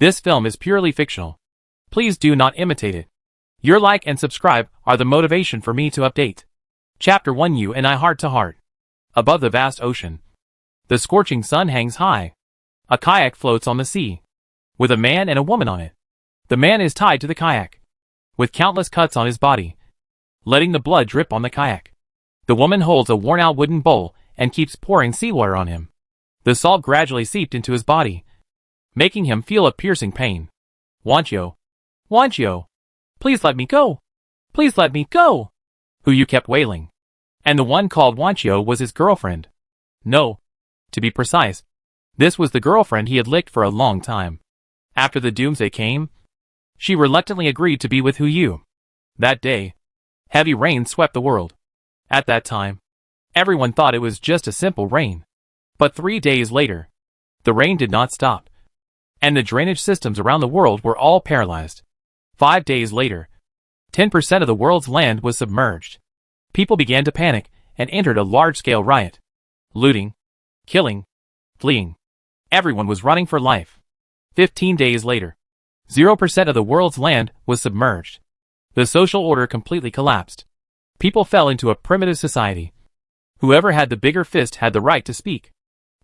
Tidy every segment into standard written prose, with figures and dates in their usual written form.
This film is purely fictional. Please do not imitate it. Your like and subscribe are the motivation for me to update. Chapter 1. You and I, heart to heart. Above the vast ocean, the scorching sun hangs high. A kayak floats on the sea, with a man and a woman on it. The man is tied to the kayak, with countless cuts on his body, letting the blood drip on the kayak. The woman holds a worn-out wooden bowl and keeps pouring seawater on him. The salt gradually seeped into his body, making him feel a piercing pain. Wanqiu, Wanqiu, please let me go. Please let me go. Yu kept wailing. And the one called Wanqiu was his girlfriend. No, to be precise, this was the girlfriend he had licked for a long time. After the doomsday came, she reluctantly agreed to be with Yu. That day, heavy rain swept the world. At that time, everyone thought it was just a simple rain. But 3 days later, the rain did not stop, and the drainage systems around the world were all paralyzed. 5 days later, 10% of the world's land was submerged. People began to panic and entered a large-scale riot. Looting, killing, fleeing. Everyone was running for life. 15 days later, 0% of the world's land was submerged. The social order completely collapsed. People fell into a primitive society. Whoever had the bigger fist had the right to speak.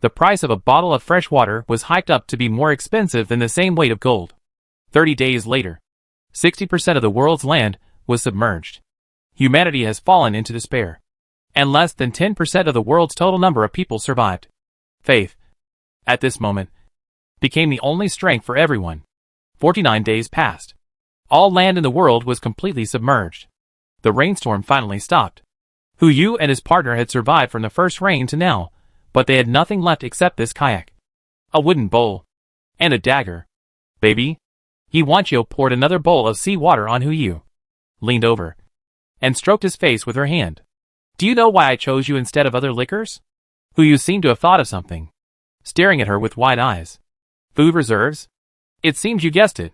The price of a bottle of fresh water was hiked up to be more expensive than the same weight of gold. 30 days later, 60% of the world's land was submerged. Humanity has fallen into despair, and less than 10% of the world's total number of people survived. Faith, at this moment, became the only strength for everyone. 49 days passed. All land in the world was completely submerged. The rainstorm finally stopped. Yu and his partner had survived from the first rain to now, but they had nothing left except this kayak, a wooden bowl, and a dagger. Baby? Ye Wanqiu poured another bowl of seawater on Yu, leaned over, and stroked his face with her hand. Do you know why I chose you instead of other liquors? Yu seemed to have thought of something, staring at her with wide eyes. Food reserves? It seems you guessed it.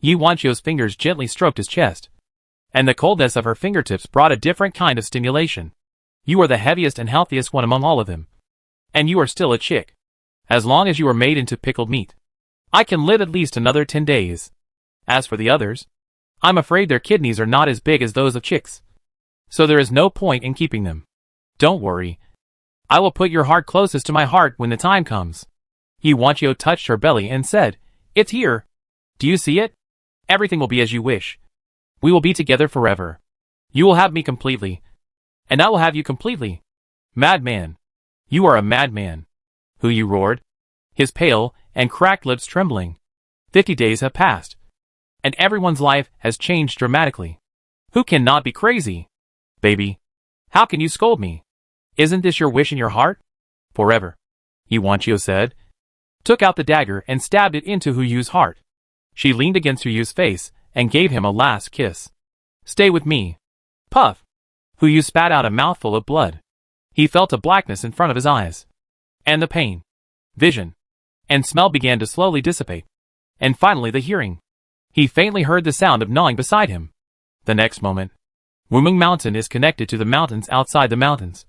Ye Wanqiu's fingers gently stroked his chest, and the coldness of her fingertips brought a different kind of stimulation. You are the heaviest and healthiest one among all of them. And you are still a chick. As long as you are made into pickled meat, I can live at least another 10 days. As for the others, I'm afraid their kidneys are not as big as those of chicks, so there is no point in keeping them. Don't worry. I will put your heart closest to my heart when the time comes. Ye Wanqiu touched her belly and said, It's here. Do you see it? Everything will be as you wish. We will be together forever. You will have me completely, and I will have you completely. Madman. You are a madman. Yu roared, his pale and cracked lips trembling. 50 days have passed, and everyone's life has changed dramatically. Who cannot be crazy? Baby, how can you scold me? Isn't this your wish in your heart? Forever, Ye Wanqiu said, took out the dagger and stabbed it into Yu's heart. She leaned against Yu's face and gave him a last kiss. Stay with me. Puff. Yu spat out a mouthful of blood. He felt a blackness in front of his eyes, and the pain, vision, and smell began to slowly dissipate. And finally the hearing. He faintly heard the sound of gnawing beside him. The next moment, Wuming Mountain is connected to the mountains outside the mountains,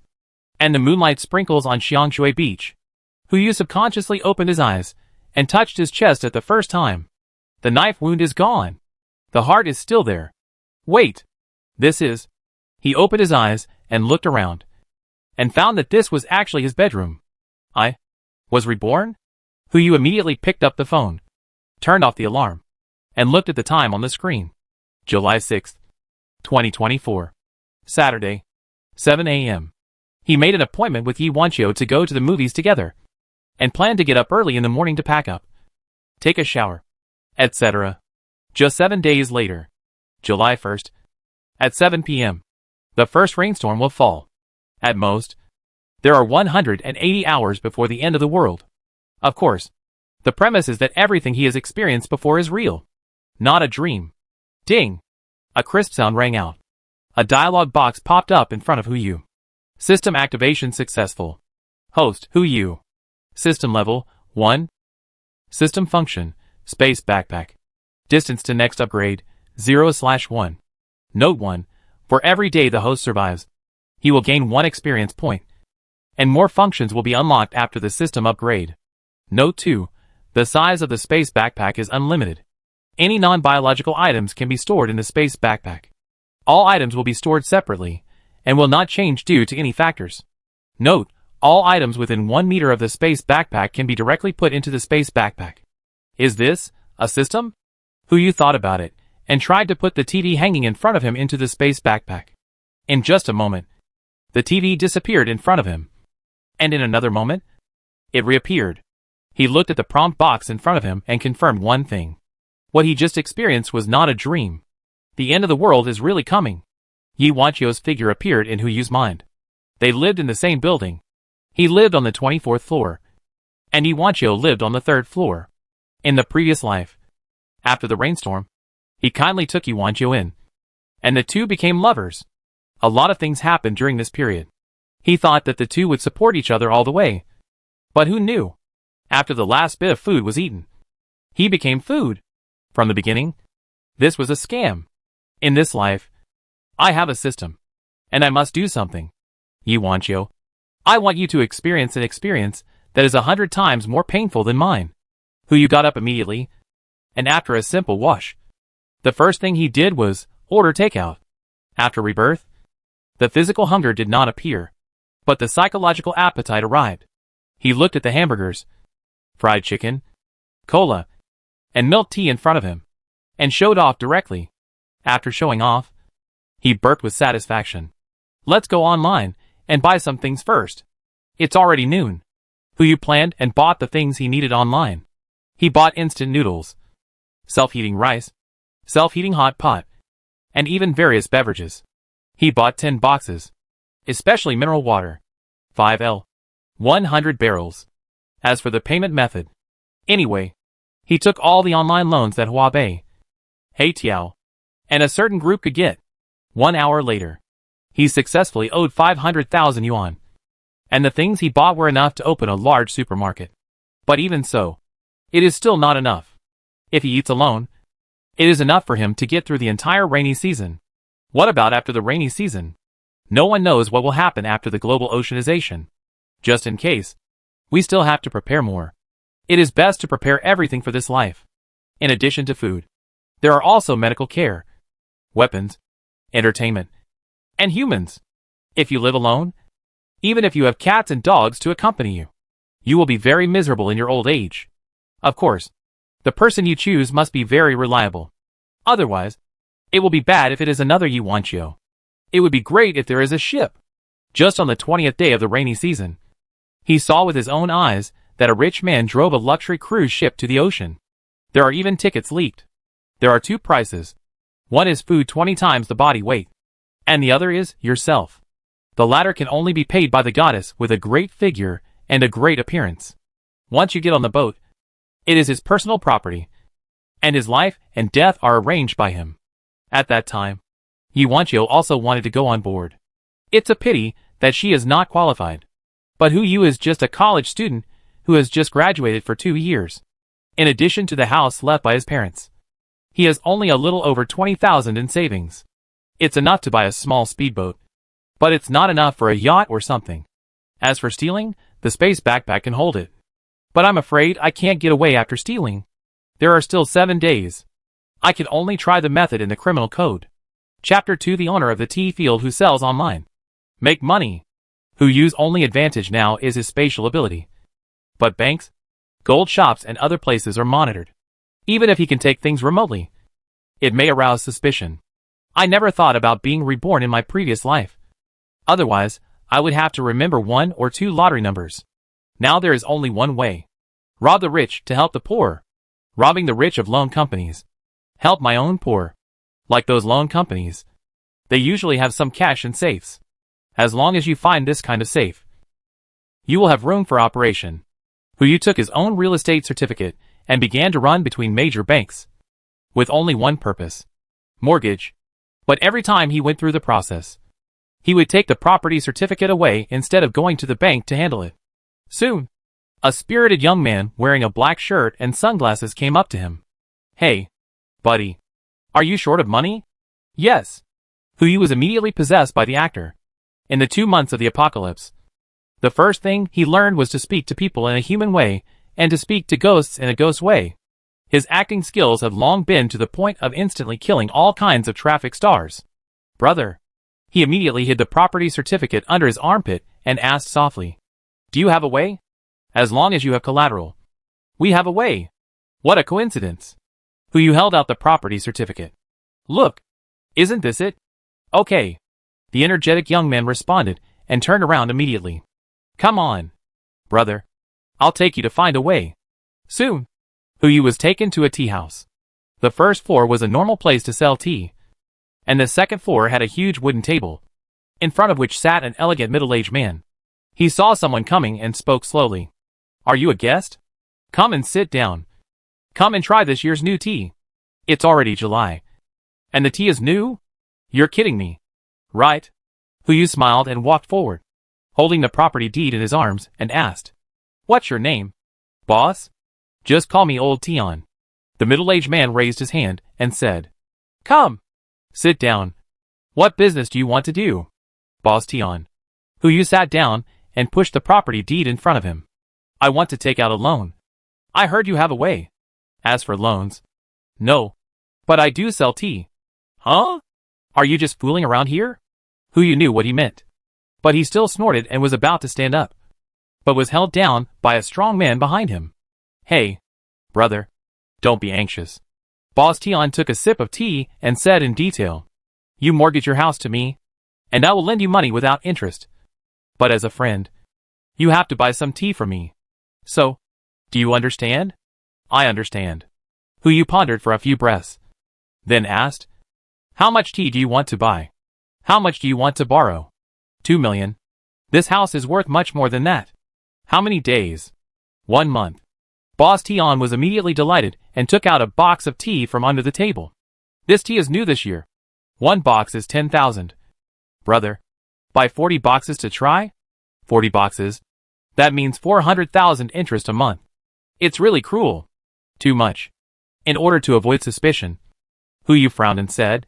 and the moonlight sprinkles on Xiangshui Beach. Yu subconsciously opened his eyes and touched his chest at the first time. The knife wound is gone. The heart is still there. Wait. This is... He opened his eyes and looked around, and found that this was actually his bedroom. I was reborn? Yu immediately picked up the phone, turned off the alarm, and looked at the time on the screen. July 6, 2024. Saturday, 7 a.m. He made an appointment with Ye Wanqiu to go to the movies together, and planned to get up early in the morning to pack up, take a shower, etc. Just 7 days later, July 1st, at 7 p.m., the first rainstorm will fall. At most, there are 180 hours before the end of the world. Of course, the premise is that everything he has experienced before is real, not a dream. Ding! A crisp sound rang out. A dialog box popped up in front of Yu. System activation successful. Host, Yu. System level, 1. System function, space backpack. Distance to next upgrade, 0/1. Note 1. For every day the host survives, he will gain 1 experience point, and more functions will be unlocked after the system upgrade. Note 2. The size of the space backpack is unlimited. Any non-biological items can be stored in the space backpack. All items will be stored separately, and will not change due to any factors. Note, all items within 1 meter of the space backpack can be directly put into the space backpack. Is this a system? Who you thought about it, and tried to put the TV hanging in front of him into the space backpack. In just a moment, the TV disappeared in front of him. And in another moment, it reappeared. He looked at the prompt box in front of him and confirmed one thing. What he just experienced was not a dream. The end of the world is really coming. Ye Wanqiu's figure appeared in Hu Yu's mind. They lived in the same building. He lived on the 24th floor, and Ye Wanqiu lived on the 3rd floor. In the previous life, after the rainstorm, he kindly took Ye Wanqiu in, and the two became lovers. A lot of things happened during this period. He thought that the two would support each other all the way. But who knew? After the last bit of food was eaten, he became food. From the beginning, this was a scam. In this life, I have a system, and I must do something. Ye Wanqiu, I want you to experience an experience that is 100 times more painful than mine. Hu Yu got up immediately, and after a simple wash, the first thing he did was order takeout. After rebirth, the physical hunger did not appear, but the psychological appetite arrived. He looked at the hamburgers, fried chicken, cola, and milk tea in front of him, and showed off directly. After showing off, he burped with satisfaction. Let's go online and buy some things first. It's already noon. Hu Yu planned and bought the things he needed online. He bought instant noodles, self-heating rice, self-heating hot pot, and even various beverages. He bought 10 boxes, especially mineral water, 5L, 100 barrels. As for the payment method, anyway, he took all the online loans that Huabei, Heitiao, and a certain group could get. 1 hour later, he successfully owed 500,000 yuan, and the things he bought were enough to open a large supermarket. But even so, it is still not enough. If he eats alone, it is enough for him to get through the entire rainy season. What about after the rainy season? No one knows what will happen after the global oceanization. Just in case, we still have to prepare more. It is best to prepare everything for this life. In addition to food, there are also medical care, weapons, entertainment, and humans. If you live alone, even if you have cats and dogs to accompany you, you will be very miserable in your old age. Of course, the person you choose must be very reliable. Otherwise, it will be bad if it is another Ye Wanqiu. It would be great if there is a ship. Just on the 20th day of the rainy season, he saw with his own eyes that a rich man drove a luxury cruise ship to the ocean. There are even tickets leaked. There are 2 prices. One is food 20 times the body weight, and the other is yourself. The latter can only be paid by the goddess with a great figure and a great appearance. Once you get on the boat, it is his personal property, and his life and death are arranged by him. At that time, Ye Wanqiu also wanted to go on board. It's a pity that she is not qualified. But Hu Yu is just a college student who has just graduated for 2 years. In addition to the house left by his parents, he has only a little over 20,000 in savings. It's enough to buy a small speedboat, but it's not enough for a yacht or something. As for stealing, the space backpack can hold it. But I'm afraid I can't get away after stealing. There are still 7 days. I can only try the method in the criminal code. Chapter 2: The owner of the tea field who sells online. Make money. Hu Yu's only advantage now is his spatial ability. But banks, gold shops and other places are monitored. Even if he can take things remotely, it may arouse suspicion. I never thought about being reborn in my previous life. Otherwise, I would have to remember 1 or 2 lottery numbers. Now there is only one way. Rob the rich to help the poor. Robbing the rich of loan companies. Help my own poor. Like those loan companies, they usually have some cash in safes. As long as you find this kind of safe, you will have room for operation. Hu Yu took his own real estate certificate and began to run between major banks, with only one purpose: mortgage. But every time he went through the process, he would take the property certificate away instead of going to the bank to handle it. Soon, a spirited young man wearing a black shirt and sunglasses came up to him. Hey, buddy, are you short of money? Yes. Hu Yu was immediately possessed by the actor. In the 2 months of the apocalypse, the first thing he learned was to speak to people in a human way and to speak to ghosts in a ghost way. His acting skills have long been to the point of instantly killing all kinds of traffic stars. Brother. He immediately hid the property certificate under his armpit and asked softly, "Do you have a way?" "As long as you have collateral." "We have a way." "What a coincidence." Who you held out the property certificate. "Look. Isn't this it?" "Okay." The energetic young man responded and turned around immediately. "Come on, brother. I'll take you to find a way. Soon." Who you was taken to a tea house. The first floor was a normal place to sell tea, and the second floor had a huge wooden table, in front of which sat an elegant middle-aged man. He saw someone coming and spoke slowly. "Are you a guest? Come and sit down. Come and try this year's new tea. It's already July. And the tea is new? You're kidding me. Right?" Who you smiled and walked forward, holding the property deed in his arms, and asked, "What's your name?" "Boss? Just call me Old Tion." The middle-aged man raised his hand and said, "Come. Sit down. What business do you want to do?" "Boss Tion." Who you sat down and pushed the property deed in front of him. "I want to take out a loan. I heard you have a way." "As for loans, no. But I do sell tea." "Huh? Are you just fooling around here?" Who you knew what he meant. But he still snorted and was about to stand up, but was held down by a strong man behind him. "Hey, brother. Don't be anxious." Boss Tion took a sip of tea and said in detail, "You mortgage your house to me, and I will lend you money without interest. But as a friend, you have to buy some tea from me. So, do you understand?" "I understand." Who you pondered for a few breaths, then asked, "How much tea do you want to buy? How much do you want to borrow?" 2 million. This house is worth much more than that." "How many days?" 1 month. Boss Tion was immediately delighted and took out a box of tea from under the table. "This tea is new this year. 1 box is 10,000. Brother, buy 40 boxes to try? 40 boxes? That means 400,000 interest a month. It's really cruel. Too much." In order to avoid suspicion, Who you frowned and said,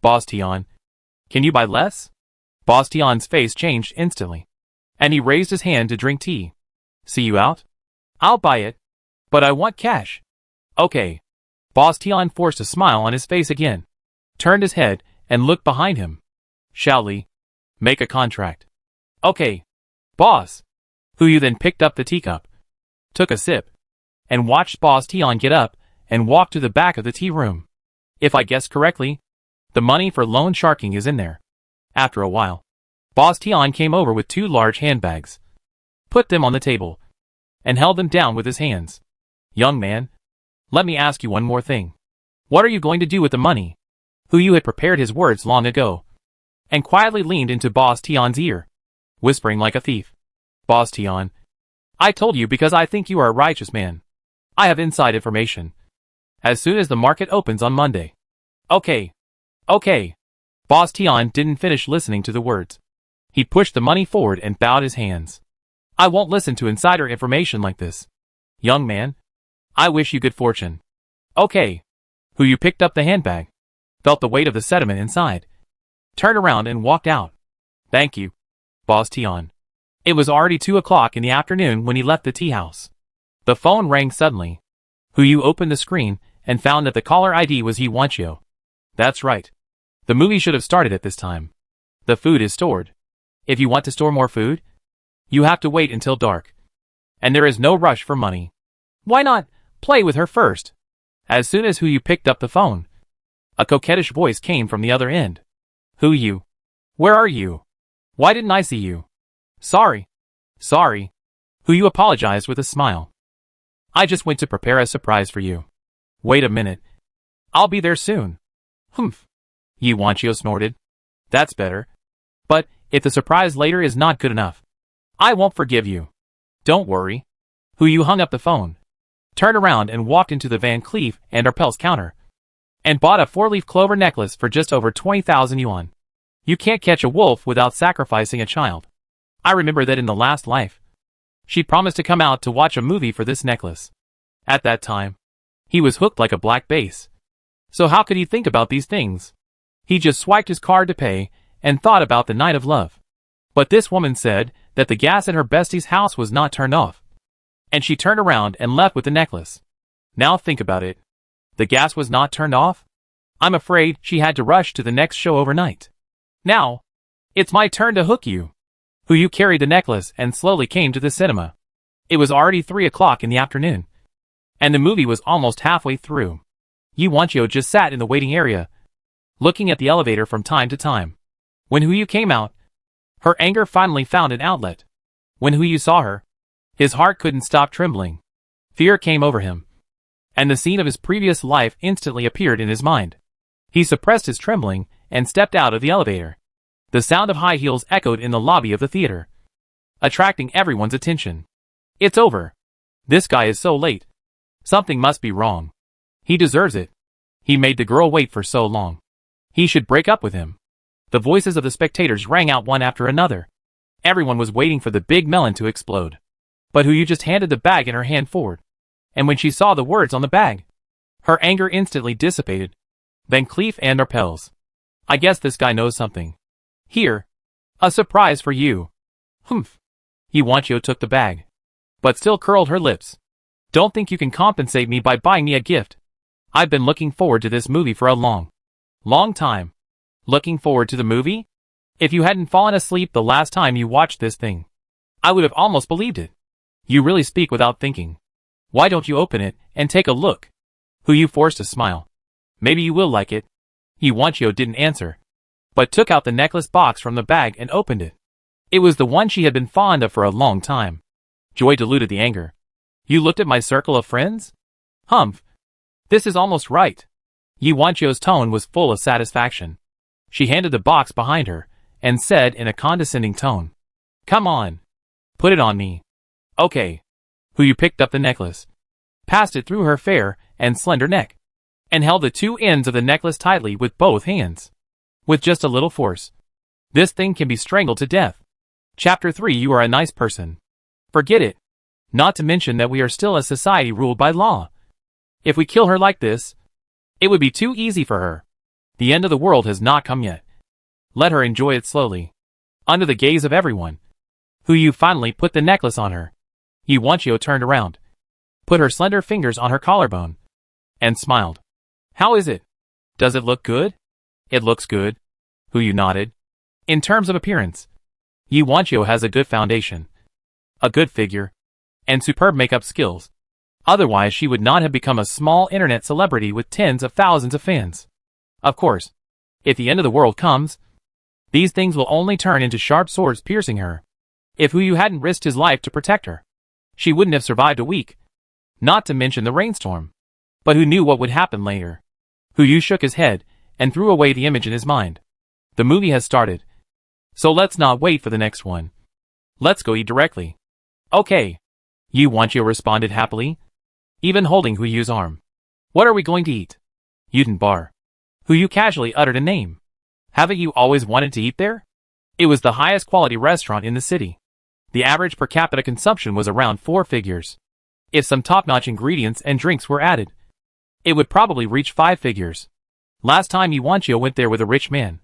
"Boss Tion, can you buy less?" Boss Tion's face changed instantly, and he raised his hand to drink tea. "See you out?" "I'll buy it. But I want cash." "Okay." Boss Tion forced a smile on his face again, turned his head, and looked behind him. "Shall we make a contract?" "Okay, boss." Who you then picked up the teacup, took a sip, and watched Boss Tion get up and walk to the back of the tea room. "If I guessed correctly, the money for loan sharking is in there." After a while, Boss Tion came over with 2 large handbags, put them on the table, and held them down with his hands. "Young man, let me ask you one more thing. What are you going to do with the money?" Who you had prepared his words long ago, and quietly leaned into Boss Tion's ear, whispering like a thief. "Boss Tion, I told you because I think you are a righteous man. I have inside information. As soon as the market opens on Monday." "Okay. Okay." Boss Tion didn't finish listening to the words. He pushed the money forward and bowed his hands. "I won't listen to insider information like this. Young man, I wish you good fortune." "Okay." Who you picked up the handbag, felt the weight of the sediment inside, turned around and walked out. "Thank you, Boss Tion." It was already 2 o'clock in the afternoon when he left the tea house. The phone rang suddenly. Who you opened the screen and found that the caller ID was Ye Wanqiu. That's right. The movie should have started at this time. The food is stored. If you want to store more food, you have to wait until dark. And there is no rush for money. Why not play with her first? As soon as Who you picked up the phone, a coquettish voice came from the other end. "Who you? Where are you? Why didn't I see you?" Sorry. Who you apologized with a smile. "I just went to prepare a surprise for you." "Wait a minute. I'll be there soon." "Humph." Ye Wanqiu snorted. "That's better. But if the surprise later is not good enough, I won't forgive you." "Don't worry." Who you hung up the phone, turned around and walked into the Van Cleef and Arpels counter, and bought a 4-leaf clover necklace for just over 20,000 yuan. You can't catch a wolf without sacrificing a child. I remember that in the last life, she promised to come out to watch a movie for this necklace. At that time, he was hooked like a black bass. So how could he think about these things? He just swiped his card to pay and thought about the night of love. But this woman said that the gas at her bestie's house was not turned off, And she turned around and left with the necklace. Now think about it. The gas was not turned off? I'm afraid she had to rush to the next show overnight. Now, it's my turn to hook you. Hu carried the necklace and slowly came to the cinema. It was already 3 o'clock in the afternoon, and the movie was almost halfway through. Ye Wanqiu just sat in the waiting area, looking at the elevator from time to time. When Hu came out, her anger finally found an outlet. When Hu saw her, his heart couldn't stop trembling. Fear came over him, and the scene of his previous life instantly appeared in his mind. He suppressed his trembling and stepped out of the elevator. The sound of high heels echoed in the lobby of the theater, attracting everyone's attention. It's over. This guy is so late. Something must be wrong. He deserves it. He made the girl wait for so long. He should break up with him. The voices of the spectators rang out one after another. Everyone was waiting for the big melon to explode. But Hu just handed the bag in her hand forward. And when she saw the words on the bag, her anger instantly dissipated. Van Cleef and Arpels. I guess this guy knows something. Here. A surprise for you. Humph. Ye Wanqiu took the bag, but still curled her lips. Don't think you can compensate me by buying me a gift. I've been looking forward to this movie for a long time. Looking forward to the movie? If you hadn't fallen asleep the last time you watched this thing, I would have almost believed it. You really speak without thinking. Why don't you open it and take a look? Hu forced a smile. Maybe you will like it. Ye Wanqiu didn't answer, but took out the necklace box from the bag and opened it. It was the one she had been fond of for a long time. Joy diluted the anger. You looked at my circle of friends? Humph. This is almost right. Ye Wanqiu's tone was full of satisfaction. She handed the box behind her and said in a condescending tone, Come on. Put it on me. Okay. Hu picked up the necklace, passed it through her fair and slender neck, and held the two ends of the necklace tightly with both hands. With just a little force, this thing can be strangled to death. Chapter 3. You are a nice person. Forget it. Not to mention that we are still a society ruled by law. If we kill her like this, it would be too easy for her. The end of the world has not come yet. Let her enjoy it slowly, under the gaze of everyone. Hu finally put the necklace on her. Ye Wanqiu turned around, put her slender fingers on her collarbone, and smiled. How is it? Does it look good? It looks good. Hu nodded. In terms of appearance, Ye Wanqiu has a good foundation, a good figure, and superb makeup skills. Otherwise she would not have become a small internet celebrity with tens of thousands of fans. Of course, if the end of the world comes, these things will only turn into sharp swords piercing her. If Hu hadn't risked his life to protect her, she wouldn't have survived a week. Not to mention the rainstorm. But who knew what would happen later? Hu shook his head and threw away the image in his mind. The movie has started, so let's not wait for the next one. Let's go eat directly. Okay. Ye Wanqiu responded happily, even holding Hu's arm. What are we going to eat? Eugin Bar. Hu casually uttered a name. Haven't you always wanted to eat there? It was the highest quality restaurant in the city. The average per capita consumption was around 4 figures. If some top-notch ingredients and drinks were added, it would probably reach 5 figures. Last time Ye Wanqiu went there with a rich man.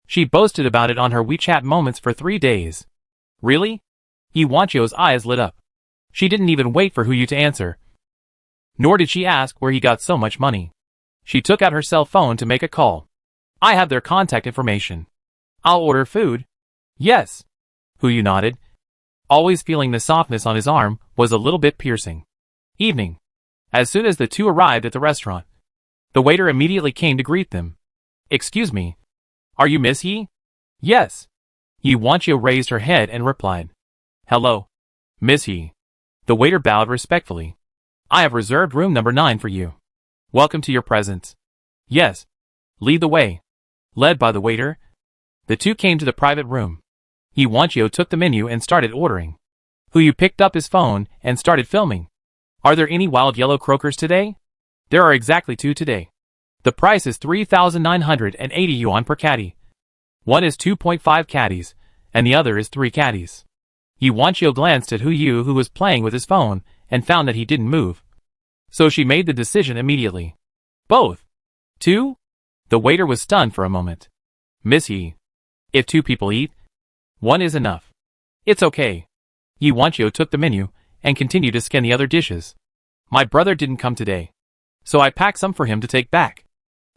She boasted about it on her WeChat moments for 3 days. Really? Ye Wanqiu's eyes lit up. She didn't even wait for Hu to answer. Nor did she ask where he got so much money. She took out her cell phone to make a call. I have their contact information. I'll order food. Yes. Hu nodded. Always feeling the softness on his arm was a little bit piercing. Evening. As soon as the two arrived at the restaurant, the waiter immediately came to greet them. Excuse me. Are you Miss Ye? Yes. Ye Wanqiu raised her head and replied. Hello. Miss Ye. The waiter bowed respectfully. I have reserved room number 9 for you. Welcome to your presence. Yes. Lead the way. Led by the waiter, the two came to the private room. Ye Wanqiu took the menu and started ordering. Hu picked up his phone and started filming. Are there any wild yellow croakers today? There are exactly 2 today. The price is 3,980 yuan per caddy. One is 2.5 caddies, and the other is 3 caddies. Ye Wanqiu glanced at Hu was playing with his phone, and found that he didn't move. So she made the decision immediately. Both. 2? The waiter was stunned for a moment. Miss Ye. If 2 people eat, 1 is enough. It's okay. Ye Wanqiu took the menu and continued to scan the other dishes. My brother didn't come today, so I packed some for him to take back,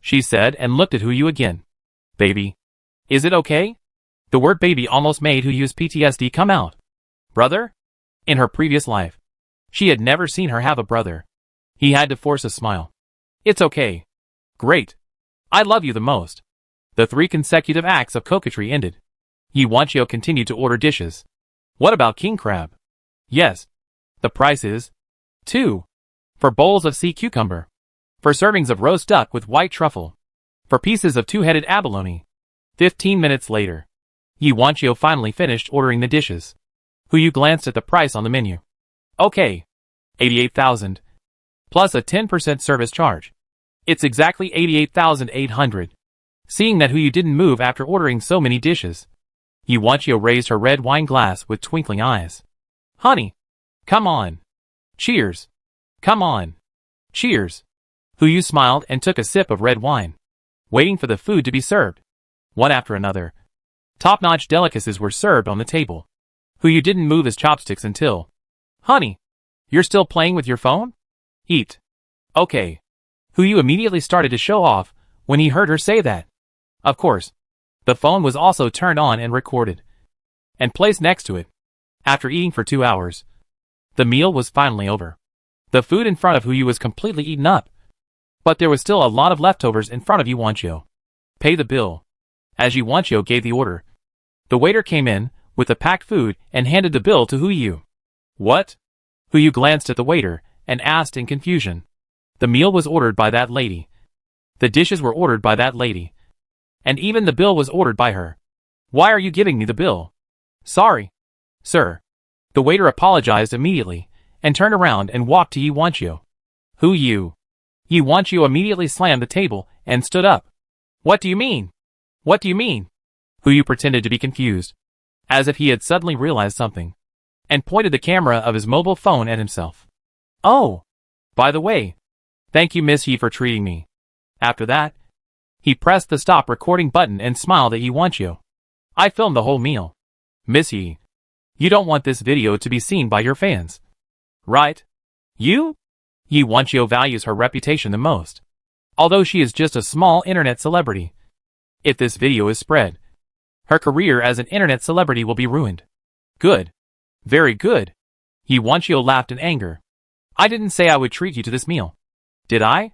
she said and looked at Yu again. Baby. Is it okay? The word baby almost made Yu's PTSD come out. Brother? In her previous life, she had never seen her have a brother. He had to force a smile. It's okay. Great. I love you the most. The 3 consecutive acts of coquetry ended. Ye Wanqiu continued to order dishes. What about king crab? Yes. The price is 2. For bowls of sea cucumber. For servings of roast duck with white truffle. For pieces of 2-headed abalone. 15 minutes later, Ye Wanqiu finally finished ordering the dishes. Yu glanced at the price on the menu. Okay. 88,000. Plus a 10% service charge. It's exactly 88,800. Seeing that Yu didn't move after ordering so many dishes, Ye Wanqiu raised her red wine glass with twinkling eyes. Honey. Come on. Cheers. Come on. Cheers. Yu smiled and took a sip of red wine, waiting for the food to be served. One after another, top-notch delicacies were served on the table. Yu didn't move his chopsticks until, Honey, you're still playing with your phone? Eat. Okay. Yu immediately started to show off when he heard her say that. Of course, the phone was also turned on and recorded, and placed next to it. After eating for 2 hours, the meal was finally over. The food in front of Yu was completely eaten up, but there was still a lot of leftovers in front of Ye Wanqiu. Pay the bill. As Ye Wanqiu gave the order, the waiter came in with the packed food and handed the bill to Yu. What? Yu glanced at the waiter and asked in confusion. The meal was ordered by that lady. The dishes were ordered by that lady. And even the bill was ordered by her. Why are you giving me the bill? Sorry. Sir. The waiter apologized immediately and turned around and walked to Ye Wanqiu. Yu. Ye Wanqiu immediately slammed the table and stood up. What do you mean? What do you mean? Yu pretended to be confused, as if he had suddenly realized something, and pointed the camera of his mobile phone at himself. Oh! By the way, thank you Miss Ye for treating me. After that, he pressed the stop recording button and smiled at Ye Wanqiu. I filmed the whole meal. Miss Ye, you don't want this video to be seen by your fans, right? You? Ye Wanqiu values her reputation the most, although she is just a small internet celebrity. If this video is spread, her career as an internet celebrity will be ruined. Good. Very good. Ye Wanqiu laughed in anger. I didn't say I would treat you to this meal. Did I?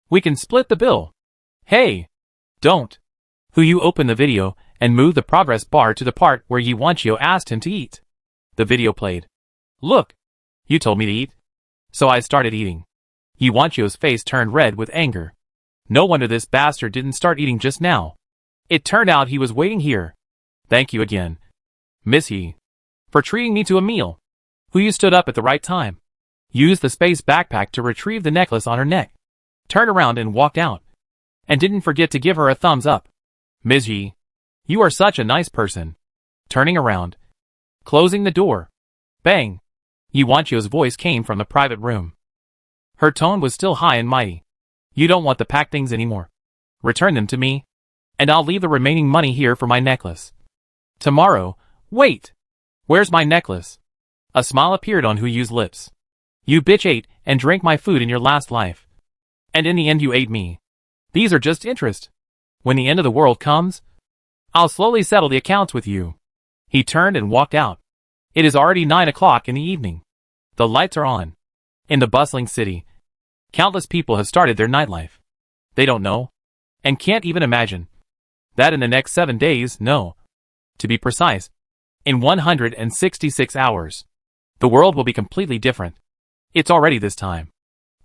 We can split the bill. Hey! Don't. Yu opened the video and moved the progress bar to the part where Ye Wanqiu asked him to eat. The video played. Look! You told me to eat. So I started eating. Ye Wanqiu's face turned red with anger. No wonder this bastard didn't start eating just now. It turned out he was waiting here. Thank you again, Miss Ye, for treating me to a meal. Yu stood up at the right time, used the space backpack to retrieve the necklace on her neck, turned around and walked out, and didn't forget to give her a thumbs up. Ms. Ye, you are such a nice person. Turning around, closing the door. Bang! Ye Wanqiu's voice came from the private room. Her tone was still high and mighty. You don't want the packed things anymore. Return them to me, and I'll leave the remaining money here for my necklace. Tomorrow, wait! Where's my necklace? A smile appeared on Yu's lips. You bitch ate and drank my food in your last life. And in the end you ate me. These are just interest. When the end of the world comes, I'll slowly settle the accounts with you. He turned and walked out. It is already 9 o'clock in the evening. The lights are on. In the bustling city, countless people have started their nightlife. They don't know, and can't even imagine, that in the next 7 days, no. To be precise, in 166 hours, the world will be completely different. It's already this time.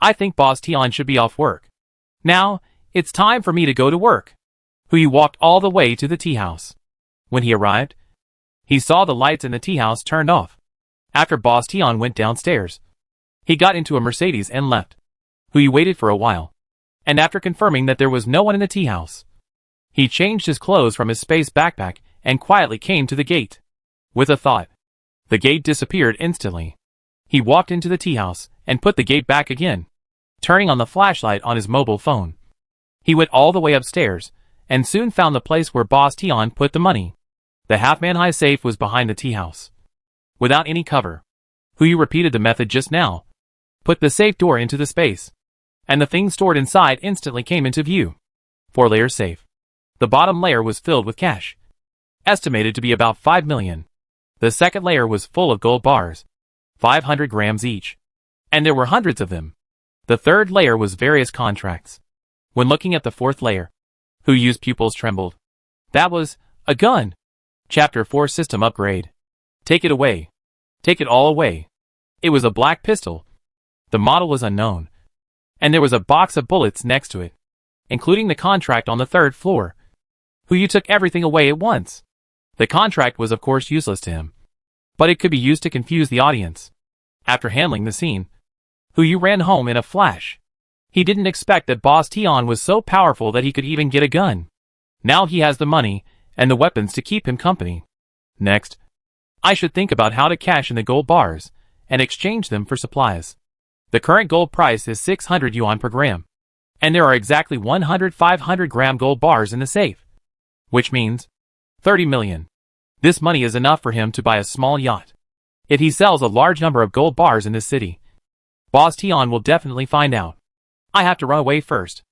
I think Boss Tian should be off work. Now, it's time for me to go to work. Yu walked all the way to the tea house. When he arrived, he saw the lights in the tea house turned off. After Boss Tian went downstairs, he got into a Mercedes and left. Yu waited for a while, and after confirming that there was no one in the tea house, he changed his clothes from his space backpack and quietly came to the gate. With a thought, the gate disappeared instantly. He walked into the tea house and put the gate back again, turning on the flashlight on his mobile phone. He went all the way upstairs and soon found the place where Boss Tian put the money. The half-man-high safe was behind the tea house, without any cover. Yu repeated the method just now. Put the safe door into the space, and the things stored inside instantly came into view. 4-layer safe. The bottom layer was filled with cash, estimated to be about 5 million. The second layer was full of gold bars, 500 grams each, and there were hundreds of them. The third layer was various contracts. When looking at the fourth layer, Yu's pupils trembled. That was a gun. Chapter 4 System Upgrade. Take it away. Take it all away. It was a black pistol. The model was unknown, and there was a box of bullets next to it, including the contract on the third floor. Yu took everything away at once. The contract was of course useless to him, but it could be used to confuse the audience. After handling the scene, Yu ran home in a flash. He didn't expect that Boss Tian was so powerful that he could even get a gun. Now he has the money and the weapons to keep him company. Next, I should think about how to cash in the gold bars and exchange them for supplies. The current gold price is 600 yuan per gram, and there are exactly 100 500-gram gold bars in the safe, which means 30 million. This money is enough for him to buy a small yacht. If he sells a large number of gold bars in this city, Boss Tian will definitely find out. I have to run away first.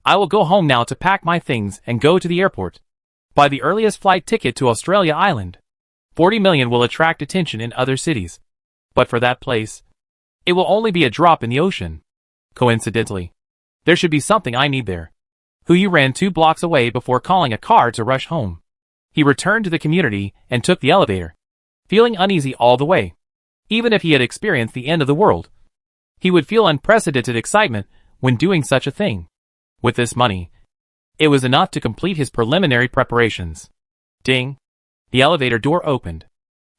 I will go home now to pack my things and go to the airport. Buy the earliest flight ticket to Australia Island. 40 million will attract attention in other cities, but for that place, it will only be a drop in the ocean. Coincidentally, there should be something I need there. Yu ran 2 blocks away before calling a car to rush home. He returned to the community and took the elevator, feeling uneasy all the way. Even if he had experienced the end of the world, he would feel unprecedented excitement when doing such a thing. With this money, it was enough to complete his preliminary preparations. Ding! The elevator door opened.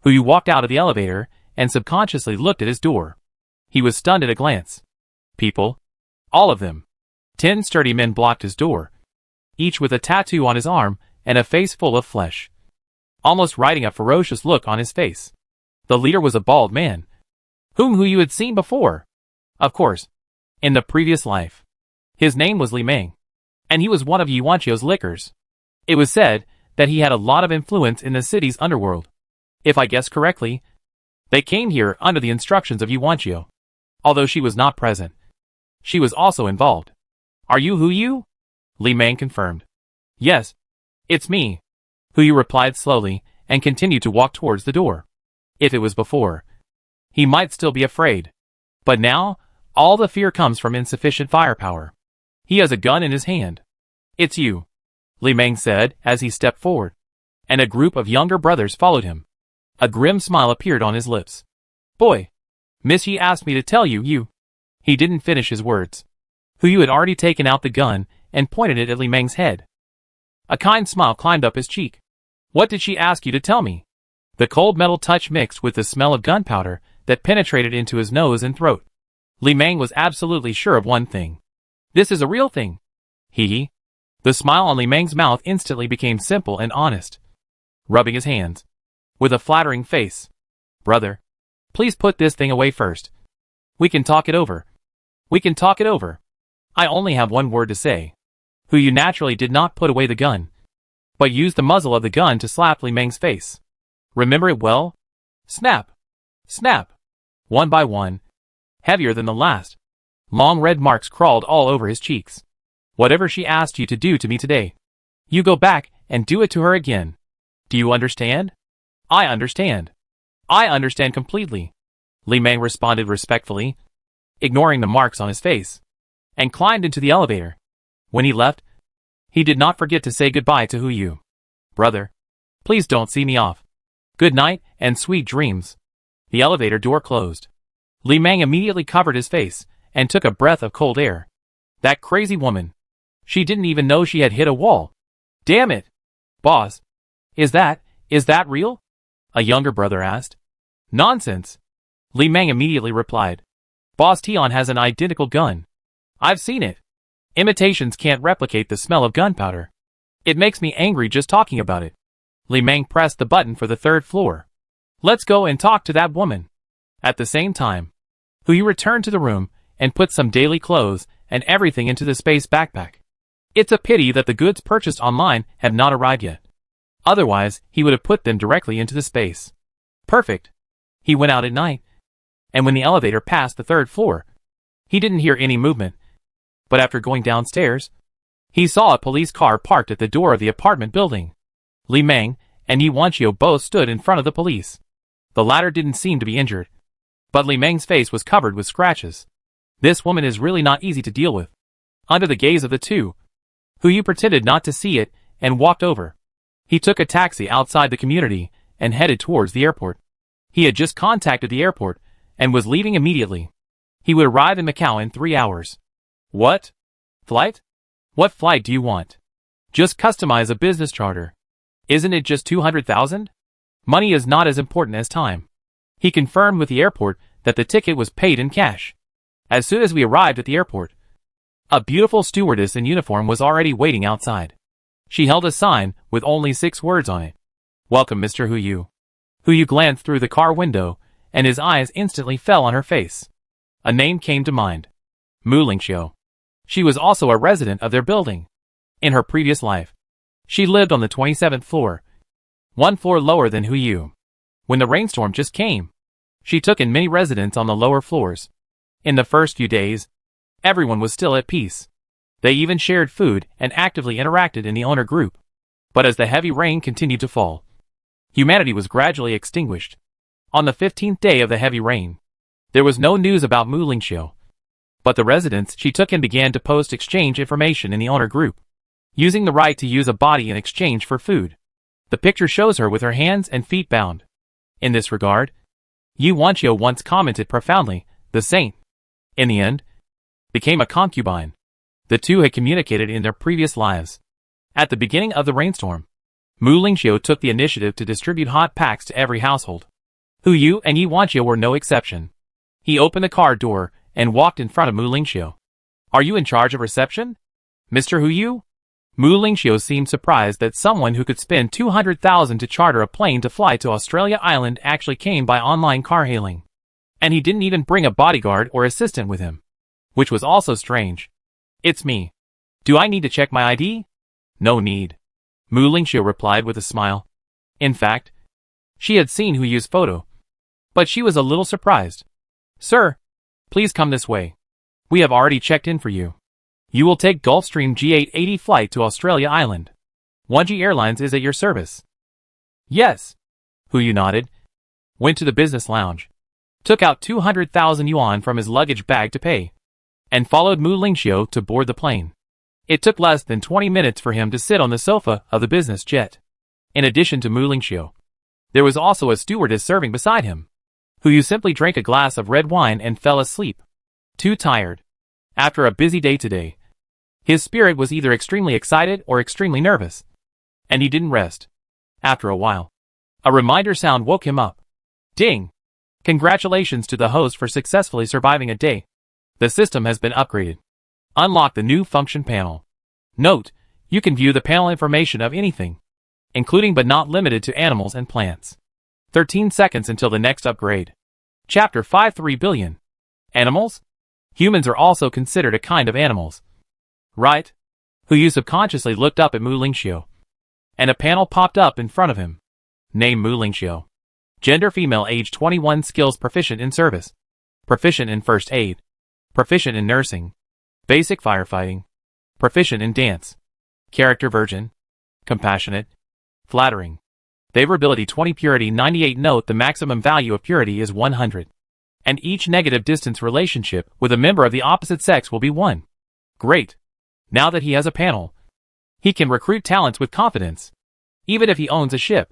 Yu walked out of the elevator and subconsciously looked at his door. He was stunned at a glance. People, all of them. 10 sturdy men blocked his door, each with a tattoo on his arm and a face full of flesh, almost writing a ferocious look on his face. The leader was a bald man, whom Yu had seen before. Of course, in the previous life. His name was Li Meng, and he was one of Ye Wanqiu's lickers. It was said that he had a lot of influence in the city's underworld. If I guessed correctly, they came here under the instructions of Ye Wanqiu. Although she was not present, she was also involved. Are you Yu? Li Meng confirmed. Yes, it's me. Yu replied slowly and continued to walk towards the door. If it was before, he might still be afraid. But now, all the fear comes from insufficient firepower. He has a gun in his hand. It's you, Li Meng said as he stepped forward, and a group of younger brothers followed him. A grim smile appeared on his lips. Boy, Miss Yi asked me to tell you. He didn't finish his words. Yu had already taken out the gun and pointed it at Li Meng's head. A kind smile climbed up his cheek. What did she ask you to tell me? The cold metal touch mixed with the smell of gunpowder that penetrated into his nose and throat. Li Meng was absolutely sure of one thing. This is a real thing. Hee. The smile on Li Meng's mouth instantly became simple and honest. Rubbing his hands, with a flattering face. Brother, please put this thing away first. We can talk it over. I only have one word to say. Yu naturally did not put away the gun, but used the muzzle of the gun to slap Li Meng's face. Remember it well? Snap. Snap. One by one, heavier than the last. Long red marks crawled all over his cheeks. Whatever she asked you to do to me today, you go back and do it to her again. Do you understand? I understand. I understand completely. Li Meng responded respectfully, ignoring the marks on his face, and climbed into the elevator. When he left, he did not forget to say goodbye to Yu. Brother, please don't see me off. Good night and sweet dreams. The elevator door closed. Li Meng immediately covered his face and took a breath of cold air. That crazy woman. She didn't even know she had hit a wall. Damn it. Boss, is that real? A younger brother asked. Nonsense. Li Meng immediately replied. Boss Tian has an identical gun. I've seen it. Imitations can't replicate the smell of gunpowder. It makes me angry just talking about it. Li Meng pressed the button for the third floor. Let's go and talk to that woman. At the same time, Yu returned to the room and put some daily clothes and everything into the space backpack. It's a pity that the goods purchased online have not arrived yet. Otherwise, he would have put them directly into the space. Perfect. He went out at night and when the elevator passed the 3rd floor, he didn't hear any movement. But after going downstairs, he saw a police car parked at the door of the apartment building. Li Meng and Ye Wanqiu both stood in front of the police. The latter didn't seem to be injured, but Li Meng's face was covered with scratches. This woman is really not easy to deal with. Under the gaze of the two, Hu pretended not to see it and walked over. He took a taxi outside the community and headed towards the airport. He had just contacted the airport and was leaving immediately. He would arrive in Macau in 3 hours. What? Flight? What flight do you want? Just customize a business charter. Isn't it just 200,000? Money is not as important as time. He confirmed with the airport that the ticket was paid in cash. As soon as we arrived at the airport, a beautiful stewardess in uniform was already waiting outside. She held a sign with only 6 words on it. Welcome, Mr. Hu. Hu glanced through the car window, and his eyes instantly fell on her face. A name came to mind. Mu Lingxiu. She was also a resident of their building. In her previous life, she lived on the 27th floor, 1 floor lower than Hu. When the rainstorm just came, she took in many residents on the lower floors. In the first few days, everyone was still at peace. They even shared food and actively interacted in the owner group. But as the heavy rain continued to fall, humanity was gradually extinguished. On the 15th day of the heavy rain, there was no news about Mu Lingxiu. But the residents she took in began to post exchange information in the owner group, using the right to use a body in exchange for food. The picture shows her with her hands and feet bound. In this regard, Ye Wanqiu once commented profoundly, the saint, in the end, became a concubine. The two had communicated in their previous lives. At the beginning of the rainstorm, Mu Lingxiu took the initiative to distribute hot packs to every household. Hu and Ye Wanqiu were no exception. He opened the car door and walked in front of Mu Lingxiu. Are you in charge of reception, Mr. Hu? Mu Lingxiu seemed surprised that someone who could spend 200,000 to charter a plane to fly to Australia Island actually came by online car hailing. And he didn't even bring a bodyguard or assistant with him, which was also strange. It's me. Do I need to check my ID? No need. Mu Lingxiu replied with a smile. In fact, she had seen Hu's photo, but she was a little surprised. Sir, please come this way. We have already checked in for you. You will take Gulfstream G880 flight to Australia Island. 1G Airlines is at your service. Yes. Hu nodded, went to the business lounge, took out 200,000 yuan from his luggage bag to pay, and followed Mu Lingxiu to board the plane. It took less than 20 minutes for him to sit on the sofa of the business jet. In addition to Mu Lingxiu, there was also a stewardess serving beside him. Hu simply drank a glass of red wine and fell asleep. Too tired. After a busy day today, his spirit was either extremely excited or extremely nervous, and he didn't rest. After a while, a reminder sound woke him up. Ding! Congratulations to the host for successfully surviving a day. The system has been upgraded. Unlock the new function panel. Note, you can view the panel information of anything, including but not limited to animals and plants. 13 seconds until the next upgrade. Chapter 5 billion. Animals? Humans are also considered a kind of animals. Right? Hu subconsciously looked up at Mu Lingxiu, and a panel popped up in front of him. Name Mu Lingxiu. Gender female, age 21, skills proficient in service, proficient in first aid, proficient in nursing, basic firefighting, proficient in dance, character virgin, compassionate, flattering, favorability 20, purity 98. Note the maximum value of purity is 100, and each negative distance relationship with a member of the opposite sex will be 1. Great. Now that he has a panel, he can recruit talents with confidence, even if he owns a ship.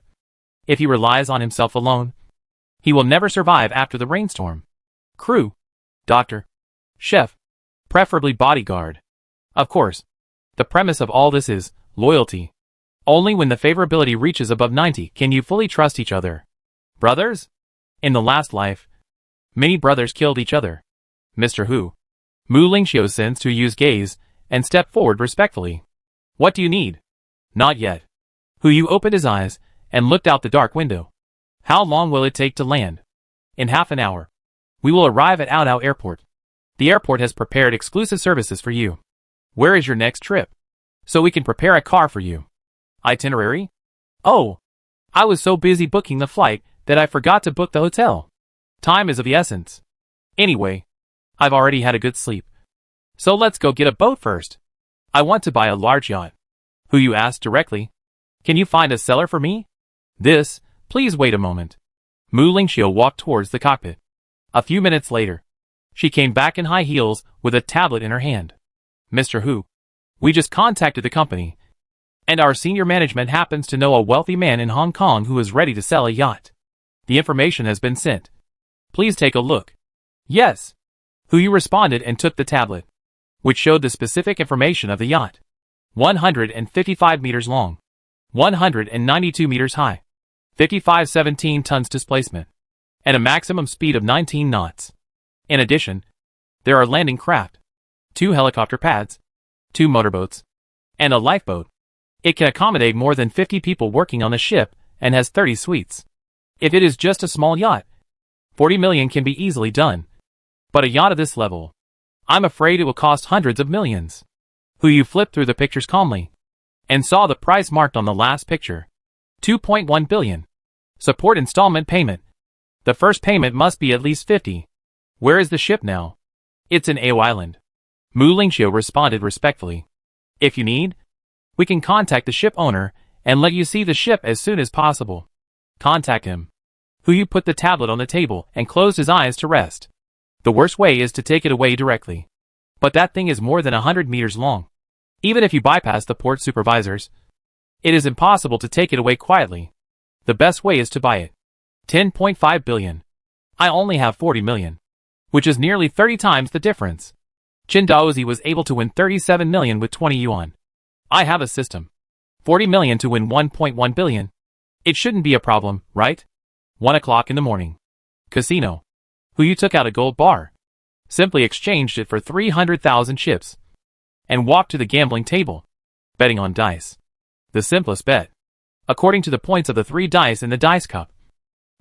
If he relies on himself alone, he will never survive after the rainstorm. Crew, doctor, chef, preferably bodyguard. Of course, the premise of all this is loyalty. Only when the favorability reaches above 90 can you fully trust each other. Brothers? In the last life, many brothers killed each other. Mr. Hu. Mu Lingxiu sensed Hu's gaze and stepped forward respectfully. What do you need? Not yet. Hu opened his eyes and looked out the dark window. How long will it take to land? In half an hour. We will arrive at Outao Airport. The airport has prepared exclusive services for you. Where is your next trip? So we can prepare a car for you. Itinerary? Oh, I was so busy booking the flight that I forgot to book the hotel. Time is of the essence. Anyway, I've already had a good sleep. So let's go get a boat first. I want to buy a large yacht. Hu asked directly. Can you find a seller for me? Please wait a moment. Mu Lingxiu walked towards the cockpit. A few minutes later, she came back in high heels with a tablet in her hand. Mr. Hu, we just contacted the company, and our senior management happens to know a wealthy man in Hong Kong who is ready to sell a yacht. The information has been sent. Please take a look. Yes. Hu responded and took the tablet, which showed the specific information of the yacht. 155 meters long, 192 meters high, 17 tons displacement, and a maximum speed of 19 knots. In addition, there are landing craft, 2 helicopter pads, 2 motorboats, and a lifeboat. It can accommodate more than 50 people working on the ship and has 30 suites. If it is just a small yacht, 40 million can be easily done. But a yacht of this level, I'm afraid it will cost hundreds of millions. Hu flipped through the pictures calmly and saw the price marked on the last picture. 2.1 billion. Support installment payment. The first payment must be at least 50. Where is the ship now? It's in Ao Island. Mu Lingxiu responded respectfully. If you need, we can contact the ship owner and let you see the ship as soon as possible. Contact him. Hu put the tablet on the table and closed his eyes to rest. The worst way is to take it away directly. But that thing is more than 100 meters long. Even if you bypass the port supervisors, it is impossible to take it away quietly. The best way is to buy it. 10.5 billion. I only have 40 million. Which is nearly 30 times the difference. Qin Daozi was able to win 37 million with 20 yuan. I have a system. 40 million to win 1.1 billion. It shouldn't be a problem, right? 1 o'clock in the morning. Casino. Hu took out a gold bar, simply exchanged it for 300,000 chips, and walked to the gambling table, betting on dice. The simplest bet, according to the points of the 3 dice in the dice cup.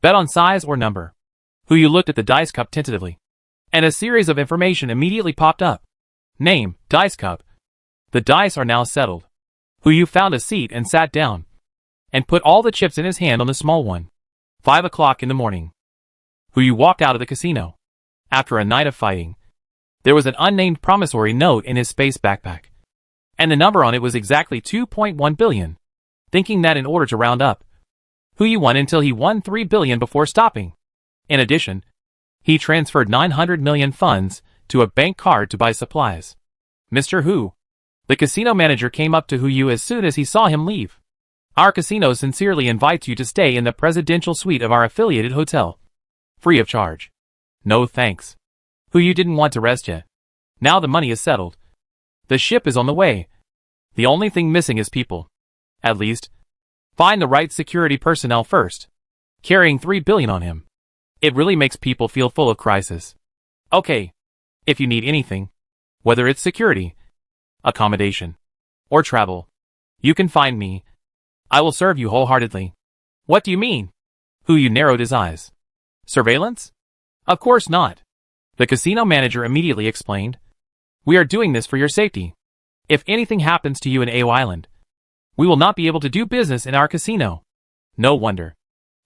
Bet on size or number. Hu looked at the dice cup tentatively, and a series of information immediately popped up. Name, dice cup. The dice are now settled. Hu found a seat and sat down, and put all the chips in his hand on the small one. 5 o'clock in the morning. Hu walked out of the casino. After a night of fighting, there was an unnamed promissory note in his space backpack, and the number on it was exactly 2.1 billion. Thinking that in order to round up, Hu won until he won 3 billion before stopping. In addition, he transferred 900 million funds to a bank card to buy supplies. Mr. Hu. The casino manager came up to Hu as soon as he saw him leave. Our casino sincerely invites you to stay in the presidential suite of our affiliated hotel. Free of charge. No thanks. Hu didn't want to rest yet. Now the money is settled. The ship is on the way. The only thing missing is people. At least, find the right security personnel first. Carrying 3 billion on him. It really makes people feel full of crisis. Okay. If you need anything, whether it's security, accommodation, or travel, you can find me. I will serve you wholeheartedly. What do you mean? Hu narrowed his eyes. Surveillance? Of course not. The casino manager immediately explained. We are doing this for your safety. If anything happens to you in Ao Island, we will not be able to do business in our casino. No wonder.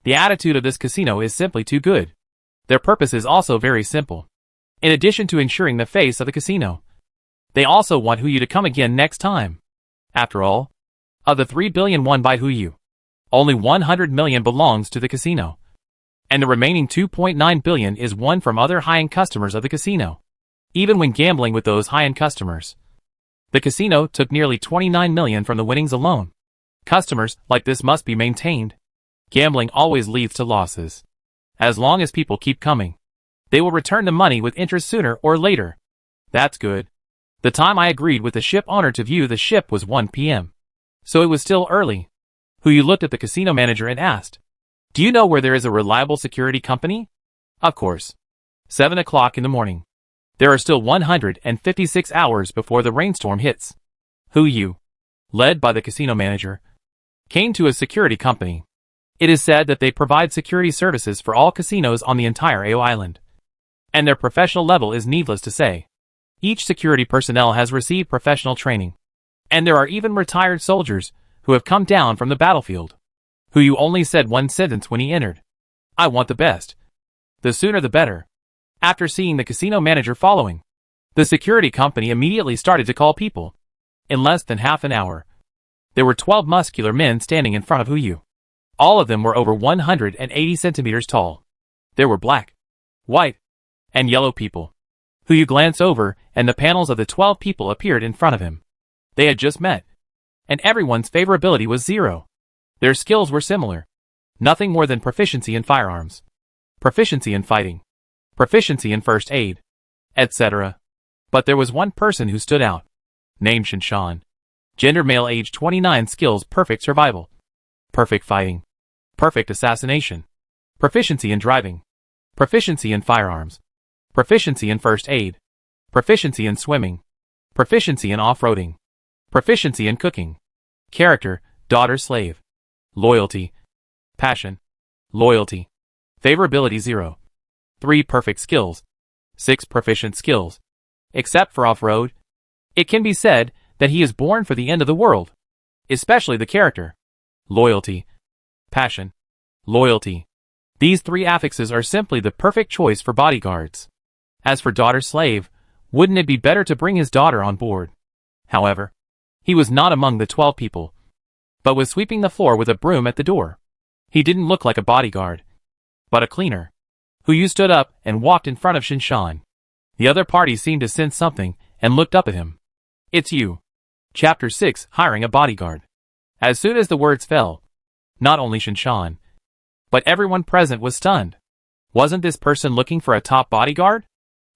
The attitude of this casino is simply too good. Their purpose is also very simple. In addition to ensuring the face of the casino, they also want Hu to come again next time. After all, of the 3 billion won by Hu, only 100 million belongs to the casino, and the remaining 2.9 billion is won from other high-end customers of the casino. Even when gambling with those high-end customers, the casino took nearly 29 million from the winnings alone. Customers like this must be maintained. Gambling always leads to losses. As long as people keep coming, they will return the money with interest sooner or later. That's good. The time I agreed with the ship owner to view the ship was 1 p.m. So it was still early. Hu looked at the casino manager and asked, do you know where there is a reliable security company? Of course. 7 o'clock in the morning. There are still 156 hours before the rainstorm hits. Hu, led by the casino manager, came to a security company. It is said that they provide security services for all casinos on the entire Ao Island. And their professional level is needless to say. Each security personnel has received professional training. And there are even retired soldiers who have come down from the battlefield. Hu only said one sentence when he entered. I want the best. The sooner the better. After seeing the casino manager following, the security company immediately started to call people. In less than half an hour, there were 12 muscular men standing in front of Yu. All of them were over 180 centimeters tall. There were black, white, and yellow people. Yu glanced over, and the panels of the 12 people appeared in front of him. They had just met, and everyone's favorability was 0. Their skills were similar. Nothing more than proficiency in firearms, proficiency in fighting, proficiency in first aid, etc. But there was one person who stood out. Named Shinshan. Gender male, age 29, skills perfect survival, perfect fighting, perfect assassination, proficiency in driving, proficiency in firearms, proficiency in first aid, proficiency in swimming, proficiency in off-roading, proficiency in cooking. Character, daughter slave. Loyalty, passion, loyalty. Favorability 0. 3 perfect skills, 6 proficient skills. Except for off-road, it can be said that he is born for the end of the world. Especially the character. Loyalty, passion, loyalty. These 3 affixes are simply the perfect choice for bodyguards. As for daughter slave, wouldn't it be better to bring his daughter on board? However, he was not among the 12 people, but was sweeping the floor with a broom at the door. He didn't look like a bodyguard, but a cleaner. Yu stood up and walked in front of Shinshan. The other party seemed to sense something and looked up at him. It's you. Chapter 6, Hiring a Bodyguard. As soon as the words fell, not only Shinshan, but everyone present was stunned. Wasn't this person looking for a top bodyguard?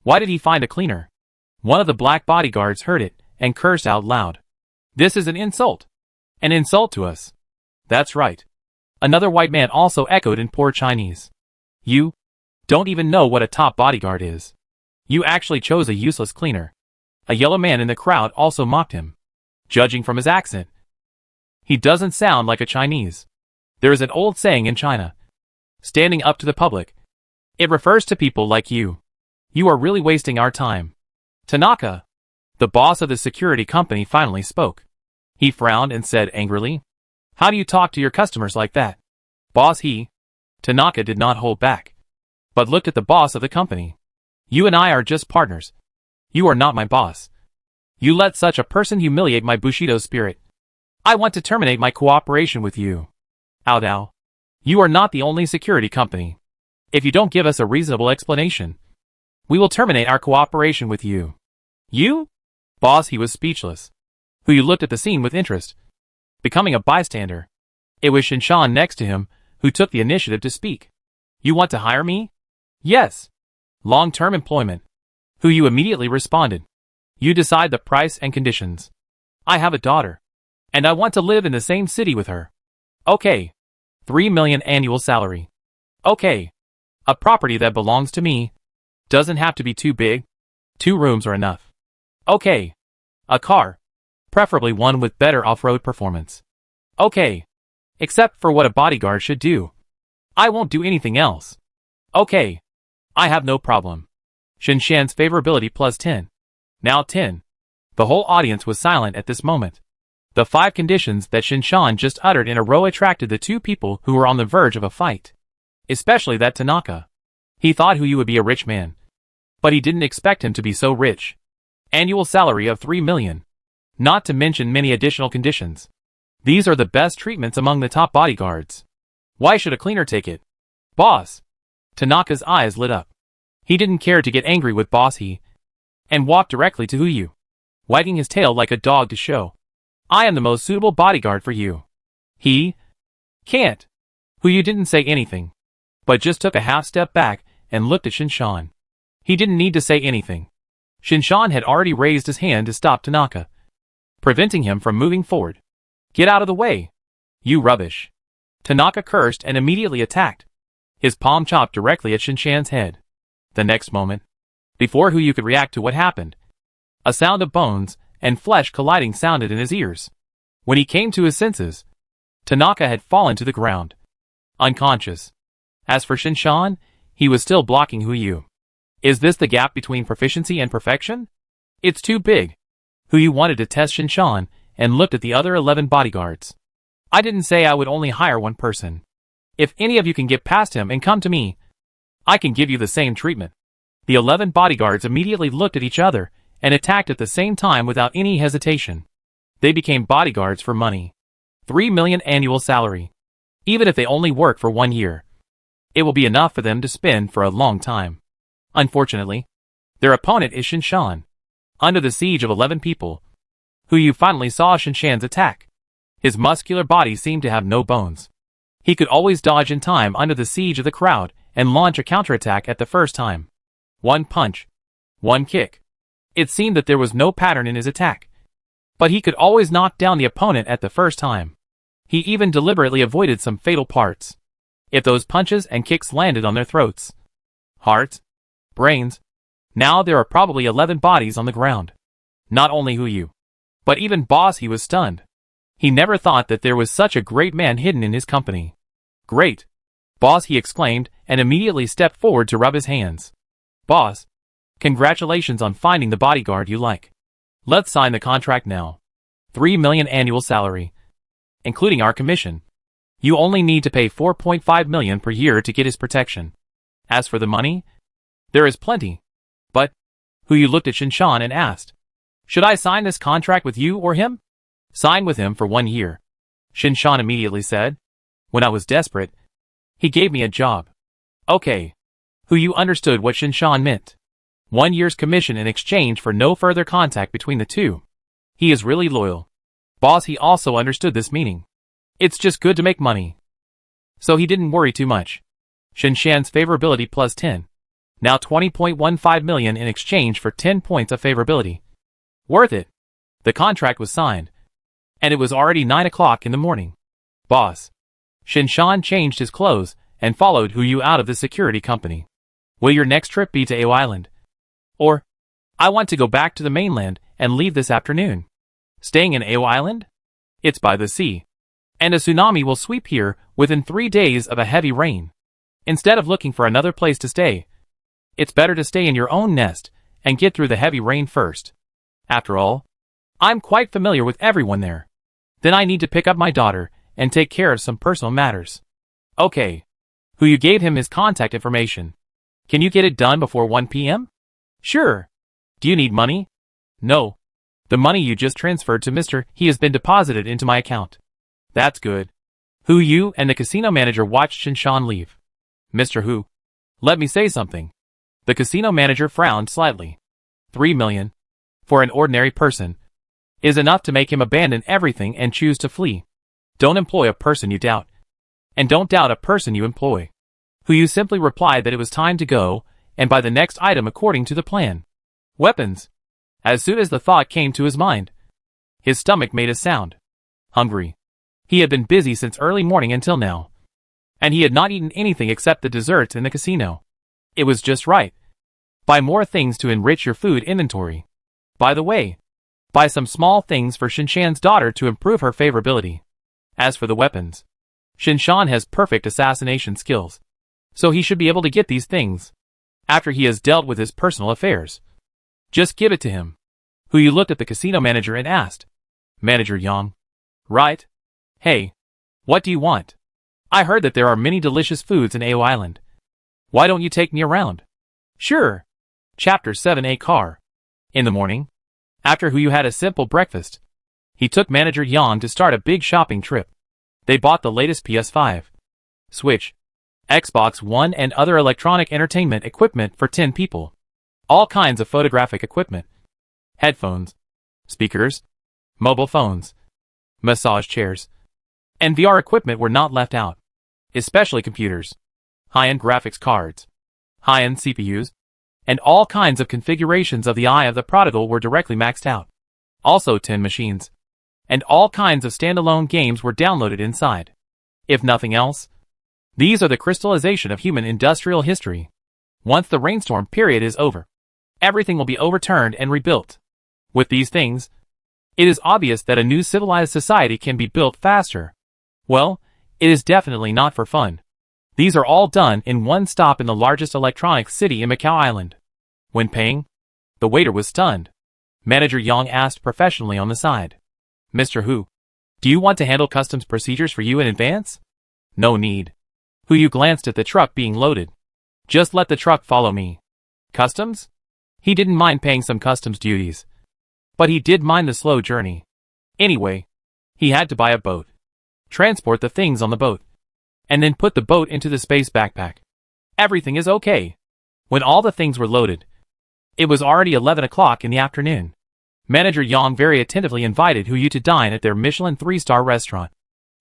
Why did he find a cleaner? One of the black bodyguards heard it and cursed out loud. This is an insult. An insult to us. That's right. Another white man also echoed in poor Chinese. You don't even know what a top bodyguard is. You actually chose a useless cleaner. A yellow man in the crowd also mocked him. Judging from his accent, he doesn't sound like a Chinese. There is an old saying in China. Standing up to the public. It refers to people like you. You are really wasting our time. Tanaka, the boss of the security company, finally spoke. He frowned and said angrily, "How do you talk to your customers like that?" Boss, Tanaka did not hold back, but looked at the boss of the company. You and I are just partners. You are not my boss. You let such a person humiliate my Bushido spirit. I want to terminate my cooperation with you. Ow. You are not the only security company. If you don't give us a reasonable explanation, we will terminate our cooperation with you. You? Boss, he was speechless. Yu looked at the scene with interest, becoming a bystander. It was Shinshan next to him who took the initiative to speak. You want to hire me? Yes. Long-term employment. Yu immediately responded. You decide the price and conditions. I have a daughter, and I want to live in the same city with her. Okay. 3 million annual salary. Okay. A property that belongs to me. Doesn't have to be too big. 2 rooms are enough. Okay. A car. Preferably one with better off-road performance. Okay. Except for what a bodyguard should do. I won't do anything else. Okay. I have no problem. Shinshan's favorability plus 10. Now 10. The whole audience was silent at this moment. The 5 conditions that Shinshan just uttered in a row attracted the 2 people who were on the verge of a fight. Especially that Tanaka. He thought Yu would be a rich man, but he didn't expect him to be so rich. Annual salary of 3 million. Not to mention many additional conditions. These are the best treatments among the top bodyguards. Why should a cleaner take it? Boss. Tanaka's eyes lit up. He didn't care to get angry with Boss and walked directly to Yu, wagging his tail like a dog to show. I am the most suitable bodyguard for you. He can't. Yu didn't say anything, but just took a half step back and looked at Shinshan. He didn't need to say anything. Shinshan had already raised his hand to stop Tanaka, preventing him from moving forward. Get out of the way. You rubbish. Tanaka cursed and immediately attacked. His palm chopped directly at Shinshan's head. The next moment, before Yu could react to what happened, a sound of bones and flesh colliding sounded in his ears. When he came to his senses, Tanaka had fallen to the ground, unconscious. As for Shinshan, he was still blocking Yu. Is this the gap between proficiency and perfection? It's too big. Yu wanted to test Shinshan and looked at the other 11 bodyguards. I didn't say I would only hire one person. If any of you can get past him and come to me, I can give you the same treatment. The 11 bodyguards immediately looked at each other and attacked at the same time without any hesitation. They became bodyguards for money. 3 million annual salary. Even if they only work for 1 year, it will be enough for them to spend for a long time. Unfortunately, their opponent is Shinshan. Under the siege of 11 people, Hu Yu finally saw Shinshan's attack. His muscular body seemed to have no bones. He could always dodge in time under the siege of the crowd and launch a counterattack at the first time. One punch. One kick. It seemed that there was no pattern in his attack. But he could always knock down the opponent at the first time. He even deliberately avoided some fatal parts. If those punches and kicks landed on their throats, hearts, brains, now there are probably 11 bodies on the ground. Not only Hu Yu, but even Boss He was stunned. He never thought that there was such a great man hidden in his company. Great! Boss He exclaimed and immediately stepped forward to rub his hands. Boss, congratulations on finding the bodyguard you like. Let's sign the contract now. 3 million annual salary, including our commission. You only need to pay 4.5 million per year to get his protection. As for the money, there is plenty. But, Hu Yu looked at Shinshan and asked, should I sign this contract with you or him? Sign with him for 1 year. Shinshan immediately said. When I was desperate, he gave me a job. Okay. Hu Yu understood what Shinshan meant. 1 year's commission in exchange for no further contact between the two. He is really loyal. Boss He also understood this meaning. It's just good to make money. So he didn't worry too much. Shinshan's favorability plus 10. Now 20.15 million in exchange for 10 points of favorability. Worth it. The contract was signed. And it was already 9 o'clock in the morning. Boss. Shinshan changed his clothes and followed Hu Yu out of the security company. Will your next trip be to Ao Island? Or, I want to go back to the mainland and leave this afternoon. Staying in Ao Island? It's by the sea. And a tsunami will sweep here within 3 days of a heavy rain. Instead of looking for another place to stay, it's better to stay in your own nest and get through the heavy rain first. After all, I'm quite familiar with everyone there. Then I need to pick up my daughter and take care of some personal matters. Okay. Hu Yu gave him his contact information. Can you get it done before 1 p.m.? Sure. Do you need money? No. The money you just transferred to Mr. He has been deposited into my account. That's good. Hu Yu and the casino manager watched Shinshan leave. Mr. Hu, let me say something. The casino manager frowned slightly. 3 million, for an ordinary person, is enough to make him abandon everything and choose to flee. Don't employ a person you doubt. And don't doubt a person you employ. Hu Yu simply replied that it was time to go, and buy the next item according to the plan. Weapons. As soon as the thought came to his mind, his stomach made a sound. Hungry. He had been busy since early morning until now. And he had not eaten anything except the desserts in the casino. It was just right. Buy more things to enrich your food inventory. By the way, buy some small things for Shinshan's daughter to improve her favorability. As for the weapons, Shinshan has perfect assassination skills, so he should be able to get these things after he has dealt with his personal affairs. Just give it to him. Hu Yu looked at the casino manager and asked, Manager Yang. Right? Hey, what do you want? I heard that there are many delicious foods in Ao Island. Why don't you take me around? Sure. Chapter 7A Car. In the morning, after Hu Yu had a simple breakfast, he took Manager Yang to start a big shopping trip. They bought the latest PS5, Switch, Xbox One and other electronic entertainment equipment for 10 people. All kinds of photographic equipment, headphones, speakers, mobile phones, massage chairs, and VR equipment were not left out, especially computers, high-end graphics cards, high-end CPUs, and all kinds of configurations of the Eye of the Prodigal were directly maxed out. Also 10 machines, and all kinds of standalone games were downloaded inside. If nothing else, these are the crystallization of human industrial history. Once the rainstorm period is over, everything will be overturned and rebuilt. With these things, it is obvious that a new civilized society can be built faster. Well, it is definitely not for fun. These are all done in one stop in the largest electronics city in Macau Island. When paying, the waiter was stunned. Manager Yang asked professionally on the side, Mr. Hu, do you want to handle customs procedures for you in advance? No need. Hu Yu glanced at the truck being loaded. Just let the truck follow me. Customs? He didn't mind paying some customs duties. But he did mind the slow journey. Anyway, he had to buy a boat, transport the things on the boat, and then put the boat into the space backpack. Everything is okay. When all the things were loaded, it was already 11 o'clock in the afternoon. Manager Yang very attentively invited Hu Yu to dine at their Michelin 3-star restaurant,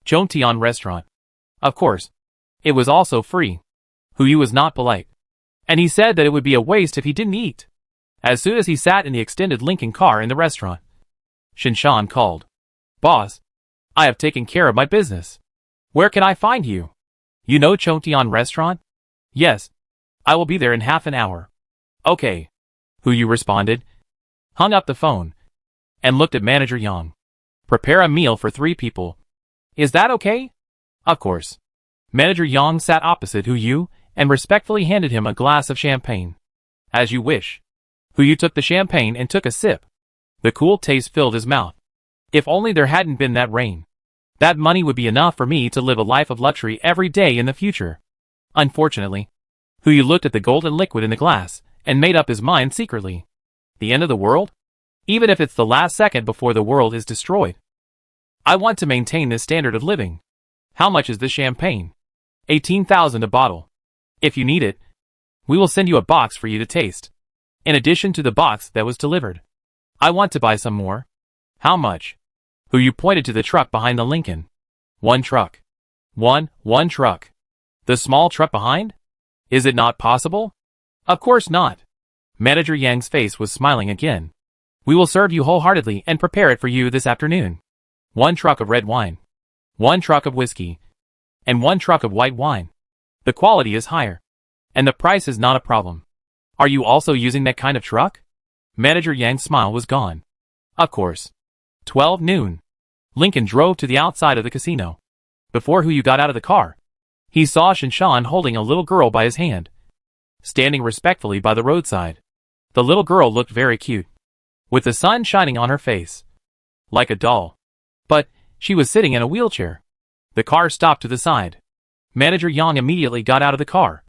Zhongtian restaurant. Of course, it was also free. Hu Yu was not polite, and he said that it would be a waste if he didn't eat. As soon as he sat in the extended Lincoln car in the restaurant, Shinshan called, "Boss, I have taken care of my business. Where can I find you? You know Zhongtian restaurant?" "Yes. I will be there in half an hour." "Okay," Hu Yu responded, hung up the phone, and looked at Manager Yang. "Prepare a meal for 3 people. Is that okay?" "Of course." Manager Yang sat opposite Hu Yu and respectfully handed him a glass of champagne. "As you wish." Hu Yu took the champagne and took a sip. The cool taste filled his mouth. If only there hadn't been that rain. That money would be enough for me to live a life of luxury every day in the future. Unfortunately, Hu Yu looked at the golden liquid in the glass and made up his mind secretly. The end of the world? Even if it's the last second before the world is destroyed. I want to maintain this standard of living. How much is this champagne? 18,000 a bottle. If you need it, we will send you a box for you to taste. In addition to the box that was delivered. I want to buy some more. How much? Hu Yu pointed to the truck behind the Lincoln. 1 truck. One truck. The small truck behind? Is it not possible? Of course not. Manager Yang's face was smiling again. We will serve you wholeheartedly and prepare it for you this afternoon. 1 truck of red wine. 1 truck of whiskey. And 1 truck of white wine. The quality is higher. And the price is not a problem. Are you also using that kind of truck? Manager Yang's smile was gone. Of course. 12 noon. Lincoln drove to the outside of the casino. Before Hu Yu got out of the car, he saw Shinshan holding a little girl by his hand, standing respectfully by the roadside. The little girl looked very cute, with the sun shining on her face, like a doll. But she was sitting in a wheelchair. The car stopped to the side. Manager Yang immediately got out of the car,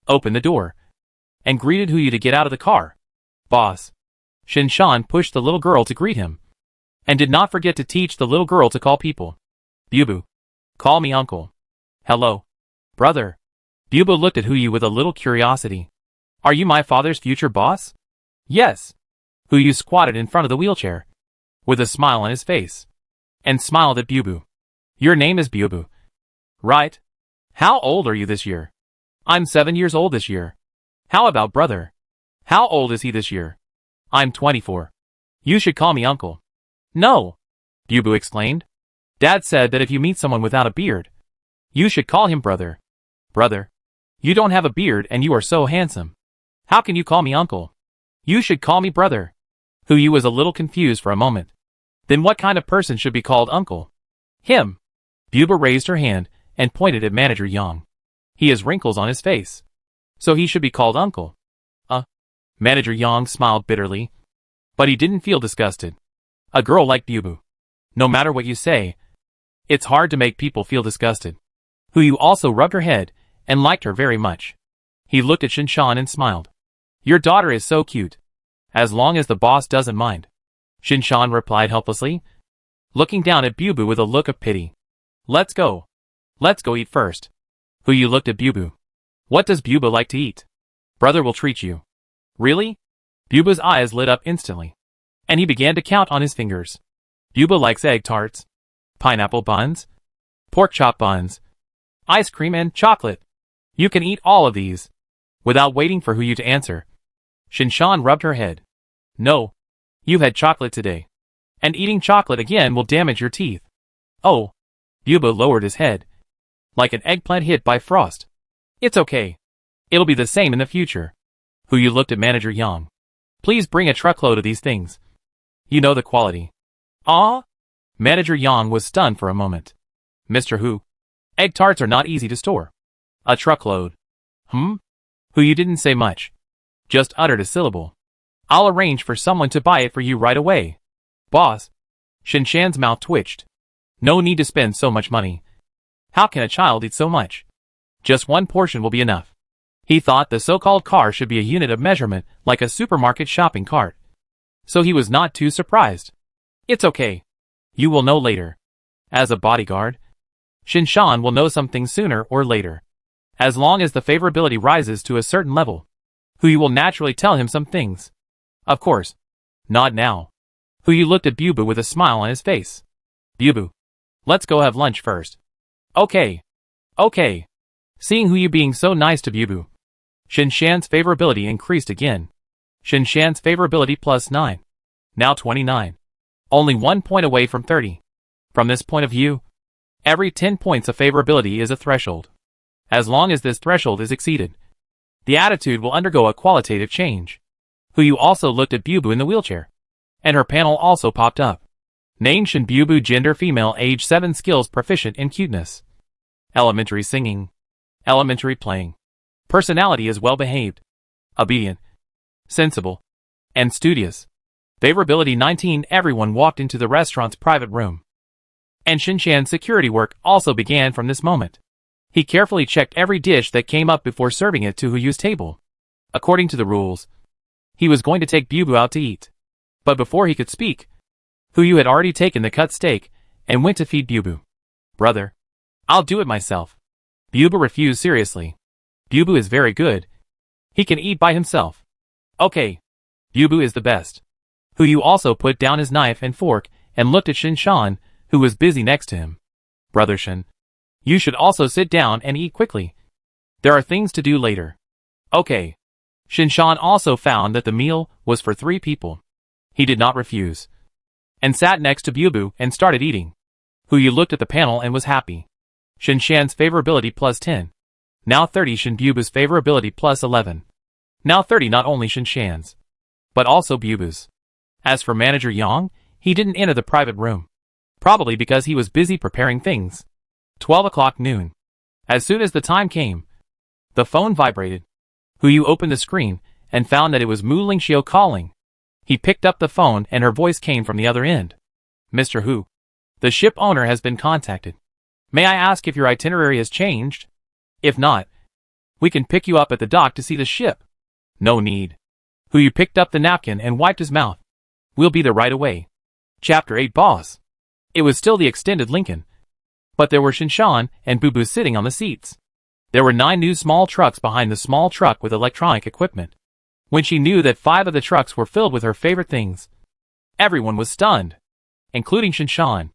opened the door, and greeted Hu Yu to get out of the car. "Boss." Shinshan pushed the little girl to greet him, and did not forget to teach the little girl to call people. "Bubu. Call me uncle." "Hello. Brother." Bubu looked at Hu Yu with a little curiosity. "Are you my father's future boss?" "Yes." Hu Yu squatted in front of the wheelchair, with a smile on his face, and smiled at Bubu. "Your name is Bubu, right? How old are you this year?" "I'm 7 years old this year." "How about brother? How old is he this year?" "I'm 24. You should call me uncle." "No," Bubu exclaimed. "Dad said that if you meet someone without a beard, you should call him brother." "Brother? You don't have a beard and you are so handsome. How can you call me uncle? You should call me brother." Hu Yu was a little confused for a moment. Then what kind of person should be called uncle? "Him." Bubu raised her hand and pointed at Manager Yang. "He has wrinkles on his face, so he should be called uncle." Manager Yang smiled bitterly, but he didn't feel disgusted. A girl like Bubu. No matter what you say, it's hard to make people feel disgusted. Hu Yu also rubbed her head and liked her very much. He looked at Shinshan and smiled. "Your daughter is so cute. As long as the boss doesn't mind." Shinshan replied helplessly, looking down at Bubu with a look of pity. Let's go eat first." Hu Yu looked at Bubu. "What does Bubu like to eat?" "Brother will treat you." "Really?" Bubu's eyes lit up instantly, and he began to count on his fingers. "Bubu likes egg tarts, pineapple buns, pork chop buns, ice cream and chocolate. You can eat all of these." Without waiting for Hu Yu to answer, Shinshan rubbed her head. "No. You've had chocolate today. And eating chocolate again will damage your teeth." "Oh." Bubu lowered his head, like an eggplant hit by frost. "It's okay. It'll be the same in the future." Hu Yu looked at Manager Yang. "Please bring a truckload of these things. You know the quality." "Ah?" Manager Yang was stunned for a moment. "Mr. Hu, egg tarts are not easy to store." "A truckload." "Hmm?" Hu Yu didn't say much, just uttered a syllable. "I'll arrange for someone to buy it for you right away." "Boss." Shinshan's mouth twitched. "No need to spend so much money. How can a child eat so much? Just 1 portion will be enough." He thought the so-called car should be a unit of measurement like a supermarket shopping cart. So he was not too surprised. It's okay. You will know later. As a bodyguard, Shinshan will know something sooner or later. As long as the favorability rises to a certain level, Huyu will naturally tell him some things. Of course. Not now. Huyu looked at Bubu with a smile on his face. Bubu. Let's go have lunch first. Okay. Okay. Seeing Huyu being so nice to Bubu, Shinshan's favorability increased again. Shinshan's favorability plus 9. Now 29. Only 1 point away from 30. From this point of view, every 10 points of favorability is a threshold. As long as this threshold is exceeded, the attitude will undergo a qualitative change. Huyu also looked at Bubu in the wheelchair, and her panel also popped up. Name Shin Bubu, gender female, age 7, skills proficient in cuteness. Elementary singing. Elementary playing. Personality is well behaved, obedient, sensible, and studious. Favorability 19. Everyone walked into the restaurant's private room. And Shinshan's security work also began from this moment. He carefully checked every dish that came up before serving it to Huyu's table. According to the rules, he was going to take Bubu out to eat. But before he could speak, Huyu had already taken the cut steak and went to feed Bubu. Brother, I'll do it myself. Bubu refused seriously. Bubu is very good. He can eat by himself. Okay. Bubu is the best. Huyu also put down his knife and fork and looked at Shinshan, who was busy next to him. Brother Shin, you should also sit down and eat quickly. There are things to do later. Okay. Shinshan also found that the meal was for 3 people. He did not refuse, and sat next to Bubu and started eating. Huyu looked at the panel and was happy. Shinshan's favorability plus 10. Now 30. Shin Bubu's favorability plus 11. Now 30. Not only Shinshan's, but also Bubu's. As for Manager Yang, he didn't enter the private room. Probably because he was busy preparing things. 12 o'clock noon. As soon as the time came, the phone vibrated. Huyu opened the screen and found that it was Mu Lingxiu calling. He picked up the phone and her voice came from the other end. Mr. Hu, the ship owner has been contacted. May I ask if your itinerary has changed? If not, we can pick you up at the dock to see the ship. No need. Huyu picked up the napkin and wiped his mouth. We'll be there right away. Chapter 8. Boss. It was still the extended Lincoln, but there were Shinshan and Bubu sitting on the seats. There were 9 new small trucks behind the small truck with electronic equipment. When she knew that 5 of the trucks were filled with her favorite things, everyone was stunned, including Shinshan.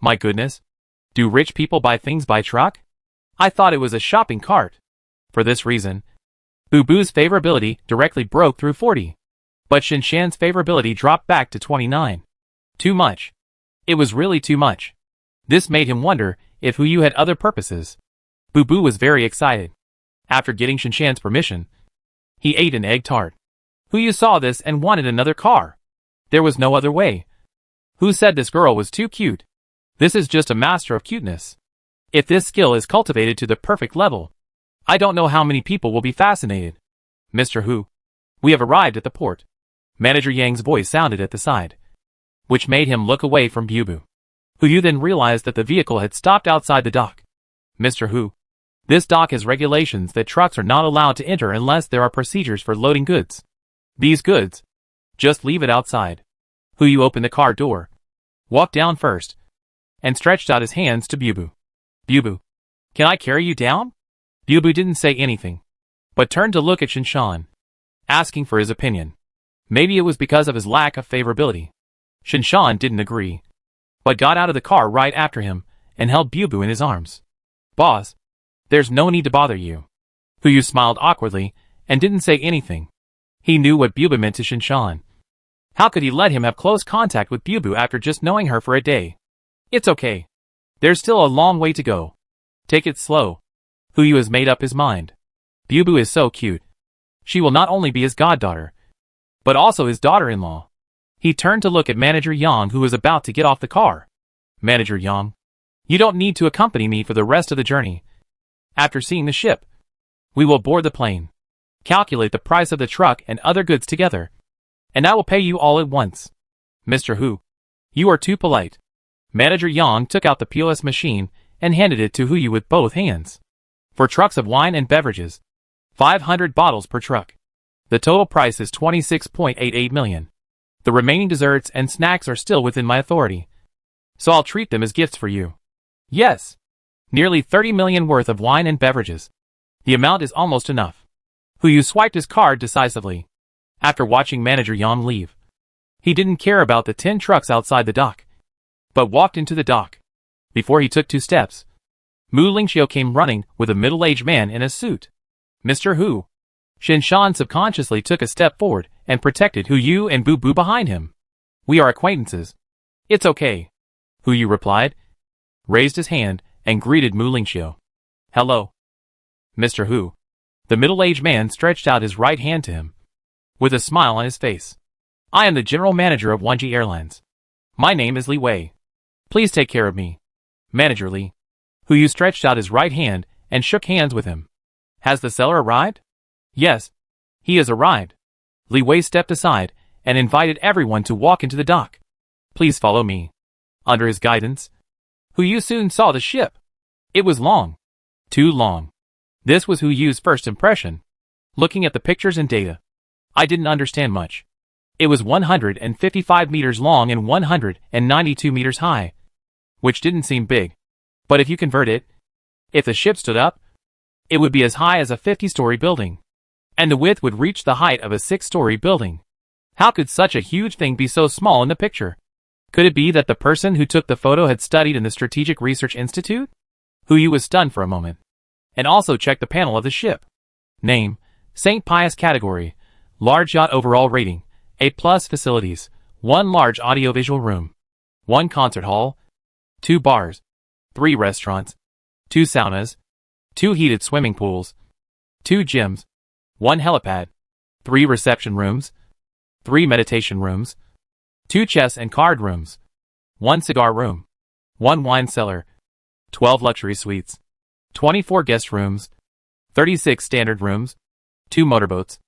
My goodness, do rich people buy things by truck? I thought it was a shopping cart. For this reason, Bubu's favorability directly broke through 40, but Shinshan's favorability dropped back to 29. Too much. It was really too much. This made him wonder if Huyu had other purposes. Bubu was very excited. After getting Shinshan's permission, he ate an egg tart. Huyu saw this and wanted another car. There was no other way. Who said this girl was too cute? This is just a master of cuteness. If this skill is cultivated to the perfect level, I don't know how many people will be fascinated. Mr. Hu, we have arrived at the port. Manager Yang's voice sounded at the side, which made him look away from Bubu. Huyu then realized that the vehicle had stopped outside the dock. Mr. Hu, this dock has regulations that trucks are not allowed to enter unless there are procedures for loading goods. These goods, just leave it outside. Huyu opened the car door, walked down first, and stretched out his hands to Bubu. Bubu, can I carry you down? Bubu didn't say anything, but turned to look at Shinshan, asking for his opinion. Maybe it was because of his lack of favorability. Shinshan didn't agree, but got out of the car right after him and held Bubu in his arms. Boss, there's no need to bother you. Huyu smiled awkwardly and didn't say anything. He knew what Bubu meant to Shinshan. How could he let him have close contact with Bubu after just knowing her for a day? It's okay. There's still a long way to go. Take it slow. Huyu has made up his mind. Bubu is so cute. She will not only be his goddaughter, but also his daughter-in-law. He turned to look at Manager Yang, who was about to get off the car. Manager Yang, you don't need to accompany me for the rest of the journey. After seeing the ship, we will board the plane, calculate the price of the truck and other goods together, and I will pay you all at once. Mr. Hu, you are too polite. Manager Yang took out the POS machine and handed it to Huyu with both hands. For trucks of wine and beverages, 500 bottles per truck. The total price is 26.88 million. The remaining desserts and snacks are still within my authority, so I'll treat them as gifts for you. Yes. Nearly 30 million worth of wine and beverages. The amount is almost enough. Hu swiped his card decisively. After watching manager Yan leave, he didn't care about the 10 trucks outside the dock, but walked into the dock. Before he took 2 steps, Mu Lingxiu came running with a middle-aged man in a suit. Mr. Hu. Shinshan subconsciously took a step forward and protected Hu and Bubu behind him. We are acquaintances. It's okay. Hu replied, raised his hand, and greeted Mu Lingxiu. Hello. Mr. Hu. The middle-aged man stretched out his right hand to him, with a smile on his face. I am the general manager of Wanqiu Airlines. My name is Li Wei. Please take care of me. Manager Li. Hu stretched out his right hand and shook hands with him. Has the seller arrived? Yes. He has arrived. Li Wei stepped aside and invited everyone to walk into the dock. Please follow me. Under his guidance, Hu soon saw the ship. It was long. Too long. This was Hu's first impression. Looking at the pictures and data, I didn't understand much. It was 155 meters long and 192 meters high, which didn't seem big. But if you convert it, if the ship stood up, it would be as high as a 50-story building, and the width would reach the height of a 6-story building. How could such a huge thing be so small in the picture? Could it be that the person who took the photo had studied in the Strategic Research Institute? Hu was stunned for a moment, and also checked the panel of the ship. Name, St. Pius category, large yacht overall rating, A+ facilities, 1 large audiovisual room, 1 concert hall, 2 bars, 3 restaurants, 2 saunas, 2 heated swimming pools, 2 gyms, 1 helipad, 3 reception rooms, 3 meditation rooms, 2 chess and card rooms, 1 cigar room, 1 wine cellar, 12 luxury suites, 24 guest rooms, 36 standard rooms, 2 motorboats,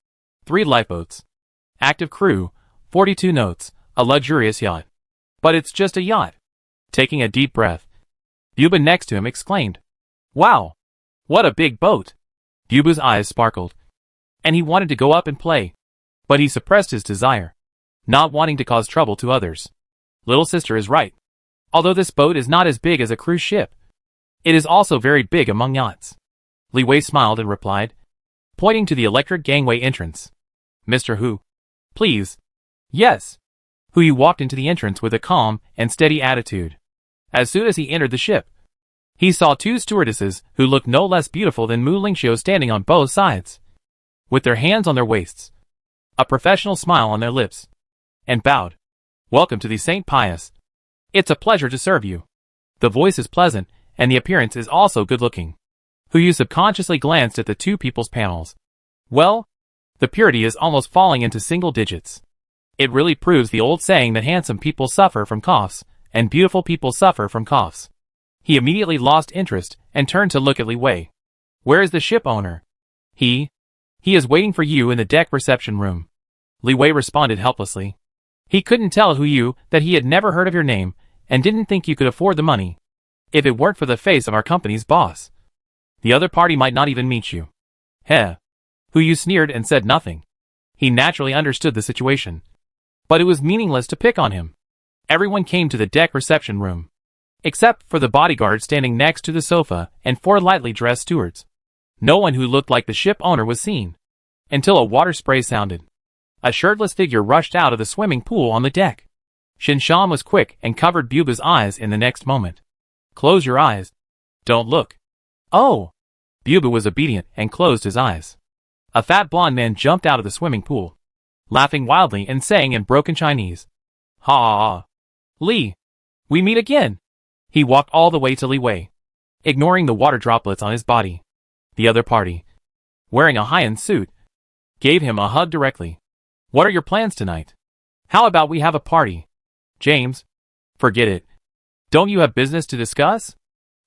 3 lifeboats, active crew, 42 notes, a luxurious yacht. But it's just a yacht. Taking a deep breath, Bubu next to him exclaimed, Wow! What a big boat! Bubu's eyes sparkled, and he wanted to go up and play, but he suppressed his desire, not wanting to cause trouble to others. Little sister is right. Although this boat is not as big as a cruise ship, it is also very big among yachts. Li Wei smiled and replied, pointing to the electric gangway entrance. Mr. Hu. Please. Yes. Hu walked into the entrance with a calm and steady attitude. As soon as he entered the ship, he saw 2 stewardesses who looked no less beautiful than Mu Lingxiu standing on both sides, with their hands on their waists, a professional smile on their lips, and bowed. Welcome to the St. Pius. It's a pleasure to serve you. The voice is pleasant, and the appearance is also good-looking. Hu subconsciously glanced at the 2 people's panels. Well, the purity is almost falling into single digits. It really proves the old saying that handsome people suffer from coughs, and beautiful people suffer from coughs. He immediately lost interest and turned to look at Li Wei. Where is the ship owner? He is waiting for you in the deck reception room. Li Wei responded helplessly. He couldn't tell Hu that he had never heard of your name and didn't think you could afford the money. If it weren't for the face of our company's boss, the other party might not even meet you. Heh. Hu sneered and said nothing. He naturally understood the situation, but it was meaningless to pick on him. Everyone came to the deck reception room, except for the bodyguard standing next to the sofa and 4 lightly dressed stewards. No one who looked like the ship owner was seen, until a water spray sounded. A shirtless figure rushed out of the swimming pool on the deck. Shinshan was quick and covered Bubu's eyes in the next moment. Close your eyes. Don't look. Oh! Bubu was obedient and closed his eyes. A fat blonde man jumped out of the swimming pool, laughing wildly and saying in broken Chinese, Ha ha ha. Li, we meet again. He walked all the way to Li Wei, ignoring the water droplets on his body. The other party, wearing a high-end suit, gave him a hug directly. What are your plans tonight? How about we have a party? James, forget it. Don't you have business to discuss?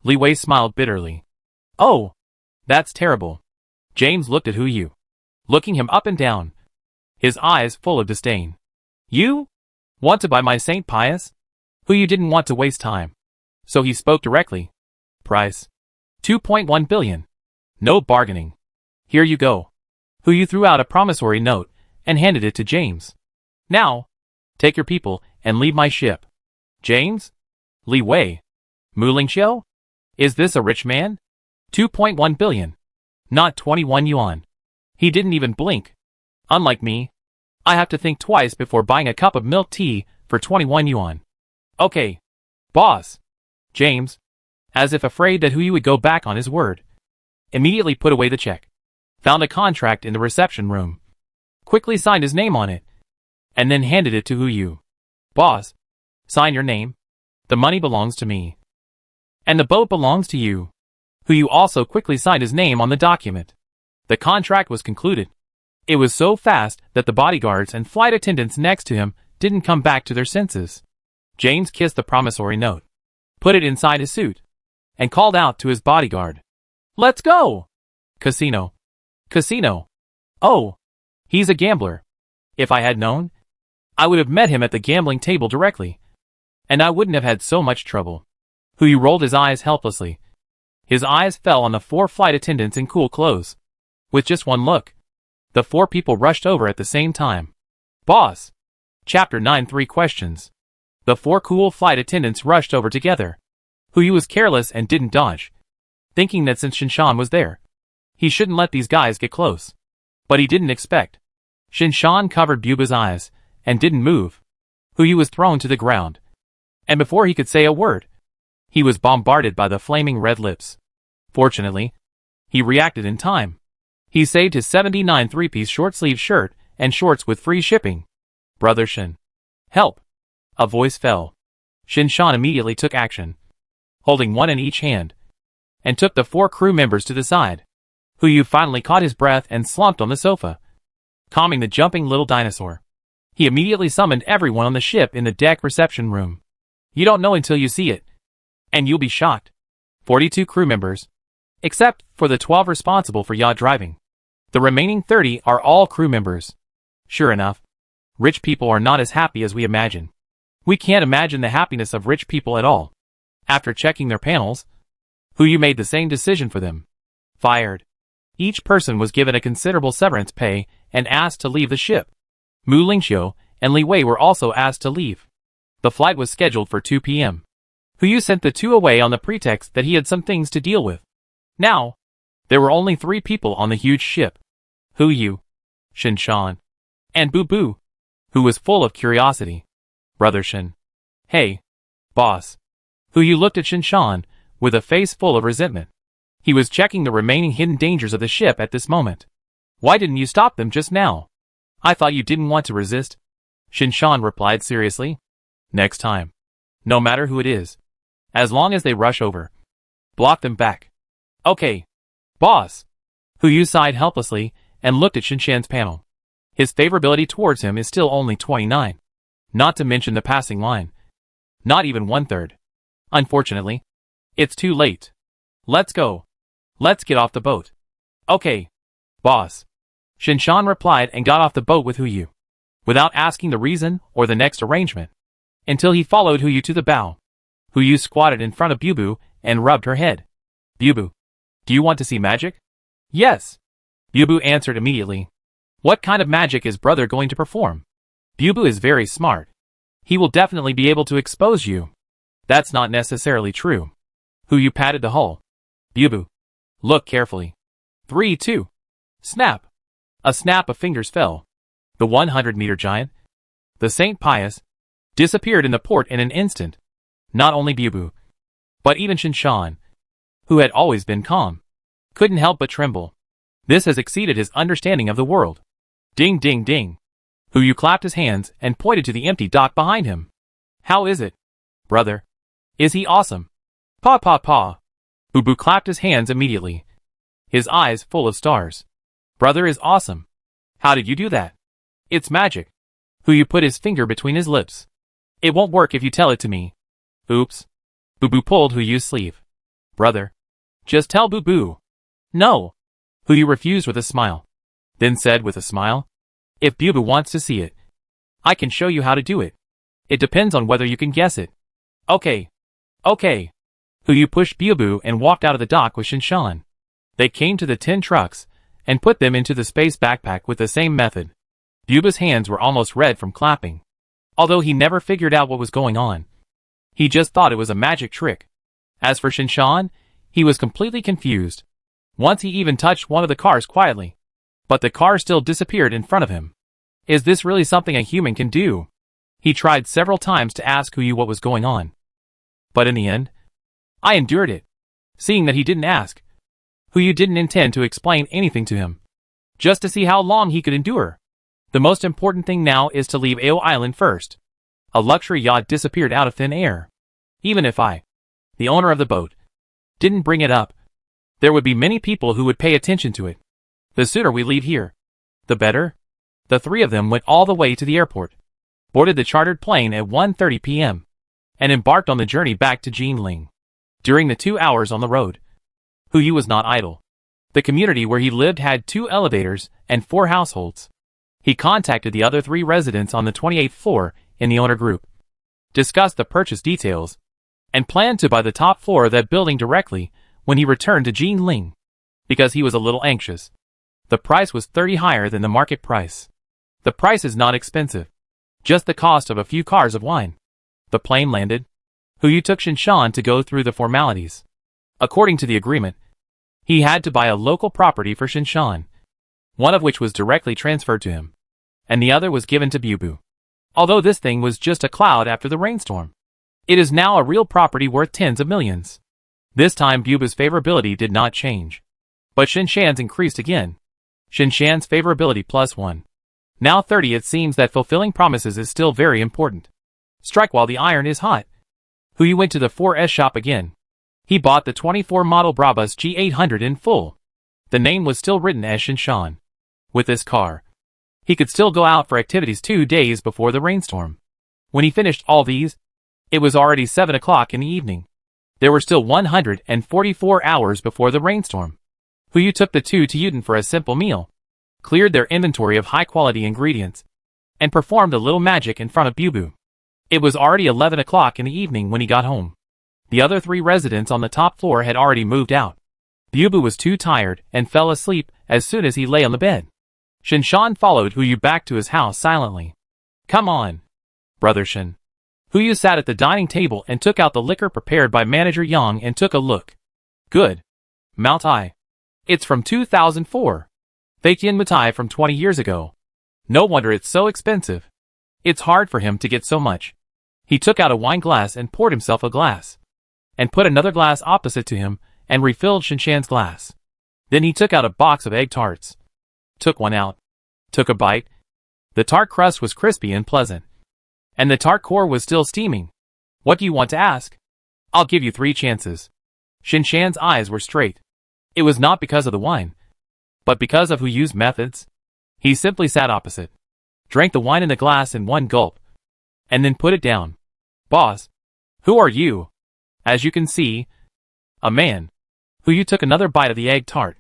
Li Wei smiled bitterly. Oh, that's terrible. James looked at Hu, looking him up and down, his eyes full of disdain. You? Want to buy my St. Pius? Hu didn't want to waste time, so he spoke directly. Price? 2.1 billion. No bargaining. Here you go. Yu threw out a promissory note and handed it to James. Now, take your people and leave my ship. James? Li Wei? Mu Lingqiu? Is this a rich man? 2.1 billion. Not 21 yuan. He didn't even blink. Unlike me, I have to think twice before buying a cup of milk tea for 21 yuan. Okay, boss. James, as if afraid that Yu would go back on his word, immediately put away the check, found a contract in the reception room, quickly signed his name on it, and then handed it to Yu. Boss, sign your name. The money belongs to me. And the boat belongs to you. Yu also quickly signed his name on the document. The contract was concluded. It was so fast that the bodyguards and flight attendants next to him didn't come back to their senses. James kissed the promissory note, put it inside his suit, and called out to his bodyguard. Let's go! Casino. Casino. Oh, he's a gambler. If I had known, I would have met him at the gambling table directly, and I wouldn't have had so much trouble. Yu rolled his eyes helplessly. His eyes fell on the 4 flight attendants in cool clothes. With just one look, the 4 people rushed over at the same time. Boss! Chapter 9 3 questions. The 4 cool flight attendants rushed over together. Yu was careless and didn't dodge, thinking that since Shinshan was there, he shouldn't let these guys get close. But he didn't expect. Shinshan covered Bubu's eyes and didn't move. Yu was thrown to the ground, and before he could say a word, he was bombarded by the flaming red lips. Fortunately, he reacted in time. He saved his 79 3-piece short-sleeved shirt and shorts with free shipping. Brother Shin. Help! A voice fell. Shinshan immediately took action, holding one in each hand, and took the 4 crew members to the side. Yu finally caught his breath and slumped on the sofa, calming the jumping little dinosaur. He immediately summoned everyone on the ship in the deck reception room. You don't know until you see it, and you'll be shocked. 42 crew members, except for the 12 responsible for yacht driving. The remaining 30 are all crew members. Sure enough, rich people are not as happy as we imagine. We can't imagine the happiness of rich people at all. After checking their panels, Yu made the same decision for them. Fired. Each person was given a considerable severance pay and asked to leave the ship. Mu Lingqiu and Li Wei were also asked to leave. The flight was scheduled for 2 p.m. Yu sent the 2 away on the pretext that he had some things to deal with. Now, there were only 3 people on the huge ship. Yu, Shinshan, and Bubu, who was full of curiosity. Brother Shin. Hey, boss. Yu looked at Shinshan with a face full of resentment. He was checking the remaining hidden dangers of the ship at this moment. Why didn't you stop them just now? I thought you didn't want to resist. Shinshan replied seriously. Next time. No matter who it is. As long as they rush over, block them back. Okay, boss. Yu sighed helplessly and looked at Shinshan's panel. His favorability towards him is still only 29. Not to mention the passing line. Not even 1/3. Unfortunately, it's too late. Let's go. Let's get off the boat. Okay, boss. Shinshan replied and got off the boat with Yu, without asking the reason or the next arrangement, until he followed Yu to the bow. Yu squatted in front of Bubu and rubbed her head. Bubu, do you want to see magic? Yes. Bubu answered immediately. What kind of magic is brother going to perform? Bubu is very smart. He will definitely be able to expose you. That's not necessarily true. Yu patted the hull. Bubu, look carefully. 3, 2. Snap. A snap of fingers fell. The 100-meter giant, the Saint Pius, disappeared in the port in an instant. Not only Bubu, but even Shinshan, who had always been calm, couldn't help but tremble. This has exceeded his understanding of the world. Ding ding ding. Yu clapped his hands and pointed to the empty dock behind him. How is it, brother? Is he awesome? Paw paw paw. Bubu clapped his hands immediately, his eyes full of stars. Brother is awesome. How did you do that? It's magic. Yu put his finger between his lips. It won't work if you tell it to me. Oops. Bubu pulled Yu's sleeve. Brother, just tell Bubu. No. Yu refused with a smile, then said with a smile, if Bubu wants to see it, I can show you how to do it. It depends on whether you can guess it. Okay. Okay. Yu pushed Bubu and walked out of the dock with Shinshan. They came to the 10 trucks and put them into the space backpack with the same method. Bubu's hands were almost red from clapping. Although he never figured out what was going on. He just thought it was a magic trick. As for Shinshan, he was completely confused. Once he even touched one of the cars quietly. But the car still disappeared in front of him. Is this really something a human can do? He tried several times to ask Huyu what was going on. But in the end, I endured it. Seeing that he didn't ask, Huyu didn't intend to explain anything to him. Just to see how long he could endure. The most important thing now is to leave Ao Island first. A luxury yacht disappeared out of thin air. Even if I, the owner of the boat, didn't bring it up, there would be many people who would pay attention to it. The sooner we leave here, the better. The three of them went all the way to the airport, boarded the chartered plane at 1:30 p.m., and embarked on the journey back to Jinling. During the 2 hours on the road, Huyu was not idle. The community where he lived had 2 elevators and 4 households. He contacted the other 3 residents on the 28th floor in the owner group, discussed the purchase details, and planned to buy the top floor of that building directly when he returned to Jinling, because he was a little anxious. The price was 30 higher than the market price. The price is not expensive, just the cost of a few cars of wine. The plane landed. Huyu took Shinshan to go through the formalities. According to the agreement, he had to buy a local property for Shinshan, one of which was directly transferred to him, and the other was given to Bubu. Although this thing was just a cloud after the rainstorm, it is now a real property worth tens of millions. This time Bubu's favorability did not change, but Shinshan's increased again. Shinshan's favorability +1. Now 30. It seems that fulfilling promises is still very important. Strike while the iron is hot. Huyu went to the 4S shop again. He bought the 24 model Brabus G800 in full. The name was still written as Shinshan. With this car, he could still go out for activities 2 days before the rainstorm. When he finished all these, it was already 7 o'clock in the evening. There were still 144 hours before the rainstorm. Huyu took the 2 to Eugin for a simple meal, cleared their inventory of high-quality ingredients, and performed a little magic in front of Bubu. It was already 11 o'clock in the evening when he got home. The other 3 residents on the top floor had already moved out. Bubu was too tired and fell asleep as soon as he lay on the bed. Shinshan followed Huyu back to his house silently. Come on, brother Shin. Huyu sat at the dining table and took out the liquor prepared by Manager Yang and took a look. Good. Mount I. It's from 2004. Fake Yin Mutai from 20 years ago. No wonder it's so expensive. It's hard for him to get so much. He took out a wine glass and poured himself a glass, and put another glass opposite to him and refilled Shinshan's glass. Then he took out a box of egg tarts. Took one out. Took a bite. The tart crust was crispy and pleasant, and the tart core was still steaming. What do you want to ask? I'll give you 3 chances. Shinshan's eyes were straight. It was not because of the wine, but because of Huyu's methods. He simply sat opposite, drank the wine in the glass in one gulp, and then put it down. Boss, who are you? As you can see, a man. Huyu took another bite of the egg tart.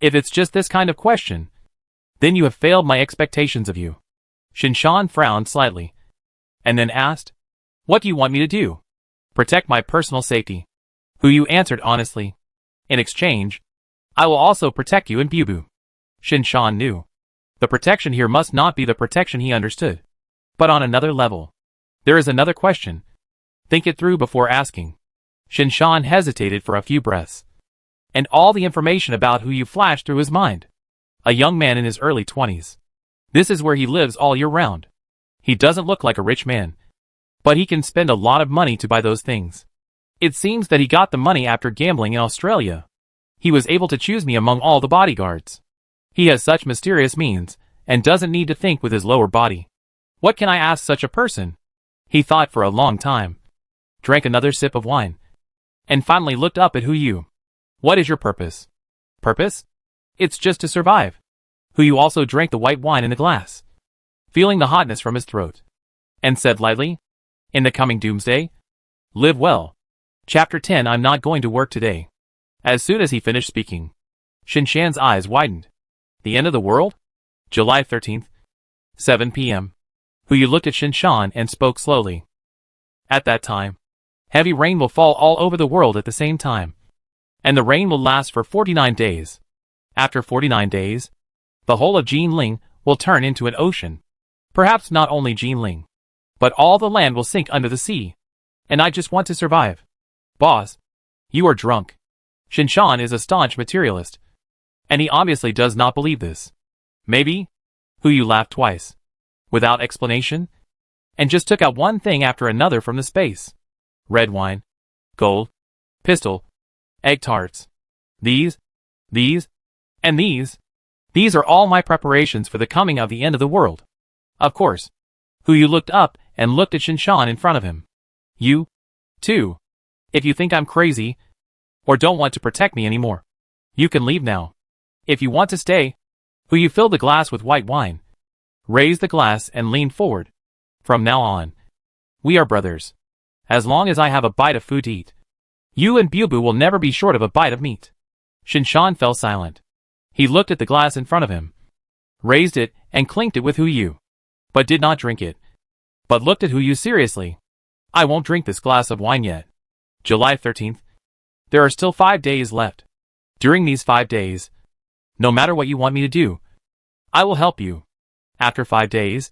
If it's just this kind of question, then you have failed my expectations of you. Shinshan frowned slightly, and then asked, what do you want me to do? Protect my personal safety. Huyu answered honestly. In exchange, I will also protect you and Bubu. Shinshan knew. The protection here must not be the protection he understood, but on another level. There is another question. Think it through before asking. Shinshan hesitated for a few breaths, and all the information about Huyu flashed through his mind. A young man in his early 20s. This is where he lives all year round. He doesn't look like a rich man, but he can spend a lot of money to buy those things. It seems that he got the money after gambling in Australia. He was able to choose me among all the bodyguards. He has such mysterious means, and doesn't need to think with his lower body. What can I ask such a person? He thought for a long time, drank another sip of wine, and finally looked up at Huyu. What is your purpose? Purpose? It's just to survive. Huyu also drank the white wine in the glass, feeling the hotness from his throat, and said lightly, in the coming doomsday, live well. Chapter 10. I'm not going to work today. As soon as he finished speaking, Shinshan's eyes widened. The end of the world? July 13th, 7 p.m. Huyu looked at Shinshan and spoke slowly. At that time, heavy rain will fall all over the world at the same time, and the rain will last for 49 days. After 49 days, the whole of Jinling will turn into an ocean. Perhaps not only Jinling, but all the land will sink under the sea. And I just want to survive. Boss, you are drunk. Shinshan is a staunch materialist, and he obviously does not believe this. Maybe? Yu laughed twice, without explanation, and just took out one thing after another from the space. Red wine, gold, pistol, egg tarts. These, and these. These are all my preparations for the coming of the end of the world. Of course. Yu looked up and looked at Shinshan in front of him. You, too. If you think I'm crazy, or don't want to protect me anymore, you can leave now. If you want to stay, Yu filled the glass with white wine, raised the glass and leaned forward. From now on, we are brothers. As long as I have a bite of food to eat, you and Bubu will never be short of a bite of meat. Shinshan fell silent. He looked at the glass in front of him, raised it and clinked it with Yu, but did not drink it, but looked at Yu seriously. I won't drink this glass of wine yet. July 13th. There are still 5 days left. During these 5 days, no matter what you want me to do, I will help you. After 5 days,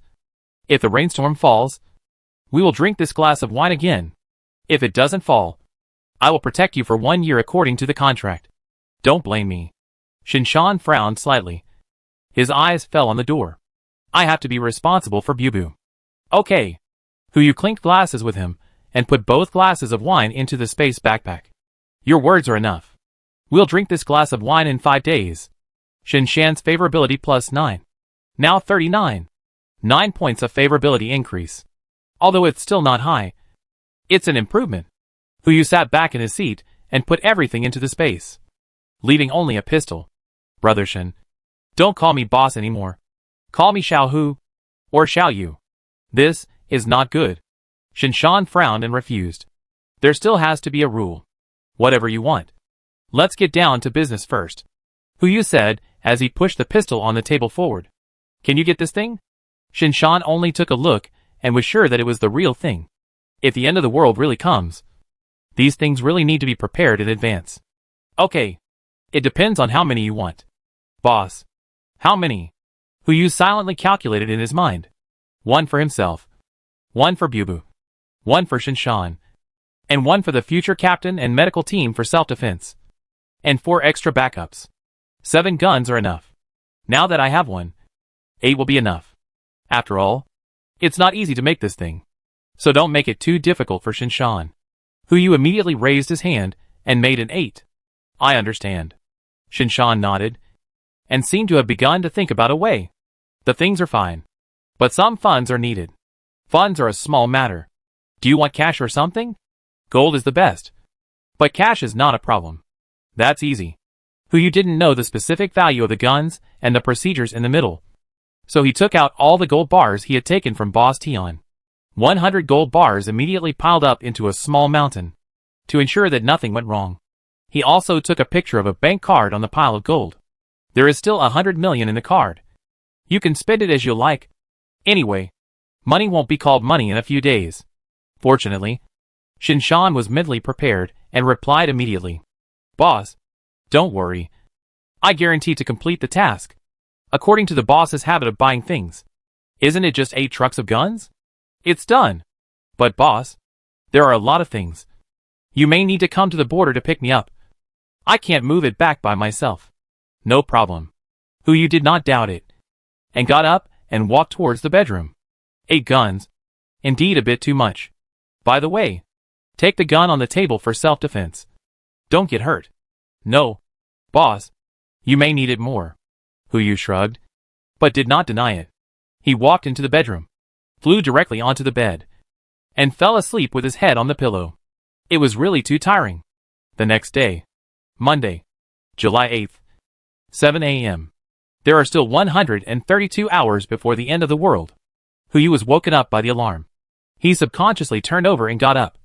if the rainstorm falls, we will drink this glass of wine again. If it doesn't fall, I will protect you for 1 year according to the contract. Don't blame me. Shinshan frowned slightly. His eyes fell on the door. I have to be responsible for Bubu. Okay. Yu clinked glasses with him, and put both glasses of wine into the space backpack. Your words are enough. We'll drink this glass of wine in 5 days. Shinshan's favorability plus 9. Now 39. 9 points of favorability increase. Although it's still not high, it's an improvement. Yu sat back in his seat and put everything into the space, leaving only a pistol. Brother Shin, don't call me boss anymore. Call me Xiao Hu, or Xiao Yu. This is not good. Shinshan frowned and refused. There still has to be a rule. Whatever you want. Let's get down to business first. Yu said as he pushed the pistol on the table forward. Can you get this thing? Shinshan only took a look and was sure that it was the real thing. If the end of the world really comes, these things really need to be prepared in advance. Okay. It depends on how many you want. Boss. How many? Yu silently calculated in his mind. 1 for himself. 1 for Bubu. 1 for Shinshan. And 1 for the future captain and medical team for self-defense. And 4 extra backups. 7 guns are enough. Now that I have 1, 8 will be enough. After all, it's not easy to make this thing. So don't make it too difficult for Shinshan. Yu immediately raised his hand and made an 8. I understand. Shinshan nodded, and seemed to have begun to think about a way. The things are fine, but some funds are needed. Funds are a small matter. Do you want cash or something? Gold is the best, but cash is not a problem. That's easy. Yu didn't know the specific value of the guns and the procedures in the middle, so he took out all the gold bars he had taken from Boss Tian. 100 gold bars immediately piled up into a small mountain, to ensure that nothing went wrong. He also took a picture of a bank card on the pile of gold. There is still 100 million in the card. You can spend it as you like. Anyway, money won't be called money in a few days. Fortunately, Shinshan was mentally prepared and replied immediately. Boss, don't worry. I guarantee to complete the task. According to the boss's habit of buying things. Isn't it just 8 trucks of guns? It's done. But boss, there are a lot of things. You may need to come to the border to pick me up. I can't move it back by myself. No problem. Yu did not doubt it, and got up and walked towards the bedroom. 8 guns. Indeed a bit too much. By the way, take the gun on the table for self-defense. Don't get hurt. No. Boss, you may need it more. Yu shrugged, but did not deny it. He walked into the bedroom, flew directly onto the bed, and fell asleep with his head on the pillow. It was really too tiring. The next day, Monday, July 8th, 7 a.m. There are still 132 hours before the end of the world. Yu was woken up by the alarm. He subconsciously turned over and got up,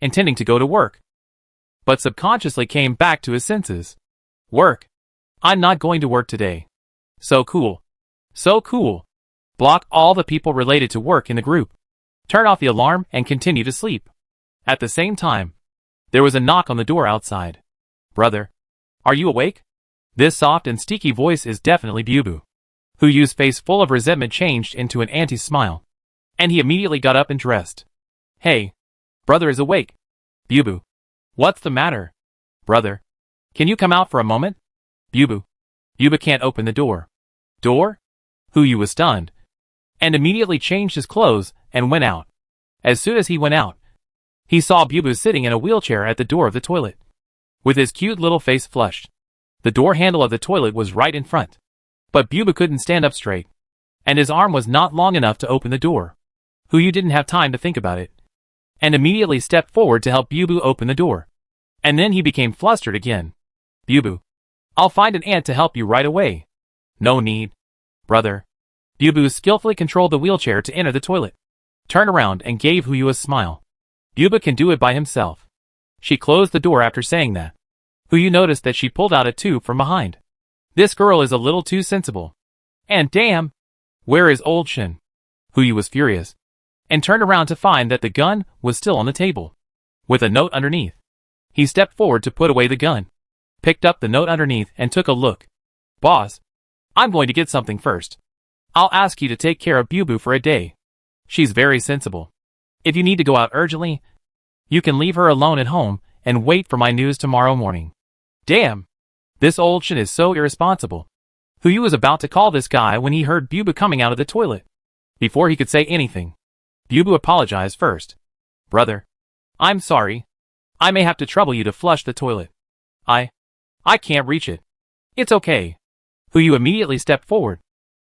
intending to go to work, but subconsciously came back to his senses. Work? I'm not going to work today. So cool. So cool. Block all the people related to work in the group. Turn off the alarm and continue to sleep. At the same time, there was a knock on the door outside. Brother, are you awake? This soft and steaky voice is definitely Bubu. Huyu's face full of resentment changed into an anti-smile. And he immediately got up and dressed. Hey. Brother is awake. Bubu. What's the matter? Brother. Can you come out for a moment? Bubu. Bubu can't open the door. Door? Huyu was stunned. And immediately changed his clothes and went out. As soon as he went out, he saw Bubu sitting in a wheelchair at the door of the toilet. With his cute little face flushed. The door handle of the toilet was right in front. But Bubu couldn't stand up straight. And his arm was not long enough to open the door. Huyu didn't have time to think about it. And immediately stepped forward to help Bubu open the door. And then he became flustered again. Bubu. I'll find an ant to help you right away. No need. Brother. Bubu skillfully controlled the wheelchair to enter the toilet. Turned around and gave Huyu a smile. Bubu can do it by himself. She closed the door after saying that. Huyu noticed that she pulled out a tube from behind. This girl is a little too sensible. And damn! Where is old Shin? Huyu was furious. And turned around to find that the gun was still on the table. With a note underneath. He stepped forward to put away the gun. Picked up the note underneath and took a look. Boss. I'm going to get something first. I'll ask you to take care of Bubu for a day. She's very sensible. If you need to go out urgently, you can leave her alone at home and wait for my news tomorrow morning. Damn. This old Shin is so irresponsible. Huyu was about to call this guy when he heard Bubu coming out of the toilet. Before he could say anything, Bubu apologized first. Brother. I'm sorry. I may have to trouble you to flush the toilet. I can't reach it. It's okay. Huyu immediately stepped forward,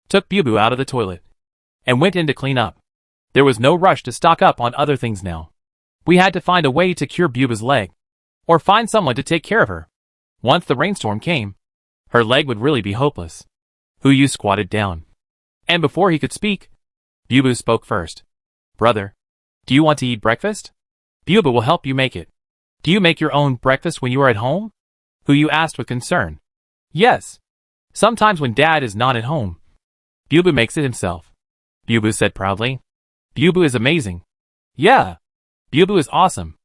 took Bubu out of the toilet, and went in to clean up. There was no rush to stock up on other things now. We had to find a way to cure Bubu's leg, or find someone to take care of her. Once the rainstorm came, her leg would really be hopeless. Huyu squatted down. And before he could speak, Bubu spoke first. Brother, do you want to eat breakfast? Bubu will help you make it. Do you make your own breakfast when you are at home? Huyu asked with concern. Yes. Sometimes when Dad is not at home. Bubu makes it himself. Bubu said proudly. Bubu is amazing. Yeah. Bubu is awesome.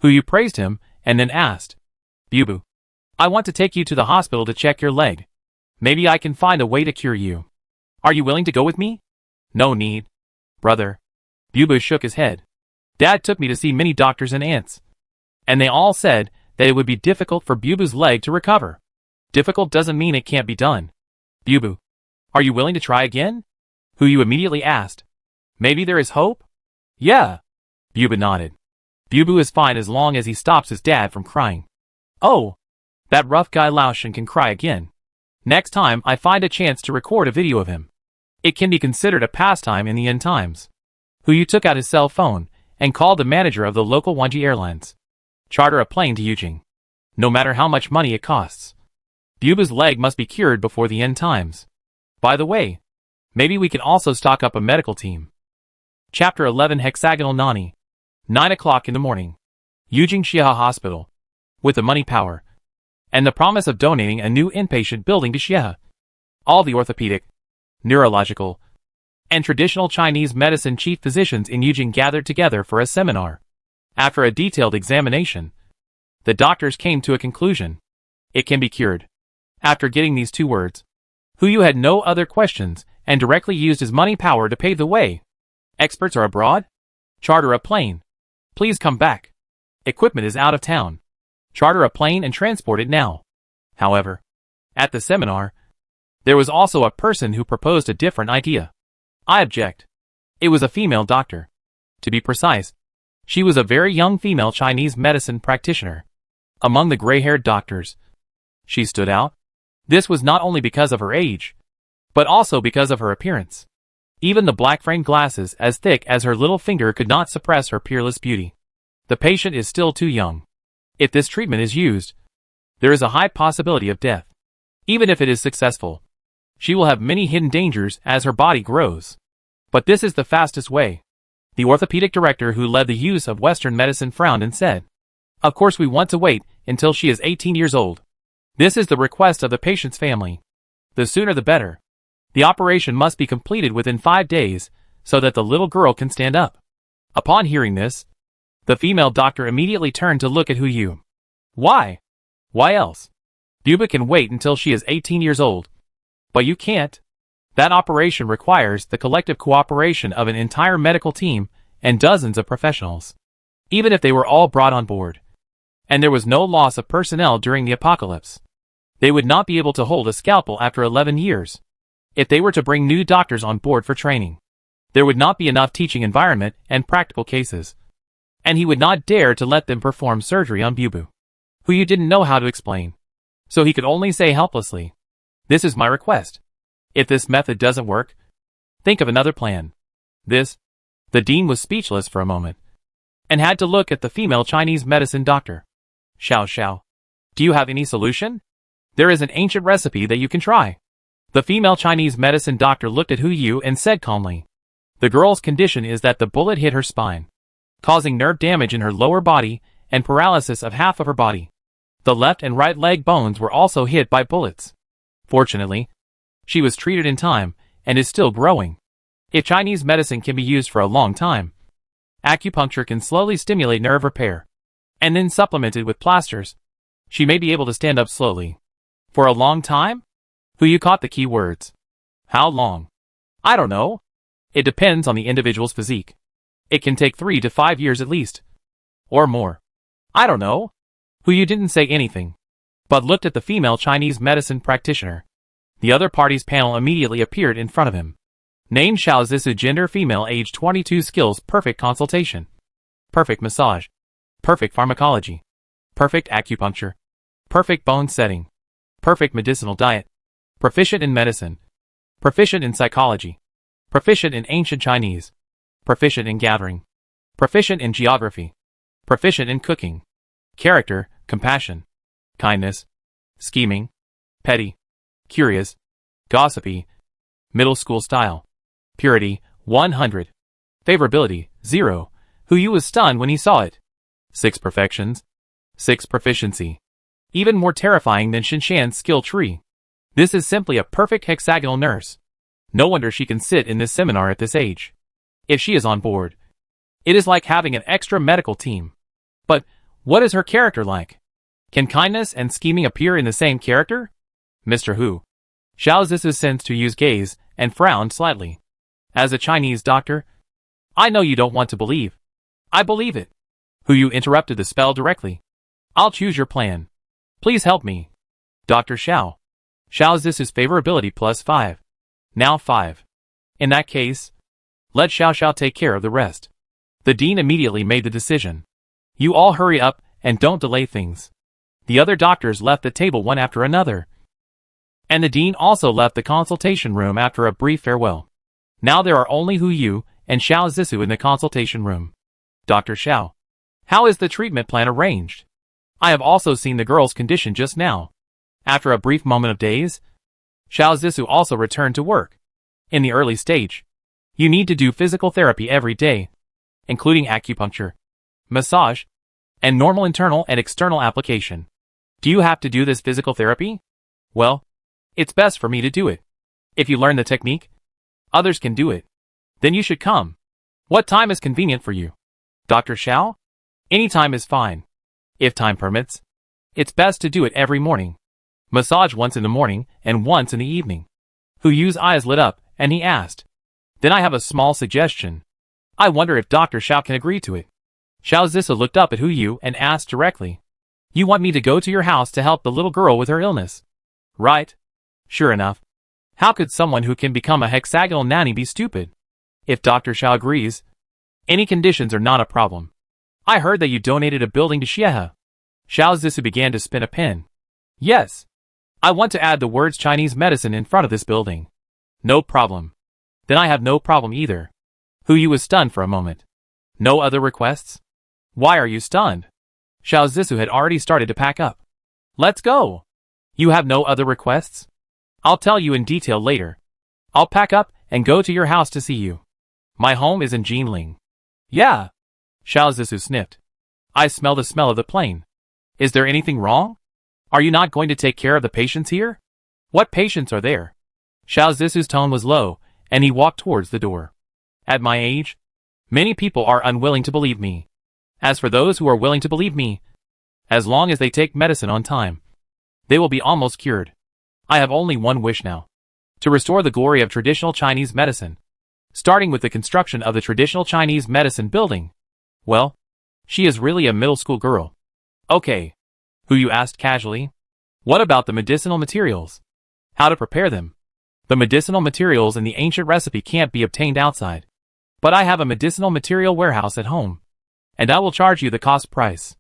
Huyu praised him and then asked. Bubu, I want to take you to the hospital to check your leg. Maybe I can find a way to cure you. Are you willing to go with me? No need. Brother. Bubu shook his head. Dad took me to see many doctors and aunts. And they all said that it would be difficult for Bubu's leg to recover. Difficult doesn't mean it can't be done. Bubu, are you willing to try again? Huyu immediately asked. Maybe there is hope? Yeah. Bubu nodded. Bubu is fine as long as he stops his dad from crying. Oh. That rough guy Laoshin can cry again. Next time I find a chance to record a video of him. It can be considered a pastime in the end times. Huyu took out his cell phone and called the manager of the local Wanqiu Airlines. Charter a plane to Eugin. No matter how much money it costs. Bubu's leg must be cured before the end times. By the way, maybe we can also stock up a medical team. Chapter 11 Hexagonal Nani. 9 o'clock in the morning. Eugin Xiehe Hospital. With the money power. And the promise of donating a new inpatient building to Xiehe. All the orthopedic, neurological, and traditional Chinese medicine chief physicians in Eugin gathered together for a seminar. After a detailed examination, the doctors came to a conclusion. It can be cured. After getting these two words, Huyu had no other questions and directly used his money power to pave the way. Experts are abroad? Charter a plane. Please come back. Equipment is out of town. Charter a plane and transport it now. However, at the seminar, there was also a person who proposed a different idea. I object. It was a female doctor. To be precise, she was a very young female Chinese medicine practitioner. Among the gray-haired doctors, she stood out. This was not only because of her age, but also because of her appearance. Even the black-framed glasses as thick as her little finger could not suppress her peerless beauty. The patient is still too young. If this treatment is used, there is a high possibility of death. Even if it is successful, she will have many hidden dangers as her body grows. But this is the fastest way. The orthopedic director who led the use of Western medicine frowned and said, Of course we want to wait until she is 18 years old. This is the request of the patient's family. The sooner the better. The operation must be completed within 5 days, so that the little girl can stand up. Upon hearing this, the female doctor immediately turned to look at Huyu. Why? Why else? Bubu can wait until she is 18 years old. But you can't. That operation requires the collective cooperation of an entire medical team and dozens of professionals. Even if they were all brought on board, and there was no loss of personnel during the apocalypse, they would not be able to hold a scalpel after 11 years. If they were to bring new doctors on board for training, there would not be enough teaching environment and practical cases. And he would not dare to let them perform surgery on Bubu, who you didn't know how to explain. So he could only say helplessly, "This is my request. If this method doesn't work, think of another plan." The dean was speechless for a moment, and had to look at the female Chinese medicine doctor. Xiao, do you have any solution? There is an ancient recipe that you can try. The female Chinese medicine doctor looked at Hu Yu and said calmly, "The girl's condition is that the bullet hit her spine, causing nerve damage in her lower body and paralysis of half of her body. The left and right leg bones were also hit by bullets. Fortunately, she was treated in time and is still growing. If Chinese medicine can be used for a long time, acupuncture can slowly stimulate nerve repair, and then supplemented with plasters, she may be able to stand up slowly." For a long time? Hu Yu caught the key words. How long? I don't know. It depends on the individual's physique. It can take 3 to 5 years at least. Or more. I don't know. Hu Yu didn't say anything, but looked at the female Chinese medicine practitioner. The other party's panel immediately appeared in front of him. Name Xiao Zisu, gender female, age 22, skills perfect consultation, perfect massage, perfect pharmacology, perfect acupuncture, perfect bone setting, perfect medicinal diet, proficient in medicine, proficient in psychology, proficient in ancient Chinese, proficient in gathering, proficient in geography, proficient in cooking, character, compassion, kindness, scheming, petty, curious, gossipy, middle school style, purity, 100, favorability, 0. Hu Yu was stunned when he saw it. 6 perfections, 6 proficiency. Even more terrifying than Shinshan's skill tree. This is simply a perfect hexagonal nurse. No wonder she can sit in this seminar at this age. If she is on board, it is like having an extra medical team. But what is her character like? Can kindness and scheming appear in the same character? Mr. Hu. Xiao Zisu sensed Hu Yu's gaze and frowned slightly. As a Chinese doctor, I know you don't want to believe. I believe it. Hu Yu interrupted the spell directly. I'll choose your plan. Please help me. Dr. Xiao. Xiao Zisu's favorability plus 5. Now 5. In that case, let Xiao take care of the rest. The dean immediately made the decision. You all hurry up and don't delay things. The other doctors left the table one after another, and the dean also left the consultation room after a brief farewell. Now there are only Hu Yu and Xiao Zisu in the consultation room. Dr. Xiao, how is the treatment plan arranged? I have also seen the girl's condition just now. After a brief moment of daze, Xiao Zisu also returned to work. In the early stage, you need to do physical therapy every day, including acupuncture, massage, and normal internal and external application. Do you have to do this physical therapy? Well, it's best for me to do it. If you learn the technique, others can do it. Then you should come. What time is convenient for you? Dr. Xiao? Any time is fine. If time permits, it's best to do it every morning. Massage once in the morning and once in the evening. Hu Yu's eyes lit up, and he asked, Then I have a small suggestion. I wonder if Dr. Xiao can agree to it. Xiao Zisu looked up at Hu Yu and asked directly, You want me to go to your house to help the little girl with her illness? Right. Sure enough. How could someone who can become a hexagonal nanny be stupid? If Dr. Xiao agrees, any conditions are not a problem. I heard that you donated a building to Xiehe. Xiao Zisu began to spin a pen. Yes. I want to add the words Chinese medicine in front of this building. No problem. Then I have no problem either. Hu Yu was stunned for a moment. No other requests? Why are you stunned? Xiao Zisu had already started to pack up. Let's go. You have no other requests? I'll tell you in detail later. I'll pack up and go to your house to see you. My home is in Jinling. Yeah. Xiao Zisu sniffed. I smell the smell of the plane. Is there anything wrong? Are you not going to take care of the patients here? What patients are there? Xiao Zisu's tone was low, and he walked towards the door. At my age, many people are unwilling to believe me. As for those who are willing to believe me, as long as they take medicine on time, They will be almost cured. I have only one wish now. To restore the glory of traditional Chinese medicine. Starting with the construction of the traditional Chinese medicine building. Well, she is really a middle school girl. Okay. Who you asked casually? What about the medicinal materials? How to prepare them? The medicinal materials in the ancient recipe can't be obtained outside. But I have a medicinal material warehouse at home. And I will charge you the cost price.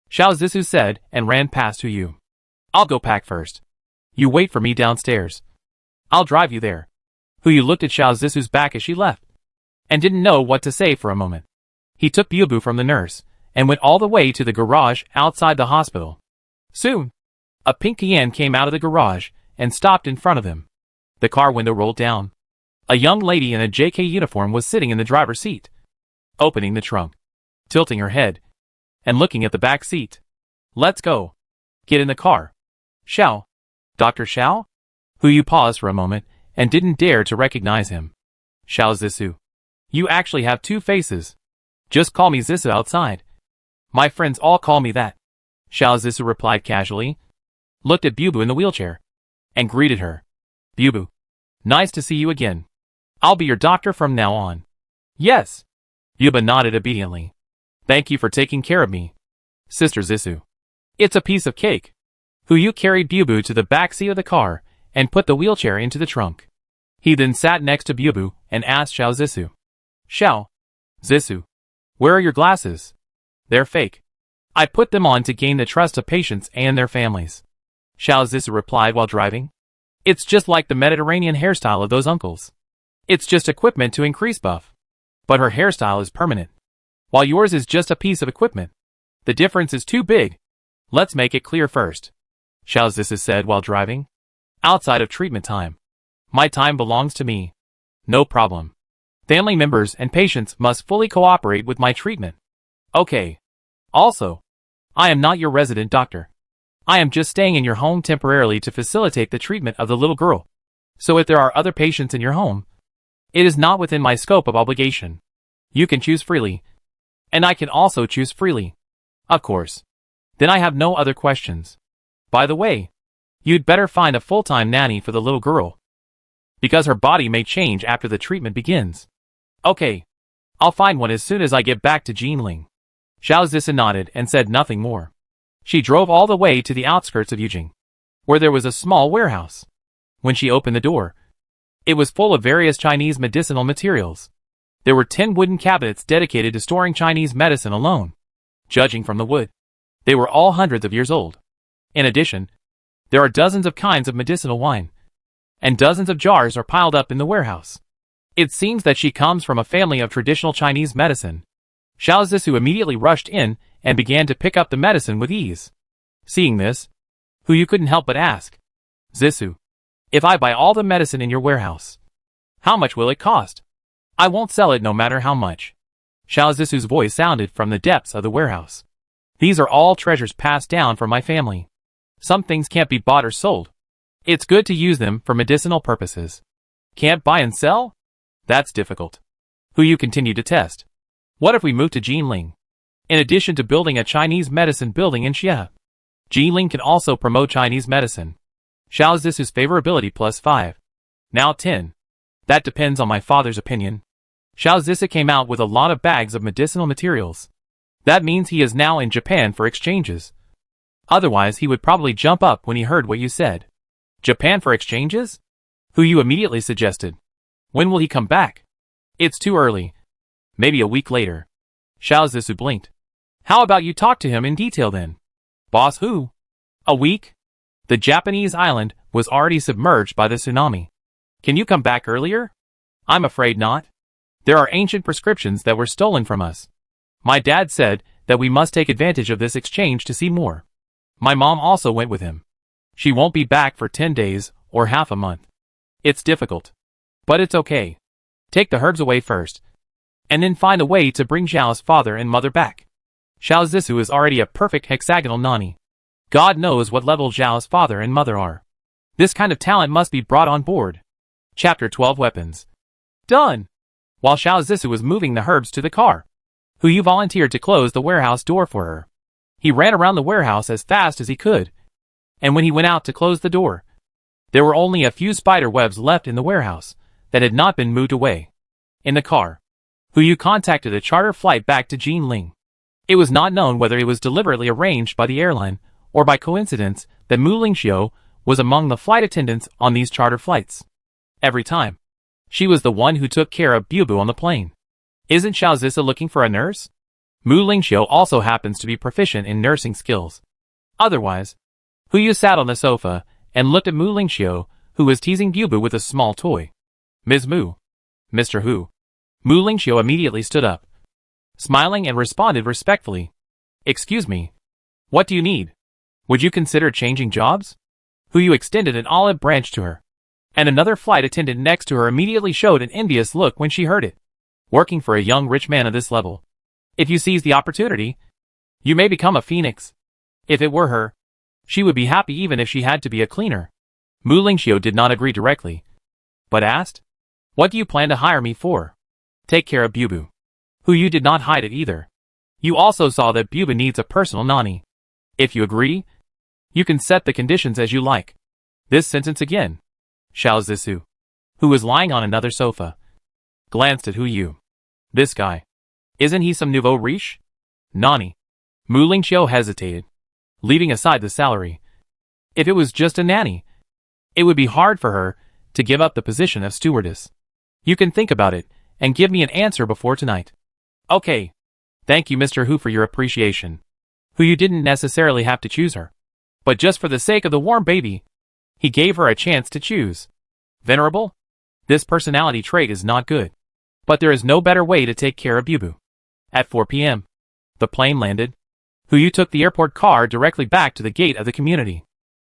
Xiao Zissou said and ran past Yu. I'll go pack first. You wait for me downstairs. I'll drive you there. Yu looked at Xiao Zissou's back as she left. And didn't know what to say for a moment. He took Bubu from the nurse and went all the way to the garage outside the hospital. Soon, a pink Cayenne came out of the garage and stopped in front of him. The car window rolled down. A young lady in a JK uniform was sitting in the driver's seat, opening the trunk, tilting her head, and looking at the back seat. Let's go. Get in the car. Xiao. Dr. Xiao? Yu paused for a moment and didn't dare to recognize him. Xiao Zissou. You actually have two faces. Just call me Zissou outside. My friends all call me that. Xiao Zissou replied casually, looked at Bubu in the wheelchair, and greeted her. Bubu. Nice to see you again. I'll be your doctor from now on. Yes. Bubu nodded obediently. Thank you for taking care of me. Sister Zissou. It's a piece of cake. Yu carried Bubu to the back seat of the car and put the wheelchair into the trunk. He then sat next to Bubu and asked Xiao Zissou. Xiao. Zissou. Where are your glasses? They're fake. I put them on to gain the trust of patients and their families. Xiao Zissou replied while driving. It's just like the Mediterranean hairstyle of those uncles. It's just equipment to increase buff. But her hairstyle is permanent. While yours is just a piece of equipment. The difference is too big. Let's make it clear first. Xiao Zissou said while driving. Outside of treatment time. My time belongs to me. No problem. Family members and patients must fully cooperate with my treatment. Okay. Also, I am not your resident doctor. I am just staying in your home temporarily to facilitate the treatment of the little girl. So if there are other patients in your home, it is not within my scope of obligation. You can choose freely. And I can also choose freely. Of course. Then I have no other questions. By the way, you'd better find a full-time nanny for the little girl. Because her body may change after the treatment begins. Okay. I'll find one as soon as I get back to Jinling. Xiao Zissou nodded and said nothing more. She drove all the way to the outskirts of Eugin, where there was a small warehouse. When she opened the door, it was full of various Chinese medicinal materials. There were 10 wooden cabinets dedicated to storing Chinese medicine alone. Judging from the wood, they were all hundreds of years old. In addition, there are dozens of kinds of medicinal wine, and dozens of jars are piled up in the warehouse. It seems that she comes from a family of traditional Chinese medicine. Xiao Zissou immediately rushed in and began to pick up the medicine with ease. Seeing this, Yu couldn't help but ask, Zissou, if I buy all the medicine in your warehouse, how much will it cost? I won't sell it no matter how much. Xiao Zissou's voice sounded from the depths of the warehouse. These are all treasures passed down from my family. Some things can't be bought or sold. It's good to use them for medicinal purposes. Can't buy and sell? That's difficult. Yu continued to test. What if we move to Jinling? In addition to building a Chinese medicine building in Xie, Jinling can also promote Chinese medicine. Xiao Zissou's favorability +5. Now 10. That depends on my father's opinion. Xiao Zissou came out with a lot of bags of medicinal materials. That means he is now in Japan for exchanges. Otherwise he would probably jump up when he heard what you said. Japan for exchanges? Yu immediately suggested. When will he come back? It's too early. Maybe a week later. Xiao Zissou blinked. How about you talk to him in detail then? Boss Hu? A week? The Japanese island was already submerged by the tsunami. Can you come back earlier? I'm afraid not. There are ancient prescriptions that were stolen from us. My dad said that we must take advantage of this exchange to see more. My mom also went with him. She won't be back for 10 days or half a month. It's difficult. But it's okay. Take the herbs away first. And then find a way to bring Zhao's father and mother back. Xiao Zissou is already a perfect hexagonal nani. God knows what level Zhao's father and mother are. This kind of talent must be brought on board. Chapter 12 Weapons. Done! While Xiao Zissou was moving the herbs to the car, Yu volunteered to close the warehouse door for her. He ran around the warehouse as fast as he could, and when he went out to close the door, there were only a few spider webs left in the warehouse that had not been moved away. In the car, Hu contacted a charter flight back to Jinling. It was not known whether it was deliberately arranged by the airline or by coincidence that Mu Lingxiu was among the flight attendants on these charter flights. Every time, she was the one who took care of Bubu on the plane. Isn't Xiao Zisa looking for a nurse? Mu Lingxiu also happens to be proficient in nursing skills. Otherwise, Hu sat on the sofa and looked at Mu Lingxiu, who was teasing Bubu with a small toy. Ms. Mu. Mr. Hu. Mu Lingxiu immediately stood up, smiling and responded respectfully. Excuse me. What do you need? Would you consider changing jobs? Hu extended an olive branch to her, and another flight attendant next to her immediately showed an envious look when she heard it. Working for a young rich man of this level. If you seize the opportunity, you may become a phoenix. If it were her, she would be happy even if she had to be a cleaner. Mu Lingxiu did not agree directly, but asked, what do you plan to hire me for? Take care of Bubu. Hu did not hide it either. You also saw that Bubu needs a personal nanny. If you agree, you can set the conditions as you like. This sentence again. Xiao Zisa, who was lying on another sofa, glanced at Hu. This guy. Isn't he some nouveau riche? Nani? Mu Lingxiu hesitated, leaving aside the salary. If it was just a nanny, it would be hard for her to give up the position of stewardess. You can think about it and give me an answer before tonight. Okay. Thank you, Mr. Hu, for your appreciation. Hu didn't necessarily have to choose her, but just for the sake of the warm baby, he gave her a chance to choose. Venerable? This personality trait is not good, but there is no better way to take care of Bubu. At 4 p.m., the plane landed. Hu took the airport car directly back to the gate of the community,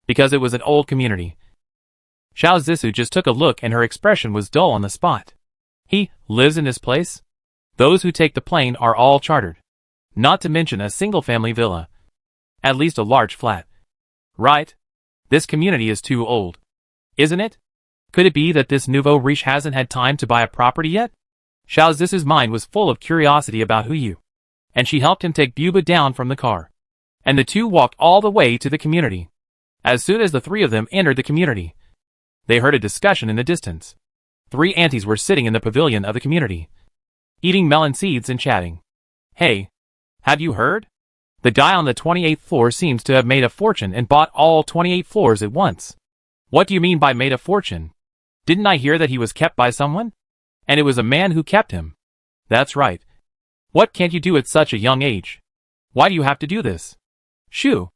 because it was an old community. Xiao Zisa just took a look and her expression was dull on the spot. He lives in this place? Those who take the plane are all chartered. Not to mention a single-family villa. At least a large flat. Right? This community is too old. Isn't it? Could it be that this nouveau riche hasn't had time to buy a property yet? Xiao Zisa's mind was full of curiosity about Hu, and she helped him take Bubu down from the car. And the two walked all the way to the community. As soon as the three of them entered the community, they heard a discussion in the distance. 3 aunties were sitting in the pavilion of the community, eating melon seeds and chatting. Hey, have you heard? The guy on the 28th floor seems to have made a fortune and bought all 28 floors at once. What do you mean by made a fortune? Didn't I hear that he was kept by someone? And it was a man who kept him. That's right. What can't you do at such a young age? Why do you have to do this? Shoo!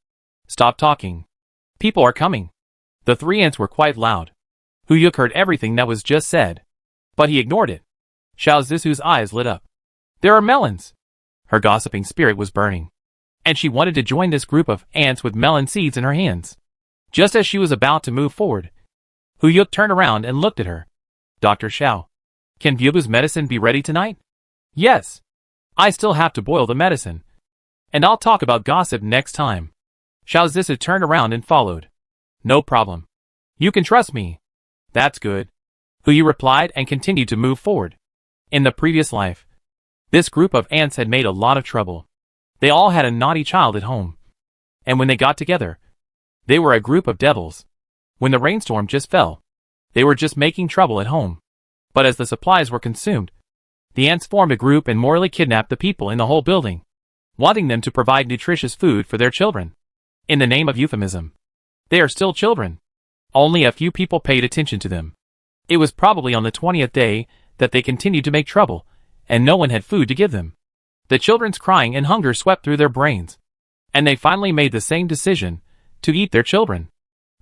Stop talking. People are coming. The 3 aunts were quite loud. Hu heard everything that was just said, but he ignored it. Xiao Zisu's eyes lit up. There are melons. Her gossiping spirit was burning, and she wanted to join this group of ants with melon seeds in her hands. Just as she was about to move forward, Hu turned around and looked at her. Dr. Xiao, can Bubu's medicine be ready tonight? Yes. I still have to boil the medicine. And I'll talk about gossip next time. Xiao Zisa turned around and followed. No problem. You can trust me. That's good. Hu replied and continued to move forward. In the previous life, this group of ants had made a lot of trouble. They all had a naughty child at home. And when they got together, they were a group of devils. When the rainstorm just fell, they were just making trouble at home. But as the supplies were consumed, the ants formed a group and morally kidnapped the people in the whole building, wanting them to provide nutritious food for their children. In the name of euphemism, they are still children. Only a few people paid attention to them. It was probably on the 20th day that they continued to make trouble, and no one had food to give them. The children's crying and hunger swept through their brains, and they finally made the same decision, to eat their children.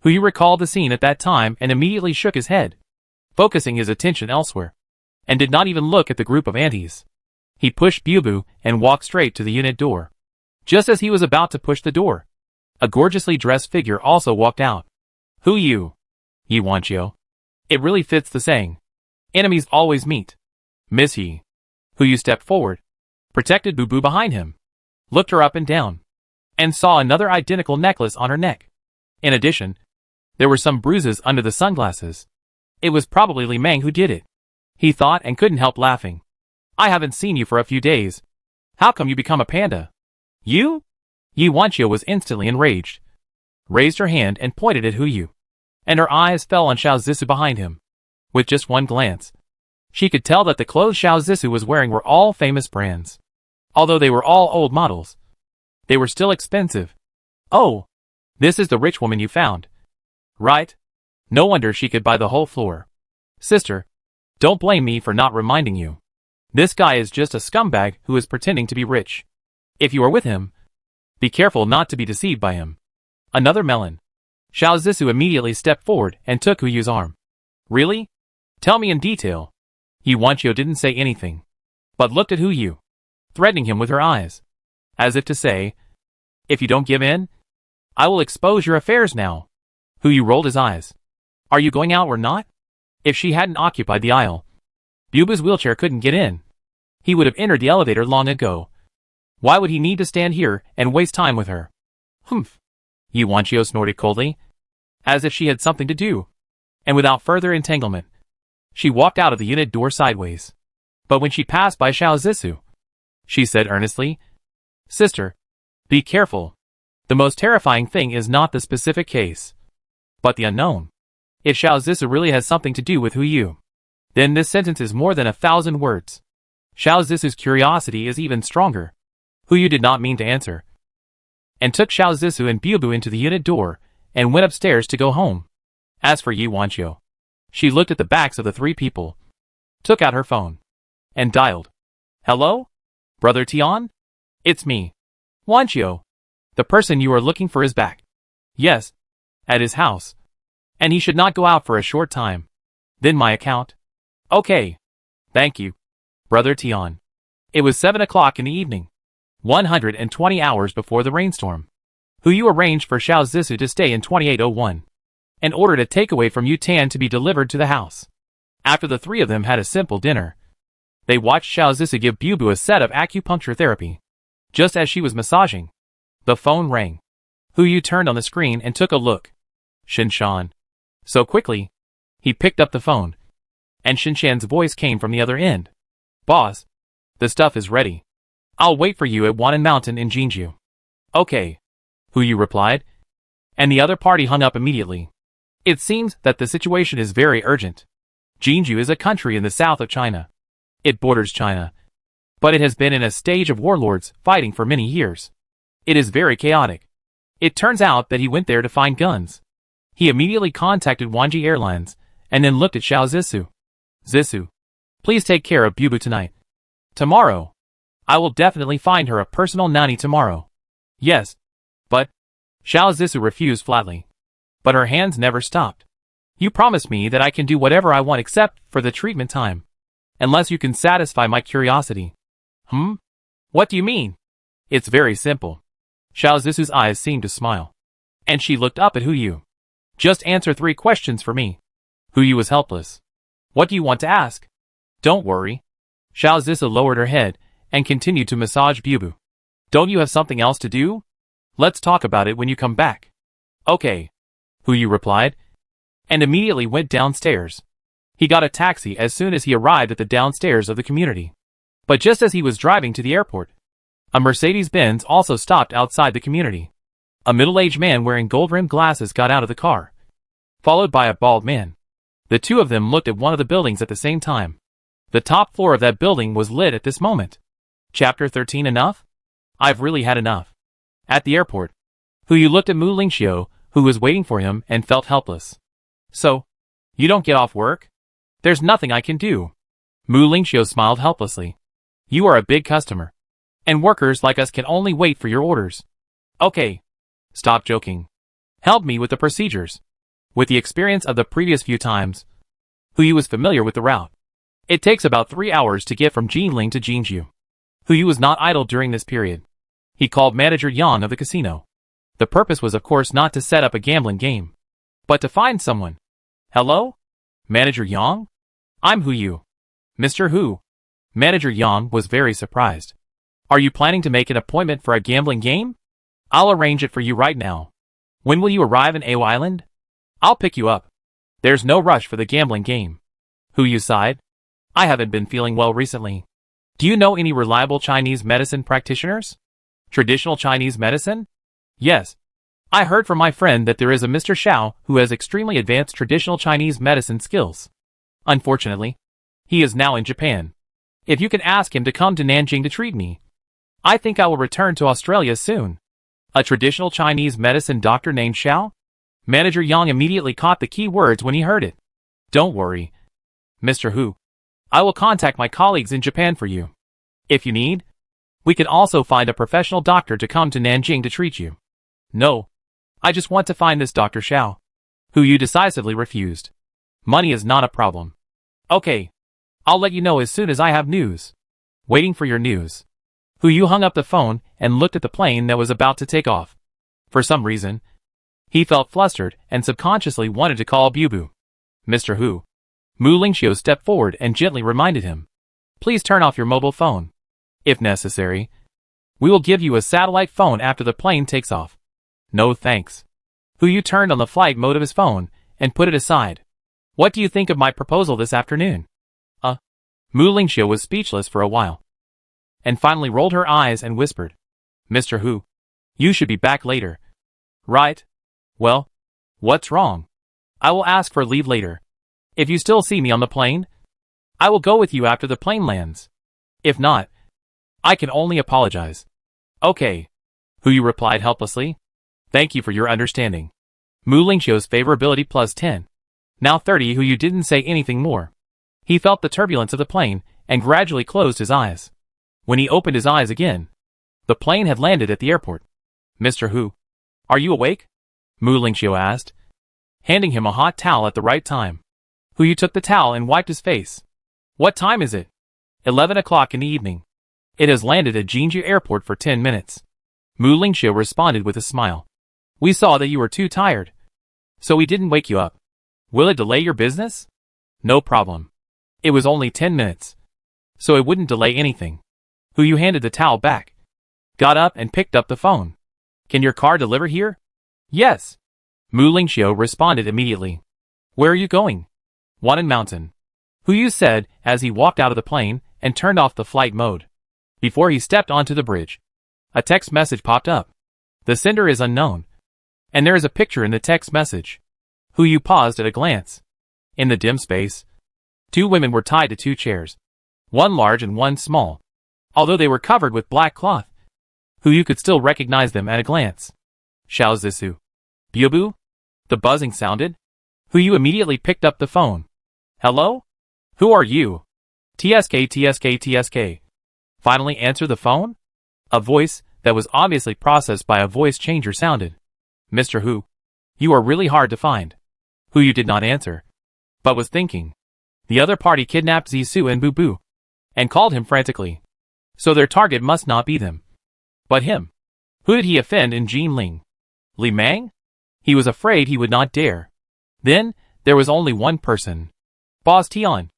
Hu recalled the scene at that time and immediately shook his head, focusing his attention elsewhere, and did not even look at the group of aunties. He pushed Bubu and walked straight to the unit door. Just as he was about to push the door, a gorgeously dressed figure also walked out. Who you? Ye Wanqiu. It really fits the saying. Enemies always meet. Miss Ye. Hu stepped forward, protected Bubu behind him, looked her up and down, and saw another identical necklace on her neck. In addition, there were some bruises under the sunglasses. It was probably Li Meng who did it. He thought and couldn't help laughing. I haven't seen you for a few days. How come you become a panda? You? Ye Wanqiu was instantly enraged. raised her hand and pointed at Hu Yu. And her eyes fell on Xiao Zissou behind him. With just one glance, she could tell that the clothes Xiao Zissou was wearing were all famous brands. Although they were all old models, they were still expensive. Oh, this is the rich woman you found. Right? No wonder she could buy the whole floor. Sister, don't blame me for not reminding you. This guy is just a scumbag who is pretending to be rich. If you are with him, be careful not to be deceived by him. Another melon. Xiao Zissou immediately stepped forward and took Hu Yu's arm. Really? Tell me in detail. Ye Wanqiu didn't say anything, but looked at Hu Yu, threatening him with her eyes, as if to say, if you don't give in, I will expose your affairs now. Hu Yu rolled his eyes. Are you going out or not? If she hadn't occupied the aisle, Bubu's wheelchair couldn't get in. He would have entered the elevator long ago. Why would he need to stand here and waste time with her? Humph. Ye Wanqiu snorted coldly, as if she had something to do. And without further entanglement, she walked out of the unit door sideways. But when she passed by Xiao Zissou, she said earnestly, Sister, be careful. The most terrifying thing is not the specific case, but the unknown. If Xiao Zissou really has something to do with Hu Yu, then this sentence is more than 1,000 words. Xiao Zissou's curiosity is even stronger. Hu Yu did not mean to answer, and took Xiao Zissou and Bubu into the unit door and went upstairs to go home. As for Ye Wanqiu, she looked at the backs of the three people, took out her phone, and dialed. Hello? Brother Tian? It's me. Wanqiu. The person you are looking for is back. Yes. At his house. And he should not go out for a short time. Then my account. Okay. Thank you. Brother Tian. It was 7 o'clock in the evening. 120 hours before the rainstorm. Hu Yu arranged for Xiao Zissou to stay in 2801. And ordered a takeaway from Yutan to be delivered to the house. After the three of them had a simple dinner, they watched Xiao Zissou give Bubu a set of acupuncture therapy. Just as she was massaging, the phone rang. Hu Yu turned on the screen and took a look. Shinshan. So quickly, he picked up the phone. And Shinshan's voice came from the other end. Boss, the stuff is ready. I'll wait for you at Wanan Mountain in Jinju. Okay. Hu Yu replied. And the other party hung up immediately. It seems that the situation is very urgent. Jinju is a country in the south of China. It borders China, but it has been in a stage of warlords fighting for many years. It is very chaotic. It turns out that he went there to find guns. He immediately contacted Wanji Airlines, and then looked at Xiao Zissou. Zissou, please take care of Bubu tonight. Tomorrow. I will definitely find her a personal nanny tomorrow. Yes. But Xiao Zissou refused flatly. But her hands never stopped. You promised me that I can do whatever I want except for the treatment time. Unless you can satisfy my curiosity. What do you mean? It's very simple. Xiao Zissou's eyes seemed to smile. And she looked up at Hu Yu. Just answer 3 questions for me. Hu Yu was helpless. What do you want to ask? Don't worry. Xiao Zissou lowered her head and continued to massage Bubu. Don't you have something else to do? Let's talk about it when you come back. Okay. Hu Yu replied, and immediately went downstairs. He got a taxi as soon as he arrived at the downstairs of the community. But just as he was driving to the airport, a Mercedes-Benz also stopped outside the community. A middle-aged man wearing gold-rimmed glasses got out of the car, followed by a bald man. The two of them looked at one of the buildings at the same time. The top floor of that building was lit at this moment. Chapter 13 Enough? I've really had enough. At the airport, Hu Yu looked at Mu Lingxiu, who was waiting for him, and felt helpless. So, you don't get off work? There's nothing I can do. Mu Lingxiu smiled helplessly. You are a big customer. And workers like us can only wait for your orders. Okay. Stop joking. Help me with the procedures. With the experience of the previous few times, Hu Yu was familiar with the route. It takes about 3 hours to get from Jinling to Jinju. Hu Yu was not idle during this period. He called Manager Yang of the casino. The purpose was of course not to set up a gambling game, but to find someone. Hello? Manager Yang? I'm Hu Yu. Mr. Hu. Manager Yang was very surprised. Are you planning to make an appointment for a gambling game? I'll arrange it for you right now. When will you arrive in Ao Island? I'll pick you up. There's no rush for the gambling game. Hu Yu sighed. I haven't been feeling well recently. Do you know any reliable Chinese medicine practitioners? Traditional Chinese medicine? Yes. I heard from my friend that there is a Mr. Xiao who has extremely advanced traditional Chinese medicine skills. Unfortunately, he is now in Japan. If you can ask him to come to Nanjing to treat me, I think I will return to Australia soon. A traditional Chinese medicine doctor named Xiao? Manager Yang immediately caught the key words when he heard it. Don't worry, Mr. Hu. I will contact my colleagues in Japan for you. If you need, we can also find a professional doctor to come to Nanjing to treat you. No, I just want to find this Dr. Xiao. Hu Yu decisively refused. Money is not a problem. Okay, I'll let you know as soon as I have news. Waiting for your news. Hu Yu hung up the phone and looked at the plane that was about to take off. For some reason, he felt flustered and subconsciously wanted to call Bubu. Mr. Hu. Mu Lingxiu stepped forward and gently reminded him. Please turn off your mobile phone. If necessary, we will give you a satellite phone after the plane takes off. No thanks. Hu Yu turned on the flight mode of his phone and put it aside. What do you think of my proposal this afternoon? Mu Lingxiu was speechless for a while, and finally rolled her eyes and whispered. Mr. Hu, you should be back later. Right? Well, what's wrong? I will ask for leave later. If you still see me on the plane, I will go with you after the plane lands. If not, I can only apologize. Okay. Hu Yu replied helplessly. Thank you for your understanding. Mu Lingxiu's favorability plus 10. Now 30. Hu Yu didn't say anything more. He felt the turbulence of the plane and gradually closed his eyes. When he opened his eyes again, the plane had landed at the airport. Mr. Hu, are you awake? Mu Lingxiu asked, handing him a hot towel at the right time. Hu Yu took the towel and wiped his face. What time is it? 11 o'clock in the evening. It has landed at Jinju Airport for 10 minutes. Mu Lingxiu responded with a smile. We saw that you were too tired, so we didn't wake you up. Will it delay your business? No problem. It was only 10 minutes, so it wouldn't delay anything. Hu Yu handed the towel back, got up and picked up the phone. Can your car deliver here? Yes. Mu Lingxiu responded immediately. Where are you going? Wanan Mountain. Hu Yu said as he walked out of the plane and turned off the flight mode. Before he stepped onto the bridge, a text message popped up. The sender is unknown, and there is a picture in the text message. Hu Yu paused at a glance. In the dim space, 2 women were tied to 2 chairs, one large and one small. Although they were covered with black cloth, Hu Yu could still recognize them at a glance. Xiao Zisu. Bubu? The buzzing sounded. Hu Yu immediately picked up the phone. Hello? Who are you? TSK. Finally answer the phone? A voice that was obviously processed by a voice changer sounded. Mr. Hu, you are really hard to find. Hu Yu did not answer, but was thinking. The other party kidnapped Zisu and Bubu, and called him frantically. So their target must not be them, but him. Who did he offend in Jinling? Li Mang? He was afraid he would not dare. Then, there was only one person. Boss Tian.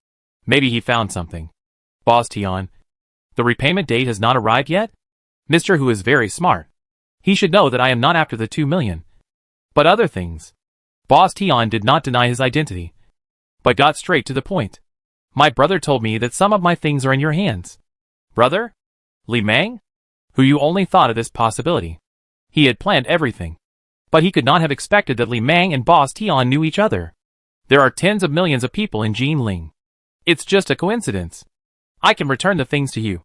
Maybe he found something. Boss Tian. The repayment date has not arrived yet? Mr. Hu is very smart. He should know that I am not after the 2 million. But other things. Boss Tian did not deny his identity, but got straight to the point. My brother told me that some of my things are in your hands. Brother? Li Mang? Hu Yu only thought of this possibility. He had planned everything, but he could not have expected that Li Mang and Boss Tian knew each other. There are tens of millions of people in Jinling. It's just a coincidence. I can return the things to you,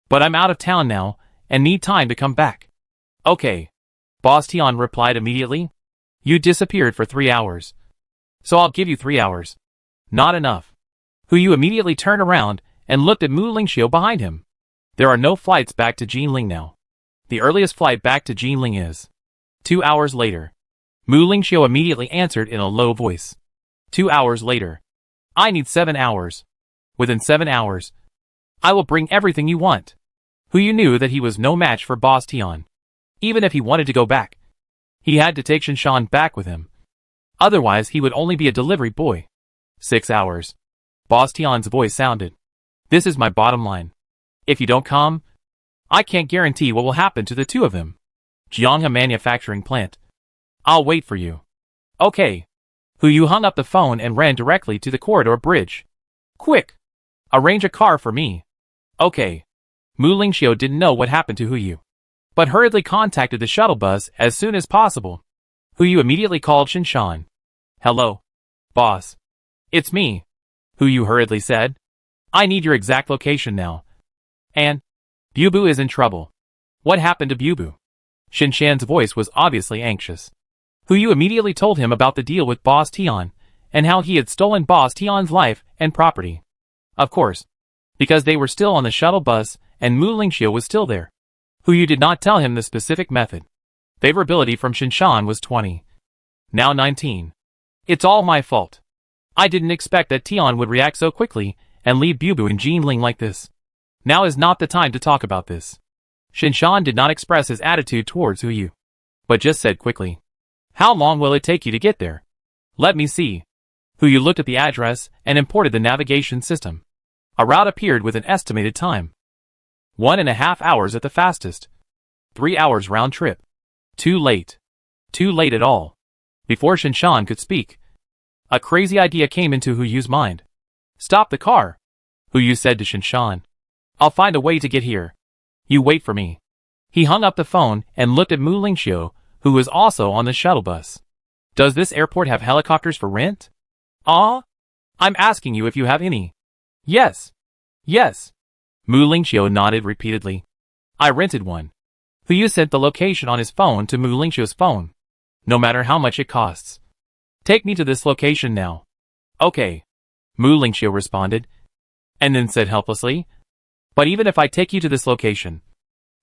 but I'm out of town now and need time to come back. Okay. Boss Tian replied immediately. You disappeared for 3 hours, so I'll give you 3 hours. Not enough. Hu Yu immediately turned around and looked at Mu Lingxiu behind him. There are no flights back to Jinling now. The earliest flight back to Jinling is 2 hours later. Mu Lingxiu immediately answered in a low voice. 2 hours later. I need 7 hours. Within 7 hours, I will bring everything you want. Hu Yu knew that he was no match for Boss Tian. Even if he wanted to go back, he had to take Shinshan back with him. Otherwise, he would only be a delivery boy. 6 hours. Boss Tian's voice sounded. This is my bottom line. If you don't come, I can't guarantee what will happen to the 2 of them. Jianghe manufacturing plant. I'll wait for you. Okay. Hu Yu hung up the phone and ran directly to the corridor bridge. Quick! Arrange a car for me. Okay. Mu Lingxiu didn't know what happened to Hu Yu, but hurriedly contacted the shuttle bus as soon as possible. Yu immediately called Shinshan. Hello, boss. It's me, Yu hurriedly said. I need your exact location now. And Bubu is in trouble. What happened to Bubu? Shinshan's voice was obviously anxious. Yu immediately told him about the deal with Boss Tian, and how he had stolen Boss Tian's life and property. Of course, because they were still on the shuttle bus and Mu Lingxiu was still there. Yu did not tell him the specific method. Favorability from Shinshan was 20. Now 19. It's all my fault. I didn't expect that Tian would react so quickly and leave Bubu and Jinling like this. Now is not the time to talk about this. Shinshan did not express his attitude towards Yu, but just said quickly, how long will it take you to get there? Let me see. Yu looked at the address and imported the navigation system. A route appeared with an estimated time. 1.5 hours at the fastest. 3 hours round trip. Too late. Too late at all. Before Shinshan could speak, a crazy idea came into Yu's mind. Stop the car, Yu said to Shinshan. I'll find a way to get here. You wait for me. He hung up the phone and looked at Mu Lingxiu, who was also on the shuttle bus. Does this airport have helicopters for rent? Ah? I'm asking you if you have any. Yes. Yes. Mu Lingxiu nodded repeatedly. I rented one. Yu sent the location on his phone to Mu Lingxiu's phone. No matter how much it costs. Take me to this location now. Okay. Mu Lingxiu responded. And then said helplessly, but even if I take you to this location,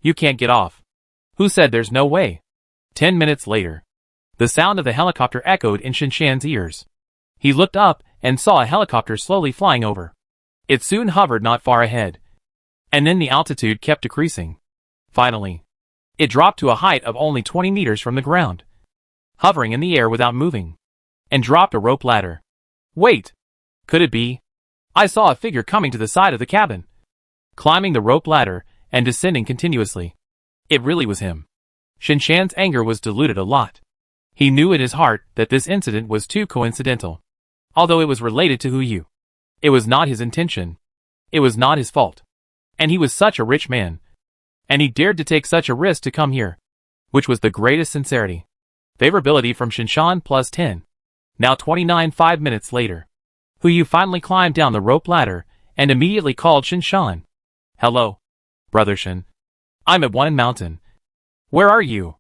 you can't get off. Who said there's no way? 10 minutes later, the sound of the helicopter echoed in Shinshan's ears. He looked up and saw a helicopter slowly flying over. It soon hovered not far ahead. And then the altitude kept decreasing. Finally, it dropped to a height of only 20 meters from the ground, hovering in the air without moving, and dropped a rope ladder. Wait! Could it be? I saw a figure coming to the side of the cabin, climbing the rope ladder and descending continuously. It really was him. Shinshan's anger was diluted a lot. He knew in his heart that this incident was too coincidental. Although it was related to Yu. It was not his intention. It was not his fault. And he was such a rich man. And he dared to take such a risk to come here. Which was the greatest sincerity. Favorability from Shinshan plus 10. Now 29 5 minutes later. Yu finally climbed down the rope ladder and immediately called Shinshan. Hello, brother Shin. I'm at One Mountain. Where are you?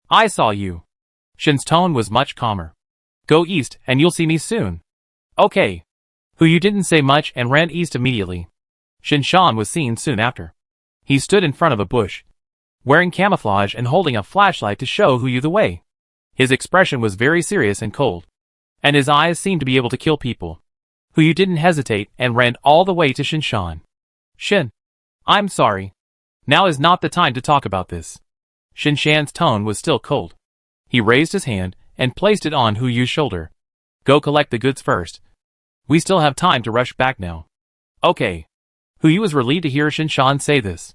I saw you. Shin's tone was much calmer. Go east and you'll see me soon. Okay. Yu didn't say much and ran east immediately. Shinshan was seen soon after. He stood in front of a bush, wearing camouflage and holding a flashlight to show Yu the way. His expression was very serious and cold, and his eyes seemed to be able to kill people. Yu didn't hesitate and ran all the way to Shinshan. Shin, I'm sorry. Now is not the time to talk about this. Shinshan's tone was still cold. He raised his hand and placed it on Yu's shoulder. Go collect the goods first. We still have time to rush back now. Okay. Yu was relieved to hear Shinshan say this.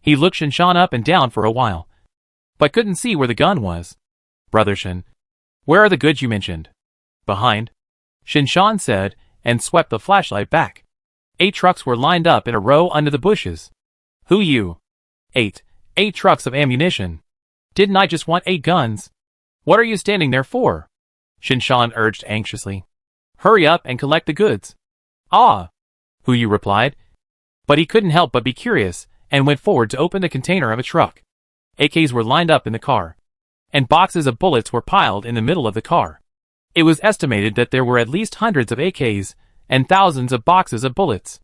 He looked Shinshan up and down for a while, but couldn't see where the gun was. Brother Shin, where are the goods you mentioned? Behind. Shinshan said, and swept the flashlight back. 8 trucks were lined up in a row under the bushes. Yu? 8 trucks of ammunition. Didn't I just want 8 guns? What are you standing there for? Shinshan urged anxiously. Hurry up and collect the goods. Ah, Yu replied. But he couldn't help but be curious, and went forward to open the container of a truck. AKs were lined up in the car, and boxes of bullets were piled in the middle of the car. It was estimated that there were at least hundreds of AKs, and thousands of boxes of bullets.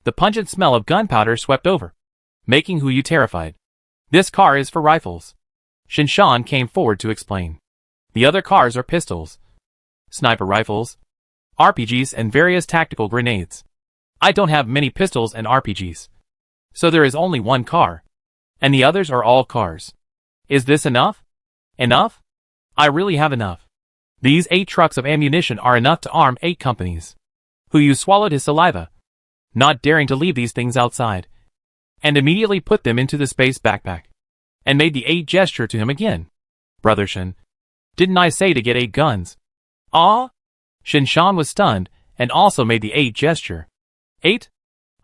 The pungent smell of gunpowder swept over, making Yu terrified. This car is for rifles. Shinshan came forward to explain. The other cars are pistols, sniper rifles, RPGs and various tactical grenades. I don't have many pistols and RPGs. So there is only one car. And the others are all cars. Is this enough? Enough? I really have enough. These 8 trucks of ammunition are enough to arm 8 companies. Yu swallowed his saliva, not daring to leave these things outside, and immediately put them into the space backpack, and made the 8 gesture to him again. Brother Shin, didn't I say to get 8 guns? Ah? Shinshan was stunned, and also made the 8 gesture. 8?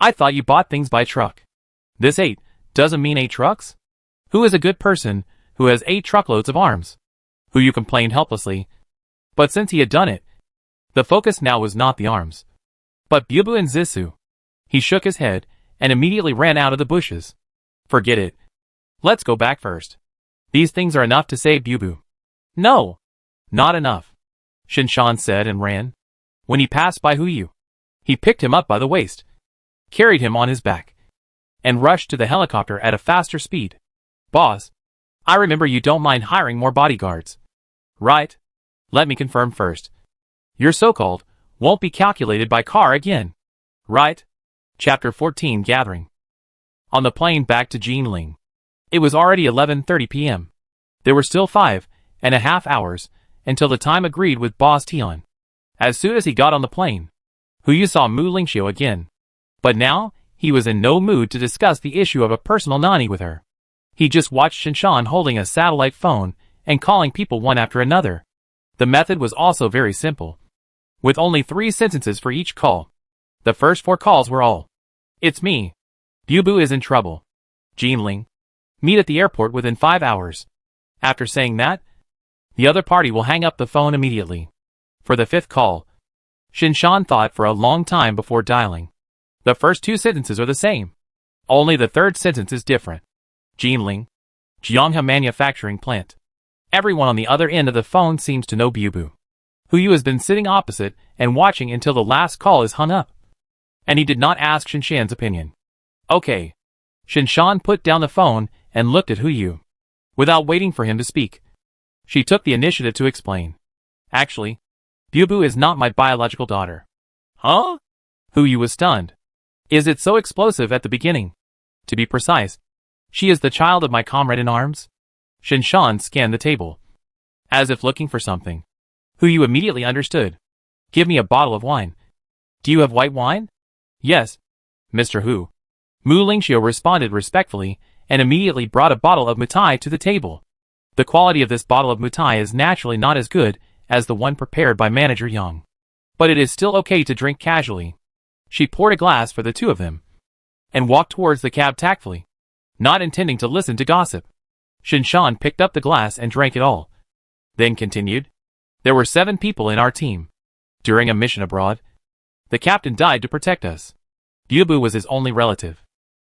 I thought you bought things by truck. This 8 doesn't mean 8 trucks? Who is a good person who has 8 truckloads of arms? Yu complained helplessly. But since he had done it, the focus now was not the arms, but Bubu and Zissou. He shook his head and immediately ran out of the bushes. Forget it. Let's go back first. These things are enough to save Bubu. No, not enough, Shinshan said and ran. When he passed by Yu, he picked him up by the waist, carried him on his back, and rushed to the helicopter at a faster speed. Boss, I remember you don't mind hiring more bodyguards, right? Let me confirm first. Your so-called won't be calculated by car again, right? Chapter 14 Gathering. On the plane back to Jinling. It was already 11:30 p.m. There were still 5.5 hours until the time agreed with Boss Tian. As soon as he got on the plane, Yu saw Mu Lingxiu again. But now, he was in no mood to discuss the issue of a personal nani with her. He just watched Shinshan holding a satellite phone and calling people one after another. The method was also very simple, with only 3 sentences for each call. The first 4 calls were all, "It's me. Bubu is in trouble. Jinling. Meet at the airport within 5 hours." After saying that, the other party will hang up the phone immediately. For the 5th call, Shinshan thought for a long time before dialing. The first 2 sentences are the same. Only the 3rd sentence is different. Jinling. Jianghe Manufacturing Plant. Everyone on the other end of the phone seems to know Bubu. Yu has been sitting opposite and watching until the last call is hung up. And he did not ask Shinshan's opinion. Okay. Shinshan put down the phone and looked at Yu. Without waiting for him to speak, she took the initiative to explain. Actually, Bubu is not my biological daughter. Huh? Yu was stunned. Is it so explosive at the beginning? To be precise, she is the child of my comrade in arms? Shinshan scanned the table, as if looking for something. Yu immediately understood. Give me a bottle of wine. Do you have white wine? Yes, Mr. Hu. Mu Lingxiu responded respectfully and immediately brought a bottle of mutai to the table. The quality of this bottle of mutai is naturally not as good as the one prepared by Manager Yang, but it is still okay to drink casually. She poured a glass for the 2 of them and walked towards the cab tactfully, not intending to listen to gossip. Shinshan picked up the glass and drank it all, then continued. There were 7 people in our team. During a mission abroad, the captain died to protect us. Bubu was his only relative.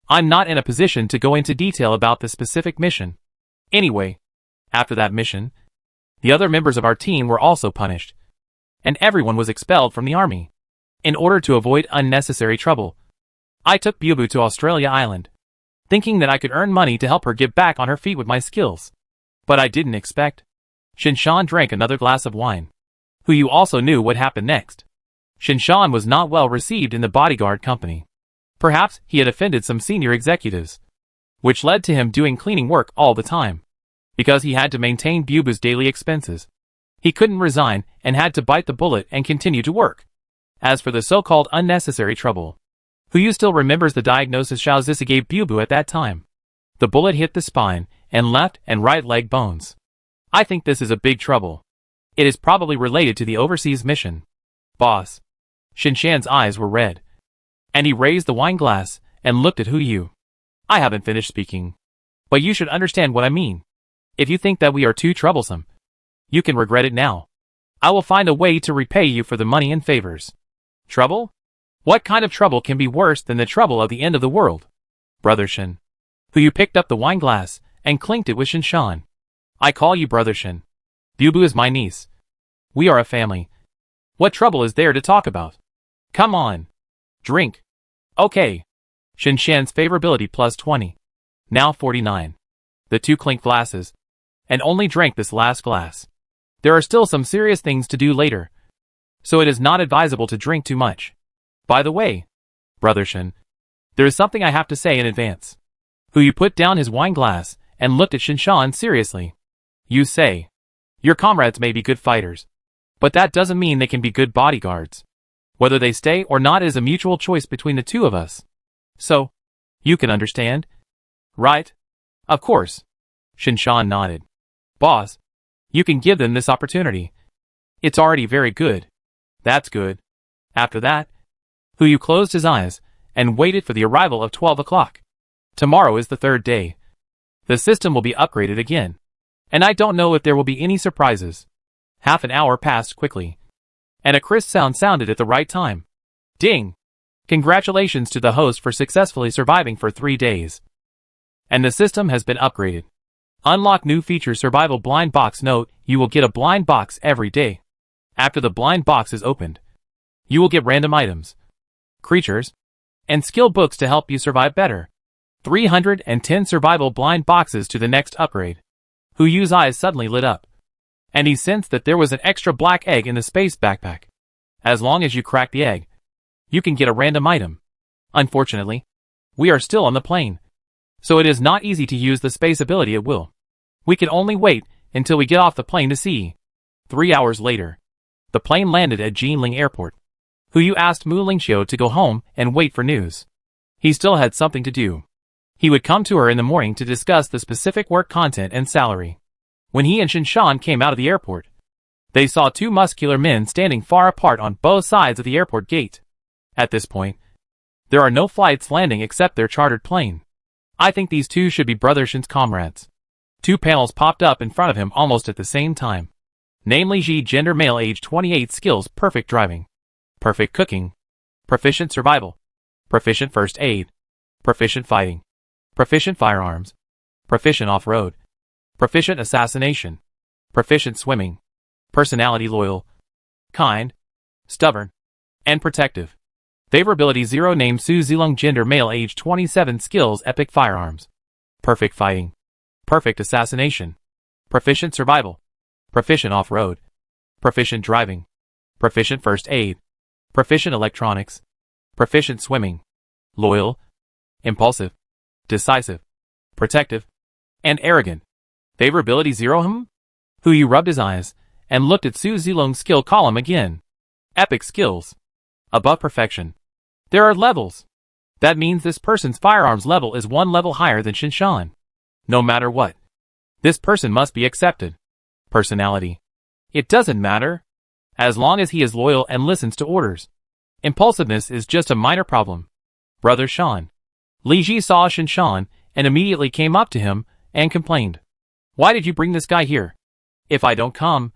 I'm not in a position to go into detail about the specific mission. Anyway, after that mission, the other members of our team were also punished, and everyone was expelled from the army. In order to avoid unnecessary trouble, I took Bubu to Australia Island, thinking that I could earn money to help her get back on her feet with my skills. But I didn't expect. Shinshan drank another glass of wine. Yu also knew what happened next. Shinshan was not well received in the bodyguard company. Perhaps he had offended some senior executives, which led to him doing cleaning work all the time. Because he had to maintain Bubu's daily expenses, he couldn't resign and had to bite the bullet and continue to work. As for the so-called unnecessary trouble, Yu still remembers the diagnosis Xiao Zisi gave Bubu at that time. The bullet hit the spine and left and right leg bones. I think this is a big trouble. It is probably related to the overseas mission. Boss. Shinshan's eyes were red, and he raised the wine glass and looked at Yu. I haven't finished speaking, but you should understand what I mean. If you think that we are too troublesome, you can regret it now. I will find a way to repay you for the money and favors. Trouble? What kind of trouble can be worse than the trouble of the end of the world? Brother Shin. Yu picked up the wine glass and clinked it with Shinshan. I call you Brother Shin. Bubu is my niece. We are a family. What trouble is there to talk about? Come on. Drink. Okay. Shinshan's favorability plus 20. Now 49. The 2 clinked glasses, and only drank this last glass. There are still some serious things to do later, so it is not advisable to drink too much. By the way, Brother Shin, there is something I have to say in advance. Yu put down his wine glass and looked at Shinshan seriously. You say, your comrades may be good fighters, but that doesn't mean they can be good bodyguards. Whether they stay or not is a mutual choice between the 2 of us. So, you can understand? Right? Of course. Shinshan nodded. Boss, you can give them this opportunity. It's already very good. That's good. After that, Yu closed his eyes and waited for the arrival of 12 o'clock. Tomorrow is the 3rd day. The system will be upgraded again. And I don't know if there will be any surprises. Half an hour passed quickly. And a crisp sound sounded at the right time. Ding! Congratulations to the host for successfully surviving for 3 days. And the system has been upgraded. Unlock new feature survival blind box. Note, you will get a blind box every day. After the blind box is opened, you will get random items, creatures, and skill books to help you survive better. 310 survival blind boxes to the next upgrade. Huyu's eyes suddenly lit up. And he sensed that there was an extra black egg in the space backpack. As long as you crack the egg, you can get a random item. Unfortunately, we are still on the plane, so it is not easy to use the space ability at will. We can only wait until we get off the plane to see. 3 hours later, the plane landed at Jinling Airport. Huyu asked Mu Lingxiu to go home and wait for news. He still had something to do. He would come to her in the morning to discuss the specific work content and salary. When he and Shinshan came out of the airport, they saw 2 muscular men standing far apart on both sides of the airport gate. At this point, there are no flights landing except their chartered plane. I think these 2 should be Brother Shin's comrades. 2 panels popped up in front of him almost at the same time. Namely Ji, gender male, age 28, skills perfect driving, perfect cooking, proficient survival, proficient first aid, proficient fighting, proficient firearms, proficient off-road, proficient assassination, proficient swimming, personality loyal, kind, stubborn, and protective. Favorability 0. Name Su Zilong, gender male, age 27, skills epic firearms, perfect fighting, perfect assassination, proficient survival, proficient off-road, proficient driving, proficient first aid, proficient electronics, proficient swimming, loyal, impulsive, decisive, protective, and arrogant. Favorability 0. Huyu rubbed his eyes and looked at Su Zilong's skill column again. Epic skills. Above perfection. There are levels. That means this person's firearms level is 1 level higher than Shinshan. No matter what, this person must be accepted. Personality. It doesn't matter, as long as he is loyal and listens to orders. Impulsiveness is just a minor problem. Brother Shan. Li Ji saw Shinshan and immediately came up to him and complained. Why did you bring this guy here? If I don't come,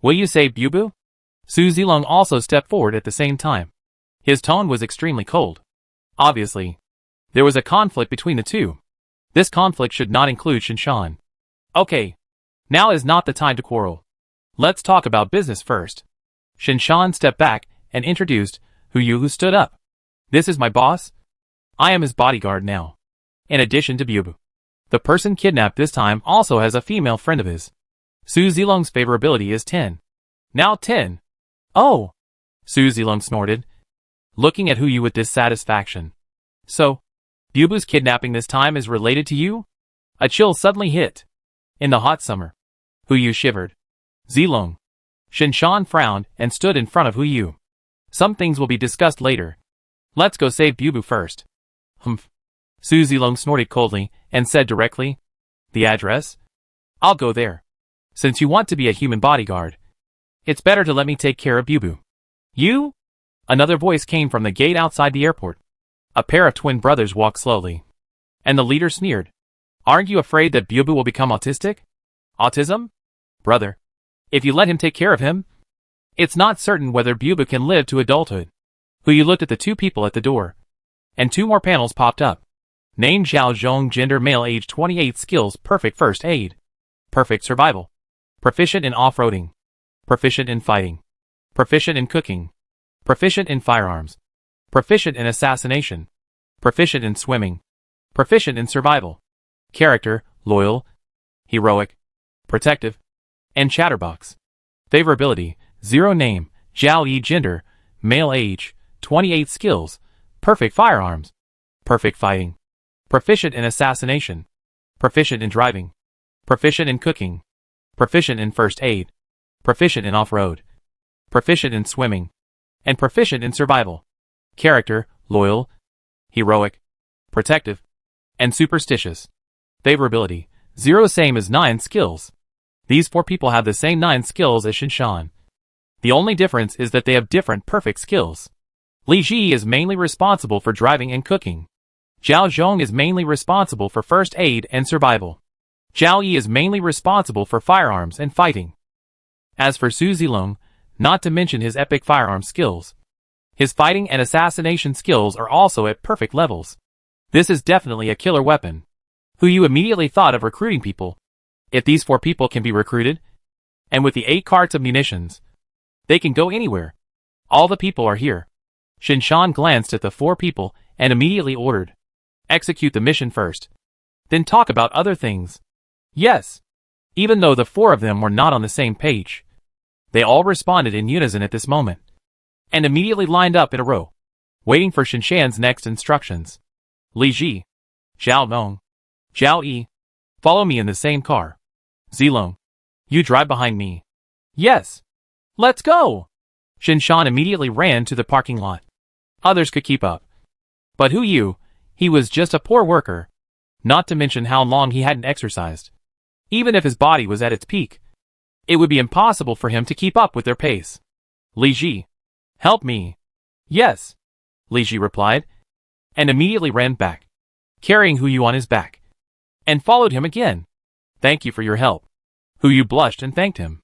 will you say Bubu? Su Zilong also stepped forward at the same time. His tone was extremely cold. Obviously, there was a conflict between the 2. This conflict should not include Shinshan. Okay, now is not the time to quarrel. Let's talk about business first. Shinshan stepped back and introduced Huyu, who stood up. This is my boss. I am his bodyguard now. In addition to Bubu, the person kidnapped this time also has a female friend of his. Su Zilong's favorability is 10. Now 10. Oh! Su Zilong snorted, looking at Huyu with dissatisfaction. So, Bubu's kidnapping this time is related to you? A chill suddenly hit. In the hot summer, Huyu shivered. Zilong. Shinshan frowned and stood in front of Huyu. Some things will be discussed later. Let's go save Bubu first. Humph. Su Zilong snorted coldly and said directly, the address? I'll go there. Since you want to be a human bodyguard, it's better to let me take care of Bubu. You? Another voice came from the gate outside the airport. A pair of twin brothers walked slowly. And the leader sneered. Aren't you afraid that Bubu will become autistic? Autism? Brother, if you let him take care of him, it's not certain whether Bubu can live to adulthood. Huyu looked at the 2 people at the door, and 2 more panels popped up. Name Zhao Zhong, gender male, age 28, skills perfect first aid, perfect survival, proficient in off-roading, proficient in fighting, proficient in cooking, proficient in firearms, proficient in assassination, proficient in swimming, proficient in survival. Character, loyal, heroic, protective, and chatterbox. Favorability, 0. Name, Zhao Yi, gender, male, age, 28, skills, perfect firearms, perfect fighting, proficient in assassination, proficient in driving, proficient in cooking, proficient in first aid, proficient in off-road, proficient in swimming, and proficient in survival. Character, loyal, heroic, protective, and superstitious. Favorability, 0. Same as 9 skills. These 4 people have the same 9 skills as Shinshan. The only difference is that they have different perfect skills. Li Ji is mainly responsible for driving and cooking. Zhao Zhong is mainly responsible for first aid and survival. Zhao Yi is mainly responsible for firearms and fighting. As for Su Zilong, not to mention his epic firearm skills, his fighting and assassination skills are also at perfect levels. This is definitely a killer weapon. Who you immediately thought of recruiting people. If these 4 people can be recruited, and with the 8 carts of munitions, they can go anywhere. All the people are here. Shinshan glanced at the 4 people and immediately ordered, execute the mission first. Then talk about other things. Yes. Even though the 4 of them were not on the same page, they all responded in unison at this moment, and immediately lined up in a row, waiting for Shinshan's next instructions. Li Ji, Zhao Nong, Zhao Yi, follow me in the same car. Zilong, you drive behind me. Yes. Let's go. Shinshan immediately ran to the parking lot. Others could keep up. But Hu Yu, he was just a poor worker, not to mention how long he hadn't exercised. Even if his body was at its peak, it would be impossible for him to keep up with their pace. Li Ji, help me. Yes. Li Ji replied, and immediately ran back, carrying Hu Yu on his back, and followed him again. Thank you for your help. Hu Yu blushed and thanked him.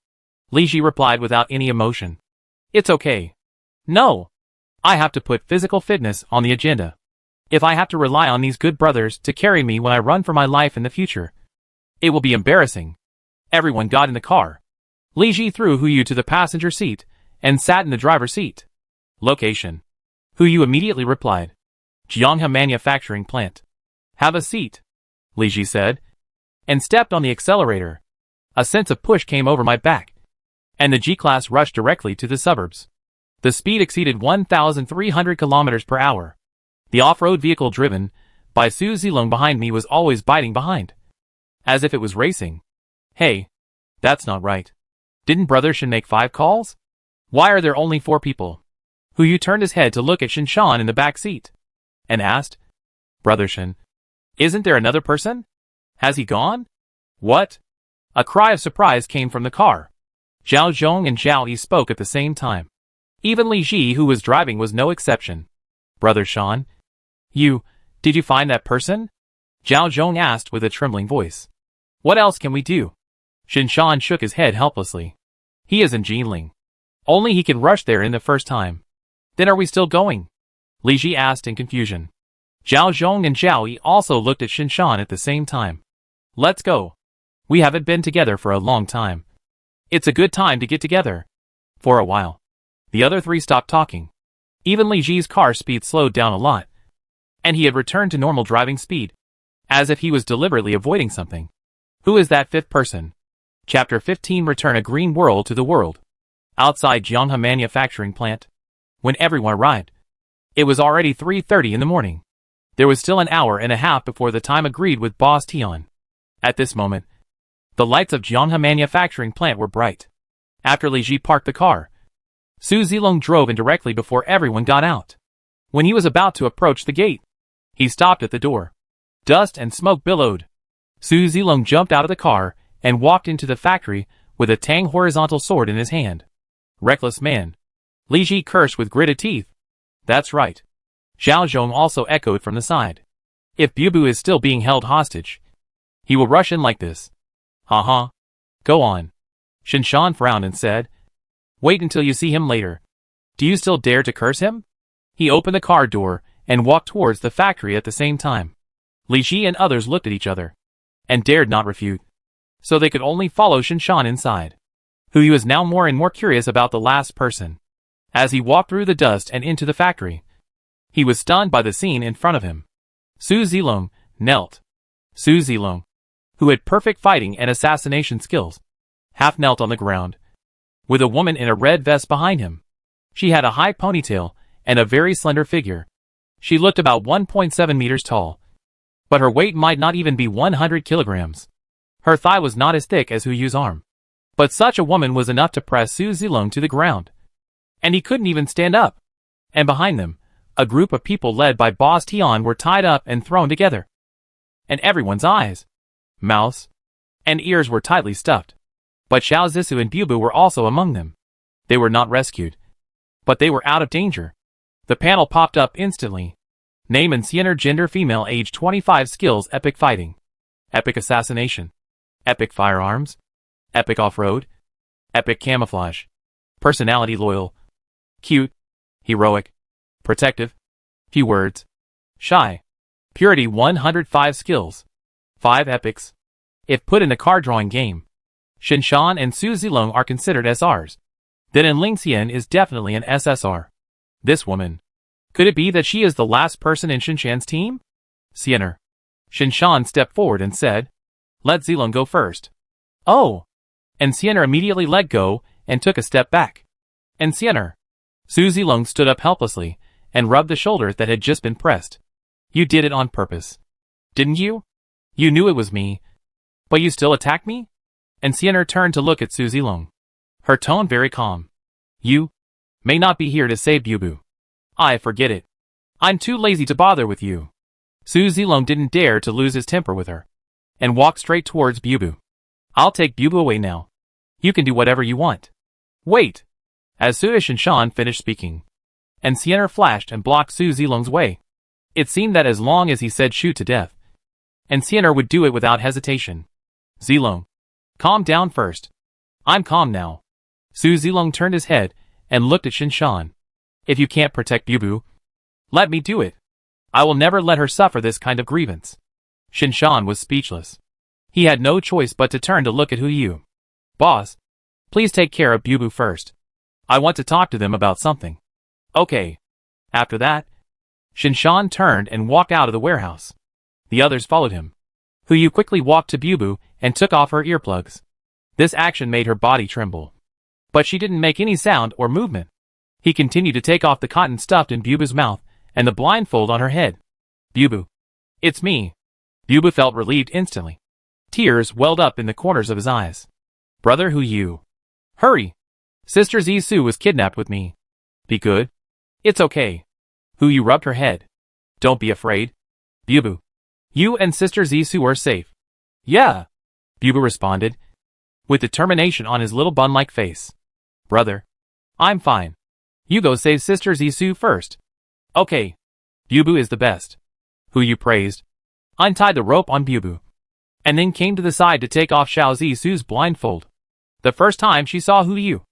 Li Ji replied without any emotion. It's okay. No. I have to put physical fitness on the agenda. If I have to rely on these good brothers to carry me when I run for my life in the future, it will be embarrassing. Everyone got in the car. Li Ji threw Hu Yu to the passenger seat and sat in the driver's seat. Location. Hu Yu immediately replied. Jianghe Manufacturing Plant. Have a seat, Li Ji said, and stepped on the accelerator. A sense of push came over my back, and the G-Class rushed directly to the suburbs. The speed exceeded 1,300 kilometers per hour. The off-road vehicle driven by Su Zilong behind me was always biting behind, as if it was racing. Hey, that's not right. Didn't Brother Shin make 5 calls? Why are there only 4 people? Hu Yu turned his head to look at Shinshan in the back seat, and asked, Brother Shin, isn't there another person? Has he gone? What? A cry of surprise came from the car. Zhao Zhong and Zhao Yi spoke at the same time. Even Li Ji, who was driving, was no exception. Brother Shan, did you find that person? Zhao Zhong asked with a trembling voice. What else can we do? Shinshan shook his head helplessly. He is in Jinling. Only he can rush there in the first time. Then are we still going? Li Ji asked in confusion. Zhao Zhong and Zhao Yi also looked at Shinshan at the same time. Let's go. We haven't been together for a long time. It's a good time to get together. For a while, the other 3 stopped talking. Even Li Ji's car speed slowed down a lot, and he had returned to normal driving speed, as if he was deliberately avoiding something. Who is that 5th person? Chapter 15. Return a green world to the world. Outside Jianghe Manufacturing Plant, when everyone arrived, it was already 3:30 in the morning. There was still an hour and a half before the time agreed with Boss Tian. At this moment, the lights of Jianghe Manufacturing Plant were bright. After Li Ji parked the car, Su Zilong drove in directly before everyone got out. When he was about to approach the gate, he stopped at the door. Dust and smoke billowed. Su Zilong jumped out of the car and walked into the factory with a Tang horizontal sword in his hand. Reckless man. Li Ji cursed with gritted teeth. That's right. Zhao Zhong also echoed from the side. If Bubu is still being held hostage, he will rush in like this. Haha. Go on. Shinshan frowned and said, wait until you see him later. Do you still dare to curse him? He opened the car door and walked towards the factory at the same time. Li Ji and others looked at each other, and dared not refute, so they could only follow Shinshan inside. Hu Yu is now more and more curious about the last person. As he walked through the dust and into the factory, he was stunned by the scene in front of him. Su Zilong knelt. Su Zilong, who had perfect fighting and assassination skills, half knelt on the ground, with a woman in a red vest behind him. She had a high ponytail and a very slender figure. She looked about 1.7 meters tall, but her weight might not even be 100 kilograms. Her thigh was not as thick as Hu Yu's arm, but such a woman was enough to press Su Zilong to the ground, and he couldn't even stand up. And behind them, a group of people led by Boss Tian were tied up and thrown together, and everyone's eyes, mouths, and ears were tightly stuffed. But Xiao Zissou and Bubu were also among them. They were not rescued, but they were out of danger. The panel popped up instantly. Name and Siener, gender female, age 25, skills epic fighting, epic assassination, Epic firearms. Epic off-road. Epic camouflage. Personality loyal. Cute. Heroic. Protective. Few words. Shy. Purity 105 skills. 5 epics. If put in a card drawing game, Xinshan and Su Zilong are considered SRs. Then in Ling Xian is definitely an SSR. This woman. Could it be that she is the last person in Xinshan's team? Xianer. Xinshan stepped forward and said, "Let Zilong go first." Oh! And Xianer immediately let go and took a step back. And Xianer. Su Zilong stood up helplessly and rubbed the shoulder that had just been pressed. You did it on purpose. Didn't you? You knew it was me. But you still attacked me? And Xianer turned to look at Su Zilong. Her tone very calm. You may not be here to save Bubu. I forget it. I'm too lazy to bother with you. Su Zilong didn't dare to lose his temper with her, and walked straight towards Bubu. I'll take Bubu away now. You can do whatever you want. Wait! As Su Xinshan finished speaking, and Xianer flashed and blocked Su Zilong's way. It seemed that as long as he said shoot to death, and Xianer would do it without hesitation. Zilong. Calm down first. I'm calm now. Su Zilong turned his head and looked at Xinshan. If you can't protect Bubu, let me do it. I will never let her suffer this kind of grievance. Xinshan was speechless. He had no choice but to turn to look at Hu Yu. Boss, please take care of Bubu first. I want to talk to them about something. Okay. After that, Xinshan turned and walked out of the warehouse. The others followed him. Hu Yu quickly walked to Bubu and took off her earplugs. This action made her body tremble. But she didn't make any sound or movement. He continued to take off the cotton stuffed in Bubu's mouth and the blindfold on her head. Bubu. It's me. Bubu felt relieved instantly. Tears welled up in the corners of his eyes. Brother Hu Yu. Hurry. Sister Zisu was kidnapped with me. Be good. It's okay. Hu Yu rubbed her head. Don't be afraid. Bubu. You and Sister Zisu are safe. Yeah. Bubu responded, with determination on his little bun-like face. Brother. I'm fine. You go save Sister Zisu first. Okay. Bubu is the best. Hu Yu praised. Untied the rope on Bubu, and then came to the side to take off Xiao Zisu's blindfold. The first time she saw Hu Yu,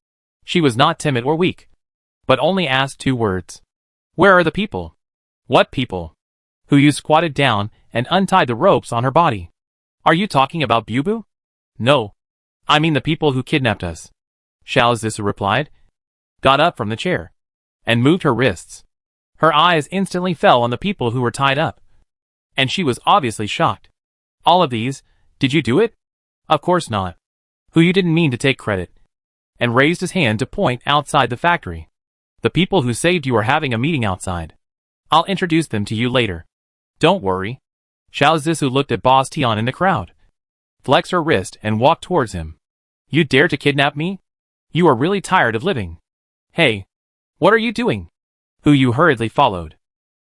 she was not timid or weak, but only asked 2 words. Where are the people? What people? Hu Yu squatted down and untied the ropes on her body. Are you talking about Bubu? No. I mean the people who kidnapped us. Xiao Zisu replied, got up from the chair, and moved her wrists. Her eyes instantly fell on the people who were tied up, and she was obviously shocked. All of these? Did you do it? Of course not. Hu Yu didn't mean to take credit, and raised his hand to point outside the factory. The people who saved you are having a meeting outside. I'll introduce them to you later. Don't worry. Xiao Zisu looked at Boss Tian in the crowd, flexed her wrist and walked towards him. You dare to kidnap me? You are really tired of living. Hey, what are you doing? Hu Yu hurriedly followed.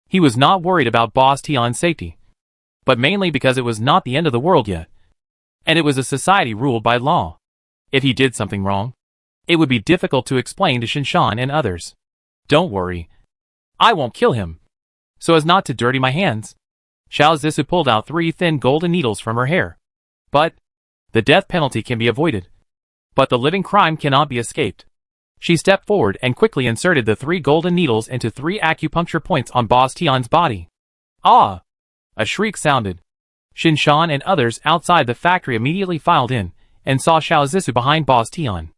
He was not worried about Boss Tian's safety, but mainly because it was not the end of the world yet, and it was a society ruled by law. If he did something wrong, it would be difficult to explain to Xinshan and others. Don't worry. I won't kill him, so as not to dirty my hands. Xiao Zisu pulled out 3 thin golden needles from her hair. But the death penalty can be avoided, but the living crime cannot be escaped. She stepped forward and quickly inserted the 3 golden needles into 3 acupuncture points on Boss Tian's body. Ah! A shriek sounded. Xinshan and others outside the factory immediately filed in and saw Xiao Zisu behind Boss Tian.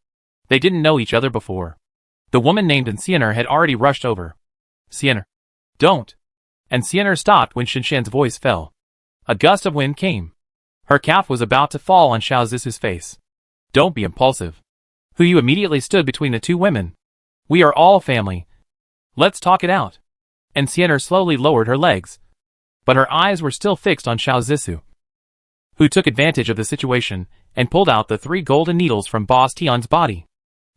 They didn't know each other before. The woman named Xianer had already rushed over. Xianer. Don't. And Xianer stopped when Xinshan's voice fell. A gust of wind came. Her calf was about to fall on Xiao Zisu's face. Don't be impulsive. Hu Yu immediately stood between the 2 women. We are all family. Let's talk it out. And Xianer slowly lowered her legs, but her eyes were still fixed on Xiao Zisu, who took advantage of the situation and pulled out the 3 golden needles from Boss Tian's body.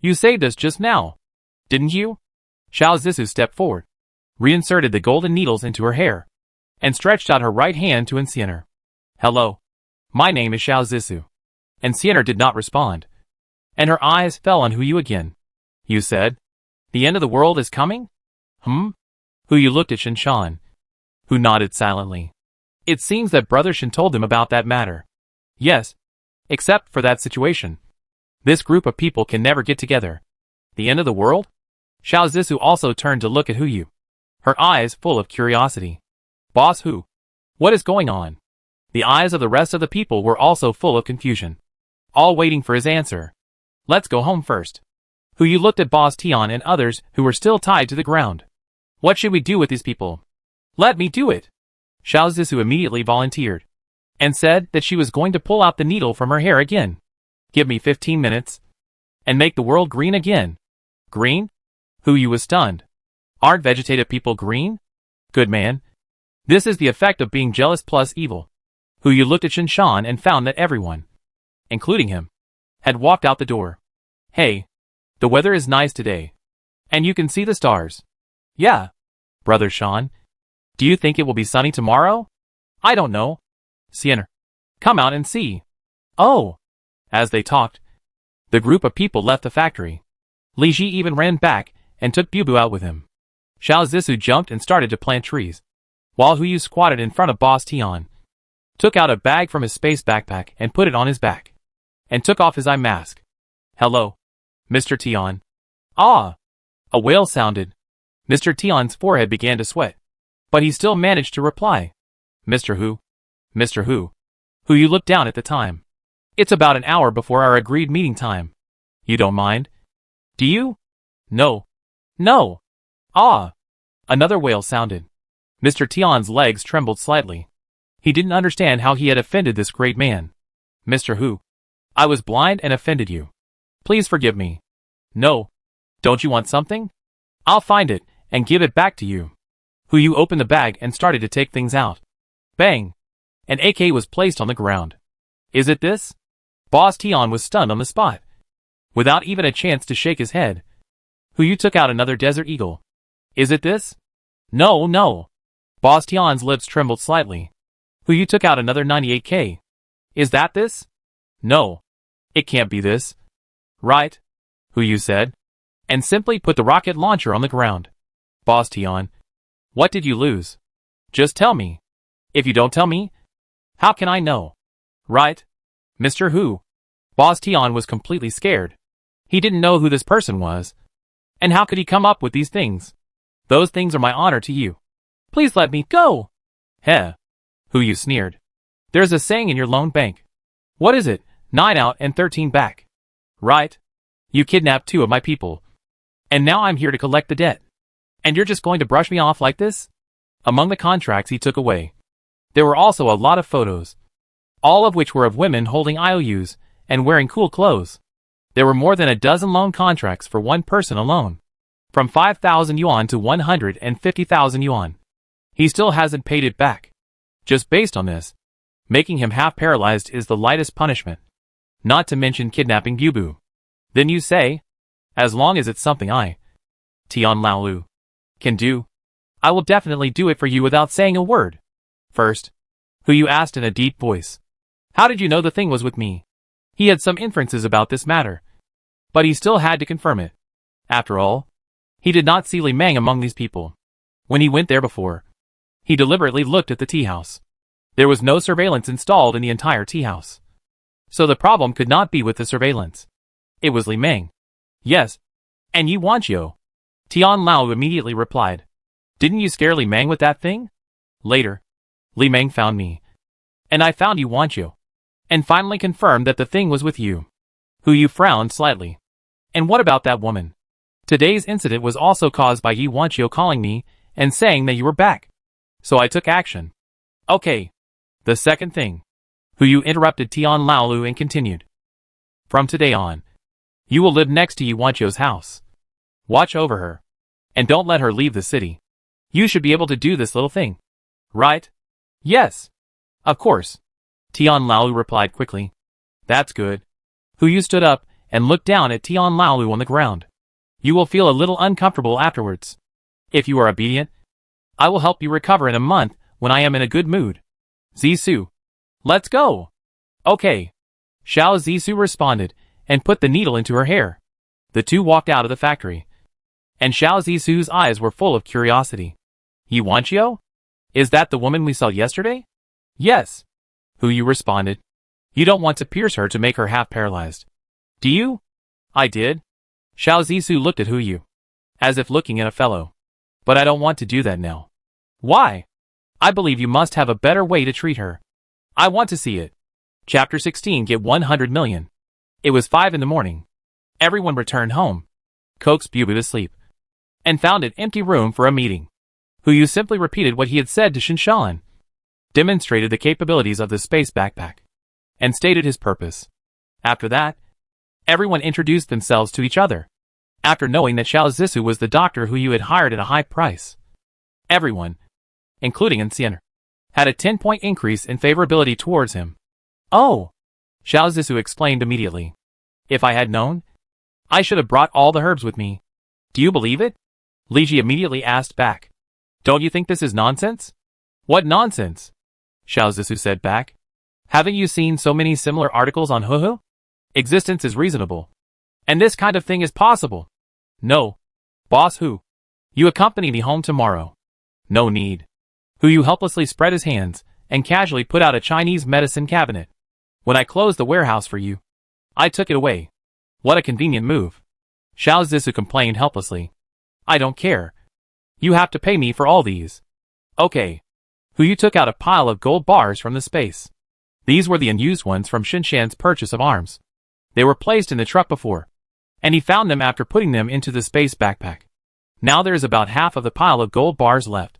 You saved us just now, didn't you? Xiao Zisu stepped forward, reinserted the golden needles into her hair, and stretched out her right hand to Xianer. Hello. My name is Xiao Zisu. And Xianer did not respond, and her eyes fell on Hu Yu again. You said, the end of the world is coming? Hu Yu looked at Xinshan, who nodded silently. It seems that Brother Shin told them about that matter. Yes. Except for that situation. This group of people can never get together. The end of the world? Xiao Zissou also turned to look at Hu. Her eyes full of curiosity. Boss Hu? What is going on? The eyes of the rest of the people were also full of confusion. All waiting for his answer. Let's go home first. Hu looked at Boss Tian and others who were still tied to the ground. What should we do with these people? Let me do it. Xiao Zissou immediately volunteered. And said that she was going to pull out the needle from her hair again. Give me 15 minutes. And make the world green again. Green? Hu was stunned. Aren't vegetative people green? Good man. This is the effect of being jealous plus evil. Hu looked at Shinshan and found that everyone, including him, had walked out the door. Hey. The weather is nice today. And you can see the stars. Yeah. Brother Shan. Do you think it will be sunny tomorrow? I don't know. Sienna. Come out and see. Oh. As they talked, the group of people left the factory. Li Ji even ran back and took Bubu out with him. Xiao Zissou jumped and started to plant trees, while Hu squatted in front of Boss Tian, took out a bag from his space backpack and put it on his back, and took off his eye mask. Hello, Mr. Tian. Ah! A wail sounded. Mr. Tian's forehead began to sweat, but he still managed to reply. Mr. Hu? Mr. Hu? Hu looked down at the time. It's about an hour before our agreed meeting time. You don't mind? Do you? No. No. Ah! Another wail sounded. Mr. Tian's legs trembled slightly. He didn't understand how he had offended this great man. Mr. Hu. I was blind and offended you. Please forgive me. No. Don't you want something? I'll find it and give it back to you. Hu opened the bag and started to take things out. Bang! An AK was placed on the ground. Is it this? Boss Tian was stunned on the spot. Without even a chance to shake his head, Hu took out another Desert Eagle. Is it this? No, no. Boss Tian's lips trembled slightly. Hu took out another 98K. Is that this? No. It can't be this. Right? Hu said. And simply put the rocket launcher on the ground. Boss Tian. What did you lose? Just tell me. If you don't tell me, how can I know? Right? Mr. Hu. Boss Tian was completely scared. He didn't know who this person was. And how could he come up with these things? Those things are my honor to you. Please let me go. Heh. Hu sneered. There's a saying in your loan bank. What is it? 9 out and 13 back. Right? You kidnapped 2 of my people. And now I'm here to collect the debt. And you're just going to brush me off like this? Among the contracts he took away, there were also a lot of photos, all of which were of women holding IOUs and wearing cool clothes. There were more than a dozen loan contracts for one person alone, from 5,000 yuan to 150,000 yuan. He still hasn't paid it back. Just based on this, making him half paralyzed is the lightest punishment. Not to mention kidnapping Bubu. Then you say, as long as it's something I, Tian Laolu, can do, I will definitely do it for you without saying a word. First, Hu asked in a deep voice. How did you know the thing was with me? He had some inferences about this matter, but he still had to confirm it. After all, he did not see Li Meng among these people. When he went there before, he deliberately looked at the tea house. There was no surveillance installed in the entire tea house. So the problem could not be with the surveillance. It was Li Meng. Yes. And Ye Wanqiu. Tian Lao immediately replied. Didn't you scare Li Meng with that thing? Later, Li Meng found me. And I found Ye Wanqiu. And finally confirmed that the thing was with you. Hu frowned slightly. And what about that woman? Today's incident was also caused by Ye Wanqiu calling me and saying that you were back. So I took action. Okay. The second thing. Hu interrupted Tian Laolu and continued. From today on, you will live next to Ye Wanqiu's house. Watch over her. And don't let her leave the city. You should be able to do this little thing. Right? Yes. Of course. Tian Laolu replied quickly. That's good. Hu stood up and looked down at Tian Laolu on the ground. You will feel a little uncomfortable afterwards. If you are obedient, I will help you recover in a month when I am in a good mood. Zissou. Let's go. Okay. Xiao Zissou responded and put the needle into her hair. The two walked out of the factory. And Xiao Zissou's eyes were full of curiosity. Ye Wanqiu? Is that the woman we saw yesterday? Yes. Hu responded. You don't want to pierce her to make her half paralyzed. Do you? I did. Xiao Zissou looked at Hu Yu, as if looking at a fellow. But I don't want to do that now. Why? I believe you must have a better way to treat her. I want to see it. Chapter 16 Get 100 million. It was 5 in the morning. Everyone returned home, coaxed Bubu to sleep, and found an empty room for a meeting. Hu Yu simply repeated what he had said to Shinshan, demonstrated the capabilities of the space backpack, and stated his purpose. After that, everyone introduced themselves to each other. After knowing that Xiao Zissou was the doctor Hu Yu had hired at a high price, everyone, including Ancienne, had a 10-point increase in favorability towards him. Oh! Xiao Zissou explained immediately. If I had known, I should have brought all the herbs with me. Do you believe it? Li Ji immediately asked back. Don't you think this is nonsense? What nonsense? Xiao Zissou said back. Haven't you seen so many similar articles on Huhu? Existence is reasonable. And this kind of thing is possible. No. Boss Hu. You accompany me home tomorrow. No need. Hu Yu helplessly spread his hands and casually put out a Chinese medicine cabinet. When I closed the warehouse for you, I took it away. What a convenient move. Xiao Zissou complained helplessly. I don't care. You have to pay me for all these. Okay. Hu Yu took out a pile of gold bars from the space. These were the unused ones from Shinshan's purchase of arms. They were placed in the truck before, and he found them after putting them into the space backpack. Now there is about half of the pile of gold bars left,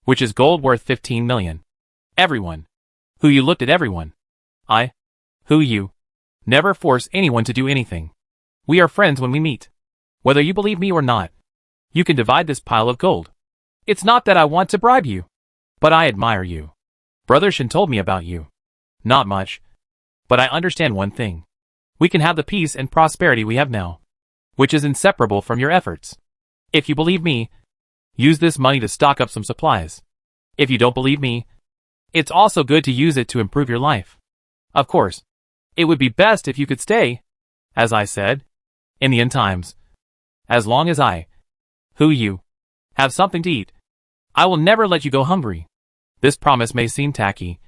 which is gold worth 15 million. Everyone. Hu Yu looked at everyone. Hu Yu. Never force anyone to do anything. We are friends when we meet. Whether you believe me or not, you can divide this pile of gold. It's not that I want to bribe you, but I admire you. Brother Shin told me about you. Not much, but I understand one thing. We can have the peace and prosperity we have now, which is inseparable from your efforts. If you believe me, use this money to stock up some supplies. If you don't believe me, it's also good to use it to improve your life. Of course, it would be best if you could stay, as I said, in the end times. As long as Hu Yu, have something to eat, I will never let you go hungry. This promise may seem tacky,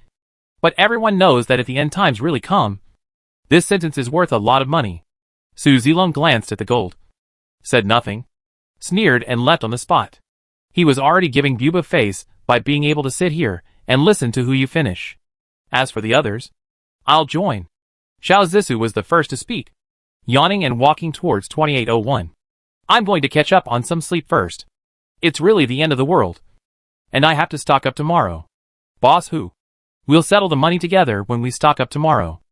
but everyone knows that if the end times really come, this sentence is worth a lot of money. Su Zilong glanced at the gold, said nothing, sneered and left on the spot. He was already giving Bubu face by being able to sit here and listen to Hu Yu finish. As for the others, I'll join. Xiao Zissou was the first to speak, yawning and walking towards 2801. I'm going to catch up on some sleep first. It's really the end of the world, and I have to stock up tomorrow. Boss Hu. We'll settle the money together when we stock up tomorrow.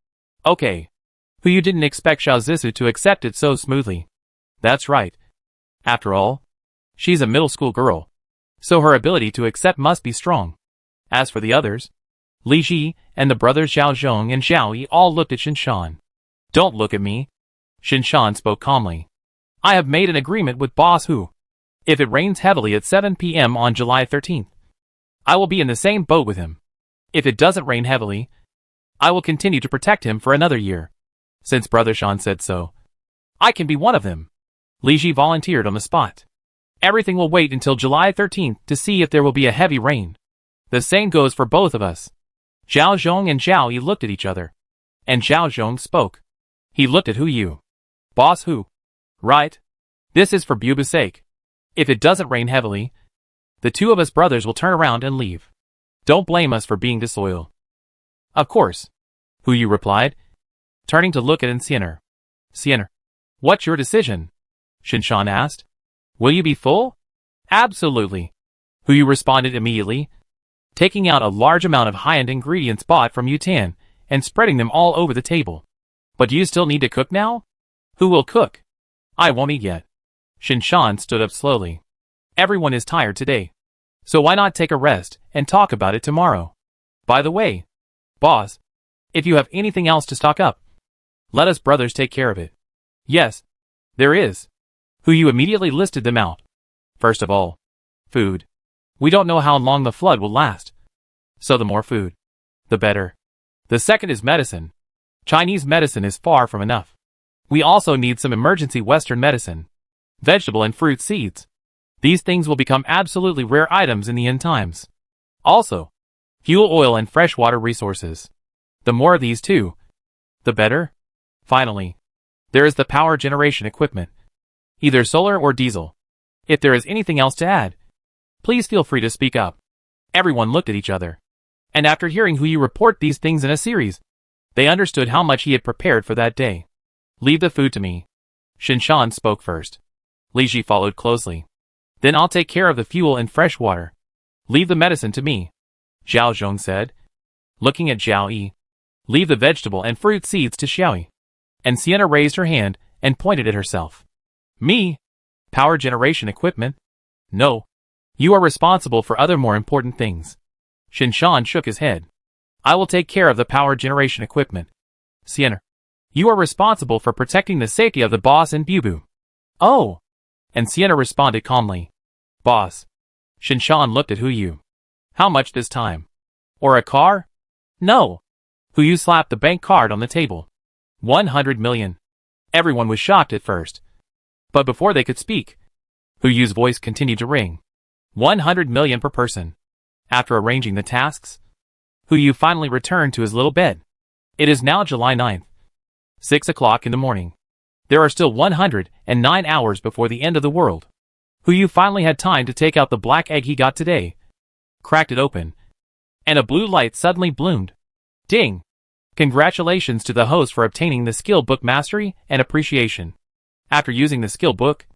Okay. Hu Yu didn't expect Xiao Zissou to accept it so smoothly. That's right. After all, she's a middle school girl, so her ability to accept must be strong. As for the others, Li Ji and the brothers Xiao Zhong and Xiao Yi all looked at Shinshan. Don't look at me. Shinshan spoke calmly. I have made an agreement with Boss Hu. If it rains heavily at 7 p.m. on July 13th, I will be in the same boat with him. If it doesn't rain heavily, I will continue to protect him for another year. Since Brother Shan said so, I can be one of them. Li Ji volunteered on the spot. Everything will wait until July 13th to see if there will be a heavy rain. The same goes for both of us. Zhao Zhong and Zhao Yi looked at each other, and Zhao Zhong spoke. He looked at Hu Yu. Boss Hu. Right. This is for Bubu's sake. If it doesn't rain heavily, the two of us brothers will turn around and leave. Don't blame us for being disloyal. Of course. Hu Yu replied, turning to look at Ancienne. Ancienne. What's your decision? Shinshan asked. Will you be full? Absolutely. Hu Yu responded immediately, taking out a large amount of high-end ingredients bought from Yutan and spreading them all over the table. But do you still need to cook now? Who will cook? I won't eat yet. Shinshan stood up slowly. Everyone is tired today, so why not take a rest and talk about it tomorrow? By the way, boss, if you have anything else to stock up, let us brothers take care of it. Yes, there is. Hu Yu immediately listed them out. First of all, food. We don't know how long the flood will last, so the more food, the better. The second is medicine. Chinese medicine is far from enough. We also need some emergency Western medicine, vegetable and fruit seeds. These things will become absolutely rare items in the end times. Also, fuel oil and freshwater resources. The more of these too, The better? Finally. There is the power generation equipment. Either solar or diesel. If there is anything else to add, please feel free to speak up. Everyone looked at each other. And after hearing Hu Yu report these things in a series, they understood how much he had prepared for that day. Leave the food to me. Shinshan spoke first. Li Ji followed closely. Then I'll take care of the fuel and fresh water. Leave the medicine to me, Zhao Zhong said. Looking at Zhao Yi. Leave the vegetable and fruit seeds to Xiaoyi. And Sienna raised her hand and pointed at herself. Me? Power generation equipment? No. You are responsible for other more important things. Shinshan shook his head. I will take care of the power generation equipment. Sienna. You are responsible for protecting the safety of the boss and Bubu. Oh. And Sienna responded calmly. Boss. Shinshan looked at Hu Yu. How much this time? Or a car? No. Hu Yu slapped the bank card on the table. 100 million. Everyone was shocked at first. But before they could speak, Hu Yu's voice continued to ring. 100 million per person. After arranging the tasks, Hu Yu finally returned to his little bed. It is now July 9th. 6 o'clock in the morning. There are still 109 hours before the end of the world. Hu Yu finally had time to take out the black egg he got today, cracked it open, and a blue light suddenly bloomed. Ding! Congratulations to the host for obtaining the skill book mastery and appreciation. After using the skill book,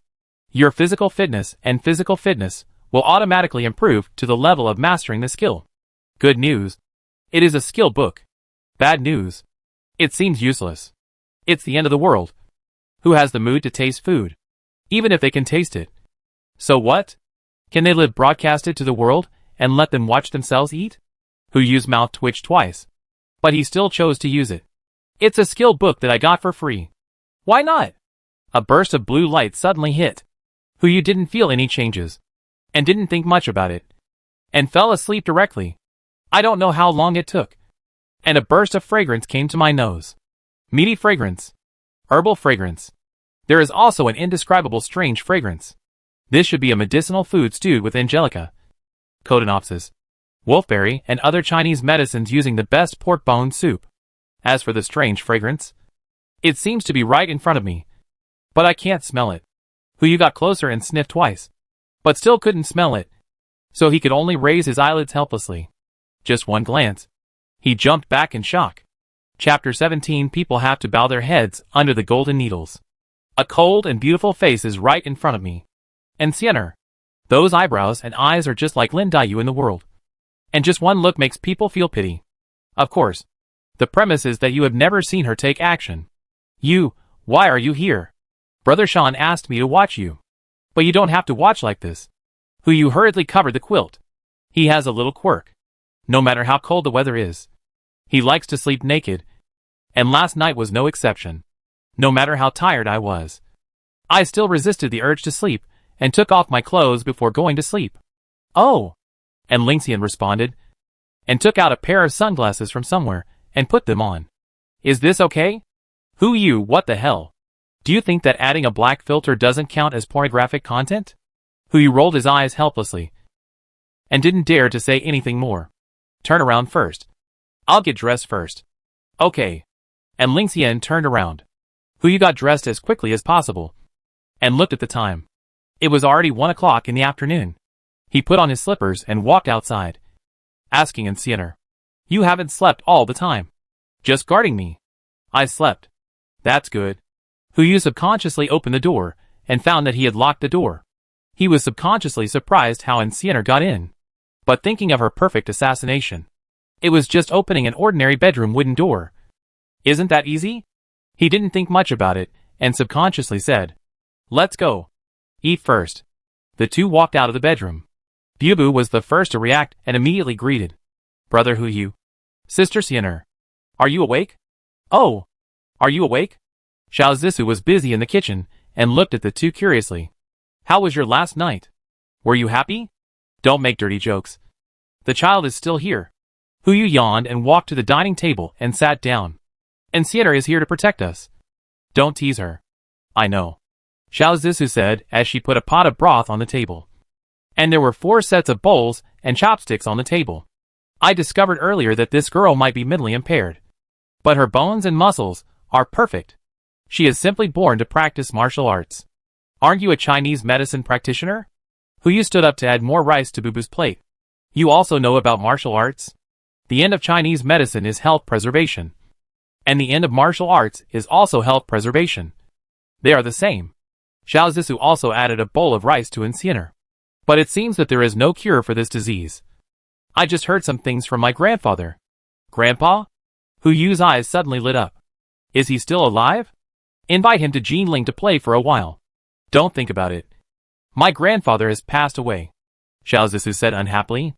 your physical fitness and physical fitness will automatically improve to the level of mastering the skill. Good news. It is a skill book. Bad news. It seems useless. It's the end of the world. Who has the mood to taste food? Even if they can taste it. So what? Can they live broadcast it to the world and let them watch themselves eat? Hu Yu's mouth twitched twice. But he still chose to use it. It's a skill book that I got for free. Why not? A burst of blue light suddenly hit. Hu Yu didn't feel any changes. And didn't think much about it. And fell asleep directly. I don't know how long it took. And a burst of fragrance came to my nose. Meaty fragrance. Herbal fragrance. There is also an indescribable strange fragrance. This should be a medicinal food stewed with angelica, Codonopsis, wolfberry and other Chinese medicines using the best pork bone soup. As for the strange fragrance, it seems to be right in front of me. But I can't smell it. Hu Yu got closer and sniffed twice, but still couldn't smell it. So he could only raise his eyelids helplessly. Just one glance. He jumped back in shock. Chapter 17. People have to bow their heads under the golden needles. A cold and beautiful face is right in front of me. And Sienna. Those eyebrows and eyes are just like Lin Daiyu in the world. And just one look makes people feel pity. Of course. The premise is that you have never seen her take action. You, why are you here? Brother Sean asked me to watch you. But you don't have to watch like this. Hu Yu hurriedly covered the quilt. He has a little quirk. No matter how cold the weather is, he likes to sleep naked. And last night was no exception. No matter how tired I was, I still resisted the urge to sleep, and took off my clothes before going to sleep. Oh! And Lingxian responded, and took out a pair of sunglasses from somewhere, and put them on. Is this okay? Hu Yu, what the hell? Do you think that adding a black filter doesn't count as pornographic content? Hu Yu rolled his eyes helplessly, and didn't dare to say anything more. Turn around first. I'll get dressed first. Okay. And Lingxian turned around. Hu Yu got dressed as quickly as possible, and looked at the time. It was already 1 o'clock in the afternoon. He put on his slippers and walked outside, asking Sienna, you haven't slept all the time. Just guarding me. I slept. That's good. Hu Yu subconsciously opened the door, and found that he had locked the door. He was subconsciously surprised how Sienna got in. But thinking of her perfect assassination, it was just opening an ordinary bedroom wooden door. Isn't that easy? He didn't think much about it, and subconsciously said, let's go. Eat first. The two walked out of the bedroom. Bubu was the first to react and immediately greeted. Brother Hu Yu. Sister Sienna. Are you awake? Oh. Are you awake? Xiao Zissou was busy in the kitchen, and looked at the two curiously. How was your last night? Were you happy? Don't make dirty jokes. The child is still here. Hu Yu yawned and walked to the dining table and sat down. And Sienna is here to protect us. Don't tease her. I know. Xiao Zissou said as she put a pot of broth on the table. And there were 4 sets of bowls and chopsticks on the table. I discovered earlier that this girl might be mentally impaired. But her bones and muscles are perfect. She is simply born to practice martial arts. Aren't you a Chinese medicine practitioner? Hu stood up to add more rice to Bubu's plate. You also know about martial arts? The end of Chinese medicine is health preservation. And the end of martial arts is also health preservation. They are the same. Xiao Zissou also added a bowl of rice to Eugin. But it seems that there is no cure for this disease. I just heard some things from my grandfather. Grandpa? Hu's eyes suddenly lit up. Is he still alive? Invite him to Jinling to play for a while. Don't think about it. My grandfather has passed away, Xiao Zissou said unhappily.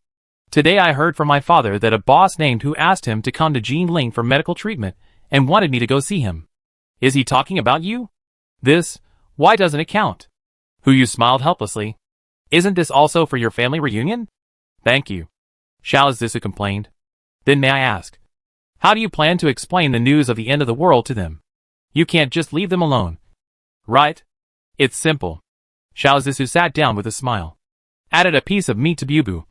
Today I heard from my father that a boss named Hu asked him to come to Jinling for medical treatment and wanted me to go see him. Is he talking about you? Why doesn't it count? Hu smiled helplessly. Isn't this also for your family reunion? Thank you, Xiao Zissou complained. Then may I ask, how do you plan to explain the news of the end of the world to them? You can't just leave them alone. Right? It's simple. Xiao Zissou sat down with a smile, added a piece of meat to Bubu,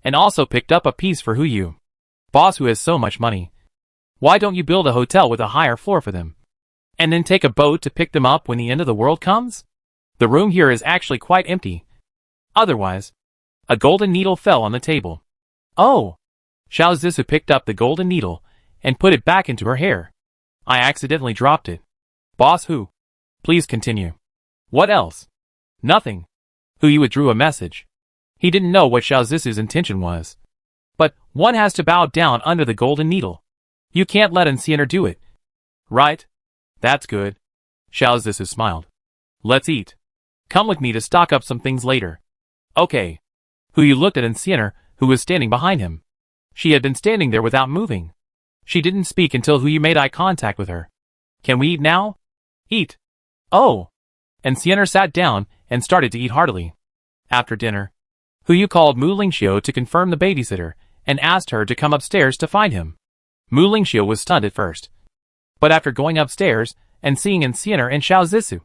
and also picked up a piece for Hu. Boss Hu has so much money. Why don't you build a hotel with a higher floor for them? And then take a boat to pick them up when the end of the world comes? The room here is actually quite empty. Otherwise, a golden needle fell on the table. Oh! Xiao Zissou picked up the golden needle and put it back into her hair. I accidentally dropped it. Boss Hu, please continue. What else? Nothing. Hu withdrew a message. He didn't know what Xiao Zissou's intention was. But one has to bow down under the golden needle. You can't let Eugin do it. Right? That's good. Xiao Zissou smiled. Let's eat. Come with me to stock up some things later. Okay. Hu looked at Eugin, who was standing behind him. She had been standing there without moving. She didn't speak until Hu made eye contact with her. Can we eat now? Eat. Oh. Eugin sat down and started to eat heartily. After dinner, Hu called Mu Lingxiu to confirm the babysitter and asked her to come upstairs to find him. Mu Lingxiu was stunned at first. But after going upstairs and seeing Eugin and Xiao Zissou,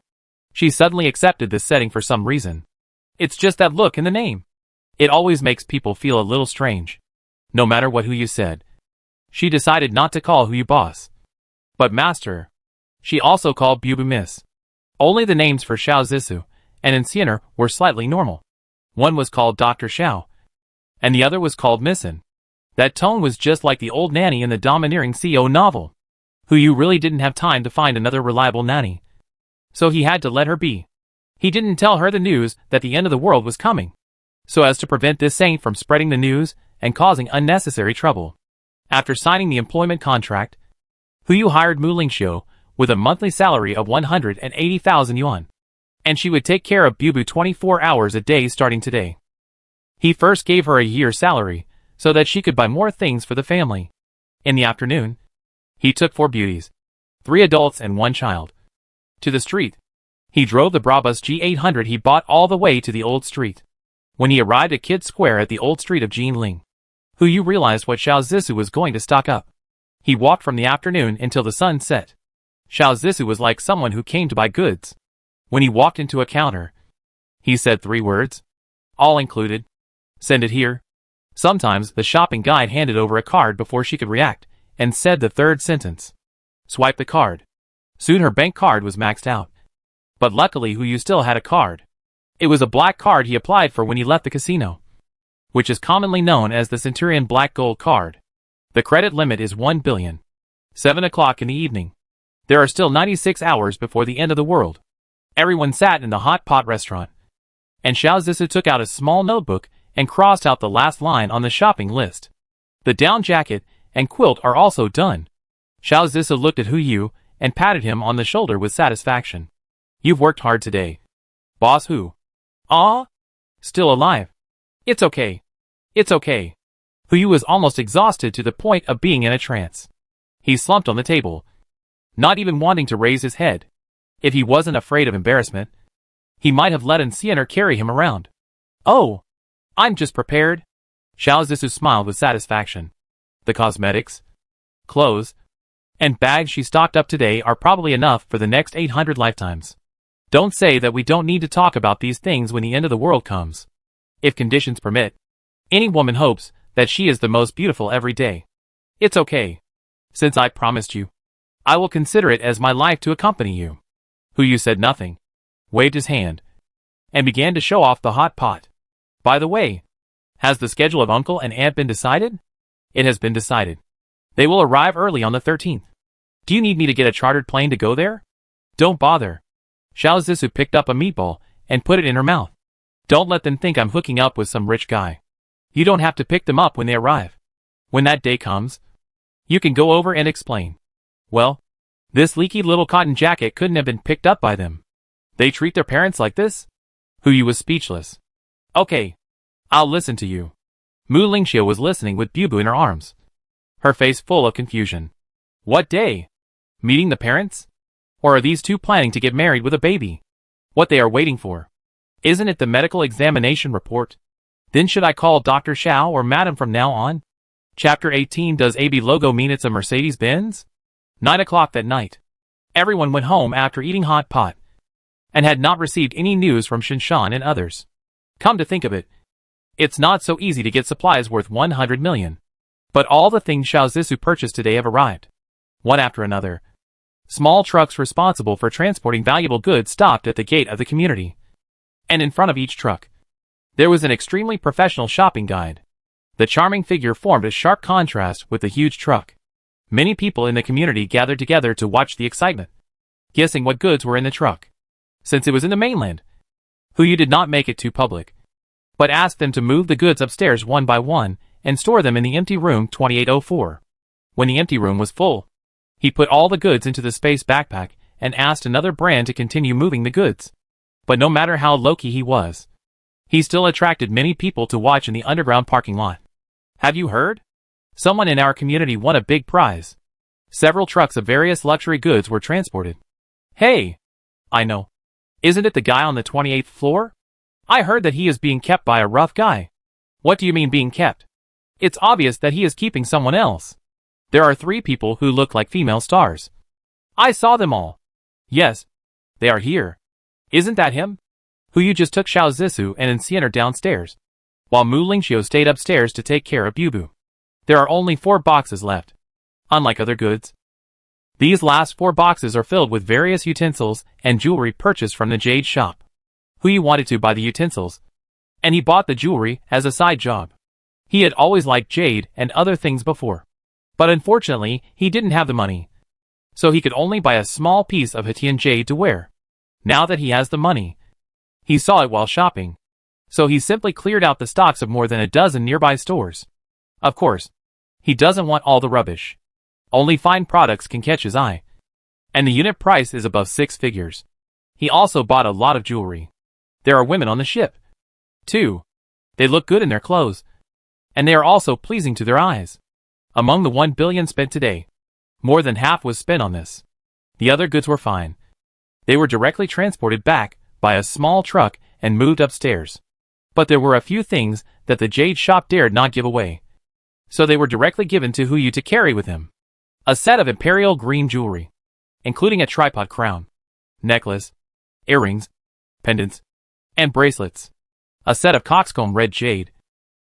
she suddenly accepted this setting for some reason. It's just that look in the name. It always makes people feel a little strange. No matter what Hu said. She decided not to call Hu boss, but master. She also called Bubu miss. Only the names for Xiao Zissou and Eugin were slightly normal. One was called Dr. Xiao, and the other was called Missin. That tone was just like the old nanny in the domineering CEO novel. Hu really didn't have time to find another reliable nanny. So he had to let her be. He didn't tell her the news that the end of the world was coming, so as to prevent this saint from spreading the news and causing unnecessary trouble. After signing the employment contract, Hu hired Mu Lingxiu with a monthly salary of 180,000 yuan. And she would take care of Bubu 24 hours a day starting today. He first gave her a year's salary, so that she could buy more things for the family. In the afternoon, he took 4 beauties, 3 adults and 1 child, to the street. He drove the Brabus G800 he bought all the way to the old street. When he arrived at Kid Square at the old street of Jinling, Hu realized what Xiao Zissou was going to stock up. He walked from the afternoon until the sun set. Xiao Zissou was like someone who came to buy goods. When he walked into a counter, he said 3 words. All included. Send it here. Sometimes the shopping guide handed over a card before she could react, and said the 3rd sentence. Swipe the card. Soon her bank card was maxed out. But luckily Hu still had a card. It was a black card he applied for when he left the casino, which is commonly known as the Centurion Black Gold card. The credit limit is 1 billion. 7 o'clock in the evening. There are still 96 hours before the end of the world. Everyone sat in the hot pot restaurant. And Xiao Zissou took out a small notebook and crossed out the last line on the shopping list. The down jacket and quilt are also done. Xiao Zissou looked at Hu and patted him on the shoulder with satisfaction. You've worked hard today. Boss Hu. Ah? Still alive. It's okay. It's okay. Hu was almost exhausted to the point of being in a trance. He slumped on the table, not even wanting to raise his head. If he wasn't afraid of embarrassment, he might have let Eugin carry him around. Oh, I'm just prepared. Xiao Zissou smiled with satisfaction. The cosmetics, clothes, and bags she stocked up today are probably enough for the next 800 lifetimes. Don't say that we don't need to talk about these things when the end of the world comes. If conditions permit, any woman hopes that she is the most beautiful every day. It's okay. Since I promised you, I will consider it as my life to accompany you. Yu said nothing, waved his hand, and began to show off the hot pot. By the way, has the schedule of uncle and aunt been decided? It has been decided. They will arrive early on the 13th. Do you need me to get a chartered plane to go there? Don't bother. Xiao Zissou picked up a meatball and put it in her mouth. Don't let them think I'm hooking up with some rich guy. You don't have to pick them up when they arrive. When that day comes, you can go over and explain. Well, this leaky little cotton jacket couldn't have been picked up by them. They treat their parents like this? Yu was speechless. Okay, I'll listen to you. Mu Lingxiu was listening with Bubu in her arms, her face full of confusion. What day? Meeting the parents? Or are these two planning to get married with a baby? What they are waiting for? Isn't it the medical examination report? Then should I call Dr. Xiao or Madam from now on? Chapter 18. Does AB logo mean it's a Mercedes-Benz? 9 o'clock that night. Everyone went home after eating hot pot, and had not received any news from Shinshan and others. Come to think of it, it's not so easy to get supplies worth 100 million. But all the things Xiao Zissou purchased today have arrived, one after another. Small trucks responsible for transporting valuable goods stopped at the gate of the community. And in front of each truck, there was an extremely professional shopping guide. The charming figure formed a sharp contrast with the huge truck. Many people in the community gathered together to watch the excitement, guessing what goods were in the truck. Since it was in the mainland, Yu did not make it too public, but asked them to move the goods upstairs one by one and store them in the empty room 2804. When the empty room was full, he put all the goods into the space backpack and asked another brand to continue moving the goods. But no matter how low-key he was, he still attracted many people to watch in the underground parking lot. Have you heard? Someone in our community won a big prize. Several trucks of various luxury goods were transported. Hey! I know. Isn't it the guy on the 28th floor? I heard that he is being kept by a rough guy. What do you mean being kept? It's obvious that he is keeping someone else. There are 3 people who look like female stars. I saw them all. Yes, they are here. Isn't that him? Yu just took Xiao Zissou and Xianer downstairs, while Mu Lingxiu stayed upstairs to take care of Bubu. There are only 4 boxes left. Unlike other goods, these last 4 boxes are filled with various utensils and jewelry purchased from the jade shop. Yu wanted to buy the utensils, and he bought the jewelry as a side job. He had always liked jade and other things before, but unfortunately he didn't have the money, so he could only buy a small piece of Hetian jade to wear. Now that he has the money, he saw it while shopping, so he simply cleared out the stocks of more than a dozen nearby stores. Of course, he doesn't want all the rubbish. Only fine products can catch his eye, and the unit price is above 6 figures. He also bought a lot of jewelry. There are women on the ship, too. They look good in their clothes, and they are also pleasing to their eyes. Among the 1 billion spent today, more than half was spent on this. The other goods were fine. They were directly transported back by a small truck and moved upstairs. But there were a few things that the jade shop dared not give away, so they were directly given to Yu to carry with him. A set of imperial green jewelry, including a tripod crown, necklace, earrings, pendants, and bracelets. A set of coxcomb red jade,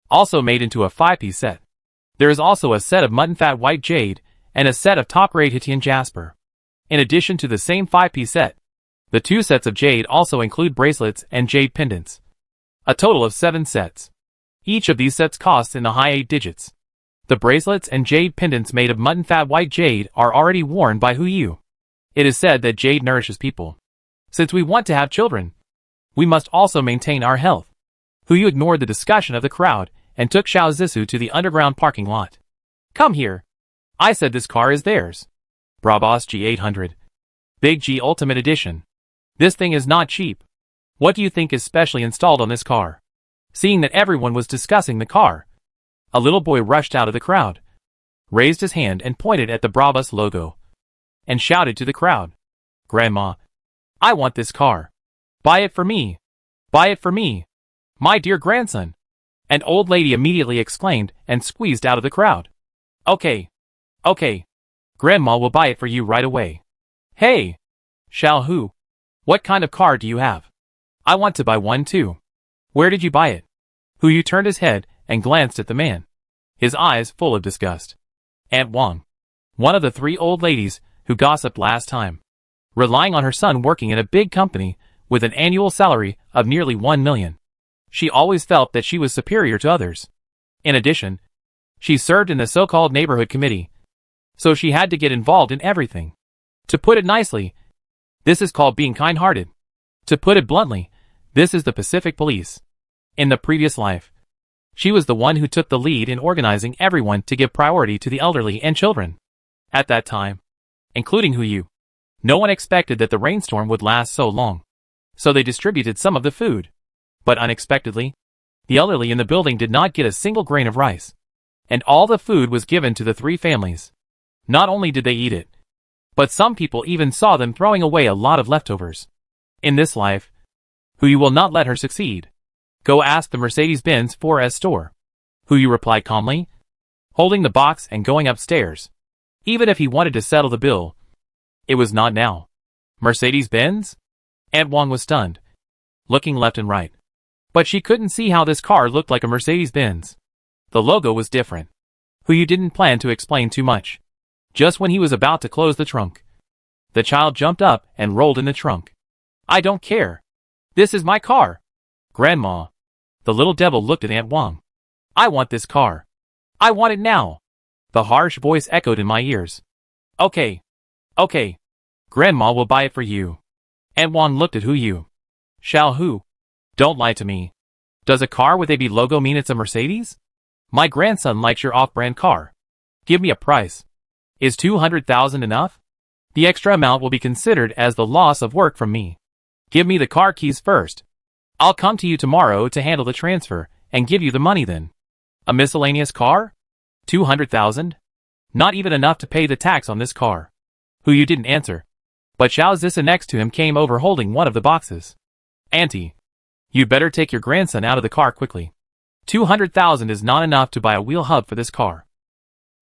also made into a 5-piece set. There is also a set of mutton fat white jade and a set of top-grade Hetian jasper. In addition to the same 5-piece set, the 2 sets of jade also include bracelets and jade pendants. A total of 7 sets. Each of these sets costs in the high 8 digits. The bracelets and jade pendants made of mutton fat white jade are already worn by Yu. It is said that jade nourishes people. Since we want to have children, we must also maintain our health. Yu ignored the discussion of the crowd and took Xiao Zissou to the underground parking lot. Come here. I said this car is theirs. Brabus G800. Big G Ultimate Edition. This thing is not cheap. What do you think is specially installed on this car? Seeing that everyone was discussing the car, a little boy rushed out of the crowd, raised his hand and pointed at the Brabus logo, and shouted to the crowd, Grandma, I want this car. Buy it for me. Buy it for me. My dear grandson. An old lady immediately exclaimed and squeezed out of the crowd. Okay. Okay. Grandma will buy it for you right away. Hey! Xiao Hu. What kind of car do you have? I want to buy one too. Where did you buy it? Yu turned his head and glanced at the man, his eyes full of disgust. Aunt Wang. one of the 3 old ladies who gossiped last time. Relying on her son working in a big company with an annual salary of nearly 1 million. She always felt that she was superior to others. In addition, she served in the so-called neighborhood committee, so she had to get involved in everything. To put it nicely, this is called being kind-hearted. To put it bluntly, this is the Pacific Police. In the previous life, she was the one who took the lead in organizing everyone to give priority to the elderly and children. At that time, including Huyu, no one expected that the rainstorm would last so long. So they distributed some of the food. But unexpectedly, the elderly in the building did not get a single grain of rice. And all the food was given to the 3 families. Not only did they eat it, but some people even saw them throwing away a lot of leftovers. In this life, Huyu will not let her succeed. Go ask the Mercedes-Benz 4S store. Huyu replied calmly, holding the box and going upstairs. Even if he wanted to settle the bill, it was not now. Mercedes-Benz? Aunt Wang was stunned, looking left and right. But she couldn't see how this car looked like a Mercedes-Benz. The logo was different. Huyu didn't plan to explain too much. Just when he was about to close the trunk, the child jumped up and rolled in the trunk. I don't care. This is my car. Grandma. The little devil looked at Aunt Wang. I want this car. I want it now. The harsh voice echoed in my ears. Okay. Okay. Grandma will buy it for you. Aunt Wang looked at Huyu. Shall Hu? Don't lie to me. Does a car with AB logo mean it's a Mercedes? My grandson likes your off-brand car. Give me a price. Is 200,000 enough? The extra amount will be considered as the loss of work from me. Give me the car keys first. I'll come to you tomorrow to handle the transfer and give you the money then. A miscellaneous car? 200,000? Not even enough to pay the tax on this car. Huyu didn't answer. But Xiao Zissa next to him came over holding one of the boxes. Auntie, you'd better take your grandson out of the car quickly. 200,000 is not enough to buy a wheel hub for this car.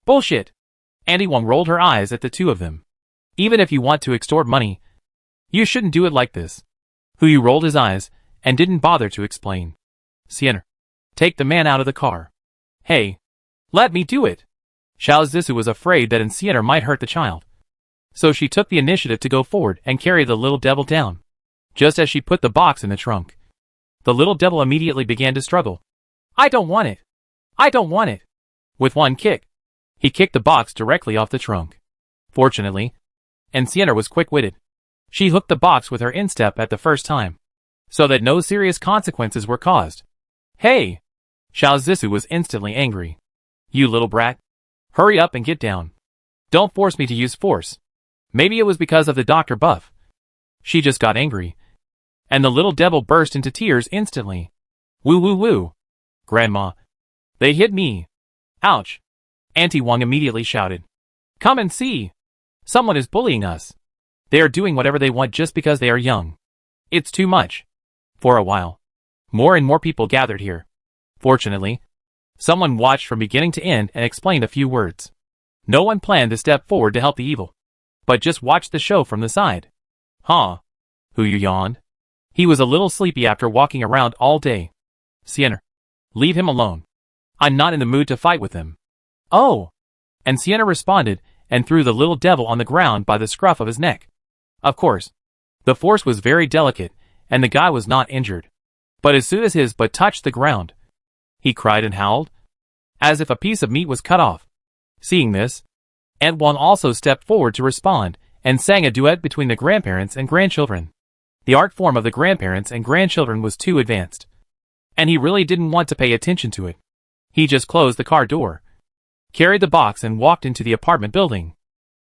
Bullshit. Auntie Wang rolled her eyes at the 2 of them. Even if you want to extort money, you shouldn't do it like this. Huyu rolled his eyes and didn't bother to explain. Sienna, take the man out of the car. Hey, let me do it. Xiao Zissou was afraid that Sienna might hurt the child. So she took the initiative to go forward and carry the little devil down. Just as she put the box in the trunk, the little devil immediately began to struggle. I don't want it. I don't want it. With one kick, he kicked the box directly off the trunk. Fortunately, Sienna was quick-witted. She hooked the box with her instep at the first time, so that no serious consequences were caused. Hey! Xiao Zissou was instantly angry. You little brat. Hurry up and get down. Don't force me to use force. Maybe it was because of the Dr. Buff. She just got angry. And the little devil burst into tears instantly. Woo woo woo. Grandma. They hit me. Ouch. Auntie Wang immediately shouted. Come and see. Someone is bullying us. They are doing whatever they want just because they are young. It's too much. For a while, more and more people gathered here. Fortunately, someone watched from beginning to end and explained a few words. No one planned to step forward to help the evil, but just watched the show from the side. Huh? Huyu yawned. He was a little sleepy after walking around all day. Sienna, leave him alone. I'm not in the mood to fight with him. Oh! And Sienna responded and threw the little devil on the ground by the scruff of his neck. Of course, the force was very delicate and the guy was not injured. But as soon as his butt touched the ground, he cried and howled, as if a piece of meat was cut off. Seeing this, Aunt Wang also stepped forward to respond and sang a duet between the grandparents and grandchildren. The art form of the grandparents and grandchildren was too advanced, and he really didn't want to pay attention to it. He just closed the car door, carried the box and walked into the apartment building,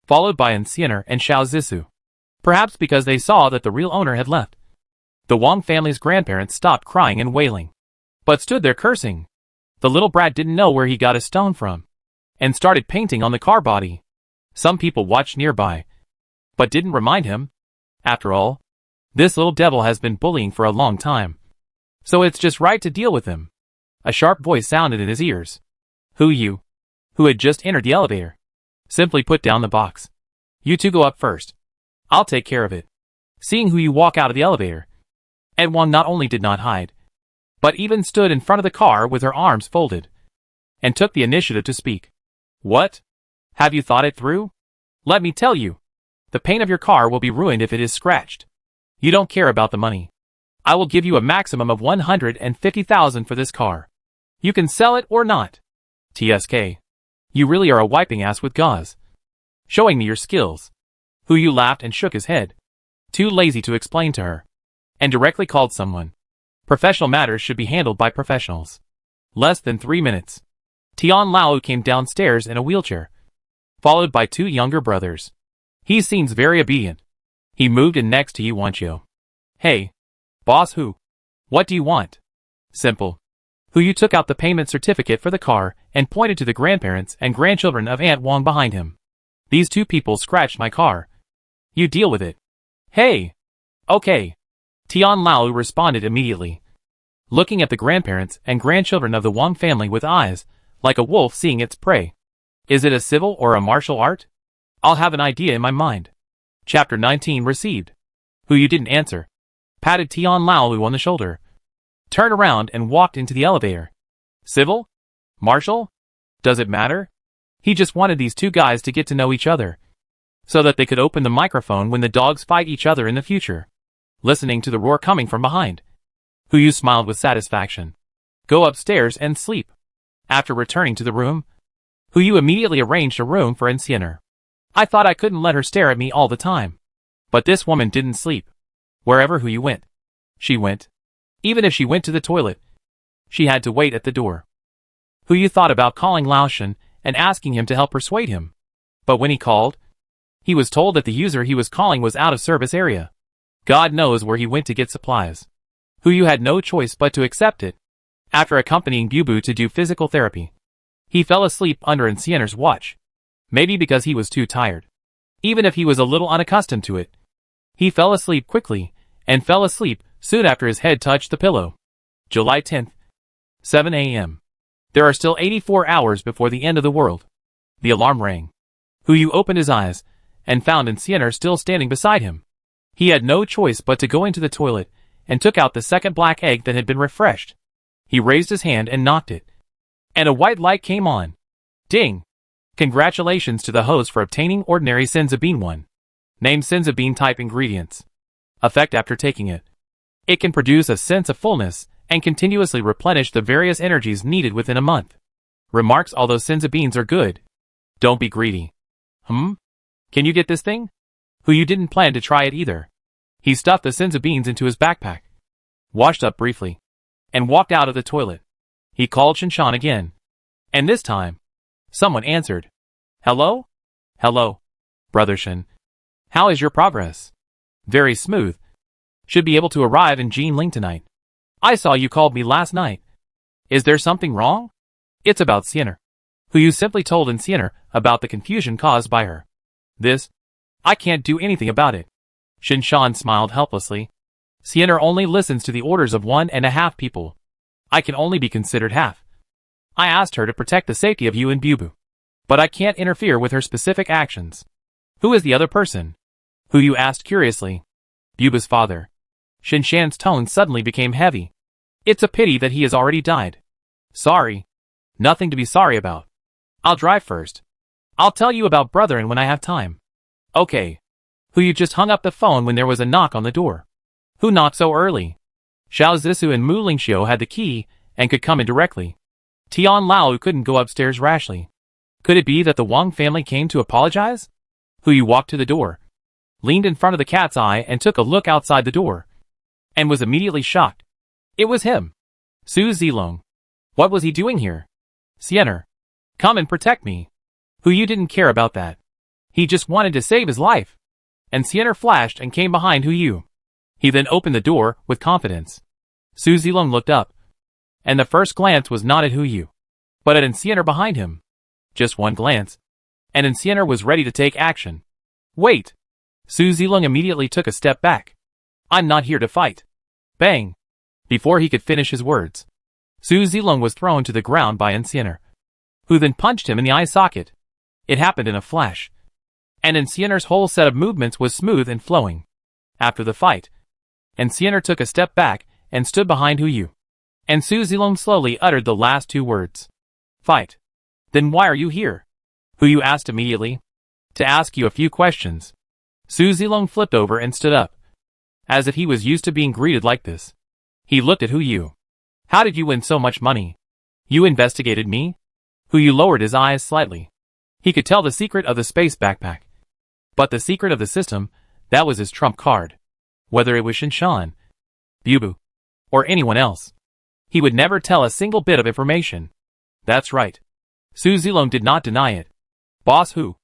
followed by Sienna and Xiao Zissou. Perhaps because they saw that the real owner had left. The Wang family's grandparents stopped crying and wailing, but stood there cursing. The little brat didn't know where he got a stone from, and started painting on the car body. Some people watched nearby, but didn't remind him. After all, this little devil has been bullying for a long time, so it's just right to deal with him. A sharp voice sounded in his ears. Huyu, who had just entered the elevator, simply put down the box. You two go up first. I'll take care of it. Seeing Huyu walk out of the elevator, Aunt Wang not only did not hide, but even stood in front of the car with her arms folded, and took the initiative to speak. What? Have you thought it through? Let me tell you. The paint of your car will be ruined if it is scratched. You don't care about the money. I will give you a maximum of 150,000 for this car. You can sell it or not. TSK. You really are a wiping ass with gauze. Showing me your skills. Hu laughed and shook his head. Too lazy to explain to her. And directly called someone. Professional matters should be handled by professionals. Less than 3 minutes. Tian Lao came downstairs in a wheelchair. Followed by 2 younger brothers. He seems very obedient. He moved in next to Ye Wanqiu. Hey. Boss Hu. What do you want? Simple. Hu took out the payment certificate for the car and pointed to the grandparents and grandchildren of Aunt Wang behind him. These 2 people scratched my car. You deal with it. Hey. Okay. Tian Lao responded immediately. Looking at the grandparents and grandchildren of the Wang family with eyes, like a wolf seeing its prey. Is it a civil or a martial art? I'll have an idea in my mind. Chapter 19 received. Hu didn't answer. Patted Tian Lao on the shoulder. Turned around and walked into the elevator. Civil? Martial? Does it matter? He just wanted these 2 guys to get to know each other. So that they could open the microphone when the dogs fight each other in the future. Listening to the roar coming from behind. Hu smiled with satisfaction. Go upstairs and sleep. After returning to the room, Hu immediately arranged a room for Eugin. I thought I couldn't let her stare at me all the time. But this woman didn't sleep. Wherever Hu went, she went. Even if she went to the toilet, she had to wait at the door. Hu thought about calling Lao Shen and asking him to help persuade him. But when he called, he was told that the user he was calling was out of service area. God knows where he went to get supplies. Hu had no choice but to accept it. After accompanying Bubu to do physical therapy, he fell asleep under Eugin's watch. Maybe because he was too tired. Even if he was a little unaccustomed to it. He fell asleep quickly, and fell asleep soon after his head touched the pillow. July 10th. 7 a.m. There are still 84 hours before the end of the world. The alarm rang. Hu opened his eyes, and found Eugin still standing beside him. He had no choice but to go into the toilet, and took out the second black egg that had been refreshed. He raised his hand and knocked it. And a white light came on. Ding! Congratulations to the host for obtaining ordinary Senzabine 1. Name Senzabine type ingredients. Effect after taking it. It can produce a sense of fullness, and continuously replenish the various energies needed within a month. Remarks: although Senzabines are good, don't be greedy. Can you get this thing? Hu didn't plan to try it either. He stuffed the Senzabines into his backpack, washed up briefly, and walked out of the toilet. He called Shinshan again. And this time, someone answered. Hello? Hello. Brother Shin. How is your progress? Very smooth. Should be able to arrive in Jinling tonight. I saw you called me last night. Is there something wrong? It's about Eugin. Hu simply told Eugin about the confusion caused by her. I can't do anything about it. Shinshan smiled helplessly. Eugin only listens to the orders of 1.5 people. I can only be considered half. I asked her to protect the safety of you and Bubu. But I can't interfere with her specific actions. Who is the other person? Hu asked curiously. Bubu's father. Shinshan's tone suddenly became heavy. It's a pity that he has already died. Sorry. Nothing to be sorry about. I'll drive first. I'll tell you about Brotherin when I have time. Okay. Hu just hung up the phone when there was a knock on the door. Who knocked so early? Xiao Zisu and Mu Lingxiu had the key, and could come in directly. Tian Lao couldn't go upstairs rashly. Could it be that the Wang family came to apologize? Hu walked to the door, leaned in front of the cat's eye and took a look outside the door. And was immediately shocked. It was him. Su Zilong. What was he doing here? Eugin. Come and protect me. Hu didn't care about that. He just wanted to save his life. And Eugin flashed and came behind Hu. He then opened the door with confidence. Su Zilong looked up. And the first glance was not at Hu, but at Eugin behind him. Just one glance. And Eugin was ready to take action. Wait. Su Zilong immediately took a step back. I'm not here to fight. Bang. Before he could finish his words, Su Zilong was thrown to the ground by Eugin, who then punched him in the eye socket. It happened in a flash. And Eugin's whole set of movements was smooth and flowing. After the fight, Eugin took a step back and stood behind Hu. And Su Zilong slowly uttered the last 2 words. Fight. Then why are you here? Hu asked immediately. To ask you a few questions. Su Zilong flipped over and stood up. As if he was used to being greeted like this. He looked at Hu Yu. How did you win so much money? You investigated me? Hu Yu lowered his eyes slightly. He could tell the secret of the space backpack. But the secret of the system, that was his trump card. Whether it was Shinshan, Bubu, or anyone else. He would never tell a single bit of information. That's right. Su Zilong did not deny it. Boss Hu,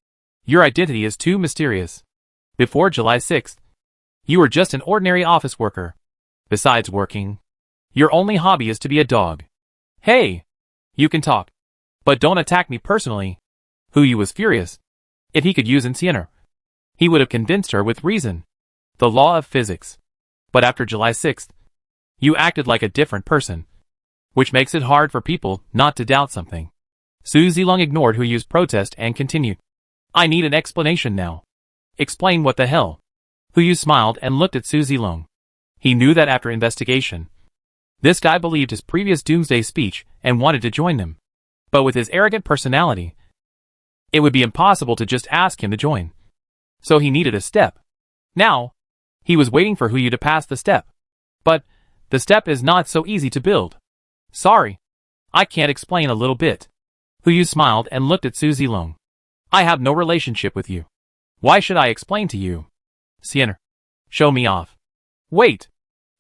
your identity is too mysterious. Before July 6th, you were just an ordinary office worker. Besides working, your only hobby is to be a dog. Hey! You can talk. But don't attack me personally. Hu Yu was furious. If he could use Enciener, he would have convinced her with reason. The law of physics. But after July 6th, you acted like a different person. Which makes it hard for people not to doubt something. Su Zilong ignored Hu Yu's protest and continued. I need an explanation now. Explain what the hell. Hu Yu smiled and looked at Su Zilong. He knew that after investigation, this guy believed his previous doomsday speech and wanted to join them. But with his arrogant personality, it would be impossible to just ask him to join. So he needed a step. Now, he was waiting for Hu Yu to pass the step. But, the step is not so easy to build. Sorry. I can't explain a little bit. Hu Yu smiled and looked at Su Zilong. I have no relationship with you. Why should I explain to you? Enciener. Show me off. Wait.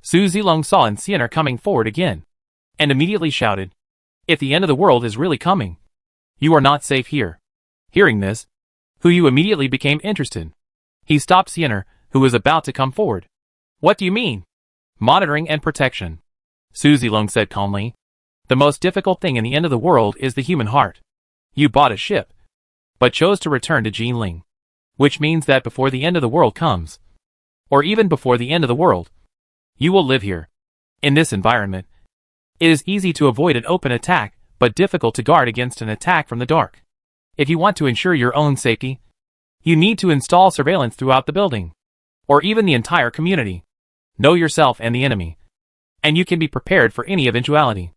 Su Zilong saw Enciener coming forward again. And immediately shouted. If the end of the world is really coming, you are not safe here. Hearing this, Hu Yu immediately became interested. He stopped Enciener, who was about to come forward. What do you mean? Monitoring and protection. Su Zilong said calmly. The most difficult thing in the end of the world is the human heart. You bought a ship, but chose to return to Jinling. Which means that before the end of the world comes, or even before the end of the world, you will live here. In this environment, it is easy to avoid an open attack, but difficult to guard against an attack from the dark. If you want to ensure your own safety, you need to install surveillance throughout the building, or even the entire community. Know yourself and the enemy, and you can be prepared for any eventuality.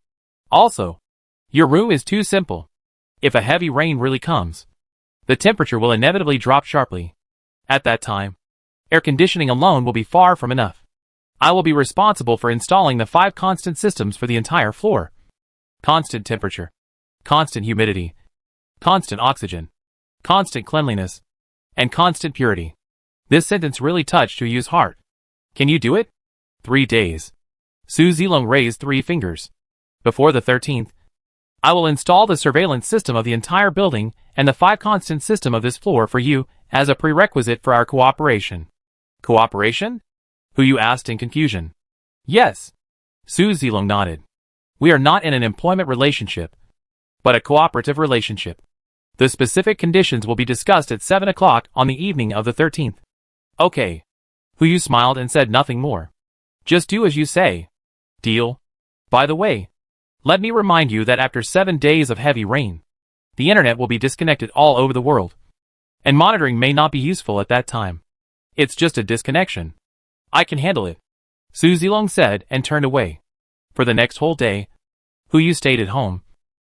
Also, your room is too simple. If a heavy rain really comes, the temperature will inevitably drop sharply. At that time, air conditioning alone will be far from enough. I will be responsible for installing the 5 constant systems for the entire floor. Constant temperature, constant humidity, constant oxygen, constant cleanliness, and constant purity. This sentence really touched Hu Yu's heart. Can you do it? 3 days. Su Zilong raised 3 fingers. Before the 13th, I will install the surveillance system of the entire building and the 5 constant system of this floor for you as a prerequisite for our cooperation. Cooperation? Hu Yu asked in confusion. Yes. Su Zilong nodded. We are not in an employment relationship, but a cooperative relationship. The specific conditions will be discussed at 7 o'clock on the evening of the 13th. Okay. Hu Yu smiled and said nothing more. Just do as you say. Deal? By the way, let me remind you that after 7 days of heavy rain, the internet will be disconnected all over the world, and monitoring may not be useful at that time. It's just a disconnection. I can handle it, Su Zilong said and turned away. For the next whole day, Hu Yu stayed at home,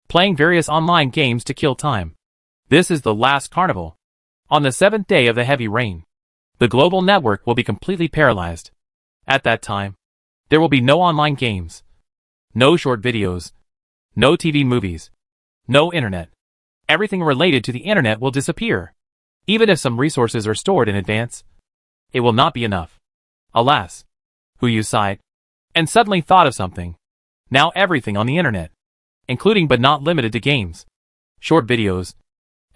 playing various online games to kill time. This is the last carnival. On the 7th day of the heavy rain, the global network will be completely paralyzed. At that time, there will be no online games, no short videos, no TV movies, no internet. Everything related to the internet will disappear. Even if some resources are stored in advance, it will not be enough. Alas, Hu Yu sighed, and suddenly thought of something. Now everything on the internet, including but not limited to games, short videos,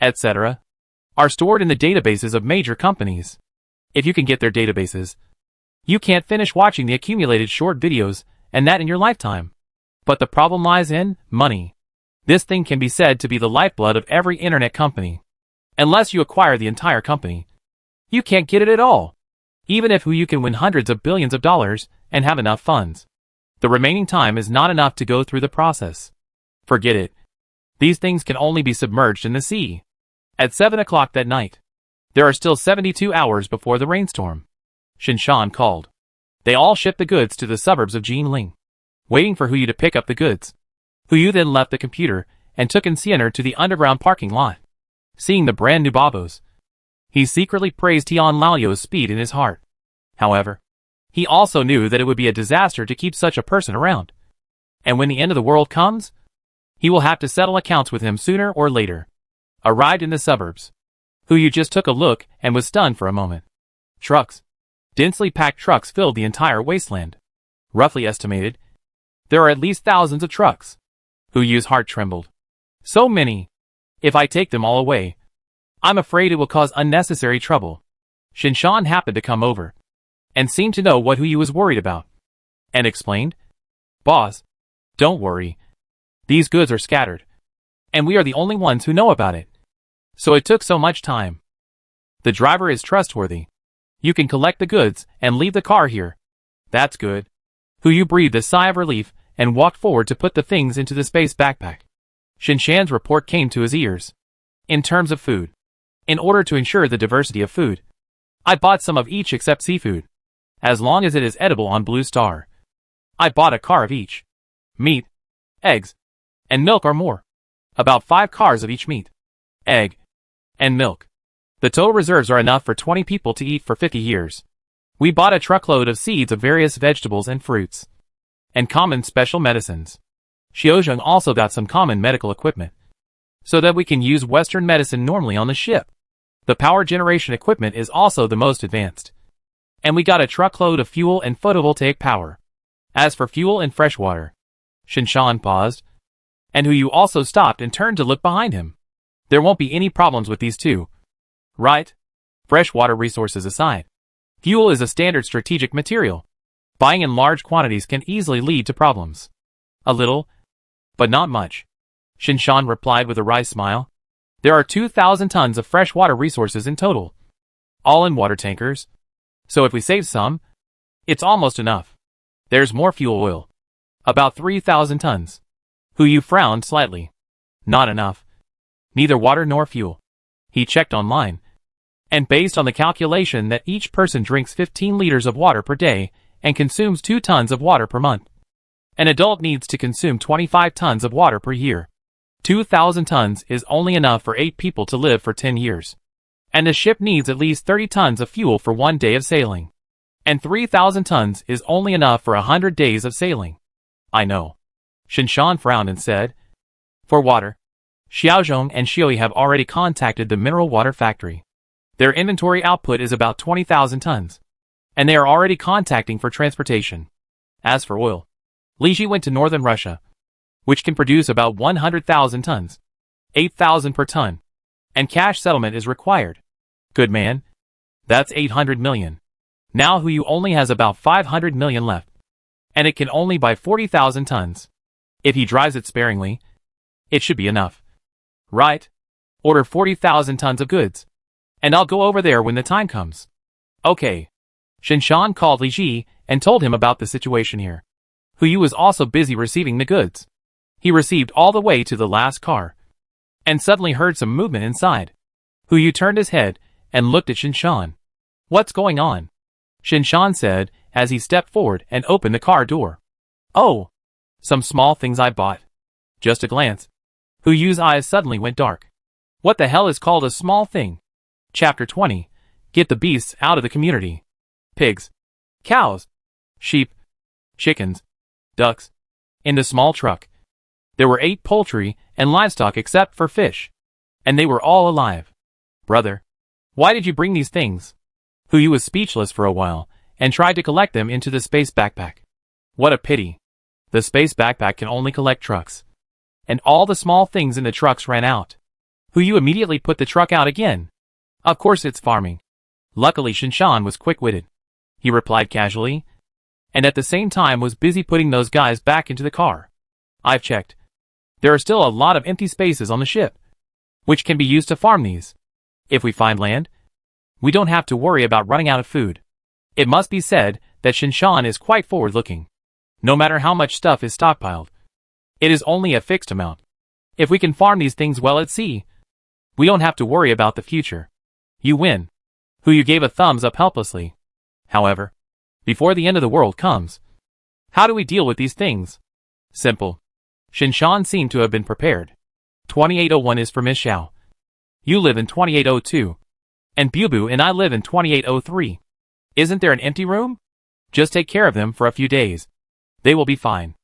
etc., are stored in the databases of major companies. If you can get their databases, you can't finish watching the accumulated short videos, and that in your lifetime. But the problem lies in money. This thing can be said to be the lifeblood of every internet company. Unless you acquire the entire company, you can't get it at all. Even if you can win hundreds of billions of dollars and have enough funds, the remaining time is not enough to go through the process. Forget it. These things can only be submerged in the sea. At 7 o'clock that night, there are still 72 hours before the rainstorm. Shinshan called. They all shipped the goods to the suburbs of Jinling, waiting for Hu Yu to pick up the goods. Hu Yu then left the computer and took Enciener to the underground parking lot. Seeing the brand new Babos, He secretly praised Tian Lao's speed in his heart. However, he also knew that it would be a disaster to keep such a person around. And when the end of the world comes, he will have to settle accounts with him sooner or later. Arrived in the suburbs. Yu just took a look and was stunned for a moment. Trucks. Densely packed trucks filled the entire wasteland. Roughly estimated, there are at least thousands of trucks. Yu's heart trembled. So many. If I take them all away, I'm afraid it will cause unnecessary trouble. Shinshan happened to come over and seemed to know what Yu was worried about, and explained, Boss, don't worry. These goods are scattered, and we are the only ones who know about it. So it took so much time. The driver is trustworthy. You can collect the goods and leave the car here. That's good. Yu breathed a sigh of relief and walked forward to put the things into the space backpack. Shinshan's report came to his ears. In terms of food, in order to ensure the diversity of food, I bought some of each except seafood. As long as it is edible on Blue Star. I bought a car of each. Meat, eggs, and milk are more. About 5 cars of each meat, egg, and milk. The total reserves are enough for 20 people to eat for 50 years. We bought a truckload of seeds of various vegetables and fruits. And common special medicines. Xiaozheng also got some common medical equipment, so that we can use Western medicine normally on the ship. The power generation equipment is also the most advanced. And we got a truckload of fuel and photovoltaic power. As for fuel and fresh water, Shinshan paused, and Yu also stopped and turned to look behind him. There won't be any problems with these two, right? Freshwater resources aside, fuel is a standard strategic material. Buying in large quantities can easily lead to problems. A little, but not much. Shinshan replied with a wry smile. There are 2,000 tons of freshwater resources in total, all in water tankers. So if we save some, it's almost enough. There's more fuel oil. About 3,000 tons. Yu frowned slightly. Not enough. Neither water nor fuel. He checked online. And based on the calculation that each person drinks 15 liters of water per day and consumes 2 tons of water per month, an adult needs to consume 25 tons of water per year. 2,000 tons is only enough for 8 people to live for 10 years. And the ship needs at least 30 tons of fuel for 1 day of sailing. And 3,000 tons is only enough for 100 days of sailing. I know. Shinshan frowned and said, For water, Xiaozhong and Xiui have already contacted the mineral water factory. Their inventory output is about 20,000 tons. And they are already contacting for transportation. As for oil, Liji went to northern Russia, which can produce about 100,000 tons. 8,000 per ton. And cash settlement is required. Good man. That's 800 million. Now Yu only has about 500 million left. And it can only buy 40,000 tons. If he drives it sparingly, it should be enough. Right? Order 40,000 tons of goods. And I'll go over there when the time comes. Okay. Shinshan called Li Ji and told him about the situation here. Yu was also busy receiving the goods. He received all the way to the last car. And suddenly heard some movement inside. Yu turned his head and looked at Shinshan. What's going on? Shinshan said as he stepped forward and opened the car door. Oh, some small things I bought. Just a glance. Yu's eyes suddenly went dark. What the hell is called a small thing? Chapter 20. Get the beasts out of the community. Pigs, cows, sheep, chickens, ducks. In the small truck, there were 8 poultry and livestock except for fish. And they were all alive. Brother, why did you bring these things? Yu was speechless for a while and tried to collect them into the space backpack. What a pity. The space backpack can only collect trucks. And all the small things in the trucks ran out. Yu immediately put the truck out again. Of course it's farming. Luckily Shinshan was quick-witted. He replied casually, and at the same time was busy putting those guys back into the car. I've checked. There are still a lot of empty spaces on the ship, which can be used to farm these. If we find land, we don't have to worry about running out of food. It must be said that Shinshan is quite forward-looking. No matter how much stuff is stockpiled, it is only a fixed amount. If we can farm these things well at sea, we don't have to worry about the future. You win. Yu gave a thumbs up helplessly. However, before the end of the world comes, how do we deal with these things? Simple. Shinshan seemed to have been prepared. 2801 is for Miss Xiao. You live in 2802. And Bubu and I live in 2803. Isn't there an empty room? Just take care of them for a few days. They will be fine.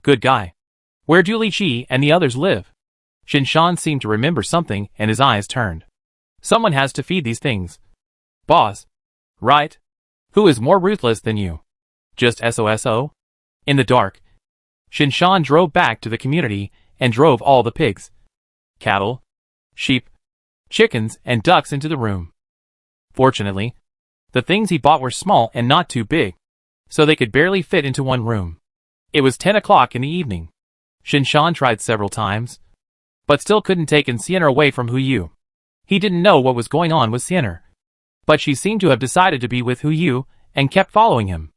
Good guy. Where do Li Qi and the others live? Shinshan seemed to remember something and his eyes turned. Someone has to feed these things. Boss. Right? Who is more ruthless than you? Just SOSO? In the dark, Shinshan drove back to the community and drove all the pigs, cattle, sheep, chickens, and ducks into the room. Fortunately, the things he bought were small and not too big, so they could barely fit into one room. It was 10 o'clock in the evening. Shinshan tried several times, but still couldn't take Sienna away from Huyu. He didn't know what was going on with Sienna, but she seemed to have decided to be with Huyu and kept following him.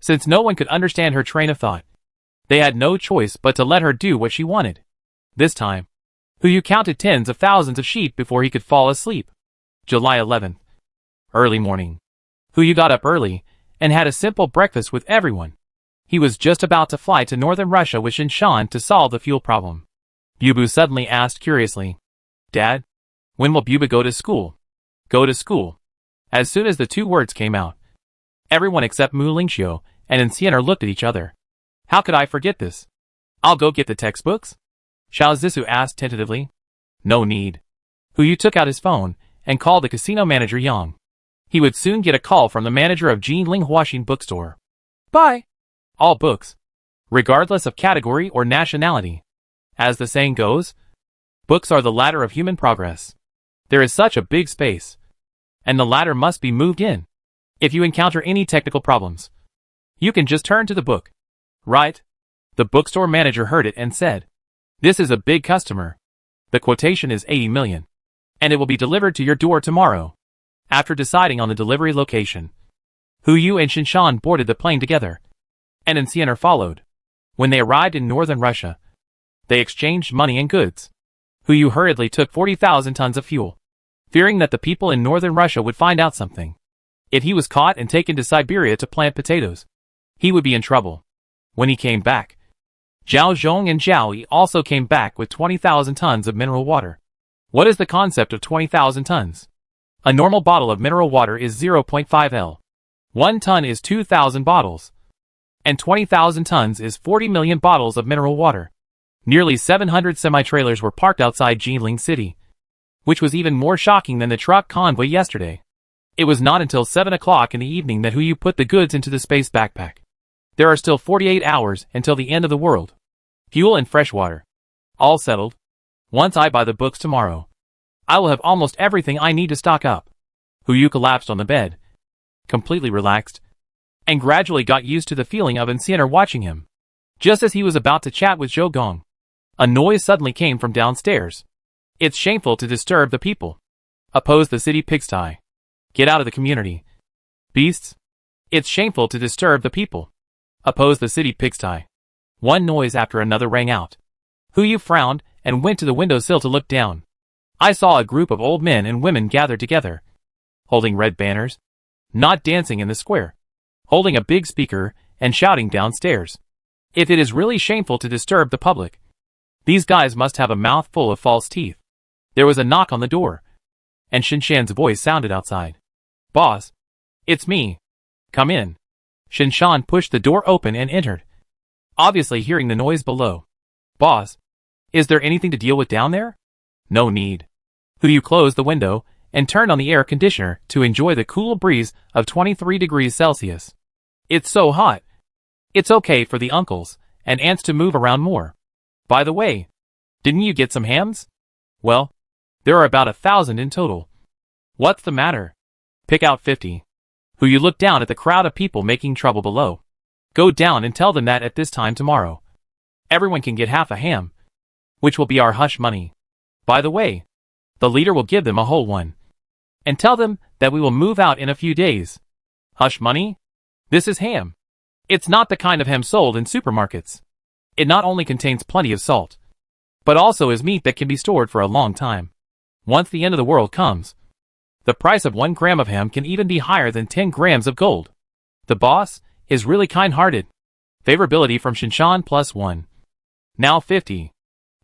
Since no one could understand her train of thought, they had no choice but to let her do what she wanted. This time, Huyu counted tens of thousands of sheep before he could fall asleep. July 11th. Early morning. Huyu got up early and had a simple breakfast with everyone. He was just about to fly to northern Russia with Shinshan to solve the fuel problem. Bubu suddenly asked curiously, Dad, when will Bubu go to school? Go to school. As soon as the two words came out, everyone except Mu Lingxiu and Sienna looked at each other. How could I forget this? I'll go get the textbooks? Xiao Zissou asked tentatively. No need. Huyu took out his phone and called the casino manager Yang. He would soon get a call from the manager of Jinling Huaxin bookstore. Buy all books, regardless of category or nationality. As the saying goes, books are the ladder of human progress. There is such a big space, and the ladder must be moved in. If you encounter any technical problems, you can just turn to the book. Right? The bookstore manager heard it and said, This is a big customer. The quotation is 80 million. And it will be delivered to your door tomorrow. After deciding on the delivery location, Huyu and Shinshan boarded the plane together, and Sienna followed. When they arrived in northern Russia, they exchanged money and goods. Huyu hurriedly took 40,000 tons of fuel, fearing that the people in northern Russia would find out something. If he was caught and taken to Siberia to plant potatoes, he would be in trouble. When he came back, Zhao Zhong and Zhao Yi also came back with 20,000 tons of mineral water. What is the concept of 20,000 tons? A normal bottle of mineral water is 0.5 L. 1 ton is 2,000 bottles. And 20,000 tons is 40 million bottles of mineral water. Nearly 700 semi-trailers were parked outside Jinling City, which was even more shocking than the truck convoy yesterday. It was not until 7 o'clock in the evening that Huyu put the goods into the space backpack. There are still 48 hours until the end of the world. Fuel and fresh water. All settled. Once I buy the books tomorrow, I will have almost everything I need to stock up. Huyu collapsed on the bed, completely relaxed, and gradually got used to the feeling of Sienna watching him. Just as he was about to chat with Zhou Gong, a noise suddenly came from downstairs. It's shameful to disturb the people. Oppose the city pigsty. Get out of the community. Beasts. It's shameful to disturb the people. Oppose the city pigsty. One noise after another rang out. Huyu frowned and went to the windowsill to look down. I saw a group of old men and women gathered together, holding red banners, not dancing in the square, holding a big speaker and shouting downstairs. If it is really shameful to disturb the public, these guys must have a mouth full of false teeth. There was a knock on the door, and Shinshan's voice sounded outside. Boss, it's me. Come in. Shinshan pushed the door open and entered, obviously hearing the noise below. Boss, is there anything to deal with down there? No need. Huyu closed the window and turned on the air conditioner to enjoy the cool breeze of 23 degrees Celsius. It's so hot. It's okay for the uncles and aunts to move around more. By the way, didn't you get some hams? Well, there are about 1,000 in total. What's the matter? Pick out 50. Huyu looked down at the crowd of people making trouble below. Go down and tell them that at this time tomorrow, everyone can get half a ham, which will be our hush money. By the way, the leader will give them a whole one. And tell them that we will move out in a few days. Hush money? This is ham. It's not the kind of ham sold in supermarkets. It not only contains plenty of salt, but also is meat that can be stored for a long time. Once the end of the world comes, the price of 1 gram of ham can even be higher than 10 grams of gold. The boss is really kind-hearted. Favorability from Shinshan +1. Now 50.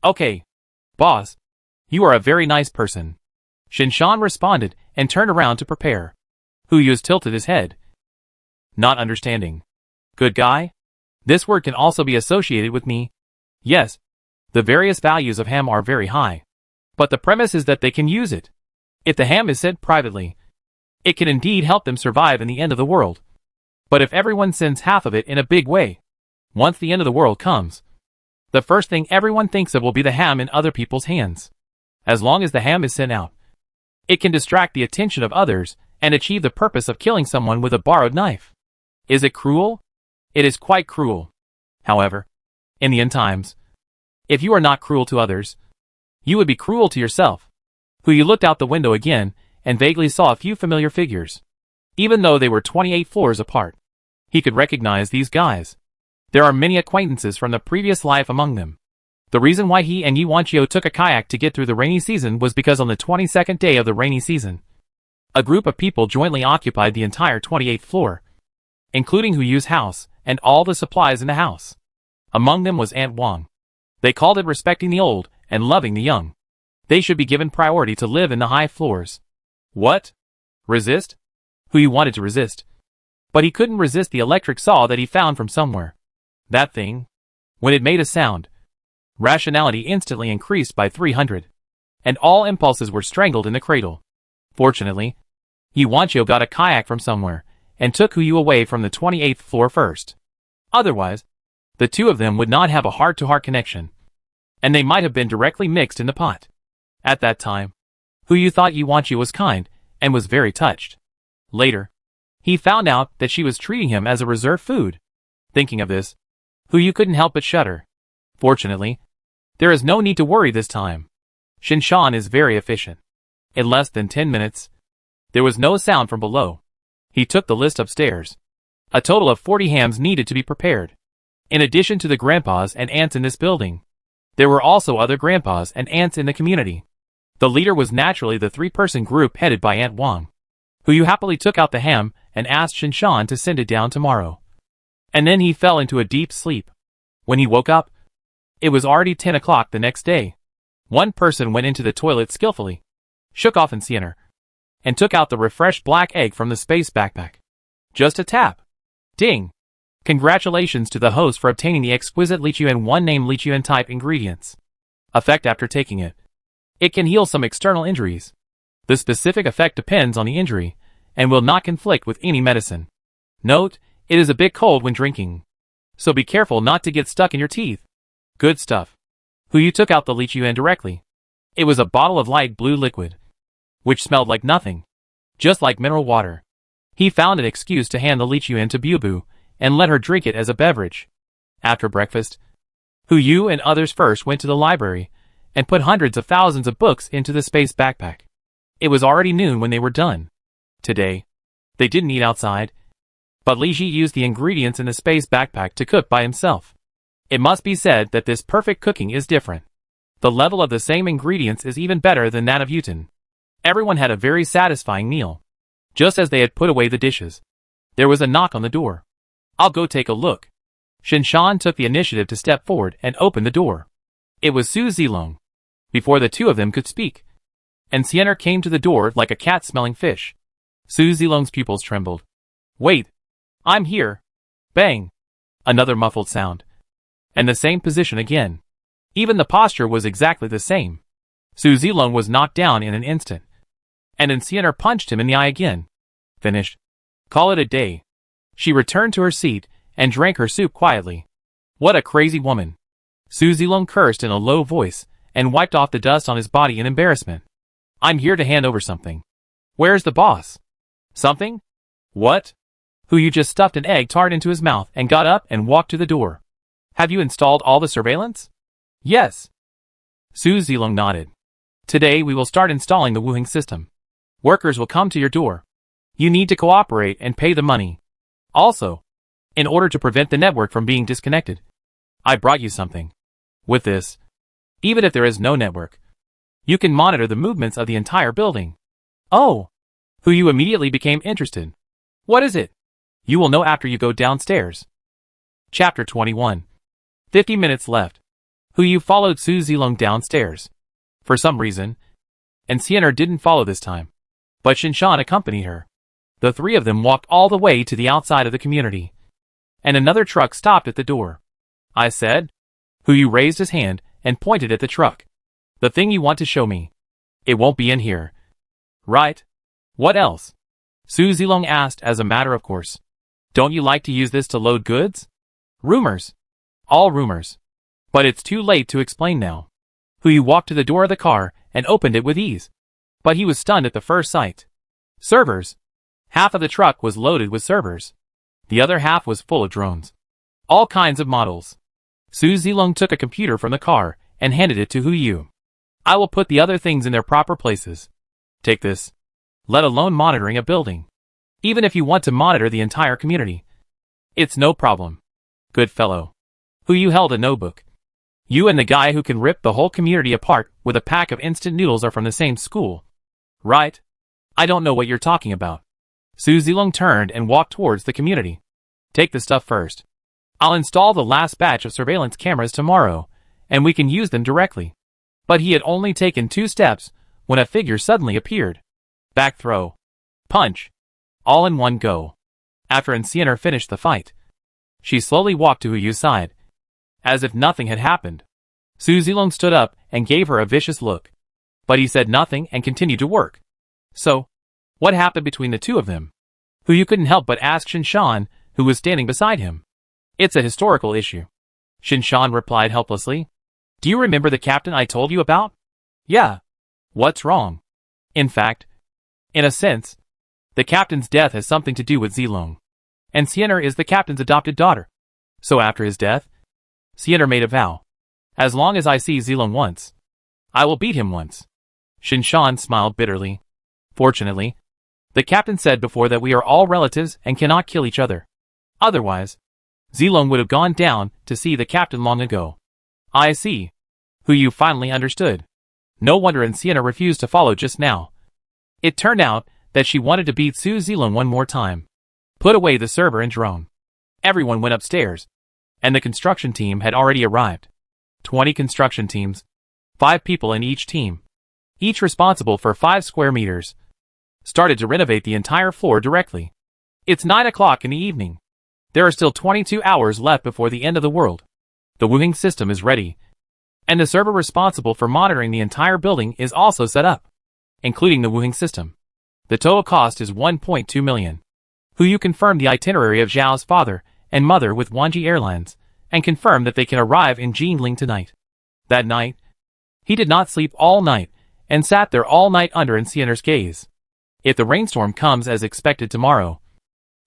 Okay. Boss, you are a very nice person. Shinshan responded and turned around to prepare. Hu Yu's tilted his head, not understanding. Good guy? This word can also be associated with me. Yes, the various values of ham are very high. But the premise is that they can use it. If the ham is sent privately, it can indeed help them survive in the end of the world. But if everyone sends half of it in a big way, once the end of the world comes, the first thing everyone thinks of will be the ham in other people's hands. As long as the ham is sent out, it can distract the attention of others and achieve the purpose of killing someone with a borrowed knife. Is it cruel? It is quite cruel. However, in the end times, if you are not cruel to others, you would be cruel to yourself. Hu Yu looked out the window again and vaguely saw a few familiar figures. Even though they were 28 floors apart, he could recognize these guys. There are many acquaintances from the previous life among them. The reason why he and Ye Wanqiu took a kayak to get through the rainy season was because on the 22nd day of the rainy season, a group of people jointly occupied the entire 28th floor, including Hu Yu's house and all the supplies in the house. Among them was Aunt Wang. They called it respecting the old and loving the young. They should be given priority to live in the high floors. What? Resist? Hu Yu wanted to resist, but he couldn't resist the electric saw that he found from somewhere. That thing, when it made a sound, rationality instantly increased by 300, and all impulses were strangled in the cradle. Fortunately, Ye Wanqiu got a kayak from somewhere and took Hu Yu away from the 28th floor first. Otherwise, the two of them would not have a heart-to-heart connection, and they might have been directly mixed in the pot. At that time, Hu Yu thought Ye Wanqiu was kind and was very touched. Later, he found out that she was treating him as a reserve food. Thinking of this, Hu Yu couldn't help but shudder. Fortunately, there is no need to worry this time. Shinshan is very efficient. In less than 10 minutes, there was no sound from below. He took the list upstairs. A total of 40 hams needed to be prepared. In addition to the grandpas and aunts in this building, there were also other grandpas and aunts in the community. The leader was naturally the three-person group headed by Aunt Wang, Hu Yu happily took out the ham and asked Shinshan to send it down tomorrow. And then he fell into a deep sleep. When he woke up, it was already 10 o'clock the next day. One person went into the toilet skillfully, shook off an Sienna, and took out the refreshed black egg from the space backpack. Just a tap. Ding! Congratulations to the host for obtaining the exquisite Lichuan one named Lichuan type ingredients. Effect after taking it. It can heal some external injuries. The specific effect depends on the injury, and will not conflict with any medicine. Note, it is a bit cold when drinking, so be careful not to get stuck in your teeth. Good stuff. Hu Yu took out the Lichuan directly. It was a bottle of light blue liquid, which smelled like nothing, just like mineral water. He found an excuse to hand the Lichuan to Bubu, and let her drink it as a beverage. After breakfast, Hu Yu and others first went to the library, and put hundreds of thousands of books into the space backpack. It was already noon when they were done. Today, they didn't eat outside, but Li Ji used the ingredients in the space backpack to cook by himself. It must be said that this perfect cooking is different. The level of the same ingredients is even better than that of Eugin. Everyone had a very satisfying meal. Just as they had put away the dishes, there was a knock on the door. I'll go take a look. Shinshan took the initiative to step forward and open the door. It was Su Zilong. Before the two of them could speak, and Sienna came to the door like a cat smelling fish. Su Zilong's pupils trembled. Wait! I'm here! Bang! Another muffled sound. And the same position again. Even the posture was exactly the same. Su Zilong was knocked down in an instant. And then Sienna punched him in the eye again. Finished. Call it a day. She returned to her seat and drank her soup quietly. What a crazy woman! Su Zilong cursed in a low voice and wiped off the dust on his body in embarrassment. I'm here to hand over something. Where's the boss? Something? What? Hu Yu just stuffed an egg tart into his mouth and got up and walked to the door. Have you installed all the surveillance? Yes. Su Zilong nodded. Today we will start installing the Wuheng system. Workers will come to your door. You need to cooperate and pay the money. Also, in order to prevent the network from being disconnected, I brought you something. With this, even if there is no network, you can monitor the movements of the entire building. Oh! Hu Yu immediately became interested. What is it? You will know after you go downstairs. Chapter 21. 50 minutes left. Hu Yu followed Su Zilong downstairs. For some reason, and Xianer didn't follow this time. But Shinshan accompanied her. The three of them walked all the way to the outside of the community. And another truck stopped at the door. I said. Hu raised his hand and pointed at the truck. The thing you want to show me. It won't be in here. Right? What else? Su Zilong asked as a matter of course. Don't you like to use this to load goods? Rumors. All rumors. But it's too late to explain now. Hu walked to the door of the car and opened it with ease. But he was stunned at the first sight. Servers. Half of the truck was loaded with servers. The other half was full of drones. All kinds of models. Su Zilong took a computer from the car and handed it to Hu. I will put the other things in their proper places. Take this. Let alone monitoring a building. Even if you want to monitor the entire community. It's no problem. Good fellow. Hu held a notebook. You and the guy who can rip the whole community apart with a pack of instant noodles are from the same school. Right? I don't know what you're talking about. Su Zilong turned and walked towards the community. Take the stuff first. I'll install the last batch of surveillance cameras tomorrow, and we can use them directly. But he had only taken 2 steps when a figure suddenly appeared. Back throw. Punch. All in one go. After Xianer finished the fight, she slowly walked to Hu's side, as if nothing had happened. Su Zilong stood up and gave her a vicious look. But he said nothing and continued to work. So, what happened between the two of them? Hu couldn't help but ask Shinshan, who was standing beside him. It's a historical issue. Shinshan replied helplessly. Do you remember the captain I told you about? Yeah. What's wrong? In fact, in a sense, the captain's death has something to do with Zilong. And Xianer is the captain's adopted daughter. So after his death, Xianer made a vow. As long as I see Zilong once, I will beat him once. Shinshan smiled bitterly. Fortunately, the captain said before that we are all relatives and cannot kill each other. Otherwise, Zilong would have gone down to see the captain long ago. I see. Hu finally understood. No wonder Xianer refused to follow just now. It turned out that she wanted to beat Su Zilong one more time. Put away the server and drone. Everyone went upstairs, and the construction team had already arrived. 20 construction teams. 5 people in each team. Each responsible for 5 square meters. Started to renovate the entire floor directly. It's 9 o'clock in the evening. There are still 22 hours left before the end of the world. The Wuhing system is ready, and the server responsible for monitoring the entire building is also set up, including the Wuhing system. The total cost is 1.2 million. Hu confirmed the itinerary of Zhao's father and mother with Wanji Airlines, and confirmed that they can arrive in Jinling tonight. That night, he did not sleep all night, and sat there all night under Xianer's gaze. If the rainstorm comes as expected tomorrow,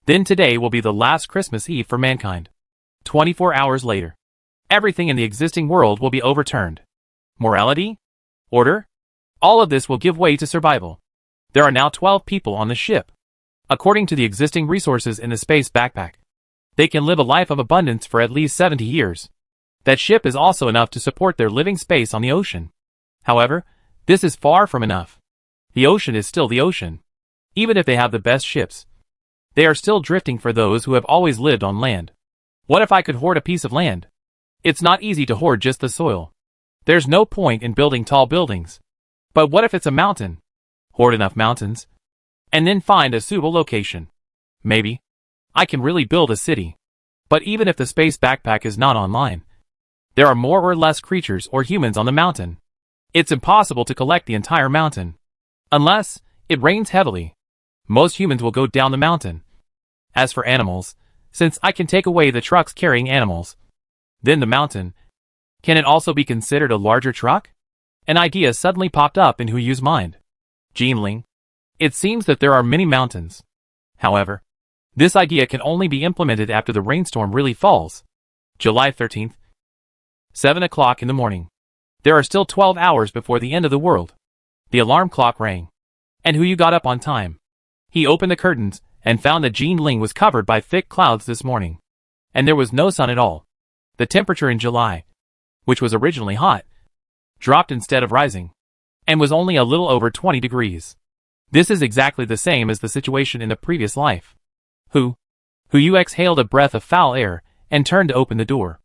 then today will be the last Christmas Eve for mankind. 24 hours later, everything in the existing world will be overturned. Morality? Order? All of this will give way to survival. There are now 12 people on the ship. According to the existing resources in the space backpack, they can live a life of abundance for at least 70 years. That ship is also enough to support their living space on the ocean. However, this is far from enough. The ocean is still the ocean. Even if they have the best ships, they are still drifting for those who have always lived on land. What if I could hoard a piece of land? It's not easy to hoard just the soil. There's no point in building tall buildings. But what if it's a mountain? Hoard enough mountains, and then find a suitable location. Maybe I can really build a city. But even if the space backpack is not online, there are more or less creatures or humans on the mountain. It's impossible to collect the entire mountain. Unless it rains heavily, most humans will go down the mountain. As for animals, since I can take away the trucks carrying animals, then the mountain, can it also be considered a larger truck? An idea suddenly popped up in Hu's mind. Jinling. It seems that there are many mountains. However, this idea can only be implemented after the rainstorm really falls. July 13th. 7 o'clock in the morning. There are still 12 hours before the end of the world. The alarm clock rang, and Hu got up on time. He opened the curtains and found that Jinling was covered by thick clouds this morning, and there was no sun at all. The temperature in July, which was originally hot, dropped instead of rising, and was only a little over 20 degrees. This is exactly the same as the situation in the previous life. Hu exhaled a breath of foul air and turned to open the door.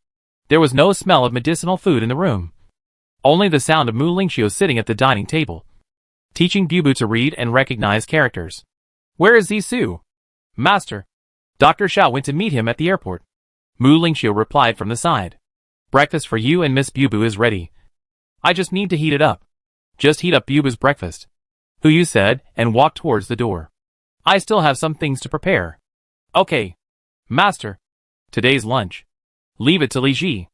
There was no smell of medicinal food in the room. Only the sound of Mu Lingxiu sitting at the dining table. teaching Bubu to read and recognize characters. Where is Zisu? Master. Dr. Xiao went to meet him at the airport. Mu Lingxiu replied from the side. Breakfast for you and Miss Bubu is ready. I just need to heat it up. Just heat up Bubu's breakfast. Yu said and walked towards the door. I still have some things to prepare. Okay. Master. Today's lunch. Leave it to Li Ji.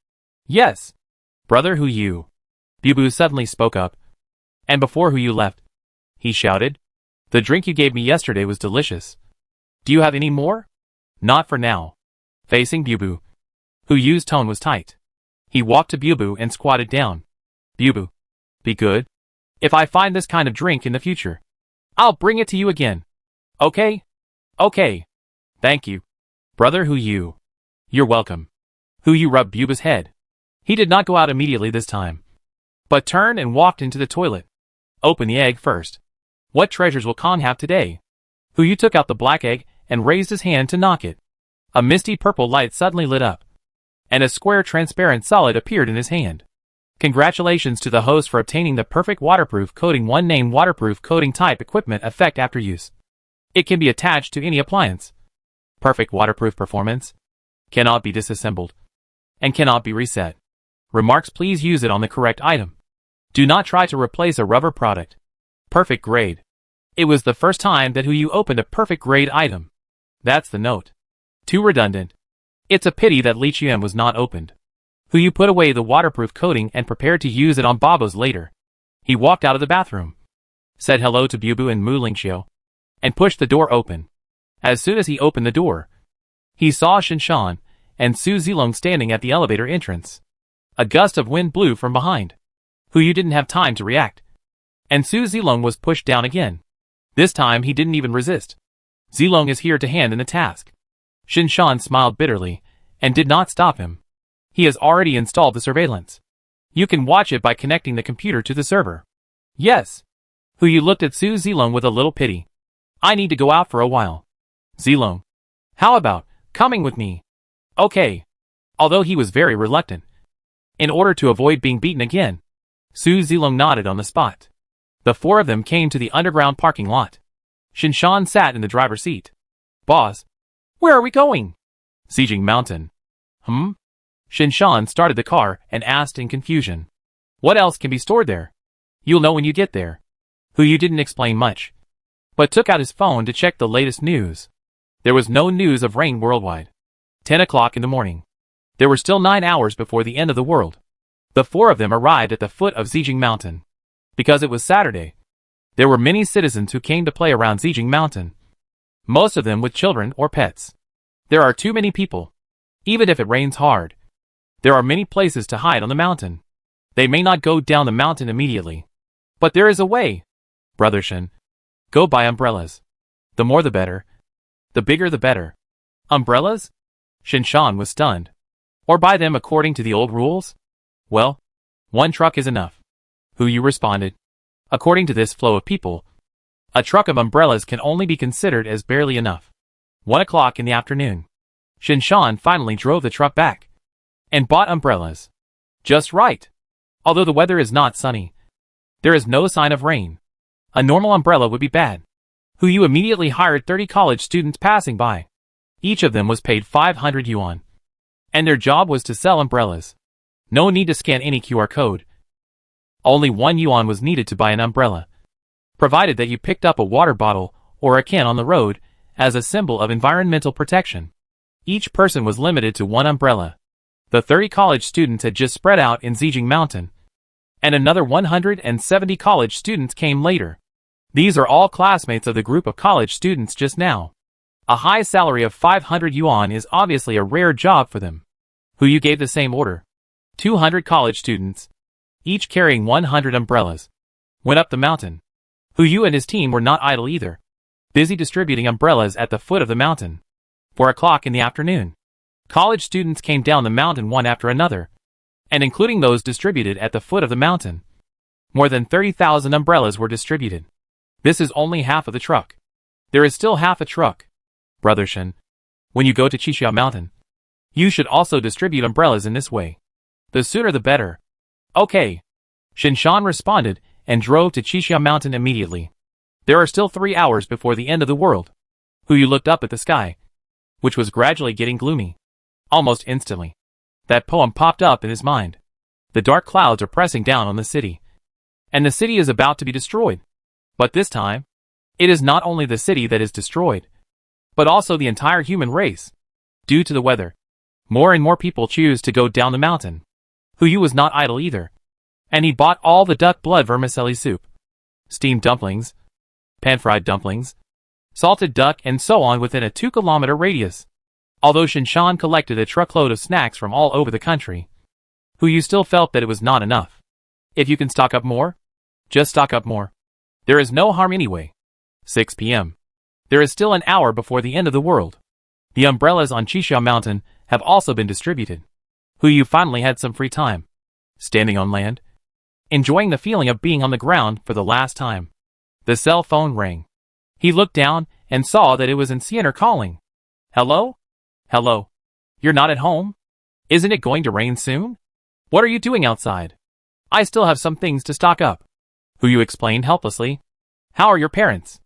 Yes. Brother Yu. Bubu suddenly spoke up. And before Yu left, he shouted, the drink you gave me yesterday was delicious. Do you have any more? Not for now. Facing Bubu. Yu's tone was tight. He walked to Bubu and squatted down. Bubu. Be good. If I find this kind of drink in the future, I'll bring it to you again. Okay? Okay. Thank you. Brother Yu. You're welcome. Yu rubbed Bubu's head. He did not go out immediately this time, but turned and walked into the toilet. Open the egg first. What treasures will Khan have today? Yu took out the black egg and raised his hand to knock it. A misty purple light suddenly lit up, and a square transparent solid appeared in his hand. Congratulations to the host for obtaining the perfect waterproof coating 1 named waterproof coating type equipment effect after use. It can be attached to any appliance. Perfect waterproof performance. Cannot be disassembled. And cannot be reset. Remarks: please use it on the correct item. Do not try to replace a rubber product. Perfect grade. It was the first time that Yu opened a perfect grade item. That's the note. Too redundant. It's a pity that Li Qian was not opened. Yu put away the waterproof coating and prepared to use it on Babos later. He walked out of the bathroom, said hello to Bubu and Mu Lingxiu, and pushed the door open. As soon as he opened the door, he saw Shinshan and Su Zilong standing at the elevator entrance. A gust of wind blew from behind. Yu didn't have time to react, and Su Zilong was pushed down again. This time he didn't even resist. Zilong is here to hand in the task. Shinshan smiled bitterly and did not stop him. He has already installed the surveillance. You can watch it by connecting the computer to the server. Yes. Yu looked at Su Zilong with a little pity. I need to go out for a while. Zilong. How about coming with me? Okay. Although he was very reluctant. In order to avoid being beaten again, Su Zilong nodded on the spot. The four of them came to the underground parking lot. Shinshan sat in the driver's seat. Boss. Where are we going? Xijing Mountain. Shinshan started the car and asked in confusion. What else can be stored there? You'll know when you get there. Yu didn't explain much, but took out his phone to check the latest news. There was no news of rain worldwide. 10 o'clock in the morning. There were still 9 hours before the end of the world. The four of them arrived at the foot of Xijing Mountain. Because it was Saturday, there were many citizens who came to play around Xijing Mountain. Most of them with children or pets. There are too many people. Even if it rains hard, there are many places to hide on the mountain. They may not go down the mountain immediately, but there is a way. Brother Shen, go buy umbrellas. The more the better. The bigger the better. Umbrellas? Shinshan was stunned. Or buy them according to the old rules? Well, 1 truck is enough. Yu responded. According to this flow of people, a truck of umbrellas can only be considered as barely enough. 1 o'clock in the afternoon. Shinshan finally drove the truck back and bought umbrellas. Just right. Although the weather is not sunny, there is no sign of rain. A normal umbrella would be bad. Yu immediately hired 30 college students passing by. Each of them was paid 500 yuan. And their job was to sell umbrellas. No need to scan any QR code. Only 1 yuan was needed to buy an umbrella, provided that you picked up a water bottle or a can on the road as a symbol of environmental protection. Each person was limited to 1 umbrella. The 30 college students had just spread out in Xijing Mountain, and another 170 college students came later. These are all classmates of the group of college students just now. A high salary of 500 yuan is obviously a rare job for them. Yu gave the same order. 200 college students, each carrying 100 umbrellas, went up the mountain. Yu and his team were not idle either, busy distributing umbrellas at the foot of the mountain. 4 o'clock in the afternoon. College students came down the mountain one after another, and including those distributed at the foot of the mountain. More than 30,000 umbrellas were distributed. This is only half of the truck. There is still half a truck. Brother Shen, when you go to Qixia Mountain, you should also distribute umbrellas in this way. The sooner the better. Okay. Shinshan responded and drove to Qixia Mountain immediately. There are still 3 hours before the end of the world. Yu looked up at the sky, which was gradually getting gloomy. Almost instantly, that poem popped up in his mind. The dark clouds are pressing down on the city, and the city is about to be destroyed. But this time, it is not only the city that is destroyed, but also the entire human race. Due to the weather, more and more people choose to go down the mountain. Yu was not idle either, and he bought all the duck blood vermicelli soup, steamed dumplings, pan-fried dumplings, salted duck, and so on within a 2-kilometer radius. Although Shinshan collected a truckload of snacks from all over the country, Yu still felt that it was not enough. If you can stock up more, just stock up more. There is no harm anyway. 6 p.m. There is still an hour before the end of the world. The umbrellas on Qixia Mountain have also been distributed. Yu finally had some free time, standing on land, enjoying the feeling of being on the ground for the last time. The cell phone rang. He looked down and saw that it was Eugin calling. Hello? Hello. You're not at home? Isn't it going to rain soon? What are you doing outside? I still have some things to stock up. Yu explained helplessly. How are your parents?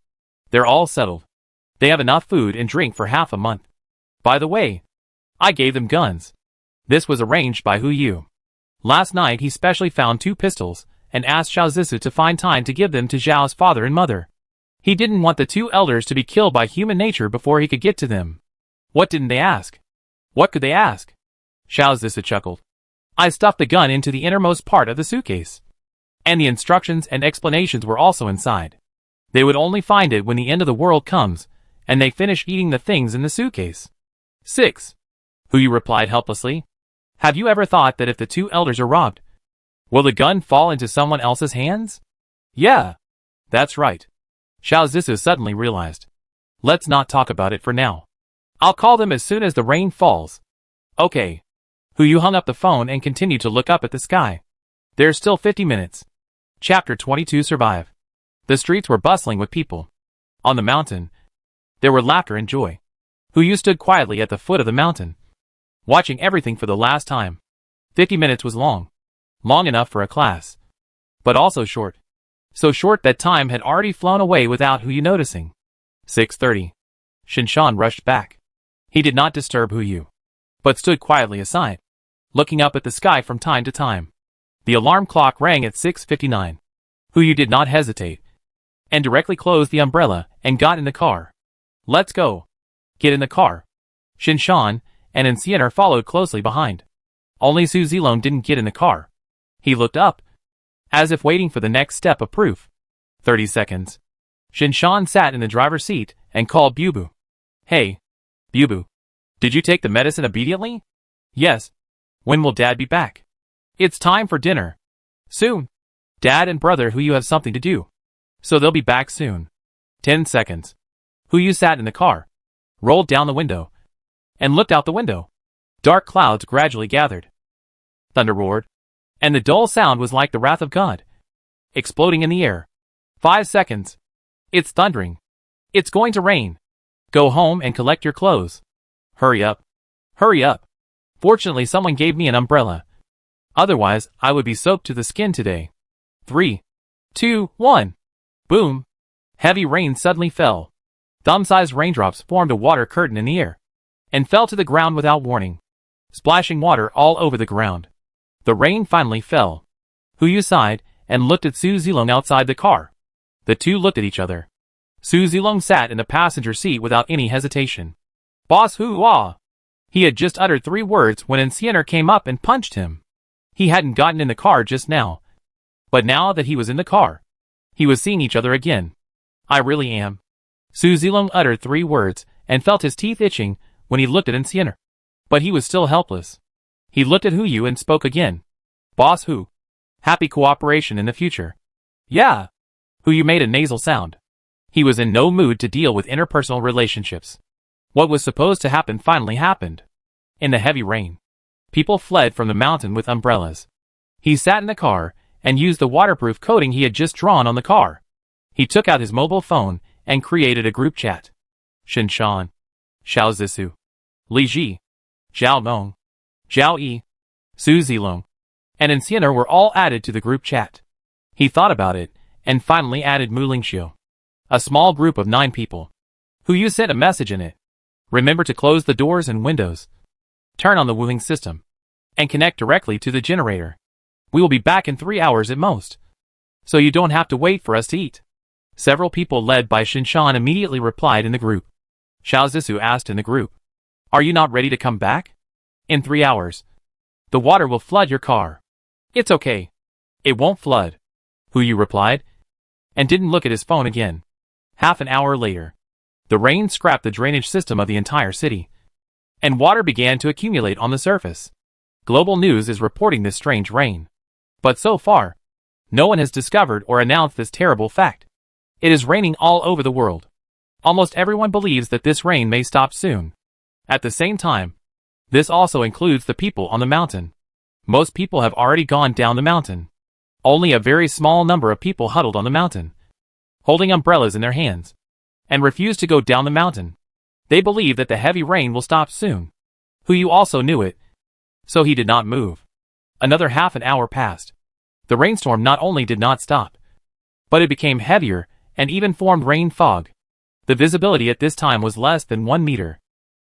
They're all settled. They have enough food and drink for half a month. By the way, I gave them guns. This was arranged by Yu. Last night he specially found 2 pistols and asked Xiao Zisu to find time to give them to Zhao's father and mother. He didn't want the 2 elders to be killed by human nature before he could get to them. What didn't they ask? What could they ask? Xiao Zisu chuckled. I stuffed the gun into the innermost part of the suitcase. And the instructions and explanations were also inside. They would only find it when the end of the world comes, and they finish eating the things in the suitcase. 6. Yu replied helplessly. Have you ever thought that if the 2 elders are robbed, will the gun fall into someone else's hands? Yeah. That's right. Xiao Zisu suddenly realized. Let's not talk about it for now. I'll call them as soon as the rain falls. Okay. Yu hung up the phone and continued to look up at the sky. There's still 50 minutes. Chapter 22 Survive. The streets were bustling with people. On the mountain, there were laughter and joy. Yu stood quietly at the foot of the mountain, watching everything for the last time. 50 minutes was long. Long enough for a class. But also short. So short that time had already flown away without Yu noticing. 6:30. Shinshan rushed back. He did not disturb Yu, but stood quietly aside, looking up at the sky from time to time. The alarm clock rang at 6:59. Yu did not hesitate, and directly closed the umbrella and got in the car. Let's go. Get in the car. Shinshan and Eugin followed closely behind. Only Su Zilong didn't get in the car. He looked up, as if waiting for the next step of proof. 30 seconds. Shinshan sat in the driver's seat and called Bubu. Hey, Bubu. Did you take the medicine obediently? Yes. When will Dad be back? It's time for dinner. Soon. Dad and brother Yu have something to do, so they'll be back soon. 10 seconds. Yu sat in the car, rolled down the window, and looked out the window. Dark clouds gradually gathered. Thunder roared, and the dull sound was like the wrath of God, exploding in the air. 5 seconds. It's thundering. It's going to rain. Go home and collect your clothes. Hurry up. Hurry up. Fortunately, someone gave me an umbrella. Otherwise, I would be soaked to the skin today. 3, 2, 1. Boom. Heavy rain suddenly fell. Thumb-sized raindrops formed a water curtain in the air, and fell to the ground without warning, splashing water all over the ground. The rain finally fell. Yu sighed and looked at Su Zilong outside the car. The two looked at each other. Su Zilong sat in the passenger seat without any hesitation. Boss Hua! He had just uttered 3 words when Eugin came up and punched him. He hadn't gotten in the car just now. But now that he was in the car, he was seeing each other again. I really am. Su Zilong uttered 3 words and felt his teeth itching when he looked at Eugin. But he was still helpless. He looked at Yu and spoke again. Boss Hu. Happy cooperation in the future. Yeah. Yu made a nasal sound. He was in no mood to deal with interpersonal relationships. What was supposed to happen finally happened. In the heavy rain, people fled from the mountain with umbrellas. He sat in the car and used the waterproof coating he had just drawn on the car. He took out his mobile phone and created a group chat. Shinshan, Xiao Zisu, Li Ji, Zhao Meng, Zhao Yi, Su Zilong, and Eugin were all added to the group chat. He thought about it, and finally added Ye Wanqiu. A small group of 9 people. Who you sent a message in it. Remember to close the doors and windows. Turn on the wooing system. And connect directly to the generator. We will be back in 3 hours at most. So you don't have to wait for us to eat. Several people led by Shinshan immediately replied in the group. Xiao Zixu asked in the group. Are you not ready to come back? In 3 hours. The water will flood your car. It's okay. It won't flood. Hu Yu replied. And didn't look at his phone again. Half an hour later. The rain scrapped the drainage system of the entire city. And water began to accumulate on the surface. Global news is reporting this strange rain. But so far, no one has discovered or announced this terrible fact. It is raining all over the world. Almost everyone believes that this rain may stop soon. At the same time, this also includes the people on the mountain. Most people have already gone down the mountain. Only a very small number of people huddled on the mountain, holding umbrellas in their hands, and refuse to go down the mountain. They believe that the heavy rain will stop soon. Hu Yu also knew it, so he did not move. Another half an hour passed. The rainstorm not only did not stop, but it became heavier and even formed rain fog. The visibility at this time was less than 1 meter.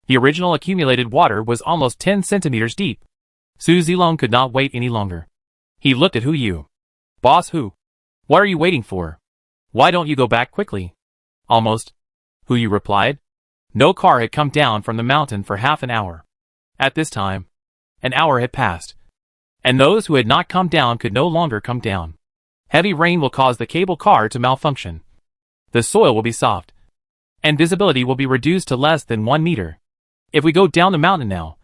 The original accumulated water was almost 10 centimeters deep. Su Zilong could not wait any longer. He looked at Hu Yu. Boss Hu, what are you waiting for? Why don't you go back quickly? Almost, Hu Yu replied. No car had come down from the mountain for half an hour. At this time, an hour had passed, and those who had not come down could no longer come down. Heavy rain will cause the cable car to malfunction. The soil will be soft, and visibility will be reduced to less than 1 meter. If we go down the mountain now,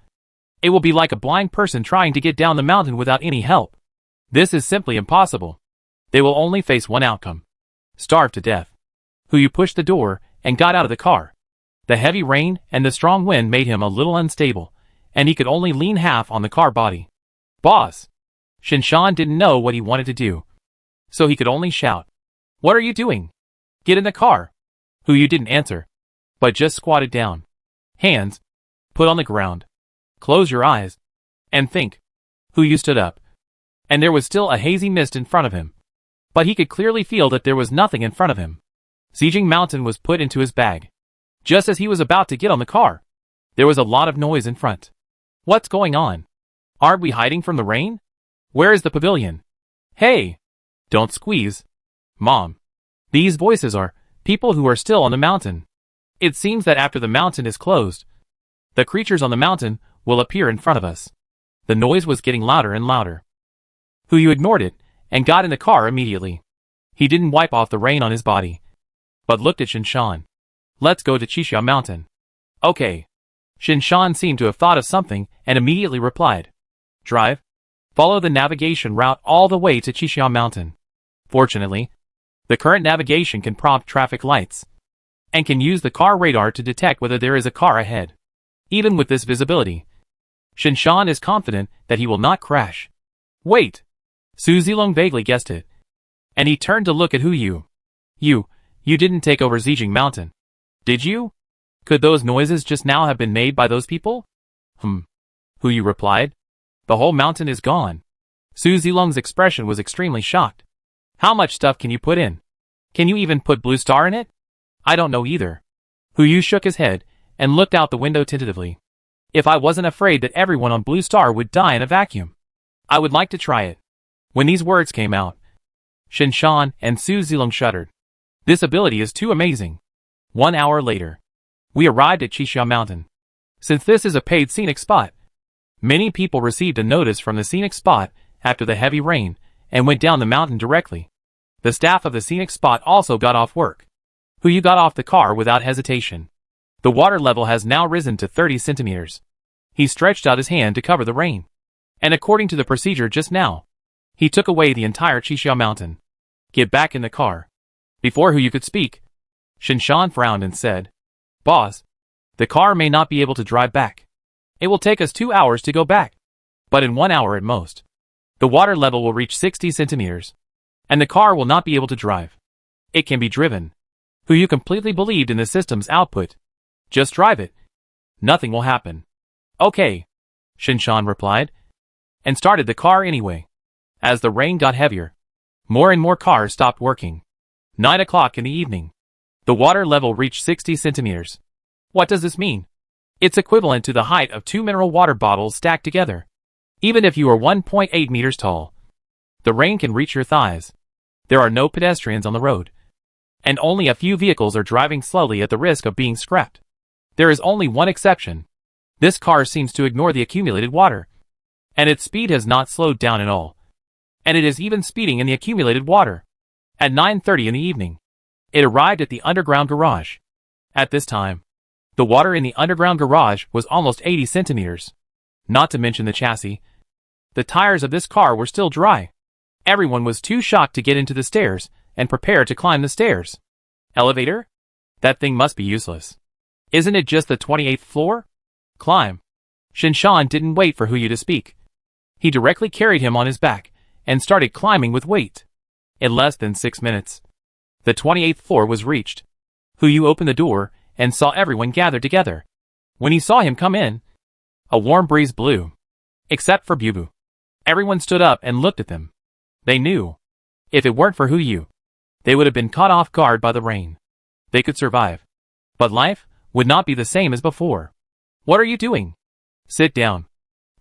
it will be like a blind person trying to get down the mountain without any help. This is simply impossible. They will only face one outcome. Starve to death. Hu Yu pushed the door and got out of the car. The heavy rain and the strong wind made him a little unstable, and he could only lean half on the car body. Boss! Shinshan didn't know what he wanted to do, so he could only shout. What are you doing? Get in the car. Hu Yu didn't answer, but just squatted down. Hands put on the ground. Close your eyes and think. Hu Yu stood up, and there was still a hazy mist in front of him, but he could clearly feel that there was nothing in front of him. Xijing Mountain was put into his bag. Just as he was about to get on the car, there was a lot of noise in front. What's going on? Aren't we hiding from the rain? Where is the pavilion? Hey! Don't squeeze. Mom. These voices are people who are still on the mountain. It seems that after the mountain is closed, the creatures on the mountain will appear in front of us. The noise was getting louder and louder. Hu Yu ignored it and got in the car immediately. He didn't wipe off the rain on his body, but looked at Shinshan. Let's go to Qixia Mountain. Okay. Shinshan seemed to have thought of something and immediately replied. Drive. Follow the navigation route all the way to Qixia Mountain. Fortunately, the current navigation can prompt traffic lights and can use the car radar to detect whether there is a car ahead. Even with this visibility, Shinshan is confident that he will not crash. Wait! Su Zilong vaguely guessed it, and he turned to look at Hu Yu. You didn't take over Xijing Mountain, did you? Could those noises just now have been made by those people? Hu Yu replied. The whole mountain is gone. Su Zilong's expression was extremely shocked. How much stuff can you put in? Can you even put Blue Star in it? I don't know either. Hu Yu shook his head and looked out the window tentatively. If I wasn't afraid that everyone on Blue Star would die in a vacuum, I would like to try it. When these words came out, Shinshan and Su Zilong shuddered. This ability is too amazing. 1 hour later, we arrived at Qixia Mountain. Since this is a paid scenic spot, many people received a notice from the scenic spot after the heavy rain and went down the mountain directly. The staff of the scenic spot also got off work. Hu Yu got off the car without hesitation. The water level has now risen to 30 centimeters. He stretched out his hand to cover the rain, and according to the procedure just now, he took away the entire Qixia Mountain. Get back in the car. Before Hu Yu could speak, Shinshan frowned and said, Boss, the car may not be able to drive back. It will take us 2 hours to go back, but in 1 hour at most, the water level will reach 60 centimeters, and the car will not be able to drive. It can be driven. Hu Yu completely believed in the system's output. Just drive it. Nothing will happen. Okay, Shinshan replied, and started the car anyway. As the rain got heavier, More and more cars stopped working. 9 o'clock in the evening. The water level reached 60 centimeters. What does this mean? It's equivalent to the height of 2 mineral water bottles stacked together. Even if you are 1.8 meters tall, the rain can reach your thighs. There are no pedestrians on the road, and only a few vehicles are driving slowly at the risk of being scrapped. There is only one exception. This car seems to ignore the accumulated water, and its speed has not slowed down at all. And it is even speeding in the accumulated water. At 9:30 in the evening, it arrived at the underground garage. At this time, the water in the underground garage was almost 80 centimeters. Not to mention the chassis. The tires of this car were still dry. Everyone was too shocked to get into the stairs and prepare to climb the stairs. Elevator? That thing must be useless. Isn't it just the 28th floor? Climb. Shinshan didn't wait for Huyu to speak. He directly carried him on his back and started climbing with weight. In less than 6 minutes, the 28th floor was reached. Huyu opened the door and saw everyone gathered together. When he saw him come in, a warm breeze blew. Except for Bubu. Everyone stood up and looked at them. They knew. If it weren't for Huyu, they would have been caught off guard by the rain. They could survive. But life would not be the same as before. What are you doing? Sit down.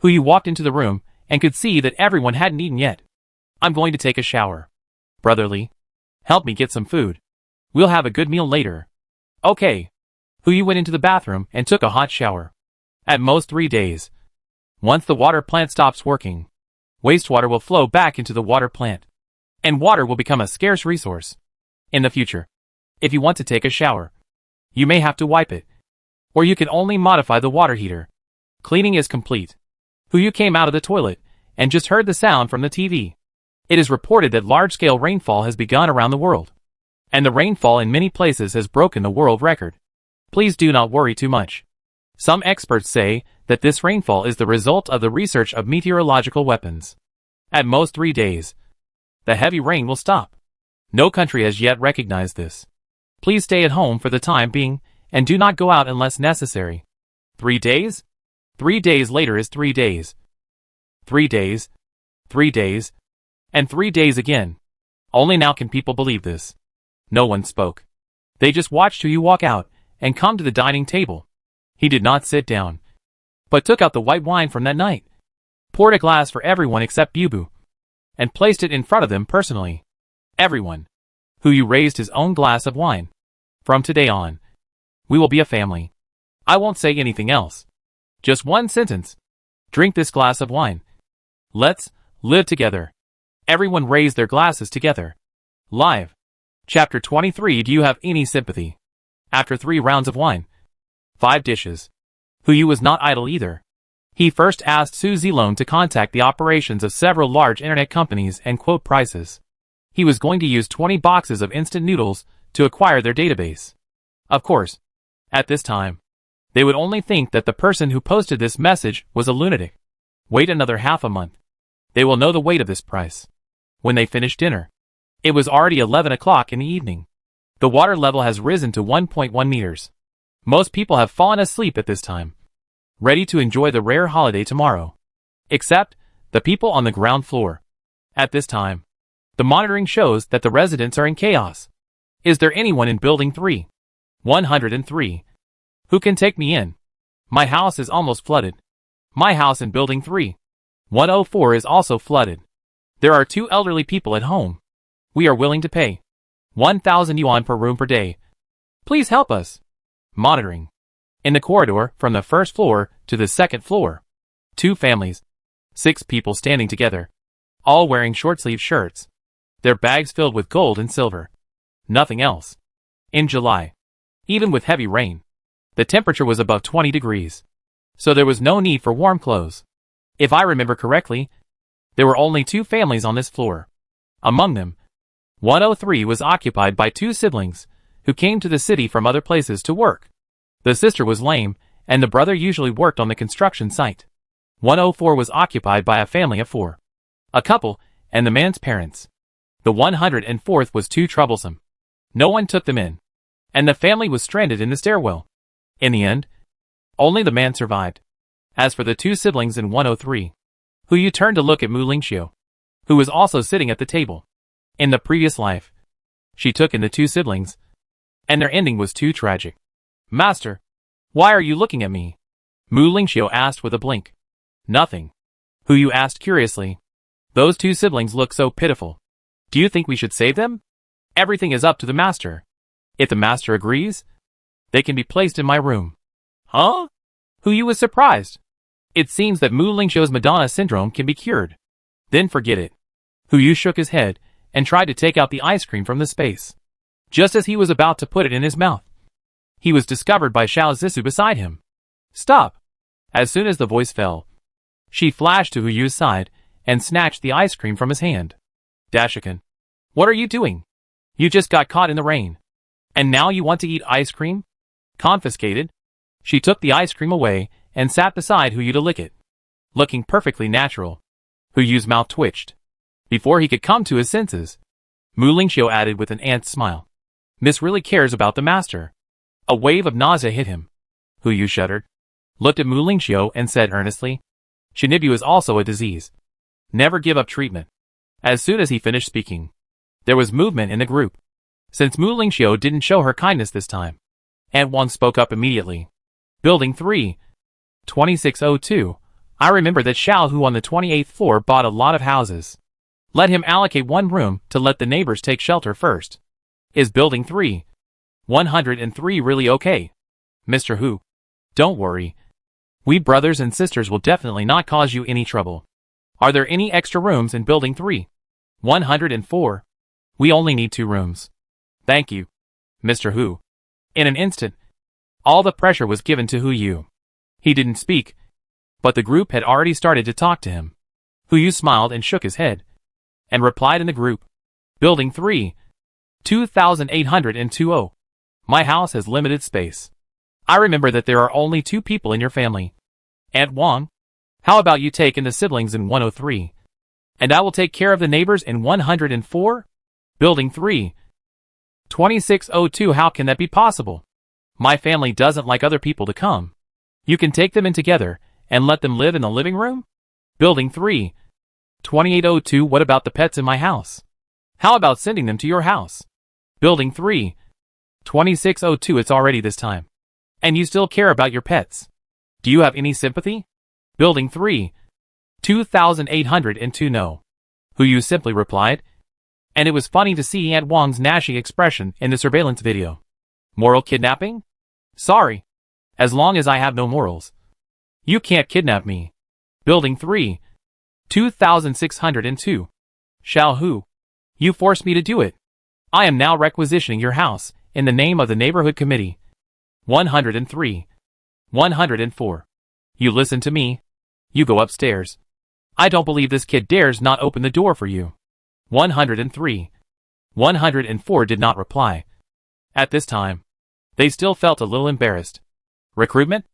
Huyu walked into the room and could see that everyone hadn't eaten yet. I'm going to take a shower. Brotherly, help me get some food. We'll have a good meal later. Okay. Huyu went into the bathroom and took a hot shower. At most 3 days. Once the water plant stops working, wastewater will flow back into the water plant, and water will become a scarce resource. In the future, if you want to take a shower, you may have to wipe it, or you can only modify the water heater. Cleaning is complete. Huyu came out of the toilet and just heard the sound from the TV. It is reported that large-scale rainfall has begun around the world, and the rainfall in many places has broken the world record. Please do not worry too much. Some experts say that this rainfall is the result of the research of meteorological weapons. At most 3 days, the heavy rain will stop. No country has yet recognized this. Please stay at home for the time being, and do not go out unless necessary. 3 days? 3 days later is 3 days. 3 days. 3 days. And 3 days again. Only now can people believe this. No one spoke. They just watched Huyu walk out and come to the dining table. He did not sit down, but took out the white wine from that night, poured a glass for everyone except Bubu, and placed it in front of them personally. Everyone. Huyu raised his own glass of wine. From today on, we will be a family. I won't say anything else. Just one sentence. Drink this glass of wine. Let's live together. Everyone raised their glasses together. Live. Chapter 23. Do you have any sympathy? After 3 rounds of wine, 5 dishes. Huyu was not idle either. He first asked Su Zilong to contact the operations of several large internet companies and quote prices. He was going to use 20 boxes of instant noodles to acquire their database. Of course, at this time, they would only think that the person who posted this message was a lunatic. Wait another half a month. They will know the weight of this price. When they finished dinner, it was already 11 o'clock in the evening. The water level has risen to 1.1 meters. Most people have fallen asleep at this time, ready to enjoy the rare holiday tomorrow. Except the people on the ground floor. At this time, the monitoring shows that the residents are in chaos. Is there anyone in building 3? 103. Who can take me in? My house is almost flooded. My house in building 3. 104 is also flooded. There are 2 elderly people at home. We are willing to pay 1,000 yuan per room per day. Please help us. Monitoring. In the corridor from the first floor to the second floor. 2 families. 6 people standing together. All wearing short-sleeved shirts. Their bags filled with gold and silver. Nothing else. In July, even with heavy rain, the temperature was above 20 degrees. So there was no need for warm clothes. If I remember correctly, there were only 2 families on this floor. Among them, 103 was occupied by 2 siblings who came to the city from other places to work. The sister was lame, and the brother usually worked on the construction site. 104 was occupied by a family of 4. A couple, and the man's parents. The 104th was too troublesome. No one took them in, and the family was stranded in the stairwell. In the end, only the man survived. As for the 2 siblings in 103, Huyu turned to look at Mu Lingxiu, who was also sitting at the table. In the previous life, she took in the two siblings, and their ending was too tragic. Master, why are you looking at me? Mu Lingxiu asked with a blink. Nothing. Hu Yu asked curiously. Those two siblings look so pitiful. Do you think we should save them? Everything is up to the master. If the master agrees, they can be placed in my room. Huh? Hu Yu was surprised. It seems that Mu Lingxiu's Madonna syndrome can be cured. Then forget it. Hu Yu shook his head and tried to take out the ice cream from the space. Just as he was about to put it in his mouth, he was discovered by Xiao Zixu beside him. Stop! As soon as the voice fell, she flashed to Hu Yu's side and snatched the ice cream from his hand. Dashikan, what are you doing? You just got caught in the rain. And now you want to eat ice cream? Confiscated? She took the ice cream away and sat beside Hu Yu to lick it. Looking perfectly natural. Hu Yu's mouth twitched. Before he could come to his senses, Mu Lingxiu added with an ant's smile. Miss really cares about the master. A wave of nausea hit him. Hu Yu shuddered, looked at Mu Lingxiu and said earnestly, Shinibu is also a disease. Never give up treatment. As soon as he finished speaking, there was movement in the group. Since Mu Lingxiu didn't show her kindness this time, Aunt Wang spoke up immediately. Building 3, 2602. I remember that Xiao Hu on the 28th floor bought a lot of houses. Let him allocate one room to let the neighbors take shelter first. Is Building 3, 103 really okay? Mr. Hu, don't worry. We brothers and sisters will definitely not cause you any trouble. Are there any extra rooms in Building 3, 104? We only need 2 rooms. Thank you, Mr. Hu. In an instant, all the pressure was given to Hu Yu. He didn't speak, but the group had already started to talk to him. Hu Yu smiled and shook his head, and replied in the group. Building 3, 2820. My house has limited space. I remember that there are only 2 people in your family. Aunt Wang, how about you take in the siblings in 103? And I will take care of the neighbors in 104? Building 3, 2602. How can that be possible? My family doesn't like other people to come. You can take them in together and let them live in the living room? Building 3, 2802. What about the pets in my house? How about sending them to your house? Building 3, 2602. It's already this time. And you still care about your pets. Do you have any sympathy? Building 3, 2802. No. Hu Yu simply replied. And it was funny to see Aunt Wang's gnashing expression in the surveillance video. Moral kidnapping? Sorry. As long as I have no morals, you can't kidnap me. Building 3, 2602. Xiao Hu, you forced me to do it. I am now requisitioning your house in the name of the neighborhood committee. 103, 104. You listen to me. You go upstairs. I don't believe this kid dares not open the door for you. 103, 104 did not reply. At this time, they still felt a little embarrassed. Recruitment?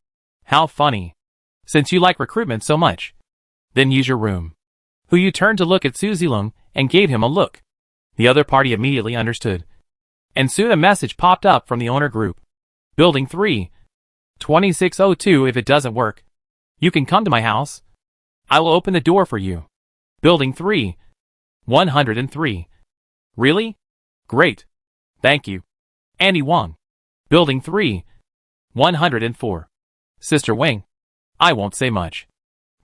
How funny. Since you like recruitment so much, then use your room. Hu Yu turned to look at Su Zilong and gave him a look. The other party immediately understood. And soon a message popped up from the owner group. Building 3, 2602. If it doesn't work, you can come to my house. I will open the door for you. Building 3, 103. Really? Great. Thank you. Annie Wang. Building 3, 104. Sister Wang. I won't say much.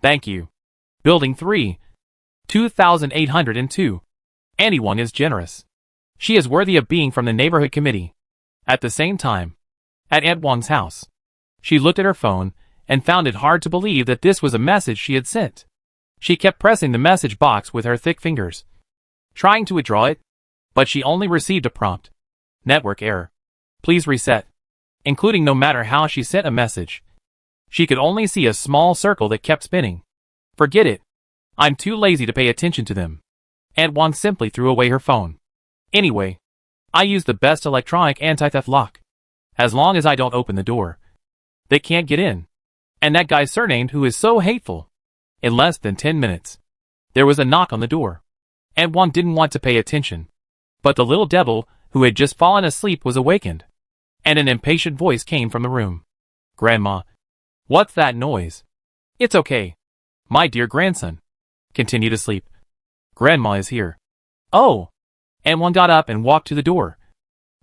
Thank you. Building 3, 2802. Annie Wang is generous. She is worthy of being from the neighborhood committee. At the same time, at Aunt Wang's house, she looked at her phone and found it hard to believe that this was a message she had sent. She kept pressing the message box with her thick fingers, trying to withdraw it, but she only received a prompt. Network error. Please reset. Including no matter how she sent a message, she could only see a small circle that kept spinning. Forget it. I'm too lazy to pay attention to them. Aunt Wang simply threw away her phone. Anyway, I use the best electronic anti-theft lock. As long as I don't open the door, they can't get in. And that guy surnamed who is so hateful. In less than 10 minutes, there was a knock on the door. Aunt Wang didn't want to pay attention, but the little devil who had just fallen asleep was awakened, and an impatient voice came from the room. Grandma, what's that noise? It's okay, my dear grandson. Continue to sleep. Grandma is here. Oh, And one got up and walked to the door,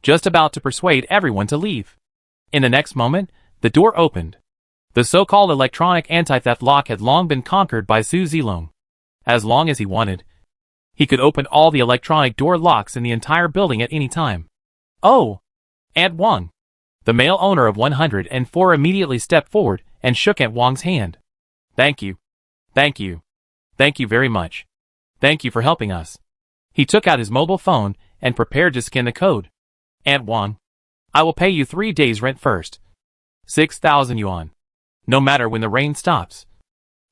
just about to persuade everyone to leave. In the next moment, the door opened. The so-called electronic anti-theft lock had long been conquered by Su Zilong. As long as he wanted, he could open all the electronic door locks in the entire building at any time. Oh! Aunt Wang. The male owner of 104 immediately stepped forward and shook Aunt Wang's hand. Thank you. Thank you. Thank you very much. Thank you for helping us. He took out his mobile phone and prepared to scan the code. Aunt Wang, I will pay you 3 days' rent first. 6,000 yuan. No matter when the rain stops.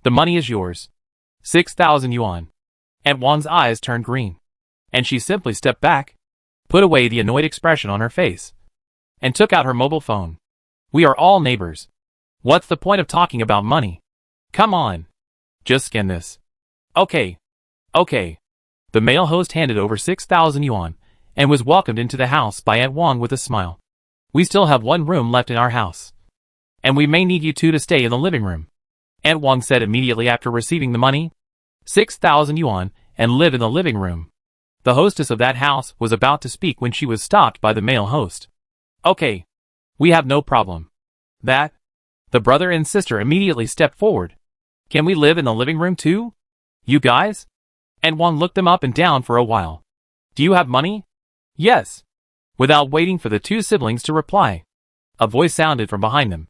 The money is yours. 6,000 yuan. Aunt Wang's eyes turned green, and she simply stepped back, put away the annoyed expression on her face, and took out her mobile phone. We are all neighbors. What's the point of talking about money? Come on. Just scan this. Okay. Okay. The male host handed over 6,000 yuan and was welcomed into the house by Aunt Wang with a smile. We still have 1 room left in our house, and we may need you two to stay in the living room, Aunt Wang said immediately after receiving the money. 6,000 yuan, and live in the living room. The hostess of that house was about to speak when she was stopped by the male host. Okay. We have no problem. That? The brother and sister immediately stepped forward. Can we live in the living room too? You guys? And Wang looked them up and down for a while. Do you have money? Yes. Without waiting for the 2 siblings to reply, a voice sounded from behind them.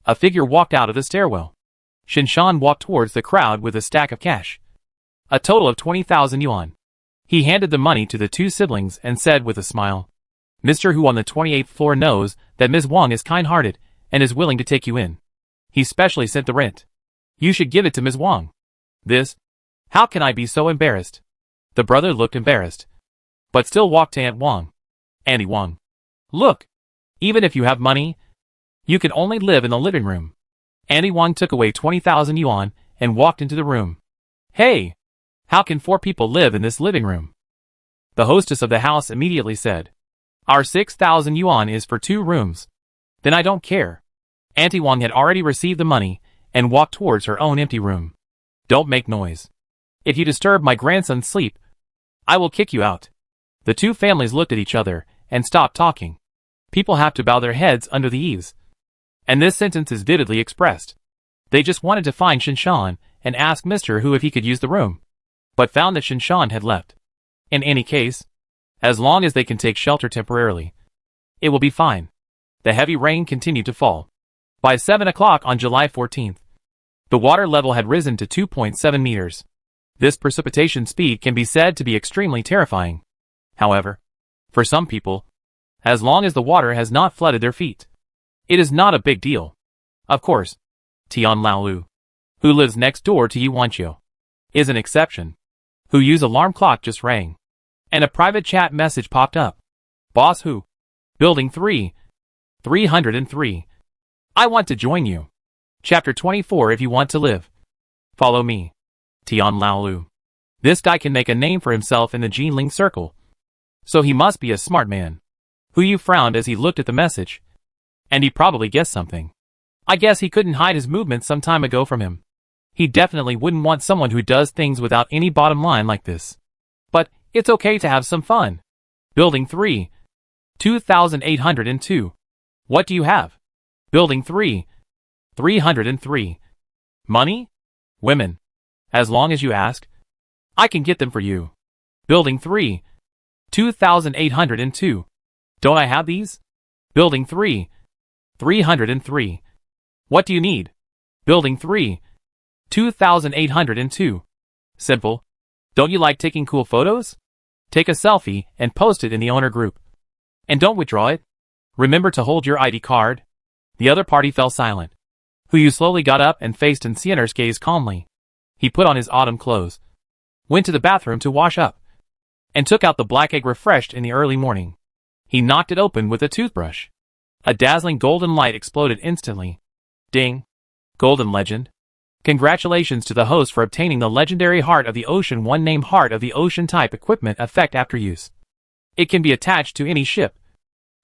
A figure walked out of the stairwell. Shinshan walked towards the crowd with a stack of cash. A total of 20,000 yuan. He handed the money to the 2 siblings and said with a smile, Mr. Hu on the 28th floor knows that Ms. Wang is kind-hearted and is willing to take you in. He specially sent the rent. You should give it to Ms. Wang. This? How can I be so embarrassed? The brother looked embarrassed, but still walked to Aunt Wang. Auntie Wang. Look, even if you have money, you can only live in the living room. Auntie Wang took away 20,000 yuan and walked into the room. Hey! How can 4 people live in this living room? The hostess of the house immediately said. Our 6,000 yuan is for 2 rooms. Then I don't care. Auntie Wang had already received the money and walked towards her own empty room. Don't make noise. If you disturb my grandson's sleep, I will kick you out. The 2 families looked at each other and stopped talking. People have to bow their heads under the eaves. And this sentence is vividly expressed. They just wanted to find Shinshan and ask Mr. Hu if he could use the room, but found that Shinshan had left. In any case, as long as they can take shelter temporarily, it will be fine. The heavy rain continued to fall. By 7 o'clock on July 14th, the water level had risen to 2.7 meters. This precipitation speed can be said to be extremely terrifying. However, for some people, as long as the water has not flooded their feet, it is not a big deal. Of course, Tian Laolu, who lives next door to Ye Wanqiu, is an exception. Hu's alarm clock just rang, and a private chat message popped up. Boss Hu. Building 3. 303. I want to join you. Chapter 24 if you want to live. Follow me. Tian Laolu. This guy can make a name for himself in the Jinling circle, so he must be a smart man. Hu frowned as he looked at the message, and he probably guessed something. I guess he couldn't hide his movements some time ago from him. He definitely wouldn't want someone who does things without any bottom line like this. But it's okay to have some fun. Building 3. 2,802. What do you have? Building 3. 303. Money? Women. As long as you ask, I can get them for you. Building 3. 2,802. Don't I have these? Building 3. 303. What do you need? Building 3. 2,802. Simple. Don't you like taking cool photos? Take a selfie and post it in the owner group. And don't withdraw it. Remember to hold your ID card. The other party fell silent. Hu slowly got up and faced Ancienner's gaze calmly. He put on his autumn clothes, went to the bathroom to wash up, and took out the black egg refreshed in the early morning. He knocked it open with a toothbrush. A dazzling golden light exploded instantly. Ding. Golden legend. Congratulations to the host for obtaining the legendary Heart of the Ocean 1 name Heart of the Ocean type equipment effect after use. It can be attached to any ship,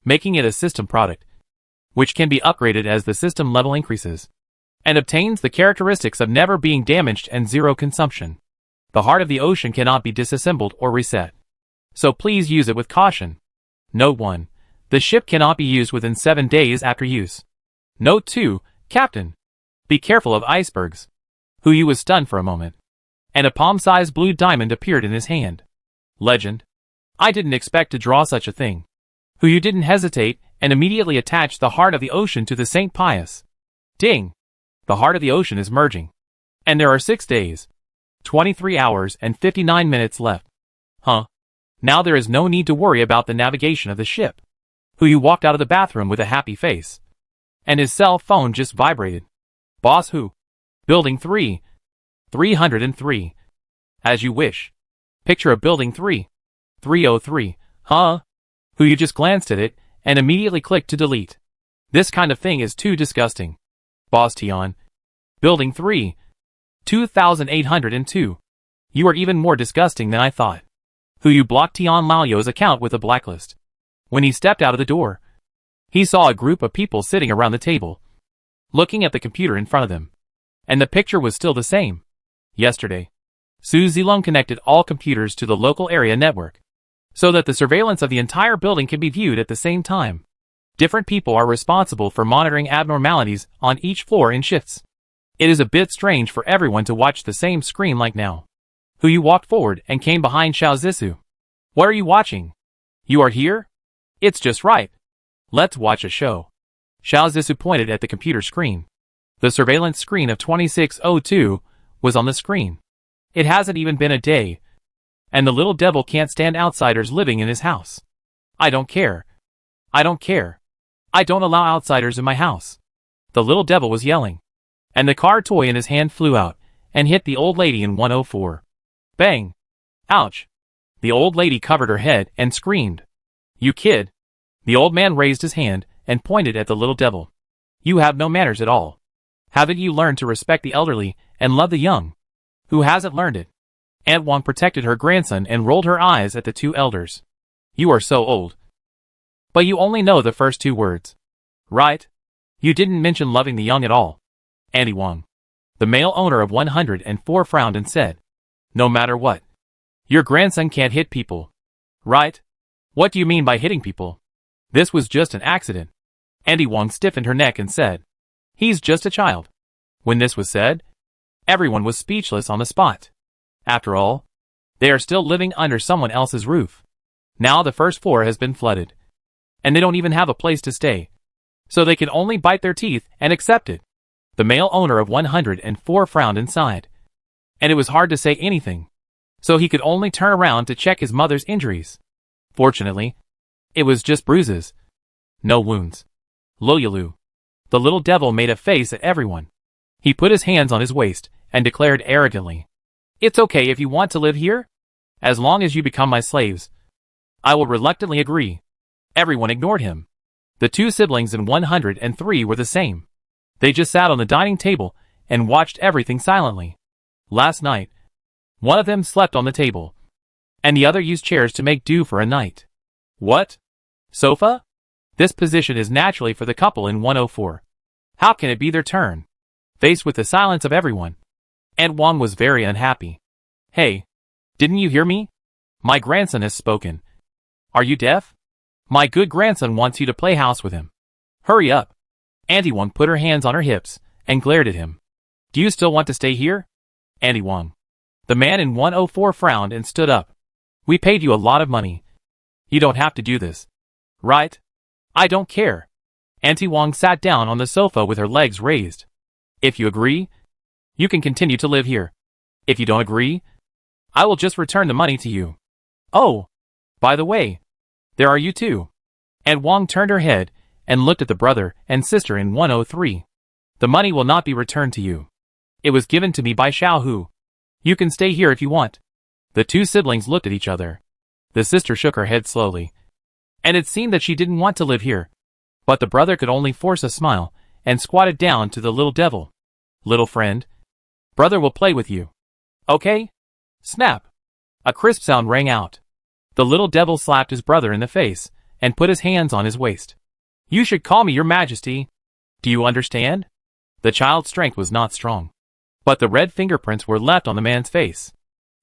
making it a system product, which can be upgraded as the system level increases, and obtains the characteristics of never being damaged and 0 consumption. The Heart of the Ocean cannot be disassembled or reset. so please use it with caution. Note 1. The ship cannot be used within 7 days after use. Note 2. Captain. Be careful of icebergs. Hu was stunned for a moment, and a palm-sized blue diamond appeared in his hand. Legend. I didn't expect to draw such a thing. Hu didn't hesitate and immediately attached the heart of the ocean to the St. Pius. Ding! The heart of the ocean is merging. And there are 6 days, 23 hours and 59 minutes left. Huh? Now there is no need to worry about the navigation of the ship. Hu walked out of the bathroom with a happy face. And his cell phone just vibrated. Boss Hu. Building 3. 303. As you wish. Picture of Building 3. 303. Huh? Hu just glanced at it and immediately clicked to delete. This kind of thing is too disgusting. Boss Tian. Building 3. 2802. You are even more disgusting than I thought. Hu blocked Tian Lao's account with a blacklist. When he stepped out of the door, he saw a group of people sitting around the table, looking at the computer in front of them. And the picture was still the same. Yesterday, Su Zilong connected all computers to the local area network, so that the surveillance of the entire building can be viewed at the same time. Different people are responsible for monitoring abnormalities on each floor in shifts. It is a bit strange for everyone to watch the same screen like now. Hu walked forward and came behind Xiao Zissou. What are you watching? You are here? It's just right. Let's watch a show. Xiao Zissou pointed at the computer screen. The surveillance screen of 2602 was on the screen. It hasn't even been a day, and the little devil can't stand outsiders living in his house. I don't care. I don't care. I don't allow outsiders in my house. The little devil was yelling. And the car toy in his hand flew out and hit the old lady in 104. Bang! Ouch! The old lady covered her head and screamed. You kid! The old man raised his hand and pointed at the little devil. You have no manners at all. Haven't you learned to respect the elderly and love the young? Who hasn't learned it? Aunt Wang protected her grandson and rolled her eyes at the two elders. You are so old. But you only know the first 2 words. Right? You didn't mention loving the young at all. Auntie Wang. The male owner of 104 frowned and said, no matter what. Your grandson can't hit people. Right? What do you mean by hitting people? This was just an accident. Auntie Wang stiffened her neck and said, he's just a child. When this was said, everyone was speechless on the spot. After all, they are still living under someone else's roof. Now the first floor has been flooded, and they don't even have a place to stay. So they can only bite their teeth and accept it. The male owner of 104 frowned and sighed. And it was hard to say anything. So he could only turn around to check his mother's injuries. Fortunately, it was just bruises. No wounds. Loyalu. The little devil made a face at everyone. He put his hands on his waist and declared arrogantly, it's okay if you want to live here. As long as you become my slaves. I will reluctantly agree. Everyone ignored him. The 2 siblings in 103 were the same. They just sat on the dining table and watched everything silently. Last night, one of them slept on the table, and the other used chairs to make do for a night. What? Sofa? This position is naturally for the couple in 104. How can it be their turn? Faced with the silence of everyone, Aunt Wang was very unhappy. Hey, didn't you hear me? My grandson has spoken. Are you deaf? My good grandson wants you to play house with him. Hurry up. Auntie Wang put her hands on her hips and glared at him. Do you still want to stay here? Auntie Wang. The man in 104 frowned and stood up. We paid you a lot of money. You don't have to do this. Right? I don't care. Auntie Wang sat down on the sofa with her legs raised. If you agree, you can continue to live here. If you don't agree, I will just return the money to you. Oh, by the way, there are you two. Aunt Wang turned her head and looked at the brother and sister in 103. The money will not be returned to you. It was given to me by Xiao Hu. You can stay here if you want. The 2 siblings looked at each other. The sister shook her head slowly, and it seemed that she didn't want to live here. But the brother could only force a smile and squatted down to the little devil. Little friend, brother will play with you. Okay? Snap. A crisp sound rang out. The little devil slapped his brother in the face and put his hands on his waist. You should call me your majesty. Do you understand? The child's strength was not strong, but the red fingerprints were left on the man's face.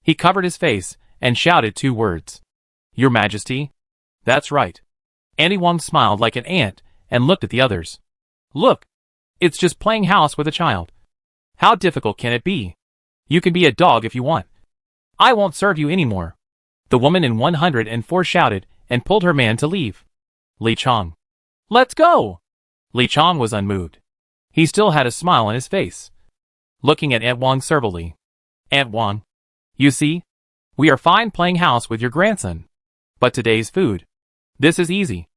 He covered his face and shouted 2 words. Your Majesty? That's right. Annie Wang smiled like an ant and looked at the others. Look, it's just playing house with a child. How difficult can it be? You can be a dog if you want. I won't serve you anymore. The woman in 104 shouted and pulled her man to leave. Li Chong. Let's go! Li Chong was unmoved. He still had a smile on his face. Looking at Aunt Wang servilely. Aunt Wang. You see? We are fine playing house with your grandson. But today's food. This is easy.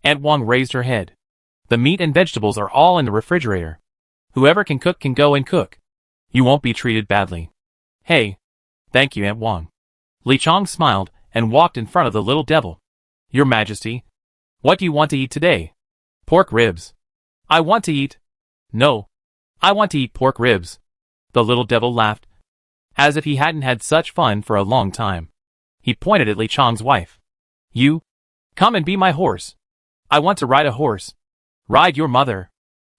Aunt Wang raised her head. The meat and vegetables are all in the refrigerator. Whoever can cook can go and cook. You won't be treated badly. Hey. Thank you, Aunt Wang. Li Chong smiled and walked in front of the little devil. Your Majesty. What do you want to eat today? Pork ribs. I want to eat. No. I want to eat pork ribs. The little devil laughed. As if he hadn't had such fun for a long time. He pointed at Li Chong's wife. You? Come and be my horse. I want to ride a horse. Ride your mother.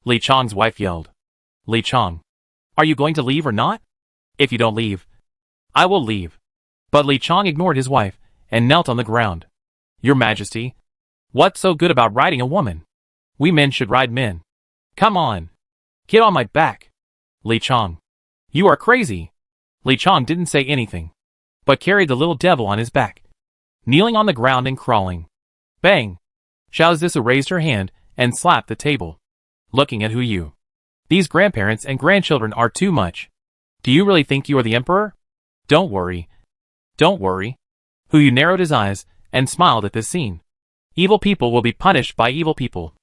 Li Chong's wife yelled. Li Chong. Are you going to leave or not? If you don't leave, I will leave. But Li Chong ignored his wife and knelt on the ground. Your Majesty. What's so good about riding a woman? We men should ride men. Come on. Get on my back. Li Chong. You are crazy. Li Chong didn't say anything, but carried the little devil on his back. Kneeling on the ground and crawling. Bang! Xiao Zisu raised her hand and slapped the table. Looking at Hu Yu. These grandparents and grandchildren are too much. Do you really think you are the emperor? Don't worry. Don't worry. Hu Yu narrowed his eyes and smiled at this scene. Evil people will be punished by evil people.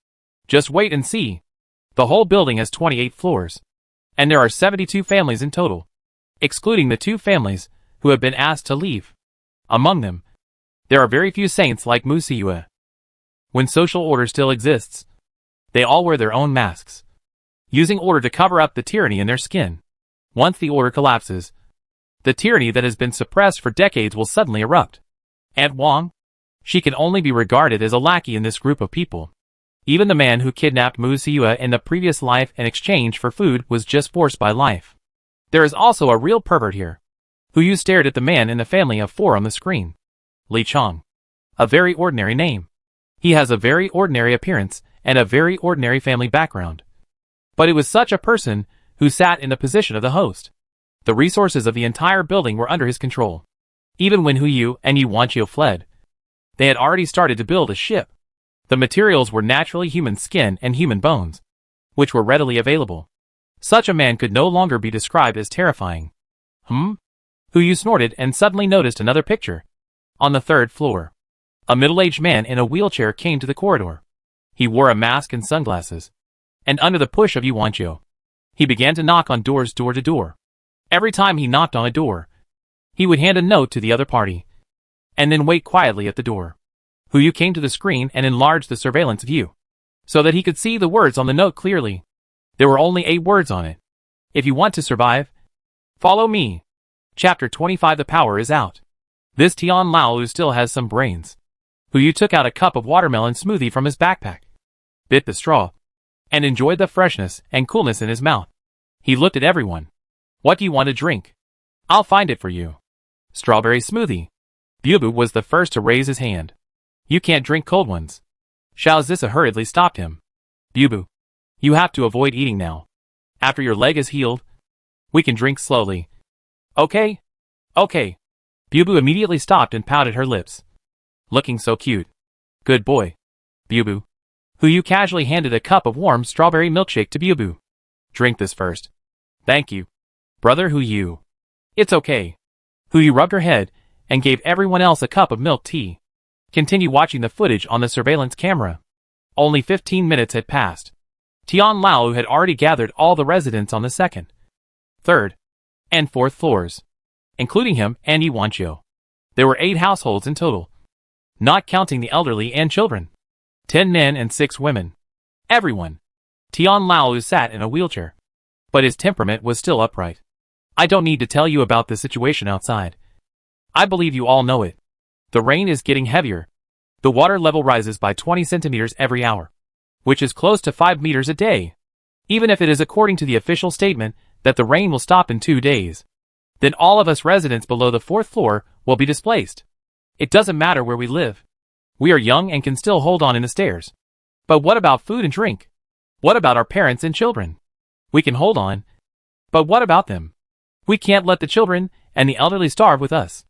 Just wait and see. The whole building has 28 floors. And there are 72 families in total, excluding the 2 families who have been asked to leave. Among them, there are very few saints like Mu Siyue. When social order still exists, they all wear their own masks, using order to cover up the tyranny in their skin. Once the order collapses, the tyranny that has been suppressed for decades will suddenly erupt. Aunt Wang? She can only be regarded as a lackey in this group of people. Even the man who kidnapped Mu Siyue in the previous life in exchange for food was just forced by life. There is also a real pervert here. Hu Yu stared at the man in the family of 4 on the screen. Li Chong. A very ordinary name. He has a very ordinary appearance and a very ordinary family background. But it was such a person who sat in the position of the host. The resources of the entire building were under his control. Even when Hu Yu and Ye Wanqiu fled, they had already started to build a ship. The materials were naturally human skin and human bones, which were readily available. Such a man could no longer be described as terrifying. Hu Yu snorted and suddenly noticed another picture. On the 3rd floor, a middle-aged man in a wheelchair came to the corridor. He wore a mask and sunglasses. And under the push of Ye Wanqiu, he began to knock on doors door to door. Every time he knocked on a door, he would hand a note to the other party, and then wait quietly at the door. Hu Yu came to the screen and enlarged the surveillance view, so that he could see the words on the note clearly. There were only 8 words on it. If you want to survive, follow me. Chapter 25. The power is out. This Tian Lao still has some brains. Hu Yu took out a cup of watermelon smoothie from his backpack, bit the straw, and enjoyed the freshness and coolness in his mouth. He looked at everyone. What do you want to drink? I'll find it for you. Strawberry smoothie. Bubu was the first to raise his hand. You can't drink cold ones. Xiao Zisu hurriedly stopped him. Bubu, you have to avoid eating now. After your leg is healed, we can drink slowly. Okay? Okay. Bubu immediately stopped and pouted her lips. Looking so cute. Good boy. Bubu. Hu Yu casually handed a cup of warm strawberry milkshake to Bubu. Drink this first. Thank you. Brother Hu Yu. It's okay. Hu Yu rubbed her head and gave everyone else a cup of milk tea. Continue watching the footage on the surveillance camera. Only 15 minutes had passed. Tian Lao had already gathered all the residents on the 2nd, 3rd, and 4th floors, including him and Ye Wanqiu. There were 8 households in total, not counting the elderly and children. 10 men and 6 women. Everyone. Tian Lao sat in a wheelchair, but his temperament was still upright. I don't need to tell you about the situation outside. I believe you all know it. The rain is getting heavier. The water level rises by 20 centimeters every hour, which is close to 5 meters a day. Even if it is according to the official statement that the rain will stop in 2 days, then all of us residents below the 4th floor will be displaced. It doesn't matter where we live. We are young and can still hold on in the stairs. But what about food and drink? What about our parents and children? We can hold on. But what about them? We can't let the children and the elderly starve with us.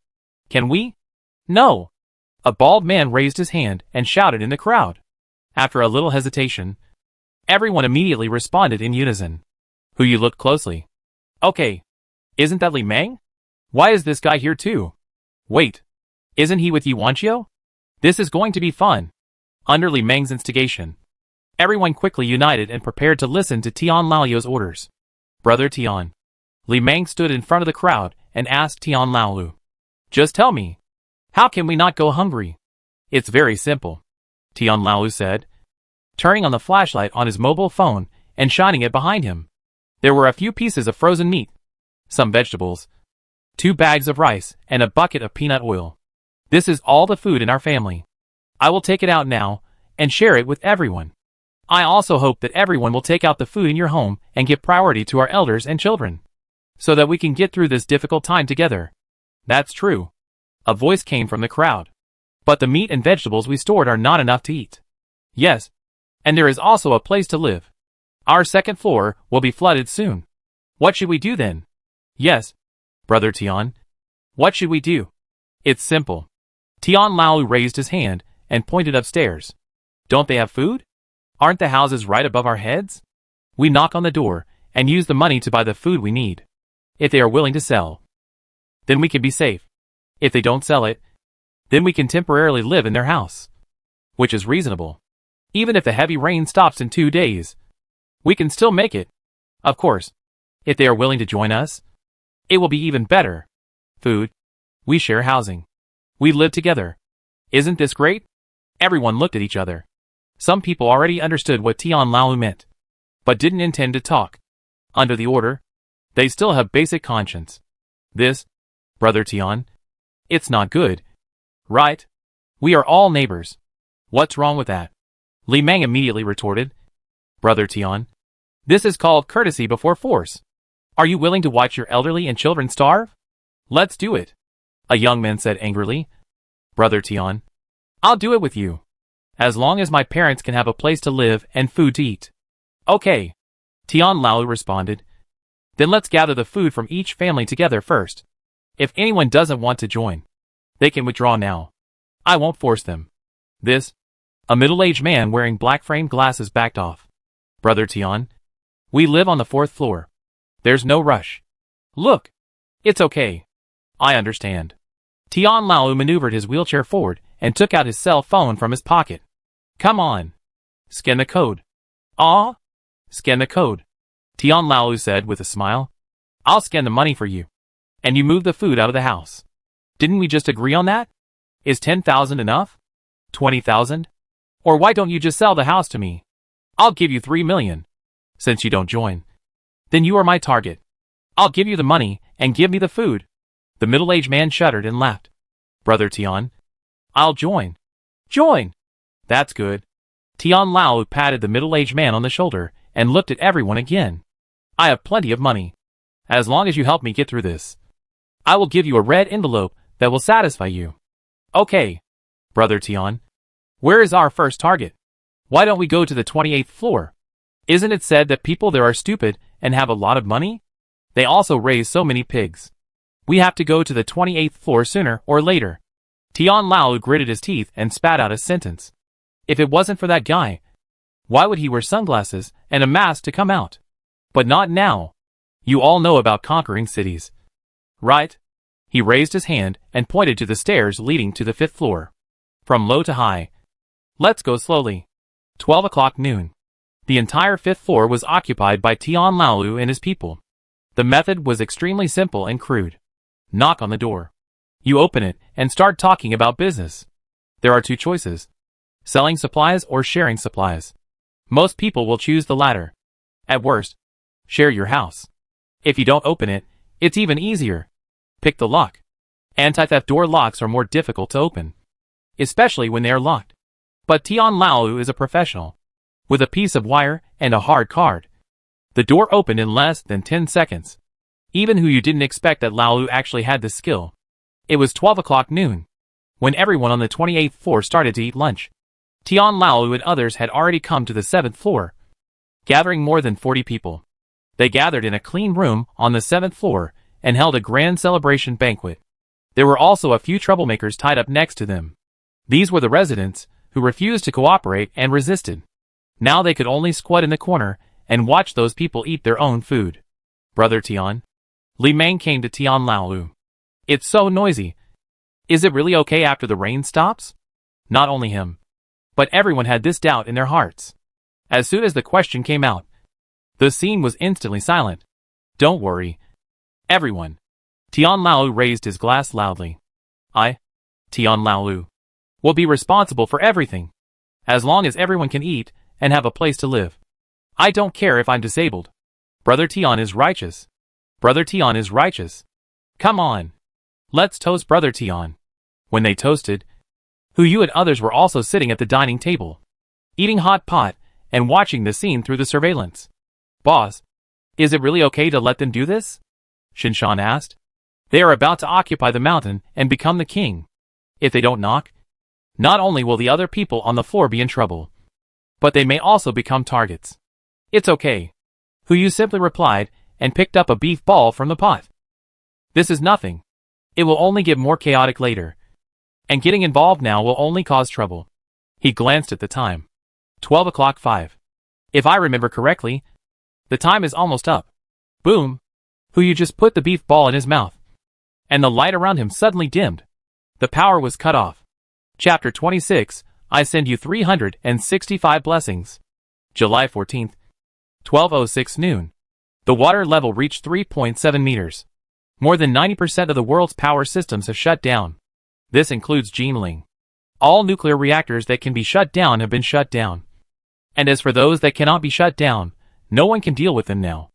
Can we? No. A bald man raised his hand and shouted in the crowd. After a little hesitation, everyone immediately responded in unison. Who you looked closely. Okay. Isn't that Li Meng? Why is this guy here too? Wait. Isn't he with Ye Wanqiu? This is going to be fun. Under Li Meng's instigation, everyone quickly united and prepared to listen to Tian Laoyu's orders. Brother Tian. Li Meng stood in front of the crowd and asked Tian Laoyu. Just tell me. How can we not go hungry? It's very simple. Tian Laoyu said, turning on the flashlight on his mobile phone and shining it behind him. There were a few pieces of frozen meat, some vegetables, 2 bags of rice, and a bucket of peanut oil. This is all the food in our family. I will take it out now and share it with everyone. I also hope that everyone will take out the food in your home and give priority to our elders and children, so that we can get through this difficult time together. That's true. A voice came from the crowd. But the meat and vegetables we stored are not enough to eat. Yes. And there is also a place to live. Our second floor will be flooded soon. What should we do then? Yes. Brother Tian. What should we do? It's simple. Tian Laoyu raised his hand and pointed upstairs. Don't they have food? Aren't the houses right above our heads? We knock on the door and use the money to buy the food we need. If they are willing to sell, then we can be safe. If they don't sell it, then we can temporarily live in their house, which is reasonable. Even if the heavy rain stops in 2 days, we can still make it. Of course, if they are willing to join us, it will be even better. Food. We share housing. We live together. Isn't this great? Everyone looked at each other. Some people already understood what Tian Laoyu meant, but didn't intend to talk. Under the order, they still have basic conscience. This, Brother Tian, it's not good. Right? We are all neighbors. What's wrong with that? Li Meng immediately retorted. Brother Tian, this is called courtesy before force. Are you willing to watch your elderly and children starve? Let's do it. A young man said angrily. Brother Tian, I'll do it with you. As long as my parents can have a place to live and food to eat. Okay. Tian Laoyu responded. Then let's gather the food from each family together first. If anyone doesn't want to join, they can withdraw now. I won't force them. This, a middle-aged man wearing black-framed glasses backed off. Brother Tian, we live on the 4th floor. There's no rush. Look. It's okay. I understand. Tian Laoyu maneuvered his wheelchair forward and took out his cell phone from his pocket. Come on. Scan the code. Ah? Scan the code. Tian Laoyu said with a smile. I'll scan the money for you. And you move the food out of the house. Didn't we just agree on that? Is 10,000 enough? 20,000? Or why don't you just sell the house to me? I'll give you 3 million. Since you don't join, then you are my target. I'll give you the money and give me the food. The middle-aged man shuddered and laughed. Brother Tian, I'll join. Join! That's good. Tian Laoyu patted the middle-aged man on the shoulder and looked at everyone again. I have plenty of money. As long as you help me get through this, I will give you a red envelope that will satisfy you. Okay. Brother Tian, where is our first target? Why don't we go to the 28th floor? Isn't it said that people there are stupid and have a lot of money? They also raise so many pigs. We have to go to the 28th floor sooner or later. Tian Laoyu gritted his teeth and spat out a sentence. If it wasn't for that guy, why would he wear sunglasses and a mask to come out? But not now. You all know about conquering cities. Right? He raised his hand and pointed to the stairs leading to the 5th floor. From low to high. Let's go slowly. 12 o'clock noon. The entire 5th floor was occupied by Tian Laoyu and his people. The method was extremely simple and crude. Knock on the door. You open it and start talking about business. There are 2 choices. Selling supplies or sharing supplies. Most people will choose the latter. At worst, share your house. If you don't open it, it's even easier. Pick the lock. Anti-theft door locks are more difficult to open, especially when they are locked. But Tian Laoyu is a professional. With a piece of wire and a hard card, the door opened in less than 10 seconds. Even who you didn't expect that Laoyu actually had this skill. It was 12 o'clock noon. When everyone on the 28th floor started to eat lunch, Tian Laolu and others had already come to the 7th floor, gathering more than 40 people. They gathered in a clean room on the 7th floor and held a grand celebration banquet. There were also a few troublemakers tied up next to them. These were the residents who refused to cooperate and resisted. Now they could only squat in the corner and watch those people eat their own food. Brother Tian. Li Meng came to Tian Laolu. It's so noisy. Is it really okay after the rain stops? Not only him, but everyone had this doubt in their hearts. As soon as the question came out, the scene was instantly silent. Don't worry, everyone. Tian Laolu raised his glass loudly. I, Tian Laolu, will be responsible for everything. As long as everyone can eat and have a place to live. I don't care if I'm disabled. Brother Tian is righteous. Brother Tian is righteous. Come on. Let's toast Brother Tian. When they toasted, Yu and others were also sitting at the dining table, eating hot pot and watching the scene through the surveillance. Boss, is it really okay to let them do this? Shinshan asked. They are about to occupy the mountain and become the king. If they don't knock, not only will the other people on the floor be in trouble, but they may also become targets. It's okay. Yu simply replied and picked up a beef ball from the pot. This is nothing. It will only get more chaotic later. And getting involved now will only cause trouble. He glanced at the time. 12:05. If I remember correctly, the time is almost up. Boom. Yu just put the beef ball in his mouth. And the light around him suddenly dimmed. The power was cut off. Chapter 26, I send you 365 blessings. July 14th. 12:06 noon. The water level reached 3.7 meters. More than 90% of the world's power systems have shut down. This includes Jinling. All nuclear reactors that can be shut down have been shut down. And as for those that cannot be shut down, no one can deal with them now.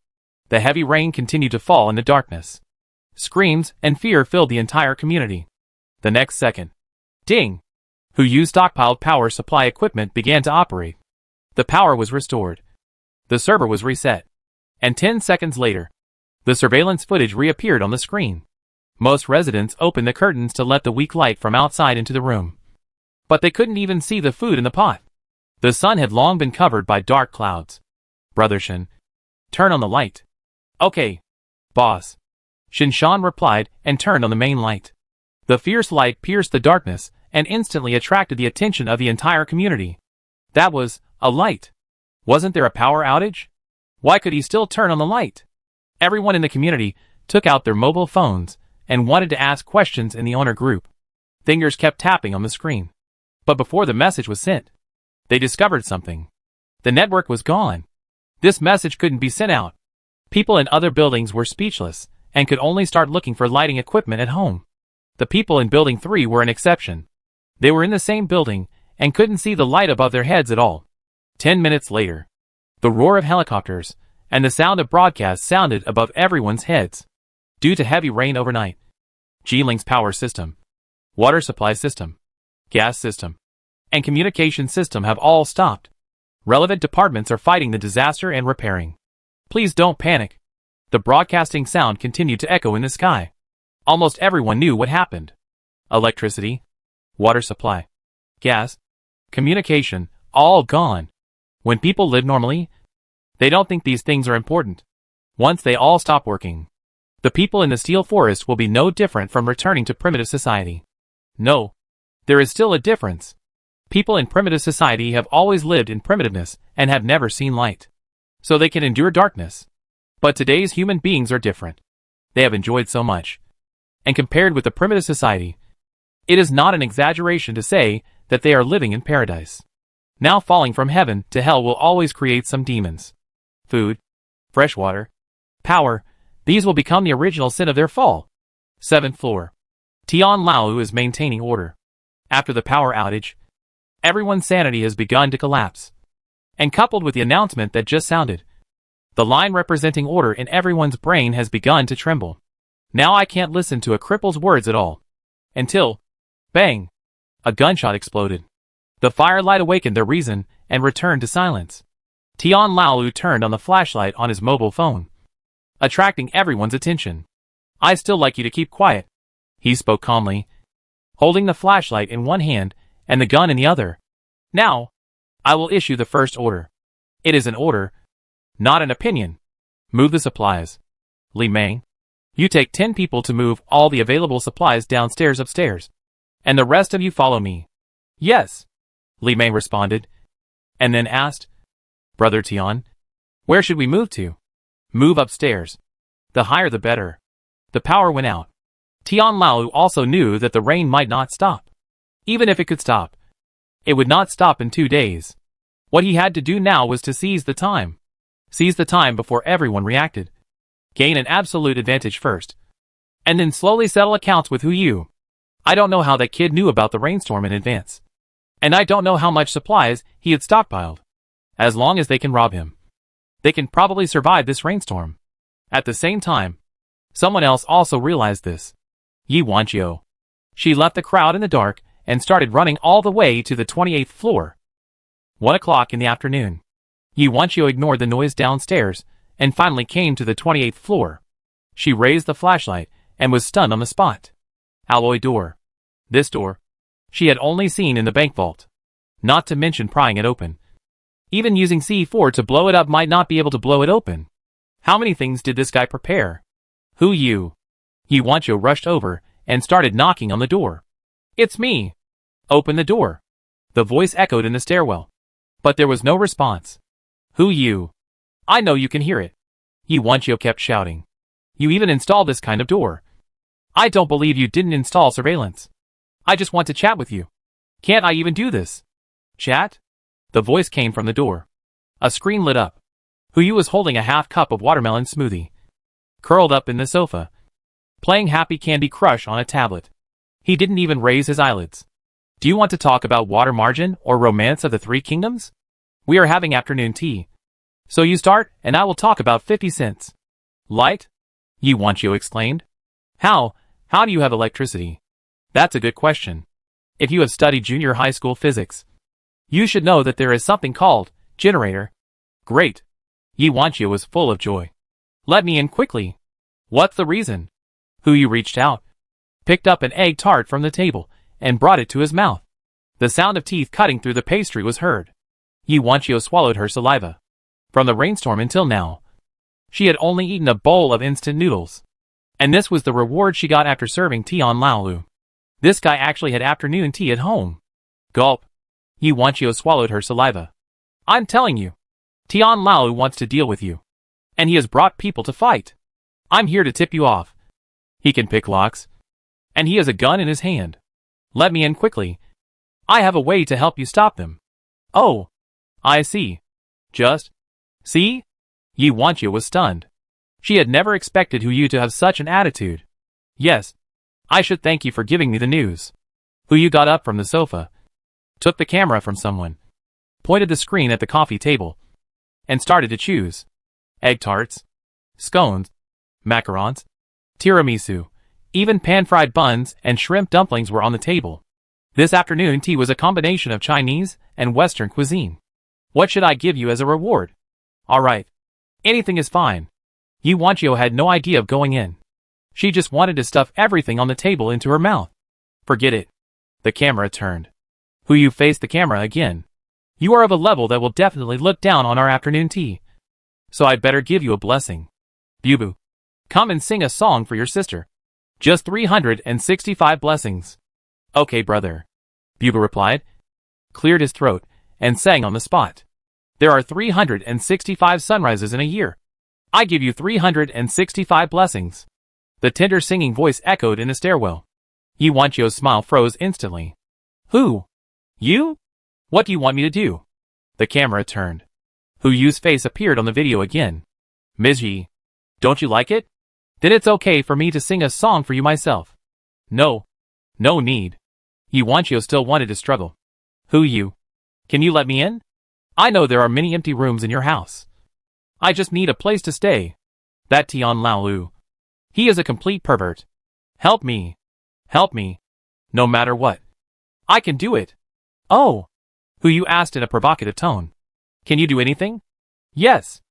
The heavy rain continued to fall in the darkness. Screams and fear filled the entire community. The next second, ding! Yu's stockpiled power supply equipment began to operate. The power was restored. The server was reset. And 10 seconds later, the surveillance footage reappeared on the screen. Most residents opened the curtains to let the weak light from outside into the room. But they couldn't even see the food in the pot. The sun had long been covered by dark clouds. Brother Shin, turn on the light. Okay, boss. Shinshan replied and turned on the main light. The fierce light pierced the darkness and instantly attracted the attention of the entire community. That was a light. Wasn't there a power outage? Why could he still turn on the light? Everyone in the community took out their mobile phones and wanted to ask questions in the owner group. Fingers kept tapping on the screen. But before the message was sent, they discovered something. The network was gone. This message couldn't be sent out. People in other buildings were speechless and could only start looking for lighting equipment at home. The people in Building 3 were an exception. They were in the same building and couldn't see the light above their heads at all. 10 minutes later, the roar of helicopters and the sound of broadcasts sounded above everyone's heads. Due to heavy rain overnight, Jiling's power system, water supply system, gas system, and communication system have all stopped. Relevant departments are fighting the disaster and repairing. Please don't panic. The broadcasting sound continued to echo in the sky. Almost everyone knew what happened. Electricity, water supply, gas, communication, all gone. When people live normally, they don't think these things are important. Once they all stop working, the people in the steel forest will be no different from returning to primitive society. No, there is still a difference. People in primitive society have always lived in primitiveness and have never seen light. So they can endure darkness. But today's human beings are different. They have enjoyed so much. And compared with the primitive society, it is not an exaggeration to say that they are living in paradise. Now falling from heaven to hell will always create some demons. Food, fresh water, power, these will become the original sin of their fall. 7th floor. Tian Laolu is maintaining order. After the power outage, everyone's sanity has begun to collapse. And coupled with the announcement that just sounded, the line representing order in everyone's brain has begun to tremble. Now I can't listen to a cripple's words at all. Until, bang, a gunshot exploded. The firelight awakened their reason and returned to silence. Tian Laolu turned on the flashlight on his mobile phone, attracting everyone's attention. I still like you to keep quiet. He spoke calmly. holding the flashlight in one hand and the gun in the other. Now, I will issue the first order. It is an order, not an opinion. Move the supplies. Li Meng, you take 10 people to move all the available supplies downstairs upstairs. And the rest of you follow me. Yes, Li Meng responded, and then asked, Brother Tian, where should we move to? Move upstairs. The higher the better. The power went out. Tian Lao also knew that the rain might not stop. Even if it could stop, it would not stop in 2 days. What he had to do now was to seize the time. Seize the time before everyone reacted. Gain an absolute advantage first. And then slowly settle accounts with Hu Yu. I don't know how that kid knew about the rainstorm in advance. And I don't know how much supplies he had stockpiled. As long as they can rob him, they can probably survive this rainstorm. At the same time, someone else also realized this. Ye Wanqiu. She left the crowd in the dark and started running all the way to the 28th floor. 1 o'clock in the afternoon. Ye Wanqiu ignored the noise downstairs and finally came to the 28th floor. She raised the flashlight and was stunned on the spot. Alloy door. This door she had only seen in the bank vault. Not to mention prying it open. Even using C4 to blow it up might not be able to blow it open. How many things did this guy prepare? Hu Yu. Ye Wanqiu rushed over and started knocking on the door. It's me. Open the door. The voice echoed in the stairwell. But there was no response. Hu Yu. I know you can hear it. Ye Wanqiu kept shouting. You even installed this kind of door. I don't believe you didn't install surveillance. I just want to chat with you. Can't I even do this? Chat? The voice came from the door. A screen lit up. Hu Yu was holding a half cup of watermelon smoothie. Curled up in the sofa. Playing Happy Candy Crush on a tablet. He didn't even raise his eyelids. Do you want to talk about water margin or romance of the Three Kingdoms? We are having afternoon tea. So you start and I will talk about 50 cents. Light? Ye Wanqiu exclaimed. How do you have electricity? That's a good question. If you have studied junior high school physics, you should know that there is something called generator. Great. Ye Wanqiu was full of joy. Let me in quickly. What's the reason? Hu Yu reached out, picked up an egg tart from the table, and brought it to his mouth. The sound of teeth cutting through the pastry was heard. Ye Wanqiu swallowed her saliva. From the rainstorm until now, she had only eaten a bowl of instant noodles. And this was the reward she got after serving Tian Lao. This guy actually had afternoon tea at home. Gulp. Ye Wanqiu swallowed her saliva. I'm telling you, Tian Lao wants to deal with you. And he has brought people to fight. I'm here to tip you off. He can pick locks. And he has a gun in his hand. Let me in quickly. I have a way to help you stop them. Oh, I see. Just see? Ye Wanqiu was stunned. She had never expected Hu Yu to have such an attitude. Yes, I should thank you for giving me the news. Hu Yu got up from the sofa, took the camera from someone, pointed the screen at the coffee table, and started to choose. Egg tarts, scones, macarons, tiramisu, even pan-fried buns and shrimp dumplings were on the table. This afternoon tea was a combination of Chinese and Western cuisine. What should I give you as a reward? All right. Anything is fine. Ye Wanqiu had no idea of going in. She just wanted to stuff everything on the table into her mouth. Forget it. The camera turned. Hu Yu faced the camera again. You are of a level that will definitely look down on our afternoon tea. So I'd better give you a blessing. Bubu, come and sing a song for your sister. Just 365 blessings. Okay, brother. Bubu replied, cleared his throat, and sang on the spot. There are 365 sunrises in a year. I give you 365 blessings. The tender singing voice echoed in the stairwell. Ye Wanqiu's smile froze instantly. Who? You? What do you want me to do? The camera turned. Hu Yu's face appeared on the video again. Ms. Yi, don't you like it? Then it's okay for me to sing a song for you myself. No. No need. Ye Wanqiu still wanted to struggle. Hu Yu, can you let me in? I know there are many empty rooms in your house. I just need a place to stay. That Tian Lao. He is a complete pervert. Help me. Help me. No matter what. I can do it. Oh. Hu Yu asked in a provocative tone. Can you do anything? Yes.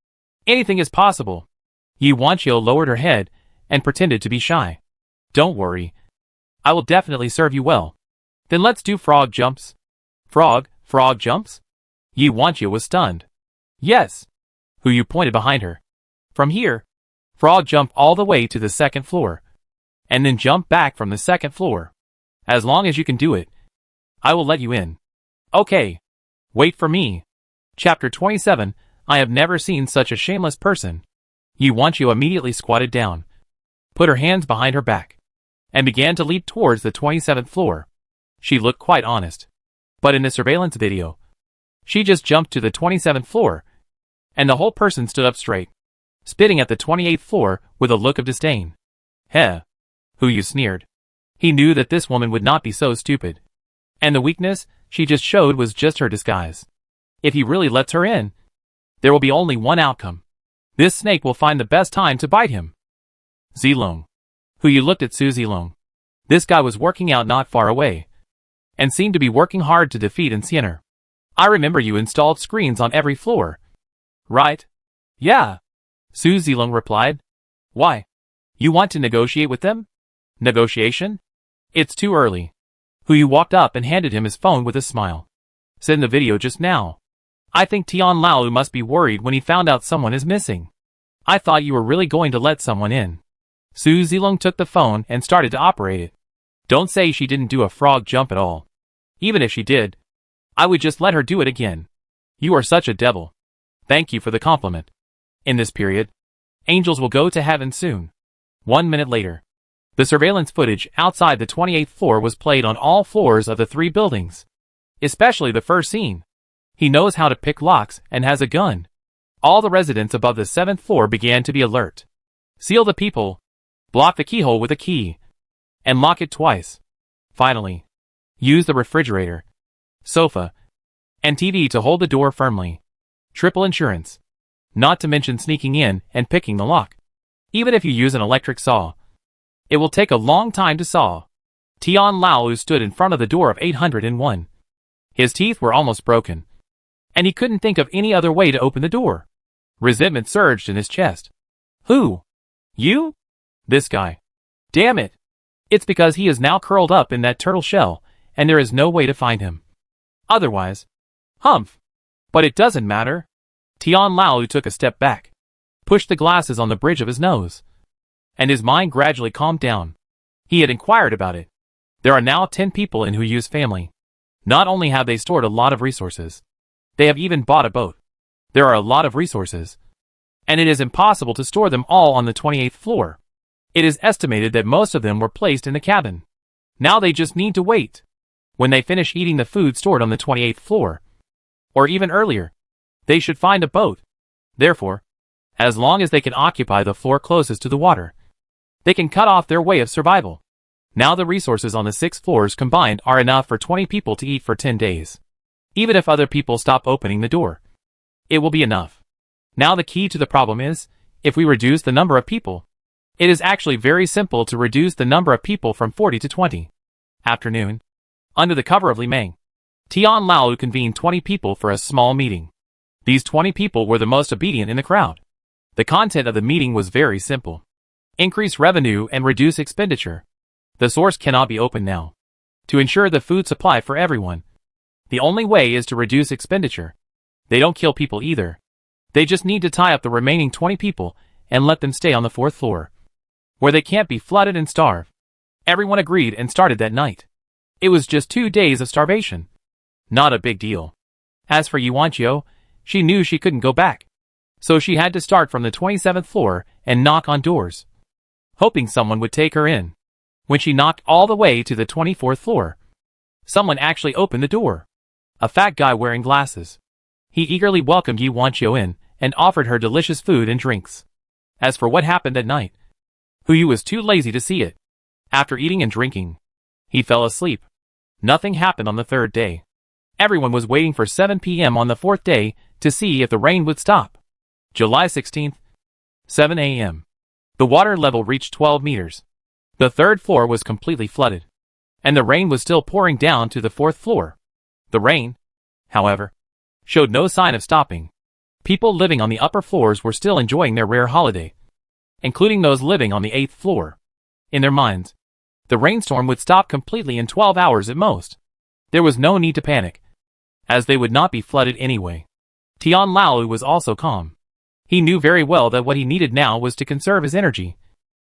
Anything is possible. Ye Wanqiu lowered her head and pretended to be shy. Don't worry. I will definitely serve you well. Then let's do frog jumps. Frog jumps? Ye Wanqiu was stunned. Yes. Hu pointed behind her. From here, frog jump all the way to the second floor. And then jump back from the second floor. As long as you can do it, I will let you in. Okay. Wait for me. Chapter 27. I have never seen such a shameless person. Ye Wanqiu immediately squatted down, put her hands behind her back, and began to leap towards the 27th floor. She looked quite honest. But in the surveillance video, she just jumped to the 27th floor, and the whole person stood up straight, spitting at the 28th floor with a look of disdain. Heh. Hu sneered. He knew that this woman would not be so stupid. And the weakness she just showed was just her disguise. If he really lets her in, there will be only one outcome. This snake will find the best time to bite him. Zilong. Hu looked at Su Zilong. This guy was working out not far away, and seemed to be working hard to defeat Enciener. I remember you installed screens on every floor. Right? Yeah. Su Zilong replied. Why? You want to negotiate with them? Negotiation? It's too early. Hu walked up and handed him his phone with a smile. Said in the video just now. I think Tian Lao must be worried when he found out someone is missing. I thought you were really going to let someone in. Su Zilong took the phone and started to operate it. Don't say she didn't do a frog jump at all. Even if she did, I would just let her do it again. You are such a devil. Thank you for the compliment. In this period, angels will go to heaven soon. 1 minute later, the surveillance footage outside the 28th floor was played on all floors of the 3 buildings. Especially the first scene. He knows how to pick locks and has a gun. All the residents above the 7th floor began to be alert. Seal the people. Block the keyhole with a key. And lock it twice. Finally, use the refrigerator, sofa, and TV to hold the door firmly. Triple insurance. Not to mention sneaking in and picking the lock. Even if you use an electric saw, it will take a long time to saw. Tian Lao stood in front of the door of 801. His teeth were almost broken, and he couldn't think of any other way to open the door. Resentment surged in his chest. Who? You? This guy. Damn it. It's because he is now curled up in that turtle shell, and there is no way to find him. Otherwise. Humph. But it doesn't matter. Tian Lao took a step back, pushed the glasses on the bridge of his nose, and his mind gradually calmed down. He had inquired about it. There are now 10 people in Hu's family. Not only have they stored a lot of resources, they have even bought a boat. There are a lot of resources, and it is impossible to store them all on the 28th floor. It is estimated that most of them were placed in the cabin. Now they just need to wait. When they finish eating the food stored on the 28th floor, or even earlier, they should find a boat. Therefore, as long as they can occupy the floor closest to the water, they can cut off their way of survival. Now the resources on the 6 floors combined are enough for 20 people to eat for 10 days. Even if other people stop opening the door, it will be enough. Now the key to the problem is, if we reduce the number of people, it is actually very simple to reduce the number of people from 40 to 20. Afternoon. Under the cover of Li Meng, Tian Lao convened 20 people for a small meeting. These 20 people were the most obedient in the crowd. The content of the meeting was very simple. Increase revenue and reduce expenditure. The source cannot be opened now. To ensure the food supply for everyone, the only way is to reduce expenditure. They don't kill people either. They just need to tie up the remaining 20 people and let them stay on the 4th floor, where they can't be flooded and starve. Everyone agreed and started that night. It was just 2 days of starvation. Not a big deal. As for Ye Wanqiu, she knew she couldn't go back. So she had to start from the 27th floor and knock on doors, hoping someone would take her in. When she knocked all the way to the 24th floor, someone actually opened the door. A fat guy wearing glasses. He eagerly welcomed Ye Wanqiu in and offered her delicious food and drinks. As for what happened that night, Hu was too lazy to see it. After eating and drinking, he fell asleep. Nothing happened on the 3rd day. Everyone was waiting for 7 p.m. on the 4th day to see if the rain would stop. July 16th, 7 a.m. The water level reached 12 meters. The 3rd floor was completely flooded, and the rain was still pouring down to the 4th floor. The rain, however, showed no sign of stopping. People living on the upper floors were still enjoying their rare holiday, including those living on the 8th floor. In their minds, The rainstorm would stop completely in 12 hours at most. There was no need to panic, as they would not be flooded anyway. Tian Lao was also calm. He knew very well that what he needed now was to conserve his energy,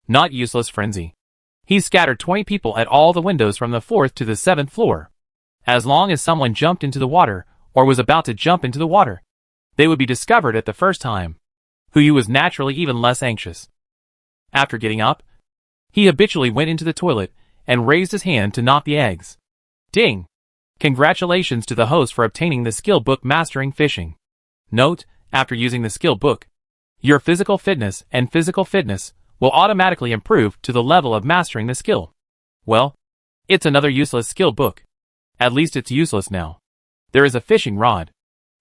not useless frenzy. He scattered 20 people at all the windows from the 4th to the 7th floor. As long as someone jumped into the water, or was about to jump into the water, they would be discovered at the first time. Huyu was naturally even less anxious. After getting up, he habitually went into the toilet and raised his hand to knock the eggs. Ding! Congratulations to the host for obtaining the skill book Mastering Fishing. Note, after using the skill book, your physical fitness and physical fitness will automatically improve to the level of mastering the skill. Well, it's another useless skill book. At least it's useless now. There is a fishing rod.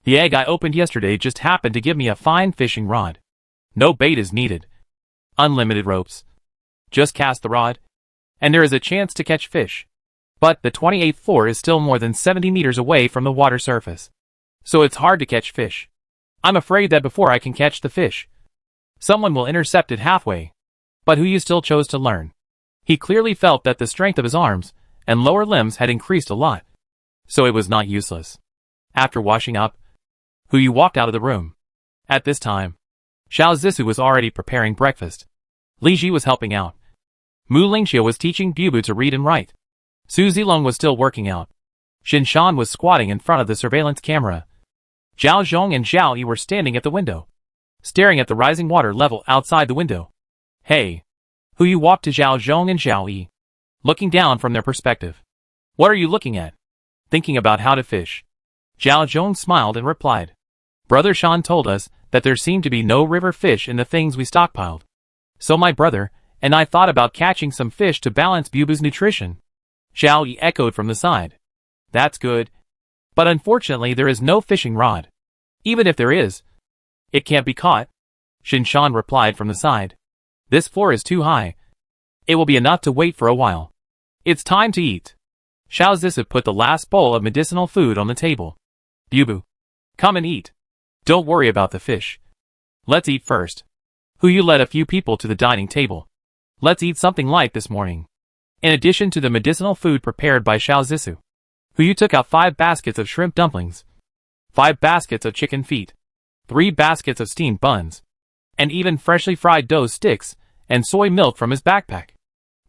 The egg I opened yesterday just happened to give me a fine fishing rod. No bait is needed. Unlimited ropes. Just cast the rod, and there is a chance to catch fish. But the 28th floor is still more than 70 meters away from the water surface, so it's hard to catch fish. I'm afraid that before I can catch the fish, someone will intercept it halfway. But Huyu still chose to learn. He clearly felt that the strength of his arms and lower limbs had increased a lot, so it was not useless. After washing up, Huyu walked out of the room. At this time, Xiao Zissou was already preparing breakfast. Li Ji was helping out. Mu Lingxiu was teaching Bubu to read and write. Su Zilong was still working out. Xin Shan was squatting in front of the surveillance camera. Zhao Zhong and Zhao Yi were standing at the window, staring at the rising water level outside the window. Hey! Huyu walked to Zhao Zhong and Zhao Yi, looking down from their perspective. What are you looking at? Thinking about how to fish. Zhao Zhong smiled and replied. Brother Shan told us that there seemed to be no river fish in the things we stockpiled. So my brother and I thought about catching some fish to balance Bubu's nutrition. Zhao Yi echoed from the side. That's good. But unfortunately there is no fishing rod. Even if there is, it can't be caught. Xin Shan replied from the side. This floor is too high. It will be enough to wait for a while. It's time to eat. Xiao Zissou put the last bowl of medicinal food on the table. Bubu, come and eat. Don't worry about the fish. Let's eat first. Huyu led a few people to the dining table. Let's eat something light this morning. In addition to the medicinal food prepared by Xiao Zissou, Huyu took out 5 baskets of shrimp dumplings, 5 baskets of chicken feet, 3 baskets of steamed buns, and even freshly fried dough sticks and soy milk from his backpack.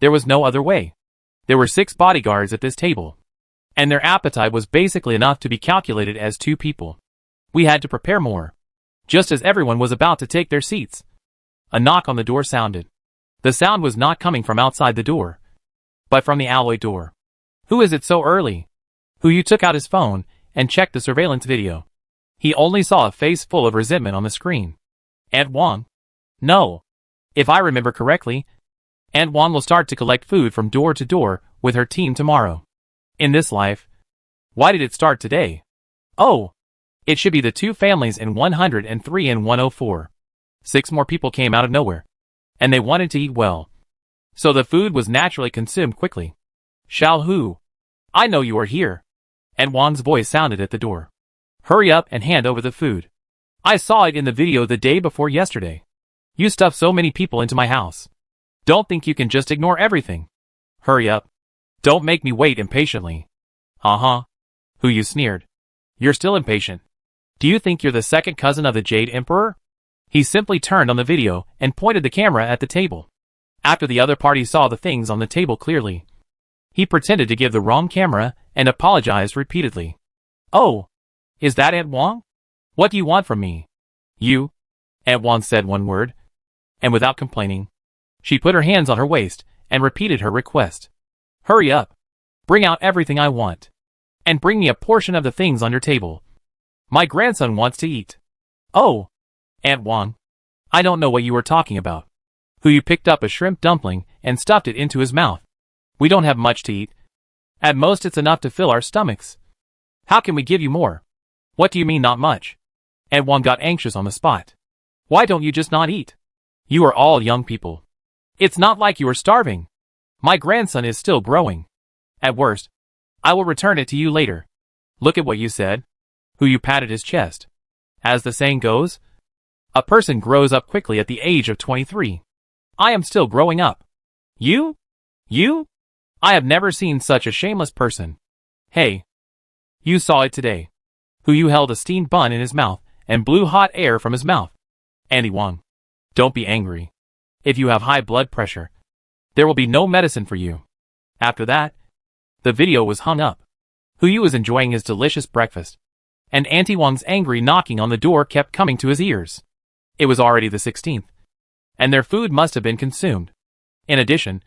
There was no other way. There were 6 bodyguards at this table, and their appetite was basically enough to be calculated as 2 people. We had to prepare more. Just as everyone was about to take their seats, a knock on the door sounded. The sound was not coming from outside the door, but from the alloy door. Who is it so early? Huyu took out his phone and checked the surveillance video. He only saw a face full of resentment on the screen. Aunt Wang? No. If I remember correctly, Aunt Wang will start to collect food from door to door with her team tomorrow. In this life, why did it start today? Oh, it should be the 2 families in 103 and 104. 6 more people came out of nowhere, and they wanted to eat well, so the food was naturally consumed quickly. Xiao Hu, I know you are here. Aunt Wang's voice sounded at the door. Hurry up and hand over the food. I saw it in the video the day before yesterday. You stuffed so many people into my house. Don't think you can just ignore everything. Hurry up. Don't make me wait impatiently. Uh-huh. Huyu sneered. You're still impatient. Do you think you're the second cousin of the Jade Emperor? He simply turned on the video and pointed the camera at the table. After the other party saw the things on the table clearly, he pretended to give the wrong camera and apologized repeatedly. Oh, is that Aunt Wang? What do you want from me? You? Aunt Wang said one word, and without complaining, she put her hands on her waist and repeated her request. Hurry up. Bring out everything I want. And bring me a portion of the things on your table. My grandson wants to eat. Oh, Aunt Wang, I don't know what you were talking about. Huyu picked up a shrimp dumpling and stuffed it into his mouth. We don't have much to eat. At most it's enough to fill our stomachs. How can we give you more? What do you mean not much? Aunt Wang got anxious on the spot. Why don't you just not eat? You are all young people. It's not like you are starving. My grandson is still growing. At worst, I will return it to you later. Look at what you said. Huyu patted his chest. As the saying goes, a person grows up quickly at the age of 23. I am still growing up. You? I have never seen such a shameless person. Hey. You saw it today. Hu held a steamed bun in his mouth and blew hot air from his mouth. Andy Wang. Don't be angry. If you have high blood pressure, there will be no medicine for you. After that, the video was hung up. Hu was enjoying his delicious breakfast, and Auntie Wang's angry knocking on the door kept coming to his ears. It was already the 16th, and their food must have been consumed. In addition,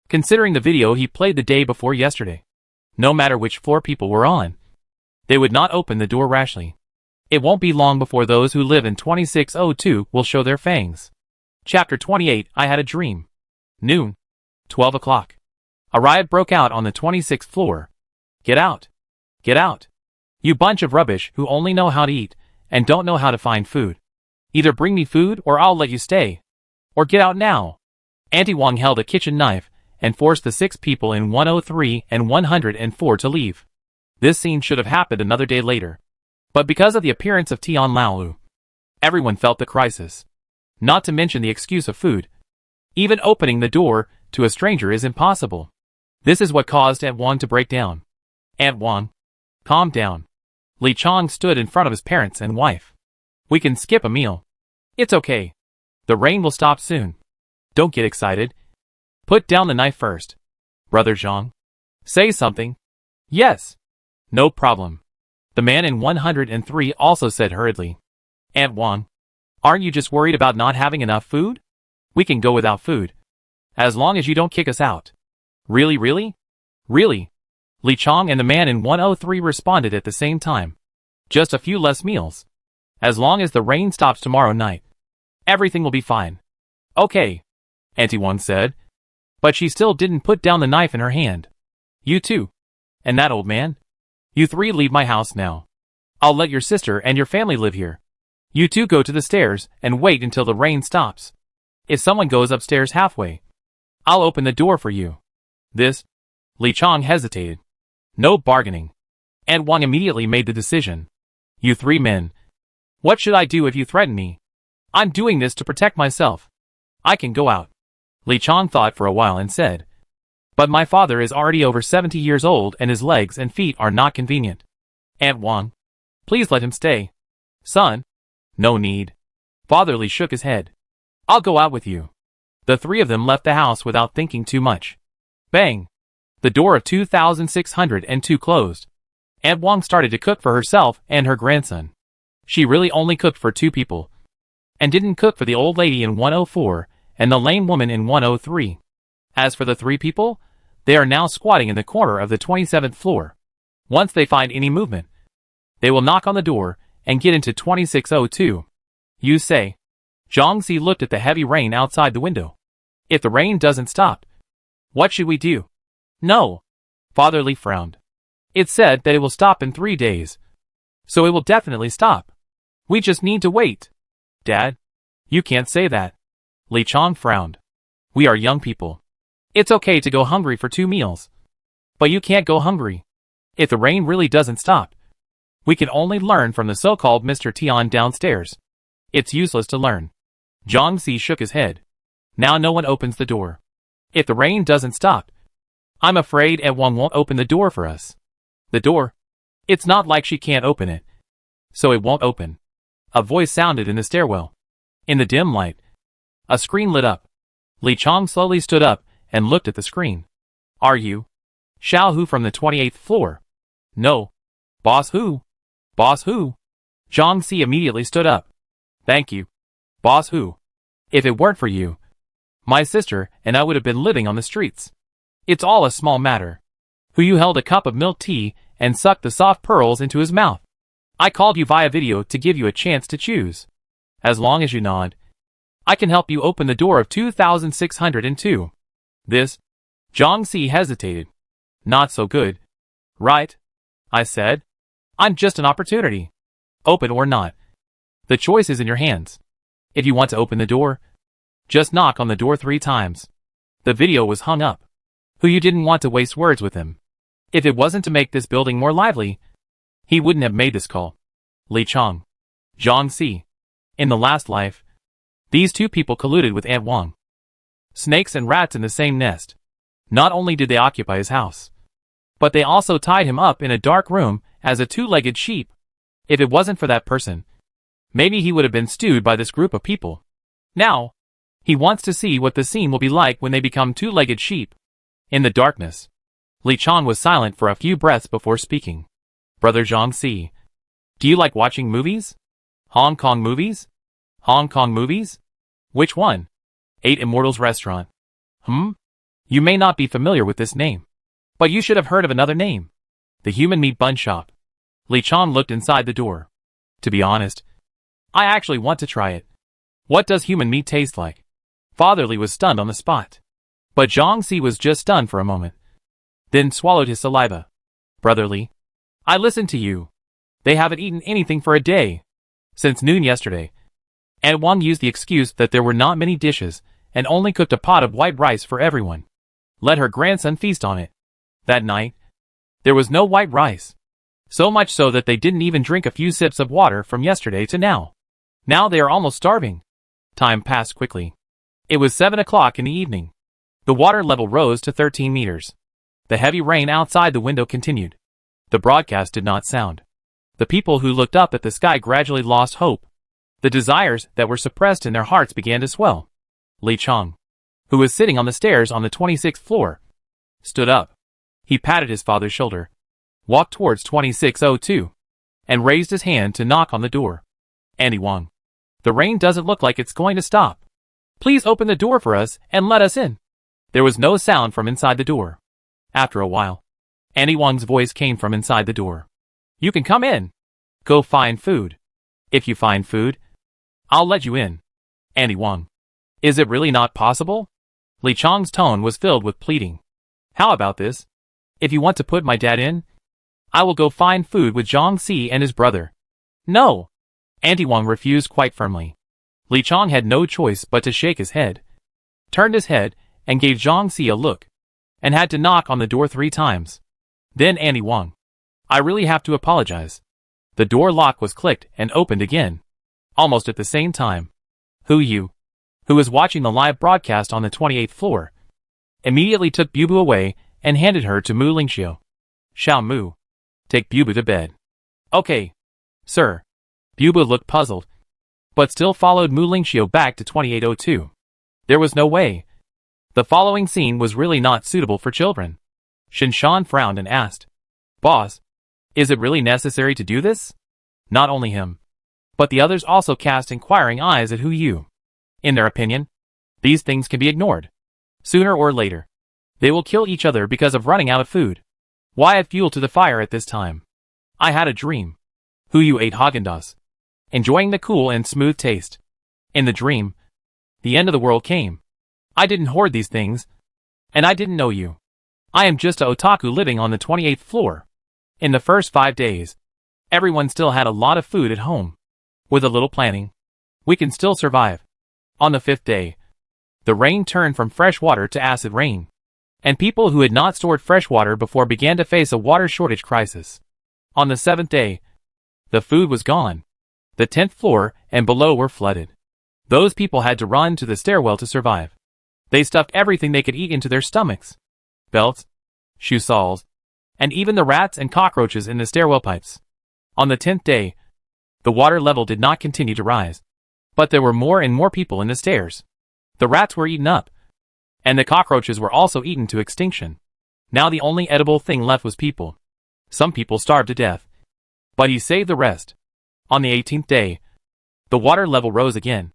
considering the video he played the day before yesterday, no matter which floor people were on, they would not open the door rashly. It won't be long before those who live in 2602 will show their fangs. Chapter 28. I had a dream. Noon. 12 o'clock. A riot broke out on the 26th floor. Get out. Get out. You bunch of rubbish who only know how to eat and don't know how to find food. Either bring me food or I'll let you stay. Or get out now. Auntie Wang held a kitchen knife and forced the 6 people in 103 and 104 to leave. This scene should have happened another day later. But because of the appearance of Tian Laolu, everyone felt the crisis. Not to mention the excuse of food. Even opening the door to a stranger is impossible. This is what caused Aunt Wang to break down. Aunt Wang, calm down. Li Chong stood in front of his parents and wife. We can skip a meal. It's okay. The rain will stop soon. Don't get excited. Put down the knife first. Brother Zhang. Say something. Yes. No problem. The man in 103 also said hurriedly. Aunt Wang, aren't you just worried about not having enough food? We can go without food. As long as you don't kick us out. Really, really? Really? Li Chong and the man in 103 responded at the same time. Just a few less meals. As long as the rain stops tomorrow night, everything will be fine. Okay, Auntie Wang said. But she still didn't put down the knife in her hand. You too. And that old man? You 3 leave my house now. I'll let your sister and your family live here. You 2 go to the stairs and wait until the rain stops. If someone goes upstairs halfway, I'll open the door for you. This? Li Chong hesitated. No bargaining. Aunt Wang immediately made the decision. You 3 men. What should I do if you threaten me? I'm doing this to protect myself. I can go out. Li Chong thought for a while and said. But my father is already over 70 years old and his legs and feet are not convenient. Aunt Wang, please let him stay. Son, no need. Father Li shook his head. I'll go out with you. The 3 of them left the house without thinking too much. Bang! The door of 2602 closed. Aunt Wang started to cook for herself and her grandson. She really only cooked for 2 people. And didn't cook for the old lady in 104 and the lame woman in 103. As for the 3 people, they are now squatting in the corner of the 27th floor. Once they find any movement, they will knock on the door and get into 2602. You say. Zhang Xi looked at the heavy rain outside the window. If the rain doesn't stop, what should we do? No. Father Li frowned. It said that it will stop in 3 days. So it will definitely stop. We just need to wait. Dad, you can't say that. Li Chong frowned. We are young people. It's okay to go hungry for 2 meals. But you can't go hungry. If the rain really doesn't stop, we can only learn from the so-called Mr. Tian downstairs. It's useless to learn. Zhang Xi shook his head. Now no one opens the door. If the rain doesn't stop, I'm afraid Aunt Wang won't open the door for us. The door? It's not like she can't open it. So it won't open. A voice sounded in the stairwell. In the dim light, a screen lit up. Li Chong slowly stood up and looked at the screen. Are you? Xiao Hu from the 28th floor. No. Boss Hu. Boss Hu. Zhang Xi immediately stood up. Thank you. Boss Hu. If it weren't for you, my sister and I would have been living on the streets. It's all a small matter. Hu held a cup of milk tea and sucked the soft pearls into his mouth. I called you via video to give you a chance to choose. As long as you nod, I can help you open the door of 2602. This? Zhang Xi hesitated. Not so good. Right? I said. I'm just an opportunity. Open or not. The choice is in your hands. If you want to open the door, just knock on the door 3 times. The video was hung up. Hu didn't want to waste words with him. If it wasn't to make this building more lively, he wouldn't have made this call. Li Chong. Zhang Xi. In the last life, these 2 people colluded with Aunt Wang. Snakes and rats in the same nest. Not only did they occupy his house, but they also tied him up in a dark room as a two-legged sheep. If it wasn't for that person, maybe he would have been stewed by this group of people. Now, he wants to see what the scene will be like when they become two-legged sheep. In the darkness, Li Chang was silent for a few breaths before speaking. Brother Jiangxi, do you like watching movies? Hong Kong movies? Hong Kong movies? Which one? 8 Immortals Restaurant. You may not be familiar with this name, but you should have heard of another name. The Human Meat Bun Shop. Li Chang looked inside the door. To be honest, I actually want to try it. What does human meat taste like? Father Li was stunned on the spot. But Jiangxi was just stunned for a moment, then swallowed his saliva. Brother Li, I listened to you. They haven't eaten anything for a day, since noon yesterday. And Wang used the excuse that there were not many dishes and only cooked a pot of white rice for everyone. Let her grandson feast on it. That night, there was no white rice. So much so that they didn't even drink a few sips of water from yesterday to now. Now they are almost starving. Time passed quickly. It was 7 o'clock in the evening. The water level rose to 13 meters. The heavy rain outside the window continued. The broadcast did not sound. The people who looked up at the sky gradually lost hope. The desires that were suppressed in their hearts began to swell. Li Chang, who was sitting on the stairs on the 26th floor, stood up. He patted his father's shoulder, walked towards 2602, and raised his hand to knock on the door. Andy Wang, the rain doesn't look like it's going to stop. Please open the door for us and let us in. There was no sound from inside the door. After a while, Andy Wang's voice came from inside the door. You can come in. Go find food. If you find food, I'll let you in. Andy Wang, is it really not possible? Li Chang's tone was filled with pleading. How about this? If you want to put my dad in, I will go find food with Jiangxi and his brother. No. Andy Wang refused quite firmly. Li Chang had no choice but to shake his head, turned his head, and gave Jiangxi a look, and had to knock on the door 3 times. Then Andy Wang, I really have to apologize. The door lock was clicked and opened again, almost at the same time. You, who was watching the live broadcast on the 28th floor, immediately took Bubu away and handed her to Mu Lingxiu. Xiao Mu, take Bubu to bed. Okay, sir. Bubu looked puzzled, but still followed Mu Lingxiu back to 2802. There was no way. The following scene was really not suitable for children. Shinshan frowned and asked, Boss, is it really necessary to do this? Not only him, but the others also cast inquiring eyes at Yu. In their opinion, these things can be ignored. Sooner or later, they will kill each other because of running out of food. Why add fuel to the fire at this time? I had a dream. Yu ate Haagen-Dazs, enjoying the cool and smooth taste. In the dream, the end of the world came. I didn't hoard these things, and I didn't know you. I am just a otaku living on the 28th floor. In the first 5 days, everyone still had a lot of food at home. With a little planning, we can still survive. On the 5th day, the rain turned from fresh water to acid rain, and people who had not stored fresh water before began to face a water shortage crisis. On the 7th day, the food was gone. The 10th floor and below were flooded. Those people had to run to the stairwell to survive. They stuffed everything they could eat into their stomachs. Belts, shoe soles, and even the rats and cockroaches in the stairwell pipes. On the 10th day, the water level did not continue to rise, but there were more and more people in the stairs. The rats were eaten up, and the cockroaches were also eaten to extinction. Now the only edible thing left was people. Some people starved to death, but he saved the rest. On the 18th day, the water level rose again,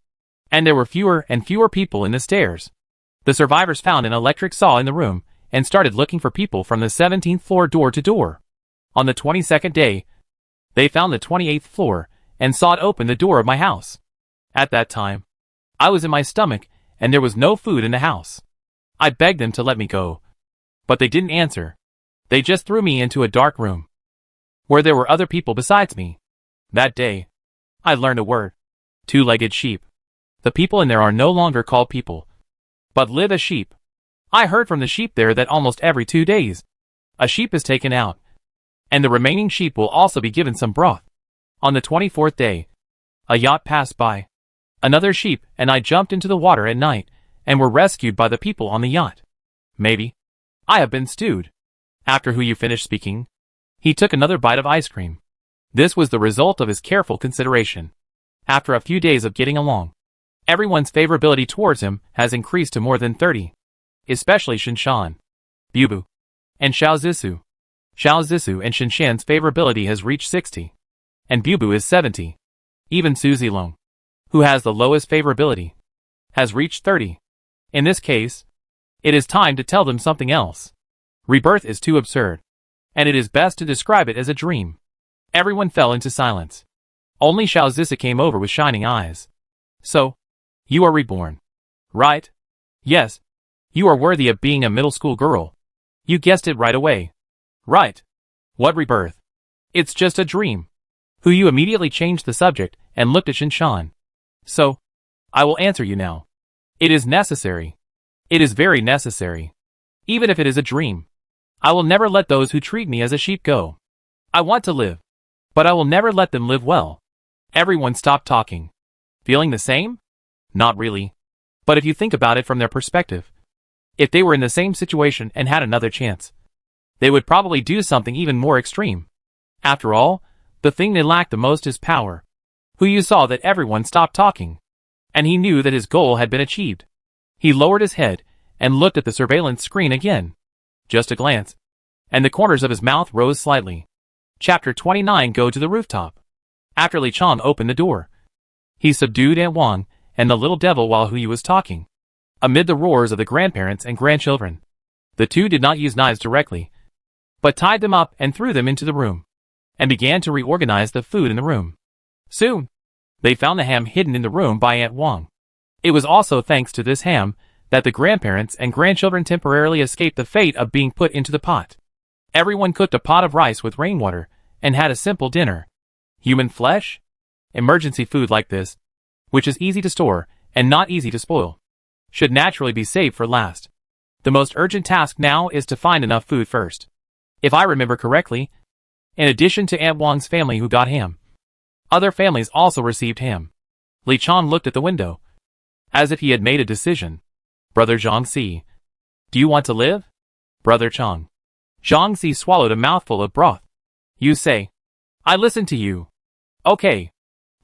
and there were fewer and fewer people in the stairs. The survivors found an electric saw in the room and started looking for people from the 17th floor door to door. On the 22nd day, they found the 28th floor and sawed open the door of my house. At that time, I was in my stomach and there was no food in the house. I begged them to let me go, but they didn't answer. They just threw me into a dark room, where there were other people besides me. That day, I learned a word. 2-legged sheep. The people in there are no longer called people, but live as sheep. I heard from the sheep there that almost every 2 days, a sheep is taken out, and the remaining sheep will also be given some broth. On the 24th day, a yacht passed by. Another sheep and I jumped into the water at night and were rescued by the people on the yacht. Maybe I have been stewed. After Hu Yu finished speaking, he took another bite of ice cream. This was the result of his careful consideration. After a few days of getting along, everyone's favorability towards him has increased to more than 30. Especially Shinshan, Bubu, and Xiao Zisu. Xiao Zisu and Shinshan's favorability has reached 60. And Bubu is 70. Even Su Zilong, who has the lowest favorability, has reached 30. In this case, it is time to tell them something else. Rebirth is too absurd, and it is best to describe it as a dream. Everyone fell into silence. Only Xiao Zisu came over with shining eyes. So, you are reborn, right? Yes. You are worthy of being a middle school girl. You guessed it right away. Right. What rebirth? It's just a dream. Hu Yu immediately changed the subject and looked at Shinshan. So, I will answer you now. It is necessary. It is very necessary. Even if it is a dream. I will never let those who treat me as a sheep go. I want to live. But I will never let them live well. Everyone stopped talking. Feeling the same? Not really. But if you think about it from their perspective, if they were in the same situation and had another chance, they would probably do something even more extreme. After all, the thing they lacked the most is power. Hu Yu saw that everyone stopped talking, and he knew that his goal had been achieved. He lowered his head and looked at the surveillance screen again. Just a glance, and the corners of his mouth rose slightly. Chapter 29. Go to the rooftop. After Li Chang opened the door, he subdued Aunt Wang and the little devil while Hu Yu was talking. Amid the roars of the grandparents and grandchildren, the two did not use knives directly, but tied them up and threw them into the room, and began to reorganize the food in the room. Soon, they found the ham hidden in the room by Aunt Wang. It was also thanks to this ham that the grandparents and grandchildren temporarily escaped the fate of being put into the pot. Everyone cooked a pot of rice with rainwater and had a simple dinner. Human flesh? Emergency food like this, which is easy to store and not easy to spoil, should naturally be saved for last. The most urgent task now is to find enough food first. If I remember correctly, in addition to Aunt Wang's family who got ham, other families also received ham. Li Chang looked at the window, as if he had made a decision. Brother Zhangxi, do you want to live? Brother Chang. Zhangxi swallowed a mouthful of broth. You say. I listen to you. Okay.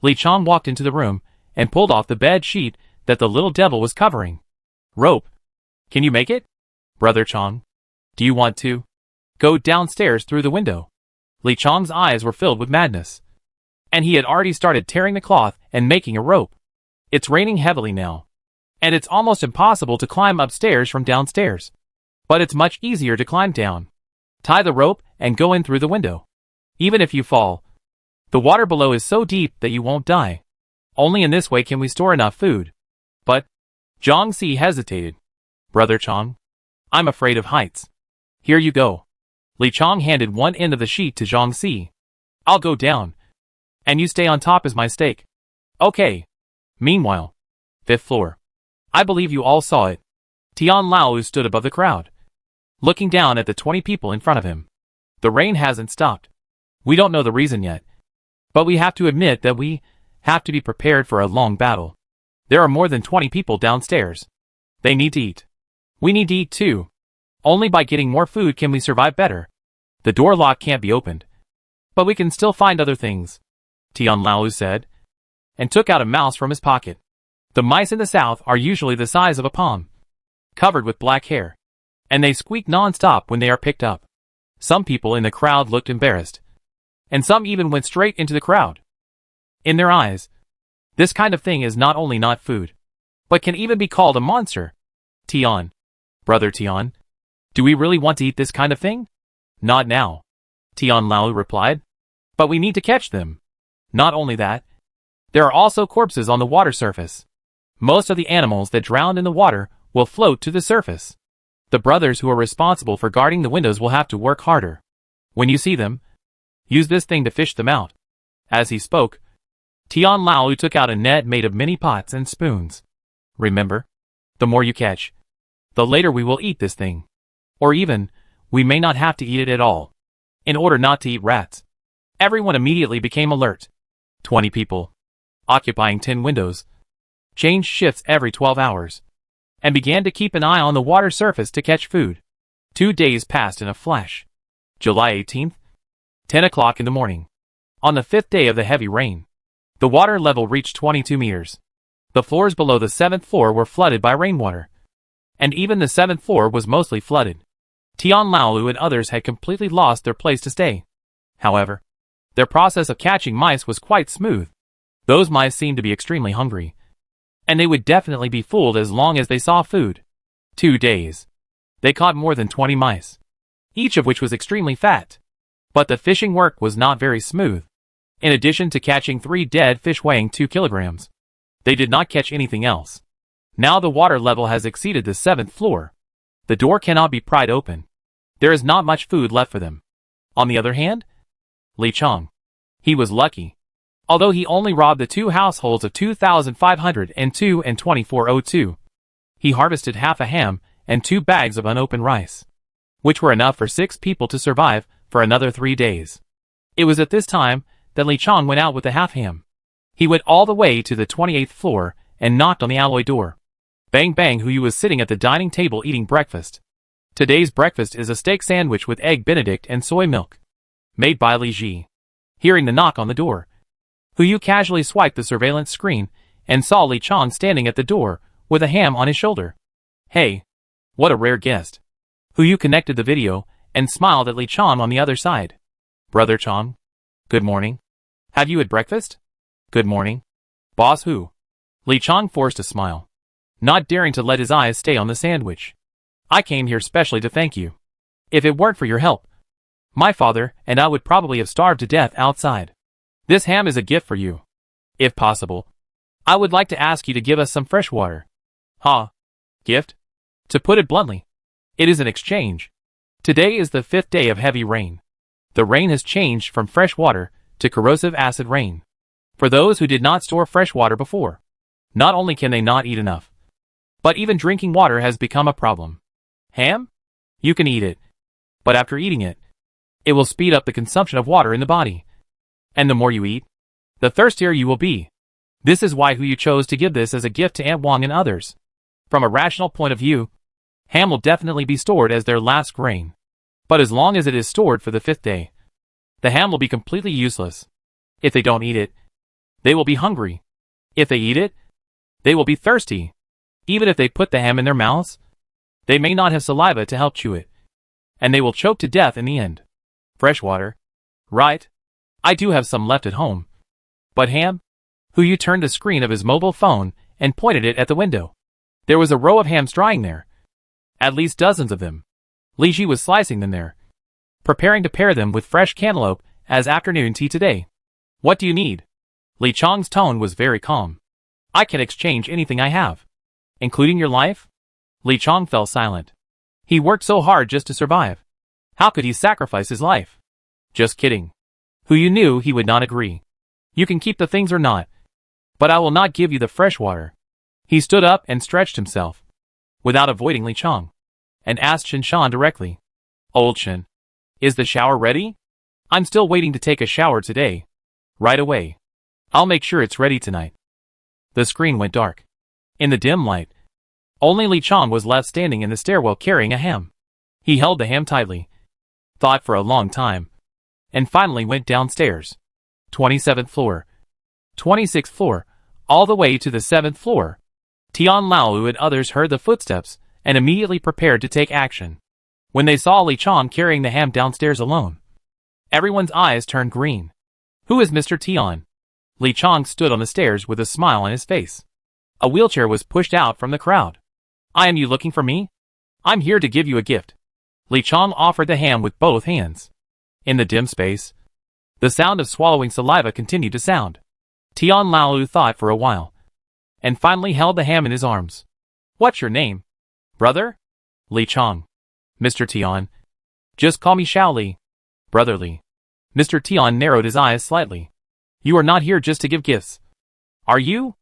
Li Chang walked into the room and pulled off the bed sheet that the little devil was covering. Rope. Can you make it? Brother Chang. Do you want to? Go downstairs through the window. Li Chang's eyes were filled with madness, and he had already started tearing the cloth and making a rope. It's raining heavily now, and it's almost impossible to climb upstairs from downstairs. But it's much easier to climb down. Tie the rope and go in through the window. Even if you fall, the water below is so deep that you won't die. Only in this way can we store enough food. But, Zhangxi hesitated. Brother Chang, I'm afraid of heights. Here you go. Li Chang handed one end of the sheet to Zhangxi. I'll go down, and you stay on top as my stake. Okay. Meanwhile, 5th floor. I believe you all saw it. Tian Lao stood above the crowd, looking down at the 20 people in front of him. The rain hasn't stopped. We don't know the reason yet, but we have to admit that we have to be prepared for a long battle. There are more than 20 people downstairs. They need to eat. We need to eat too. Only by getting more food can we survive better. The door lock can't be opened, but we can still find other things, Tian Lao said, and took out a mouse from his pocket. The mice in the south are usually the size of a palm, covered with black hair, and they squeak non-stop when they are picked up. Some people in the crowd looked embarrassed, and some even went straight into the crowd. In their eyes, this kind of thing is not only not food, but can even be called a monster. Tian. Brother Tian, do we really want to eat this kind of thing? Not now, Tian Lao replied. But we need to catch them. Not only that, there are also corpses on the water surface. Most of the animals that drowned in the water will float to the surface. The brothers who are responsible for guarding the windows will have to work harder. When you see them, use this thing to fish them out. As he spoke, Tian Lao took out a net made of mini pots and spoons. Remember, the more you catch, the later we will eat this thing. Or even, we may not have to eat it at all. In order not to eat rats. Everyone immediately became alert. 20 people, occupying 10 windows, changed shifts every 12 hours, and began to keep an eye on the water surface to catch food. 2 days passed in a flash. July 18th, 10 o'clock in the morning. On the 5th day of the heavy rain, the water level reached 22 meters. The floors below the 7th floor were flooded by rainwater. And even the 7th floor was mostly flooded. Tian Laolu and others had completely lost their place to stay. However, their process of catching mice was quite smooth. Those mice seemed to be extremely hungry. And they would definitely be fooled as long as they saw food. 2 days. They caught more than 20 mice, each of which was extremely fat. But the fishing work was not very smooth. In addition to catching 3 dead fish weighing 2 kilograms, they did not catch anything else. Now the water level has exceeded the 7th floor. The door cannot be pried open. There is not much food left for them. On the other hand, Li Chong. He was lucky. Although he only robbed the 2 households of 2,502 and 2402. He harvested half a ham and 2 bags of unopened rice, which were enough for 6 people to survive for another 3 days. It was at this time that Li Chong went out with the half ham. He went all the way to the 28th floor and knocked on the alloy door. Bang Bang who was sitting at the dining table eating breakfast. Today's breakfast is a steak sandwich with egg benedict and soy milk, made by Li Ji. Hearing the knock on the door, Hu casually swiped the surveillance screen and saw Li Chong standing at the door with a ham on his shoulder. Hey, what a rare guest. Hu connected the video and smiled at Li Chong on the other side. Brother Chong, good morning. Have you had breakfast? Good morning. Boss Hu. Li Chong forced a smile, not daring to let his eyes stay on the sandwich. I came here specially to thank you. If it weren't for your help, my father and I would probably have starved to death outside. This ham is a gift for you. If possible, I would like to ask you to give us some fresh water. Huh? Gift? To put it bluntly, it is an exchange. Today is the 5th day of heavy rain. The rain has changed from fresh water to corrosive acid rain. For those who did not store fresh water before, not only can they not eat enough, but even drinking water has become a problem. Ham? You can eat it. But after eating it, it will speed up the consumption of water in the body. And the more you eat, the thirstier you will be. This is why Hu chose to give this as a gift to Aunt Wang and others. From a rational point of view, ham will definitely be stored as their last grain. But as long as it is stored for the 5th day, the ham will be completely useless. If they don't eat it, they will be hungry. If they eat it, they will be thirsty. Even if they put the ham in their mouths, they may not have saliva to help chew it. And they will choke to death in the end. Fresh water. Right. I do have some left at home. But ham? Hu turned the screen of his mobile phone and pointed it at the window. There was a row of hams drying there. At least dozens of them. Li Ji was slicing them there, preparing to pair them with fresh cantaloupe as afternoon tea today. What do you need? Li Chong's tone was very calm. I can exchange anything I have. Including your life? Li Chong fell silent. He worked so hard just to survive. How could he sacrifice his life? Just kidding. Hu knew he would not agree. You can keep the things or not, but I will not give you the fresh water. He stood up and stretched himself, without avoiding Li Chong, and asked Shen Shan directly. Old Shen, is the shower ready? I'm still waiting to take a shower today. Right away. I'll make sure it's ready tonight. The screen went dark. In the dim light, only Li Chong was left standing in the stairwell carrying a ham. He held the ham tightly, thought for a long time, and finally went downstairs. 27th floor, 26th floor, all the way to the 7th floor. Tian Laolu and others heard the footsteps and immediately prepared to take action. When they saw Li Chong carrying the ham downstairs alone, everyone's eyes turned green. Who is Mr. Tian? Li Chong stood on the stairs with a smile on his face. A wheelchair was pushed out from the crowd. I am you looking for me? I'm here to give you a gift. Li Chong offered the ham with both hands. In the dim space, the sound of swallowing saliva continued to sound. Tian Laolu thought for a while, and finally held the ham in his arms. What's your name? Brother? Li Chong. Mr. Tian. Just call me Xiao Li. Brother Li. Mr. Tian narrowed his eyes slightly. You are not here just to give gifts. Are you?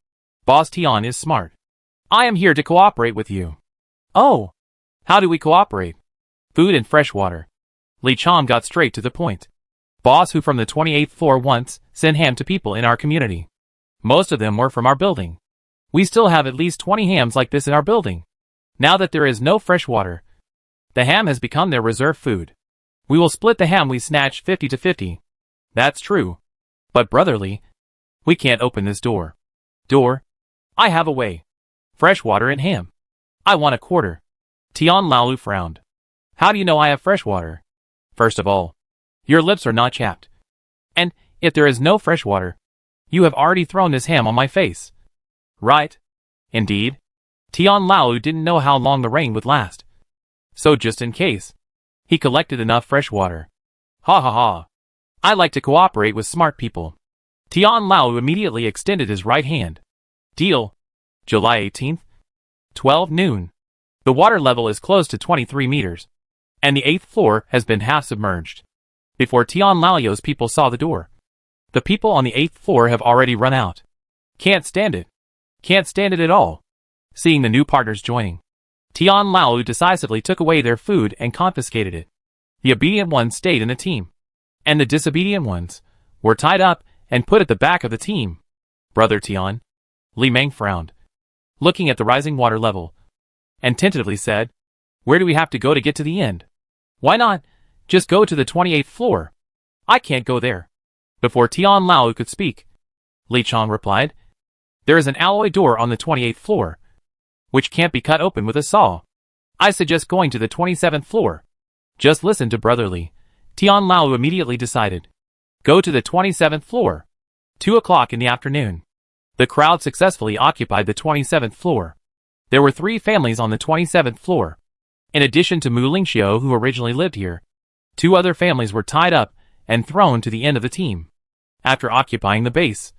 Boss Tian is smart. I am here to cooperate with you. Oh. How do we cooperate? Food and fresh water. Li Chong got straight to the point. Boss Hu from the 28th floor once sent ham to people in our community. Most of them were from our building. We still have at least 20 hams like this in our building. Now that there is no fresh water, The ham has become their reserve food. We will split the ham we snatched 50-50. That's true. But brotherly, we can't open this door. Door? I have a way. Fresh water and ham. I want a quarter. Tian Laolu frowned. How do you know I have fresh water? First of all, your lips are not chapped. And, if there is no fresh water, you have already thrown this ham on my face. Right? Indeed. Tian Laolu didn't know how long the rain would last. So just in case, he collected enough fresh water. Ha ha ha. I like to cooperate with smart people. Tian Laolu immediately extended his right hand. Deal. July 18th. 12 noon. The water level is close to 23 meters. And the 8th floor has been half submerged. Before Tian Laolu's people saw the door, the people on the 8th floor have already run out. Can't stand it. Can't stand it at all. Seeing the new partners joining, Tian Laolu decisively took away their food and confiscated it. The obedient ones stayed in the team, and the disobedient ones were tied up and put at the back of the team. Brother Tian, Li Meng frowned, looking at the rising water level, and tentatively said, where do we have to go to get to the end? Why not just go to the 28th floor? I can't go there. Before Tian Laolu could speak, Li Chong replied, there is an alloy door on the 28th floor, which can't be cut open with a saw. I suggest going to the 27th floor. Just listen to brotherly. Tian Laolu immediately decided. Go to the 27th floor. 2 o'clock in the afternoon. The crowd successfully occupied the 27th floor. There were 3 families on the 27th floor. In addition to Mu Lingxiu, who originally lived here, 2 other families were tied up and thrown to the end of the team. After occupying the base,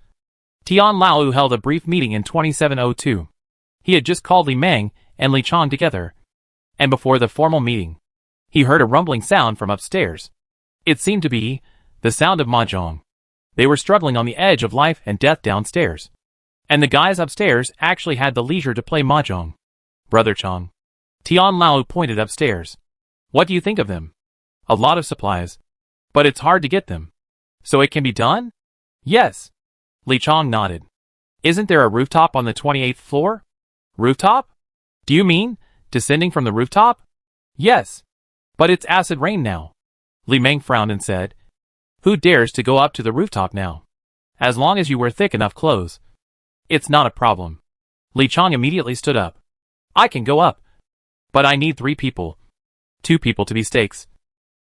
Tian Laolu held a brief meeting in 2702. He had just called Li Meng and Li Chong together, and before the formal meeting, he heard a rumbling sound from upstairs. It seemed to be the sound of mahjong. They were struggling on the edge of life and death downstairs, and the guys upstairs actually had the leisure to play mahjong. Brother Chong, Tian Laolu pointed upstairs. What do you think of them? A lot of supplies, but it's hard to get them. So it can be done? Yes. Li Chong nodded. Isn't there a rooftop on the 28th floor? Rooftop? Do you mean descending from the rooftop? Yes. But it's acid rain now. Li Meng frowned and said, who dares to go up to the rooftop now? As long as you wear thick enough clothes, it's not a problem. Li Chong immediately stood up. I can go up. But I need 3 people. 2 people to be stakes.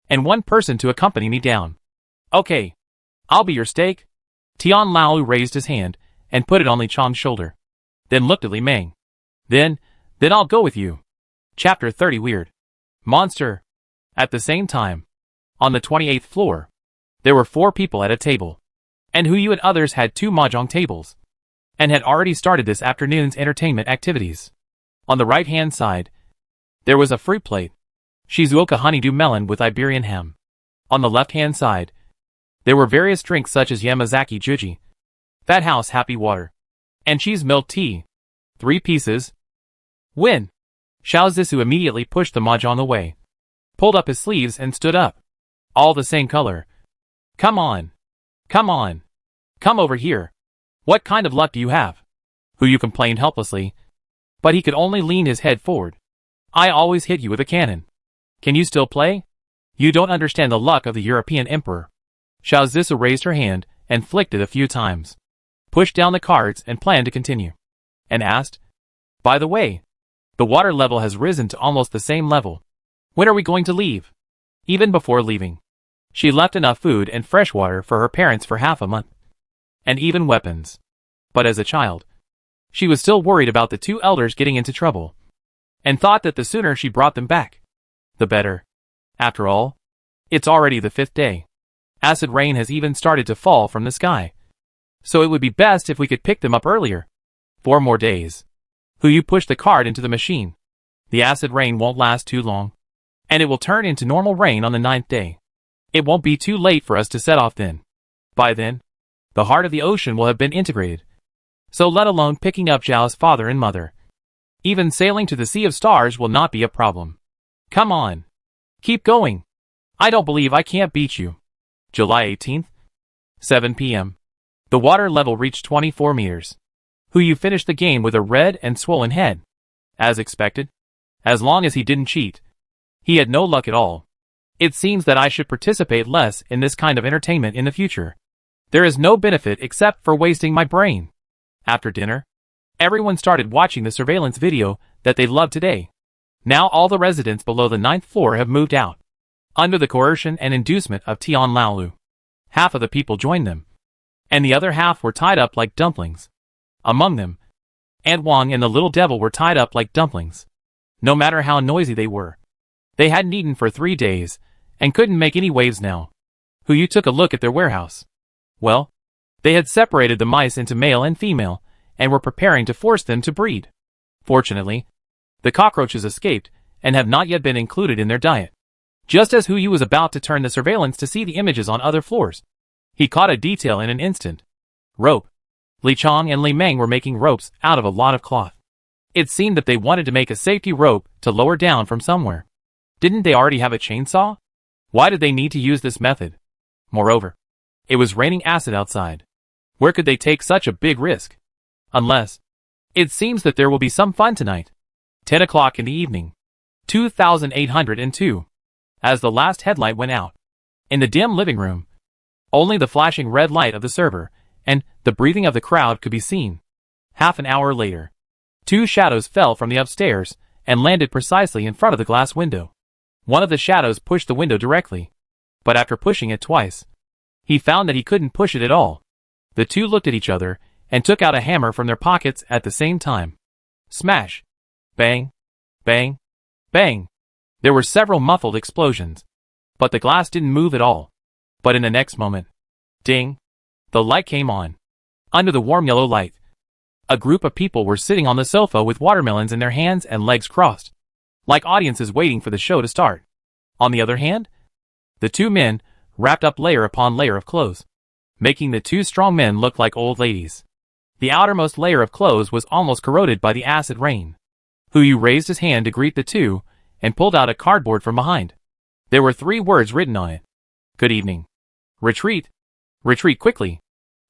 And 1 person to accompany me down. Okay. I'll be your stake. Tian Laolu raised his hand and put it on Li Chong's shoulder. Then looked at Li Meng. Then I'll go with you. Chapter 30 Weird Monster. At the same time, on the 28th floor, there were 4 people at a table. And Hu Yu and others had 2 mahjong tables, and had already started this afternoon's entertainment activities. On the right-hand side, there was a fruit plate, Shizuoka honeydew melon with Iberian ham. On the left-hand side, there were various drinks such as Yamazaki Juji, Fat House Happy Water, and cheese milk tea. 3 pieces. Win! Xiao Zissou immediately pushed the mahjong away, pulled up his sleeves and stood up. All the same color. Come on. Come on. Come over here. What kind of luck do you have? Hu Yu complained helplessly, but he could only lean his head forward. I always hit you with a cannon. Can you still play? You don't understand the luck of the European emperor. Xiao Zissou raised her hand and flicked it a few times, pushed down the cards and planned to continue, and asked, by the way, the water level has risen to almost the same level. When are we going to leave? Even before leaving, she left enough food and fresh water for her parents for half a month, and even weapons. But as a child, she was still worried about the 2 elders getting into trouble, and thought that the sooner she brought them back, the better. After all, it's already the 5th day. Acid rain has even started to fall from the sky, so it would be best if we could pick them up earlier. 4 more days. Hu Yu pushed the card into the machine. The acid rain won't last too long, and it will turn into normal rain on the 9th day. It won't be too late for us to set off then. By then, the heart of the ocean will have been integrated, so let alone picking up Zhao's father and mother. Even sailing to the Sea of Stars will not be a problem. Come on. Keep going. I don't believe I can't beat you. July 18th. 7 p.m. The water level reached 24 meters. Hu Yu finished the game with a red and swollen head. As expected. As long as he didn't cheat, He had no luck at all. It seems that I should participate less in this kind of entertainment in the future. There is no benefit except for wasting my brain. After dinner, everyone started watching the surveillance video that they loved today. Now all the residents below the 9th floor have moved out. Under the coercion and inducement of Tian Laolu. Half of the people joined them. And the other half were tied up like dumplings. Among them, Aunt Wang and the little devil were tied up like dumplings. No matter how noisy they were. They hadn't eaten for 3 days, and couldn't make any waves now. Hu took a look at their warehouse. Well, they had separated the mice into male and female, and were preparing to force them to breed. Fortunately, the cockroaches escaped, and have not yet been included in their diet. Just as Hu was about to turn the surveillance to see the images on other floors, he caught a detail in an instant. Rope. Li Chong and Li Meng were making ropes out of a lot of cloth. It seemed that they wanted to make a safety rope to lower down from somewhere. Didn't they already have a chainsaw? Why did they need to use this method? Moreover, it was raining acid outside. Where could they take such a big risk? Unless, it seems that there will be some fun tonight. 10 o'clock in the evening. 2802. As the last headlight went out. In the dim living room, only the flashing red light of the server and the breathing of the crowd could be seen. Half an hour later, 2 shadows fell from the upstairs and landed precisely in front of the glass window. One of the shadows pushed the window directly, but after pushing it twice, he found that he couldn't push it at all. The 2 looked at each other and took out a hammer from their pockets at the same time. Smash! Bang! Bang! Bang! There were several muffled explosions, but the glass didn't move at all. But in the next moment, ding! The light came on. Under the warm yellow light, a group of people were sitting on the sofa with watermelons in their hands and legs crossed, like audiences waiting for the show to start. On the other hand, the 2 men wrapped up layer upon layer of clothes, making the 2 strong men look like old ladies. The outermost layer of clothes was almost corroded by the acid rain. Hu raised his hand to greet the 2 and pulled out a cardboard from behind. There were 3 words written on it. Good evening. Retreat. Retreat quickly.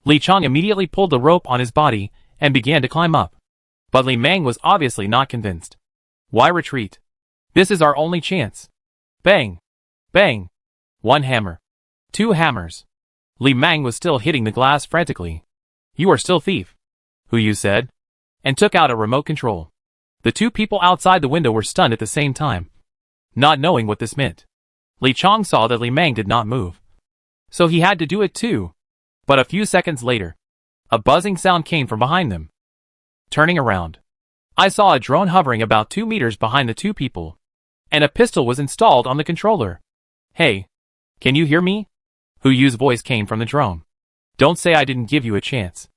Li Chong immediately pulled the rope on his body and began to climb up. But Li Meng was obviously not convinced. Why retreat? This is our only chance. Bang! Bang! 1 hammer. 2 hammers. Li Meng was still hitting the glass frantically. You are still thief, Hu said, and took out a remote control. The 2 people outside the window were stunned at the same time, not knowing what this meant. Li Chong saw that Li Meng did not move, so he had to do it too. But a few seconds later, a buzzing sound came from behind them. Turning around, I saw a drone hovering about 2 meters behind the 2 people, and a pistol was installed on the controller. Hey, can you hear me? Hu's voice came from the drone. Don't say I didn't give you a chance.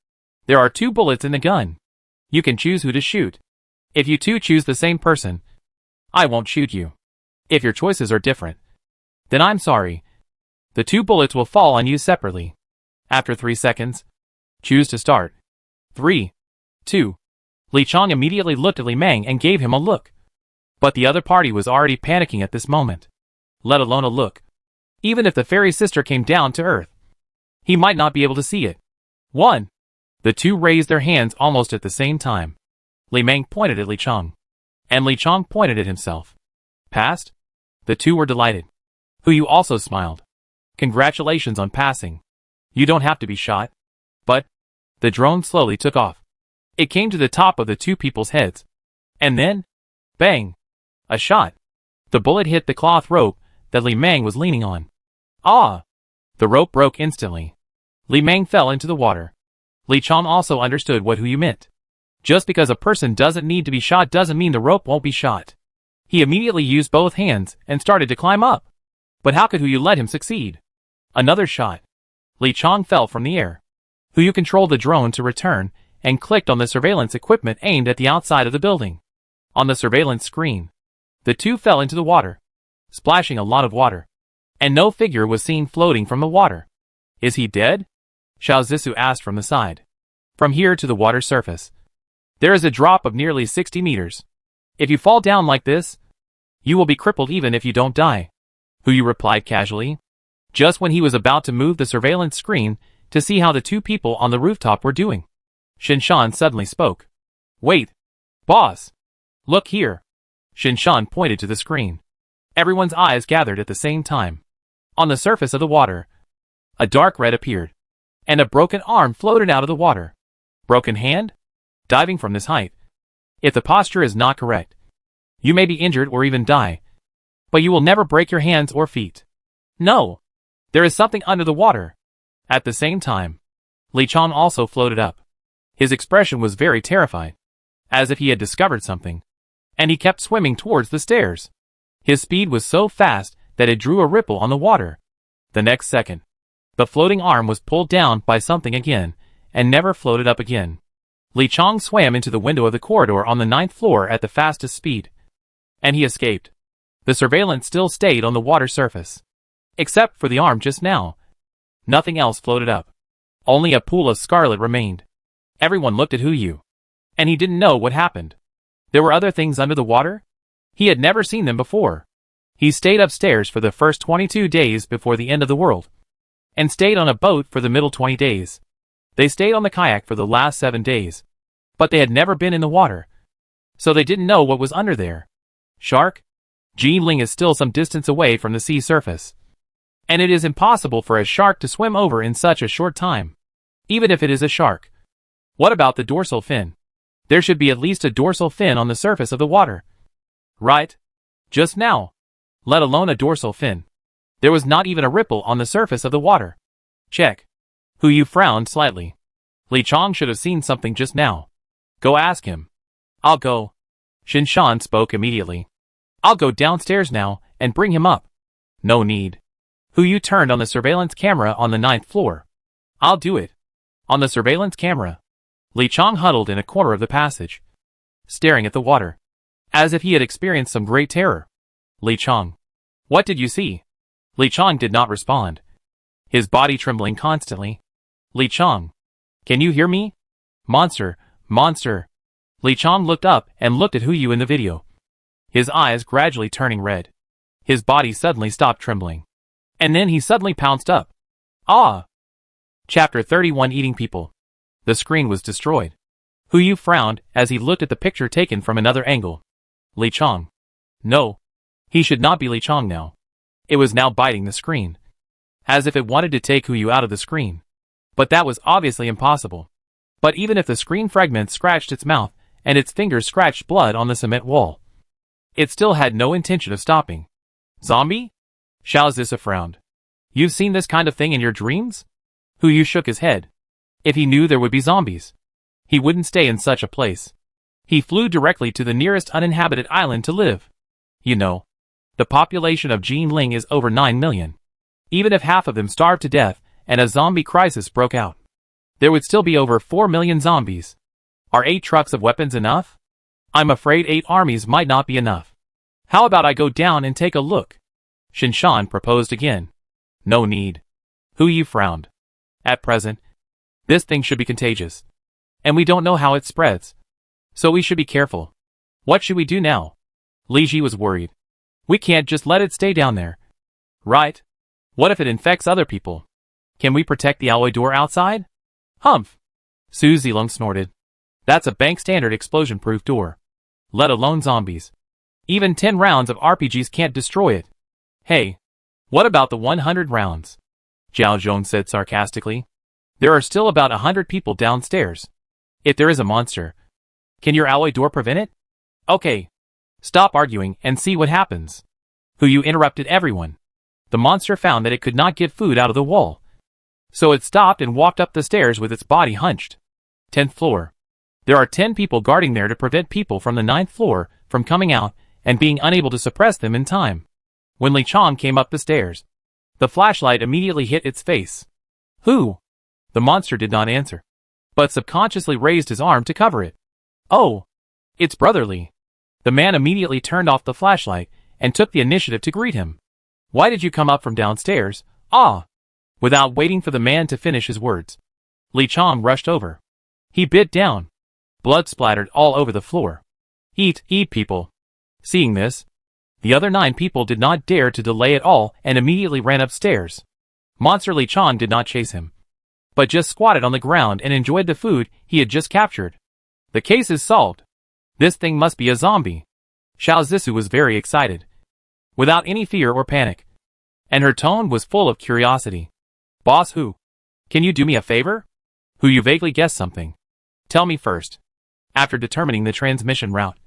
There are 2 bullets in the gun. You can choose who to shoot. If you 2 choose the same person, I won't shoot you. If your choices are different, then I'm sorry. The 2 bullets will fall on you separately. After 3 seconds, choose to start. 3, 2. Li Chong immediately looked at Li Meng and gave him a look. But the other party was already panicking at this moment. Let alone a look. Even if the fairy sister came down to earth, he might not be able to see it. 1. The 2 raised their hands almost at the same time. Li Meng pointed at Li Chong, and Li Chong pointed at himself. Passed? The 2 were delighted. Hu also smiled. Congratulations on passing. You don't have to be shot. But the drone slowly took off. It came to the top of the 2 people's heads. And then, bang! A shot. The bullet hit the cloth rope that Li Meng was leaning on. Ah! The rope broke instantly. Li Meng fell into the water. Li Chong also understood what Hu meant. Just because a person doesn't need to be shot doesn't mean the rope won't be shot. He immediately used both hands and started to climb up. But how could Hu let him succeed? Another shot. Li Chong fell from the air. Hu controlled the drone to return and clicked on the surveillance equipment aimed at the outside of the building. On the surveillance screen, the 2 fell into the water, splashing a lot of water. And no figure was seen floating from the water. Is he dead? Xiao Zissou asked from the side. From here to the water surface, there is a drop of nearly 60 meters. If you fall down like this, you will be crippled even if you don't die. Hu replied casually, just when he was about to move the surveillance screen to see how the 2 people on the rooftop were doing. Shinshan suddenly spoke. Wait, boss! Look here! Shinshan pointed to the screen. Everyone's eyes gathered at the same time. On the surface of the water, a dark red appeared, and a broken arm floated out of the water. Broken hand? Diving from this height. If the posture is not correct, you may be injured or even die. But you will never break your hands or feet. No! There is something under the water. At the same time, Li Chong also floated up. His expression was very terrified, as if he had discovered something, and he kept swimming towards the stairs. His speed was so fast that it drew a ripple on the water. The next second, the floating arm was pulled down by something again, and never floated up again. Li Chong swam into the window of the corridor on the 9th floor at the fastest speed. And he escaped. The surveillance still stayed on the water surface. Except for the arm just now. Nothing else floated up. Only a pool of scarlet remained. Everyone looked at Yu, and he didn't know what happened. There were other things under the water? He had never seen them before. He stayed upstairs for the first 22 days before the end of the world, and stayed on a boat for the middle 20 days. They stayed on the kayak for the last 7 days, but they had never been in the water, so they didn't know what was under there. Shark? Jinling is still some distance away from the sea surface, and it is impossible for a shark to swim over in such a short time, even if it is a shark. What about the dorsal fin? There should be at least a dorsal fin on the surface of the water. Right? Just now. Let alone a dorsal fin. There was not even a ripple on the surface of the water. Check. Yu frowned slightly. Li Chong should have seen something just now. Go ask him. I'll go. Shinshan spoke immediately. I'll go downstairs now and bring him up. No need. Yu turned on the surveillance camera on the 9th floor. I'll do it. On the surveillance camera, Li Chong huddled in a corner of the passage, staring at the water, as if he had experienced some great terror. Li Chong. What did you see? Li Chong did not respond, his body trembling constantly. Li Chong. Can you hear me? Monster, monster. Li Chong looked up and looked at Yu in the video, his eyes gradually turning red. His body suddenly stopped trembling, and then he suddenly pounced up. Ah! Chapter 31 Eating People. The screen was destroyed. Yu frowned as he looked at the picture taken from another angle. Li Chong. No. He should not be Li Chong now. It was now biting the screen, as if it wanted to take Yu out of the screen. But that was obviously impossible. But even if the screen fragment scratched its mouth, and its fingers scratched blood on the cement wall, it still had no intention of stopping. Zombie? Xiao Zissa frowned. You've seen this kind of thing in your dreams? Yu shook his head. If he knew there would be zombies, he wouldn't stay in such a place. He flew directly to the nearest uninhabited island to live. You know, the population of Jinling is over 9 million. Even if half of them starved to death and a zombie crisis broke out, there would still be over 4 million zombies. Are 8 trucks of weapons enough? I'm afraid 8 armies might not be enough. How about I go down and take a look? Shinshan proposed again. No need. Yu frowned. At present, this thing should be contagious, and we don't know how it spreads, so we should be careful. What should we do now? Li Ji was worried. We can't just let it stay down there. Right? What if it infects other people? Can we protect the alloy door outside? Humph! Su Zilong snorted. That's a bank standard explosion-proof door. Let alone zombies. Even 10 rounds of RPGs can't destroy it. Hey, what about the 100 rounds? Zhao Zhong said sarcastically. There are still about 100 people downstairs. If there is a monster, can your alloy door prevent it? Okay. Stop arguing and see what happens. Yu interrupted everyone. The monster found that it could not get food out of the wall, so it stopped and walked up the stairs with its body hunched. 10th floor. There are 10 people guarding there to prevent people from the 9th floor from coming out and being unable to suppress them in time. When Li Chong came up the stairs, the flashlight immediately hit its face. Who? The monster did not answer, but subconsciously raised his arm to cover it. Oh! It's brotherly. The man immediately turned off the flashlight and took the initiative to greet him. Why did you come up from downstairs? Ah! Without waiting for the man to finish his words, Li Chong rushed over. He bit down. Blood splattered all over the floor. Eat, people. Seeing this, the other 9 people did not dare to delay at all and immediately ran upstairs. Monster Li Chong did not chase him, but just squatted on the ground and enjoyed the food he had just captured. The case is solved. This thing must be a zombie. Xiao Zissou was very excited. without any fear or panic. And her tone was full of curiosity. Boss Hu, can you do me a favor? Hu Yu vaguely guessed something. Tell me first. After determining the transmission route.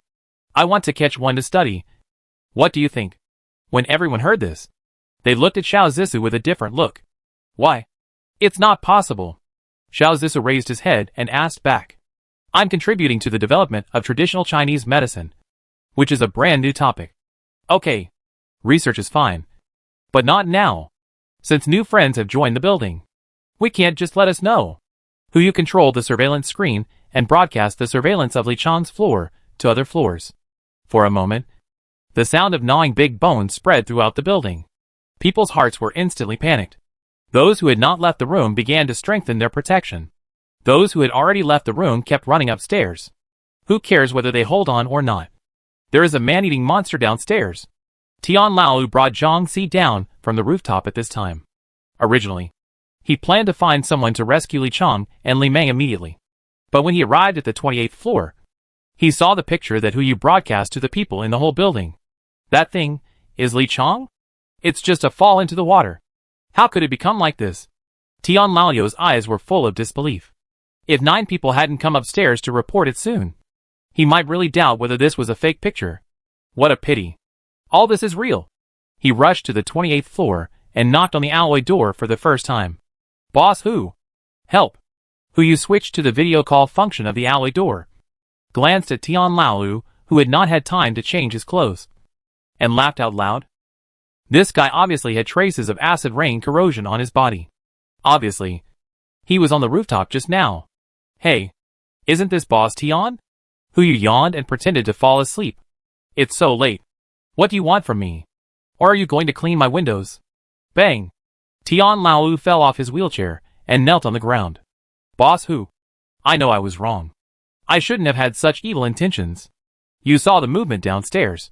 I want to catch one to study. What do you think? When everyone heard this, they looked at Xiao Zissou with a different look. Why? It's not possible. Xiao Zissou raised his head and asked back. I'm contributing to the development of traditional Chinese medicine, which is a brand new topic. Okay. Research is fine. But not now. Since new friends have joined the building. We can't just let us know. Hu Yu controlled the surveillance screen and broadcast the surveillance of Li Chang's floor to other floors. For a moment, the sound of gnawing big bones spread throughout the building. People's hearts were instantly panicked. Those who had not left the room began to strengthen their protection. Those who had already left the room kept running upstairs. Who cares whether they hold on or not? There is a man-eating monster downstairs. Tian Lao brought Zhang Si down from the rooftop at this time. Originally, he planned to find someone to rescue Li Chang and Li Meng immediately. But when he arrived at the 28th floor, he saw the picture that Hu Yu broadcast to the people in the whole building. That thing is Li Chang? It's just a fall into the water. How could it become like this? Tian Lao's eyes were full of disbelief. If 9 people hadn't come upstairs to report it soon, he might really doubt whether this was a fake picture. What a pity. All this is real. He rushed to the 28th floor and knocked on the alloy door for the first time. Boss Hu. Help. Hu Yu switched to the video call function of the alloy door, glanced at Tian Lao, who had not had time to change his clothes, and laughed out loud. This guy obviously had traces of acid rain corrosion on his body. Obviously, he was on the rooftop just now. Hey, isn't this Boss Tian? Hu Yu yawned and pretended to fall asleep. It's so late. What do you want from me? Or are you going to clean my windows? Bang! Tian Lao fell off his wheelchair and knelt on the ground. Boss Hu, I know I was wrong. I shouldn't have had such evil intentions. You saw the movement downstairs.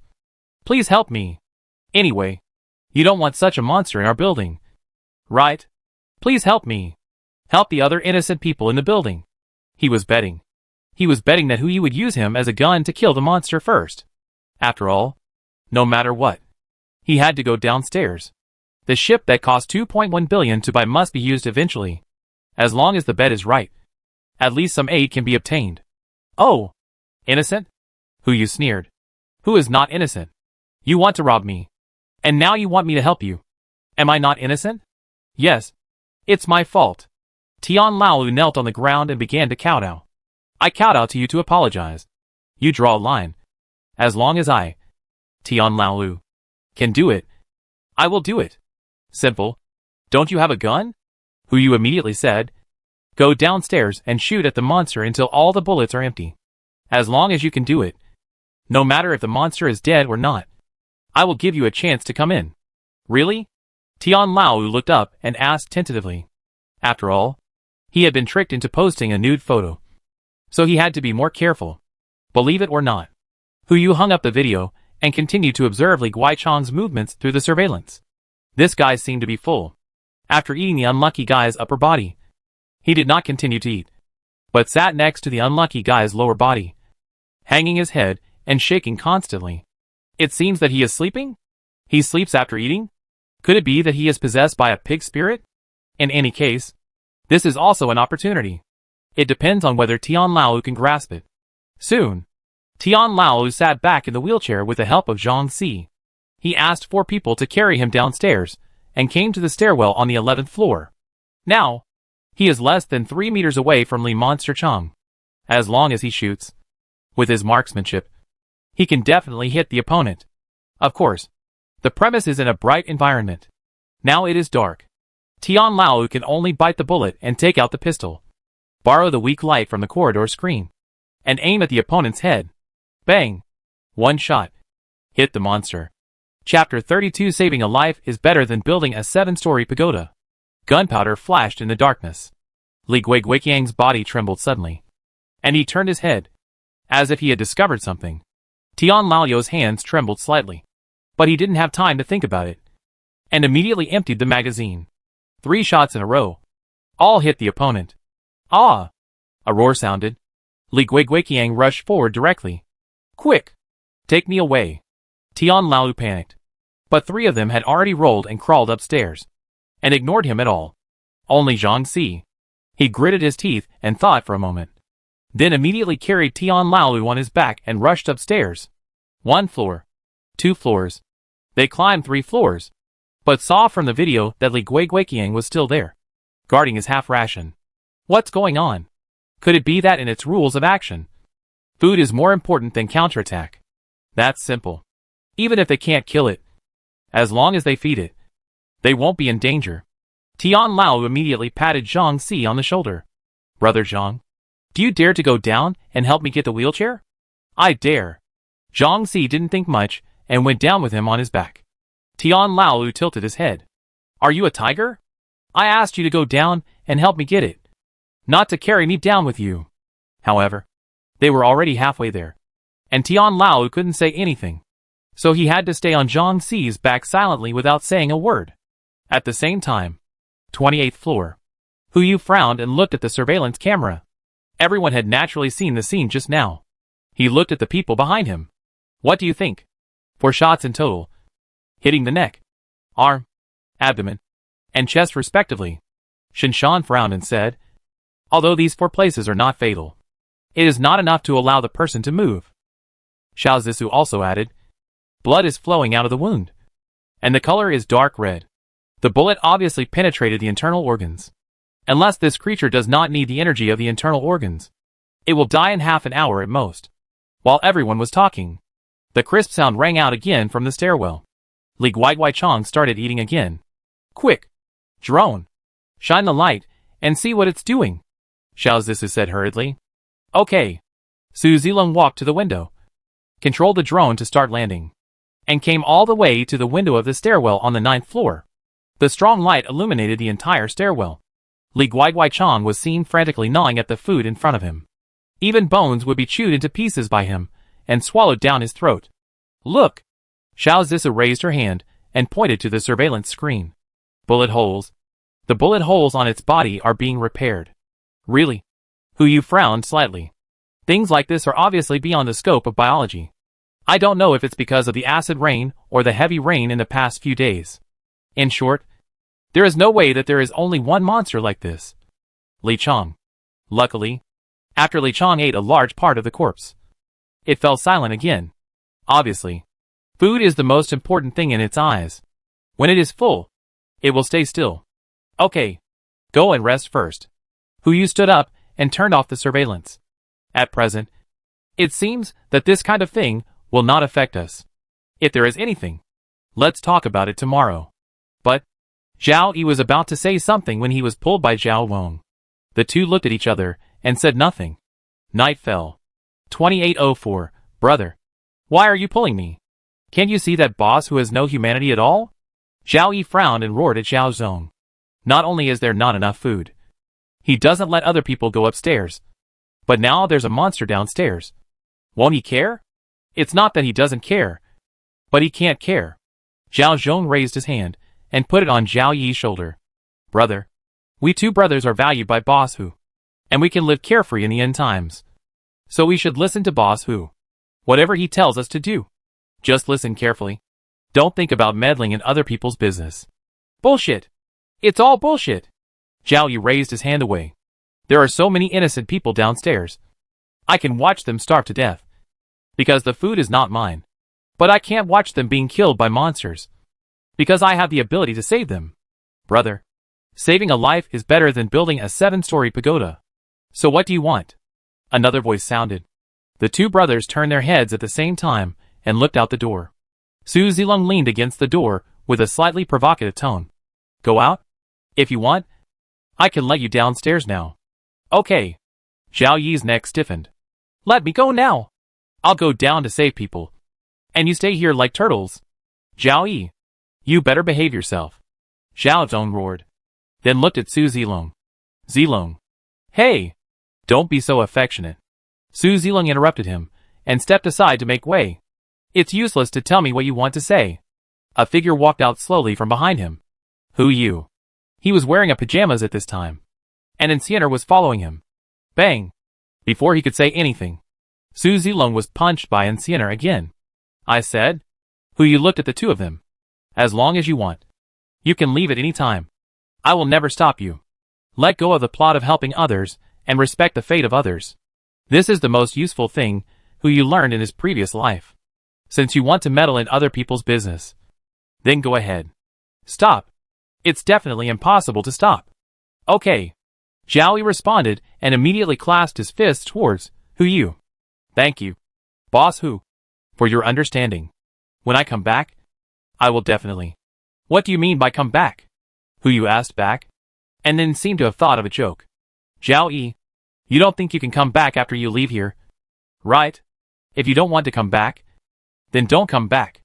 Please help me. Anyway, you don't want such a monster in our building. Right? Please help me. Help the other innocent people in the building. He was betting. He was betting that Hu Yu would use him as a gun to kill the monster first. After all, no matter what, he had to go downstairs. The ship that cost 2.1 billion to buy must be used eventually. As long as the bet is right, at least some aid can be obtained. Oh, innocent? Hu Yu sneered. Who is not innocent? You want to rob me. And now you want me to help you. Am I not innocent? Yes. It's my fault. Tian Lao knelt on the ground and began to kowtow. I kowtow to you to apologize. You draw a line. As long as I, Tian Lao, can do it, I will do it. Simple. Don't you have a gun? Hu Yu immediately said. Go downstairs and shoot at the monster until all the bullets are empty. As long as you can do it. No matter if the monster is dead or not. I will give you a chance to come in. Really? Tian Lao looked up and asked tentatively. After all, he had been tricked into posting a nude photo. So he had to be more careful. Believe it or not. Hu Yu hung up the video and continued to observe Li Guichang's movements through the surveillance. This guy seemed to be full. After eating the unlucky guy's upper body, he did not continue to eat, but sat next to the unlucky guy's lower body, hanging his head and shaking constantly. It seems that he is sleeping? He sleeps after eating? Could it be that he is possessed by a pig spirit? In any case, this is also an opportunity. It depends on whether Tian Lao can grasp it. Soon, Tian Lao sat back in the wheelchair with the help of Zhang Si. He asked 4 people to carry him downstairs and came to the stairwell on the 11th floor. Now, he is less than 3 meters away from Li Monster Chang. As long as he shoots, with his marksmanship, he can definitely hit the opponent. Of course, the premise is in a bright environment. Now it is dark. Tian Lao can only bite the bullet and take out the pistol, borrow the weak light from the corridor screen, and aim at the opponent's head. Bang! 1 shot. Hit the monster. Chapter 32. Saving a life is better than building a 7-story pagoda. Gunpowder flashed in the darkness. Li Guiqiang's body trembled suddenly, and he turned his head, as if he had discovered something. Tian Lao's hands trembled slightly, but he didn't have time to think about it, and immediately emptied the magazine. 3 shots in a row. All hit the opponent. Ah! A roar sounded. Li Guiqiang rushed forward directly. Quick! Take me away. Tian Lao panicked. But 3 of them had already rolled and crawled upstairs, and ignored him at all. Only Zhang Si. He gritted his teeth and thought for a moment. Then immediately carried Tian Laolu on his back and rushed upstairs. 1 floor. 2 floors. They climbed 3 floors, but saw from the video that Li Guiguiqiang was still there, guarding his half-ration. What's going on? Could it be that in its rules of action, food is more important than counterattack? That's simple. Even if they can't kill it, as long as they feed it, they won't be in danger. Tian Lao immediately patted Zhang Si on the shoulder. Brother Zhang, do you dare to go down and help me get the wheelchair? I dare. Zhang Si didn't think much and went down with him on his back. Tian Lao tilted his head. Are you a tiger? I asked you to go down and help me get it, not to carry me down with you. However, they were already halfway there, and Tian Lao couldn't say anything, so he had to stay on Zhang Si's back silently without saying a word. At the same time, 28th floor. Hu Yu frowned and looked at the surveillance camera. Everyone had naturally seen the scene just now. He looked at the people behind him. What do you think? 4 shots in total, hitting the neck, arm, abdomen, and chest respectively. Shinshan frowned and said, although these 4 places are not fatal, it is not enough to allow the person to move. Xiao Zissou also added, blood is flowing out of the wound, and the color is dark red. The bullet obviously penetrated the internal organs. Unless this creature does not need the energy of the internal organs, it will die in half an hour at most. While everyone was talking, the crisp sound rang out again from the stairwell. Li Guiguiqiang started eating again. Quick! Drone! Shine the light, and see what it's doing, Xiao Zissou said hurriedly. Okay. Su Zilong walked to the window, controlled the drone to start landing, and came all the way to the window of the stairwell on the 9th floor. The strong light illuminated the entire stairwell. Li Guiguiqiang was seen frantically gnawing at the food in front of him. Even bones would be chewed into pieces by him, and swallowed down his throat. Look! Xiao Zissou raised her hand, and pointed to the surveillance screen. Bullet holes. The bullet holes on its body are being repaired. Really? Hu Yu frowned slightly. Things like this are obviously beyond the scope of biology. I don't know if it's because of the acid rain or the heavy rain in the past few days. In short, there is no way that there is only one monster like this. Li Chong. Luckily, after Li Chong ate a large part of the corpse, it fell silent again. Obviously, food is the most important thing in its eyes. When it is full, it will stay still. Okay, go and rest first. Hu Yu stood up and turned off the surveillance. At present, it seems that this kind of thing will not affect us. If there is anything, let's talk about it tomorrow. But Zhao Yi was about to say something when he was pulled by Zhao Wong. The two looked at each other and said nothing. Night fell. 2804, brother. Why are you pulling me? Can't you see that boss who has no humanity at all? Zhao Yi frowned and roared at Zhao Zong. Not only is there not enough food, he doesn't let other people go upstairs, but now there's a monster downstairs. Won't he care? It's not that he doesn't care, but he can't care. Zhao Zhong raised his hand and put it on Zhao Yi's shoulder. Brother, we 2 brothers are valued by Boss Hu, and we can live carefree in the end times. So we should listen to Boss Hu. Whatever he tells us to do, just listen carefully. Don't think about meddling in other people's business. Bullshit! It's all bullshit! Zhao Yi raised his hand away. There are so many innocent people downstairs. I can watch them starve to death, because the food is not mine. But I can't watch them being killed by monsters, because I have the ability to save them. Brother, saving a life is better than building a 7-story pagoda. So what do you want? Another voice sounded. The 2 brothers turned their heads at the same time and looked out the door. Su Zilong leaned against the door with a slightly provocative tone. Go out? If you want, I can let you downstairs now. Okay. Zhao Yi's neck stiffened. Let me go now. I'll go down to save people, and you stay here like turtles. Zhao Yi, you better behave yourself. Zhao Zong roared, then looked at Su Zilong. Zilong. Hey! Don't be so affectionate. Su Zilong interrupted him, and stepped aside to make way. It's useless to tell me what you want to say. A figure walked out slowly from behind him. Hu Yu. He was wearing a pajamas at this time, and Enciener was following him. Bang! Before he could say anything, Su Zilong was punched by Enciener again. I said. Hu Yu looked at the 2 of them. As long as you want. You can leave at any time. I will never stop you. Let go of the plot of helping others, and respect the fate of others. This is the most useful thing who you learned in his previous life. Since you want to meddle in other people's business, then go ahead. Stop. It's definitely impossible to stop. Okay. Zhao Yi responded and immediately clasped his fists towards Hu Yu. Thank you, Boss Hu, for your understanding. When I come back, I will definitely. What do you mean by come back? Hu Yu asked back, and then seemed to have thought of a joke. Zhao Yi, you don't think you can come back after you leave here? Right? If you don't want to come back, then don't come back.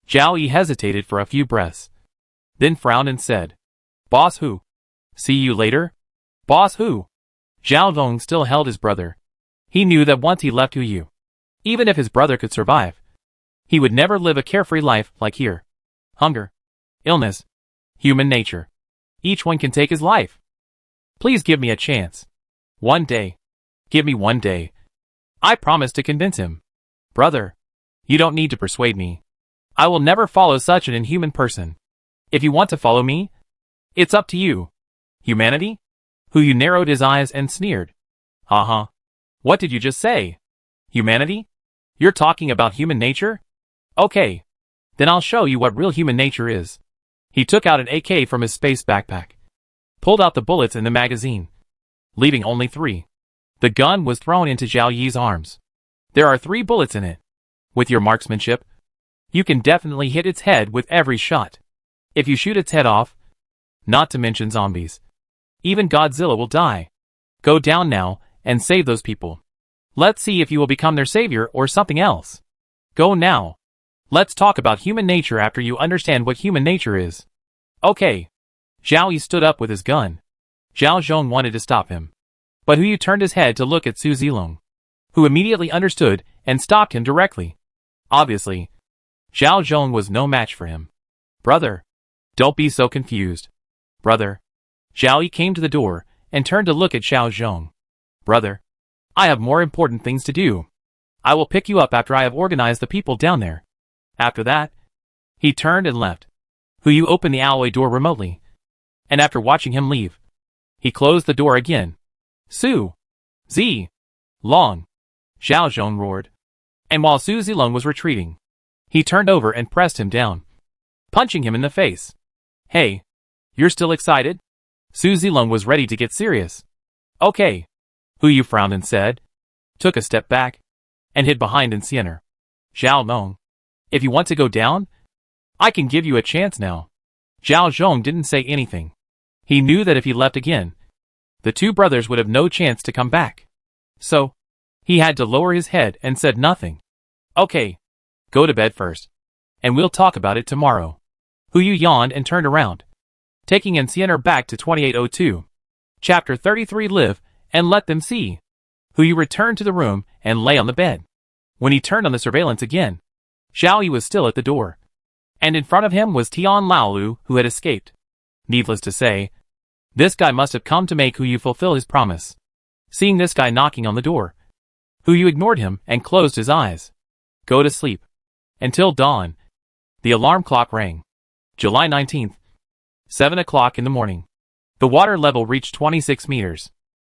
Zhao Yi hesitated for a few breaths, then frowned and said, Boss Hu. See you later? Boss Hu. Zhao Dong still held his brother. He knew that once he left Hu Yu, even if his brother could survive, he would never live a carefree life like here. Hunger, illness, human nature. Each one can take his life. Please give me a chance. One day. Give me one day. I promise to convince him. Brother, you don't need to persuade me. I will never follow such an inhuman person. If you want to follow me, it's up to you. Humanity? Hu Yu narrowed his eyes and sneered. Uh-huh. What did you just say? Humanity? You're talking about human nature? Okay. Then I'll show you what real human nature is. He took out an AK from his space backpack, pulled out the bullets in the magazine, leaving only 3. The gun was thrown into Zhao Yi's arms. There are 3 bullets in it. With your marksmanship, you can definitely hit its head with every shot. If you shoot its head off, not to mention zombies, even Godzilla will die. Go down now and save those people. Let's see if you will become their savior or something else. Go now. Let's talk about human nature after you understand what human nature is. Okay. Zhao Yi stood up with his gun. Zhao Zhong wanted to stop him, but Hu Yu turned his head to look at Su Zilong, who immediately understood and stopped him directly. Obviously, Zhao Zhong was no match for him. Brother, don't be so confused. Brother. Zhao Yi came to the door and turned to look at Xiao Zhong. Brother, I have more important things to do. I will pick you up after I have organized the people down there. After that, he turned and left. Hu Yu opened the alleyway door remotely, and after watching him leave, he closed the door again. Su Zi Long, Xiao Zhong roared. And while Su Zilong was retreating, he turned over and pressed him down, punching him in the face. Hey, you're still excited? Su Zilong was ready to get serious. Okay. Hu Yu frowned and said, took a step back, and hid behind Enciener. Zhao Nong, if you want to go down, I can give you a chance now. Zhao Zhong didn't say anything. He knew that if he left again, the 2 brothers would have no chance to come back. So, he had to lower his head and said nothing. Okay. Go to bed first, and we'll talk about it tomorrow. Hu Yu yawned and turned around, taking Enciener back to 2802. Chapter 33 Live and Let Them See. Hu Yu returned to the room and lay on the bed. When he turned on the surveillance again, Zhao Yi was still at the door, and in front of him was Tian Laolu, who had escaped. Needless to say, this guy must have come to make Hu Yu fulfill his promise. Seeing this guy knocking on the door, Hu Yu ignored him and closed his eyes. Go to sleep. Until dawn. The alarm clock rang. July 19th. 7 o'clock in the morning. The water level reached 26 meters.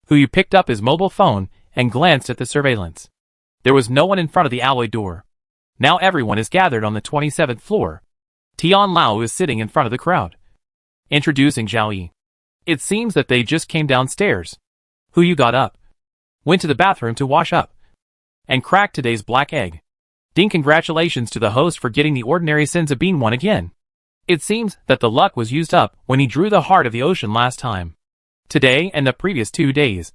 Hu Yu picked up his mobile phone and glanced at the surveillance. There was no one in front of the alleyway door. Now everyone is gathered on the 27th floor. Tian Lao is sitting in front of the crowd, introducing Zhao Yi. It seems that they just came downstairs. Hu Yu got up, went to the bathroom to wash up, and cracked today's black egg. Ding, congratulations to the host for getting the ordinary Senza Bean one again. It seems that the luck was used up when he drew the heart of the ocean last time. Today and the previous 2 days,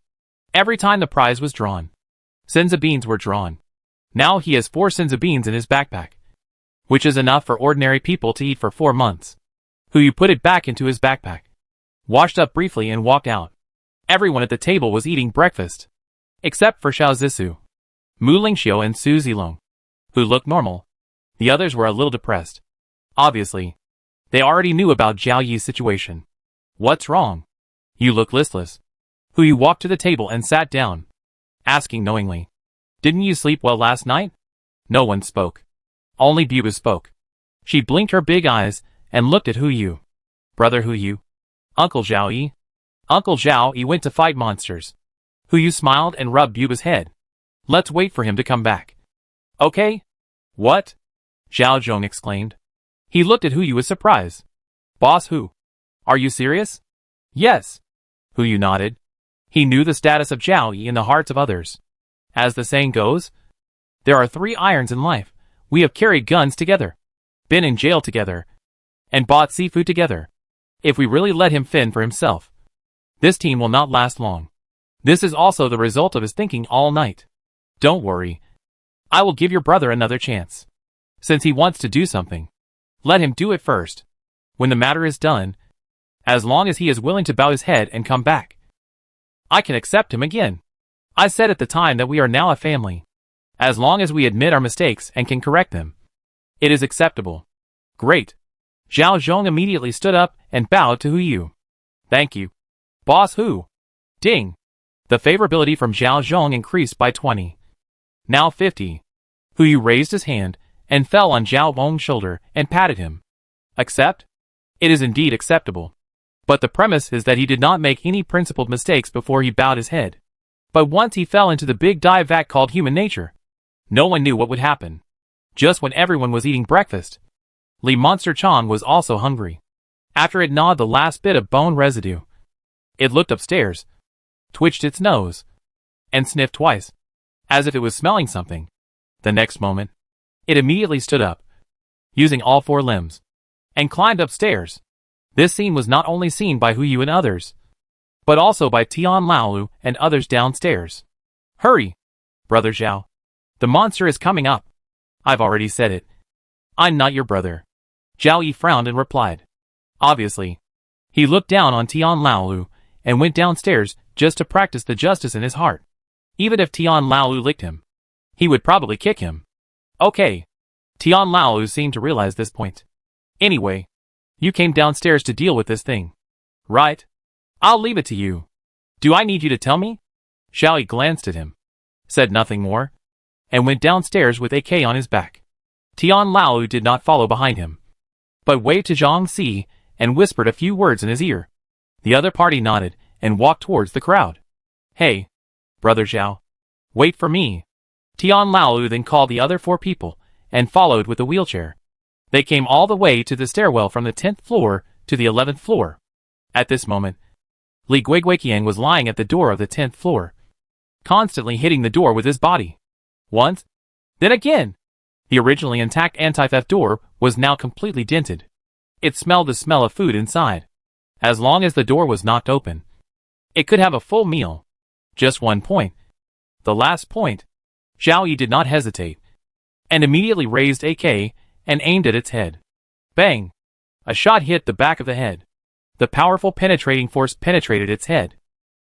every time the prize was drawn, Senza Beans were drawn. Now he has 4 Senza Beans in his backpack, which is enough for ordinary people to eat for 4 months. Hu Yu put it back into his backpack, washed up briefly and walked out. Everyone at the table was eating breakfast, except for Xiao Zisu, Mu Lingxiu and Su Zilong, who looked normal. The others were a little depressed. Obviously, they already knew about Zhao Yi's situation. What's wrong? You look listless. Hu Yu walked to the table and sat down, asking knowingly, didn't you sleep well last night? No one spoke. Only Bubu spoke. She blinked her big eyes and looked at Hu Yu. Brother Hu Yu. Uncle Zhao Yi. Uncle Zhao Yi went to fight monsters. Hu Yu smiled and rubbed Bubu's head. Let's wait for him to come back. Okay? What? Zhao Zhong exclaimed. He looked at Hu Yu with surprise. Boss Hu. Are you serious? Yes. Hu Yu nodded. He knew the status of Zhao Yi in the hearts of others. As the saying goes, there are 3 irons in life. We have carried guns together, been in jail together, and bought seafood together. If we really let him fend for himself, this team will not last long. This is also the result of his thinking all night. Don't worry. I will give your brother another chance. Since he wants to do something, let him do it first. When the matter is done, as long as he is willing to bow his head and come back, I can accept him again. I said at the time that we are now a family. As long as we admit our mistakes and can correct them, it is acceptable. Great. Zhao Zhong immediately stood up and bowed to Hu Yu. Thank you. Boss Hu. Ding. The favorability from Zhao Zhong increased by 20. Now 50. Hu Yu raised his hand and fell on Zhao Zhong's shoulder and patted him. Accept? It is indeed acceptable. But the premise is that he did not make any principled mistakes before he bowed his head. But once he fell into the big dive vat called human nature, no one knew what would happen. Just when everyone was eating breakfast, Li Monster Chong was also hungry. After it gnawed the last bit of bone residue, it looked upstairs, twitched its nose, and sniffed twice, as if it was smelling something. The next moment, it immediately stood up, using all 4 limbs, and climbed upstairs. This scene was not only seen by Hu Yu and others, but also by Tian Laolu and others downstairs. Hurry, Brother Zhao. The monster is coming up. I've already said it. I'm not your brother. Zhao Yi frowned and replied. Obviously. He looked down on Tian Laolu and went downstairs just to practice the justice in his heart. Even if Tian Laolu licked him, he would probably kick him. Okay. Tian Laolu seemed to realize this point. Anyway, you came downstairs to deal with this thing, right? I'll leave it to you. Do I need you to tell me? Zhao Yi glanced at him, said nothing more, and went downstairs with AK on his back. Tian Laolu did not follow behind him, but waved to Zhang Si and whispered a few words in his ear. The other party nodded and walked towards the crowd. Hey, Brother Zhao, wait for me. Tian Laolu then called the other 4 people and followed with the wheelchair. They came all the way to the stairwell from the 10th floor to the 11th floor. At this moment, Li Guiguiqian was lying at the door of the 10th floor, constantly hitting the door with his body. Once, then again. The originally intact anti-theft door was now completely dented. It smelled the smell of food inside. As long as the door was knocked open, it could have a full meal. Just 1 point. The last point. Zhao Yi did not hesitate, and immediately raised AK and aimed at its head. Bang! A shot hit the back of the head. The powerful penetrating force penetrated its head.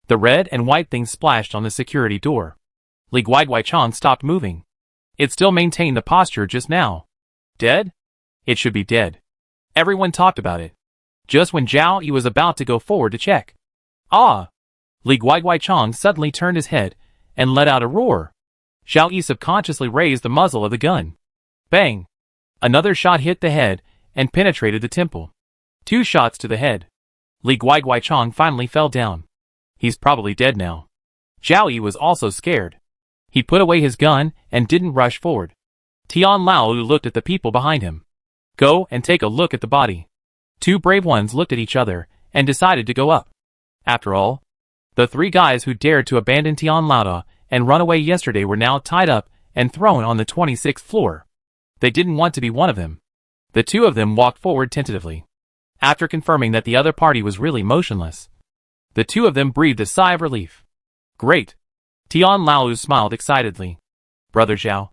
The red and white thing splashed on the security door. Li Guiguichang stopped moving. It still maintained the posture just now. Dead? It should be dead. Everyone talked about it. Just when Zhao Yi was about to go forward to check. Ah! Li Guiguichang suddenly turned his head and let out a roar. Zhao Yi subconsciously raised the muzzle of the gun. Bang! Another shot hit the head and penetrated the temple. 2 shots to the head. Li Guiguichang finally fell down. He's probably dead now. Zhao Yi was also scared. He put away his gun and didn't rush forward. Tian Laolu looked at the people behind him. Go and take a look at the body. 2 brave ones looked at each other and decided to go up. After all, the 3 guys who dared to abandon Tian Laoda and run away yesterday were now tied up and thrown on the 26th floor. They didn't want to be one of them. The 2 of them walked forward tentatively. After confirming that the other party was really motionless, the 2 of them breathed a sigh of relief. Great. Tian Laolu smiled excitedly. Brother Zhao,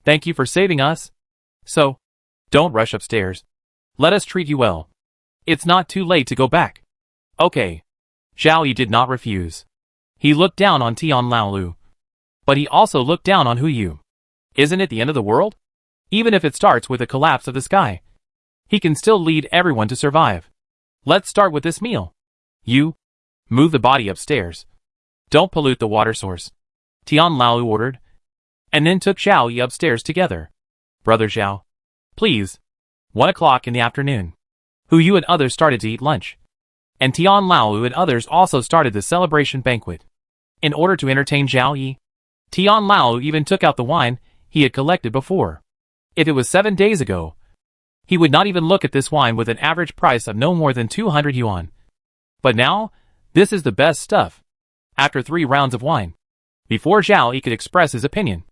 thank you for saving us. So, don't rush upstairs. Let us treat you well. It's not too late to go back. Okay. Zhao Yi did not refuse. He looked down on Tian Laolu. But he also looked down on Hu Yu. Isn't it the end of the world? Even if it starts with a collapse of the sky, he can still lead everyone to survive. Let's start with this meal. You, move the body upstairs. Don't pollute the water source, Tian Laolu ordered, and then took Zhao Yi upstairs together. Brother Zhao, please. 1 o'clock in the afternoon. Hu Yu and others started to eat lunch. And Tian Lao and others also started the celebration banquet. In order to entertain Zhao Yi, Tian Lao even took out the wine he had collected before. If it was 7 days ago, he would not even look at this wine with an average price of no more than 200 yuan. But now, this is the best stuff. After 3 rounds of wine, before Zhao Yi could express his opinion,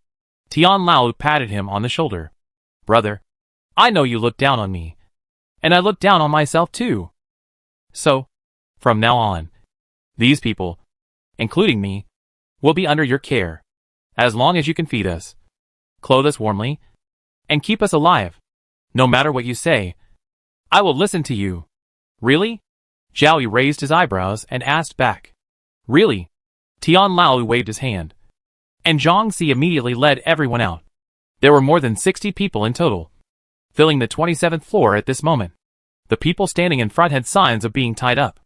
Tian Lao patted him on the shoulder. Brother, I know you look down on me. And I look down on myself too. So, from now on, these people, including me, will be under your care. As long as you can feed us, clothe us warmly, and keep us alive. No matter what you say, I will listen to you. Really? Zhao Yi raised his eyebrows and asked back. Really? Tian Lao waved his hand. And Zhang Si immediately led everyone out. There were more than 60 people in total, filling the 27th floor at this moment. The people standing in front had signs of being tied up.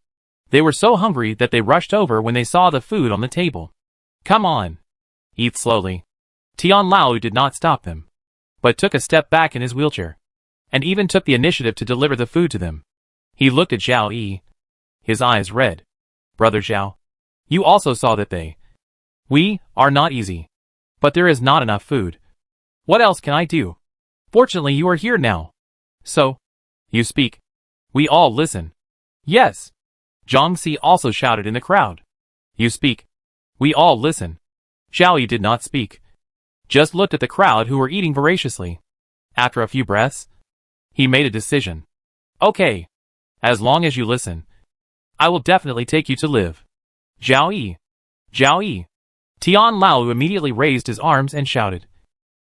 They were so hungry that they rushed over when they saw the food on the table. Come on. Eat slowly. Tian Lao did not stop them, but took a step back in his wheelchair, and even took the initiative to deliver the food to them. He looked at Zhao Yi, his eyes red. Brother Zhao, you also saw that we are not easy. But there is not enough food. What else can I do? Fortunately you are here now. So, you speak. We all listen. Yes. Zhang Si also shouted in the crowd. You speak. We all listen. Zhao Yi did not speak. Just looked at the crowd who were eating voraciously. After a few breaths, he made a decision. Okay. As long as you listen, I will definitely take you to live. Zhao Yi. Zhao Yi. Tian Lao immediately raised his arms and shouted,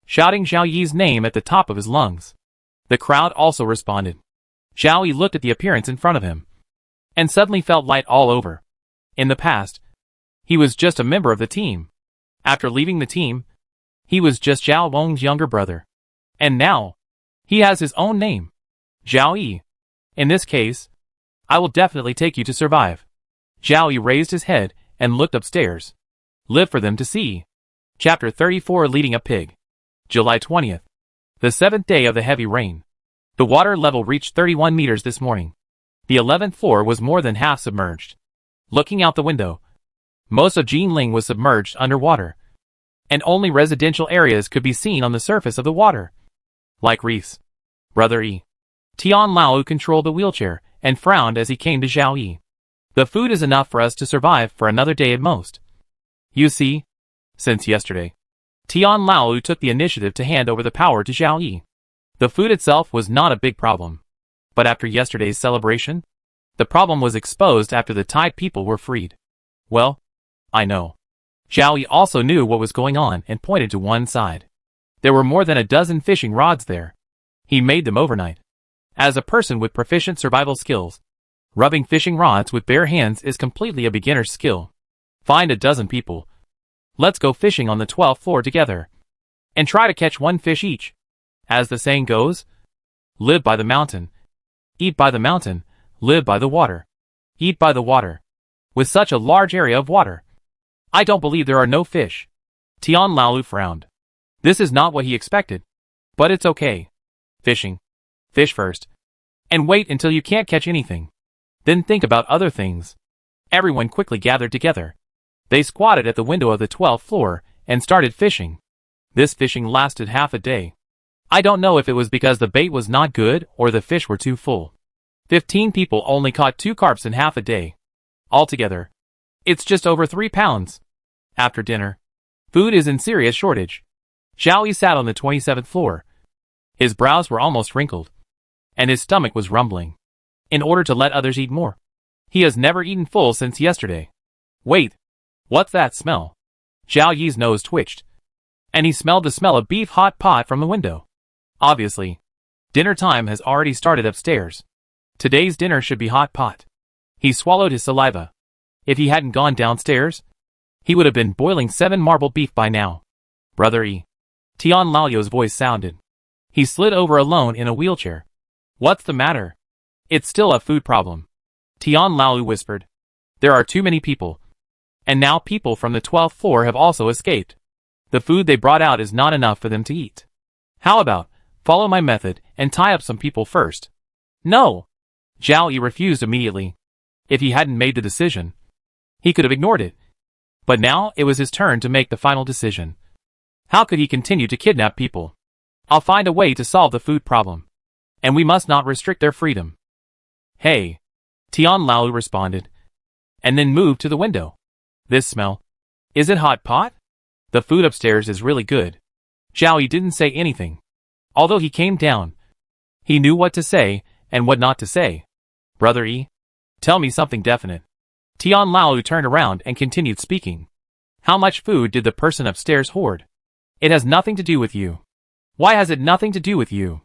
shouting Zhao Yi's name at the top of his lungs. The crowd also responded. Zhao Yi looked at the appearance in front of him, and suddenly felt light all over. In the past, he was just a member of the team. After leaving the team, he was just Zhao Wong's younger brother. And now, he has his own name. Zhao Yi. In this case, I will definitely take you to survive. Zhao Yi raised his head and looked upstairs. Live for them to see. Chapter 34 Leading a Pig. July 20th. The 7th day of the heavy rain. The water level reached 31 meters this morning. The 11th floor was more than half submerged. Looking out the window, most of Jinling was submerged underwater, and only residential areas could be seen on the surface of the water. Like reefs. Brother Yi. Tian Lao controlled the wheelchair and frowned as he came to Zhao Yi. The food is enough for us to survive for another day at most. You see, since yesterday, Tian Lao took the initiative to hand over the power to Zhao Yi. The food itself was not a big problem. But after yesterday's celebration, the problem was exposed after the tied people were freed. Well, I know. Zhao Yi also knew what was going on and pointed to one side. There were more than a dozen fishing rods there. He made them overnight. As a person with proficient survival skills, rubbing fishing rods with bare hands is completely a beginner's skill. Find a dozen people. Let's go fishing on the 12th floor together. And try to catch 1 fish each. As the saying goes, live by the mountain. Eat by the mountain, live by the water. Eat by the water. With such a large area of water, I don't believe there are no fish. Tian Lao frowned. This is not what he expected. But it's okay. Fishing. Fish first. And wait until you can't catch anything. Then think about other things. Everyone quickly gathered together. They squatted at the window of the 12th floor and started fishing. This fishing lasted half a day. I don't know if it was because the bait was not good or the fish were too full. 15 people only caught 2 carps in half a day. Altogether, it's just over 3 pounds. After dinner, food is in serious shortage. Zhao Yi sat on the 27th floor. His brows were almost wrinkled, and his stomach was rumbling. In order to let others eat more, he has never eaten full since yesterday. Wait, what's that smell? Zhao Yi's nose twitched, and he smelled the smell of beef hot pot from the window. Obviously, dinner time has already started upstairs. Today's dinner should be hot pot. He swallowed his saliva. If he hadn't gone downstairs, he would have been boiling 7 marble beef by now. Brother Yi. Tian Lao's voice sounded. He slid over alone in a wheelchair. What's the matter? It's still a food problem. Tian Lao whispered. There are too many people. And now people from the 12th floor have also escaped. The food they brought out is not enough for them to eat. How about, follow my method and tie up some people first? No! Zhao Yi refused immediately. If he hadn't made the decision, he could have ignored it. But now it was his turn to make the final decision. How could he continue to kidnap people? I'll find a way to solve the food problem. And we must not restrict their freedom. Hey, Tian Lao responded. And then moved to the window. This smell. Is it hot pot? The food upstairs is really good. Zhao Yi didn't say anything. Although he came down, he knew what to say and what not to say. Brother Yi, tell me something definite. Tian Lao turned around and continued speaking. How much food did the person upstairs hoard? It has nothing to do with you. Why has it nothing to do with you?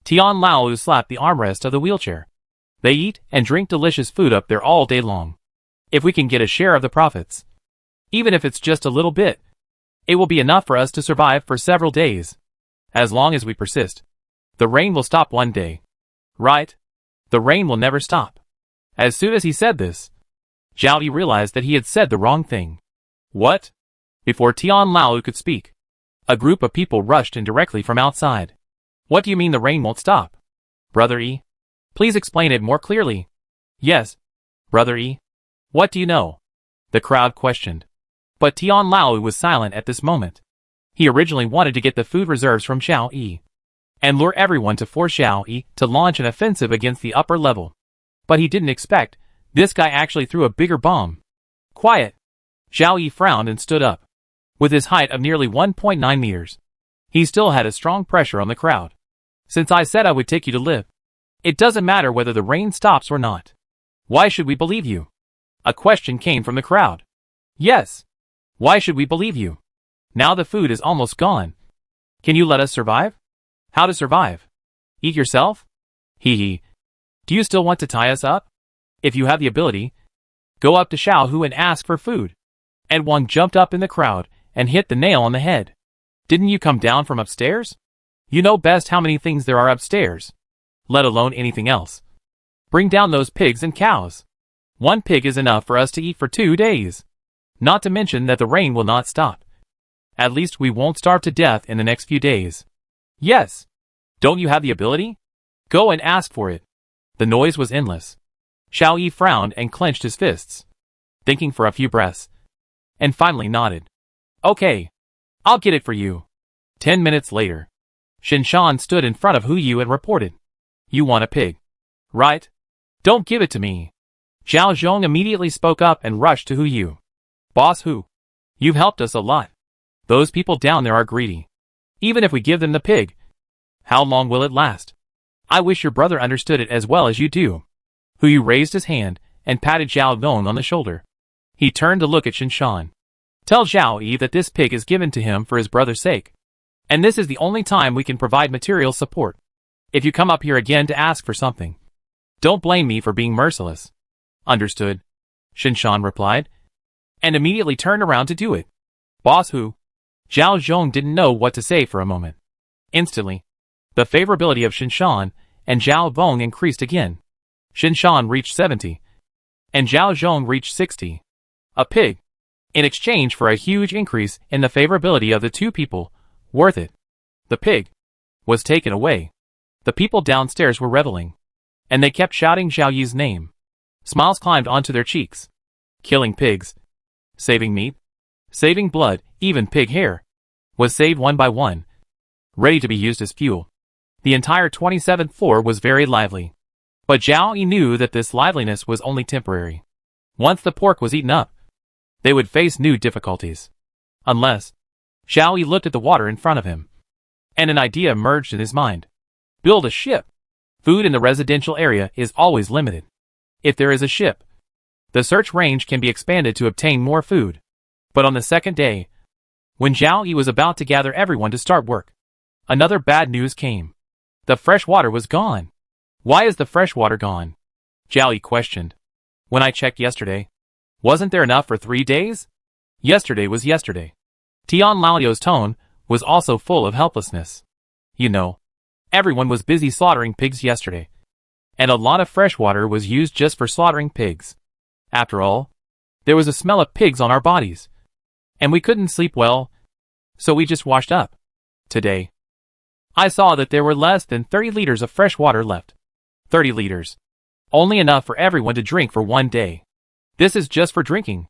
Tian Lao slapped the armrest of the wheelchair. They eat and drink delicious food up there all day long. If we can get a share of the profits, even if it's just a little bit, it will be enough for us to survive for several days. As long as we persist, the rain will stop one day. Right? The rain will never stop. As soon as he said this, Zhao Yi realized that he had said the wrong thing. What? Before Tian Lao could speak, a group of people rushed in directly from outside. What do you mean the rain won't stop? Brother Yi, please explain it more clearly. Yes, Brother Yi. What do you know? The crowd questioned. But Tian Lao was silent at this moment. He originally wanted to get the food reserves from Zhao Yi and lure everyone to force Zhao Yi to launch an offensive against the upper level. But he didn't expect this guy actually threw a bigger bomb. Quiet. Zhao Yi frowned and stood up. With his height of nearly 1.9 meters, he still had a strong pressure on the crowd. Since I said I would take you to live, it doesn't matter whether the rain stops or not. Why should we believe you? A question came from the crowd. Yes. Why should we believe you? Now the food is almost gone. Can you let us survive? How to survive? Eat yourself? Hee hee. Do you still want to tie us up? If you have the ability, go up to Xiao Hu and ask for food. And Wang jumped up in the crowd and hit the nail on the head. Didn't you come down from upstairs? You know best how many things there are upstairs, let alone anything else. Bring down those pigs and cows. 1 pig is enough for us to eat for 2 days. Not to mention that the rain will not stop. At least we won't starve to death in the next few days. Yes. Don't you have the ability? Go and ask for it. The noise was endless. Xiao Yi frowned and clenched his fists, thinking for a few breaths, and finally nodded. Okay. I'll get it for you. 10 minutes later, Shinshan stood in front of Hu Yu and reported. You want a pig, right? Don't give it to me. Zhao Zhong immediately spoke up and rushed to Hu Yu. Boss Hu, you've helped us a lot. Those people down there are greedy. Even if we give them the pig, how long will it last? I wish your brother understood it as well as you do. Hu Yu raised his hand and patted Zhao Dong on the shoulder. He turned to look at Shinshan. Tell Zhao Yi that this pig is given to him for his brother's sake. And this is the only time we can provide material support. If you come up here again to ask for something, don't blame me for being merciless. Understood, Shinshan replied, and immediately turned around to do it. Boss Hu. Zhao Zhong didn't know what to say for a moment. Instantly, the favorability of Shinshan and Zhao Dong increased again. Shinshan reached 70, and Zhao Zhong reached 60. A pig. In exchange for a huge increase in the favorability of the two people, worth it. The pig was taken away. The people downstairs were reveling, and they kept shouting Zhao Yi's name. Smiles climbed onto their cheeks. Killing pigs, saving meat, saving blood, even pig hair, was saved one by one, ready to be used as fuel. The entire 27th floor was very lively. But Zhao Yi knew that this liveliness was only temporary. Once the pork was eaten up, they would face new difficulties. Unless, Zhao Yi looked at the water in front of him, and an idea emerged in his mind. Build a ship. Food in the residential area is always limited. If there is a ship, the search range can be expanded to obtain more food. But on the second day, when Zhao Yi was about to gather everyone to start work, another bad news came. The fresh water was gone. Why is the fresh water gone? Zhao Yi questioned. When I checked yesterday, wasn't there enough for 3 days? Yesterday was yesterday. Tian Lao's tone was also full of helplessness. You know, everyone was busy slaughtering pigs yesterday, and a lot of fresh water was used just for slaughtering pigs. After all, there was a smell of pigs on our bodies, and we couldn't sleep well, so we just washed up. Today, I saw that there were less than 30 liters of fresh water left. 30 liters. Only enough for everyone to drink for one day. This is just for drinking.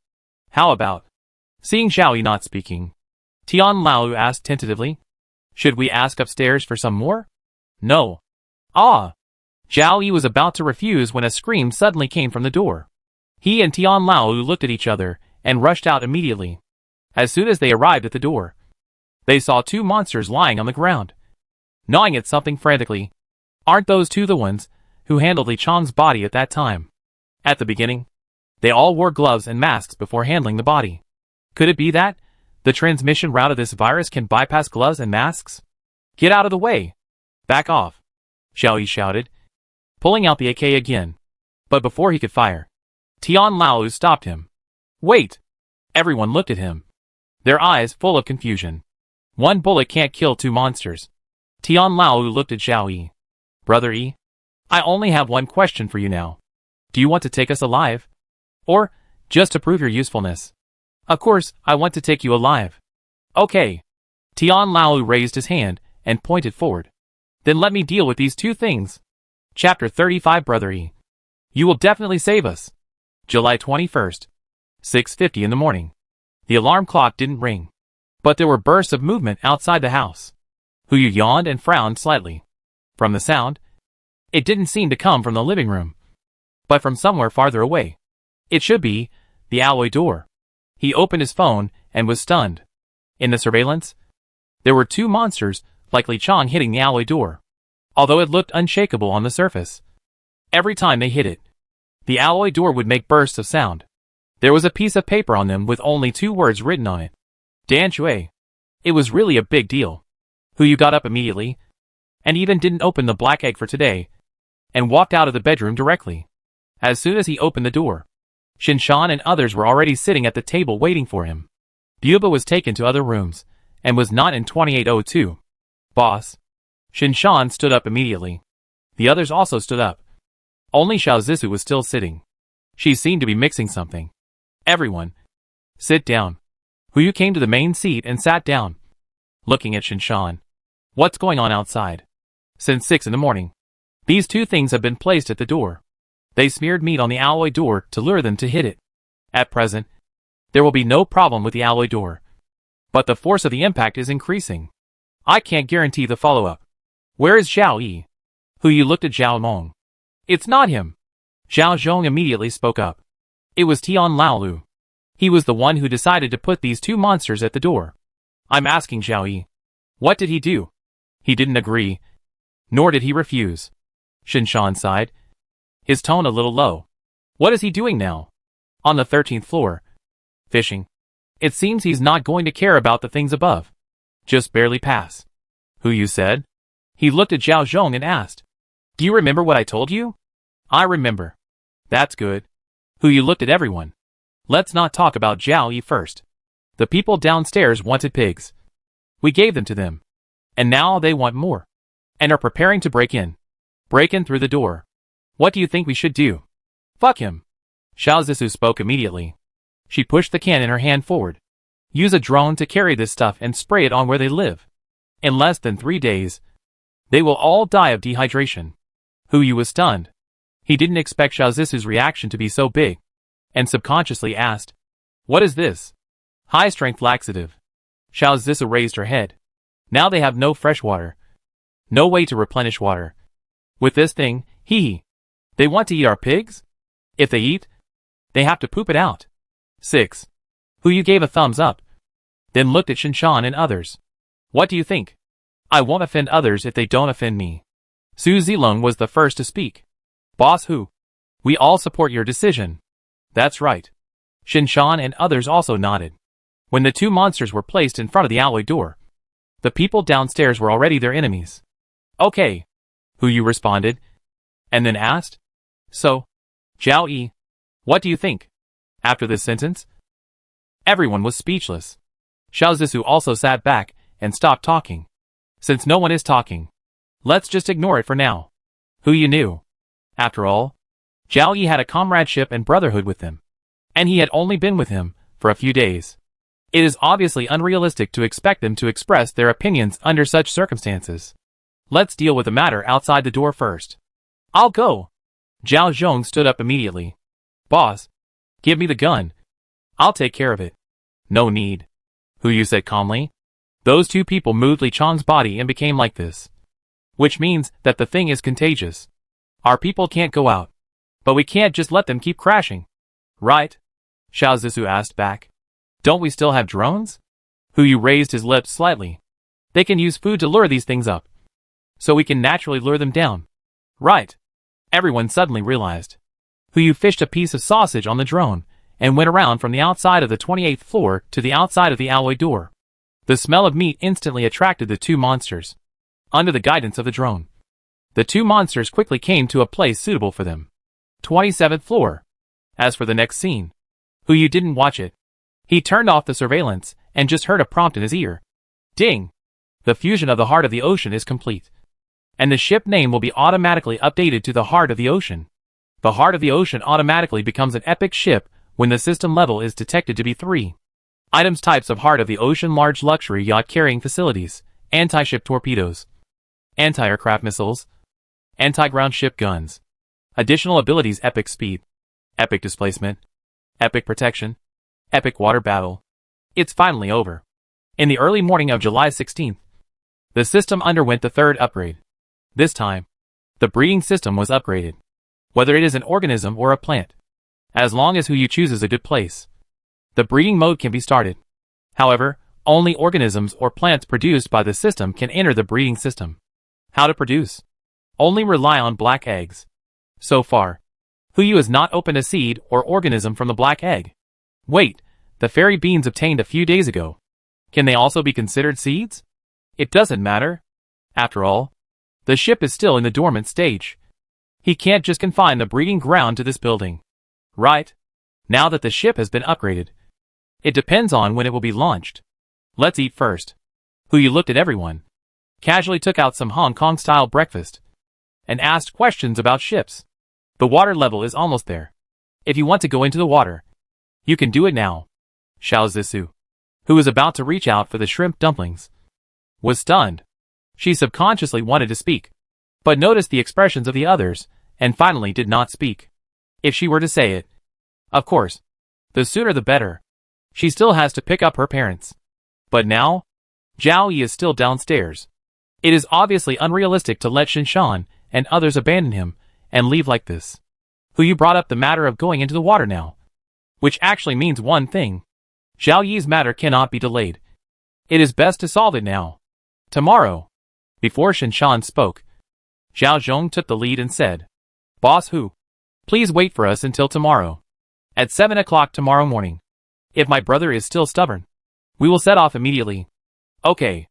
How about? Seeing Xiao Yi not speaking, Tian Lao asked tentatively. Should we ask upstairs for some more? No. Ah! Zhao Yi was about to refuse when a scream suddenly came from the door. He and Tian Lao looked at each other and rushed out immediately. As soon as they arrived at the door, they saw two monsters lying on the ground, gnawing at something frantically. Aren't those two the ones who handled Li Chang's body at that time? At the beginning, they all wore gloves and masks before handling the body. Could it be that the transmission route of this virus can bypass gloves and masks? Get out of the way! Back off! Xiao Yi shouted, pulling out the AK again. But before he could fire, Tian Lao stopped him. Wait! Everyone looked at him, their eyes full of confusion. One bullet can't kill two monsters. Tian Lao looked at Xiao Yi. Brother Yi, I only have one question for you now. Do you want to take us alive? Or, just to prove your usefulness? Of course, I want to take you alive. Okay. Tian Lao raised his hand and pointed forward. Then let me deal with these two things. Chapter 35 Brother Yi. You will definitely save us. July 21st. 6:50 in the morning. The alarm clock didn't ring, but there were bursts of movement outside the house. Huyu yawned and frowned slightly. From the sound, it didn't seem to come from the living room, but from somewhere farther away. It should be the alloy door. He opened his phone and was stunned. In the surveillance, there were two monsters like Li Chang hitting the alloy door, although it looked unshakable on the surface. Every time they hit it, the alloy door would make bursts of sound. There was a piece of paper on them with only two words written on it. Dan Shui. It was really a big deal. Huyu got up immediately, and even didn't open the black egg for today, and walked out of the bedroom directly. As soon as he opened the door, Shinshan and others were already sitting at the table waiting for him. Bubu was taken to other rooms, and was not in 2802. Boss. Shinshan stood up immediately. The others also stood up. Only Xiao Zisu was still sitting. She seemed to be mixing something. Everyone, sit down. Huyu came to the main seat and sat down, looking at Shinshan. What's going on outside? Since 6 in the morning, these two things have been placed at the door. They smeared meat on the alloy door to lure them to hit it. At present, there will be no problem with the alloy door, but the force of the impact is increasing. I can't guarantee the follow-up. Where is Xiao Yi? Huyu looked at Zhao Meng. It's not him. Zhao Zhong immediately spoke up. It was Tian Laolu. He was the one who decided to put these two monsters at the door. I'm asking Xiao Yi. What did he do? He didn't agree, nor did he refuse. Shinshan sighed, his tone a little low. What is he doing now? On the 13th floor. Fishing. It seems he's not going to care about the things above. Just barely pass. Huyu said. He looked at Zhao Zhong and asked, do you remember what I told you? I remember. That's good. Huyu looked at everyone. Let's not talk about Zhao Yi first. The people downstairs wanted pigs. We gave them to them. And now they want more. And are preparing to break in. Break in through the door. What do you think we should do? Fuck him. Xiao Zisu spoke immediately. She pushed the can in her hand forward. Use a drone to carry this stuff and spray it on where they live. In less than 3 days, they will all die of dehydration. Huyu was stunned. He didn't expect Xiao Zisu's reaction to be so big, and subconsciously asked, what is this? High-strength laxative. Xiao Zisu raised her head. Now they have no fresh water. No way to replenish water. With this thing, they want to eat our pigs? If they eat, they have to poop it out. 6. Huyu gave a thumbs up, then looked at Shinshan and others. What do you think? I won't offend others if they don't offend me. Su Zilong was the first to speak. Boss Hu. We all support your decision. That's right. Shinshan and others also nodded. When the two monsters were placed in front of the alloy door, the people downstairs were already their enemies. Okay. Huyu responded, and then asked, so, Zhao Yi, what do you think? After this sentence, everyone was speechless. Xiao Zisu also sat back and stopped talking. Since no one is talking, let's just ignore it for now. Huyu knew. After all, Zhao Yi had a comradeship and brotherhood with him, and he had only been with him for a few days. It is obviously unrealistic to expect them to express their opinions under such circumstances. Let's deal with the matter outside the door first. I'll go. Zhao Zhong stood up immediately. Boss, give me the gun. I'll take care of it. No need. Hu said calmly. Those two people moved Li Chang's body and became like this. Which means that the thing is contagious. Our people can't go out. But we can't just let them keep crashing. Right? Xiao Zissou asked back. Don't we still have drones? Hu raised his lips slightly. They can use food to lure these things up. So we can naturally lure them down. Right. Everyone suddenly realized. Hu fished a piece of sausage on the drone, and went around from the outside of the 28th floor to the outside of the alloy door. The smell of meat instantly attracted the two monsters. Under the guidance of the drone, the two monsters quickly came to a place suitable for them. 27th floor. As for the next scene, Hu didn't watch it. He turned off the surveillance, and just heard a prompt in his ear. Ding! The fusion of the heart of the ocean is complete. And the ship name will be automatically updated to the heart of the ocean. The heart of the ocean automatically becomes an epic ship when the system level is detected to be 3. Items types of heart of the ocean: large luxury yacht carrying facilities, anti-ship torpedoes, anti-aircraft missiles, anti-ground ship guns. Additional abilities: epic speed, epic displacement, epic protection, epic water battle. It's finally over. In the early morning of July 16th, the system underwent the third upgrade. This time, the breeding system was upgraded. Whether it is an organism or a plant, as long as Hu chooses a good place, the breeding mode can be started. However, only organisms or plants produced by the system can enter the breeding system. How to produce? Only rely on black eggs. So far, Hu has not opened a seed or organism from the black egg. Wait, the fairy beans obtained a few days ago. Can they also be considered seeds? It doesn't matter. After all, the ship is still in the dormant stage. He can't just confine the breeding ground to this building. Right? Now that the ship has been upgraded, it depends on when it will be launched. Let's eat first. Hu looked at everyone, casually took out some Hong Kong-style breakfast, and asked questions about ships. The water level is almost there. If you want to go into the water, you can do it now. Xiao Zissou, who was about to reach out for the shrimp dumplings, was stunned. She subconsciously wanted to speak, but noticed the expressions of the others, and finally did not speak. If she were to say it, of course, the sooner the better. She still has to pick up her parents. But now, Zhao Yi is still downstairs. It is obviously unrealistic to let Shinshan and others abandon him and leave like this. Hu brought up the matter of going into the water now, which actually means one thing. Zhao Yi's matter cannot be delayed. It is best to solve it now. Tomorrow. Before Shinshan spoke, Zhao Zhong took the lead and said, Boss Hu, please wait for us until tomorrow. At 7 o'clock tomorrow morning. If my brother is still stubborn, we will set off immediately. Okay.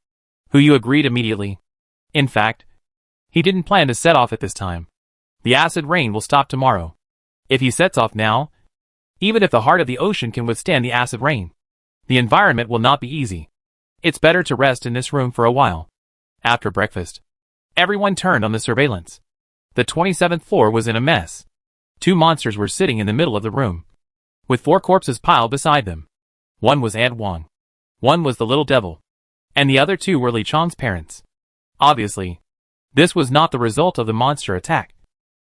Hu agreed immediately. In fact, he didn't plan to set off at this time. The acid rain will stop tomorrow. If he sets off now, even if the heart of the ocean can withstand the acid rain, the environment will not be easy. It's better to rest in this room for a while. After breakfast, everyone turned on the surveillance. The 27th floor was in a mess. 2 monsters were sitting in the middle of the room, with 4 corpses piled beside them. One was Aunt Wang. One was the little devil. And the other 2 were Li Chang's parents. Obviously, this was not the result of the monster attack,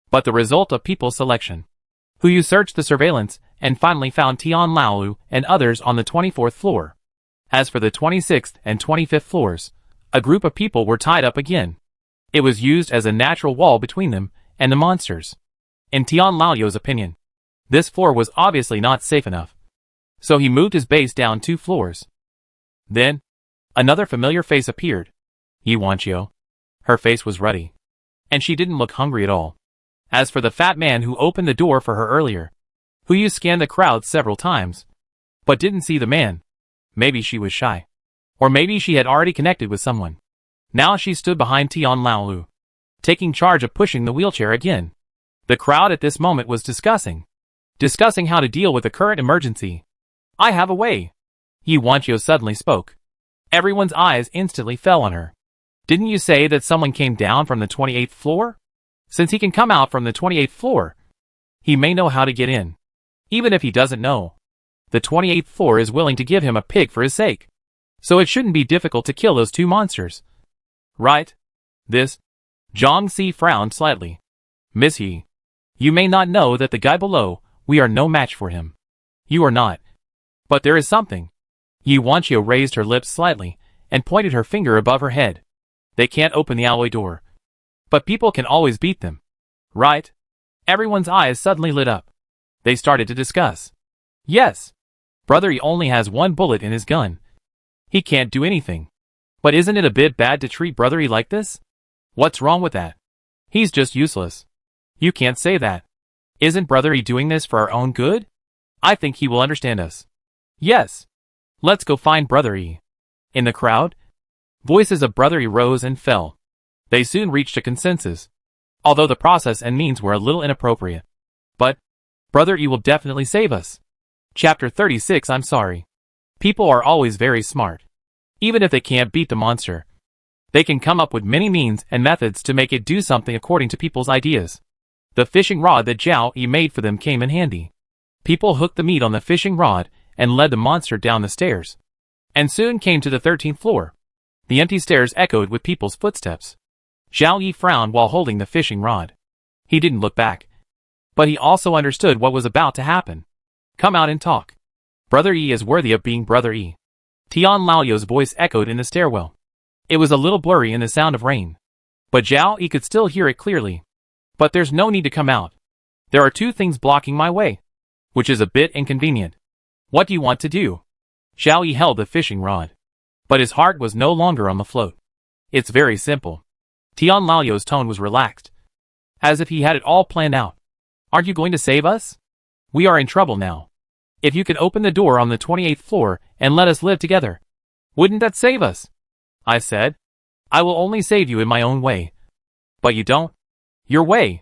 but the result of people selection. Hu searched the surveillance and finally found Tian Laolu and others on the 24th floor. As for the 26th and 25th floors, a group of people were tied up again. It was used as a natural wall between them and the monsters. In Tian Laoyu's opinion, this floor was obviously not safe enough, so he moved his base down 2 floors. Then, another familiar face appeared. Ye Wanqiu. Her face was ruddy, and she didn't look hungry at all. As for the fat man who opened the door for her earlier, Hu scanned the crowd several times, but didn't see the man. Maybe she was shy. Or maybe she had already connected with someone. Now she stood behind Tian Laolu, taking charge of pushing the wheelchair again. The crowd at this moment was discussing how to deal with the current emergency. I have a way. Ye Wanqiu suddenly spoke. Everyone's eyes instantly fell on her. Didn't you say that someone came down from the 28th floor? Since he can come out from the 28th floor, he may know how to get in. Even if he doesn't know, the 28th floor is willing to give him a pig for his sake. So it shouldn't be difficult to kill those 2 monsters. Right? This? Zhang Si frowned slightly. Miss He, You may not know that the guy below, we are no match for him. You are not. But there is something. Ye Wanqiu raised her lips slightly, and pointed her finger above her head. They can't open the alloy door. But people can always beat them. Right? Everyone's eyes suddenly lit up. They started to discuss. Yes. Brother Yi only has one bullet in his gun. He can't do anything. But isn't it a bit bad to treat Brother Yi like this? What's wrong with that? He's just useless. You can't say that. Isn't Brother Yi doing this for our own good? I think he will understand us. Yes. Let's go find Brother Yi. In the crowd, voices of Brother Yi rose and fell. They soon reached a consensus, although the process and means were a little inappropriate. But Brother Yi will definitely save us. Chapter 36. I'm sorry. People are always very smart. Even if they can't beat the monster, they can come up with many means and methods to make it do something according to people's ideas. The fishing rod that Zhao Yi made for them came in handy. People hooked the meat on the fishing rod and led the monster down the stairs, and soon came to the 13th floor. The empty stairs echoed with people's footsteps. Zhao Yi frowned while holding the fishing rod. He didn't look back, but he also understood what was about to happen. Come out and talk. Brother Yi is worthy of being Brother Yi. Tian Lao's voice echoed in the stairwell. It was a little blurry in the sound of rain, but Zhao Yi could still hear it clearly. But there's no need to come out. There are two things blocking my way, which is a bit inconvenient. What do you want to do? Zhao Yi held the fishing rod, but his heart was no longer on the float. It's very simple. Tian Lao's tone was relaxed, as if he had it all planned out. Aren't you going to save us? We are in trouble now. If you could open the door on the 28th floor and let us live together, wouldn't that save us? I said. I will only save you in my own way. But you don't. Your way.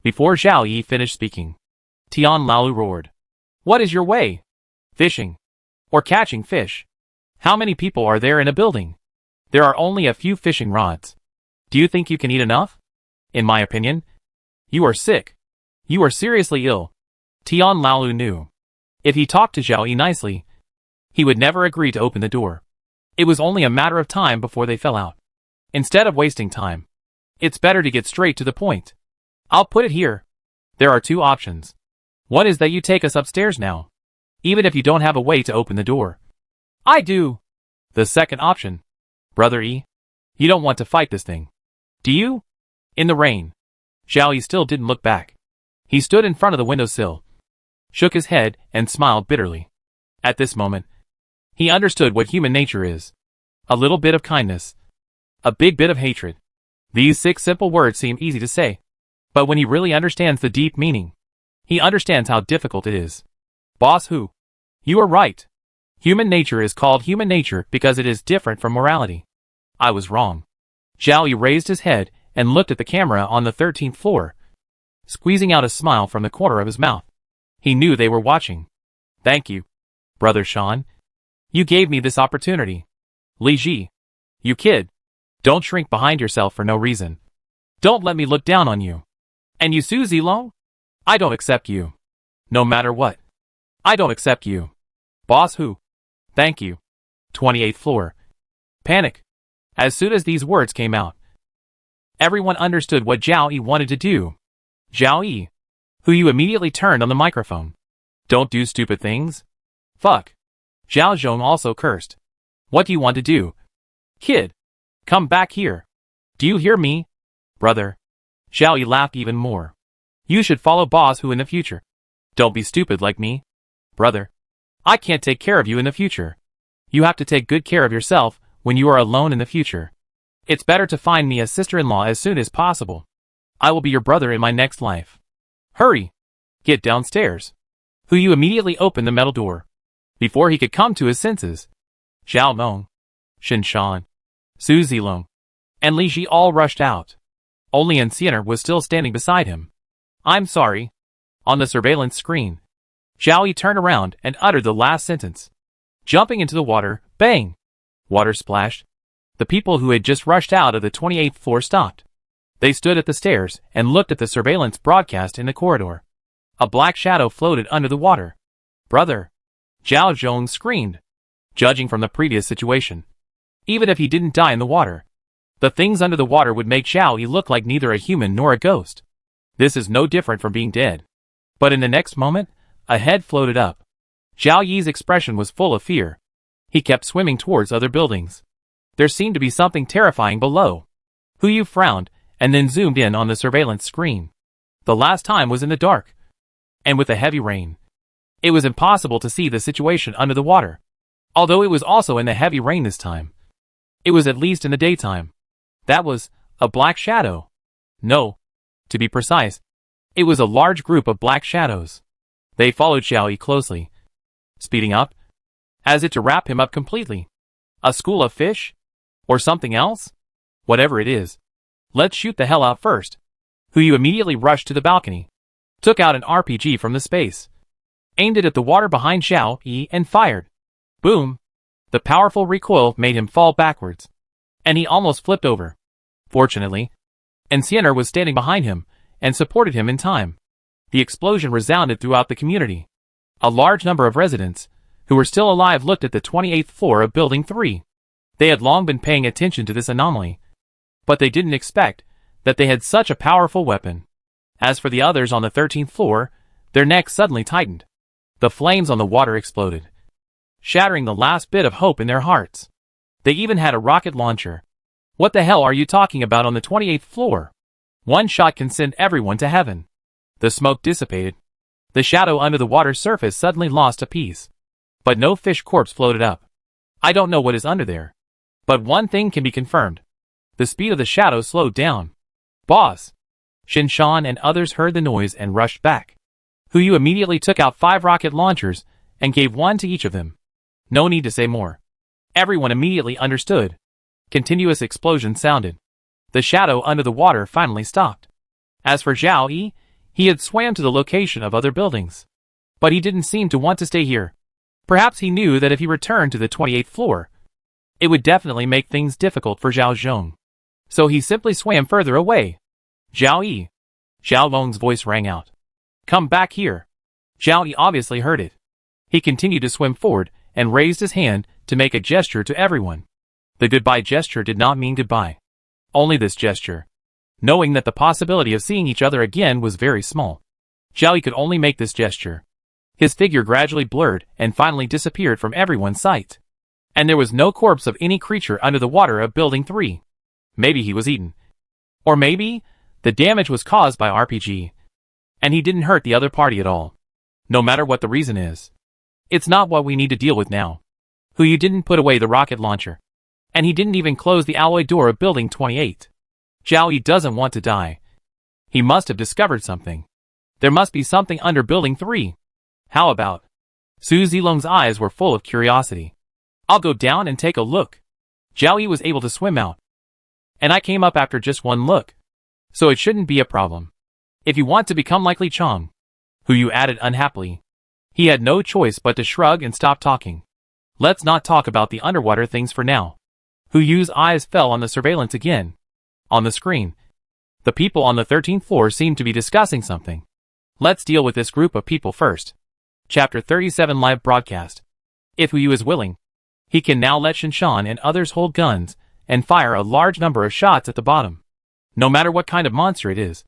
Before Zhao Yi finished speaking, Tian Lao roared. What is your way? Fishing. Or catching fish. How many people are there in a building? There are only a few fishing rods. Do you think you can eat enough? In my opinion, you are sick. You are seriously ill. Tian Lao knew. If he talked to Zhao Yi nicely, he would never agree to open the door. It was only a matter of time before they fell out. Instead of wasting time, it's better to get straight to the point. I'll put it here. There are two options. One is that you take us upstairs now, even if you don't have a way to open the door. I do. The second option. Brother Yi, you don't want to fight this thing, do you? In the rain, Zhao Yi still didn't look back. He stood in front of the windowsill, shook his head, and smiled bitterly. At this moment, he understood what human nature is. A little bit of kindness, a big bit of hatred. These 6 simple words seem easy to say, but when he really understands the deep meaning, he understands how difficult it is. Boss Hu, you are right. Human nature is called human nature because it is different from morality. I was wrong. Zhao Yi raised his head and looked at the camera on the 13th floor, squeezing out a smile from the corner of his mouth. He knew they were watching. Thank you, Brother Shan. You gave me this opportunity. Li Ji, you kid. Don't shrink behind yourself for no reason. Don't let me look down on you. And you Su Zilong? I don't accept you. No matter what. I don't accept you. Boss Hu. Thank you. 28th floor. Panic. As soon as these words came out, everyone understood what Zhao Yi wanted to do. Zhao Yi, who you immediately turned on the microphone. Don't do stupid things. Fuck. Zhao Zhong also cursed. What do you want to do? Kid. Come back here. Do you hear me? Brother. Zhao Yi laughed even more. You should follow Boss Hu in the future. Don't be stupid like me. Brother. I can't take care of you in the future. You have to take good care of yourself when you are alone in the future. It's better to find me a sister-in-law as soon as possible. I will be your brother in my next life. Hurry. Get downstairs. Hu Yu immediately opened the metal door. Before he could come to his senses, Zhao Meng, Shen Shan, Su Zilong, and Li Ji all rushed out. Only Enciener was still standing beside him. I'm sorry. On the surveillance screen, Zhao Yi turned around and uttered the last sentence. Jumping into the water, bang! Water splashed. The people who had just rushed out of the 28th floor stopped. They stood at the stairs and looked at the surveillance broadcast in the corridor. A black shadow floated under the water. Brother! Zhao Zhong screamed, judging from the previous situation. Even if he didn't die in the water, the things under the water would make Zhao Yi look like neither a human nor a ghost. This is no different from being dead. But in the next moment, a head floated up. Zhao Yi's expression was full of fear. He kept swimming towards other buildings. There seemed to be something terrifying below. Hu Yu frowned, and then zoomed in on the surveillance screen. The last time was in the dark. And with the heavy rain. It was impossible to see the situation under the water. Although it was also in the heavy rain this time. It was at least in the daytime. That was a black shadow. No. To be precise, it was a large group of black shadows. They followed Zhao Yi closely, speeding up, as if to wrap him up completely. A school of fish? Or something else? Whatever it is. Let's shoot the hell out first. Hu Yu immediately rushed to the balcony, took out an RPG from the space, aimed it at the water behind Zhao Yi and fired. Boom! The powerful recoil made him fall backwards, and he almost flipped over. Fortunately, Enciener was standing behind him and supported him in time. The explosion resounded throughout the community. A large number of residents, who were still alive, looked at the 28th floor of Building 3. They had long been paying attention to this anomaly, but they didn't expect that they had such a powerful weapon. As for the others on the 13th floor, their necks suddenly tightened. The flames on the water exploded, shattering the last bit of hope in their hearts. They even had a rocket launcher. What the hell are you talking about on the 28th floor? One shot can send everyone to heaven. The smoke dissipated. The shadow under the water's surface suddenly lost a piece. But no fish corpse floated up. I don't know what is under there. But one thing can be confirmed. The speed of the shadow slowed down. Boss! Shinshan and others heard the noise and rushed back. Hu Yu immediately took out 5 rocket launchers and gave one to each of them. No need to say more. Everyone immediately understood. Continuous explosions sounded. The shadow under the water finally stopped. As for Zhao Yi, he had swam to the location of other buildings. But he didn't seem to want to stay here. Perhaps he knew that if he returned to the 28th floor, it would definitely make things difficult for Zhao Zhong. So he simply swam further away. Zhao Yi. Zhao Long's voice rang out. Come back here. Zhao Yi obviously heard it. He continued to swim forward and raised his hand to make a gesture to everyone. The goodbye gesture did not mean goodbye. Only this gesture. Knowing that the possibility of seeing each other again was very small, Zhao Yi could only make this gesture. His figure gradually blurred and finally disappeared from everyone's sight. And there was no corpse of any creature under the water of Building 3. Maybe he was eaten. Or maybe the damage was caused by RPG, and he didn't hurt the other party at all. No matter what the reason is, it's not what we need to deal with now. Hu Yu didn't put away the rocket launcher, and he didn't even close the alloy door of Building 28. Zhao Yi doesn't want to die. He must have discovered something. There must be something under Building 3. How about? Su Zilong's eyes were full of curiosity. I'll go down and take a look. Zhao Yi was able to swim out, and I came up after just one look. So it shouldn't be a problem. If you want to become like Li Chong, Hu Yu added unhappily. He had no choice but to shrug and stop talking. Let's not talk about the underwater things for now. Hu Yu's eyes fell on the surveillance again. On the screen, the people on the 13th floor seemed to be discussing something. Let's deal with this group of people first. Chapter 37 Live Broadcast. If Hu Yu is willing, he can now let Shinshan and others hold guns and fire a large number of shots at the bottom. No matter what kind of monster it is.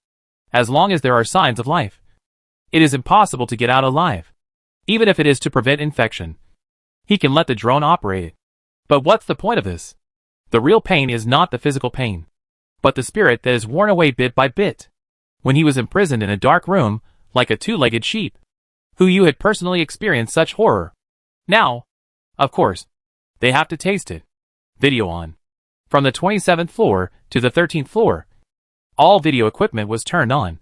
As long as there are signs of life, it is impossible to get out alive. Even if it is to prevent infection, he can let the drone operate it. But what's the point of this? The real pain is not the physical pain, but the spirit that is worn away bit by bit. When he was imprisoned in a dark room, like a two-legged sheep, Hu Yu had personally experienced such horror. Now, of course, they have to taste it. Video on. From the 27th floor to the 13th floor, all video equipment was turned on,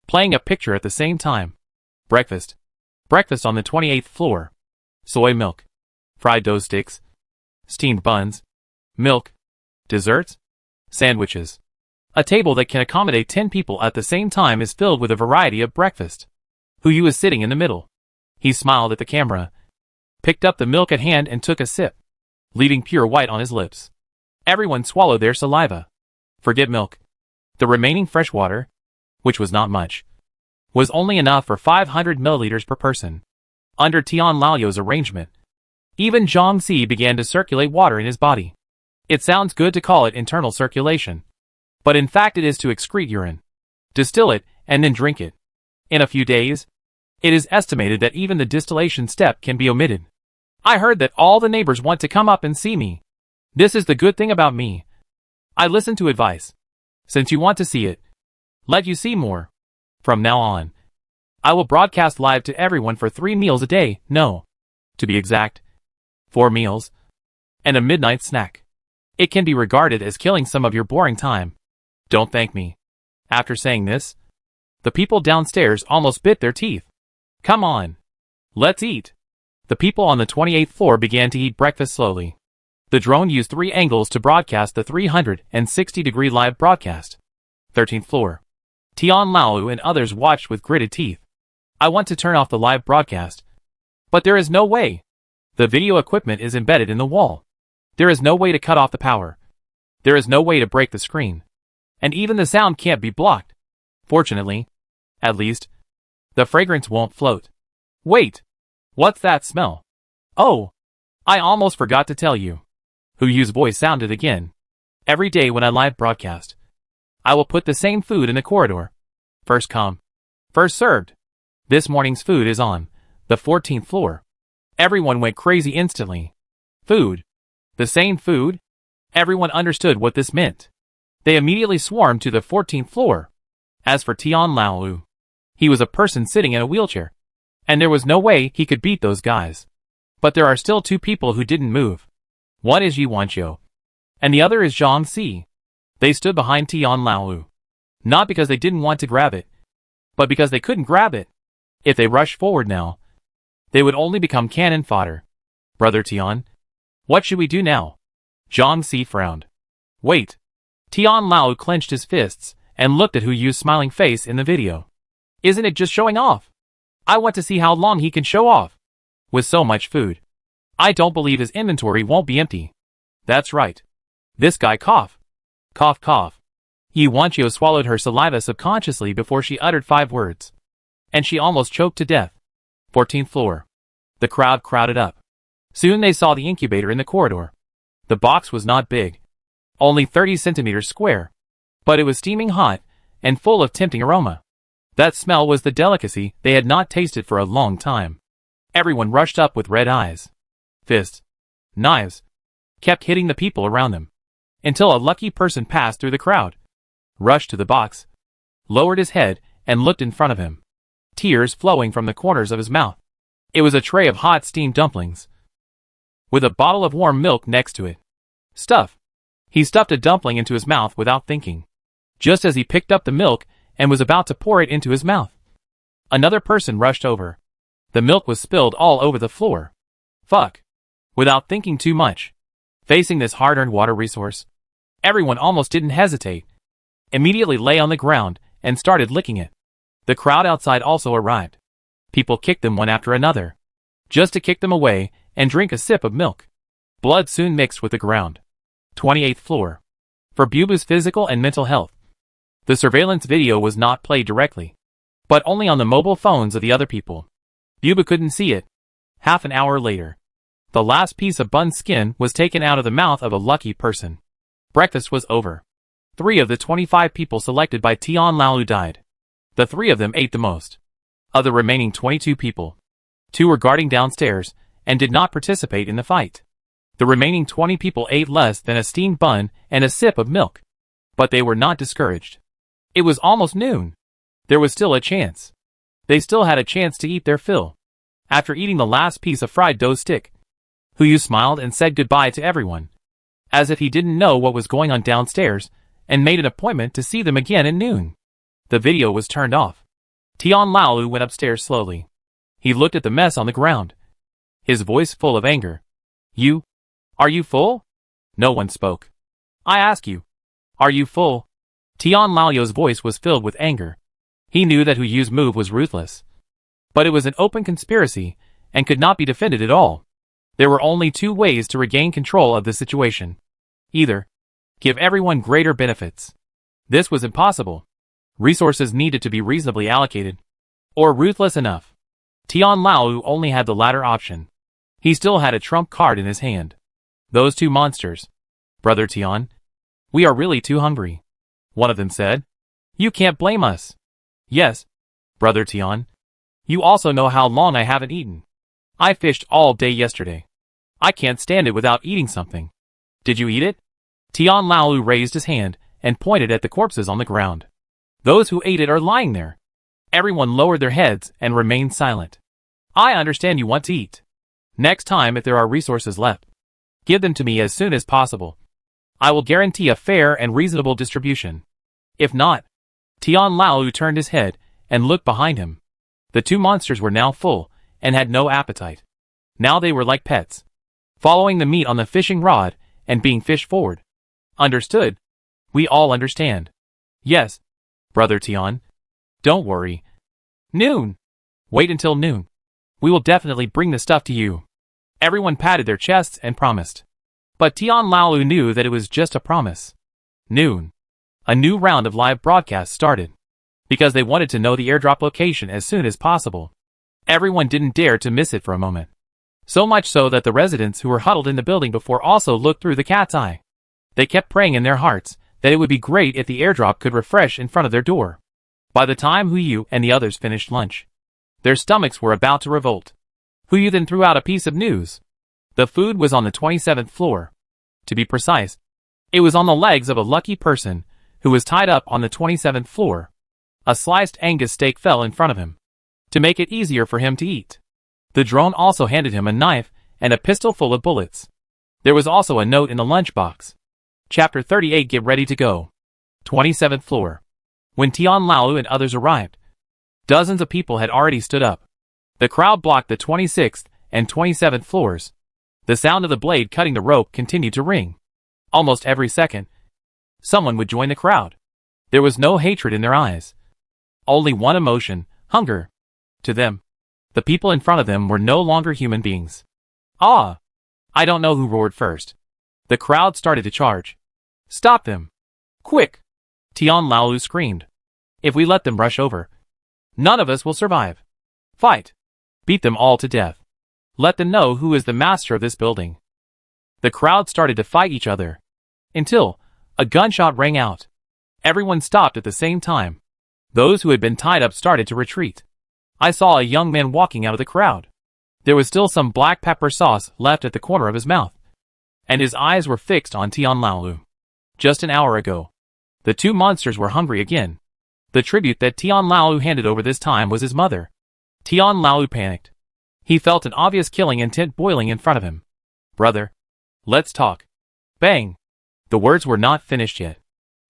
playing a picture at the same time. Breakfast. Breakfast on the 28th floor. Soy milk. Fried dough sticks. Steamed buns. Milk. Desserts. Sandwiches. A table that can accommodate 10 people at the same time is filled with a variety of breakfast. Hu Yu is sitting in the middle. He smiled at the camera, picked up the milk at hand and took a sip, leaving pure white on his lips. Everyone swallowed their saliva. Forget milk. The remaining fresh water, which was not much, was only enough for 500 milliliters per person. Under Tian Laoyu's arrangement, even Zhang Si began to circulate water in his body. It sounds good to call it internal circulation, but in fact it is to excrete urine, distill it, and then drink it. In a few days, it is estimated that even the distillation step can be omitted. I heard that all the neighbors want to come up and see me. This is the good thing about me. I listen to advice. Since you want to see it, let you see more. From now on, I will broadcast live to everyone for 3 meals a day, no. To be exact, 4 meals, and a midnight snack. It can be regarded as killing some of your boring time. Don't thank me. After saying this, the people downstairs almost bit their teeth. Come on. Let's eat. The people on the 28th floor began to eat breakfast slowly. The drone used 3 angles to broadcast the 360-degree live broadcast. 13th floor. Tian Lao and others watched with gritted teeth. I want to turn off the live broadcast, but there is no way. The video equipment is embedded in the wall. There is no way to cut off the power. There is no way to break the screen. And even the sound can't be blocked. Fortunately, at least, the fragrance won't float. Wait! What's that smell? Oh! I almost forgot to tell you. Huyu's voice sounded again. Every day when I live broadcast, I will put the same food in the corridor. First come, first served. This morning's food is on the 14th floor. Everyone went crazy instantly. Food. The same food? Everyone understood what this meant. They immediately swarmed to the 14th floor. As for Tian Lao, he was a person sitting in a wheelchair, and there was no way he could beat those guys. But there are still 2 people who didn't move. One is Ye Wanqiu, and the other is Zhang Si. They stood behind Tian Lao. Not because they didn't want to grab it, but because they couldn't grab it. If they rushed forward now, they would only become cannon fodder. Brother Tian, what should we do now? Zhang Si frowned. Wait. Tian Lao clenched his fists and looked at Huyu's smiling face in the video. Isn't it just showing off? I want to see how long he can show off. With so much food, I don't believe his inventory won't be empty. That's right. This guy cough. Cough cough. Ye Wanqiu swallowed her saliva subconsciously before she uttered 5 words. And she almost choked to death. 14th floor. The crowd crowded up. Soon they saw the incubator in the corridor. The box was not big. Only 30 centimeters square. But it was steaming hot and full of tempting aroma. That smell was the delicacy they had not tasted for a long time. Everyone rushed up with red eyes. Fists, knives, kept hitting the people around them. Until a lucky person passed through the crowd, rushed to the box, lowered his head, and looked in front of him. Tears flowing from the corners of his mouth. It was a tray of hot steamed dumplings, with a bottle of warm milk next to it. Stuff. He stuffed a dumpling into his mouth without thinking. Just as he picked up the milk and was about to pour it into his mouth, another person rushed over. The milk was spilled all over the floor. Fuck. Without thinking too much. Facing this hard-earned water resource, everyone almost didn't hesitate. Immediately lay on the ground and started licking it. The crowd outside also arrived. People kicked them one after another, just to kick them away and drink a sip of milk. Blood soon mixed with the ground. 28th floor. For Bubu's physical and mental health. The surveillance video was not played directly, but only on the mobile phones of the other people. Bubu couldn't see it. Half an hour later, the last piece of bun skin was taken out of the mouth of a lucky person. Breakfast was over. 3 of the 25 people selected by Tian Lao died. The 3 of them ate the most. Of the remaining 22 people, 2 were guarding downstairs and did not participate in the fight. The remaining 20 people ate less than a steamed bun and a sip of milk. But they were not discouraged. It was almost noon. There was still a chance. They still had a chance to eat their fill. After eating the last piece of fried dough stick, Huyu smiled and said goodbye to everyone, as if he didn't know what was going on downstairs, and made an appointment to see them again at noon. The video was turned off. Tian Lao went upstairs slowly. He looked at the mess on the ground, his voice full of anger. Are you full? No one spoke. I ask you, are you full? Tian Lao's voice was filled with anger. He knew that Huyu's move was ruthless, but it was an open conspiracy and could not be defended at all. There were only 2 ways to regain control of the situation. Either give everyone greater benefits. This was impossible. Resources needed to be reasonably allocated. Or ruthless enough. Tian Lao only had the latter option. He still had a trump card in his hand. Those 2 monsters. Brother Tian, we are really too hungry. One of them said. You can't blame us. Yes, Brother Tian. You also know how long I haven't eaten. I fished all day yesterday. I can't stand it without eating something. Did you eat it? Tian Laolu raised his hand and pointed at the corpses on the ground. Those who ate it are lying there. Everyone lowered their heads and remained silent. I understand you want to eat. Next time, if there are resources left, give them to me as soon as possible. I will guarantee a fair and reasonable distribution. If not, Tian Laolu turned his head and looked behind him. The two monsters were now full and had no appetite. Now they were like pets, following the meat on the fishing rod and being fished forward. Understood? We all understand. Yes, Brother Tian. Don't worry. Noon. Wait until noon. We will definitely bring the stuff to you. Everyone patted their chests and promised. But Tian Laolu knew that it was just a promise. Noon. A new round of live broadcasts started. Because they wanted to know the airdrop location as soon as possible. Everyone didn't dare to miss it for a moment. So much so that the residents who were huddled in the building before also looked through the cat's eye. They kept praying in their hearts that it would be great if the airdrop could refresh in front of their door. By the time Huyu and the others finished lunch, their stomachs were about to revolt. Huyu then threw out a piece of news. The food was on the 27th floor. To be precise, it was on the legs of a lucky person who was tied up on the 27th floor. A sliced Angus steak fell in front of him, to make it easier for him to eat. The drone also handed him a knife and a pistol full of bullets. There was also a note in the lunchbox. Chapter 38. Get ready to go. 27th floor. When Tian Laolu and others arrived, dozens of people had already stood up. The crowd blocked the 26th and 27th floors. The sound of the blade cutting the rope continued to ring. Almost every second, someone would join the crowd. There was no hatred in their eyes. Only one emotion, hunger. To them, the people in front of them were no longer human beings. Ah! I don't know who roared first. The crowd started to charge. Stop them! Quick! Tian Laolu screamed. If we let them rush over, none of us will survive. Fight! Beat them all to death. Let them know who is the master of this building. The crowd started to fight each other. Until a gunshot rang out. Everyone stopped at the same time. Those who had been tied up started to retreat. I saw a young man walking out of the crowd. There was still some black pepper sauce left at the corner of his mouth, and his eyes were fixed on Tian Laolu. Just an hour ago, the two monsters were hungry again. The tribute that Tian Laolu handed over this time was his mother. Tian Laolu panicked. He felt an obvious killing intent boiling in front of him. Brother, let's talk. Bang! The words were not finished yet.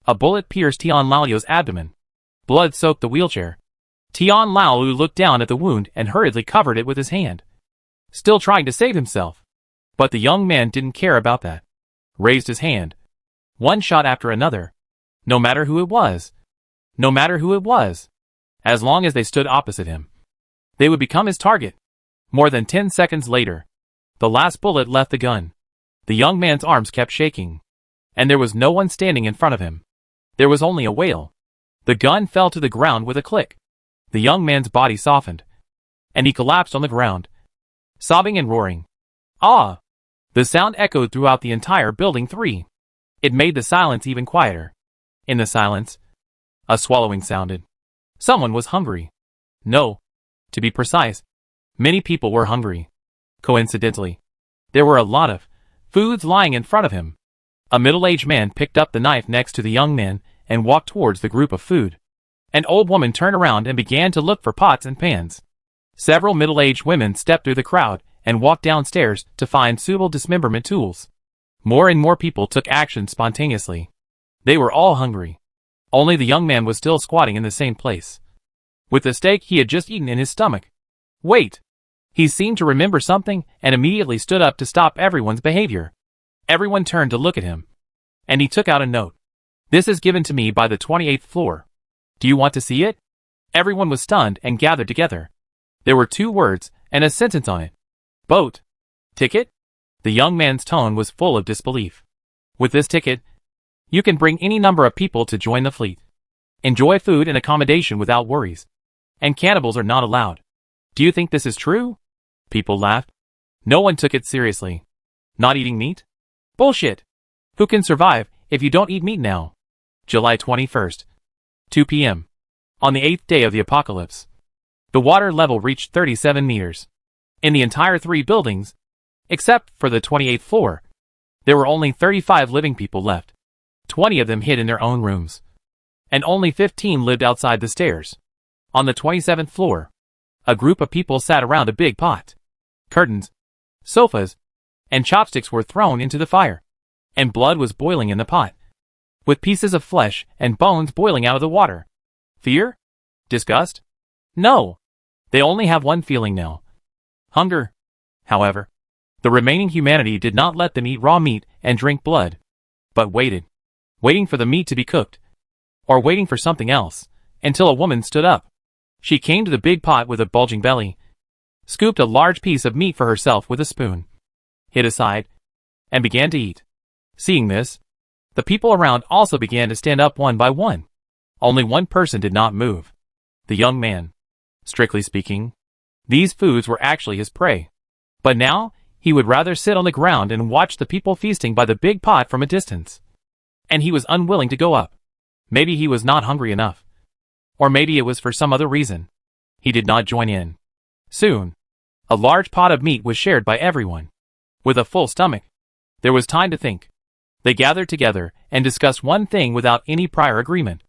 A bullet pierced Tian Laolu's abdomen. Blood soaked the wheelchair. Tian Laolu looked down at the wound and hurriedly covered it with his hand, still trying to save himself. But the young man didn't care about that. Raised his hand. One shot after another. No matter who it was. No matter who it was. As long as they stood opposite him, they would become his target. More than 10 seconds later, the last bullet left the gun. The young man's arms kept shaking. And there was no one standing in front of him. There was only a wail. The gun fell to the ground with a click. The young man's body softened, and he collapsed on the ground, sobbing and roaring. Ah! The sound echoed throughout the entire building 3. It made the silence even quieter. In the silence, a swallowing sounded. Someone was hungry. No. To be precise, many people were hungry. Coincidentally, there were a lot of foods lying in front of him. A middle-aged man picked up the knife next to the young man and walked towards the group of food. An old woman turned around and began to look for pots and pans. Several middle-aged women stepped through the crowd and walked downstairs to find suitable dismemberment tools. More and more people took action spontaneously. They were all hungry. Only the young man was still squatting in the same place, with the steak he had just eaten in his stomach. Wait! He seemed to remember something and immediately stood up to stop everyone's behavior. Everyone turned to look at him, and he took out a note. This is given to me by the 28th floor. Do you want to see it? Everyone was stunned and gathered together. There were 2 words and a sentence on it. Boat. Ticket? The young man's tone was full of disbelief. With this ticket, you can bring any number of people to join the fleet. Enjoy food and accommodation without worries. And cannibals are not allowed. Do you think this is true? People laughed. No one took it seriously. Not eating meat? Bullshit. Who can survive if you don't eat meat now? July 21st. 2 p.m. On the 8th day of the apocalypse, the water level reached 37 meters. In the entire 3 buildings, except for the 28th floor, there were only 35 living people left. 20 of them hid in their own rooms, and only 15 lived outside the stairs. On the 27th floor, a group of people sat around a big pot. Curtains, sofas, and chopsticks were thrown into the fire, and blood was boiling in the pot, with pieces of flesh and bones boiling out of the water. Fear? Disgust? No. They only have one feeling now. Hunger. However, the remaining humanity did not let them eat raw meat and drink blood, but waited. Waiting for the meat to be cooked, or waiting for something else, until a woman stood up. She came to the big pot with a bulging belly, scooped a large piece of meat for herself with a spoon, hid aside, and began to eat. Seeing this, the people around also began to stand up one by one. Only one person did not move. The young man. Strictly speaking, these foods were actually his prey. But now, he would rather sit on the ground and watch the people feasting by the big pot from a distance. And he was unwilling to go up. Maybe he was not hungry enough. Or maybe it was for some other reason. He did not join in. Soon, a large pot of meat was shared by everyone. With a full stomach, there was time to think. They gathered together and discussed one thing without any prior agreement.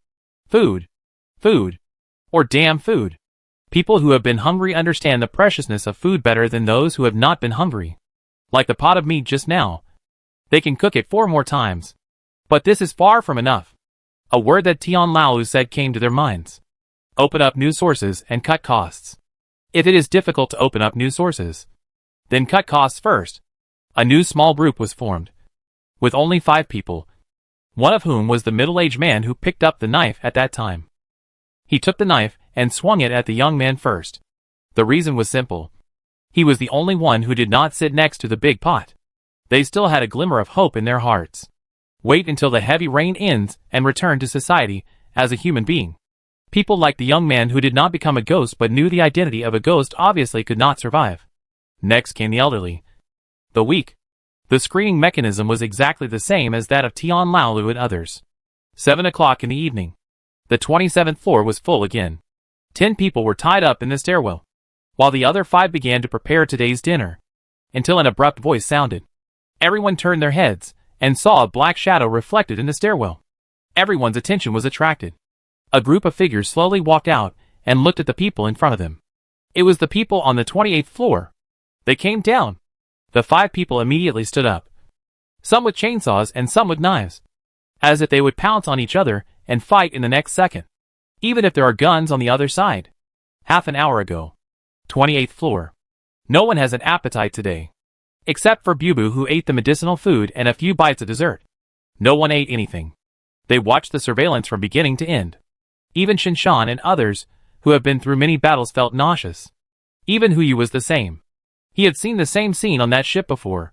Food. Food. Or damn food. People who have been hungry understand the preciousness of food better than those who have not been hungry. Like the pot of meat just now. They can cook it 4 more times. But this is far from enough. A word that Tian Laolu said came to their minds. Open up new sources and cut costs. If it is difficult to open up new sources, then cut costs first. A new small group was formed, with only 5 people, one of whom was the middle-aged man who picked up the knife at that time. He took the knife and swung it at the young man first. The reason was simple. He was the only one who did not sit next to the big pot. They still had a glimmer of hope in their hearts. Wait until the heavy rain ends and return to society as a human being. People like the young man who did not become a ghost but knew the identity of a ghost obviously could not survive. Next came the elderly. The weak. The screening mechanism was exactly the same as that of Tian Laolu and others. 7 o'clock in the evening. The 27th floor was full again. 10 people were tied up in the stairwell, while the other 5 began to prepare today's dinner, until an abrupt voice sounded. Everyone turned their heads and saw a black shadow reflected in the stairwell. Everyone's attention was attracted. A group of figures slowly walked out and looked at the people in front of them. It was the people on the 28th floor. They came down. The 5 people immediately stood up. Some with chainsaws and some with knives, as if they would pounce on each other and fight in the next second, even if there are guns on the other side. Half an hour ago. 28th floor. No one has an appetite today. Except for Bubu, who ate the medicinal food and a few bites of dessert. No one ate anything. They watched the surveillance from beginning to end. Even Shinshan and others, who have been through many battles, felt nauseous. Even Huyu was the same. He had seen the same scene on that ship before,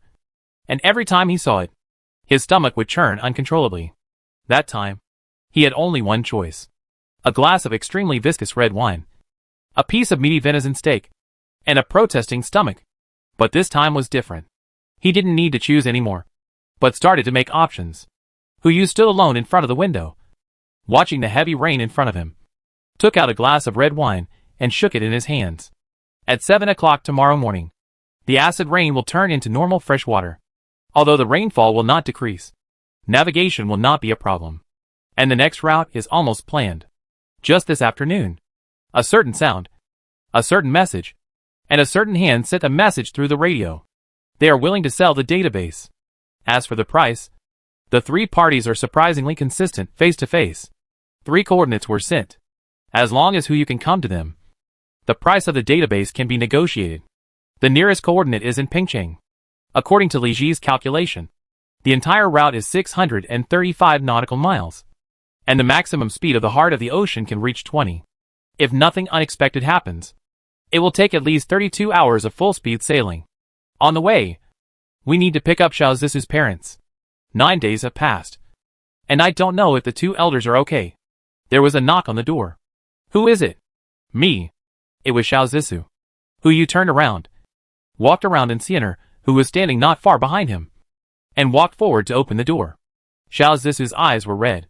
and every time he saw it, his stomach would churn uncontrollably. That time, he had only one choice. A glass of extremely viscous red wine, a piece of meaty venison steak, and a protesting stomach. But this time was different. He didn't need to choose anymore, but started to make options. Huyu stood alone in front of the window, watching the heavy rain in front of him, took out a glass of red wine and shook it in his hands. At 7 o'clock tomorrow morning, the acid rain will turn into normal fresh water. Although the rainfall will not decrease, navigation will not be a problem. And the next route is almost planned. Just this afternoon, a certain sound, a certain message, and a certain hand sent a message through the radio. They are willing to sell the database. As for the price, the 3 parties are surprisingly consistent face to face. 3 coordinates were sent. As long as you can come to them, the price of the database can be negotiated. The nearest coordinate is in Pingcheng. According to Li Ji's calculation, the entire route is 635 nautical miles, and the maximum speed of the heart of the ocean can reach 20. If nothing unexpected happens, it will take at least 32 hours of full-speed sailing. On the way, we need to pick up Xiao Zisu's parents. 9 days have passed, and I don't know if the 2 elders are okay. There was a knock on the door. Who is it? Me. It was Xiao Zisu. Huyu turned around, walked around and seen her, who was standing not far behind him, and walked forward to open the door. Xiao Zisu's eyes were red.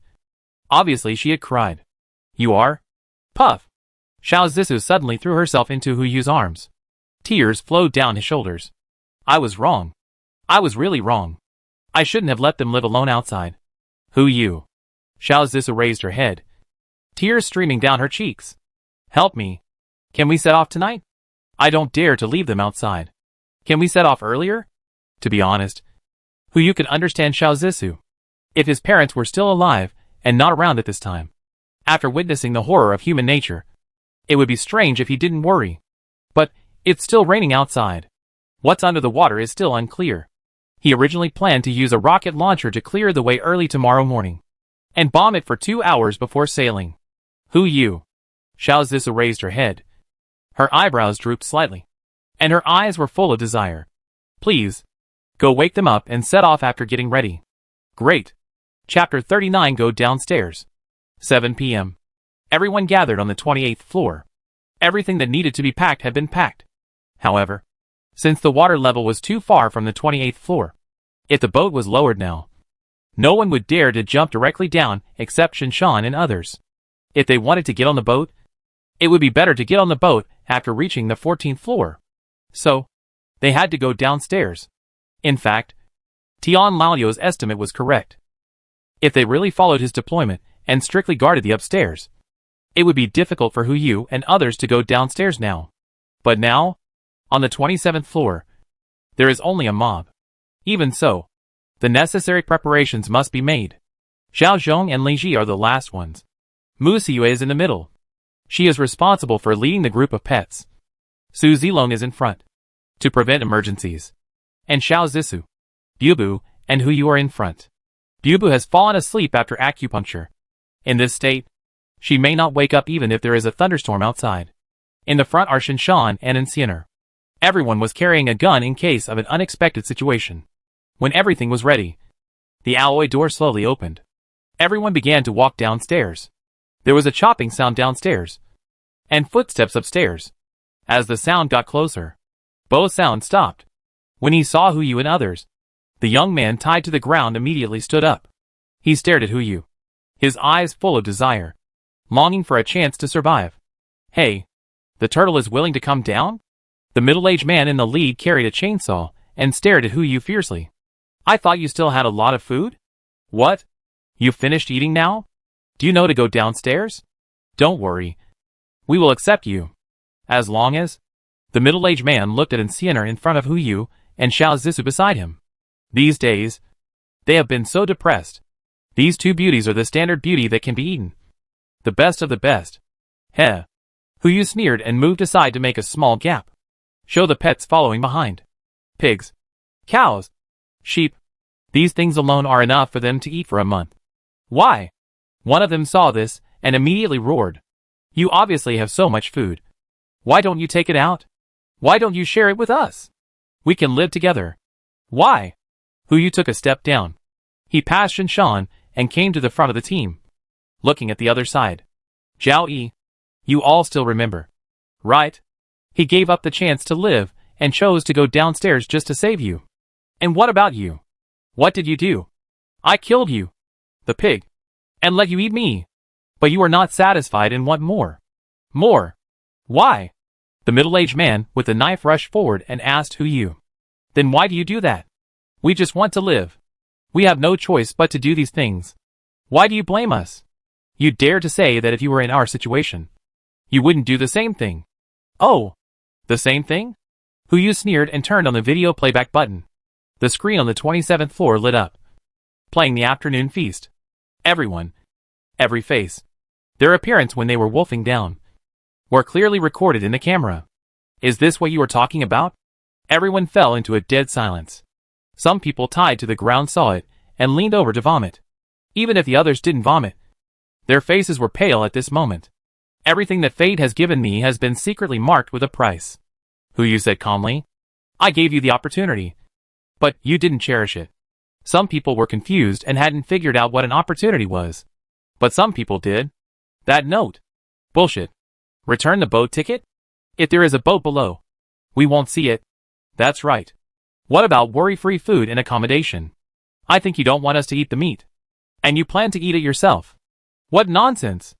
Obviously she had cried. You are? Puff! Xiao Zissou suddenly threw herself into Hu Yu's arms. Tears flowed down his shoulders. I was wrong. I was really wrong. I shouldn't have let them live alone outside. Hu Yu. Xiao Zissou raised her head. Tears streaming down her cheeks. Help me. Can we set off tonight? I don't dare to leave them outside. Can we set off earlier? To be honest, Hu Yu could understand Xiao Zissou. If his parents were still alive and not around at this time, after witnessing the horror of human nature, it would be strange if he didn't worry. But it's still raining outside. What's under the water is still unclear. He originally planned to use a rocket launcher to clear the way early tomorrow morning and bomb it for 2 hours before sailing. Hu Yu. Xiao Zissou raised her head. Her eyebrows drooped slightly, and her eyes were full of desire. Please, go wake them up and set off after getting ready. Great. Chapter 39. Go downstairs. 7 p.m. Everyone gathered on the 28th floor. Everything that needed to be packed had been packed. However, since the water level was too far from the 28th floor, if the boat was lowered now, no one would dare to jump directly down except Shinshan and others. If they wanted to get on the boat, it would be better to get on the boat after reaching the 14th floor. So, they had to go downstairs. In fact, Tian Lao's estimate was correct. If they really followed his deployment and strictly guarded the upstairs, it would be difficult for Hu Yu and others to go downstairs now. But now, on the 27th floor, there is only a mob. Even so, the necessary preparations must be made. Xiao Zhong and Li Ji are the last ones. Mu Xiyue is in the middle. She is responsible for leading the group of pets. Su Zilong is in front, to prevent emergencies. And Xiao Zissou, Bubu, and Hu Yu are in front. Bubu has fallen asleep after acupuncture. In this state, she may not wake up even if there is a thunderstorm outside. In the front are Shinshan and Enciener. Everyone was carrying a gun in case of an unexpected situation. When everything was ready, the alloy door slowly opened. Everyone began to walk downstairs. There was a chopping sound downstairs, and footsteps upstairs. As the sound got closer, both sounds stopped. When he saw Hu Yu and others, the young man tied to the ground immediately stood up. He stared at Hu Yu, his eyes full of desire, longing for a chance to survive. Hey, the turtle is willing to come down? The middle-aged man in the lead carried a chainsaw and stared at Hu Yu fiercely. I thought you still had a lot of food? What? You finished eating now? Do you know to go downstairs? Don't worry. We will accept you. As long as... The middle-aged man looked at Enciener in front of Hu Yu and Xiao Zissou beside him. These days, they have been so depressed. These two beauties are the standard beauty that can be eaten. The best of the best. Heh. Hu Yu sneered and moved aside to make a small gap. Show the pets following behind. Pigs. Cows. Sheep. These things alone are enough for them to eat for a month. Why? One of them saw this and immediately roared. You obviously have so much food. Why don't you take it out? Why don't you share it with us? We can live together. Why? Hu Yu took a step down. He passed Shinshan and came to the front of the team. Looking at the other side. Zhao Yi. You all still remember. Right? He gave up the chance to live and chose to go downstairs just to save you. And what about you? What did you do? I killed you, the pig, and let you eat me. But you are not satisfied and want more. More. Why? The middle-aged man with the knife rushed forward and asked Hu Yu. Then why do you do that? We just want to live. We have no choice but to do these things. Why do you blame us? You dare to say that if you were in our situation, you wouldn't do the same thing. Oh, the same thing? Hu Yu sneered and turned on the video playback button. The screen on the 27th floor lit up, playing the afternoon feast. Everyone, every face, their appearance when they were wolfing down, were clearly recorded in the camera. Is this what you are talking about? Everyone fell into a dead silence. Some people tied to the ground saw it and leaned over to vomit. Even if the others didn't vomit, their faces were pale at this moment. Everything that fate has given me has been secretly marked with a price. Hu Yu said calmly. I gave you the opportunity, but you didn't cherish it. Some people were confused and hadn't figured out what an opportunity was. But some people did. That note. Bullshit. Return the boat ticket? If there is a boat below, we won't see it. That's right. What about worry-free food and accommodation? I think you don't want us to eat the meat. And you plan to eat it yourself. What nonsense.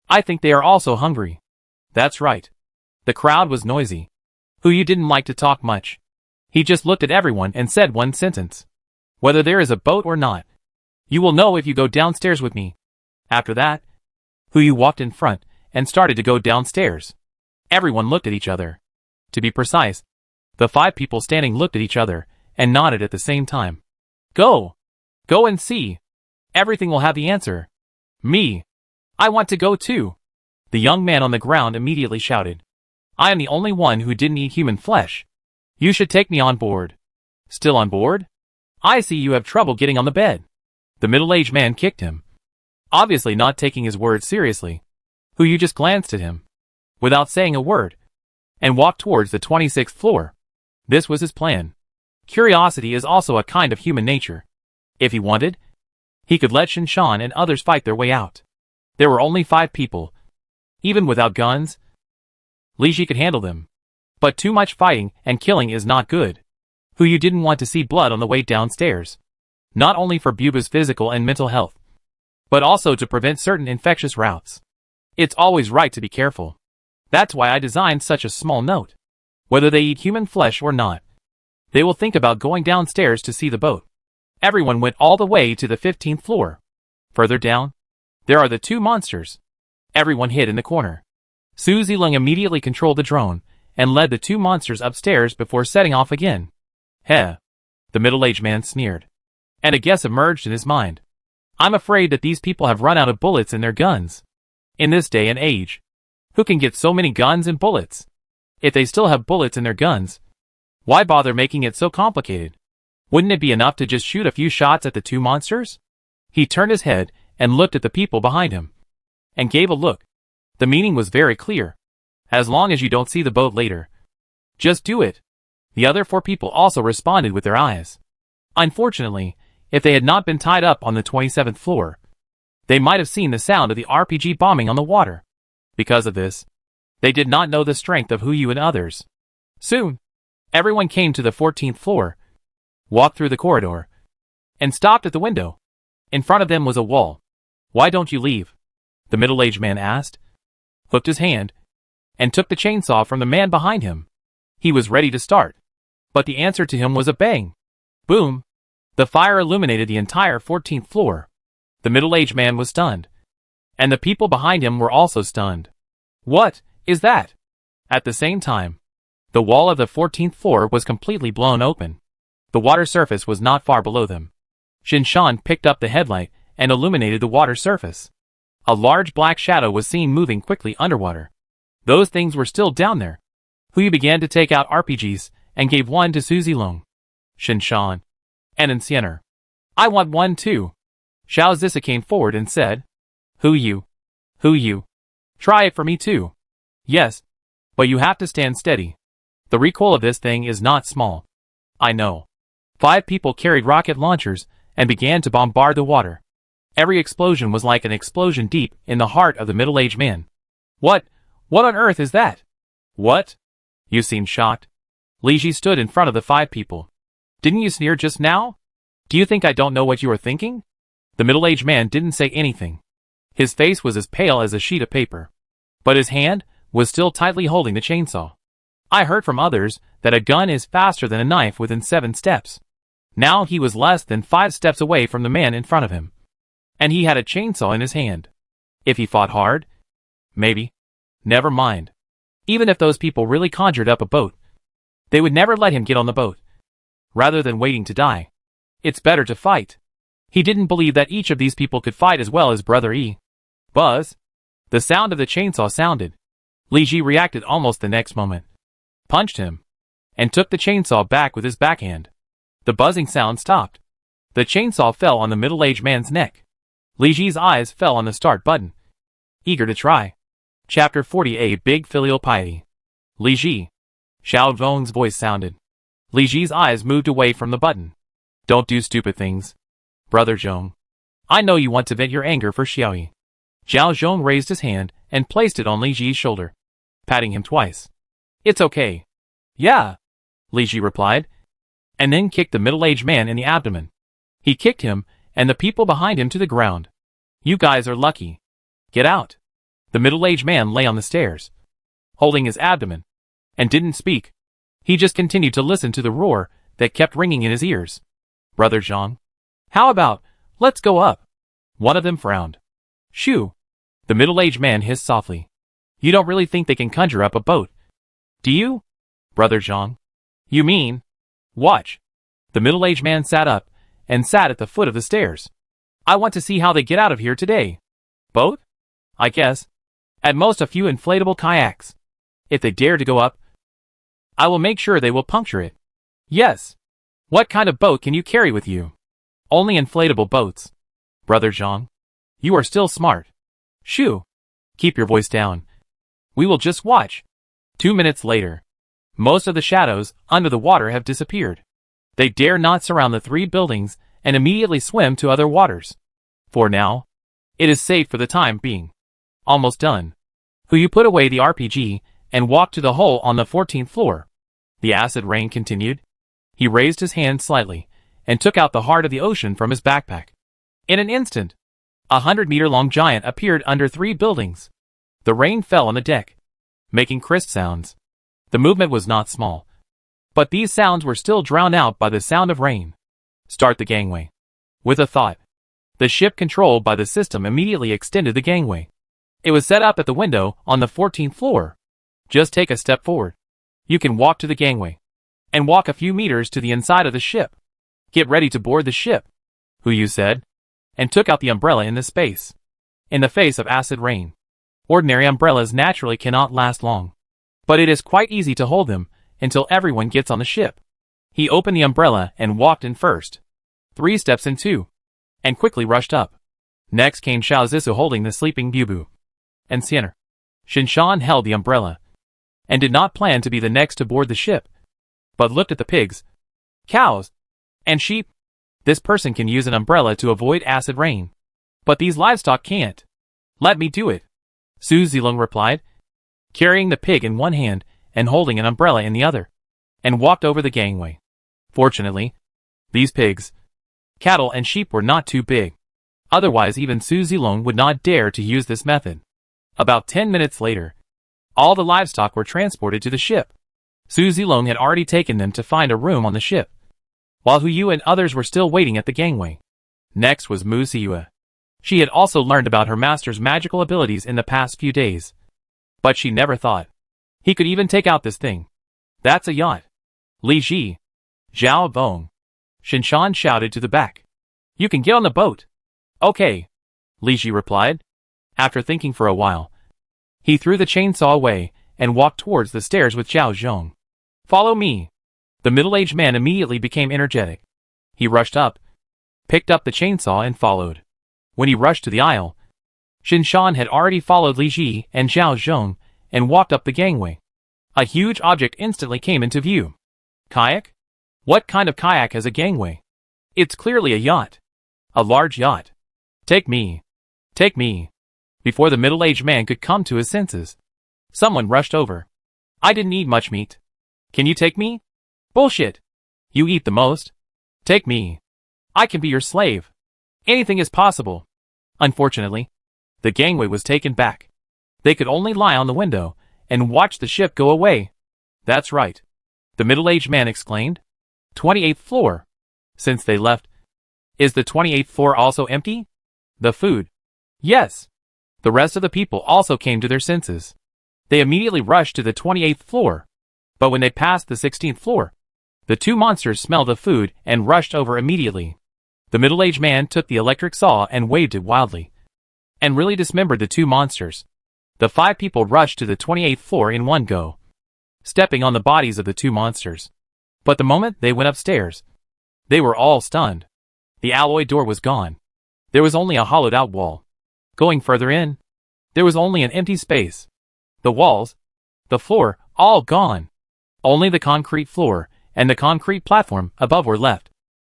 I think they are also hungry. That's right. The crowd was noisy. Hu didn't like to talk much. He just looked at everyone and said one sentence. Whether there is a boat or not. You will know if you go downstairs with me. After that, Hu walked in front and started to go downstairs. Everyone looked at each other. To be precise, the 5 people standing looked at each other and nodded at the same time. Go! Go and see. Everything will have the answer. Me. I want to go too. The young man on the ground immediately shouted. I am the only one who didn't eat human flesh. You should take me on board. Still on board? I see you have trouble getting on the bed. The middle-aged man kicked him. Obviously not taking his words seriously. Hu just glanced at him, without saying a word, and walked towards the 26th floor. This was his plan. Curiosity is also a kind of human nature. If he wanted, he could let Shinshan and others fight their way out. There were only 5 people. Even without guns, Li Ji could handle them. But too much fighting and killing is not good. Hu didn't want to see blood on the way downstairs. Not only for Bubu's physical and mental health, but also to prevent certain infectious routes. It's always right to be careful. That's why I designed such a small note. Whether they eat human flesh or not, they will think about going downstairs to see the boat. Everyone went all the way to the 15th floor. Further down, there are the 2 monsters. Everyone hid in the corner. Su Zilong immediately controlled the drone and led the 2 monsters upstairs before setting off again. Heh. The middle-aged man sneered. And a guess emerged in his mind. I'm afraid that these people have run out of bullets in their guns. In this day and age, who can get so many guns and bullets? If they still have bullets in their guns, why bother making it so complicated? Wouldn't it be enough to just shoot a few shots at the 2 monsters? He turned his head and looked at the people behind him, and gave a look. The meaning was very clear. As long as you don't see the boat later, just do it. The other 4 people also responded with their eyes. Unfortunately, if they had not been tied up on the 27th floor, they might have seen the sound of the RPG bombing on the water. Because of this, they did not know the strength of Hu and others. Soon, everyone came to the 14th floor, walked through the corridor, and stopped at the window. In front of them was a wall. Why don't you leave? The middle-aged man asked, hooked his hand, and took the chainsaw from the man behind him. He was ready to start, but the answer to him was a bang. Boom! The fire illuminated the entire 14th floor. The middle-aged man was stunned, and the people behind him were also stunned. What is that? At the same time, the wall of the 14th floor was completely blown open. The water surface was not far below them. Shinshan picked up the headlight and illuminated the water surface. A large black shadow was seen moving quickly underwater. Those things were still down there. Hu began to take out RPGs and gave one to Su Zilong, Shinshan, and Enciener. I want one too. Xiao Zissa came forward and said, Hu, try it for me too. Yes, but you have to stand steady. The recoil of this thing is not small. I know. 5 people carried rocket launchers and began to bombard the water. Every explosion was like an explosion deep in the heart of the middle-aged man. What on earth is that? What? You seem shocked. Li Ji stood in front of the 5 people. Didn't you sneer just now? Do you think I don't know what you are thinking? The middle-aged man didn't say anything. His face was as pale as a sheet of paper, but his hand was still tightly holding the chainsaw. I heard from others that a gun is faster than a knife within 7 steps. Now he was less than 5 steps away from the man in front of him, and he had a chainsaw in his hand. If he fought hard, maybe. Never mind. Even if those people really conjured up a boat, they would never let him get on the boat. Rather than waiting to die, it's better to fight. He didn't believe that each of these people could fight as well as Brother Yi. Buzz! The sound of the chainsaw sounded. Li Ji reacted almost the next moment, punched him, and took the chainsaw back with his backhand. The buzzing sound stopped. The chainsaw fell on the middle-aged man's neck. Li Ji's eyes fell on the start button, eager to try. Chapter 40. A Big Filial Piety. Li Ji. Xiao Zhong's voice sounded. Li Ji's eyes moved away from the button. Don't do stupid things, Brother Zhong. I know you want to vent your anger for Xiaoyi. Xiao Zhong raised his hand and placed it on Li Ji's shoulder, patting him twice. It's okay. Yeah, Li Ji replied, and then kicked the middle-aged man in the abdomen. He kicked him and the people behind him to the ground. You guys are lucky. Get out. The middle-aged man lay on the stairs, holding his abdomen, and didn't speak. He just continued to listen to the roar that kept ringing in his ears. Brother Zhang, how about, let's go up? One of them frowned. Shoo! The middle-aged man hissed softly. You don't really think they can conjure up a boat, do you, Brother Zhang? You mean? Watch. The middle-aged man sat up and sat at the foot of the stairs. I want to see how they get out of here today. Boat? I guess. At most a few inflatable kayaks. If they dare to go up, I will make sure they will puncture it. Yes. What kind of boat can you carry with you? Only inflatable boats. Brother Zhang, you are still smart. Shoo. Keep your voice down. We will just watch. 2 minutes later, most of the shadows under the water have disappeared. They dare not surround the 3 buildings and immediately swim to other waters. For now, it is safe for the time being. Almost done. You put away the RPG and walked to the hole on the 14th floor. The acid rain continued. He raised his hand slightly and took out the heart of the ocean from his backpack. In an instant, a 100-meter-long giant appeared under 3 buildings. The rain fell on the deck, making crisp sounds. The movement was not small, but these sounds were still drowned out by the sound of rain. Start the gangway. With a thought, the ship controlled by the system immediately extended the gangway. It was set up at the window on the 14th floor. Just take a step forward. You can walk to the gangway, and walk a few meters to the inside of the ship. Get ready to board the ship, you said, and took out the umbrella in the space. In the face of acid rain, ordinary umbrellas naturally cannot last long, but it is quite easy to hold them until everyone gets on the ship. He opened the umbrella and walked in first. 3 steps in 2, and quickly rushed up. Next came Xiao Zisu holding the sleeping Bubu, and Sienner. Shinshan held the umbrella, and did not plan to be the next to board the ship, but looked at the pigs, cows, and sheep. This person can use an umbrella to avoid acid rain, but these livestock can't. Let me do it, Su Zilong replied, carrying the pig in one hand and holding an umbrella in the other, and walked over the gangway. Fortunately, these pigs, cattle and sheep were not too big. Otherwise even Su Zilong would not dare to use this method. About 10 minutes later, all the livestock were transported to the ship. Su Zilong had already taken them to find a room on the ship, while Huyu and others were still waiting at the gangway. Next was Mu Siyue. She had also learned about her master's magical abilities in the past few days, but she never thought he could even take out this thing. That's a yacht. Li Ji, Zhao Bong, Shinshan shouted to the back. You can get on the boat. Okay, Li Ji replied. After thinking for a while, he threw the chainsaw away and walked towards the stairs with Zhao Zhong. Follow me. The middle-aged man immediately became energetic. He rushed up, picked up the chainsaw and followed. When he rushed to the aisle, Shinshan had already followed Li Ji and Zhao Zhong and walked up the gangway. A huge object instantly came into view. Kayak? What kind of kayak has a gangway? It's clearly a yacht. A large yacht. Take me. Take me. Before the middle-aged man could come to his senses, someone rushed over. I didn't eat much meat. Can you take me? Bullshit. You eat the most. Take me. I can be your slave. Anything is possible. Unfortunately, the gangway was taken back. They could only lie on the window and watch the ship go away. That's right, the middle-aged man exclaimed. 28th floor. Since they left, is the 28th floor also empty? The food. Yes. The rest of the people also came to their senses. They immediately rushed to the 28th floor. But when they passed the 16th floor, the 2 monsters smelled the food and rushed over immediately. The middle-aged man took the electric saw and waved it wildly, and really dismembered the 2 monsters. The 5 people rushed to the 28th floor in one go, stepping on the bodies of the 2 monsters. But the moment they went upstairs, they were all stunned. The alloy door was gone. There was only a hollowed-out wall. Going further in, there was only an empty space. The walls, the floor, all gone. Only the concrete floor and the concrete platform above were left.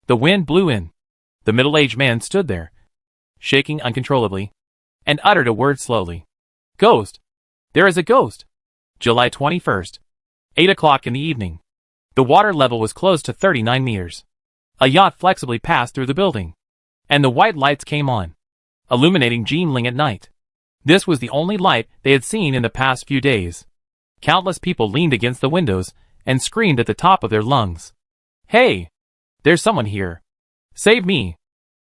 The wind blew in. The middle-aged man stood there, shaking uncontrollably, and uttered a word slowly. Ghost. There is a ghost. July 21st. 8 o'clock in the evening. The water level was close to 39 meters. A yacht flexibly passed through the building, and the white lights came on, illuminating Jinling at night. This was the only light they had seen in the past few days. Countless people leaned against the windows and screamed at the top of their lungs. "Hey! There's someone here! Save me!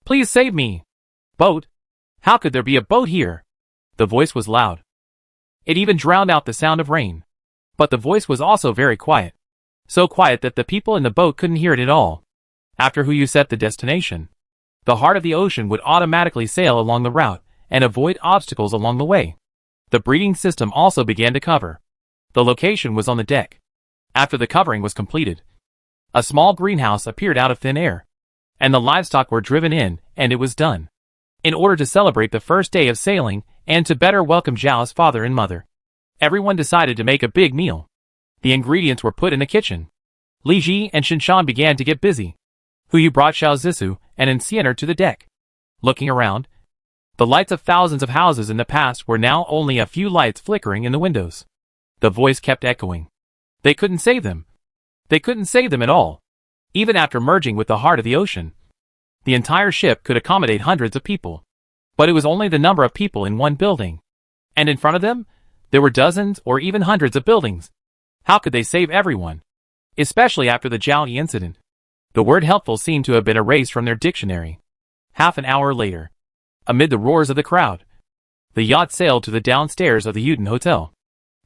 Please save me! Boat! How could there be a boat here?" The voice was loud. It even drowned out the sound of rain. But the voice was also very quiet. So quiet that the people in the boat couldn't hear it at all. After you set the destination, the heart of the ocean would automatically sail along the route and avoid obstacles along the way. The breeding system also began to cover. The location was on the deck. After the covering was completed, a small greenhouse appeared out of thin air, and the livestock were driven in, and it was done. In order to celebrate the first day of sailing and to better welcome Zhao's father and mother, everyone decided to make a big meal. The ingredients were put in the kitchen. Li Ji and Shinshan began to get busy. Yu brought Xiao Zissou and Enciener to the deck. Looking around, the lights of thousands of houses in the past were now only a few lights flickering in the windows. The voice kept echoing. They couldn't save them. They couldn't save them at all. Even after merging with the heart of the ocean, the entire ship could accommodate hundreds of people. But it was only the number of people in one building. And in front of them, there were dozens or even hundreds of buildings. How could they save everyone? Especially after the Zhao Yi incident. The word helpful seemed to have been erased from their dictionary. Half an hour later, amid the roars of the crowd, the yacht sailed to the downstairs of the Eugin Hotel.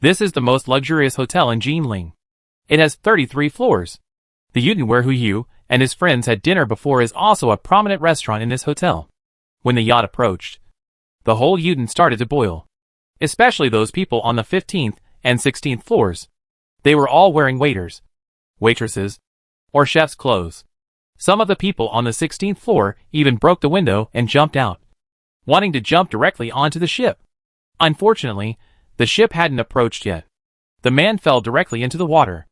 This is the most luxurious hotel in Jinling. It has 33 floors. The Eugin where Yu and his friends had dinner before is also a prominent restaurant in this hotel. When the yacht approached, the whole Eugin started to boil. Especially those people on the 15th and 16th floors. They were all wearing waiters, waitresses, or chef's clothes. Some of the people on the 16th floor even broke the window and jumped out, wanting to jump directly onto the ship. Unfortunately, the ship hadn't approached yet. The man fell directly into the water.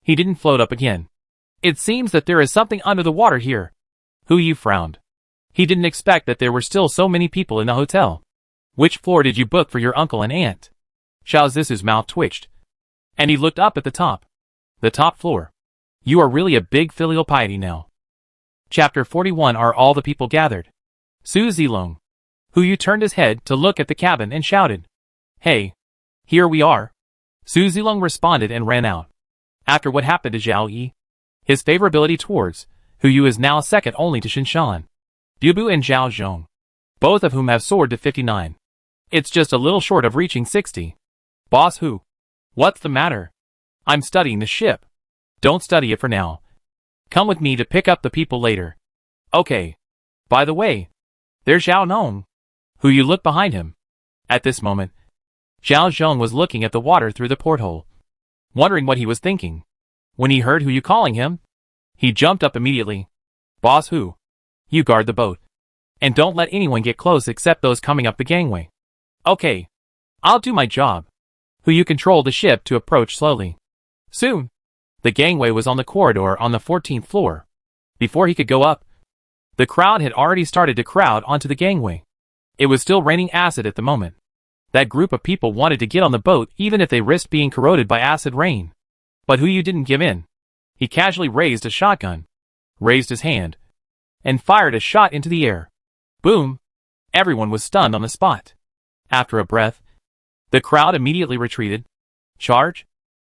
He didn't float up again. It seems that there is something under the water here. Yu frowned. He didn't expect that there were still so many people in the hotel. Which floor did you book for your uncle and aunt? Xiao Zissou's mouth twitched, and he looked up at the top. The top floor. You are really a big filial piety now. Chapter 41. Are all the people gathered? Su Zilong. Yu turned his head to look at the cabin and shouted, "Hey, here we are." Su Zilong responded and ran out. After what happened to Zhao Yi, his favorability towards Yu is now second only to Shinshan, Bubu and Zhao Zhong, both of whom have soared to 59. It's just a little short of reaching 60. Boss Hu, what's the matter? I'm studying the ship. Don't study it for now. Come with me to pick up the people later. Okay. By the way, there's Zhao Nong. Yu looked behind him. At this moment, Zhao Zhong was looking at the water through the porthole, wondering what he was thinking. When he heard Yu calling him, he jumped up immediately. Boss Hu, you guard the boat. And don't let anyone get close except those coming up the gangway. Okay. I'll do my job. Yu controlled the ship to approach slowly. Soon, the gangway was on the corridor on the 14th floor. Before he could go up, the crowd had already started to crowd onto the gangway. It was still raining acid at the moment. That group of people wanted to get on the boat even if they risked being corroded by acid rain. But Yu didn't give in. He casually raised a shotgun, raised his hand, and fired a shot into the air. Boom! Everyone was stunned on the spot. After a breath, the crowd immediately retreated. Charge?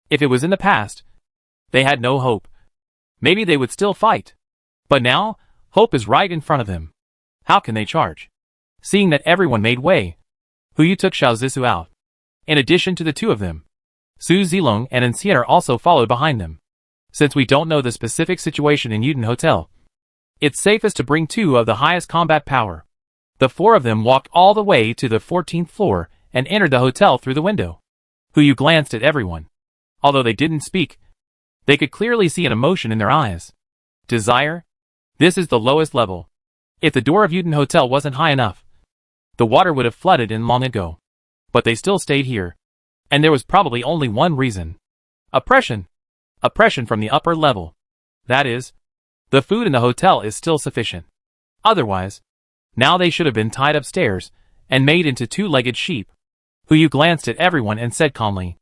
If it was in the past, they had no hope. Maybe they would still fight. But now, hope is right in front of them. How can they charge? Seeing that everyone made way, Yu took Xiao Zissou out. In addition to the two of them, Su Zilong and Enciener also followed behind them. Since we don't know the specific situation in Eugin Hotel, it's safest to bring two of the highest combat power. The four of them walked all the way to the 14th floor and entered the hotel through the window. Yu glanced at everyone. Although they didn't speak, they could clearly see an emotion in their eyes. Desire? This is the lowest level. If the door of Eugin Hotel wasn't high enough, the water would have flooded in long ago. But they still stayed here. And there was probably only one reason. Oppression. Oppression from the upper level. That is, the food in the hotel is still sufficient. Otherwise, now they should have been tied upstairs and made into two-legged sheep. Yu glanced at everyone and said calmly,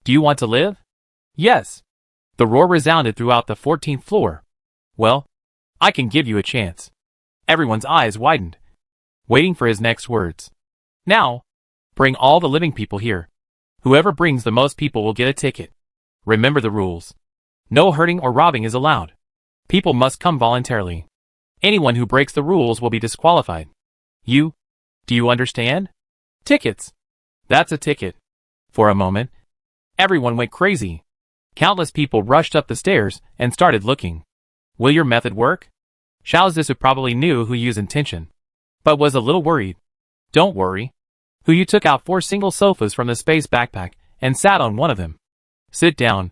"Do you want to live?" "Yes." The roar resounded throughout the 14th floor. "Well, I can give you a chance." Everyone's eyes widened, waiting for his next words. Now, Bring all the living people here. Whoever brings the most people will get a ticket. Remember the rules. No hurting or robbing is allowed. People must come voluntarily. Anyone who breaks the rules will be disqualified. Do you understand? Tickets. That's a ticket. For a moment, everyone went crazy. Countless people rushed up the stairs and started looking. Will your method work? Xiao Zissou probably knew Hu Yu's intention, but was a little worried. Don't worry. Hu Yu took out 4 single sofas from the space backpack and sat on one of them. Sit down.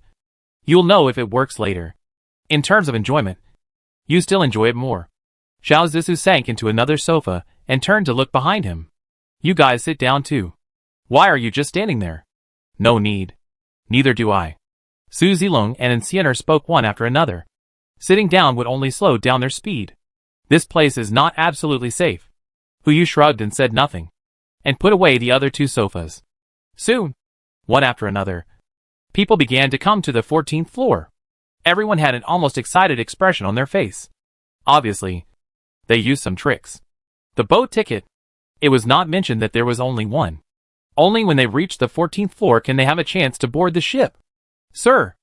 You'll know if it works later. In terms of enjoyment, you still enjoy it more. Xiao Zissou sank into another sofa and turned to look behind him. You guys sit down too. Why are you just standing there? No need. Neither do I. Su Zilong and Enciener spoke one after another. Sitting down would only slow down their speed. This place is not absolutely safe. Hu Yu shrugged and said nothing, and put away the other 2 sofas. Soon, one after another, people began to come to the 14th floor. Everyone had an almost excited expression on their face. Obviously, they used some tricks. The boat ticket. It was not mentioned that there was only one. Only when they reached the 14th floor can they have a chance to board the ship. Sir,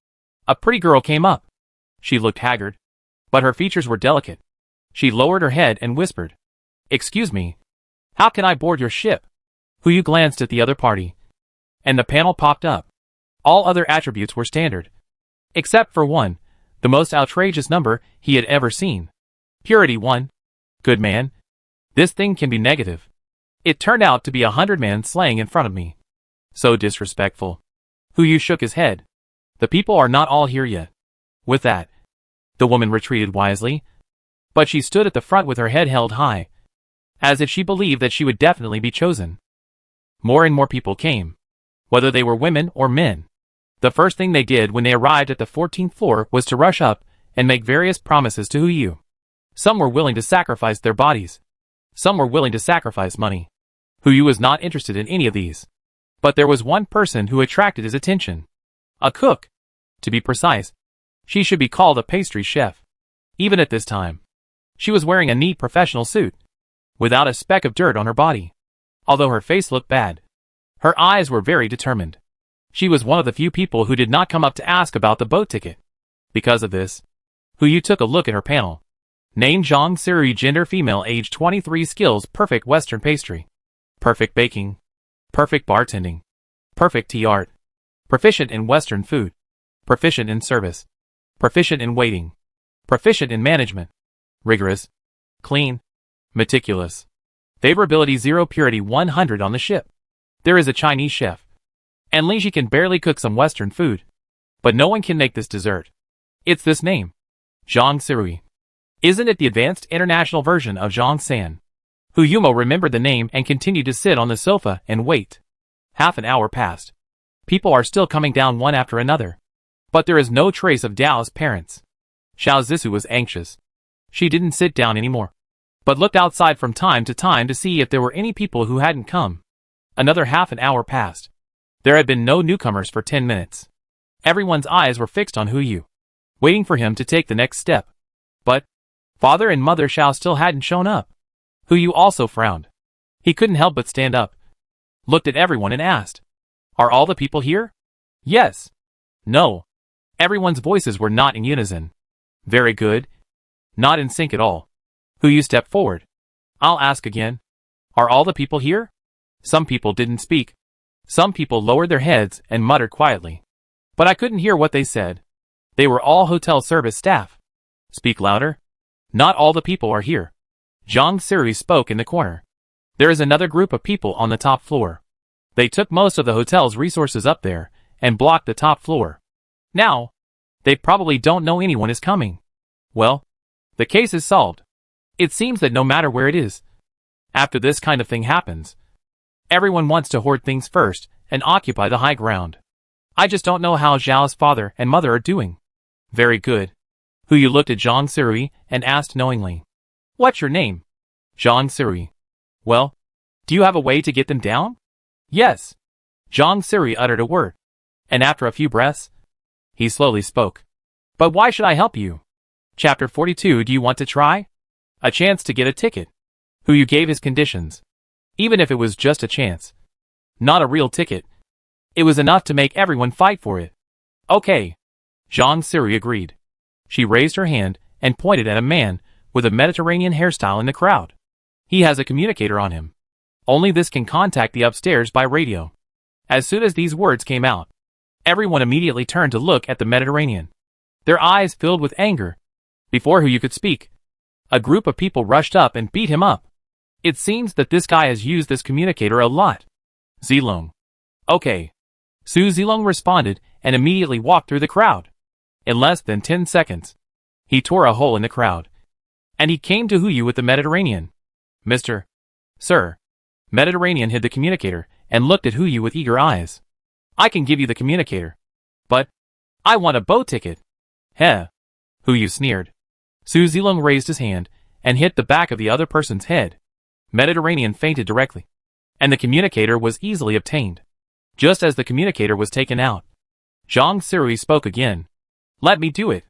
a pretty girl came up. She looked haggard, but her features were delicate. She lowered her head and whispered, "Excuse me, how can I board your ship?" Hu Yu glanced at the other party, and the panel popped up. All other attributes were standard, except for one, the most outrageous number he had ever seen. Purity 1. Good man. This thing can be negative. It turned out to be 100 man slaying in front of me. So disrespectful. Hu Yu shook his head. The people are not all here yet. With that, the woman retreated wisely, but she stood at the front with her head held high, as if she believed that she would definitely be chosen. More and more people came, whether they were women or men. The first thing they did when they arrived at the 14th floor was to rush up and make various promises to Hu Yu. Some were willing to sacrifice their bodies. Some were willing to sacrifice money. Hu Yu was not interested in any of these. But there was one person who attracted his attention. A cook. To be precise, she should be called a pastry chef. Even at this time, she was wearing a neat professional suit, without a speck of dirt on her body. Although her face looked bad, her eyes were very determined. She was one of the few people who did not come up to ask about the boat ticket. Because of this, Hu Yu took a look at her panel. Name Zhang Siri, gender female, age 23, skills perfect Western pastry, perfect baking, perfect bartending, perfect tea art, proficient in Western food, proficient in service, proficient in waiting, proficient in management, rigorous, clean, meticulous. Favorability 0, purity 100 on the ship. There is a Chinese chef, and Li Ji can barely cook some Western food, but no one can make this dessert. It's this name, Zhang Siri. Isn't it the advanced international version of Zhang San? Hu Yumo remembered the name and continued to sit on the sofa and wait. Half an hour passed. People are still coming down one after another. But there is no trace of Dao's parents. Xiao Zissou was anxious. She didn't sit down anymore, but looked outside from time to time to see if there were any people who hadn't come. Another half an hour passed. There had been no newcomers for 10 minutes. Everyone's eyes were fixed on Hu Yu, waiting for him to take the next step. But Father and Mother Xiao still hadn't shown up. Hu Yu also frowned. He couldn't help but stand up, looked at everyone and asked, "Are all the people here?" "Yes." "No." Everyone's voices were not in unison. "Very good." Not in sync at all. Hu Yu stepped forward. "I'll ask again. Are all the people here?" Some people didn't speak. Some people lowered their heads and muttered quietly. But I couldn't hear what they said. They were all hotel service staff. "Speak louder." "Not all the people are here." Zhang Siri spoke in the corner. "There is another group of people on the top floor. They took most of the hotel's resources up there and blocked the top floor. Now, they probably don't know anyone is coming. Well, the case is solved. It seems that no matter where it is, after this kind of thing happens, everyone wants to hoard things first and occupy the high ground. I just don't know how Zhao's father and mother are doing." "Very good." Hu Yu looked at Zhang Siri and asked knowingly, "What's your name?" "Zhang Siri." "Well, do you have a way to get them down?" "Yes." Zhang Siri uttered a word, and after a few breaths, he slowly spoke. "But why should I help you?" Chapter 42. Do you want to try? A chance to get a ticket. Hu Yu gave his conditions. Even if it was just a chance, Not a real ticket. It was enough to make everyone fight for it. Okay. Zhang Siri agreed. She raised her hand and pointed at a man with a Mediterranean hairstyle in the crowd. He has a communicator on him. Only this can contact the upstairs by radio. As soon as these words came out, everyone immediately turned to look at the Mediterranean. Their eyes filled with anger. Before Hu Yu could speak, a group of people rushed up and beat him up. It seems that this guy has used this communicator a lot. Zilong. Okay. Su Zilong responded and immediately walked through the crowd. In less than 10 seconds, he tore a hole in the crowd. And he came to Hu Yu with the Mediterranean. Mr. Sir. Mediterranean hid the communicator and looked at Hu Yu with eager eyes. I can give you the communicator. But I want a boat ticket. Heh. Hu Yu sneered. Su Zilong raised his hand and hit the back of the other person's head. Mediterranean fainted directly. And the communicator was easily obtained. Just as the communicator was taken out, Zhang Siri spoke again. Let me do it.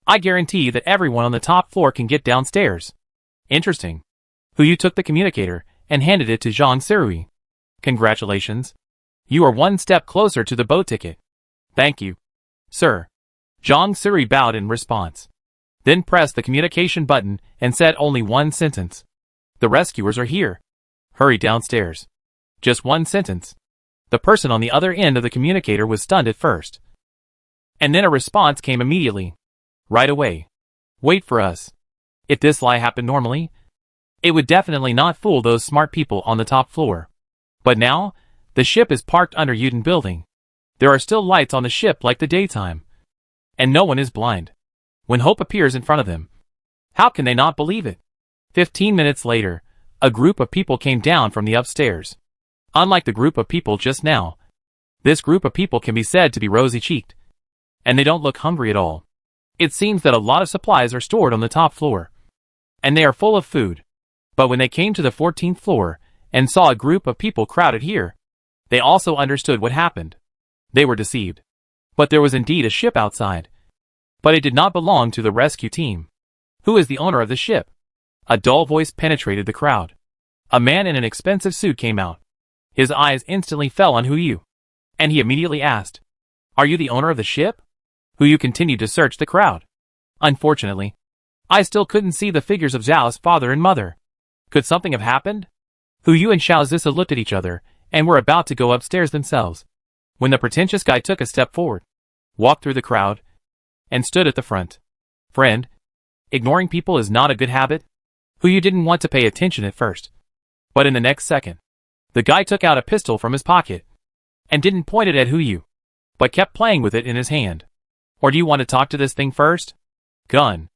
I guarantee that everyone on the top floor can get downstairs. Interesting. Hu Yu took the communicator and handed it to Zhang Siri. Congratulations. You are one step closer to the boat ticket. Thank you, sir. Zhang Siri bowed in response. Then pressed the communication button and said only one sentence. The rescuers are here. Hurry downstairs. Just one sentence. The person on the other end of the communicator was stunned at first. And then a response came immediately. Right away. Wait for us. If this lie happened normally, it would definitely not fool those smart people on the top floor. But now, the ship is parked under Eugin building. There are still lights on the ship like the daytime. And no one is blind. When hope appears in front of them, how can they not believe it? 15 minutes later, a group of people came down from the upstairs. Unlike the group of people just now, this group of people can be said to be rosy-cheeked. And they don't look hungry at all. It seems that a lot of supplies are stored on the top floor. And they are full of food. But when they came to the 14th floor and saw a group of people crowded here, they also understood what happened. They were deceived. But there was indeed a ship outside. But it did not belong to the rescue team. Who is the owner of the ship? A dull voice penetrated the crowd. A man in an expensive suit came out. His eyes instantly fell on Hu Yu. And he immediately asked, Are you the owner of the ship? Hu Yu continued to search the crowd. Unfortunately, I still couldn't see the figures of Zhao's father and mother. Could something have happened? Hu Yu and Xiao Zissa looked at each other and were about to go upstairs themselves, when the pretentious guy took a step forward, walked through the crowd, and stood at the front. Friend, ignoring people is not a good habit. Hu Yu didn't want to pay attention at first. But in the next second, the guy took out a pistol from his pocket, and didn't point it at Hu Yu, but kept playing with it in his hand. Or do you want to talk to this thing first? Gun.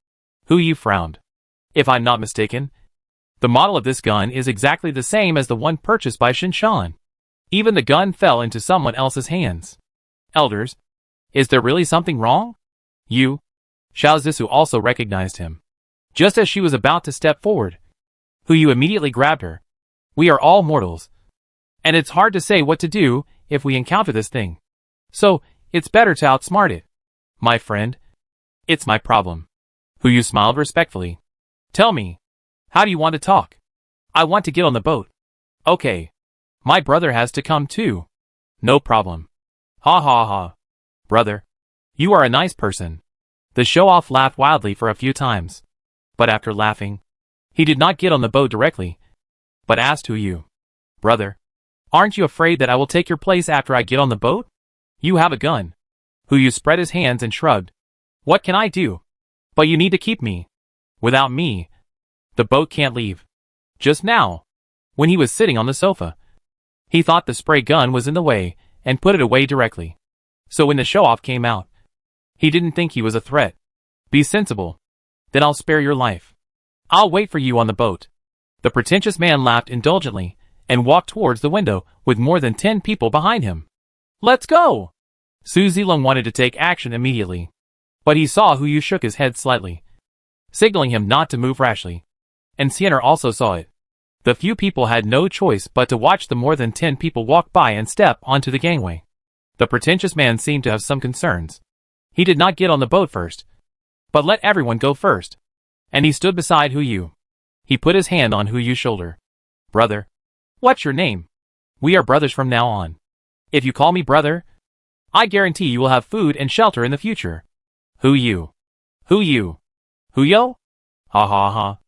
Hu Yu frowned. If I'm not mistaken, the model of this gun is exactly the same as the one purchased by Shinshan. Even the gun fell into someone else's hands. Elders, is there really something wrong? You? Xiao Zissou also recognized him. Just as she was about to step forward, Hu Yu immediately grabbed her. We are all mortals. And it's hard to say what to do if we encounter this thing. So, it's better to outsmart it. My friend, it's my problem. Hu Yu smiled respectfully. Tell me, how do you want to talk? I want to get on the boat. Okay. My brother has to come too. No problem. Ha ha ha. Brother, you are a nice person. The show-off laughed wildly for a few times. But after laughing, he did not get on the boat directly, but asked Hu Yu, Brother, aren't you afraid that I will take your place after I get on the boat? You have a gun. Hu Yu spread his hands and shrugged. What can I do? But you need to keep me. Without me, the boat can't leave. Just now, when he was sitting on the sofa, he thought the spray gun was in the way and put it away directly. So when the show-off came out, he didn't think he was a threat. Be sensible. Then I'll spare your life. I'll wait for you on the boat. The pretentious man laughed indulgently and walked towards the window with more than 10 people behind him. Let's go! Su Zilong wanted to take action immediately, but he saw Hu Yu shook his head slightly, signaling him not to move rashly. And Xiener also saw it. The few people had no choice but to watch the more than 10 people walk by and step onto the gangway. The pretentious man seemed to have some concerns. He did not get on the boat first, but let everyone go first. And he stood beside Hu Yu. He put his hand on Hu Yu's shoulder. Brother, what's your name? We are brothers from now on. If you call me brother, I guarantee you will have food and shelter in the future. Who you? Who you? Who yo? Ha ha ha.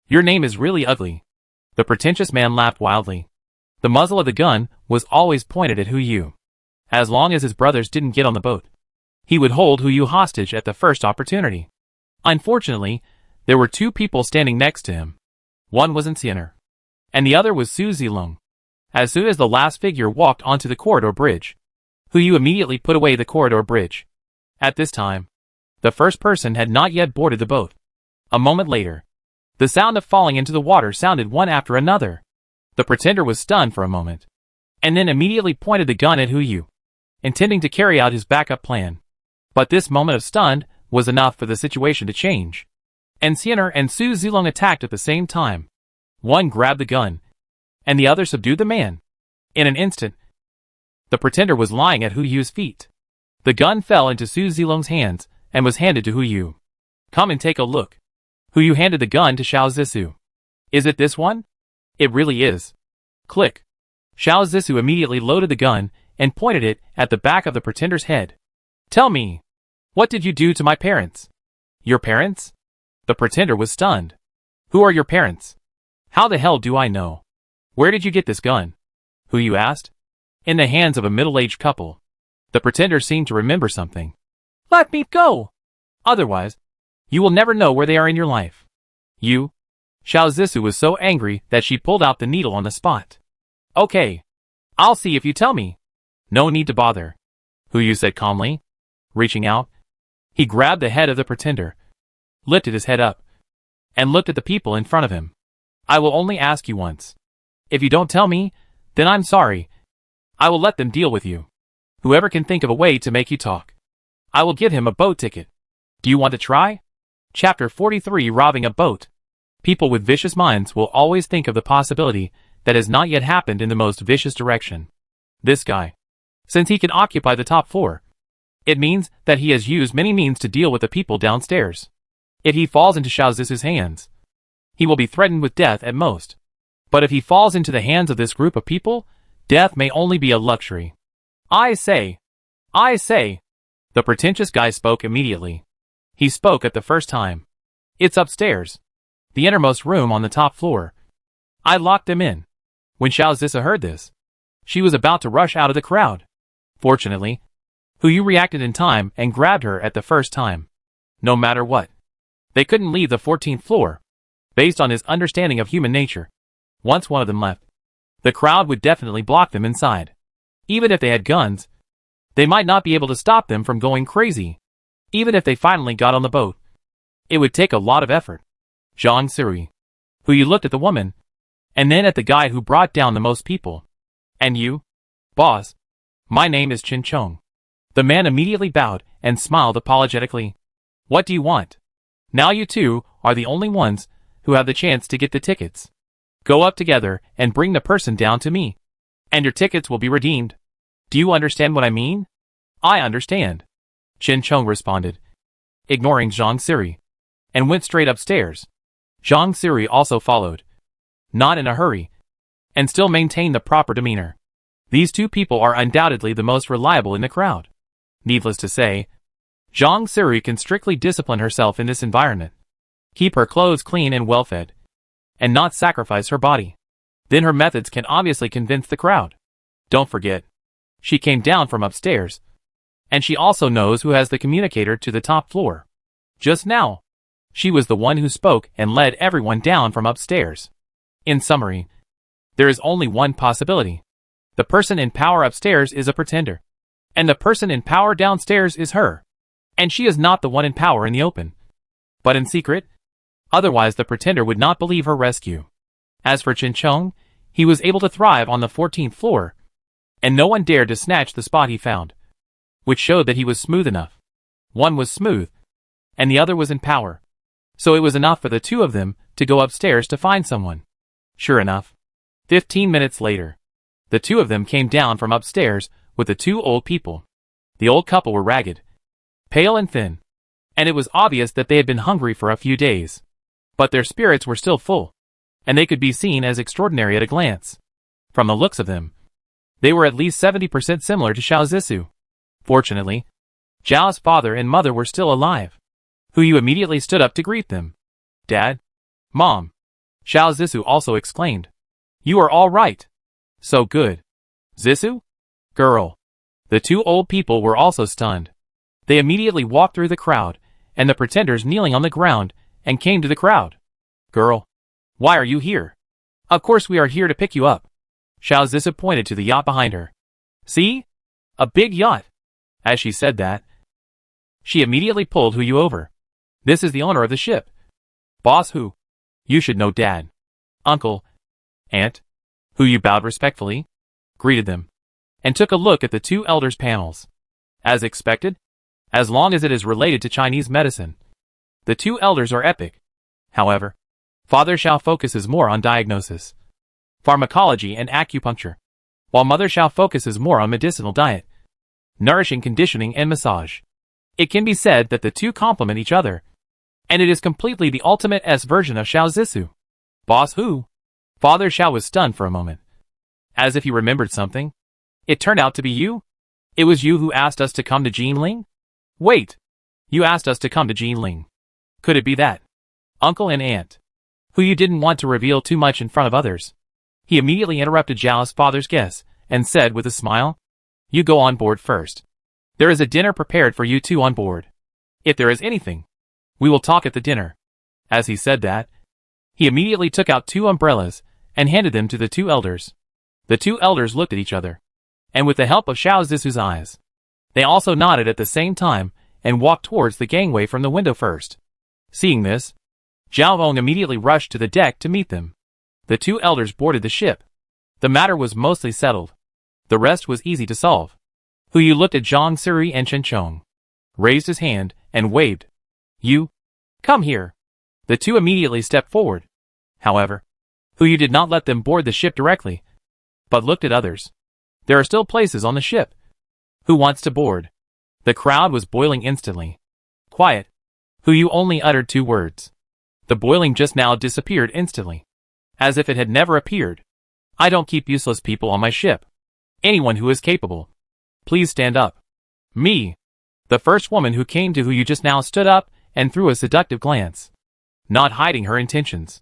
Your name is really ugly. The pretentious man laughed wildly. The muzzle of the gun was always pointed at Hu Yu. As long as his brothers didn't get on the boat, he would hold Hu Yu hostage at the first opportunity. Unfortunately, there were two people standing next to him. One was Enciner, and the other was Su Zilong. As soon as the last figure walked onto the corridor bridge, Hu Yu immediately put away the corridor bridge. At this time, the first person had not yet boarded the boat. A moment later, the sound of falling into the water sounded one after another. The pretender was stunned for a moment, and then immediately pointed the gun at Hu Yu, intending to carry out his backup plan. But this moment of stun was enough for the situation to change. Enciner and Su Zilong attacked at the same time. One grabbed the gun, and the other subdued the man. In an instant, the pretender was lying at Hu Yu's feet. The gun fell into Su Zilong's hands and was handed to Hu Yu. Come and take a look. Hu Yu handed the gun to Xiao Zissou. Is it this one? It really is. Click. Xiao Zissou immediately loaded the gun and pointed it at the back of the pretender's head. Tell me, what did you do to my parents? Your parents? The pretender was stunned. Who are your parents? How the hell do I know? Where did you get this gun? Hu Yu asked. In the hands of a middle-aged couple. The pretender seemed to remember something. Let me go! Otherwise, you will never know where they are in your life. You? Xiao Zissou was so angry that she pulled out the needle on the spot. Okay. I'll see if you tell me. No need to bother. Hu Yu said calmly. Reaching out, he grabbed the head of the pretender, lifted his head up, and looked at the people in front of him. I will only ask you once. If you don't tell me, then I'm sorry. I will let them deal with you. Whoever can think of a way to make you talk, I will give him a boat ticket. Do you want to try? Chapter 43 Robbing a Boat. People with vicious minds will always think of the possibility that has not yet happened in the most vicious direction. This guy. Since he can occupy the top floor, it means that he has used many means to deal with the people downstairs. If he falls into Xiao Zissou's hands, he will be threatened with death at most. But if he falls into the hands of this group of people, death may only be a luxury. I say. The pretentious guy spoke immediately. He spoke at the first time. It's upstairs. The innermost room on the top floor. I locked them in. When Xiao Zissou heard this, she was about to rush out of the crowd. Fortunately, Hu Yu reacted in time and grabbed her at the first time. No matter what, they couldn't leave the 14th floor. Based on his understanding of human nature, once one of them left, the crowd would definitely block them inside. Even if they had guns, they might not be able to stop them from going crazy. Even if they finally got on the boat, it would take a lot of effort. Zhang Siri. Hu Yu looked at the woman, and then at the guy who brought down the most people. And you? Boss. My name is Chin Chong. The man immediately bowed and smiled apologetically. What do you want? Now you two are the only ones who have the chance to get the tickets. Go up together and bring the person down to me, and your tickets will be redeemed. Do you understand what I mean? I understand. Chin Chong responded, ignoring Zhang Siri, and went straight upstairs. Zhang Siri also followed, not in a hurry, and still maintained the proper demeanor. These two people are undoubtedly the most reliable in the crowd. Needless to say, Zhang Siri can strictly discipline herself in this environment, keep her clothes clean and well-fed, and not sacrifice her body. Then her methods can obviously convince the crowd. Don't forget, she came down from upstairs, and she also knows who has the communicator to the top floor. Just now, she was the one who spoke and led everyone down from upstairs. In summary, there is only one possibility. The person in power upstairs is a pretender, and the person in power downstairs is her. And she is not the one in power in the open, but in secret. Otherwise the pretender would not believe her rescue. As for Chin Chong, he was able to thrive on the 14th floor, and no one dared to snatch the spot he found, which showed that he was smooth enough. One was smooth, and the other was in power, so it was enough for the two of them to go upstairs to find someone. Sure enough, 15 minutes later, the two of them came down from upstairs with the two old people. The old couple were ragged, pale and thin, and it was obvious that they had been hungry for a few days. But their spirits were still full, and they could be seen as extraordinary at a glance. From the looks of them, They were at least 70% similar to Xiao Zissou. Fortunately, Zhao's father and mother were still alive. Yu immediately stood up to greet them. Dad? Mom? Xiao Zissou also exclaimed. You are all right. So good. Zissou? Girl. The two old people were also stunned. They immediately walked through the crowd, and the pretenders kneeling on the ground, and came to the crowd. Girl. Why are you here? Of course we are here to pick you up. Xiao Zissou pointed to the yacht behind her. See? A big yacht. As she said that, she immediately pulled Yu over. This is the owner of the ship. Boss Hu. You should know Dad. Uncle. Aunt. Yu bowed respectfully, greeted them, and took a look at the two elders' panels. As expected, as long as it is related to Chinese medicine, the two elders are epic. However, Father Xiao focuses more on diagnosis, pharmacology and acupuncture, while Mother Xiao focuses more on medicinal diet, nourishing conditioning and massage. It can be said that the two complement each other, and it is completely the ultimate S version of Xiao Zissou. Boss Hu. Father Xiao was stunned for a moment, as if he remembered something. It turned out to be you? It was you who asked us to come to Jinling? Wait! You asked us to come to Jinling. Could it be that? Uncle and Aunt. Yu didn't want to reveal too much in front of others. He immediately interrupted Zhao's father's guess, and said with a smile, You go on board first. There is a dinner prepared for you two on board. If there is anything, we will talk at the dinner. As he said that, he immediately took out two umbrellas, and handed them to the two elders. The two elders looked at each other, and with the help of Xiao Zissou's eyes, they also nodded at the same time, and walked towards the gangway from the window first. Seeing this, Zhao Hong immediately rushed to the deck to meet them. The two elders boarded the ship. The matter was mostly settled. The rest was easy to solve. Yu looked at Zhang Siri and Chen Chong, raised his hand, and waved. You? Come here. The two immediately stepped forward. However, Yu did not let them board the ship directly, but looked at others. There are still places on the ship. Who wants to board? The crowd was boiling instantly. Quiet. Yu only uttered two words. The boiling just now disappeared instantly, as if it had never appeared. I don't keep useless people on my ship. Anyone who is capable, please stand up. Me. The first woman who came to Yu just now stood up and threw a seductive glance, not hiding her intentions.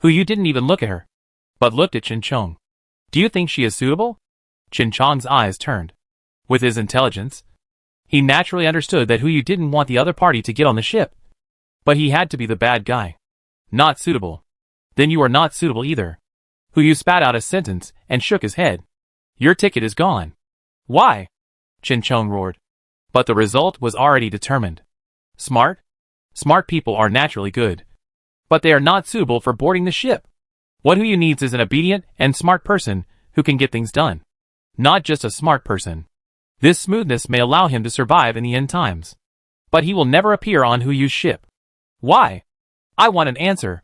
Yu didn't even look at her, but looked at Chen Chong. Do you think she is suitable? Chen Chong's eyes turned. With his intelligence, he naturally understood that Yu didn't want the other party to get on the ship. But he had to be the bad guy. Not suitable. Then you are not suitable either. Yu spat out a sentence and shook his head. Your ticket is gone. Why? Chen Chong roared. But the result was already determined. Smart? Smart people are naturally good, but they are not suitable for boarding the ship. What Yu needs is an obedient and smart person who can get things done. Not just a smart person. This smoothness may allow him to survive in the end times, but he will never appear on Yu's ship. Why? I want an answer.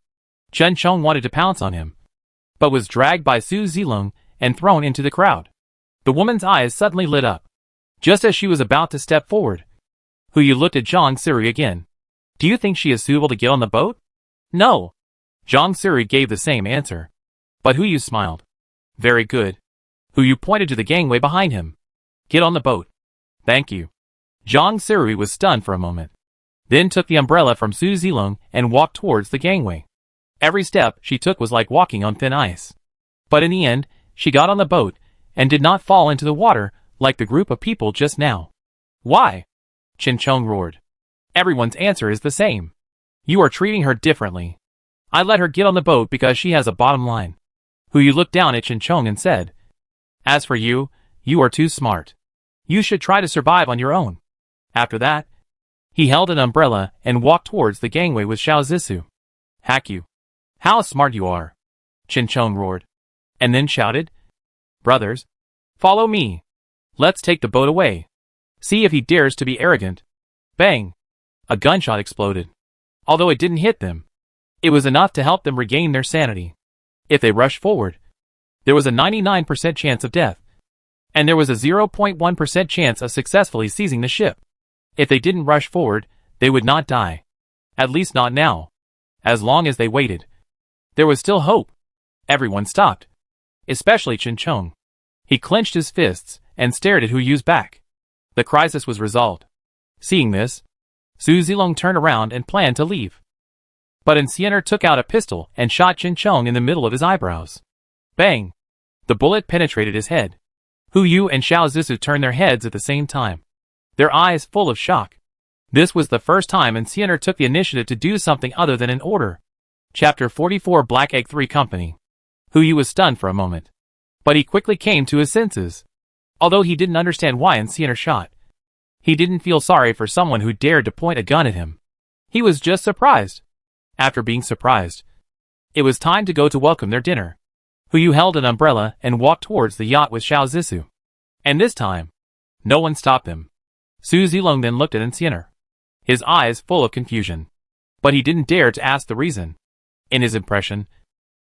Chen Chong wanted to pounce on him, but was dragged by Su Zilong and thrown into the crowd. The woman's eyes suddenly lit up. Just as she was about to step forward, Yu looked at Zhang Siri again. Do you think she is suitable to get on the boat? No. Zhang Siri gave the same answer. But Yu smiled. Very good. Yu pointed to the gangway behind him. Get on the boat. Thank you. Zhang Siri was stunned for a moment, then took the umbrella from Su Zilong and walked towards the gangway. Every step she took was like walking on thin ice. But in the end, she got on the boat, and did not fall into the water like the group of people just now. Why? Chen Chong roared. Everyone's answer is the same. You are treating her differently. I let her get on the boat because she has a bottom line. Yu looked down at Chen Chong and said, As for you, you are too smart. You should try to survive on your own. After that, he held an umbrella and walked towards the gangway with Xiao Zissou. Hack you. How smart you are. Chen Chong roared, and then shouted, Brothers, follow me. Let's take the boat away. See if he dares to be arrogant. Bang! A gunshot exploded. Although it didn't hit them, it was enough to help them regain their sanity. If they rushed forward, there was a 99% chance of death, and there was a 0.1% chance of successfully seizing the ship. If they didn't rush forward, they would not die. At least not now. As long as they waited, there was still hope. Everyone stopped, especially Chen Chong. He clenched his fists and stared at Hu Yu's back. The crisis was resolved. Seeing this, Su Zilong turned around and planned to leave. But Enciener took out a pistol and shot Jin Chong in the middle of his eyebrows. Bang! The bullet penetrated his head. Hu Yu and Xiao Zisu turned their heads at the same time, their eyes full of shock. This was the first time Enciener took the initiative to do something other than an order. Chapter 44 Black Egg 3 Company. Hu Yu was stunned for a moment, but he quickly came to his senses. Although he didn't understand why Enciener shot, he didn't feel sorry for someone who dared to point a gun at him. He was just surprised. After being surprised, it was time to go to welcome their dinner. Hu Yu held an umbrella and walked towards the yacht with Xiao Zisu. And this time, no one stopped them. Su Zilong then looked at Enciener, his eyes full of confusion. But he didn't dare to ask the reason. In his impression,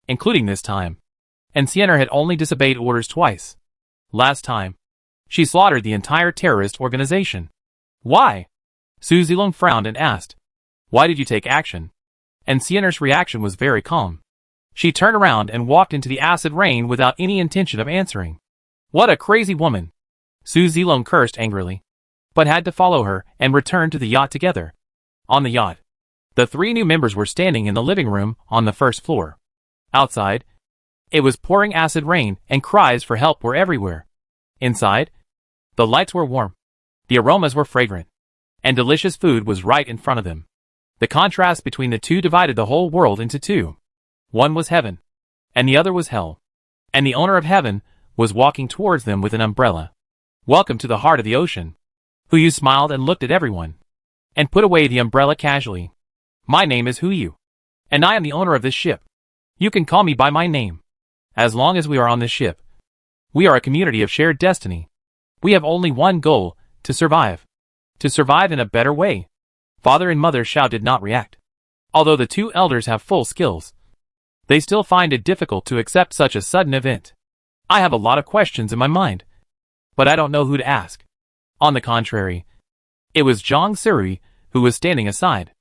including this time, Enciener had only disobeyed orders twice. Last time, she slaughtered the entire terrorist organization. Why? Su Zilong frowned and asked, "Why did you take action?" Enciener's reaction was very calm. She turned around and walked into the acid rain without any intention of answering. What a crazy woman! Su Zilong cursed angrily, but had to follow her and return to the yacht together. On the yacht, the three new members were standing in the living room on the first floor. Outside, it was pouring acid rain and cries for help were everywhere. Inside, the lights were warm, the aromas were fragrant, and delicious food was right in front of them. The contrast between the two divided the whole world into two. One was heaven, and the other was hell. And the owner of heaven was walking towards them with an umbrella. Welcome to the heart of the ocean. Hu Yu smiled and looked at everyone, and put away the umbrella casually. My name is Hu Yu, and I am the owner of this ship. You can call me by my name. As long as we are on this ship, we are a community of shared destiny. We have only one goal, to survive. To survive in a better way. Father and Mother Xiao did not react. Although the two elders have full skills, they still find it difficult to accept such a sudden event. I have a lot of questions in my mind, but I don't know who to ask. On the contrary, it was Zhang Sirui who was standing aside.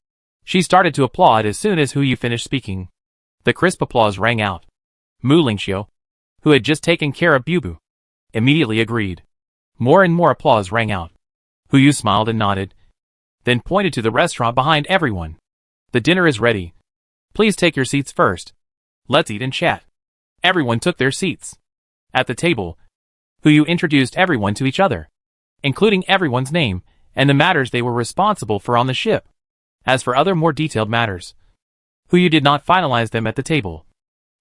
She started to applaud as soon as Hu Yu finished speaking. The crisp applause rang out. Mu Lingxiu, who had just taken care of Bubu, immediately agreed. More and more applause rang out. Hu Yu smiled and nodded, then pointed to the restaurant behind everyone. The dinner is ready. Please take your seats first. Let's eat and chat. Everyone took their seats. At the table, Hu Yu introduced everyone to each other, including everyone's name and the matters they were responsible for on the ship. As for other more detailed matters, Hu Yu did not finalize them at the table,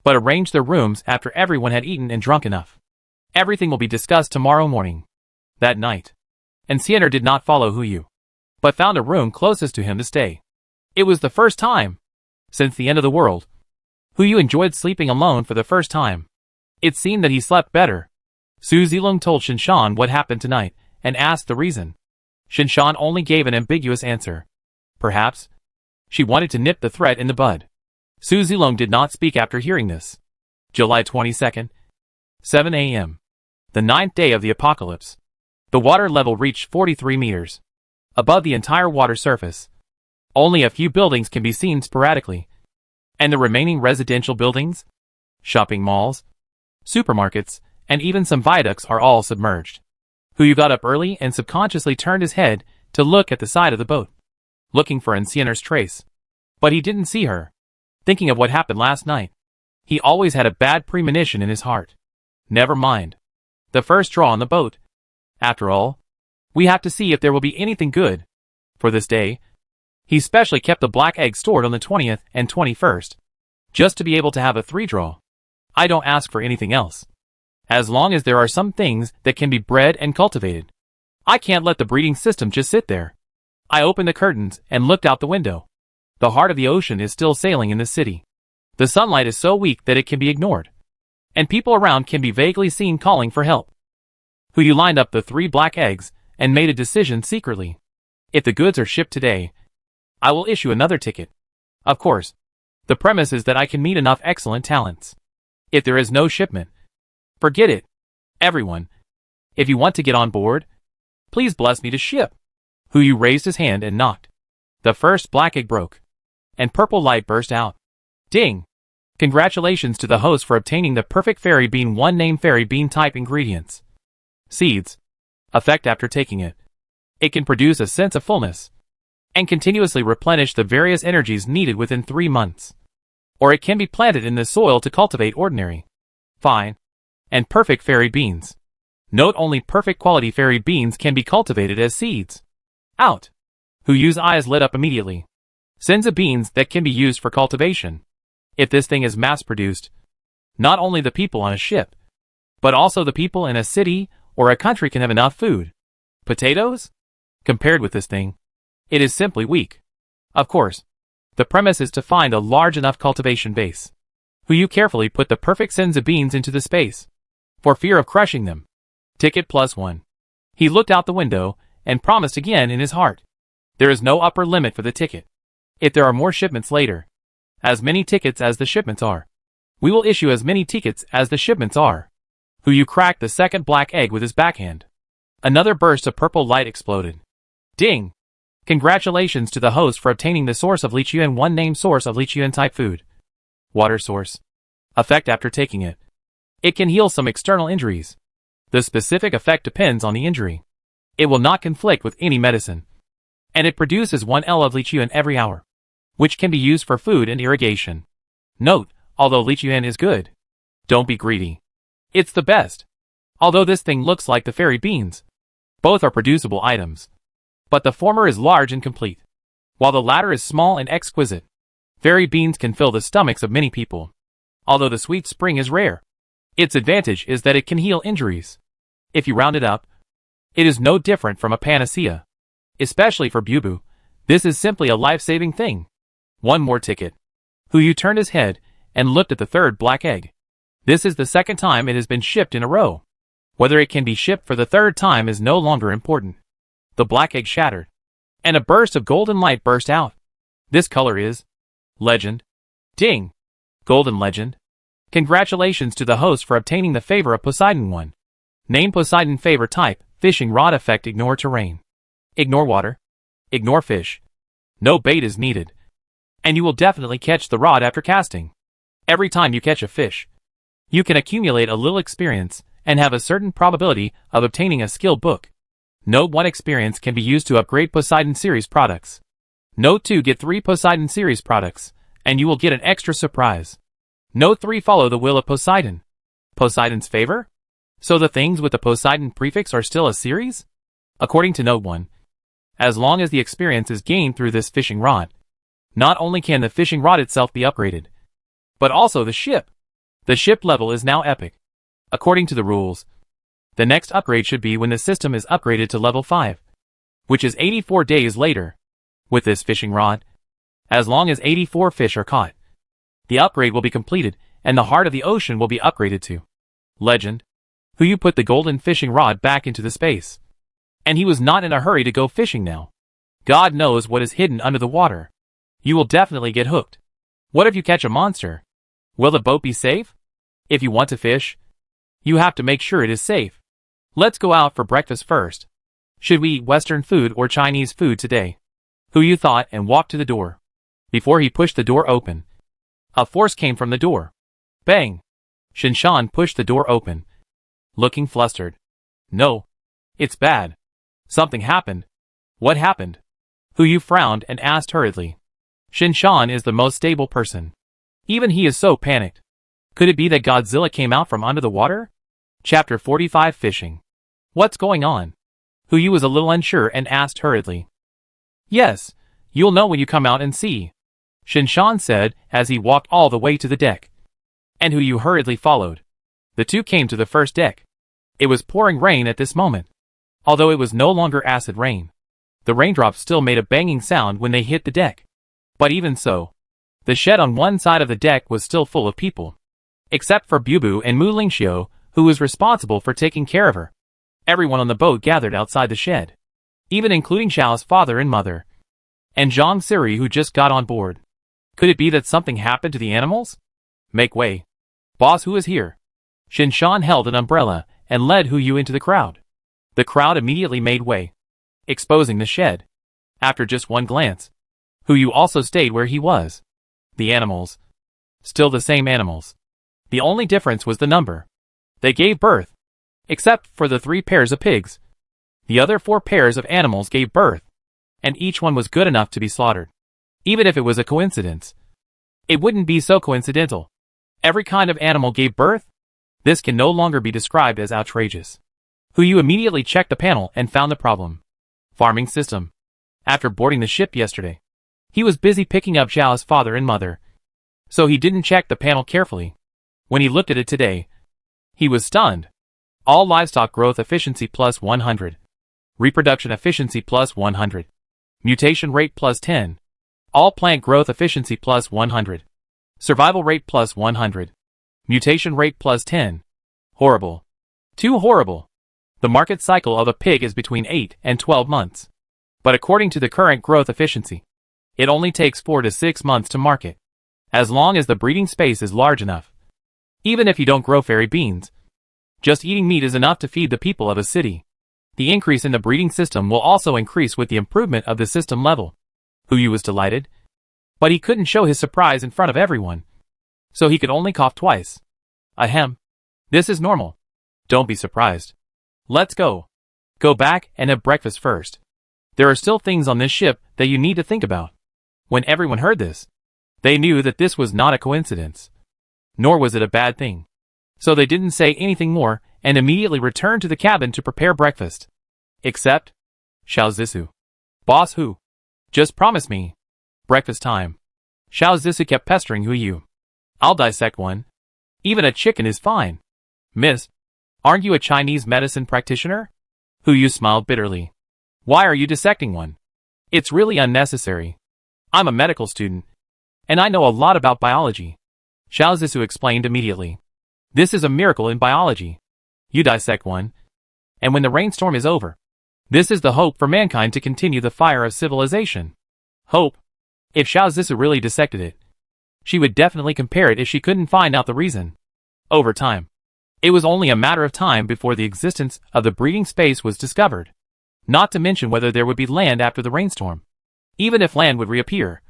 but arranged their rooms after everyone had eaten and drunk enough. Everything will be discussed tomorrow morning. That night, Enciener did not follow Hu Yu, but found a room closest to him to stay. It was the first time since the end of the world Hu Yu enjoyed sleeping alone for the first time. It seemed that he slept better. Su Zilong told Shinshan what happened tonight and asked the reason. Shinshan only gave an ambiguous answer. Perhaps she wanted to nip the threat in the bud. Su Zilong did not speak after hearing this. July 22nd, 7 a.m. The 9th day of the apocalypse. The water level reached 43 meters above the entire water surface. Only a few buildings can be seen sporadically, and the remaining residential buildings, shopping malls, supermarkets, and even some viaducts are all submerged. Hu Yu got up early and subconsciously turned his head to look at the side of the boat, looking for Enciener's trace. But he didn't see her. Thinking of what happened last night, he always had a bad premonition in his heart. Never mind. The first draw on the boat. After all, we have to see if there will be anything good. For this day, he specially kept the black egg stored on the 20th and 21st, just to be able to have a 3-draw. I don't ask for anything else. As long as there are some things that can be bred and cultivated. I can't let the breeding system just sit there. I opened the curtains and looked out the window. The heart of the ocean is still sailing in the city. The sunlight is so weak that it can be ignored, and people around can be vaguely seen calling for help. Hu Yu lined up the 3 black eggs and made a decision secretly. If the goods are shipped today, I will issue another ticket. Of course, the premise is that I can meet enough excellent talents. If there is no shipment, forget it. Everyone, if you want to get on board, please bless me to ship. Hu Yu raised his hand and knocked. The first black egg broke, and purple light burst out. Ding! Congratulations to the host for obtaining the perfect fairy bean 1. Name fairy bean type. Ingredients. Seeds. Effect after taking it. It can produce a sense of fullness and continuously replenish the various energies needed within 3 months. Or it can be planted in the soil to cultivate ordinary, fine, and perfect fairy beans. Note: only perfect quality fairy beans can be cultivated as seeds. Out. Who use eyes lit up immediately. Sends of beans that can be used for cultivation. If this thing is mass-produced, not only the people on a ship, but also the people in a city or a country can have enough food. Potatoes? Compared with this thing, it is simply weak. Of course, the premise is to find a large enough cultivation base. Who you carefully put the perfect sends of beans into the space, for fear of crushing them. Ticket +1. He looked out the window, and promised again in his heart. There is no upper limit for the ticket. If there are more shipments later, as many tickets as the shipments are, we will issue as many tickets as the shipments are. Who you cracked the second black egg with his backhand. Another burst of purple light exploded. Ding! Congratulations to the host for obtaining the source of Lichuan 1. Name source of Lichuan type food. Water source. Effect after taking it. It can heal some external injuries. The specific effect depends on the injury. It will not conflict with any medicine. And it produces 1 L of Lichuan every hour, which can be used for food and irrigation. Note: although Lichuan is good, don't be greedy. It's the best. Although this thing looks like the fairy beans, both are producible items. But the former is large and complete, while the latter is small and exquisite. Fairy beans can fill the stomachs of many people. Although the sweet spring is rare, its advantage is that it can heal injuries. If you round it up, it is no different from a panacea. Especially for Bubu, this is simply a life-saving thing. 1 more ticket. Who you turned his head and looked at the third black egg. This is the second time it has been shipped in a row. Whether it can be shipped for the third time is no longer important. The black egg shattered, and a burst of golden light burst out. This color is legend. Ding! Golden legend. Congratulations to the host for obtaining the favor of Poseidon 1. Name Poseidon favor type, fishing rod. Effect: ignore terrain. Ignore water. Ignore fish. No bait is needed. And you will definitely catch the rod after casting. Every time you catch a fish, you can accumulate a little experience and have a certain probability of obtaining a skill book. Note: 1 experience can be used to upgrade Poseidon series products. Note 2: get 3 Poseidon series products, and you will get an extra surprise. Note 3: follow the will of Poseidon. Poseidon's favor? So the things with the Poseidon prefix are still a series? According to Note 1, as long as the experience is gained through this fishing rod, not only can the fishing rod itself be upgraded, but also the ship. The ship level is now epic. According to the rules, the next upgrade should be when the system is upgraded to level 5, which is 84 days later. With this fishing rod, as long as 84 fish are caught, the upgrade will be completed and the heart of the ocean will be upgraded to legend. Who you put the golden fishing rod back into the space. And he was not in a hurry to go fishing now. God knows what is hidden under the water. You will definitely get hooked. What if you catch a monster? Will the boat be safe? If you want to fish, you have to make sure it is safe. Let's go out for breakfast first. Should we eat Western food or Chinese food today? Who you thought and walked to the door. Before he pushed the door open, a force came from the door. Bang! Shinshan pushed the door open, looking flustered. No. It's bad. Something happened. What happened? Who you frowned and asked hurriedly. Shinshan is the most stable person. Even he is so panicked. Could it be that Godzilla came out from under the water? Chapter 45 Fishing. What's going on? Who you was a little unsure and asked hurriedly. Yes, you'll know when you come out and see, Shinshan said as he walked all the way to the deck. And Who you hurriedly followed. The two came to the first deck. It was pouring rain at this moment. Although it was no longer acid rain, the raindrops still made a banging sound when they hit the deck. But even so, the shed on one side of the deck was still full of people. Except for Bubu and Mu Lingxiu, who was responsible for taking care of her. Everyone on the boat gathered outside the shed, even including Xiao's father and mother, and Zhang Siri, who just got on board. Could it be that something happened to the animals? Make way. Boss, who is here? Shinshan held an umbrella and led Hu Yu into the crowd. The crowd immediately made way, exposing the shed. After just one glance, Hu Yu also stayed where he was. The animals. Still the same animals. The only difference was the number. They gave birth. Except for the 3 pairs of pigs. The other 4 pairs of animals gave birth. And each one was good enough to be slaughtered. Even if it was a coincidence. It wouldn't be so coincidental. Every kind of animal gave birth? This can no longer be described as outrageous. Yu immediately checked the panel and found the problem. Farming system. After boarding the ship yesterday, he was busy picking up Zhao's father and mother. So he didn't check the panel carefully. When he looked at it today, he was stunned. All livestock growth efficiency plus 100. Reproduction efficiency plus 100. Mutation rate plus 10. All plant growth efficiency plus 100. Survival rate plus 100. Mutation rate plus 10. Horrible. Too horrible. The market cycle of a pig is between 8 and 12 months. But according to the current growth efficiency, it only takes 4 to 6 months to market. As long as the breeding space is large enough. Even if you don't grow fairy beans, just eating meat is enough to feed the people of a city. The increase in the breeding system will also increase with the improvement of the system level. Yu was delighted. But he couldn't show his surprise in front of everyone. So he could only cough twice. Ahem. This is normal. Don't be surprised. Let's go. Go back and have breakfast first. There are still things on this ship that you need to think about. When everyone heard this, they knew that this was not a coincidence. Nor was it a bad thing. So they didn't say anything more and immediately returned to the cabin to prepare breakfast. Except Xiao Zissou. Boss Hu. Just promise me. Breakfast time. Xiao Zissou kept pestering Yu. I'll dissect one. Even a chicken is fine. Miss, aren't you a Chinese medicine practitioner? Yu smiled bitterly. Why are you dissecting one? It's really unnecessary. I'm a medical student, and I know a lot about biology. Xiao Zissou explained immediately. This is a miracle in biology. You dissect one, and when the rainstorm is over, this is the hope for mankind to continue the fire of civilization. Hope? If Xiao Zissou really dissected it, she would definitely compare it if she couldn't find out the reason. Over time, it was only a matter of time before the existence of the breeding space was discovered. Not to mention whether there would be land after the rainstorm. Even if land would reappear,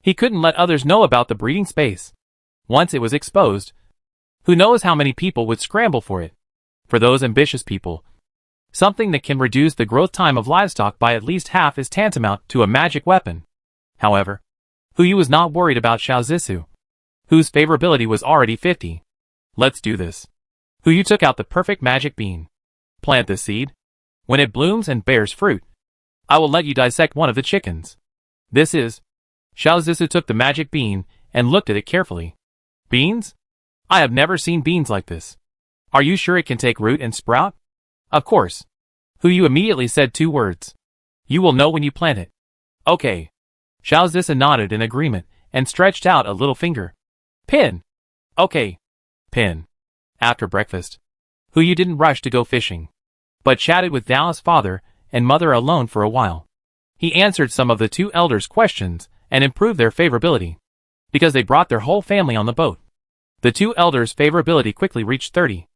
he couldn't let others know about the breeding space. Once it was exposed, who knows how many people would scramble for it. For those ambitious people, something that can reduce the growth time of livestock by at least half is tantamount to a magic weapon. However, Yu was not worried about Xiao Zissou, whose favorability was already 50. Let's do this. Yu took out the perfect magic bean. Plant this seed. When it blooms and bears fruit, I will let you dissect one of the chickens. This is... Xiao Zissou took the magic bean and looked at it carefully. Beans? I have never seen beans like this. Are you sure it can take root and sprout? Of course. Yu immediately said 2 words. You will know when you plant it. Okay. Xiao Zissou nodded in agreement and stretched out a little finger. Pin. Okay. Pin. After breakfast, Yu didn't rush to go fishing, but chatted with Zhao's father and mother alone for a while. He answered some of the 2 elders' questions and improved their favorability, because they brought their whole family on the boat. The 2 elders' favorability quickly reached 30.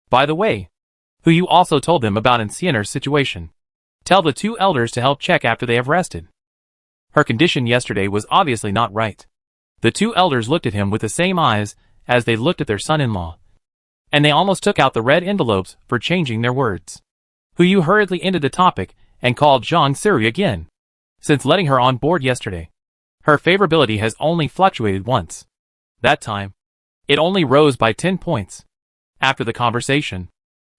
By the way, Yu also told them about Enciana's situation. Tell the 2 elders to help check after they have rested. Her condition yesterday was obviously not right. The 2 elders looked at him with the same eyes as they looked at their son-in-law. And they almost took out the red envelopes for changing their words. Yu hurriedly ended the topic and called Zhang Siri again. Since letting her on board yesterday, her favorability has only fluctuated once. That time, it only rose by 10 points. After the conversation,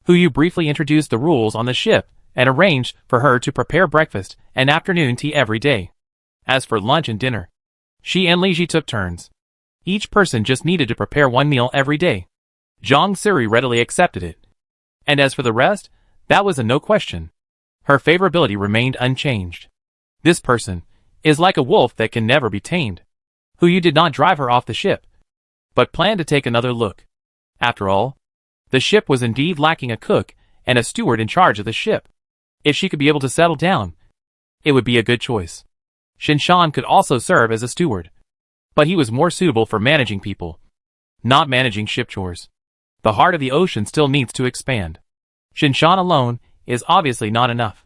Yu briefly introduced the rules on the ship and arranged for her to prepare breakfast and afternoon tea every day. As for lunch and dinner, she and Li Ji took turns. Each person just needed to prepare 1 meal every day. Zhang Siri readily accepted it. And as for the rest, that was a no question. Her favorability remained unchanged. This person is like a wolf that can never be tamed. Yu did not drive her off the ship, but planned to take another look. After all, the ship was indeed lacking a cook and a steward in charge of the ship. If she could be able to settle down, it would be a good choice. Shinshan could also serve as a steward, but he was more suitable for managing people, not managing ship chores. The heart of the ocean still needs to expand. Shinshan alone is obviously not enough.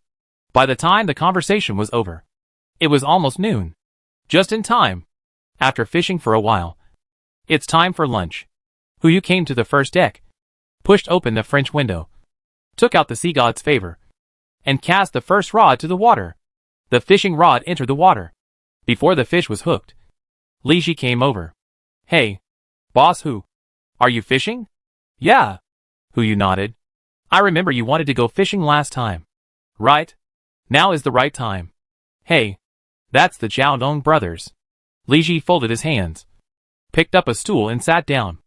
By the time the conversation was over, it was almost noon. Just in time. After fishing for a while, It's time for lunch. Hu came to the first deck, pushed open the French window, took out the sea god's favor, and cast the first rod to the water. The fishing rod entered the water. Before the fish was hooked, Li Ji came over. Hey, boss Hu, are you fishing? Yeah. Hu nodded. I remember you wanted to go fishing last time. Right? Now is the right time. Hey, that's the Jiaodong brothers. Li Ji folded his hands, picked up a stool and sat down.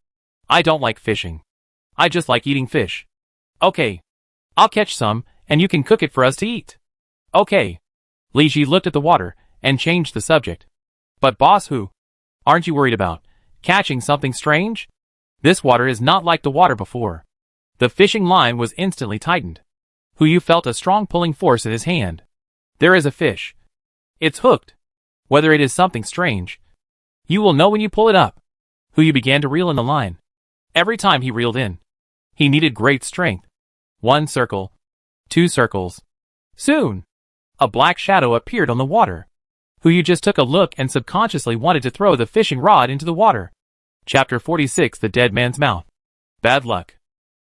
I don't like fishing. I just like eating fish. Okay. I'll catch some, and you can cook it for us to eat. Okay. Li Ji looked at the water, and changed the subject. But boss Hu, aren't you worried about catching something strange? This water is not like the water before. The fishing line was instantly tightened. Hu felt a strong pulling force in his hand. There is a fish. It's hooked. Whether it is something strange, you will know when you pull it up. Hu began to reel in the line. Every time he reeled in, he needed great strength. 1 circle. 2 circles. Soon, a black shadow appeared on the water. Hu just took a look and subconsciously wanted to throw the fishing rod into the water. Chapter 46 The Dead Man's Mouth. Bad luck.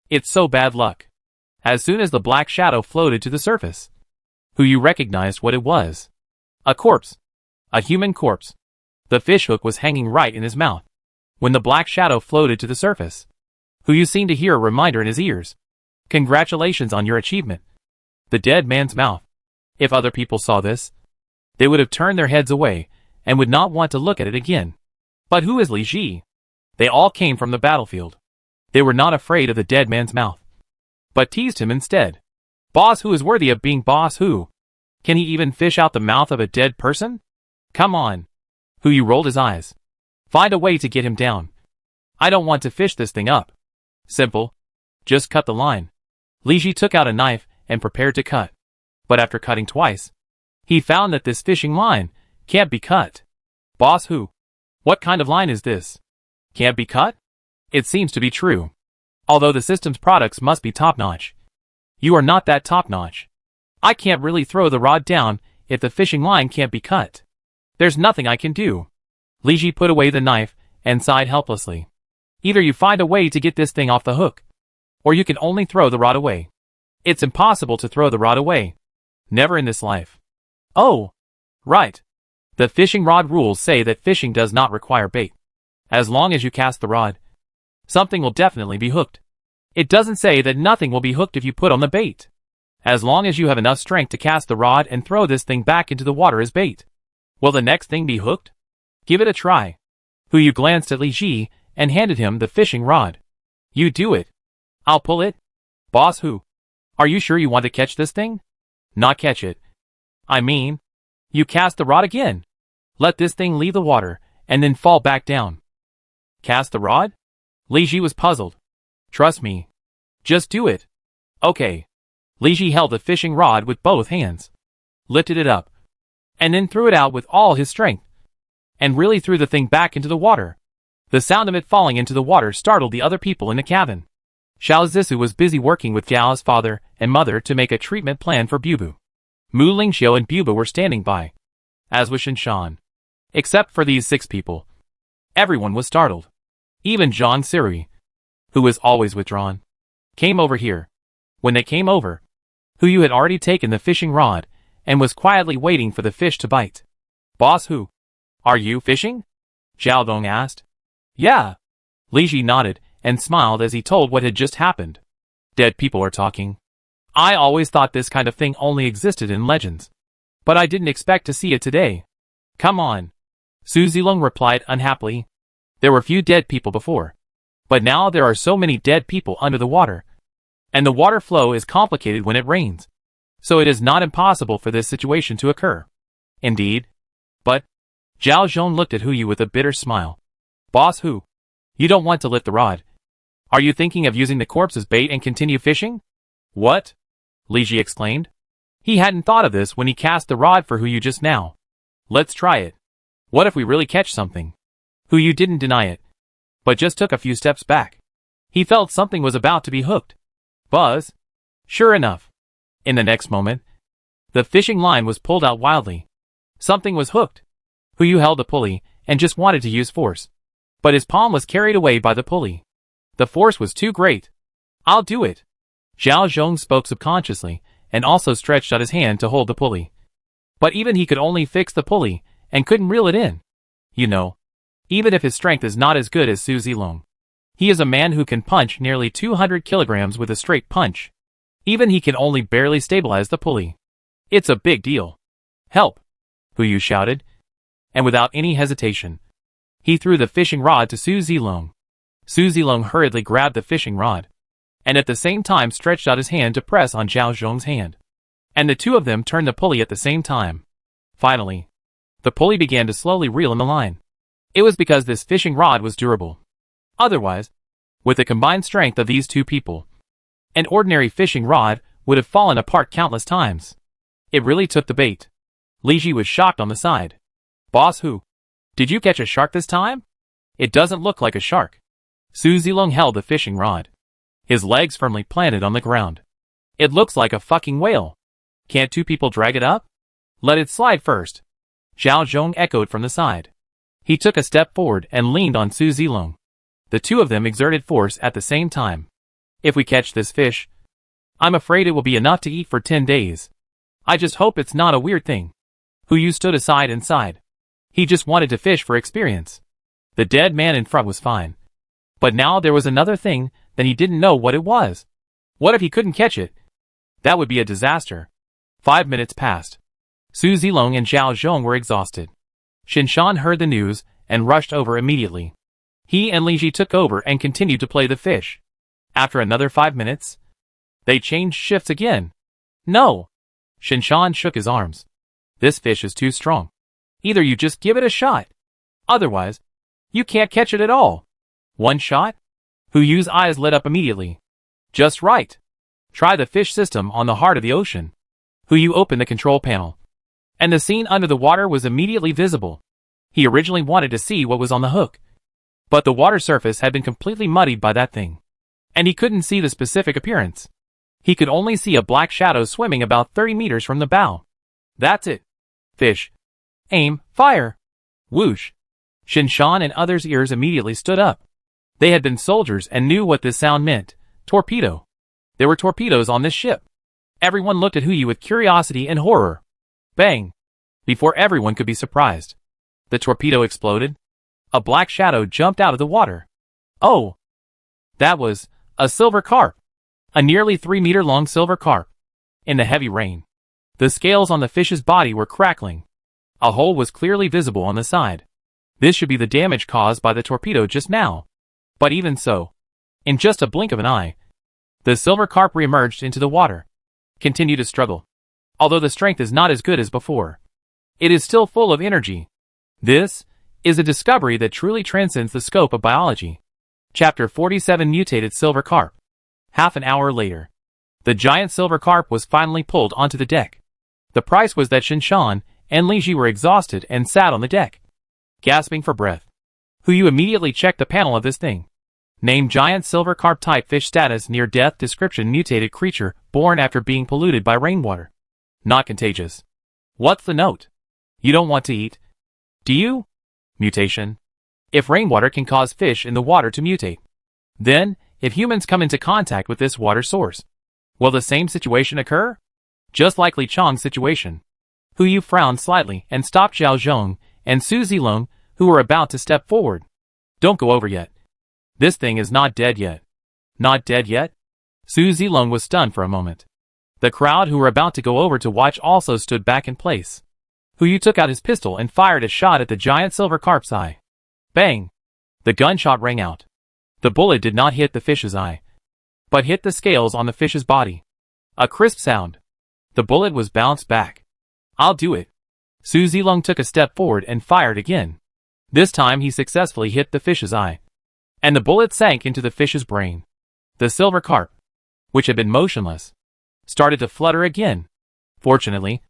It's so bad luck. As soon as the black shadow floated to the surface, Hu recognized what it was. A corpse. A human corpse. The fish hook was hanging right in his mouth. When the black shadow floated to the surface, Hu seemed to hear a reminder in his ears. Congratulations on your achievement. The dead man's mouth. If other people saw this, they would have turned their heads away, and would not want to look at it again. But who is Li Ji? They all came from the battlefield. They were not afraid of the dead man's mouth, but teased him instead. Boss Hu is worthy of being Boss Hu. Can he even fish out the mouth of a dead person? Come on. Hu rolled his eyes. Find a way to get him down. I don't want to fish this thing up. Simple. Just cut the line. Li Ji took out a knife and prepared to cut. But after cutting twice, he found that this fishing line can't be cut. Boss Hu, what kind of line is this? Can't be cut? It seems to be true. Although the system's products must be top-notch, you are not that top-notch. I can't really throw the rod down if the fishing line can't be cut. There's nothing I can do. Li Ji put away the knife and sighed helplessly. Either you find a way to get this thing off the hook, or you can only throw the rod away. It's impossible to throw the rod away. Never in this life. Oh, right. The fishing rod rules say that fishing does not require bait. As long as you cast the rod, something will definitely be hooked. It doesn't say that nothing will be hooked if you put on the bait. As long as you have enough strength to cast the rod and throw this thing back into the water as bait. Will the next thing be hooked? Give it a try. Hu glanced at Li Ji and handed him the fishing rod. You do it. I'll pull it. Boss Hu, are you sure you want to catch this thing? Not catch it. I mean, you cast the rod again. Let this thing leave the water and then fall back down. Cast the rod? Li Ji was puzzled. Trust me. Just do it. Okay. Li Ji held the fishing rod with both hands, lifted it up, and then threw it out with all his strength, and really threw the thing back into the water. The sound of it falling into the water startled the other people in the cabin. Xiao Zixu was busy working with Gao's father and mother to make a treatment plan for Bubu. Mu Lingxiu and Bubu were standing by, as was Shan. Except for these 6 people, everyone was startled. Even Zhang Siri, who was always withdrawn, came over here. When they came over, Hu had already taken the fishing rod and was quietly waiting for the fish to bite. Boss Hu, are you fishing? Zhao Dong asked. Yeah. Li Ji nodded and smiled as he told what had just happened. Dead people are talking. I always thought this kind of thing only existed in legends, but I didn't expect to see it today. Come on. Su Zilong replied unhappily. There were few dead people before, but now there are so many dead people under the water. And the water flow is complicated when it rains, so it is not impossible for this situation to occur. Indeed. But Zhao Zhong looked at Hu with a bitter smile. Boss Hu, you don't want to lift the rod. Are you thinking of using the corpse as bait and continue fishing? What? Li Ji exclaimed. He hadn't thought of this when he cast the rod for Hu just now. Let's try it. What if we really catch something? Hu didn't deny it, but just took a few steps back. He felt something was about to be hooked. Buzz. Sure enough. In the next moment, the fishing line was pulled out wildly. Something was hooked. Hu held the pulley and just wanted to use force. but his palm was carried away by the pulley. The force was too great. "I'll do it." Zhao Zhong spoke subconsciously, and also stretched out his hand to hold the pulley. But even he could only fix the pulley, and couldn't reel it in. You know, even if his strength is not as good as Su Zilong, he is a man who can punch nearly 200 kilograms with a straight punch. Even he can only barely stabilize the pulley. It's a big deal. "Help!" Hu Yu shouted. And without any hesitation, he threw the fishing rod to Su Zilong. Su Zilong hurriedly grabbed the fishing rod, and at the same time stretched out his hand to press on Zhao Zhong's hand. And the two of them turned the pulley at the same time. Finally, the pulley began to slowly reel in the line. It was because this fishing rod was durable. Otherwise, with the combined strength of these two people, an ordinary fishing rod would have fallen apart countless times. It really took the bait. Li Ji was shocked on the side. "Boss Hu, did you catch a shark this time?" "It doesn't look like a shark." Su Zilong held the fishing rod, his legs firmly planted on the ground. "It looks like a fucking whale. Can't two people drag it up?" "Let it slide first," Zhao Zhong echoed from the side. He took a step forward and leaned on Su Zilong. The two of them exerted force at the same time. "If we catch this fish, I'm afraid it will be enough to eat for 10 days. I just hope it's not a weird thing." Hu Yu stood aside and sighed. He just wanted to fish for experience. The dead man in front was fine. But now there was another thing that he didn't know what it was. What if he couldn't catch it? That would be a disaster. 5 minutes passed. Su Zilong and Zhao Zhong were exhausted. Shinshan heard the news and rushed over immediately. He and Li Ji took over and continued to play the fish. After another 5 minutes, they changed shifts again. "No!" Shinshan shook his arms. "This fish is too strong. Either you just give it a shot. Otherwise, you can't catch it at all." "One shot?" Hu Yu's eyes lit up immediately. "Just right. Try the fish system on the heart of the ocean." Hu Yu opened the control panel, and the scene under the water was immediately visible. He originally wanted to see what was on the hook, but the water surface had been completely muddied by that thing, and he couldn't see the specific appearance. He could only see a black shadow swimming about 30 meters from the bow. "That's it. Fish. Aim. Fire." Whoosh. Shinshan and others' ears immediately stood up. They had been soldiers and knew what this sound meant. Torpedo. There were torpedoes on this ship. Everyone looked at Hu Yu with curiosity and horror. Bang! Before everyone could be surprised, the torpedo exploded. A black shadow jumped out of the water. Oh! That was a silver carp. A nearly 3-meter-long silver carp. In the heavy rain, the scales on the fish's body were crackling. A hole was clearly visible on the side. This should be the damage caused by the torpedo just now. But even so, in just a blink of an eye, the silver carp re-emerged into the water. Continued to struggle. Although the strength is not as good as before, it is still full of energy. This is a discovery that truly transcends the scope of biology. Chapter 47 Mutated Silver Carp. Half an hour later, the giant silver carp was finally pulled onto the deck. The price was that Shinshan and Li Ji were exhausted and sat on the deck, gasping for breath. Hu Yu immediately checked the panel of this thing. Name giant silver carp type fish status near death description mutated creature born after being polluted by rainwater. Not contagious. What's the note? You don't want to eat, do you? Mutation. If rainwater can cause fish in the water to mutate, then, if humans come into contact with this water source, will the same situation occur? Just like Li Chang's situation. Hu Yu frowned slightly and stopped Zhao Zhong and Su Zilong, who were about to step forward. Don't go over yet. This thing is not dead yet. Not dead yet? Su Zilong was stunned for a moment. The crowd who were about to go over to watch also stood back in place. Hu Yu took out his pistol and fired a shot at the giant silver carp's eye. Bang! The gunshot rang out. The bullet did not hit the fish's eye, but hit the scales on the fish's body. A crisp sound. The bullet was bounced back. I'll do it. Su Zilong took a step forward and fired again. This time he successfully hit the fish's eye, and the bullet sank into the fish's brain. The silver carp, which had been motionless, started to flutter again. Fortunately,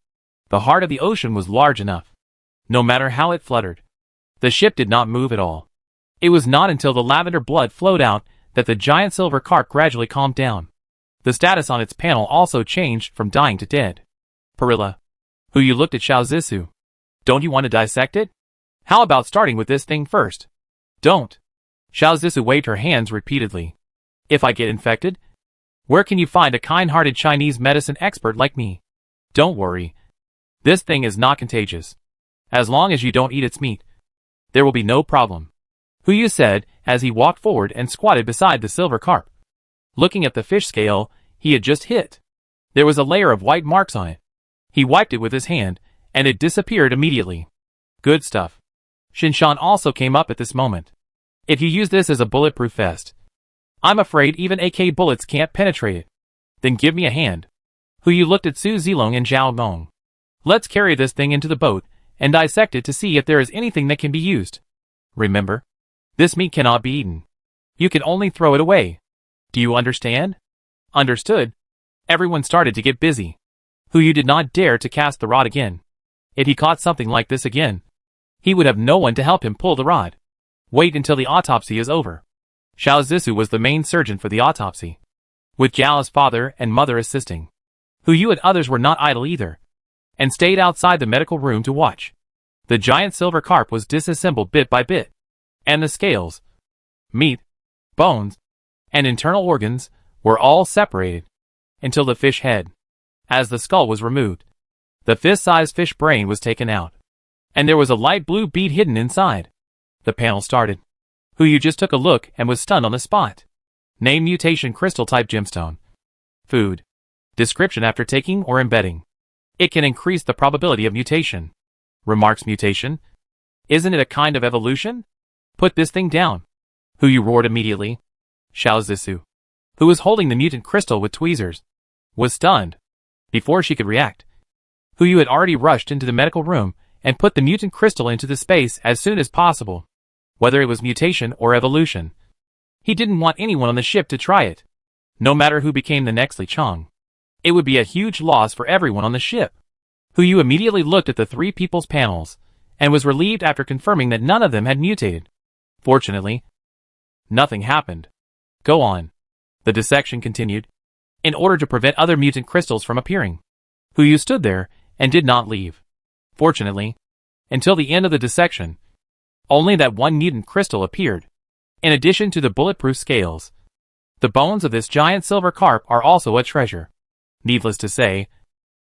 the heart of the ocean was large enough. No matter how it fluttered, the ship did not move at all. It was not until the lavender blood flowed out that the giant silver carp gradually calmed down. The status on its panel also changed from dying to dead. Perilla. Hu Yu looked at Xiao Zissou. Don't you want to dissect it? How about starting with this thing first? Don't. Xiao Zixu waved her hands repeatedly. If I get infected? Where can you find a kind-hearted Chinese medicine expert like me? Don't worry. This thing is not contagious. As long as you don't eat its meat, there will be no problem. Hu Yu said as he walked forward and squatted beside the silver carp. Looking at the fish scale he had just hit, there was a layer of white marks on it. He wiped it with his hand, and it disappeared immediately. Good stuff. Shinshan also came up at this moment. If you use this as a bulletproof vest, I'm afraid even AK bullets can't penetrate it. Then give me a hand. Hu Yu looked at Su Zilong and Zhao Meng. Let's carry this thing into the boat and dissect it to see if there is anything that can be used. Remember, this meat cannot be eaten. You can only throw it away. Do you understand? Understood. Everyone started to get busy. Hu Yu did not dare to cast the rod again. If he caught something like this again, he would have no one to help him pull the rod. Wait until the autopsy is over. Xiao Zixu was the main surgeon for the autopsy, with Zhao's father and mother assisting. Hu Yu and others were not idle either, and stayed outside the medical room to watch. The giant silver carp was disassembled bit by bit, and the scales, meat, bones, and internal organs were all separated until the fish head. As the skull was removed, the fist-sized fish brain was taken out, and there was a light blue bead hidden inside. The panel started. Hu Yu just took a look and was stunned on the spot. Name mutation crystal type gemstone. Food. Description after taking or embedding. It can increase the probability of mutation. Remarks mutation. Isn't it a kind of evolution? Put this thing down. Hu Yu roared immediately. Xiao Zixu, who was holding the mutant crystal with tweezers, was stunned. Before she could react, Hu Yu had already rushed into the medical room and put the mutant crystal into the space as soon as possible. Whether it was mutation or evolution, he didn't want anyone on the ship to try it. No matter who became the next Li Chong, it would be a huge loss for everyone on the ship. Hu Yu immediately looked at the three people's panels, and was relieved after confirming that none of them had mutated. Fortunately, nothing happened. Go on. The dissection continued, in order to prevent other mutant crystals from appearing. Hu Yu stood there, and did not leave. Fortunately, until the end of the dissection, only that one mutant crystal appeared. In addition to the bulletproof scales, the bones of this giant silver carp are also a treasure. Needless to say,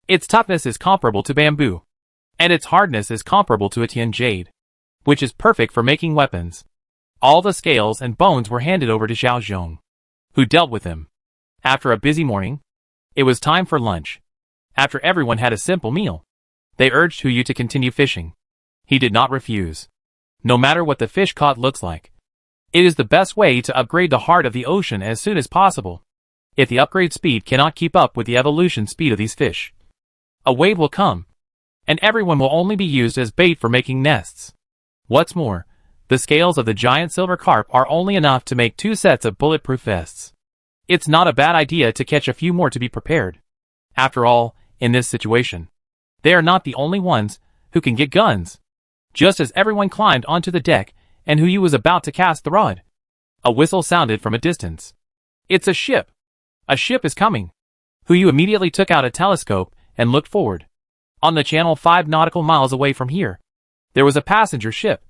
its toughness is comparable to bamboo, and its hardness is comparable to Etienne jade, which is perfect for making weapons. All the scales and bones were handed over to Zhao Zhong, who dealt with them. After a busy morning, it was time for lunch. After everyone had a simple meal, they urged Hu Yu to continue fishing. He did not refuse. No matter what the fish caught looks like, it is the best way to upgrade the heart of the ocean as soon as possible. If the upgrade speed cannot keep up with the evolution speed of these fish, a wave will come, and everyone will only be used as bait for making nests. What's more, the scales of the giant silver carp are only enough to make 2 sets of bulletproof vests. It's not a bad idea to catch a few more to be prepared. After all, in this situation, they are not the only ones who can get guns. Just as everyone climbed onto the deck, and Hu Yu was about to cast the rod, a whistle sounded from a distance. It's a ship! A ship is coming! Hu Yu immediately took out a telescope and looked forward. On the channel 5 nautical miles away from here, there was a passenger ship,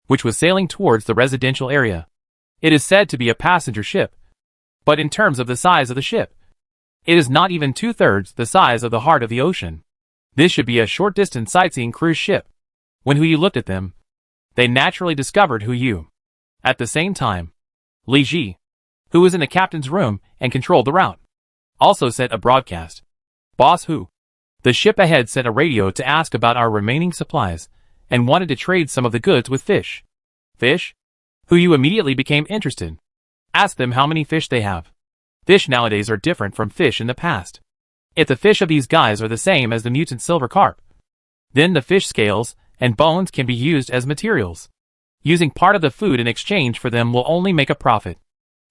which was sailing towards the residential area. It is said to be a passenger ship, but in terms of the size of the ship, it is not even 2/3 the size of the heart of the ocean. This should be a short-distance sightseeing cruise ship. When Hu Yu looked at them, they naturally discovered Hu Yu. At the same time, Li Ji, who was in the captain's room and controlled the route, also sent a broadcast. Boss Hu, the ship ahead sent a radio to ask about our remaining supplies, and wanted to trade some of the goods with fish. Fish? Hu Yu immediately became interested. Ask them how many fish they have. Fish nowadays are different from fish in the past. If the fish of these guys are the same as the mutant silver carp, then the fish scales and bones can be used as materials. Using part of the food in exchange for them will only make a profit.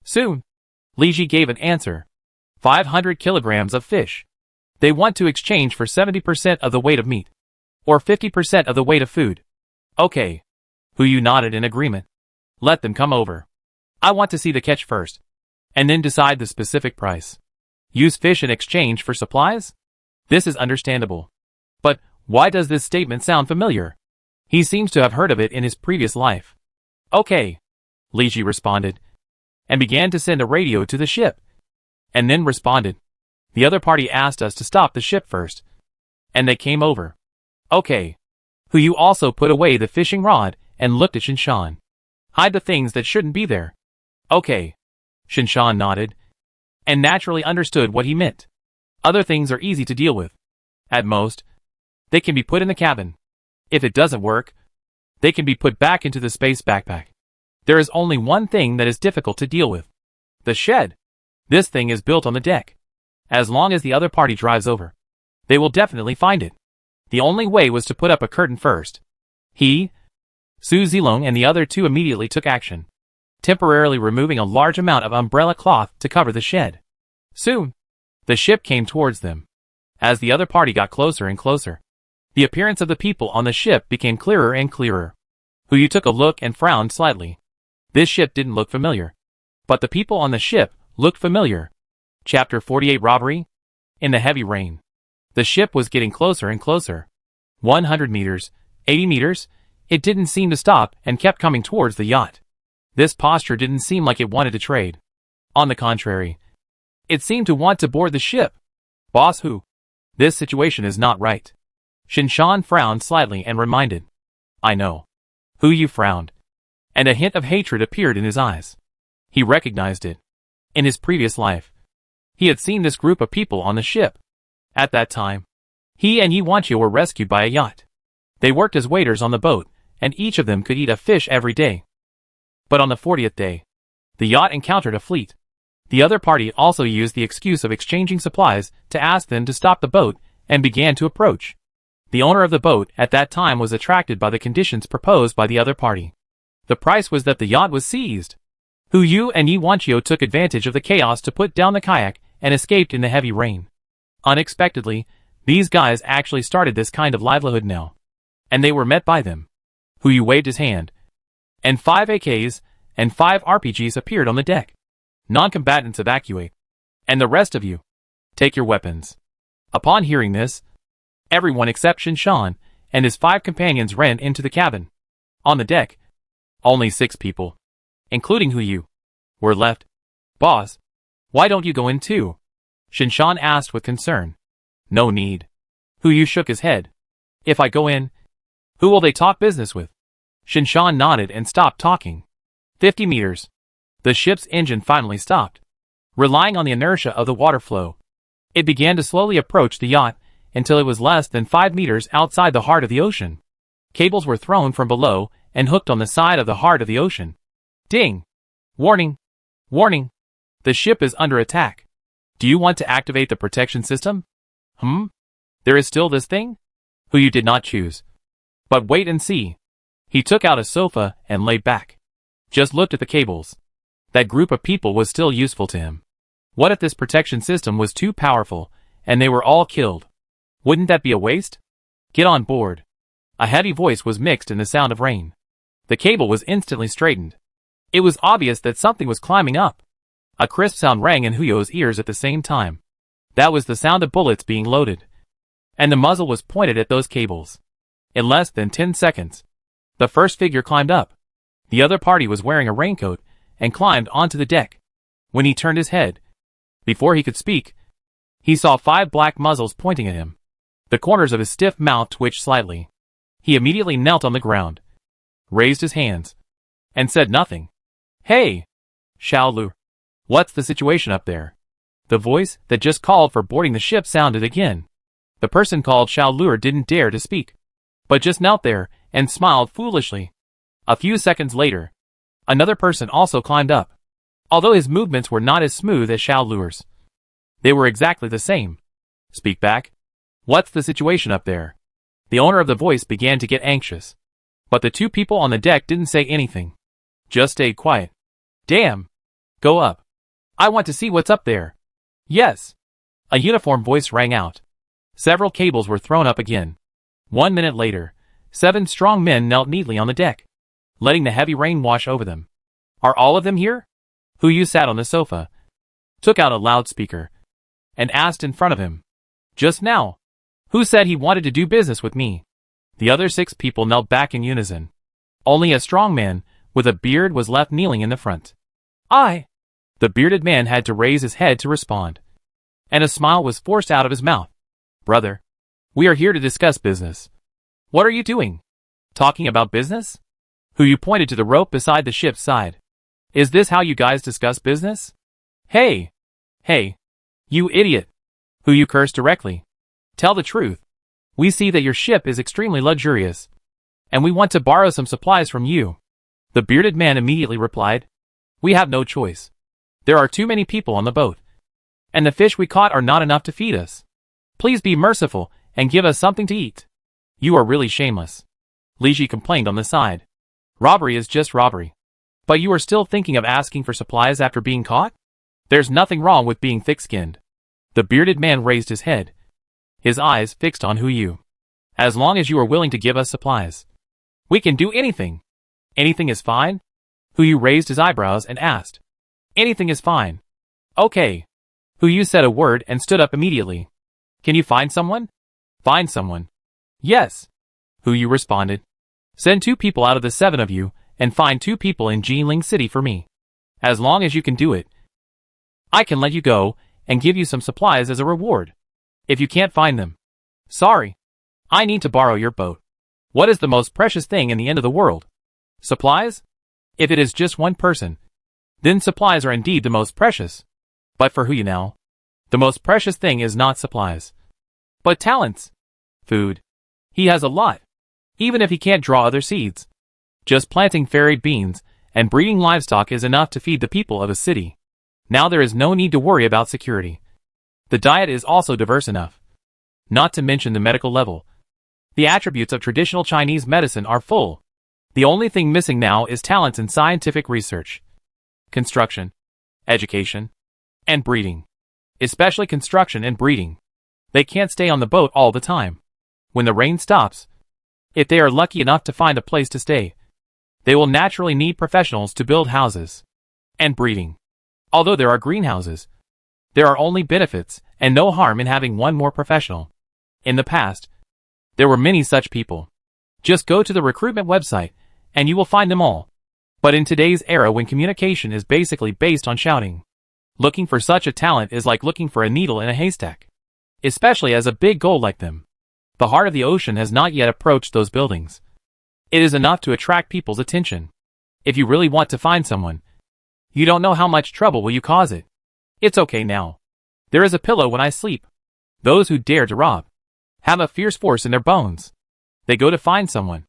Soon, Li Ji gave an answer. 500 kilograms of fish. They want to exchange for 70% of the weight of meat, or 50% of the weight of food. Okay. Hu Yu nodded in agreement. Let them come over. I want to see the catch first, and then decide the specific price. Use fish in exchange for supplies? This is understandable. But why does this statement sound familiar? He seems to have heard of it in his previous life. Okay. Li Ji responded, and began to send a radio to the ship. And then responded, the other party asked us to stop the ship first. And they came over. Okay. Who you also put away the fishing rod and looked at Shinshan. Hide the things that shouldn't be there. Okay. Shinshan nodded, and naturally understood what he meant. Other things are easy to deal with. At most, they can be put in the cabin. If it doesn't work, they can be put back into the space backpack. There is only one thing that is difficult to deal with. The shed. This thing is built on the deck. As long as the other party drives over, they will definitely find it. The only way was to put up a curtain first. He, Su Zilong and the other two immediately took action, temporarily removing a large amount of umbrella cloth to cover the shed. Soon, the ship came towards them. As the other party got closer and closer, the appearance of the people on the ship became clearer and clearer. Hu Yu took a look and frowned slightly. This ship didn't look familiar, but the people on the ship looked familiar. Chapter 48 Robbery? In the heavy rain, the ship was getting closer and closer. 100 meters, 80 meters, it didn't seem to stop and kept coming towards the yacht. This posture didn't seem like it wanted to trade. On the contrary, it seemed to want to board the ship. Boss Hu, this situation is not right. Shinshan frowned slightly and reminded. I know. Hu Yu frowned, and a hint of hatred appeared in his eyes. He recognized it. In his previous life, he had seen this group of people on the ship. At that time, he and Ye Wanqiu were rescued by a yacht. They worked as waiters on the boat, and each of them could eat a fish every day. But on the 40th day, the yacht encountered a fleet. The other party also used the excuse of exchanging supplies to ask them to stop the boat and began to approach. The owner of the boat at that time was attracted by the conditions proposed by the other party. The price was that the yacht was seized. Hu Yu and Ye Wanqiu took advantage of the chaos to put down the kayak and escaped in the heavy rain. Unexpectedly, these guys actually started this kind of livelihood now. And they were met by them. Hu Yu waved his hand, and 5 AKs and 5 RPGs appeared on the deck. Non-combatants evacuate. And the rest of you, take your weapons. Upon hearing this, everyone except Shinshan and his 5 companions ran into the cabin. On the deck, only 6 people, including Hu Yu, were left. Boss, why don't you go in too? Shinshan asked with concern. No need. Hu Yu shook his head. If I go in, who will they talk business with? Shinshan nodded and stopped talking. 50 meters. The ship's engine finally stopped. Relying on the inertia of the water flow, it began to slowly approach the yacht until it was less than 5 meters outside the heart of the ocean. Cables were thrown from below and hooked on the side of the heart of the ocean. Ding! Warning! Warning! The ship is under attack. Do you want to activate the protection system? There is still this thing? Hu Yu did not choose. But wait and see. He took out a sofa and lay back. Just looked at the cables. That group of people was still useful to him. What if this protection system was too powerful, and they were all killed? Wouldn't that be a waste? Get on board. A heavy voice was mixed in the sound of rain. The cable was instantly straightened. It was obvious that something was climbing up. A crisp sound rang in Hu Yu's ears at the same time. That was the sound of bullets being loaded. And the muzzle was pointed at those cables. In less than 10 seconds, the first figure climbed up. The other party was wearing a raincoat and climbed onto the deck. When he turned his head, before he could speak, he saw 5 black muzzles pointing at him. The corners of his stiff mouth twitched slightly. He immediately knelt on the ground, raised his hands, and said nothing. Hey! Xiaolu. What's the situation up there? The voice that just called for boarding the ship sounded again. The person called Xiaolu didn't dare to speak, but just knelt there and smiled foolishly. A few seconds later, another person also climbed up. Although his movements were not as smooth as Xiaolu's, they were exactly the same. Speak back. What's the situation up there? The owner of the voice began to get anxious. But the 2 people on the deck didn't say anything. Just stayed quiet. Damn! Go up. I want to see what's up there. Yes. A uniform voice rang out. Several cables were thrown up again. 1 minute later, 7 strong men knelt neatly on the deck, letting the heavy rain wash over them. Are all of them here? Hu Yu sat on the sofa, took out a loudspeaker, and asked in front of him. Just now. Who said he wanted to do business with me? The other 6 people knelt back in unison. Only a strong man, with a beard, was left kneeling in the front. "I." The bearded man had to raise his head to respond, and a smile was forced out of his mouth. "Brother, we are here to discuss business." "What are you doing?" "Talking about business?" Hu pointed to the rope beside the ship's side. "Is this how you guys discuss business?" Hey, you idiot." Hu cursed directly. "Tell the truth. We see that your ship is extremely luxurious, and we want to borrow some supplies from you." The bearded man immediately replied, "We have no choice. There are too many people on the boat, and the fish we caught are not enough to feed us. Please be merciful and give us something to eat." "You are really shameless," Li Ji complained on the side. "Robbery is just robbery. But you are still thinking of asking for supplies after being caught? There's nothing wrong with being thick-skinned." The bearded man raised his head, his eyes fixed on Hu. "As long as you are willing to give us supplies, we can do anything." "Anything is fine?" Hu raised his eyebrows and asked. "Anything is fine." "Okay." Hu said a word and stood up immediately. "Can you find someone?" "Find someone?" "Yes," Hu responded. "Send 2 people out of the 7 of you, and find 2 people in Jiling City for me. As long as you can do it, I can let you go, and give you some supplies as a reward. If you can't find them, sorry. I need to borrow your boat." "What is the most precious thing in the end of the world?" "Supplies? If it is just one person, then supplies are indeed the most precious. But for Hu now, the most precious thing is not supplies, but talents. Food. He has a lot, even if he can't draw other seeds. Just planting fairy beans and breeding livestock is enough to feed the people of a city. Now there is no need to worry about security. The diet is also diverse enough. Not to mention the medical level. The attributes of traditional Chinese medicine are full. The only thing missing now is talents in scientific research, construction, education, and breeding. Especially construction and breeding. They can't stay on the boat all the time. When the rain stops, if they are lucky enough to find a place to stay, they will naturally need professionals to build houses. And breeding. Although there are greenhouses, there are only benefits and no harm in having one more professional. In the past, there were many such people. Just go to the recruitment website, and you will find them all. But in today's era, when communication is basically based on shouting, looking for such a talent is like looking for a needle in a haystack. Especially as a big goal like them. The heart of the ocean has not yet approached those buildings. It is enough to attract people's attention. If you really want to find someone, you don't know how much trouble will you cause it. It's okay now. There is a pillow when I sleep. Those who dare to rob have a fierce force in their bones. They go to find someone,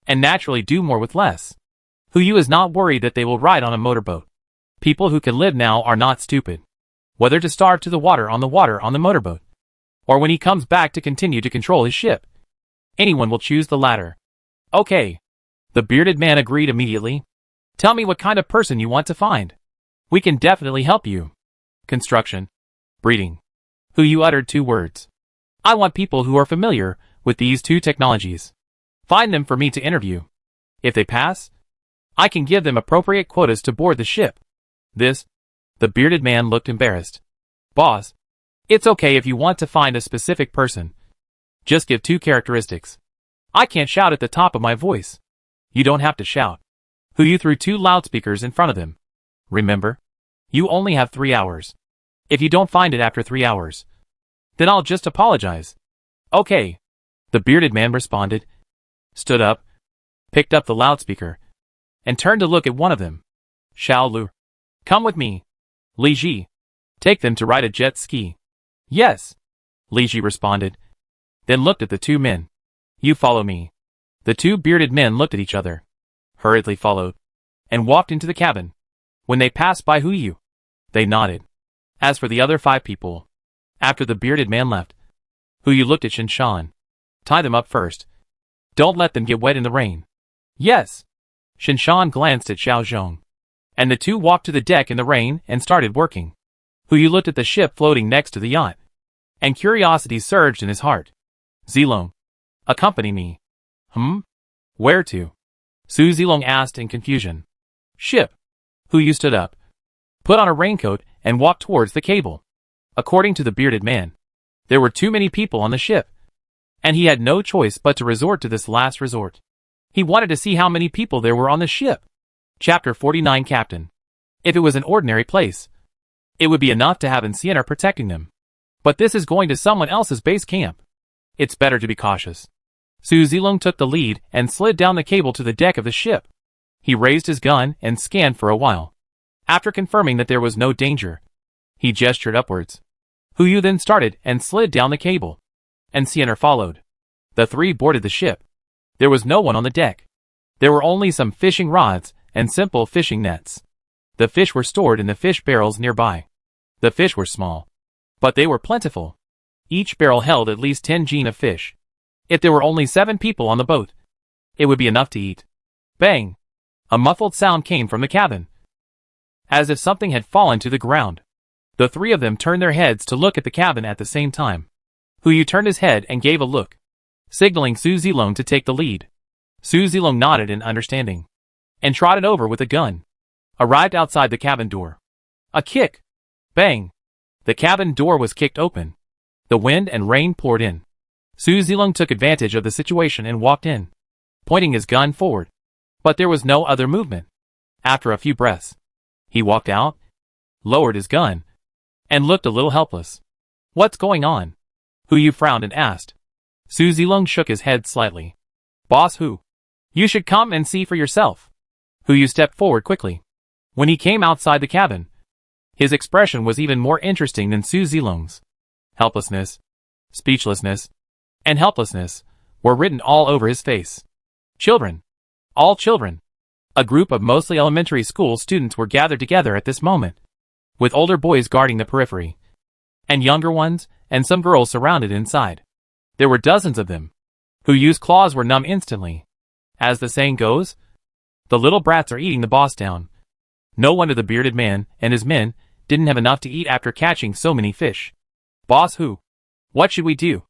and naturally do more with less. Hu is not worried that they will ride on a motorboat. People who can live now are not stupid. Whether to starve to the water on the motorboat, or when he comes back to continue to control his ship, anyone will choose the latter. "Okay." The bearded man agreed immediately. "Tell me what kind of person you want to find. We can definitely help you." "Construction. Breeding." Hu uttered 2 words. "I want people who are familiar with these 2 technologies. Find them for me to interview. If they pass, I can give them appropriate quotas to board the ship." The bearded man looked embarrassed. "Boss, it's okay if you want to find a specific person. Just give 2 characteristics. I can't shout at the top of my voice." "You don't have to shout." Hu threw 2 loudspeakers in front of him. "Remember, you only have 3 hours. If you don't find it after 3 hours, then I'll just apologize." "Okay," the bearded man responded, stood up, picked up the loudspeaker, and turned to look at one of them. "Xiao Lu, come with me." "Li Ji, take them to ride a jet ski." "Yes," Li Ji responded, then looked at the 2 men. "You follow me." The 2 bearded men looked at each other, hurriedly followed, and walked into the cabin. When they passed by Hu, they nodded. As for the other 5 people, after the bearded man left, Hu looked at Shinshan. "Tie them up first. Don't let them get wet in the rain." "Yes." Shinshan glanced at Xiao Zhong, and the 2 walked to the deck in the rain and started working. Hu looked at the ship floating next to the yacht, and curiosity surged in his heart. "Zilong, accompany me." Where to?" Su Zilong asked in confusion. "Ship." Hu stood up, put on a raincoat, and walked towards the cable. According to the bearded man, there were too many people on the ship, and he had no choice but to resort to this last resort. He wanted to see how many people there were on the ship. Chapter 49 Captain. If it was an ordinary place, it would be enough to have an Sienna protecting them. But this is going to someone else's base camp. It's better to be cautious. Su Zilong took the lead and slid down the cable to the deck of the ship. He raised his gun and scanned for a while. After confirming that there was no danger, he gestured upwards. Yu then started and slid down the cable, and Sienna followed. The three boarded the ship. There was no one on the deck. There were only some fishing rods and simple fishing nets. The fish were stored in the fish barrels nearby. The fish were small, but they were plentiful. Each barrel held at least 10 jin of fish. If there were only 7 people on the boat, it would be enough to eat. Bang! A muffled sound came from the cabin, as if something had fallen to the ground. The three of them turned their heads to look at the cabin at the same time. Yu turned his head and gave a look, signaling Su Zilong to take the lead. Su Zilong nodded in understanding, and trotted over with a gun. Arrived outside the cabin door. A kick! Bang! The cabin door was kicked open. The wind and rain poured in. Su Zilong took advantage of the situation and walked in, pointing his gun forward. But there was no other movement. After a few breaths, he walked out, lowered his gun, and looked a little helpless. What's going on? Yu frowned and asked. Su Zilong shook his head slightly. Boss Hu, you should come and see for yourself. Yu stepped forward quickly. When he came outside the cabin, his expression was even more interesting than Su Zilong's. Helplessness, speechlessness, and helplessness were written all over his face. Children. All children. A group of mostly elementary school students were gathered together at this moment, with older boys guarding the periphery, and younger ones, and some girls surrounded inside. There were dozens of them. Yu's claws were numb instantly. As the saying goes, the little brats are eating the boss down. No wonder the bearded man and his men didn't have enough to eat after catching so many fish. Boss Hu, what should we do?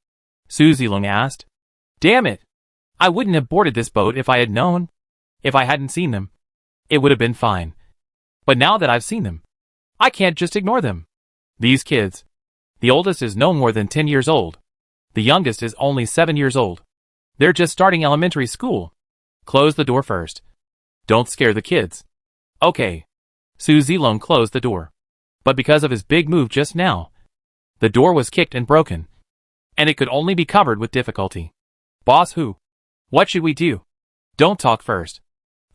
Su Zilong asked. Damn it! I wouldn't have boarded this boat if I had known. If I hadn't seen them, it would have been fine. But now that I've seen them, I can't just ignore them. These kids. The oldest is no more than 10 years old. The youngest is only 7 years old. They're just starting elementary school. Close the door first. Don't scare the kids. Okay. Su Zilong closed the door. But because of his big move just now, the door was kicked and broken, and it could only be covered with difficulty. Boss Hu, what should we do? Don't talk first.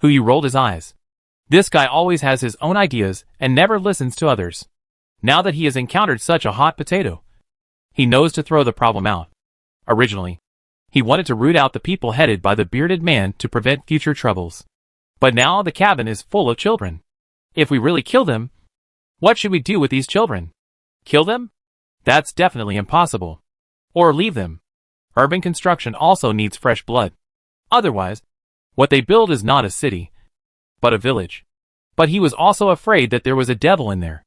Yu rolled his eyes. This guy always has his own ideas and never listens to others. Now that he has encountered such a hot potato, he knows to throw the problem out. Originally, he wanted to root out the people headed by the bearded man to prevent future troubles. But now the cabin is full of children. If we really kill them, what should we do with these children? Kill them? That's definitely impossible. Or leave them. Urban construction also needs fresh blood. Otherwise, what they build is not a city, but a village. But he was also afraid that there was a devil in there.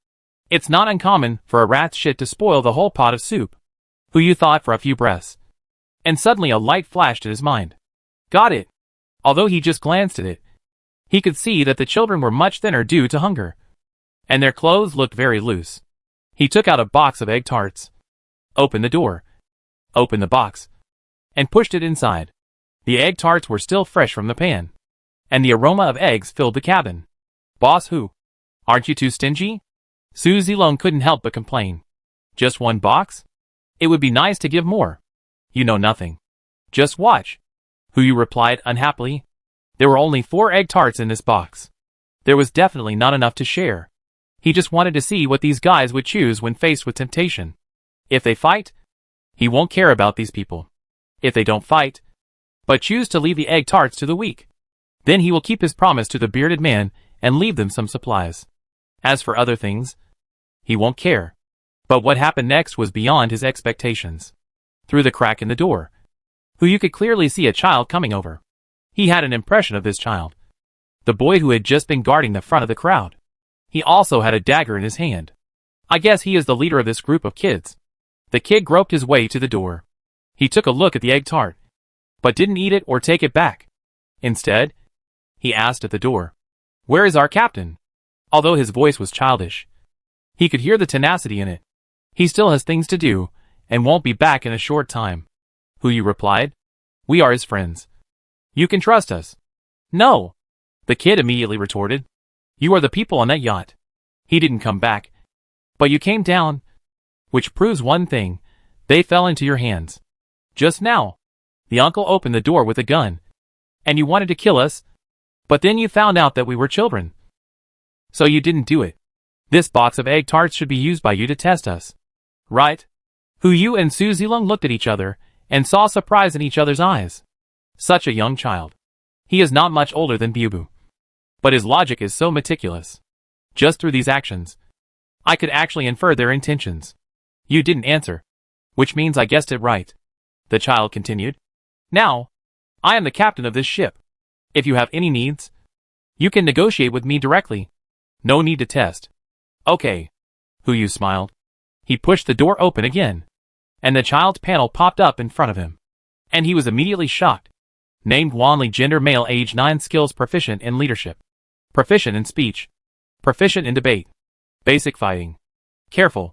It's not uncommon for a rat's shit to spoil the whole pot of soup. Yu thought for a few breaths, and suddenly a light flashed in his mind. Got it. Although he just glanced at it, he could see that the children were much thinner due to hunger, and their clothes looked very loose. He took out a box of egg tarts, opened the door, opened the box, and pushed it inside. The egg tarts were still fresh from the pan, and the aroma of eggs filled the cabin. Boss Hu, aren't you too stingy? Su Zilong couldn't help but complain. Just one box? It would be nice to give more. You know nothing. Just watch. Yu replied unhappily. There were only 4 egg tarts in this box. There was definitely not enough to share. He just wanted to see what these guys would choose when faced with temptation. If they fight, he won't care about these people. If they don't fight, but choose to leave the egg tarts to the weak, then he will keep his promise to the bearded man and leave them some supplies. As for other things, he won't care. But what happened next was beyond his expectations. Through the crack in the door, Yu could clearly see a child coming over. He had an impression of this child, the boy who had just been guarding the front of the crowd. He also had a dagger in his hand. I guess he is the leader of this group of kids. The kid groped his way to the door. He took a look at the egg tart, but didn't eat it or take it back. Instead, he asked at the door, "Where is our captain?" Although his voice was childish, he could hear the tenacity in it. He still has things to do, and won't be back in a short time. Yu replied. We are his friends. You can trust us. No. The kid immediately retorted. You are the people on that yacht. He didn't come back. But you came down. Which proves one thing. They fell into your hands. Just now. The uncle opened the door with a gun. And you wanted to kill us. But then you found out that we were children. So you didn't do it. This box of egg tarts should be used by you to test us. Right? Yu and Su Zilong looked at each other and saw surprise in each other's eyes. Such a young child. He is not much older than Bubu. But his logic is so meticulous. Just through these actions, I could actually infer their intentions. You didn't answer. Which means I guessed it right. The child continued. Now, I am the captain of this ship. If you have any needs, you can negotiate with me directly. No need to test. Okay. Yu smiled. He pushed the door open again. And the child's panel popped up in front of him. And he was immediately shocked. Named Wanli, gender male, age 9, skills proficient in leadership. Proficient in speech. Proficient in debate. Basic fighting. Careful.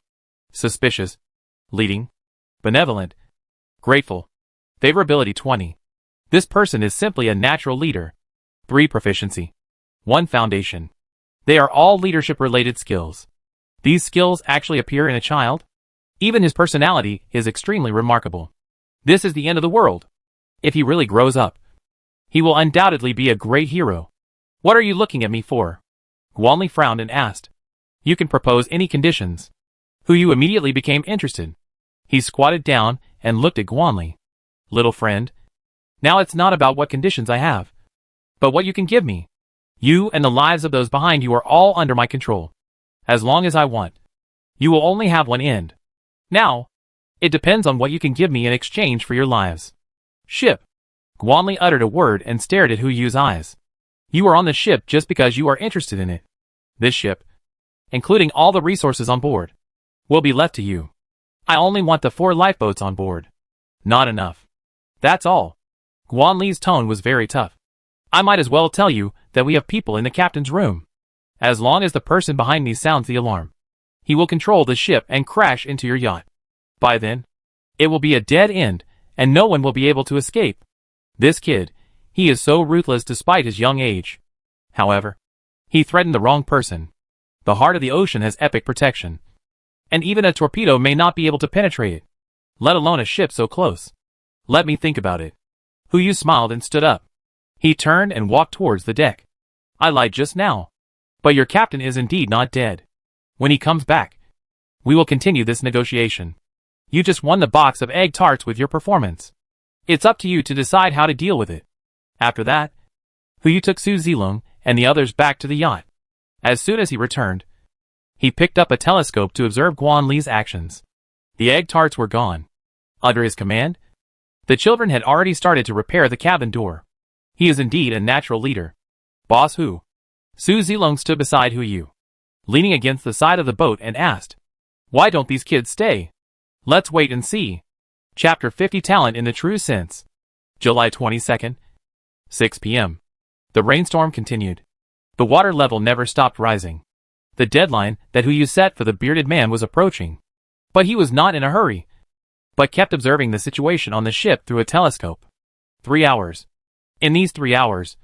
Suspicious. Leading. Benevolent. Grateful. Favorability 20. This person is simply a natural leader. 3 proficiency. 1 foundation. They are all leadership-related skills. These skills actually appear in a child? Even his personality is extremely remarkable. This is the end of the world. If he really grows up, he will undoubtedly be a great hero. What are you looking at me for? Guanli frowned and asked. You can propose any conditions. Yu immediately became interested. He squatted down and looked at Guanli. Little friend, now it's not about what conditions I have, but what you can give me. You and the lives of those behind you are all under my control. As long as I want. You will only have one end. Now, it depends on what you can give me in exchange for your lives. Ship. Guanli uttered a word and stared at Yu's eyes. You are on the ship just because you are interested in it. This ship, including all the resources on board, will be left to you. I only want the 4 lifeboats on board. Not enough. That's all. Guanli's tone was very tough. I might as well tell you that we have people in the captain's room. As long as the person behind me sounds the alarm, he will control the ship and crash into your yacht. By then, it will be a dead end, and no one will be able to escape. This kid, he is so ruthless despite his young age. However, he threatened the wrong person. The heart of the ocean has epic protection. And even a torpedo may not be able to penetrate it, let alone a ship so close. Let me think about it. Yu smiled and stood up. He turned and walked towards the deck. I lied just now. But your captain is indeed not dead. When he comes back, we will continue this negotiation. You just won the box of egg tarts with your performance. It's up to you to decide how to deal with it. After that, Yu took Su Zilong and the others back to the yacht. As soon as he returned, he picked up a telescope to observe Guanli's actions. The egg tarts were gone. Under his command, the children had already started to repair the cabin door. He is indeed a natural leader. Boss Hu. Su Zilong stood beside Yu, leaning against the side of the boat and asked, why don't these kids stay? Let's wait and see. Chapter 50, Talent in the True Sense. July 22nd, 6 p.m. The rainstorm continued. The water level never stopped rising. The deadline that Yu set for the bearded man was approaching. But he was not in a hurry, but kept observing the situation on the ship through a telescope. 3 hours. In these 3 hours,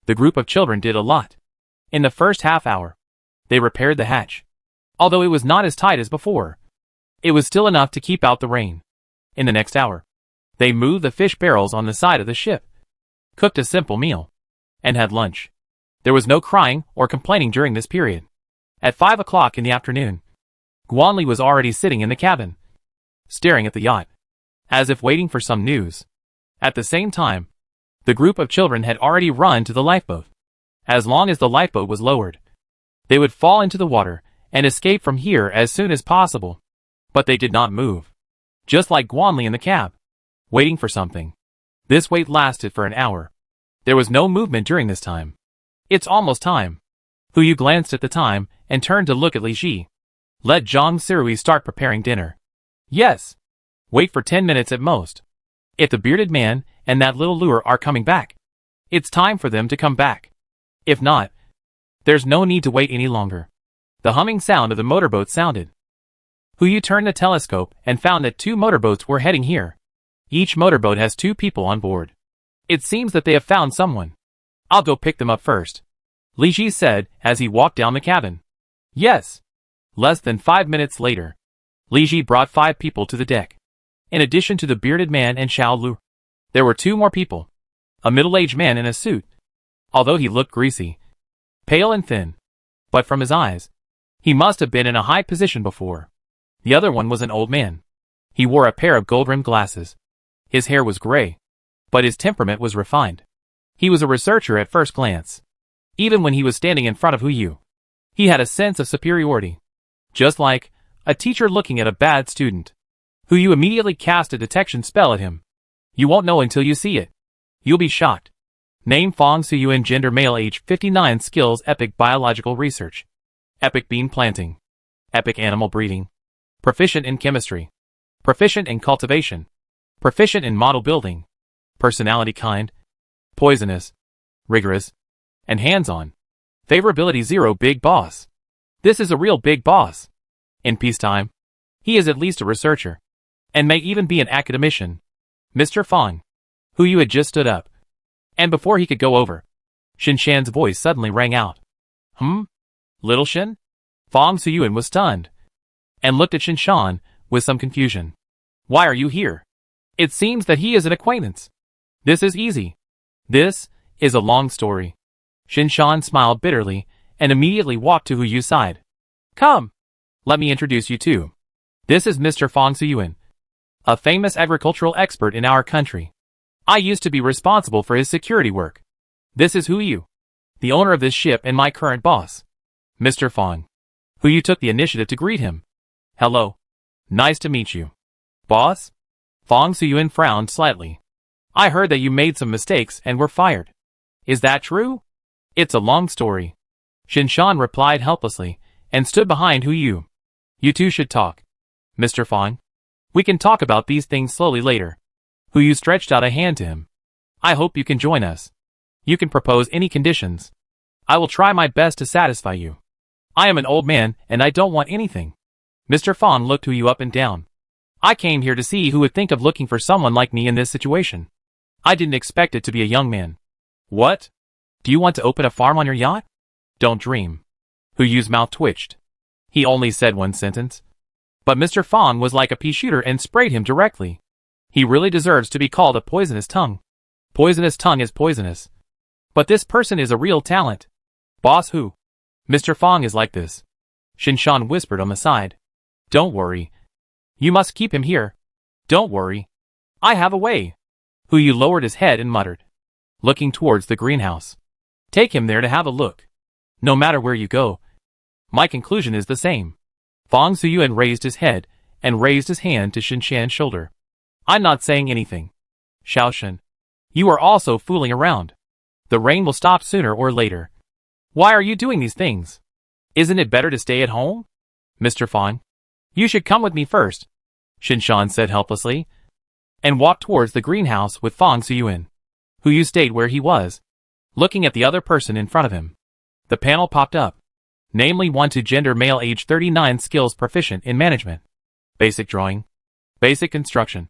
the group of children did a lot. In the first half hour, they repaired the hatch. Although it was not as tight as before, it was still enough to keep out the rain. In the next hour, they moved the fish barrels on the side of the ship, cooked a simple meal, and had lunch. There was no crying or complaining during this period. At 5 o'clock in the afternoon, Guanli was already sitting in the cabin, staring at the yacht, as if waiting for some news. At the same time, the group of children had already run to the lifeboat. As long as the lifeboat was lowered, they would fall into the water and escape from here as soon as possible. But they did not move. Just like Guanli in the cab, waiting for something. This wait lasted for an hour. There was no movement during this time. It's almost time. Yu glanced at the time and turned to look at Li Ji. Let Zhang Sirui start preparing dinner. Yes. Wait for 10 minutes at most. If the bearded man and that little lure are coming back, it's time for them to come back. If not, there's no need to wait any longer. The humming sound of the motorboat sounded. Yu turned the telescope and found that 2 motorboats were heading here. Each motorboat has 2 people on board. It seems that they have found someone. I'll go pick them up first, Li Ji said as he walked down the cabin. Yes. Less than 5 minutes later, Li Ji brought 5 people to the deck. In addition to the bearded man and Xiao Lu, there were 2 more people. A middle-aged man in a suit. Although he looked greasy, pale and thin, but from his eyes, he must have been in a high position before. The other one was an old man. He wore a pair of gold-rimmed glasses. His hair was gray, but his temperament was refined. He was a researcher at first glance. Even when he was standing in front of Hu Yu, he had a sense of superiority. Just like a teacher looking at a bad student. Hu Yu immediately cast a detection spell at him. You won't know until you see it. You'll be shocked. Name Fong Suyuan, gender male, age 59, skills epic biological research, epic bean planting, epic animal breeding, proficient in chemistry, proficient in cultivation, proficient in model building, personality kind, poisonous, rigorous, and hands-on. Favorability 0, big boss. This is a real big boss. In peacetime, he is at least a researcher, and may even be an academician. Mr. Fong, Hu Yu had just stood up. And before he could go over, Shin Shan's voice suddenly rang out. Little Shin? Fong Suyuan was stunned, and looked at Shin Shan with some confusion. Why are you here? It seems that he is an acquaintance. This is easy. This is a long story. Shin Shan smiled bitterly, and immediately walked to Hu Yu's side. Come, let me introduce you to. This is Mr. Fong Suyuan, a famous agricultural expert in our country. I used to be responsible for his security work. This is Hu Yu, the owner of this ship and my current boss, Mr. Fong. Hu Yu took the initiative to greet him. Hello. Nice to meet you. Boss? Fong Suyuan frowned slightly. I heard that you made some mistakes and were fired. Is that true? It's a long story. Shin Shan replied helplessly, and stood behind Hu Yu. You two should talk. Mr. Fong? We can talk about these things slowly later. Hu Yu stretched out a hand to him. I hope you can join us. You can propose any conditions. I will try my best to satisfy you. I am an old man and I don't want anything. Mr. Fong looked Hu Yu up and down. I came here to see who would think of looking for someone like me in this situation. I didn't expect it to be a young man. What? Do you want to open a farm on your yacht? Don't dream. Hu Yu's mouth twitched. He only said one sentence. But Mr. Fong was like a pea shooter and sprayed him directly. He really deserves to be called a poisonous tongue. Poisonous tongue is poisonous. But this person is a real talent. Boss Hu. Mr. Fong is like this. Shin Shan whispered on the side. Don't worry. You must keep him here. Don't worry. I have a way. Hu Yu lowered his head and muttered, looking towards the greenhouse. Take him there to have a look. No matter where you go, my conclusion is the same. Fong Suyuan raised his head and raised his hand to Shin Shan's shoulder. I'm not saying anything. Xiaoshen, you are also fooling around. The rain will stop sooner or later. Why are you doing these things? Isn't it better to stay at home? Mr. Fong, you should come with me first, Shin Shan said helplessly, and walked towards the greenhouse with Fong Suyuan. Hu Yu stayed where he was, looking at the other person in front of him. The panel popped up. Namely, Ye Wanqiu, gender male, age 39, skills proficient in management, basic drawing, basic construction,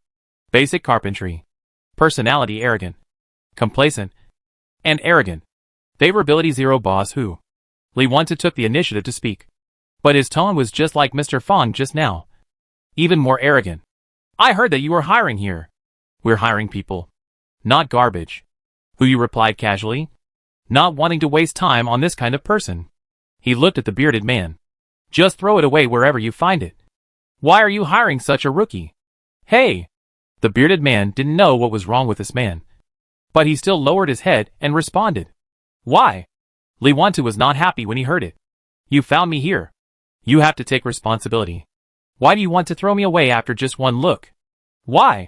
basic carpentry, personality arrogant, complacent, and arrogant. Favorability 0, boss Hu. Ye Wanqiu took the initiative to speak. But his tone was just like Mr. Fong just now. Even more arrogant. I heard that you were hiring here. We're hiring people, not garbage. Hu Yu replied casually, not wanting to waste time on this kind of person. He looked at the bearded man. Just throw it away wherever you find it. Why are you hiring such a rookie? Hey! The bearded man didn't know what was wrong with this man. But he still lowered his head and responded. Why? Ye Wanqiu was not happy when he heard it. You found me here. You have to take responsibility. Why do you want to throw me away after just one look? Why?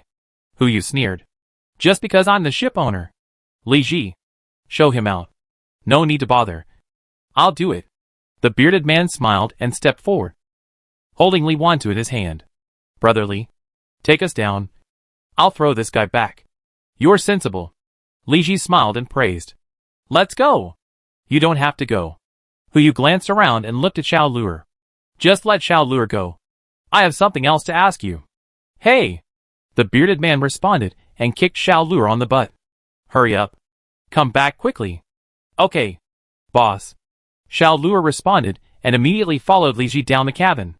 Hu Yu sneered. Just because I'm the ship owner. Li Ji. Show him out. No need to bother. I'll do it. The bearded man smiled and stepped forward, holding Ye Wanqiu in his hand. Brotherly, take us down. I'll throw this guy back. You're sensible. Li Ji smiled and praised. Let's go. You don't have to go. Hu Yu glanced around and looked at Xiao Luer. Just let Xiao Luer go. I have something else to ask you. Hey! The bearded man responded and kicked Xiao Luer on the butt. Hurry up. Come back quickly. Okay, boss. Xiao Luo responded and immediately followed Li Ji down the cabin.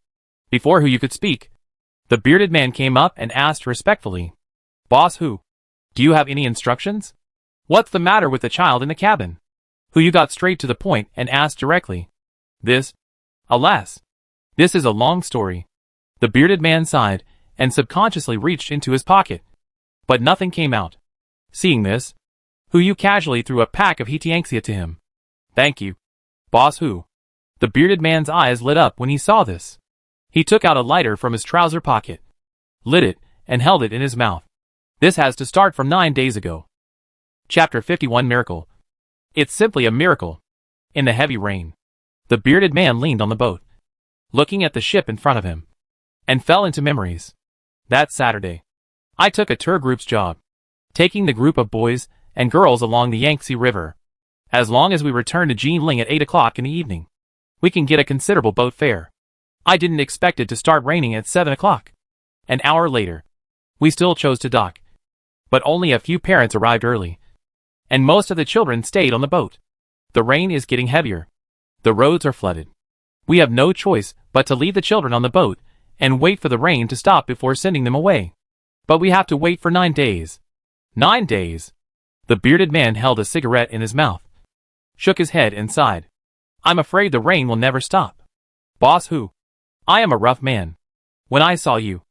Before Hu Yu could speak, the bearded man came up and asked respectfully, Boss Hu, do you have any instructions? What's the matter with the child in the cabin? Hu Yu got straight to the point and asked directly. Alas, this is a long story. The bearded man sighed and subconsciously reached into his pocket. But nothing came out. Seeing this, Hu Yu casually threw a pack of Hetianxia to him. Thank you, Boss Hu. The bearded man's eyes lit up when he saw this. He took out a lighter from his trouser pocket, lit it, and held it in his mouth. This has to start from 9 days ago. Chapter 51 Miracle. It's simply a miracle. In the heavy rain, the bearded man leaned on the boat, looking at the ship in front of him, and fell into memories. That Saturday, I took a tour group's job, taking the group of boys and girls along the Yangtze River. As long as we return to Jinling at 8 o'clock in the evening, we can get a considerable boat fare. I didn't expect it to start raining at 7 o'clock. An hour later, we still chose to dock. But only a few parents arrived early, and most of the children stayed on the boat. The rain is getting heavier. The roads are flooded. We have no choice but to leave the children on the boat and wait for the rain to stop before sending them away. But we have to wait for 9 days. 9 days. The bearded man held a cigarette in his mouth, shook his head and sighed. I'm afraid the rain will never stop. Boss Hu, I am a rough man. When I saw you,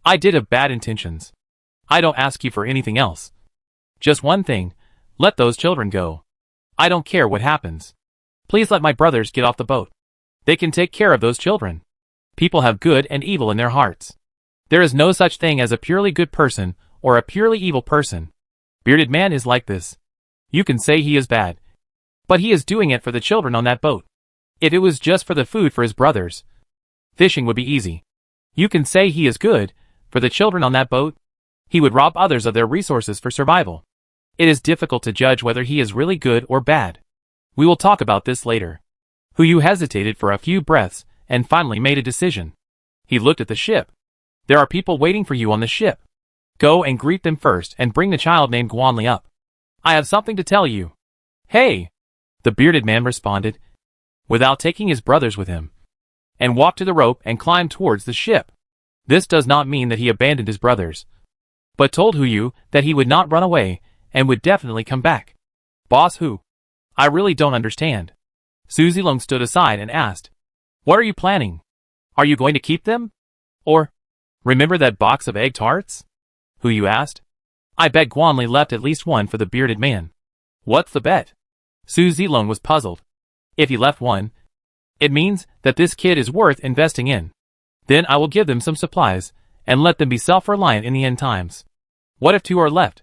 I did have bad intentions. I don't ask you for anything else. Just one thing, let those children go. I don't care what happens. Please let my brothers get off the boat. They can take care of those children. People have good and evil in their hearts. There is no such thing as a purely good person or a purely evil person. Bearded man is like this. You can say he is bad, but he is doing it for the children on that boat. If it was just for the food for his brothers, fishing would be easy. You can say he is good, for the children on that boat, he would rob others of their resources for survival. It is difficult to judge whether he is really good or bad. We will talk about this later. Hu Yu hesitated for a few breaths and finally made a decision. He looked at the ship. There are people waiting for you on the ship. Go and greet them first and bring the child named Guanli up. I have something to tell you. Hey! The bearded man responded, without taking his brothers with him, and walked to the rope and climbed towards the ship. This does not mean that he abandoned his brothers, but told Hu Yu that he would not run away and would definitely come back. Boss Hu, I really don't understand. Su Zilong stood aside and asked, what are you planning? Are you going to keep them? Or, remember that box of egg tarts? Hu Yu asked. I bet Guanli left at least one for the bearded man. What's the bet? Su Zilong was puzzled. If he left one, it means that this kid is worth investing in. Then I will give them some supplies, and let them be self-reliant in the end times. What if two are left?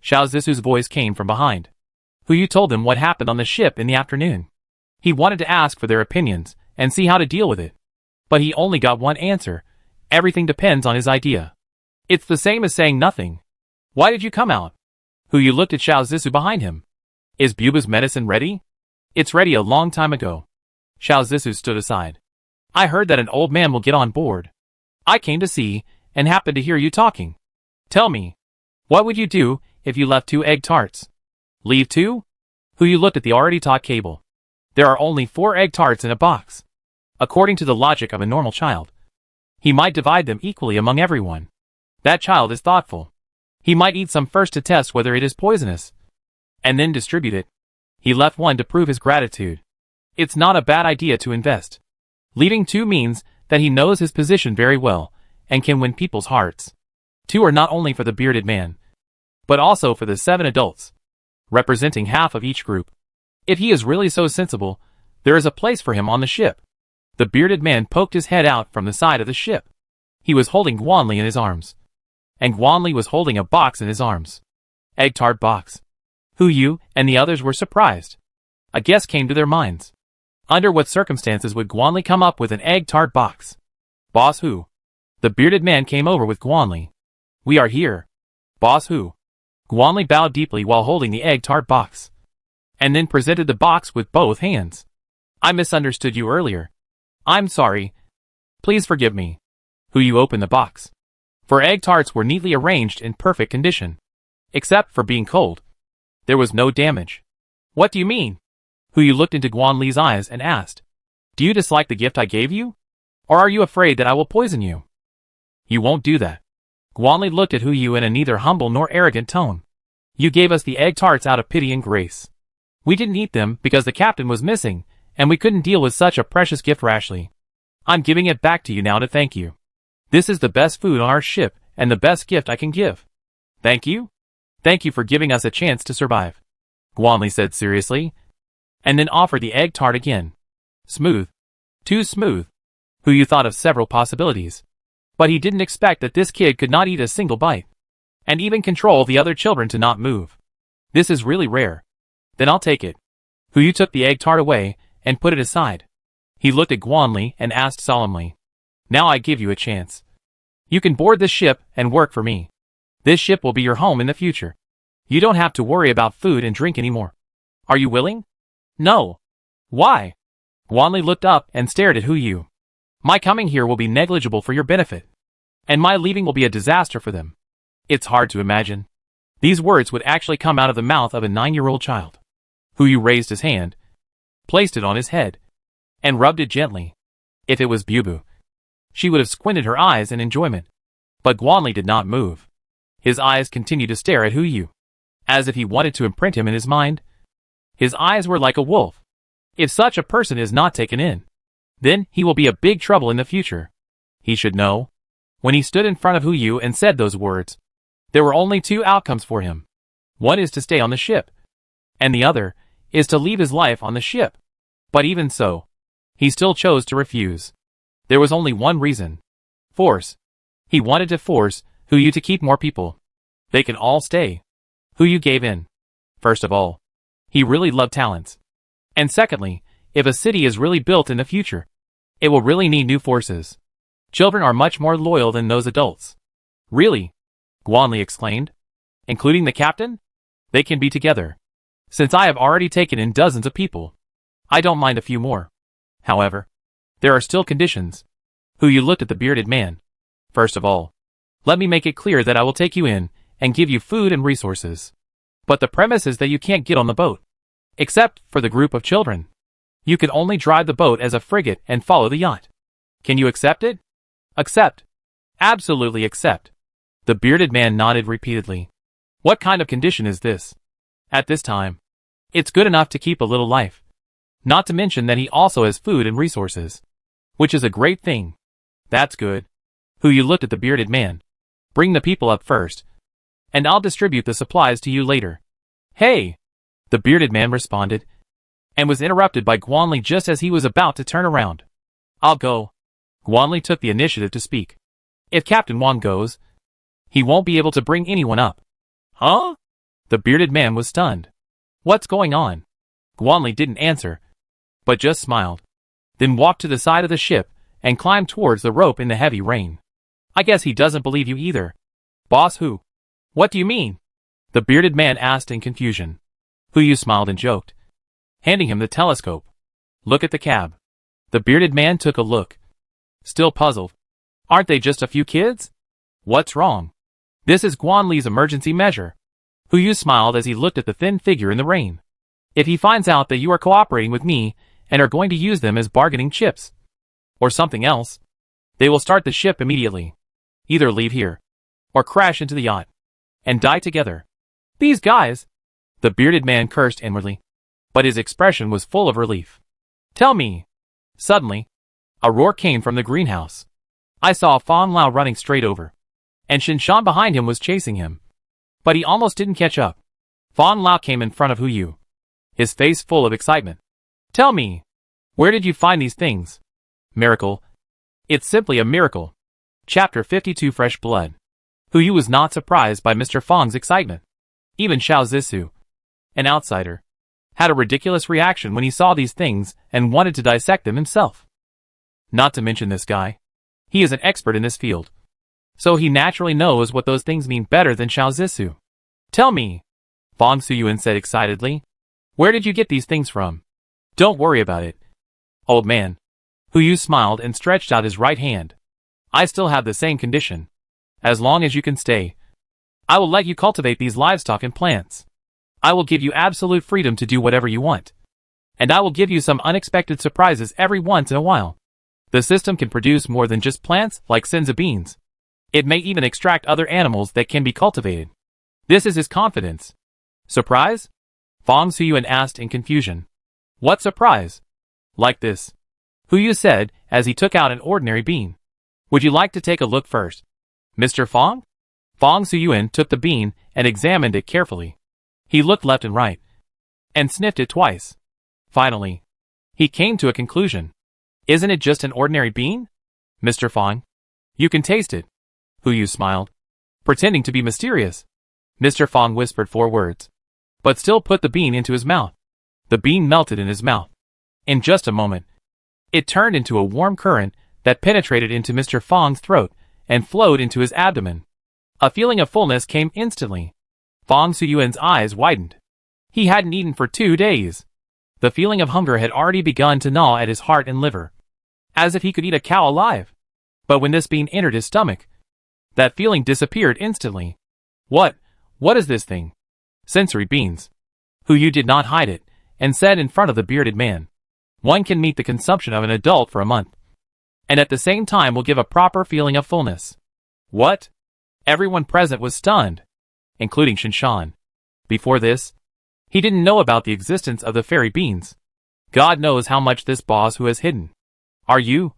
Xiao Zisu's voice came from behind. Hu Yu told them what happened on the ship in the afternoon. He wanted to ask for their opinions, and see how to deal with it. But he only got one answer. Everything depends on his idea. It's the same as saying nothing. Why did you come out? Hu Yu looked at Xiao Zisu behind him. Is Bubu's medicine ready? It's ready a long time ago. Xiao Zisu stood aside. I heard that an old man will get on board. I came to see, and happened to hear you talking. Tell me, what would you do if you left 2 egg tarts? Leave 2? Hu Yu looked at the already taut cable. There are only 4 egg tarts in a box. According to the logic of a normal child, he might divide them equally among everyone. That child is thoughtful. He might eat some first to test whether it is poisonous, and then distribute it. He left 1 to prove his gratitude. It's not a bad idea to invest. Leaving 2 means that he knows his position very well, and can win people's hearts. 2 are not only for the bearded man, but also for the 7 adults, representing half of each group. If he is really so sensible, there is a place for him on the ship. The bearded man poked his head out from the side of the ship. He was holding Guanli in his arms, and Guanli was holding a box in his arms. Egg tart box. Hu Yu and the others were surprised. A guess came to their minds. Under what circumstances would Guanli come up with an egg tart box? Boss Hu. The bearded man came over with Guanli. We are here. Boss Hu. Guanli bowed deeply while holding the egg tart box, and then presented the box with both hands. I misunderstood you earlier. I'm sorry. Please forgive me. Hu Yu opened the box. 4 egg tarts were neatly arranged in perfect condition. Except for being cold. There was no damage. What do you mean? Yu looked into Guanli's eyes and asked, "Do you dislike the gift I gave you? Or are you afraid that I will poison you?" "You won't do that." Guanli looked at Yu in a neither humble nor arrogant tone. "You gave us the egg tarts out of pity and grace. We didn't eat them because the captain was missing, and we couldn't deal with such a precious gift rashly. I'm giving it back to you now to thank you. This is the best food on our ship and the best gift I can give." "Thank you? Thank you for giving us a chance to survive," Guanli said seriously, and then offered the egg tart again. Smooth. Too smooth. Yu thought of several possibilities. But he didn't expect that this kid could not eat a single bite, and even control the other children to not move. This is really rare. Then I'll take it. Yu took the egg tart away and put it aside. He looked at Guanli and asked solemnly, "Now I give you a chance. You can board this ship and work for me. This ship will be your home in the future. You don't have to worry about food and drink anymore. Are you willing?" "No." "Why?" Guanli looked up and stared at Yu. "My coming here will be negligible for your benefit, and my leaving will be a disaster for them." It's hard to imagine. These words would actually come out of the mouth of a 9-year-old child. Yu raised his hand, placed it on his head, and rubbed it gently. If it was Bubu, she would have squinted her eyes in enjoyment. But Guanli did not move. His eyes continued to stare at Yu, as if he wanted to imprint him in his mind. His eyes were like a wolf. If such a person is not taken in, then he will be a big trouble in the future. He should know. When he stood in front of Yu and said those words, there were only 2 outcomes for him. One is to stay on the ship, and the other is to leave his life on the ship. But even so, he still chose to refuse. There was only one reason. Force. He wanted to force Yu to keep more people. They can all stay. Yu gave in. First of all, he really loved talents. And secondly, if a city is really built in the future, it will really need new forces. Children are much more loyal than those adults. "Really?" Guanli exclaimed. "Including the captain? They can be together. Since I have already taken in dozens of people, I don't mind a few more. However, there are still conditions." Yu looked at the bearded man. "First of all, let me make it clear that I will take you in and give you food and resources. But the premise is that you can't get on the boat. Except for the group of children. You can only drive the boat as a frigate and follow the yacht. Can you accept it?" "Accept. Absolutely accept." The bearded man nodded repeatedly. "What kind of condition is this?" "At this time, it's good enough to keep a little life. Not to mention that he also has food and resources. Which is a great thing." "That's good." Yu looked at the bearded man. "Bring the people up first, and I'll distribute the supplies to you later." "Hey!" the bearded man responded, and was interrupted by Guanli just as he was about to turn around. "I'll go." Guanli took the initiative to speak. "If Captain Wang goes, he won't be able to bring anyone up." "Huh?" The bearded man was stunned. "What's going on?" Guanli didn't answer, but just smiled. Then walked to the side of the ship and climbed towards the rope in the heavy rain. "I guess he doesn't believe you either." "Boss who? What do you mean?" the bearded man asked in confusion. Yu smiled and joked, handing him the telescope. "Look at the cab." The bearded man took a look. Still puzzled. "Aren't they just a few kids? What's wrong?" "This is Guanli's emergency measure." Yu smiled as he looked at the thin figure in the rain. "If he finds out that you are cooperating with me and are going to use them as bargaining chips, or something else, they will start the ship immediately. Either leave here, or crash into the yacht, and die together." "These guys!" the bearded man cursed inwardly, but his expression was full of relief. "Tell me." Suddenly, a roar came from the greenhouse. I saw Fan Lao running straight over, and Shinshan behind him was chasing him. But he almost didn't catch up. Fan Lao came in front of Yu, his face full of excitement. "Tell me, where did you find these things?" "Miracle. It's simply a miracle." Chapter 52 Fresh Blood. Yu was not surprised by Mr. Fang's excitement. Even Xiao Zissou, an outsider, had a ridiculous reaction when he saw these things and wanted to dissect them himself. Not to mention this guy. He is an expert in this field, so he naturally knows what those things mean better than Xiao Zissou. "Tell me," Fang Suyuan said excitedly. "Where did you get these things from?" "Don't worry about it, old man." Yu smiled and stretched out his right hand. "I still have the same condition. As long as you can stay, I will let you cultivate these livestock and plants. I will give you absolute freedom to do whatever you want. And I will give you some unexpected surprises every once in a while. The system can produce more than just plants like senza beans. It may even extract other animals that can be cultivated. This is his confidence. Surprise? Fong Suyuan asked in confusion. What surprise? Like this. Huyu said as he took out an ordinary bean. Would you like to take a look first? Mr. Fong? Fong Suyuan took the bean and examined it carefully. He looked left and right. And sniffed it twice. Finally, he came to a conclusion. Isn't it just an ordinary bean? Mr. Fong? You can taste it. Huyu smiled, pretending to be mysterious. Mr. Fong whispered 4 words, but still put the bean into his mouth. The bean melted in his mouth. In just a moment, it turned into a warm current that penetrated into Mr. Fong's throat and flowed into his abdomen. A feeling of fullness came instantly. Fong Suyuan's eyes widened. He hadn't eaten for 2 days. The feeling of hunger had already begun to gnaw at his heart and liver, as if he could eat a cow alive. But when this bean entered his stomach, that feeling disappeared instantly. What is this thing? Sensory beans. Huyu did not hide it, and said in front of the bearded man. One can meet the consumption of an adult for a month, and at the same time will give a proper feeling of fullness. What? Everyone present was stunned, including Shinshan. Before this, he didn't know about the existence of the fairy beans. God knows how much this boss Hu has hidden. Are you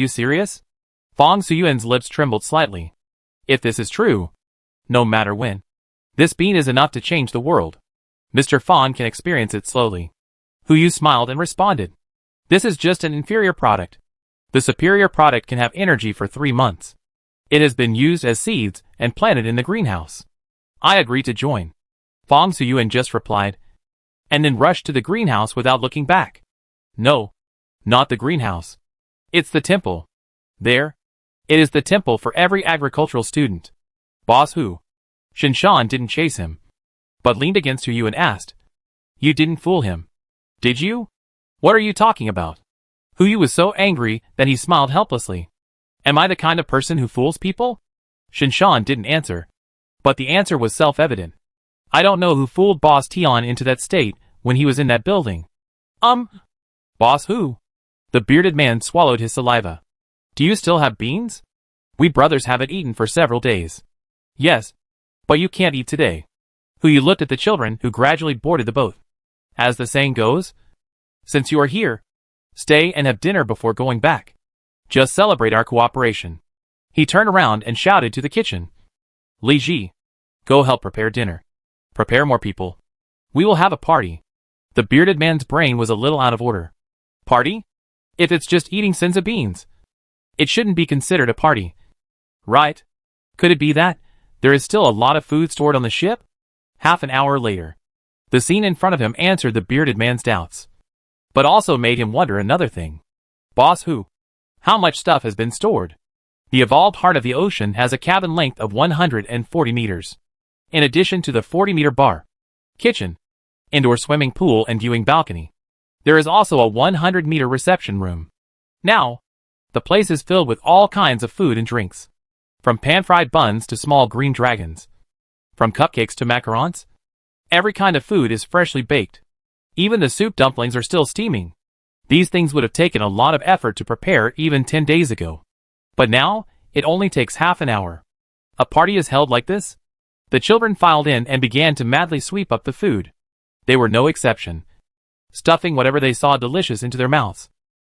serious? Fong Suyuan's lips trembled slightly. If this is true, no matter when, this bean is enough to change the world. Mr. Fong can experience it slowly. Huyu smiled and responded. This is just an inferior product. The superior product can have energy for 3 months. It has been used as seeds and planted in the greenhouse. I agree to join. Fong Suyuan just replied, and then rushed to the greenhouse without looking back. No, not the greenhouse. It's the temple. There. It is the temple for every agricultural student. Boss Hu. Shinshan didn't chase him, but leaned against Huyu and asked, You didn't fool him, did you? What are you talking about? Huyu was so angry that he smiled helplessly. Am I the kind of person who fools people? Shinshan didn't answer, but the answer was self-evident. I don't know who fooled Boss Tian into that state when he was in that building. Boss Hu? The bearded man swallowed his saliva. Do you still have beans? We brothers haven't eaten for several days. Yes, but you can't eat today. Huyu looked at the children who gradually boarded the boat. As the saying goes, since you are here, stay and have dinner before going back. Just celebrate our cooperation. He turned around and shouted to the kitchen. Li Ji, go help prepare dinner. Prepare more people. We will have a party. The bearded man's brain was a little out of order. Party? If it's just eating senza beans, it shouldn't be considered a party. Right? Could it be that there is still a lot of food stored on the ship? Half an hour later, the scene in front of him answered the bearded man's doubts, but also made him wonder another thing. Boss Hu, how much stuff has been stored? The evolved heart of the ocean has a cabin length of 140 meters. In addition to the 40-meter bar, kitchen, indoor swimming pool and viewing balcony, there is also a 100-meter reception room. Now, the place is filled with all kinds of food and drinks, from pan-fried buns to small green dragons, from cupcakes to macarons. Every kind of food is freshly baked. Even the soup dumplings are still steaming. These things would have taken a lot of effort to prepare even 10 days ago. But now, it only takes half an hour. A party is held like this? The children filed in and began to madly sweep up the food. They were no exception, stuffing whatever they saw delicious into their mouths,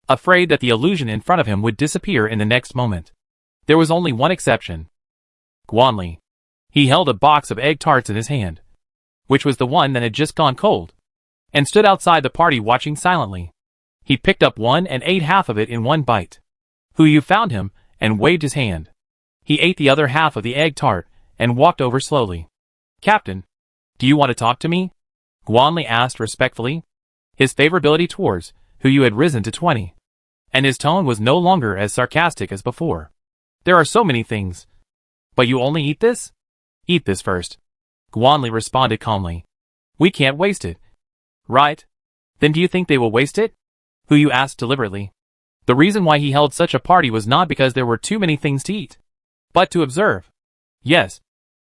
afraid that the illusion in front of him would disappear in the next moment. There was only one exception. Guanli. He held a box of egg tarts in his hand, which was the one that had just gone cold, and stood outside the party watching silently. He picked up one and ate half of it in one bite. Huyu found him and waved his hand. He ate the other half of the egg tart and walked over slowly. Captain, do you want to talk to me? Guanli asked respectfully. His favorability towards Huyu had risen to 20, and his tone was no longer as sarcastic as before. There are so many things. But you only eat this? Eat this first. Guanli responded calmly. We can't waste it. Right? Then do you think they will waste it? Huyu asked deliberately. The reason why he held such a party was not because there were too many things to eat, but to observe. Yes,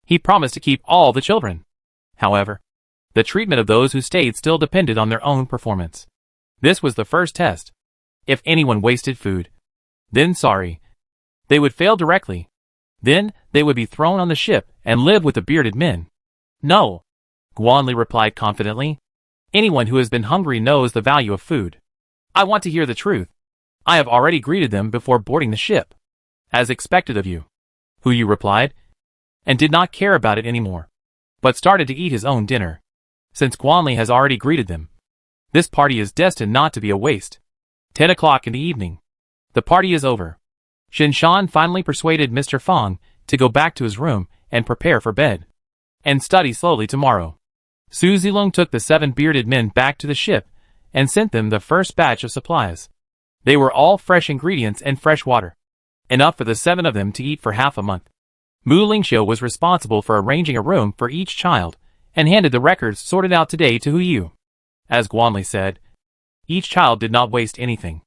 he promised to keep all the children. However, the treatment of those who stayed still depended on their own performance. This was the first test. If anyone wasted food, then sorry. They would fail directly. Then, they would be thrown on the ship and live with the bearded men. No, Guanli replied confidently. Anyone who has been hungry knows the value of food. I want to hear the truth. I have already greeted them before boarding the ship. As expected of you. Yu replied, and did not care about it anymore, but started to eat his own dinner. Since Guanli has already greeted them, this party is destined not to be a waste. 10 o'clock in the evening. The party is over. Shinshan finally persuaded Mr. Fang to go back to his room and prepare for bed, and study slowly tomorrow. Su Zilong took the 7 bearded men back to the ship and sent them the first batch of supplies. They were all fresh ingredients and fresh water, enough for the 7 of them to eat for half a month. Mu Lingxiu was responsible for arranging a room for each child and handed the records sorted out today to Yu. As Guanli said, each child did not waste anything.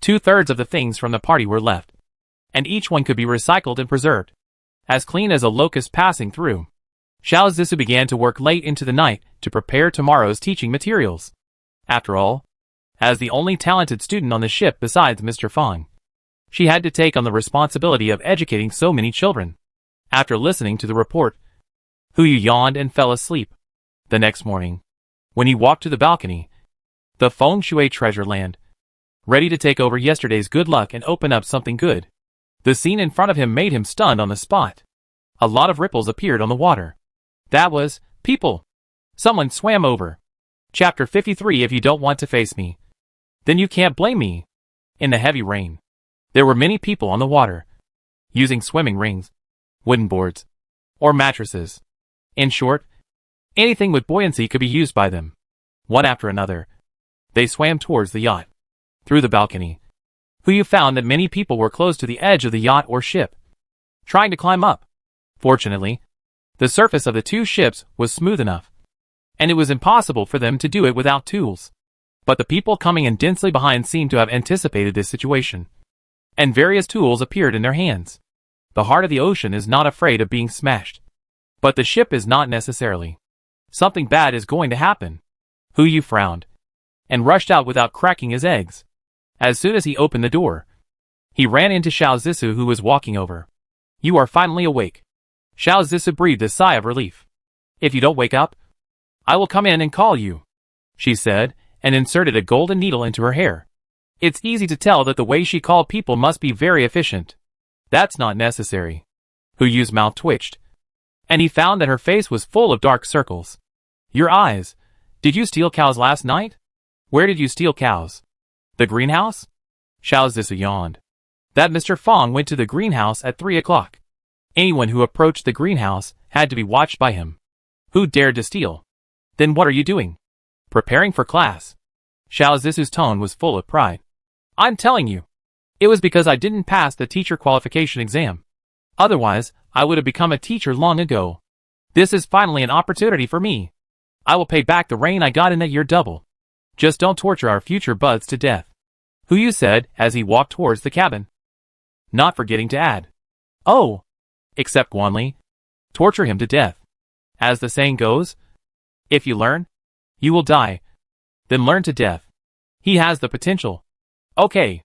2/3 of the things from the party were left, and each one could be recycled and preserved, as clean as a locust passing through. Xiao Zissou began to work late into the night to prepare tomorrow's teaching materials. After all, as the only talented student on the ship besides Mr. Fang, she had to take on the responsibility of educating so many children. After listening to the report, Yu yawned and fell asleep. The next morning, when he walked to the balcony, the Feng Shui treasure land, ready to take over yesterday's good luck and open up something good. The scene in front of him made him stunned on the spot. A lot of ripples appeared on the water. That was people. Someone swam over. Chapter 53. If you don't want to face me, then you can't blame me. In the heavy rain, there were many people on the water, using swimming rings, wooden boards, or mattresses. In short, anything with buoyancy could be used by them. One after another, they swam towards the yacht. Through the balcony, Yu found that many people were close to the edge of the yacht or ship, trying to climb up. Fortunately, the surface of the 2 ships was smooth enough, and it was impossible for them to do it without tools. But the people coming in densely behind seemed to have anticipated this situation, and various tools appeared in their hands. The heart of the ocean is not afraid of being smashed, but the ship is not necessarily. Something bad is going to happen. Yu frowned, and rushed out without cracking his eggs. As soon as he opened the door, he ran into Xiao Zissou, who was walking over. You are finally awake. Xiao Zissou breathed a sigh of relief. If you don't wake up, I will come in and call you, she said, and inserted a golden needle into her hair. It's easy to tell that the way she called people must be very efficient. That's not necessary. Yu's mouth twitched, and he found that her face was full of dark circles. Your eyes. Did you steal cows last night? Where did you steal cows? The greenhouse? Xiao Zissou yawned. That Mr. Fang went to the greenhouse at 3 o'clock. Anyone who approached the greenhouse had to be watched by him. Who dared to steal? Then what are you doing? Preparing for class. Xiao Zissou's tone was full of pride. I'm telling you, it was because I didn't pass the teacher qualification exam. Otherwise, I would have become a teacher long ago. This is finally an opportunity for me. I will pay back the rain I got in that year double. Just don't torture our future buds to death, Yu said as he walked towards the cabin, not forgetting to add, oh, except Guanli. Torture him to death. As the saying goes, if you learn, you will die. Then learn to death. He has the potential. Okay.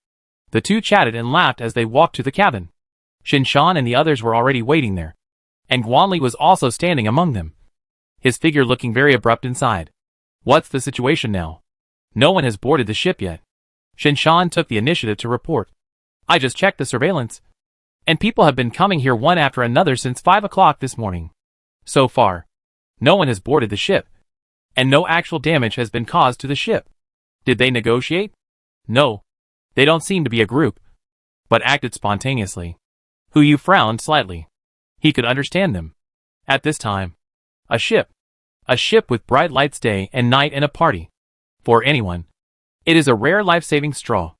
The 2 chatted and laughed as they walked to the cabin. Shinshan and the others were already waiting there, and Guanli was also standing among them, his figure looking very abrupt inside. What's the situation now? No one has boarded the ship yet. Shinshan took the initiative to report. I just checked the surveillance, and people have been coming here one after another since 5 o'clock this morning. So far, no one has boarded the ship, and no actual damage has been caused to the ship. Did they negotiate? No. They don't seem to be a group, but acted spontaneously. Yu frowned slightly. He could understand them. At this time, a ship with bright lights day and night and a party. For anyone, it is a rare life-saving straw.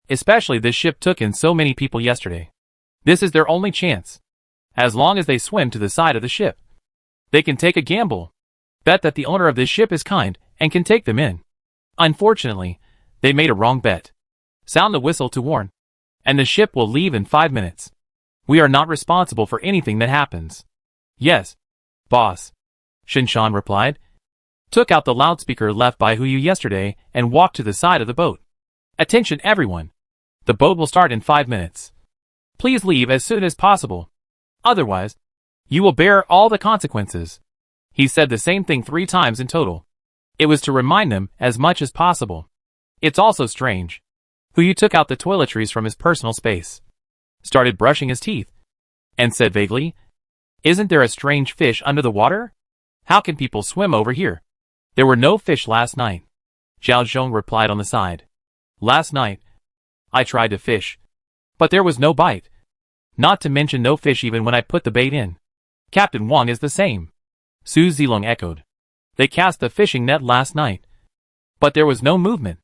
Especially this ship took in so many people yesterday. This is their only chance. As long as they swim to the side of the ship, they can take a gamble. Bet that the owner of this ship is kind and can take them in. Unfortunately, they made a wrong bet. Sound the whistle to warn, and the ship will leave in 5 minutes. We are not responsible for anything that happens. Yes, boss, Shinshan replied. took out the loudspeaker left by Hu Yu yesterday and walked to the side of the boat. Attention everyone. The boat will start in 5 minutes. Please leave as soon as possible. Otherwise, you will bear all the consequences. He said the same thing 3 times in total. It was to remind them as much as possible. It's also strange. Hu Yu took out the toiletries from his personal space, started brushing his teeth, and said vaguely, "Isn't there a strange fish under the water? How can people swim over here? There were no fish last night." Zhao Zhong replied on the side. "Last night, I tried to fish, but there was no bite. Not to mention no fish even when I put the bait in. Captain Wang is the same." Su Zilong echoed. "They cast the fishing net last night, but there was no movement.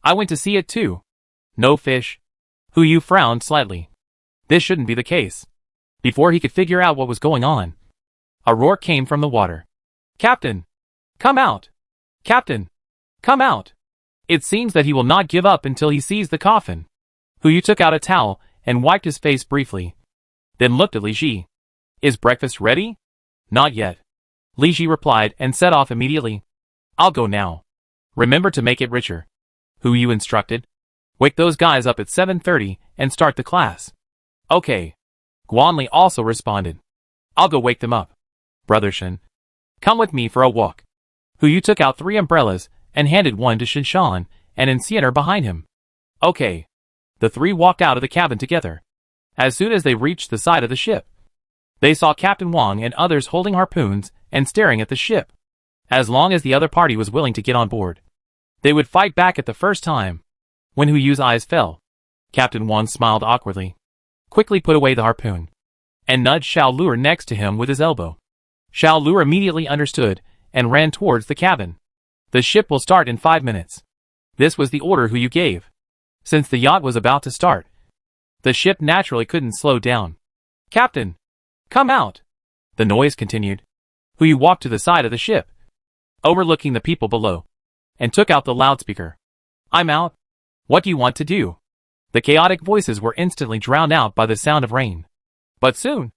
I went to see it too. No fish." Hu Yu frowned slightly. This shouldn't be the case. Before he could figure out what was going on, a roar came from the water. "Captain! Come out! Captain! Come out!" It seems that he will not give up until he sees the coffin. Hu Yu took out a towel and wiped his face briefly, then looked at Li Ji. "Is breakfast ready?" "Not yet," Li Ji replied and set off immediately. "I'll go now. Remember to make it richer," Hu Yu instructed. "Wake those guys up at 7:30 and start the class." "Okay." Guanli also responded. "I'll go wake them up. Brother Shen, come with me for a walk." Hu Yu took out 3 umbrellas and handed one to Shinshan and Encianer behind him. "Okay." The 3 walked out of the cabin together. As soon as they reached the side of the ship, they saw Captain Wang and others holding harpoons and staring at the ship. As long as the other party was willing to get on board, they would fight back at the first time. When Hu Yu's eyes fell, Captain Wang smiled awkwardly, quickly put away the harpoon, and nudged Xiao Luer next to him with his elbow. Xiao Luer immediately understood and ran towards the cabin. "The ship will start in 5 minutes." This was the order Hu Yu gave. Since the yacht was about to start, the ship naturally couldn't slow down. "Captain! Come out!" The noise continued. Hu Yu walked to the side of the ship, overlooking the people below, and took out the loudspeaker. "I'm out. What do you want to do?" The chaotic voices were instantly drowned out by the sound of rain. But soon,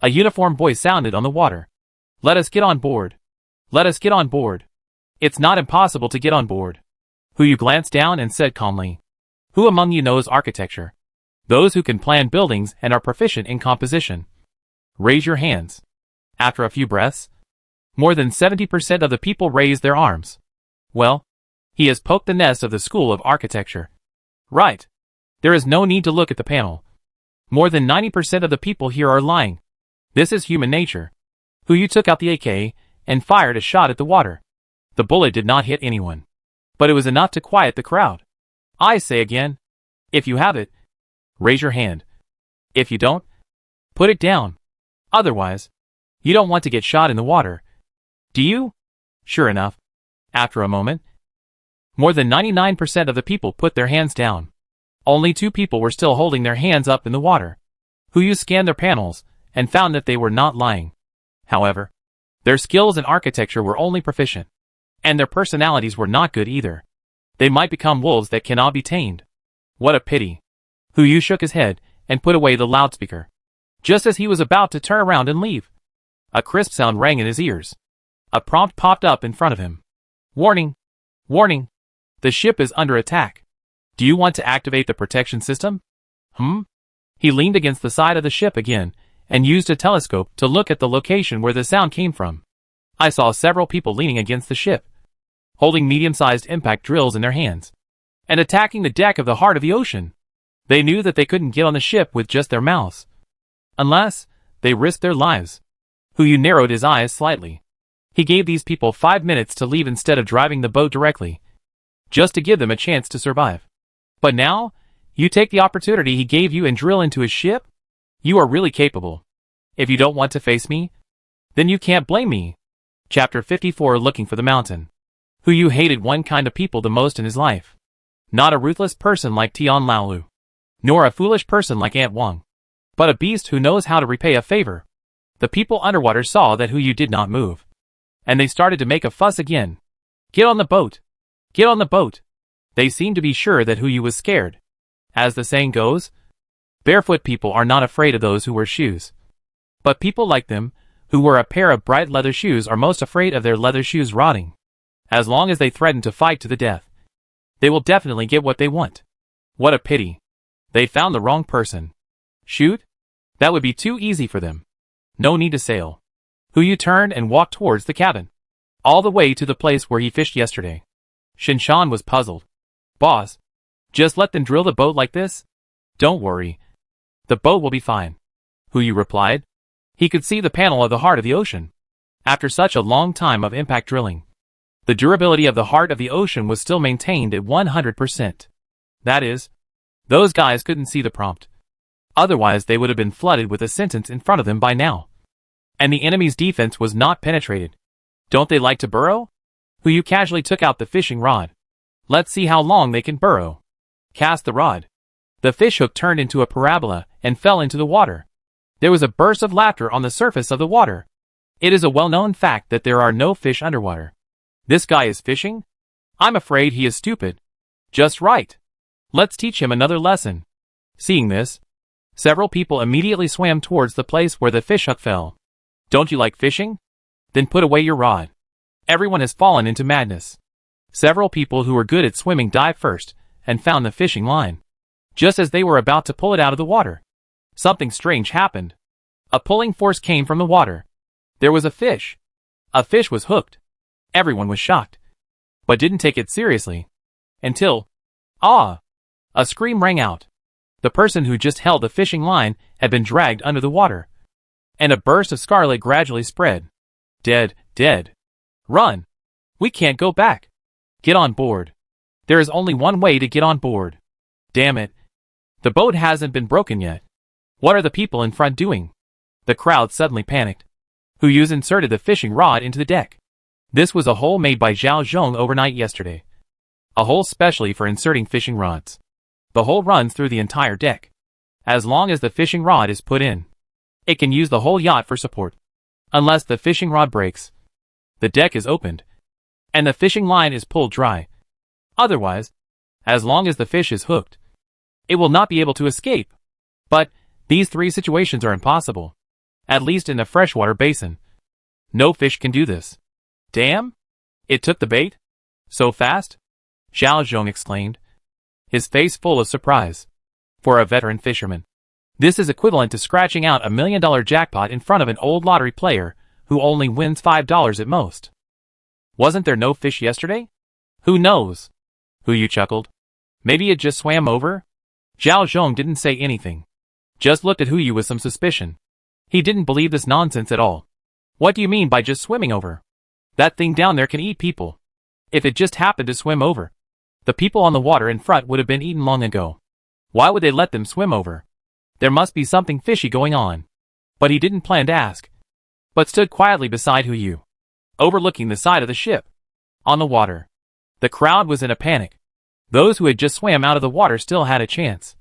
a uniform voice sounded on the water. "Let us get on board. Let us get on board. It's not impossible to get on board." Hu Yu glanced down and said calmly, "Who among you knows architecture? Those who can plan buildings and are proficient in composition. Raise your hands." After a few breaths, more than 70% of the people raised their arms. "Well, he has poked the nest of the School of Architecture." "Right. There is no need to look at the panel. More than 90% of the people here are lying. This is human nature." Hu Yu took out the AK and fired a shot at the water. The bullet did not hit anyone, but it was enough to quiet the crowd. "I say again, if you have it, raise your hand. If you don't, put it down. Otherwise, you don't want to get shot in the water. Do you?" Sure enough, after a moment, more than 99% of the people put their hands down. Only 2 people were still holding their hands up in the water. Hu Yu scanned their panels and found that they were not lying. However, their skills in architecture were only proficient, and their personalities were not good either. They might become wolves that cannot be tamed. What a pity. Hu Yu shook his head and put away the loudspeaker. Just as he was about to turn around and leave, a crisp sound rang in his ears. A prompt popped up in front of him. "Warning! Warning! The ship is under attack. Do you want to activate the protection system?" He leaned against the side of the ship again and used a telescope to look at the location where the sound came from. I saw several people leaning against the ship, holding medium-sized impact drills in their hands, and attacking the deck of the heart of the ocean. They knew that they couldn't get on the ship with just their mouths, unless they risked their lives. Hu Yu narrowed his eyes slightly. He gave these people 5 minutes to leave instead of driving the boat directly, just to give them a chance to survive. But now, you take the opportunity he gave you and drill into his ship? You are really capable. If you don't want to face me, then you can't blame me. Chapter 54 Looking for the Mountain. Hu Yu hated one kind of people the most in his life. Not a ruthless person like Tian Laolu, nor a foolish person like Aunt Wang, but a beast who knows how to repay a favor. The people underwater saw that Hu Yu did not move, and they started to make a fuss again. "Get on the boat! Get on the boat!" They seemed to be sure that Hu Yu was scared. As the saying goes, barefoot people are not afraid of those who wear shoes. But people like them, who wear a pair of bright leather shoes, are most afraid of their leather shoes rotting. As long as they threaten to fight to the death, they will definitely get what they want. What a pity. They found the wrong person. Shoot? That would be too easy for them. No need to sail. Yu turned and walked towards the cabin, all the way to the place where he fished yesterday. Shinshan was puzzled. Boss, just let them drill the boat like this? Don't worry. The boat will be fine. Yu replied. He could see the panel of the heart of the ocean. After such a long time of impact drilling, the durability of the heart of the ocean was still maintained at 100%. That is, those guys couldn't see the prompt. Otherwise they would have been flooded with a sentence in front of them by now. And the enemy's defense was not penetrated. Don't they like to burrow? Yu casually took out the fishing rod. Let's see how long they can burrow. Cast the rod. The fish hook turned into a parabola and fell into the water. There was a burst of laughter on the surface of the water. It is a well-known fact that there are no fish underwater. This guy is fishing? I'm afraid he is stupid. Just right. Let's teach him another lesson. Seeing this, several people immediately swam towards the place where the fish hook fell. Don't you like fishing? Then put away your rod. Everyone has fallen into madness. Several people who were good at swimming dived first and found the fishing line. Just as they were about to pull it out of the water, something strange happened. A pulling force came from the water. There was a fish. A fish was hooked. Everyone was shocked, but didn't take it seriously. Until, a scream rang out. The person who just held the fishing line had been dragged under the water, and a burst of scarlet gradually spread. Dead, dead. Run! We can't go back. Get on board. There is only one way to get on board. Damn it. The boat hasn't been broken yet. What are the people in front doing? The crowd suddenly panicked. Yu inserted the fishing rod into the deck. This was a hole made by Zhao Zhong overnight yesterday. A hole specially for inserting fishing rods. The hole runs through the entire deck. As long as the fishing rod is put in, it can use the whole yacht for support. Unless the fishing rod breaks, the deck is opened, and the fishing line is pulled dry. Otherwise, as long as the fish is hooked, it will not be able to escape. But these three situations are impossible, at least in a freshwater basin. No fish can do this. Damn! It took the bait? So fast? Zhao Zhong exclaimed, his face full of surprise. For a veteran fisherman, this is equivalent to scratching out $1 million jackpot in front of an old lottery player who only wins $5 at most. Wasn't there no fish yesterday? Who knows? Yu chuckled. Maybe it just swam over? Zhao Zhong didn't say anything. Just looked at Yu with some suspicion. He didn't believe this nonsense at all. What do you mean by just swimming over? That thing down there can eat people. If it just happened to swim over, the people on the water in front would have been eaten long ago. Why would they let them swim over? There must be something fishy going on. But he didn't plan to ask, but stood quietly beside Yu, overlooking the side of the ship. On the water, the crowd was in a panic. Those who had just swam out of the water still had a chance.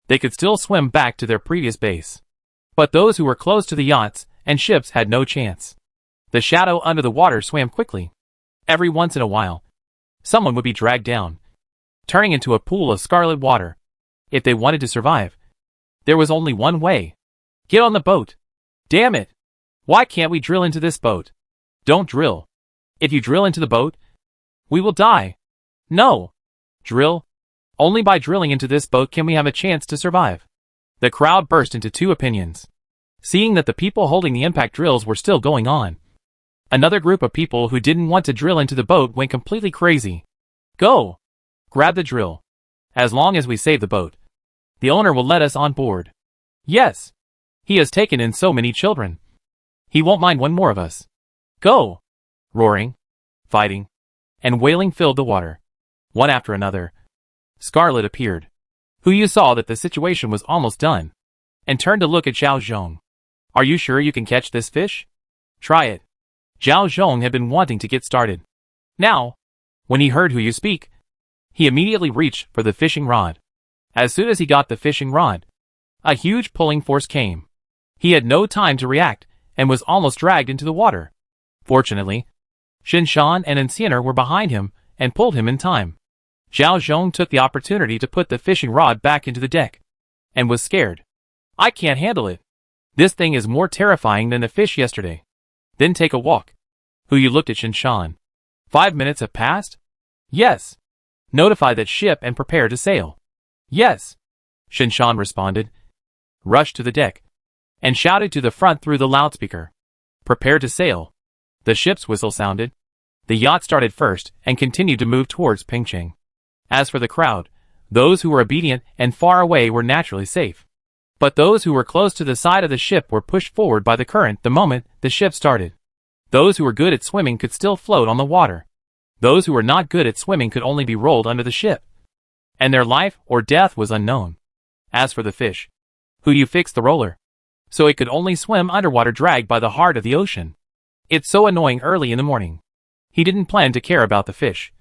They could still swim back to their previous base. But those who were close to the yachts and ships had no chance. The shadow under the water swam quickly. Every once in a while, someone would be dragged down, turning into a pool of scarlet water. If they wanted to survive, there was only one way. Get on the boat. Damn it! Why can't we drill into this boat? Don't drill. If you drill into the boat, we will die. No. Drill. Only by drilling into this boat can we have a chance to survive. The crowd burst into two opinions, seeing that the people holding the impact drills were still going on. Another group of people who didn't want to drill into the boat went completely crazy. Go! Grab the drill. As long as we save the boat, the owner will let us on board. Yes. He has taken in so many children. He won't mind one more of us. Go! Roaring, fighting, and wailing filled the water. One after another, Scarlet appeared. Yu saw that the situation was almost done, and turned to look at Zhao Zhong. Are you sure you can catch this fish? Try it. Zhao Zhong had been wanting to get started. Now, when he heard Yu speak, he immediately reached for the fishing rod. As soon as he got the fishing rod, a huge pulling force came. He had no time to react, and was almost dragged into the water. Fortunately, Shinshan and Enciener were behind him, and pulled him in time. Zhao Zhong took the opportunity to put the fishing rod back into the deck, and was scared. I can't handle it. This thing is more terrifying than the fish yesterday. Then take a walk. Yu looked at Shinshan. 5 minutes have passed? Yes. Notify that ship and prepare to sail. Yes. Shinshan responded, rushed to the deck, and shouted to the front through the loudspeaker. Prepare to sail. The ship's whistle sounded. The yacht started first and continued to move towards Pingching. As for the crowd, those who were obedient and far away were naturally safe. But those who were close to the side of the ship were pushed forward by the current the moment the ship started. Those who were good at swimming could still float on the water. Those who were not good at swimming could only be rolled under the ship. And their life or death was unknown. As for the fish, who you fixed the roller, so it could only swim underwater dragged by the heart of the ocean. It's so annoying early in the morning. He didn't plan to care about the fish.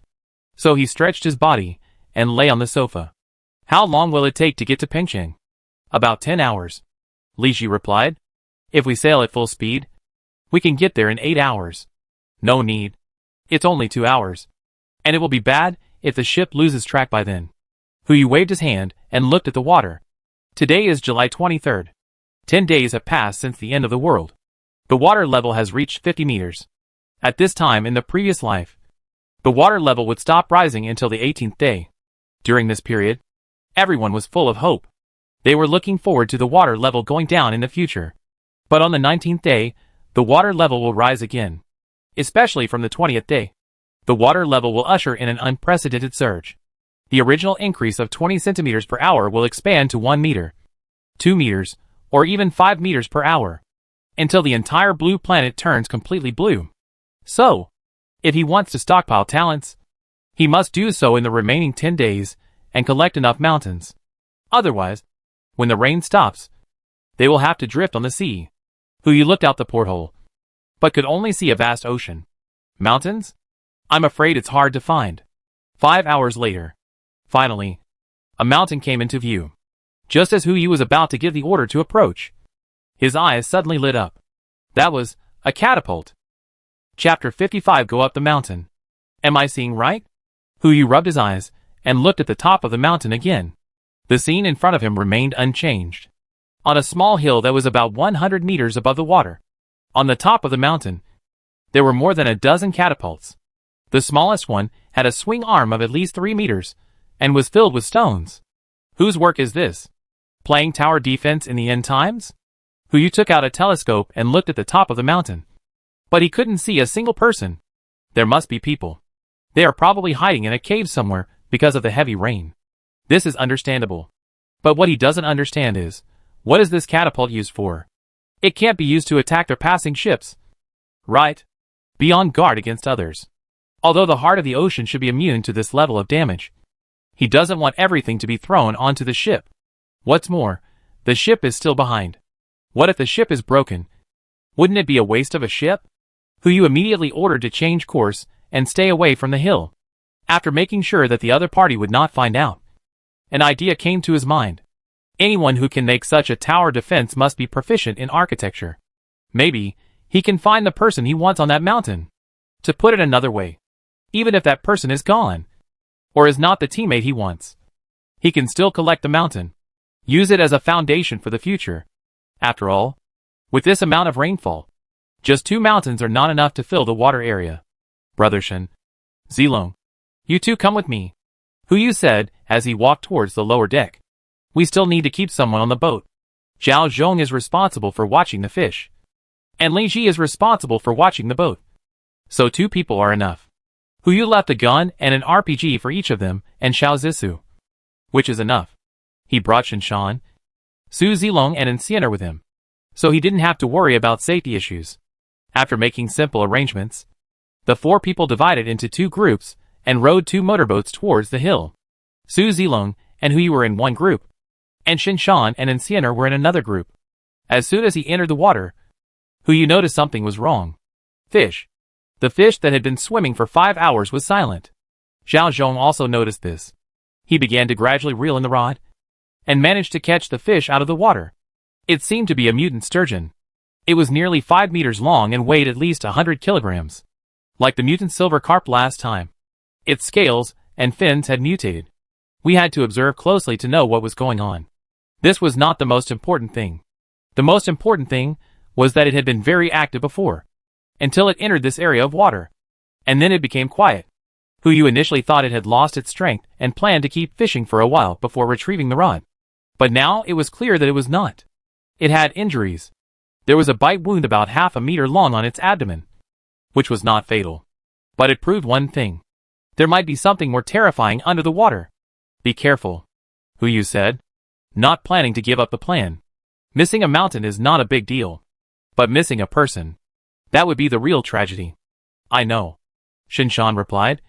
So he stretched his body and lay on the sofa. How long will it take to get to Pingching? About 10 hours. Li Ji replied. If we sail at full speed, we can get there in 8 hours. No need. It's only 2 hours. And it will be bad if the ship loses track by then. Huyu waved his hand and looked at the water. Today is July 23rd. 10 days have passed since the end of the world. The water level has reached 50 meters. At this time in the previous life, the water level would stop rising until the 18th day. During this period, everyone was full of hope. They were looking forward to the water level going down in the future. But on the 19th day, the water level will rise again. Especially from the 20th day. The water level will usher in an unprecedented surge. The original increase of 20 centimeters per hour will expand to 1 meter, 2 meters, or even 5 meters per hour, until the entire blue planet turns completely blue. So, if he wants to stockpile talents, he must do so in the remaining 10 days and collect enough mountains. Otherwise, when the rain stops, they will have to drift on the sea. Huyu looked out the porthole, but could only see a vast ocean. Mountains? I'm afraid it's hard to find. 5 hours later, finally, a mountain came into view. Just as Huyu was about to give the order to approach, his eyes suddenly lit up. That was a catapult. Chapter 55. Go up the mountain. Am I seeing right? Huyu rubbed his eyes and looked at the top of the mountain again. The scene in front of him remained unchanged. On a small hill that was about 100 meters above the water, on the top of the mountain, there were more than a dozen catapults. The smallest one had a swing arm of at least 3 meters and was filled with stones. Whose work is this? Playing tower defense in the end times? Huyu took out a telescope and looked at the top of the mountain. But he couldn't see a single person. There must be people. They are probably hiding in a cave somewhere because of the heavy rain. This is understandable. But what he doesn't understand is, what is this catapult used for? It can't be used to attack their passing ships. Right? Be on guard against others. Although the heart of the ocean should be immune to this level of damage, he doesn't want everything to be thrown onto the ship. What's more, the ship is still behind. What if the ship is broken? Wouldn't it be a waste of a ship? Huyu immediately ordered to change course and stay away from the hill. After making sure that the other party would not find out, an idea came to his mind. Anyone who can make such a tower defense must be proficient in architecture. Maybe he can find the person he wants on that mountain. To put it another way, even if that person is gone, or is not the teammate he wants, he can still collect the mountain. Use it as a foundation for the future. After all, with this amount of rainfall, just 2 mountains are not enough to fill the water area. Brother Shen, Zilong, you two come with me, Huyu said as he walked towards the lower deck. We still need to keep someone on the boat. Zhao Zhong is responsible for watching the fish, and Li Ji is responsible for watching the boat. So 2 people are enough. Huyu left a gun and an RPG for each of them and Xiao Zissou, which is enough. He brought Shinshan, Su Zilong and Enciener with him, so he didn't have to worry about safety issues. After making simple arrangements, the 4 people divided into 2 groups and rowed 2 motorboats towards the hill. Su Zilong and Huyu were in one group, and Shinshan and Enciener were in another group. As soon as he entered the water, Huyu noticed something was wrong. Fish. The fish that had been swimming for 5 hours was silent. Zhao Zhong also noticed this. He began to gradually reel in the rod, and managed to catch the fish out of the water. It seemed to be a mutant sturgeon. It was nearly 5 meters long and weighed at least 100 kilograms. Like the mutant silver carp last time, its scales and fins had mutated. We had to observe closely to know what was going on. This was not the most important thing. The most important thing was that it had been very active before, until it entered this area of water. And then it became quiet. Hu Yu initially thought it had lost its strength and planned to keep fishing for a while before retrieving the rod. But now it was clear that it was not. It had injuries. There was a bite wound about half a meter long on its abdomen, which was not fatal. But it proved one thing. There might be something more terrifying under the water. Be careful, Hu Yu said, not planning to give up the plan. Missing a mountain is not a big deal. But missing a person, that would be the real tragedy. I know, Shinshan replied,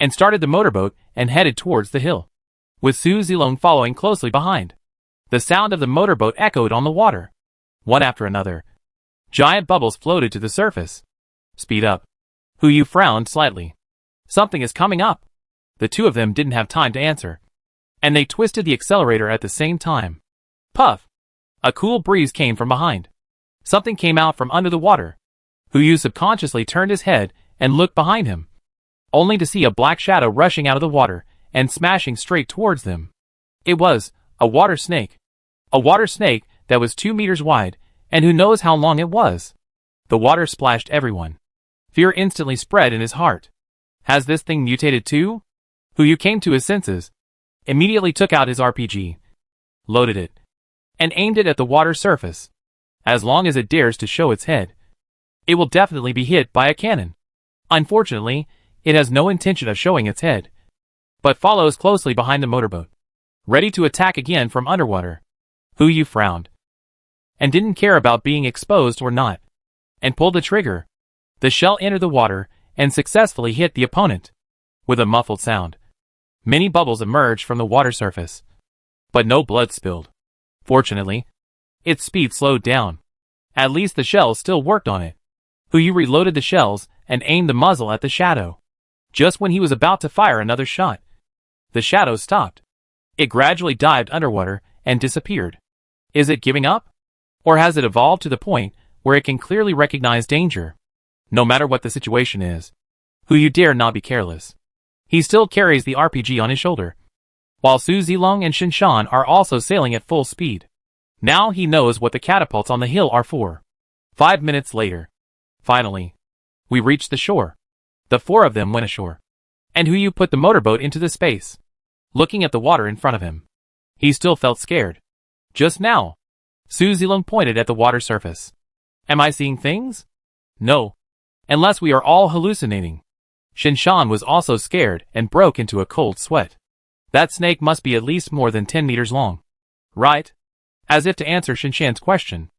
and started the motorboat and headed towards the hill, with Su Zilong following closely behind. The sound of the motorboat echoed on the water. One after another, giant bubbles floated to the surface. Speed up. Hu Yu frowned slightly. Something is coming up. The two of them didn't have time to answer, and they twisted the accelerator at the same time. Puff! A cool breeze came from behind. Something came out from under the water. Hu Yu subconsciously turned his head and looked behind him, only to see a black shadow rushing out of the water and smashing straight towards them. It was a water snake. A water snake that was 2 meters wide, and who knows how long it was. The water splashed everyone. Fear instantly spread in his heart. Has this thing mutated too? Hu Yu came to his senses, immediately took out his RPG, loaded it, and aimed it at the water surface. As long as it dares to show its head, it will definitely be hit by a cannon. Unfortunately, it has no intention of showing its head, but follows closely behind the motorboat, ready to attack again from underwater. Hu Yu frowned, and didn't care about being exposed or not, and pulled the trigger. The shell entered the water and successfully hit the opponent. With a muffled sound, many bubbles emerged from the water surface, but no blood spilled. Fortunately, its speed slowed down. At least the shells still worked on it. Hu Yu reloaded the shells and aimed the muzzle at the shadow. Just when he was about to fire another shot, the shadow stopped. It gradually dived underwater and disappeared. Is it giving up? Or has it evolved to the point where it can clearly recognize danger? No matter what the situation is, Hu Yu dare not be careless. He still carries the RPG on his shoulder, while Su Zilong and Shinshan are also sailing at full speed. Now he knows what the catapults on the hill are for. 5 minutes later, finally, we reached the shore. The 4 of them went ashore, and Hu Yu put the motorboat into the space, looking at the water in front of him. He still felt scared. Just now, Su Zilong pointed at the water surface. Am I seeing things? No. Unless we are all hallucinating. Shinshan was also scared and broke into a cold sweat. That snake must be at least more than 10 meters long. Right? As if to answer Shinshan's question,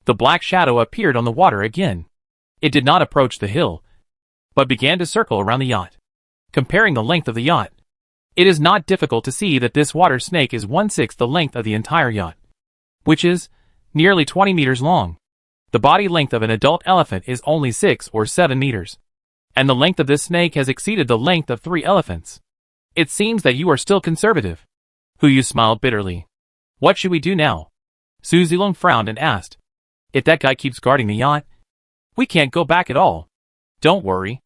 the black shadow appeared on the water again. It did not approach the hill, but began to circle around the yacht. Comparing the length of the yacht, it is not difficult to see that this water snake is 1/6 the length of the entire yacht, which is nearly 20 meters long. The body length of an adult elephant is only 6 or 7 meters, and the length of this snake has exceeded the length of 3 elephants. It seems that you are still conservative. Hu Yu smiled bitterly. What should we do now? Su Zilong frowned and asked. If that guy keeps guarding the yacht, we can't go back at all. Don't worry.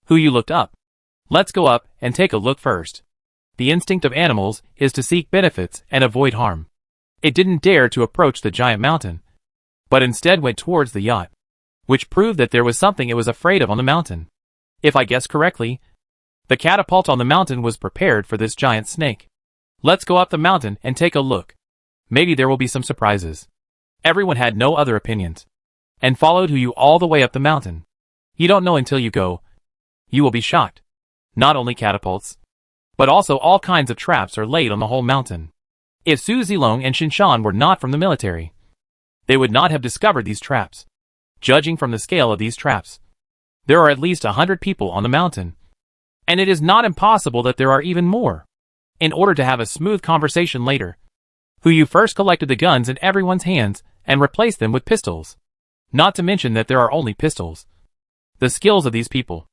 Hu Yu looked up. Let's go up and take a look first. The instinct of animals is to seek benefits and avoid harm. It didn't dare to approach the giant mountain, but instead went towards the yacht, which proved that there was something it was afraid of on the mountain. If I guess correctly, the catapult on the mountain was prepared for this giant snake. Let's go up the mountain and take a look. Maybe there will be some surprises. Everyone had no other opinions, and followed Hu Yu all the way up the mountain. You don't know until you go. You will be shocked. Not only catapults, but also all kinds of traps are laid on the whole mountain. If Su Zilong and Shinshan were not from the military, they would not have discovered these traps. Judging from the scale of these traps, there are at least 100 people on the mountain, and it is not impossible that there are even more. In order to have a smooth conversation later, Hu Yu first collected the guns in everyone's hands and replaced them with pistols. Not to mention that there are only pistols. The skills of these people,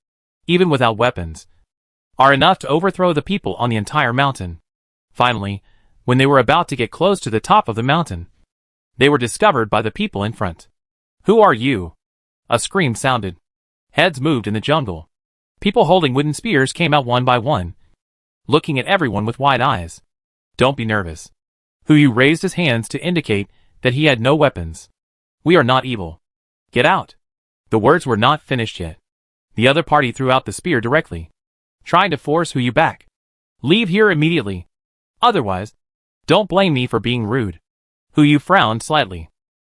even without weapons, are enough to overthrow the people on the entire mountain. Finally, when they were about to get close to the top of the mountain, they were discovered by the people in front. Who are you? A scream sounded. Heads moved in the jungle. People holding wooden spears came out one by one, looking at everyone with wide eyes. Don't be nervous. Hu Yu raised his hands to indicate that he had no weapons. We are not evil. Get out. The words were not finished yet. The other party threw out the spear directly, trying to force Hu Yu back. Leave here immediately. Otherwise, don't blame me for being rude. Hu Yu frowned slightly.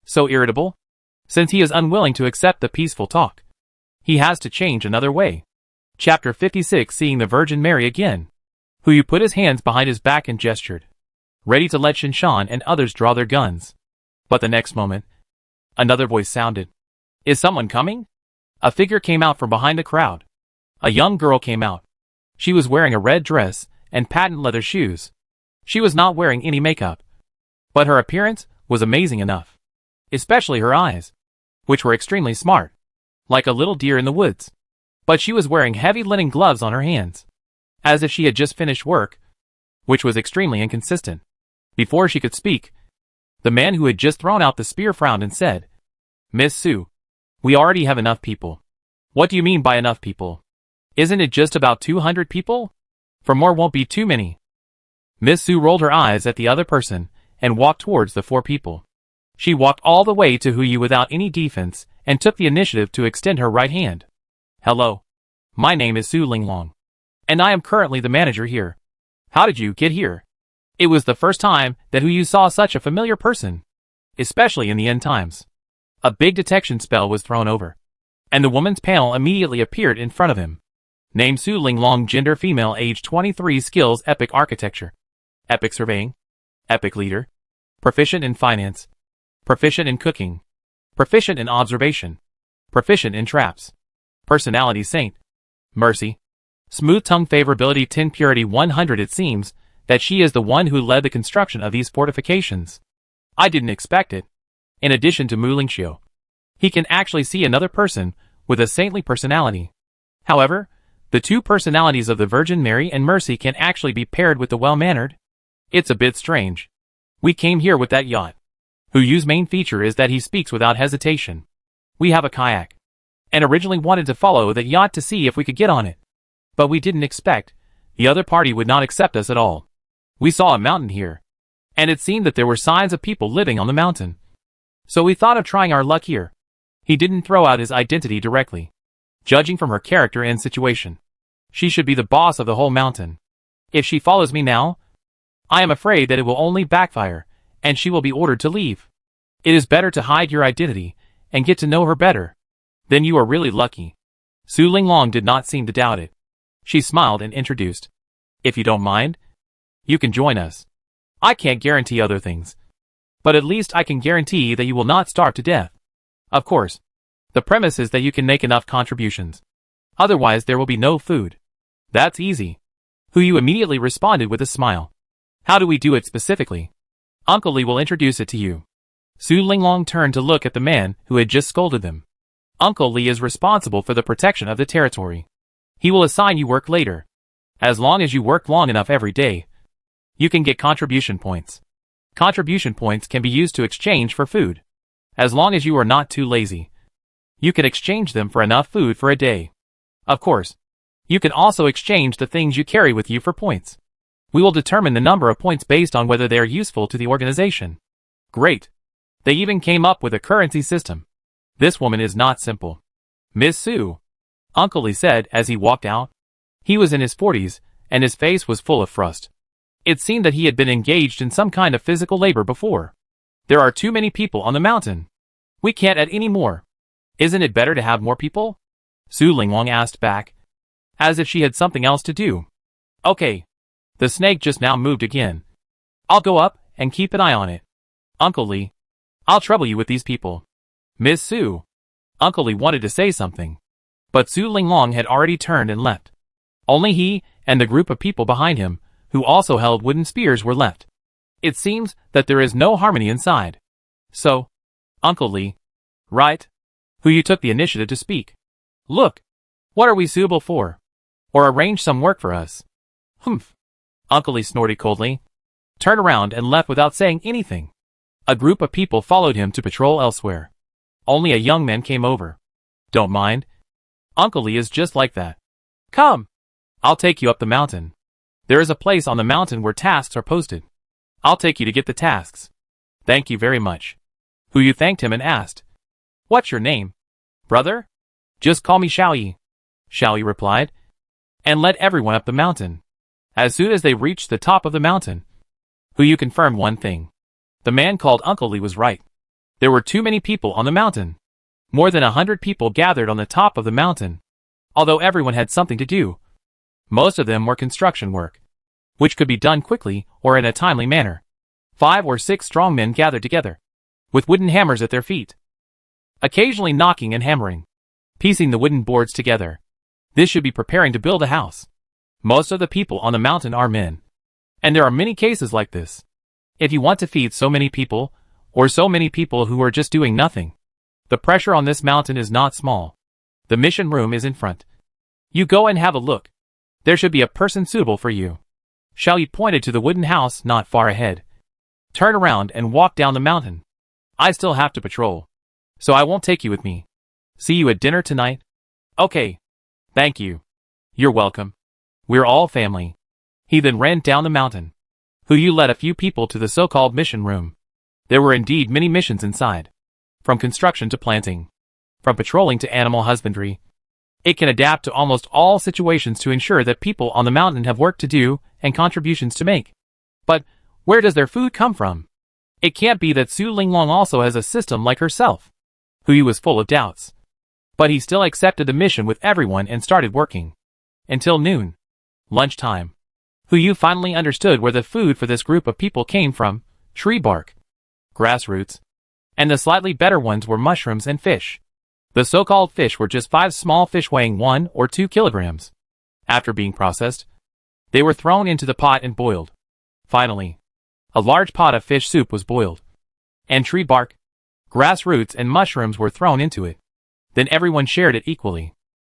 So irritable? Since he is unwilling to accept the peaceful talk, he has to change another way. Chapter 56. Seeing the Virgin Mary again. Hu Yu put his hands behind his back and gestured, ready to let Shinshan and others draw their guns. But the next moment, another voice sounded. Is someone coming? A figure came out from behind the crowd. A young girl came out. She was wearing a red dress and patent leather shoes. She was not wearing any makeup, but her appearance was amazing enough. Especially her eyes, which were extremely smart, like a little deer in the woods. But she was wearing heavy linen gloves on her hands, as if she had just finished work, which was extremely inconsistent. Before she could speak, the man who had just thrown out the spear frowned and said, Miss Su, we already have enough people. What do you mean by enough people? Isn't it just about 200 people? For more won't be too many. Miss Su rolled her eyes at the other person and walked towards the 4 people. She walked all the way to Hu Yu without any defense and took the initiative to extend her right hand. Hello. My name is Su Linglong, and I am currently the manager here. How did you get here? It was the first time that Hu Yu saw such a familiar person, especially in the end times. A big detection spell was thrown over, and the woman's panel immediately appeared in front of him. Name Su Linglong, gender female, age 23, skills epic architecture, epic surveying, epic leader, proficient in finance, proficient in cooking, proficient in observation, proficient in traps, personality saint, mercy, smooth tongue, favorability 10, purity 100. It seems that she is the one who led the construction of these fortifications. I didn't expect it. In addition to Mu Lingxiu, he can actually see another person with a saintly personality. However, the 2 personalities of the Virgin Mary and Mercy can actually be paired with the well-mannered. It's a bit strange. We came here with that yacht. Hu Yu's main feature is that he speaks without hesitation. We have a kayak, and originally wanted to follow that yacht to see if we could get on it. But we didn't expect the other party would not accept us at all. We saw a mountain here, and it seemed that there were signs of people living on the mountain. So we thought of trying our luck here. He didn't throw out his identity directly. Judging from her character and situation, she should be the boss of the whole mountain. If she follows me now, I am afraid that it will only backfire, and she will be ordered to leave. It is better to hide your identity and get to know her better. Then you are really lucky. Su Linglong did not seem to doubt it. She smiled and introduced. If you don't mind, you can join us. I can't guarantee other things, but at least I can guarantee that you will not starve to death. Of course, the premise is that you can make enough contributions. Otherwise there will be no food. That's easy. Hu Yu immediately responded with a smile. How do we do it specifically? Uncle Li will introduce it to you. Su Linglong turned to look at the man who had just scolded them. Uncle Li is responsible for the protection of the territory. He will assign you work later. As long as you work long enough every day, you can get contribution points. Contribution points can be used to exchange for food. As long as you are not too lazy, you can exchange them for enough food for a day. Of course, you can also exchange the things you carry with you for points. We will determine the number of points based on whether they are useful to the organization. Great. They even came up with a currency system. This woman is not simple. Miss Su, Uncle Li said as he walked out. He was in his 40s, and his face was full of frust. It seemed that he had been engaged in some kind of physical labor before. There are too many people on the mountain. We can't add any more. Isn't it better to have more people? Su Linglong asked back, as if she had something else to do. Okay. The snake just now moved again. I'll go up and keep an eye on it. Uncle Li, I'll trouble you with these people. Miss Su. Uncle Li wanted to say something, but Su Linglong had already turned and left. Only he and the group of people behind him, who also held wooden spears, were left. It seems that there is no harmony inside. So, Uncle Li, right? Hu Yu took the initiative to speak. Look, what are we suitable for? Or arrange some work for us? Humph. Uncle Li snorted coldly, turned around and left without saying anything. A group of people followed him to patrol elsewhere. Only a young man came over. Don't mind. Uncle Li is just like that. Come. I'll take you up the mountain. There is a place on the mountain where tasks are posted. I'll take you to get the tasks. Thank you very much. Hu Yu thanked him and asked, What's your name? Brother? Just call me Xiaoyi. Xiaoyi replied, and led everyone up the mountain. As soon as they reached the top of the mountain, Yu confirmed one thing. The man called Uncle Li was right. There were too many people on the mountain. More than 100 people gathered on the top of the mountain. Although everyone had something to do, most of them were construction work, which could be done quickly or in a timely manner. 5 or 6 strong men gathered together, with wooden hammers at their feet, occasionally knocking and hammering, piecing the wooden boards together. This should be preparing to build a house. Most of the people on the mountain are men, and there are many cases like this. If you want to feed so many people, or so many people who are just doing nothing, the pressure on this mountain is not small. The mission room is in front. You go and have a look. There should be a person suitable for you. Xiaoyi pointed to the wooden house not far ahead. Turn around and walk down the mountain. I still have to patrol, so I won't take you with me. See you at dinner tonight? Okay. Thank you. You're welcome. We're all family. He then ran down the mountain. Yu led a few people to the so-called mission room. There were indeed many missions inside. From construction to planting. From patrolling to animal husbandry. It can adapt to almost all situations to ensure that people on the mountain have work to do and contributions to make. But where does their food come from? It can't be that Su Linglong also has a system like herself. Yu was full of doubts. But he still accepted the mission with everyone and started working. Until noon. Lunchtime. Yu finally understood where the food for this group of people came from: tree bark, grass roots, and the slightly better ones were mushrooms and fish. The so-called fish were just 5 small fish weighing 1 or 2 kilograms. After being processed, they were thrown into the pot and boiled. Finally, a large pot of fish soup was boiled, and tree bark, grass roots and mushrooms were thrown into it. Then everyone shared it equally.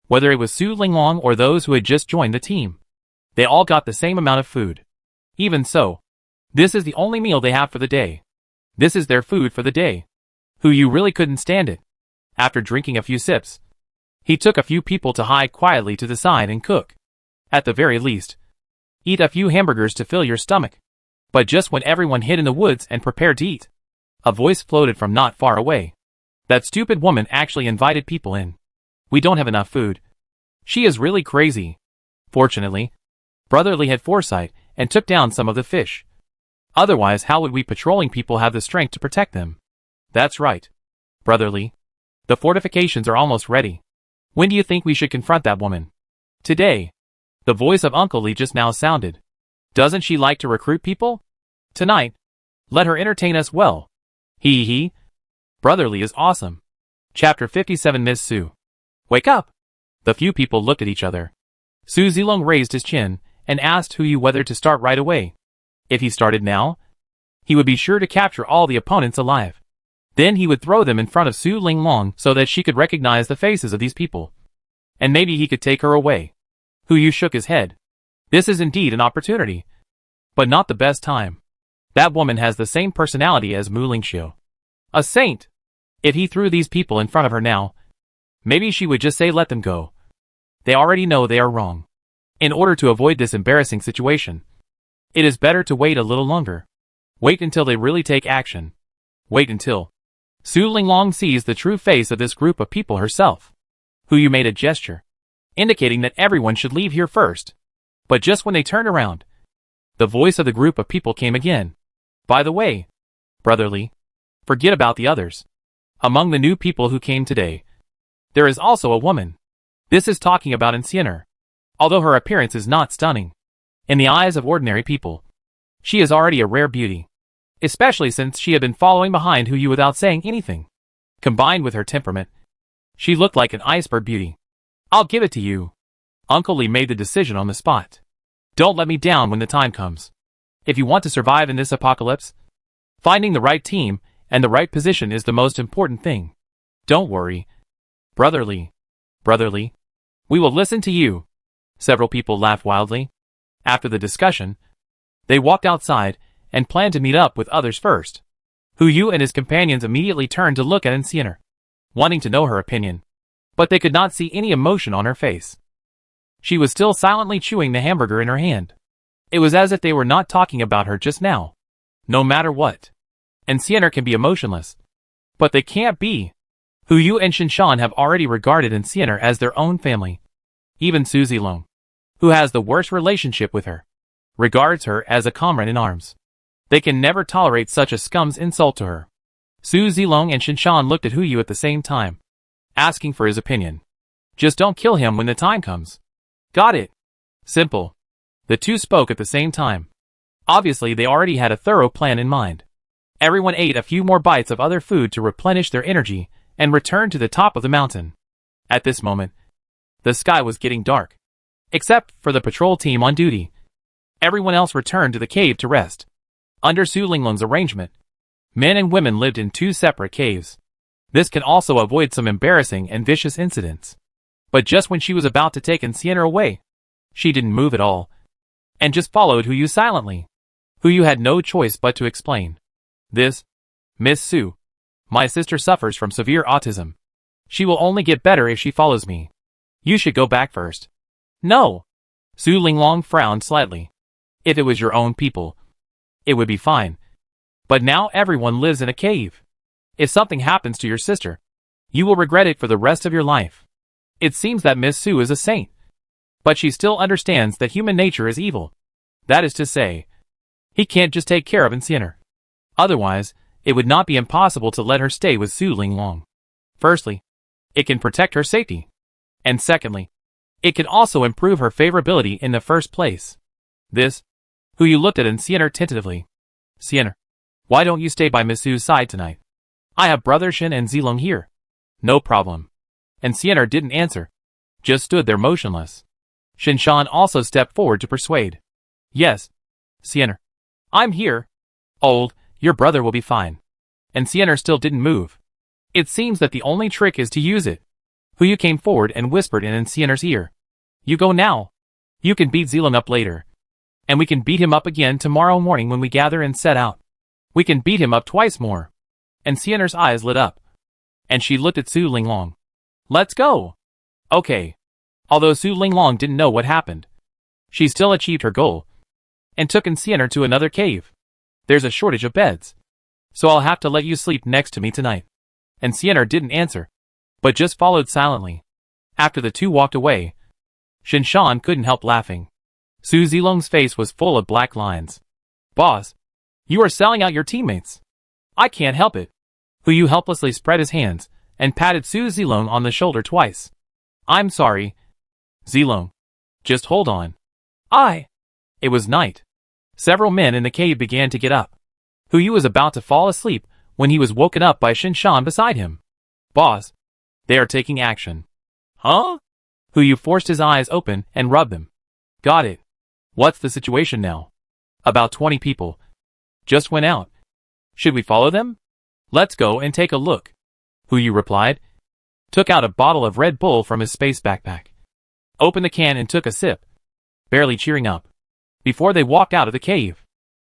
Whether it was Su Linglong or those who had just joined the team, they all got the same amount of food. Even so, this is the only meal they have for the day. This is their food for the day. Yu really couldn't stand it. After drinking a few sips, he took a few people to hide quietly to the side and cook. At the very least, eat a few hamburgers to fill your stomach. But just when everyone hid in the woods and prepared to eat, a voice floated from not far away. That stupid woman actually invited people in. We don't have enough food. She is really crazy. Fortunately, Brotherly had foresight and took down some of the fish. Otherwise, how would we patrolling people have the strength to protect them? That's right. Brotherly. The fortifications are almost ready. When do you think we should confront that woman? Today. The voice of Uncle Li just now sounded. Doesn't she like to recruit people? Tonight. Let her entertain us well. Hee. Brotherly is awesome. Chapter 57. Miss Su. Wake up! The few people looked at each other. Su Zilong raised his chin and asked Yu whether to start right away. If he started now, he would be sure to capture all the opponents alive. Then he would throw them in front of Su Linglong so that she could recognize the faces of these people. And maybe he could take her away. Yu shook his head. This is indeed an opportunity. But not the best time. That woman has the same personality as Mu Lingxiu. A saint! If he threw these people in front of her now, maybe she would just say let them go. They already know they are wrong. In order to avoid this embarrassing situation, it is better to wait a little longer. Wait until they really take action. Wait until Su Linglong sees the true face of this group of people herself. Yu made a gesture, indicating that everyone should leave here first. But just when they turned around, the voice of the group of people came again. By the way, Brotherly, forget about the others. Among the new people who came today, there is also a woman. This is talking about Eugin. Although her appearance is not stunning in the eyes of ordinary people, she is already a rare beauty. Especially since she had been following behind Yu without saying anything. Combined with her temperament, she looked like an iceberg beauty. I'll give it to you. Uncle Li made the decision on the spot. Don't let me down when the time comes. If you want to survive in this apocalypse, finding the right team and the right position is the most important thing. Don't worry. Brotherly, we will listen to you. Several people laughed wildly. After the discussion, they walked outside and planned to meet up with others first. Yu and his companions immediately turned to look at Eugin, wanting to know her opinion. But they could not see any emotion on her face. She was still silently chewing the hamburger in her hand. It was as if they were not talking about her just now. No matter what. Eugin can be emotionless. But they can't be. Yu and Shinshan have already regarded Eugin as their own family. Even Su Zilong, who has the worst relationship with her, regards her as a comrade in arms. They can never tolerate such a scum's insult to her. Su Zilong and Shinshan looked at Hu Yu at the same time, asking for his opinion. Just don't kill him when the time comes. Got it. Simple. The two spoke at the same time. Obviously they already had a thorough plan in mind. Everyone ate a few more bites of other food to replenish their energy and returned to the top of the mountain. At this moment, the sky was getting dark. Except for the patrol team on duty. Everyone else returned to the cave to rest. Under Su Linglong's arrangement, men and women lived in two separate caves. This can also avoid some embarrassing and vicious incidents. But just when she was about to take Sienna away, she didn't move at all, and just followed Hu Yu silently. Hu Yu had no choice but to explain. This, Miss Su, my sister suffers from severe autism. She will only get better if she follows me. You should go back first. No. Su Linglong frowned slightly. If it was your own people, it would be fine. But now everyone lives in a cave. If something happens to your sister, you will regret it for the rest of your life. It seems that Miss Su is a saint, but she still understands that human nature is evil. That is to say, he can't just take care of Sienna. Otherwise, it would not be impossible to let her stay with Su Linglong. Firstly, it can protect her safety. And secondly, it can also improve her favorability in the first place. This, Hu Yu looked at Sienna tentatively. Sienna, why don't you stay by Miss Su's side tonight? I have Brother Shin and Zilong here. No problem. And Sienna didn't answer, just stood there motionless. Shinshan also stepped forward to persuade. Yes, Sienna. I'm here. Old, your brother will be fine. And Sienna still didn't move. It seems that the only trick is to use it. Hu Yu came forward and whispered in Sienna's ear. You go now. You can beat Zilong up later. And we can beat him up again tomorrow morning when we gather and set out. We can beat him up twice more. And Sienna's eyes lit up. And she looked at Su Linglong. Let's go. Okay. Although Su Linglong didn't know what happened, she still achieved her goal. And took Sienna to another cave. There's a shortage of beds. So I'll have to let you sleep next to me tonight. And Sienna didn't answer, but just followed silently. After the two walked away, Shinshan couldn't help laughing. Su Zilong's face was full of black lines. Boss, you are selling out your teammates. I can't help it. Hu Yu helplessly spread his hands and patted Su Zilong on the shoulder twice. I'm sorry. Zilong. Just hold on. It was night. Several men in the cave began to get up. Hu Yu was about to fall asleep when he was woken up by Shinshan beside him. Boss, they are taking action. Huh? Hu Yu forced his eyes open and rubbed them. Got it. What's the situation now? About 20 people. Just went out. Should we follow them? Let's go and take a look. Hu Yu replied. Took out a bottle of Red Bull from his space backpack. Opened the can and took a sip. Barely cheering up. Before they walked out of the cave,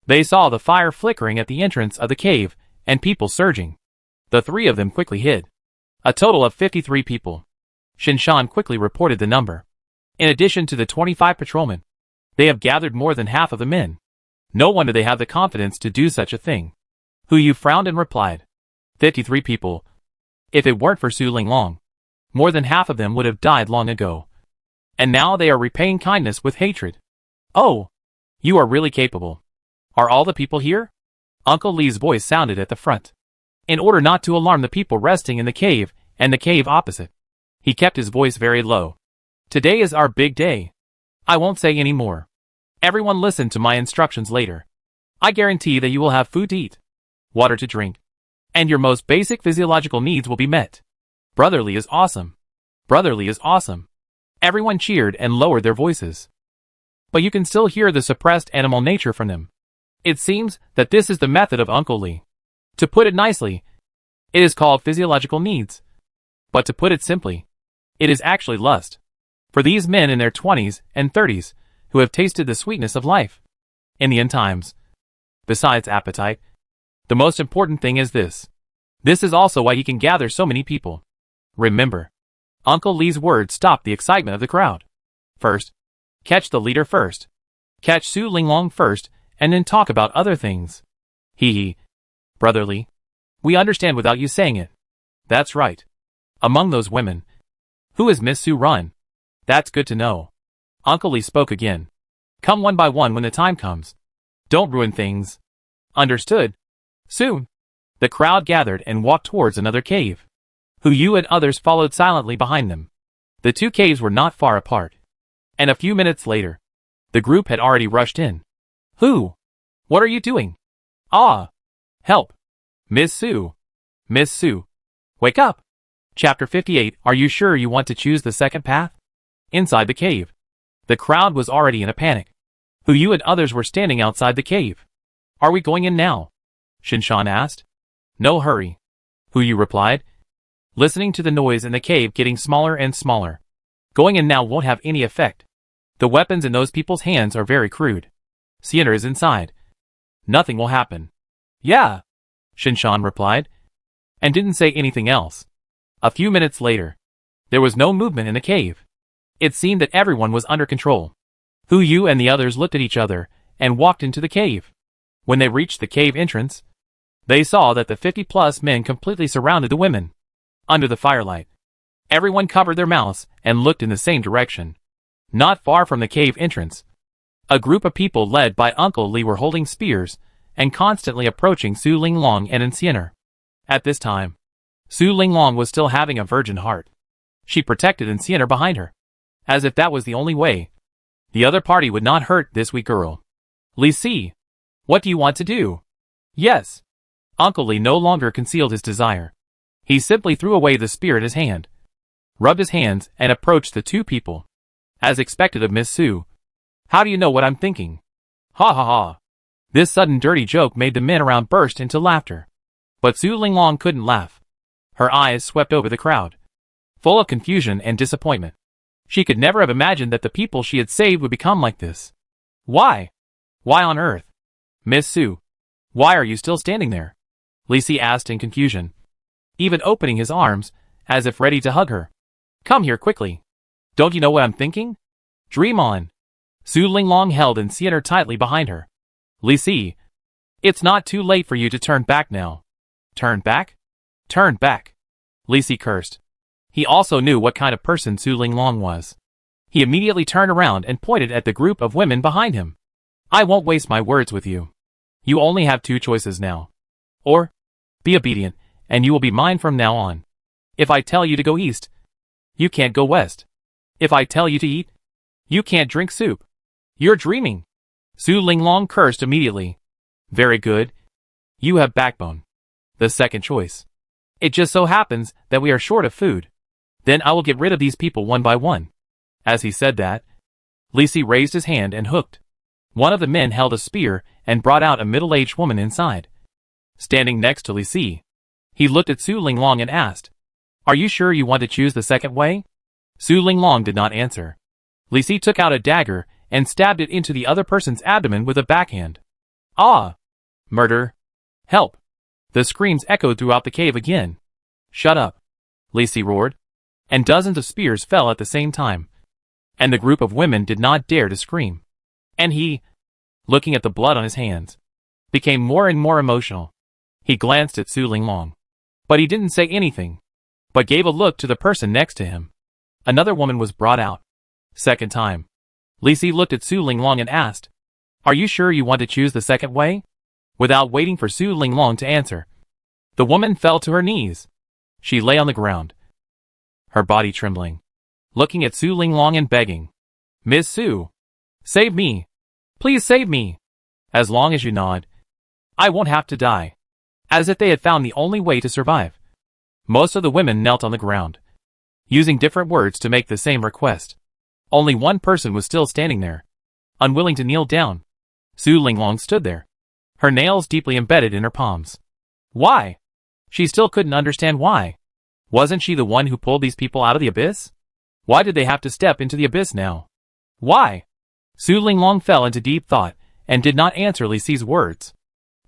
they saw the fire flickering at the entrance of the cave and people surging. The three of them quickly hid. A total of 53 people. Shinshan quickly reported the number. In addition to the 25 patrolmen, they have gathered more than half of the men. No wonder they have the confidence to do such a thing. Hu Yu frowned and replied. 53 people. If it weren't for Su Linglong, more than half of them would have died long ago. And now they are repaying kindness with hatred. Oh, you are really capable. Are all the people here? Uncle Lee's voice sounded at the front. In order not to alarm the people resting in the cave and the cave opposite, he kept his voice very low. Today is our big day. I won't say any more. Everyone listen to my instructions later. I guarantee that you will have food to eat, water to drink, and your most basic physiological needs will be met. Brotherly is awesome. Brotherly is awesome. Everyone cheered and lowered their voices. But you can still hear the suppressed animal nature from them. It seems that this is the method of Uncle Lee. To put it nicely, it is called physiological needs. But to put it simply, it is actually lust. For these men in their 20s and 30s, who have tasted the sweetness of life in the end times. Besides appetite, the most important thing is this. This is also why he can gather so many people. Remember, Uncle Lee's words stopped the excitement of the crowd. First, catch the leader first. Catch Su Linglong first, and then talk about other things. Hee. Brotherly. We understand without you saying it. That's right. Among those women, who is Miss Su Run? That's good to know. Uncle Lee spoke again. Come one by one when the time comes. Don't ruin things. Understood. Soon, the crowd gathered and walked towards another cave. Yu and others followed silently behind them. The two caves were not far apart. And a few minutes later, the group had already rushed in. Who? What are you doing? Ah! Help! Miss Sue! Miss Sue! Wake up! Chapter 58. Are you sure you want to choose the second path? Inside the cave, the crowd was already in a panic. Yu and others were standing outside the cave. Are we going in now? Shinshan asked. No hurry. Yu replied, listening to the noise in the cave getting smaller and smaller. Going in now won't have any effect. The weapons in those people's hands are very crude. Sienna is inside. Nothing will happen. Yeah, Shinshan replied, and didn't say anything else. A few minutes later, there was no movement in the cave. It seemed that everyone was under control. Yu and the others looked at each other and walked into the cave. When they reached the cave entrance, they saw that the 50-plus men completely surrounded the women. Under the firelight, everyone covered their mouths and looked in the same direction. Not far from the cave entrance, a group of people led by Uncle Lee were holding spears and constantly approaching Su Linglong and Enciener. At this time, Su Linglong was still having a virgin heart. She protected Enciener behind her, as if that was the only way the other party would not hurt this weak girl. Li Si, what do you want to do? Yes. Uncle Lee no longer concealed his desire. He simply threw away the spear in his hand, rubbed his hands, and approached the two people. As expected of Miss Sue. How do you know what I'm thinking? Ha ha ha. This sudden dirty joke made the men around burst into laughter. But Su Linglong couldn't laugh. Her eyes swept over the crowd, full of confusion and disappointment. She could never have imagined that the people she had saved would become like this. Why? Why on earth? Miss Sue, why are you still standing there? Li Si asked in confusion, even opening his arms, as if ready to hug her. Come here quickly. Don't you know what I'm thinking? Dream on. Su Linglong held Enciener tightly behind her. Li Si, it's not too late for you to turn back now. Turn back? Turn back. Li Si cursed. He also knew what kind of person Su Linglong was. He immediately turned around and pointed at the group of women behind him. I won't waste my words with you. You only have two choices now. Or, be obedient, and you will be mine from now on. If I tell you to go east, you can't go west. If I tell you to eat, you can't drink soup. You're dreaming. Su Linglong cursed immediately. Very good. You have backbone. The second choice. It just so happens that we are short of food. Then I will get rid of these people one by one. As he said that, Li Si raised his hand and hooked. One of the men held a spear and brought out a middle-aged woman inside. Standing next to Li Si, he looked at Su Linglong and asked, Are you sure you want to choose the second way? Su Linglong did not answer. Li Si took out a dagger and stabbed it into the other person's abdomen with a backhand. Ah! Murder! Help! The screams echoed throughout the cave again. Shut up! Li Si roared, and dozens of spears fell at the same time. And the group of women did not dare to scream. And he, looking at the blood on his hands, became more and more emotional. He glanced at Su Linglong, but he didn't say anything, but gave a look to the person next to him. Another woman was brought out. Second time. Li Si looked at Su Linglong and asked, Are you sure you want to choose the second way? Without waiting for Su Linglong to answer, the woman fell to her knees. She lay on the ground, her body trembling, looking at Su Linglong and begging, Miss Sue, save me. Please save me. As long as you nod, I won't have to die. As if they had found the only way to survive. Most of the women knelt on the ground, using different words to make the same request. Only one person was still standing there, unwilling to kneel down. Su Linglong stood there, her nails deeply embedded in her palms. Why? She still couldn't understand why. Wasn't she the one who pulled these people out of the abyss? Why did they have to step into the abyss now? Why? Su Linglong fell into deep thought and did not answer Li Si's words.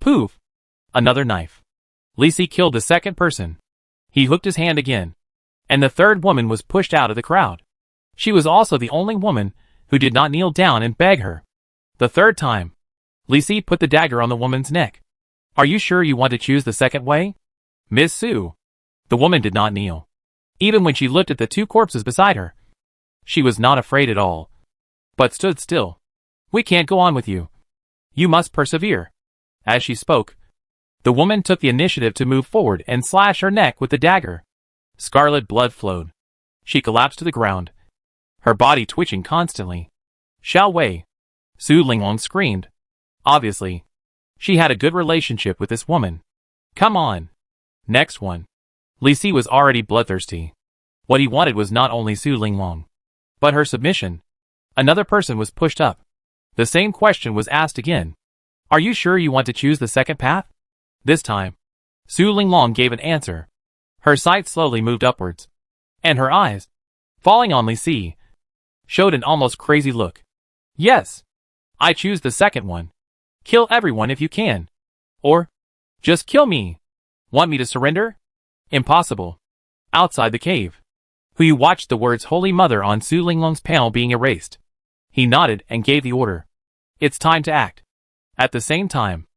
Poof! Another knife. Li Si killed the second person. He hooked his hand again, and the third woman was pushed out of the crowd. She was also the only woman who did not kneel down and beg her. The third time, Li Si put the dagger on the woman's neck. Are you sure you want to choose the second way? Miss Sue. The woman did not kneel, even when she looked at the two corpses beside her. She was not afraid at all, but stood still. We can't go on with you. You must persevere. As she spoke, the woman took the initiative to move forward and slash her neck with the dagger. Scarlet blood flowed. She collapsed to the ground, her body twitching constantly. Xiao Wei. Su Linglong screamed. Obviously, she had a good relationship with this woman. Come on. Next one. Li Si was already bloodthirsty. What he wanted was not only Su Linglong, but her submission. Another person was pushed up. The same question was asked again. Are you sure you want to choose the second path? This time, Su Linglong gave an answer. Her sight slowly moved upwards, and her eyes, falling on Li Si, showed an almost crazy look. Yes, I choose the second one. Kill everyone if you can. Or, just kill me. Want me to surrender? Impossible. Outside the cave, Hu watched the words Holy Mother on Su Linglong's panel being erased. He nodded and gave the order. It's time to act. At the same time.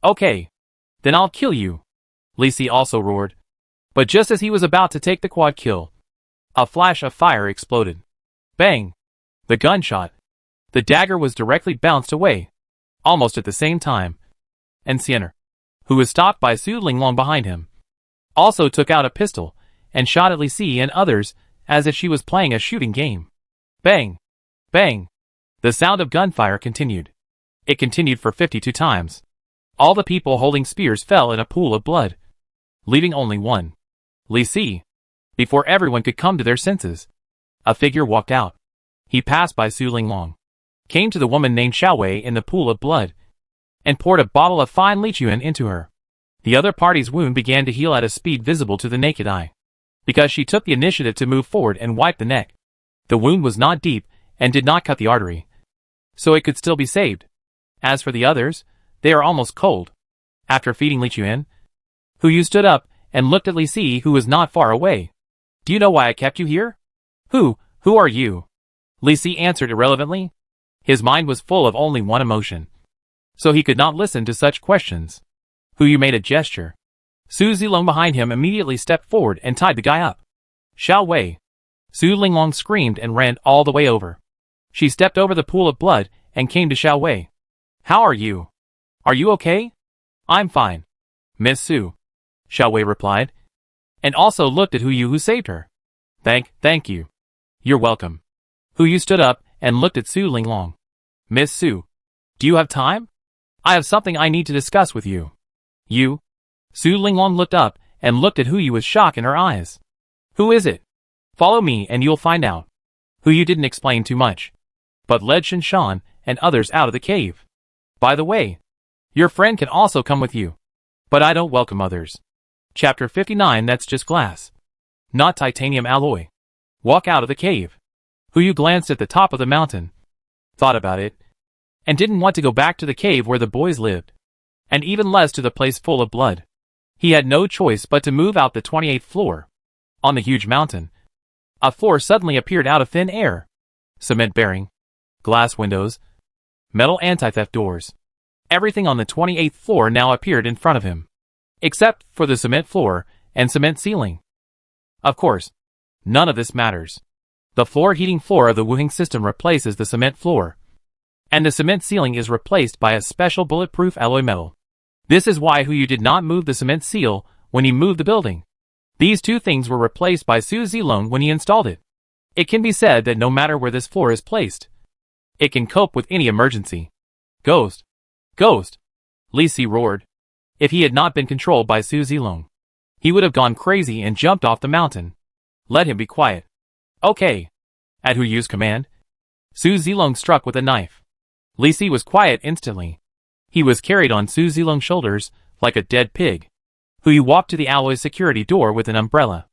Okay. Then I'll kill you. Li Si also roared. But just as he was about to take the quad kill, a flash of fire exploded. Bang! The gunshot. The dagger was directly bounced away, almost at the same time. And Xianer, who was stopped by Su Linglong behind him, also took out a pistol and shot at Li Si and others as if she was playing a shooting game. Bang! Bang! The sound of gunfire continued. It continued for 52 times. All the people holding spears fell in a pool of blood, leaving only one. Li Si. Before everyone could come to their senses, a figure walked out. He passed by Su Linglong, came to the woman named Xiao Wei in the pool of blood, and poured a bottle of fine Lichuan into her. The other party's wound began to heal at a speed visible to the naked eye, because she took the initiative to move forward and wipe the neck. The wound was not deep and did not cut the artery, so it could still be saved. As for the others, they are almost cold. After feeding Lichuan, Hu stood up and looked at Li Si, who was not far away. Do you know why I kept you here? Who are you? Li Si answered irrelevantly. His mind was full of only one emotion, so he could not listen to such questions. Hu made a gesture. Su Zilong behind him immediately stepped forward and tied the guy up. Xiao Wei. Su Linglong screamed and ran all the way over. She stepped over the pool of blood and came to Xiao Wei. How are you? Are you okay? I'm fine, Miss Su, Xiao Wei replied, and also looked at who saved her. Thank you. You're welcome. Hu stood up and looked at Su Linglong. Miss Su, do you have time? I have something I need to discuss with you. You? Su Linglong looked up and looked at Hu with shock in her eyes. Who is it? Follow me and you'll find out. Hu didn't explain too much, but led Shinshan and others out of the cave. By the way, your friend can also come with you. But I don't welcome others. Chapter 59. That's just glass, not titanium alloy. Walk out of the cave. Hu glanced at the top of the mountain, thought about it, and didn't want to go back to the cave where the boys lived, and even less to the place full of blood. He had no choice but to move out the 28th floor. On the huge mountain, a floor suddenly appeared out of thin air. Cement bearing, glass windows, metal anti-theft doors. Everything on the 28th floor now appeared in front of him, except for the cement floor and cement ceiling. Of course, none of this matters. The floor heating floor of the Wuheng system replaces the cement floor, and the cement ceiling is replaced by a special bulletproof alloy metal. This is why Hu did not move the cement seal when he moved the building. These two things were replaced by Su Zilong when he installed it. It can be said that no matter where this floor is placed, it can cope with any emergency. Ghost! Ghost! Li Si roared. If he had not been controlled by Su Zilong, he would have gone crazy and jumped off the mountain. Let him be quiet. Okay. At Hu's command, Su Zilong struck with a knife. Li Si was quiet instantly. He was carried on Su Zilong's shoulders like a dead pig. Hu walked to the alloy's security door with an umbrella.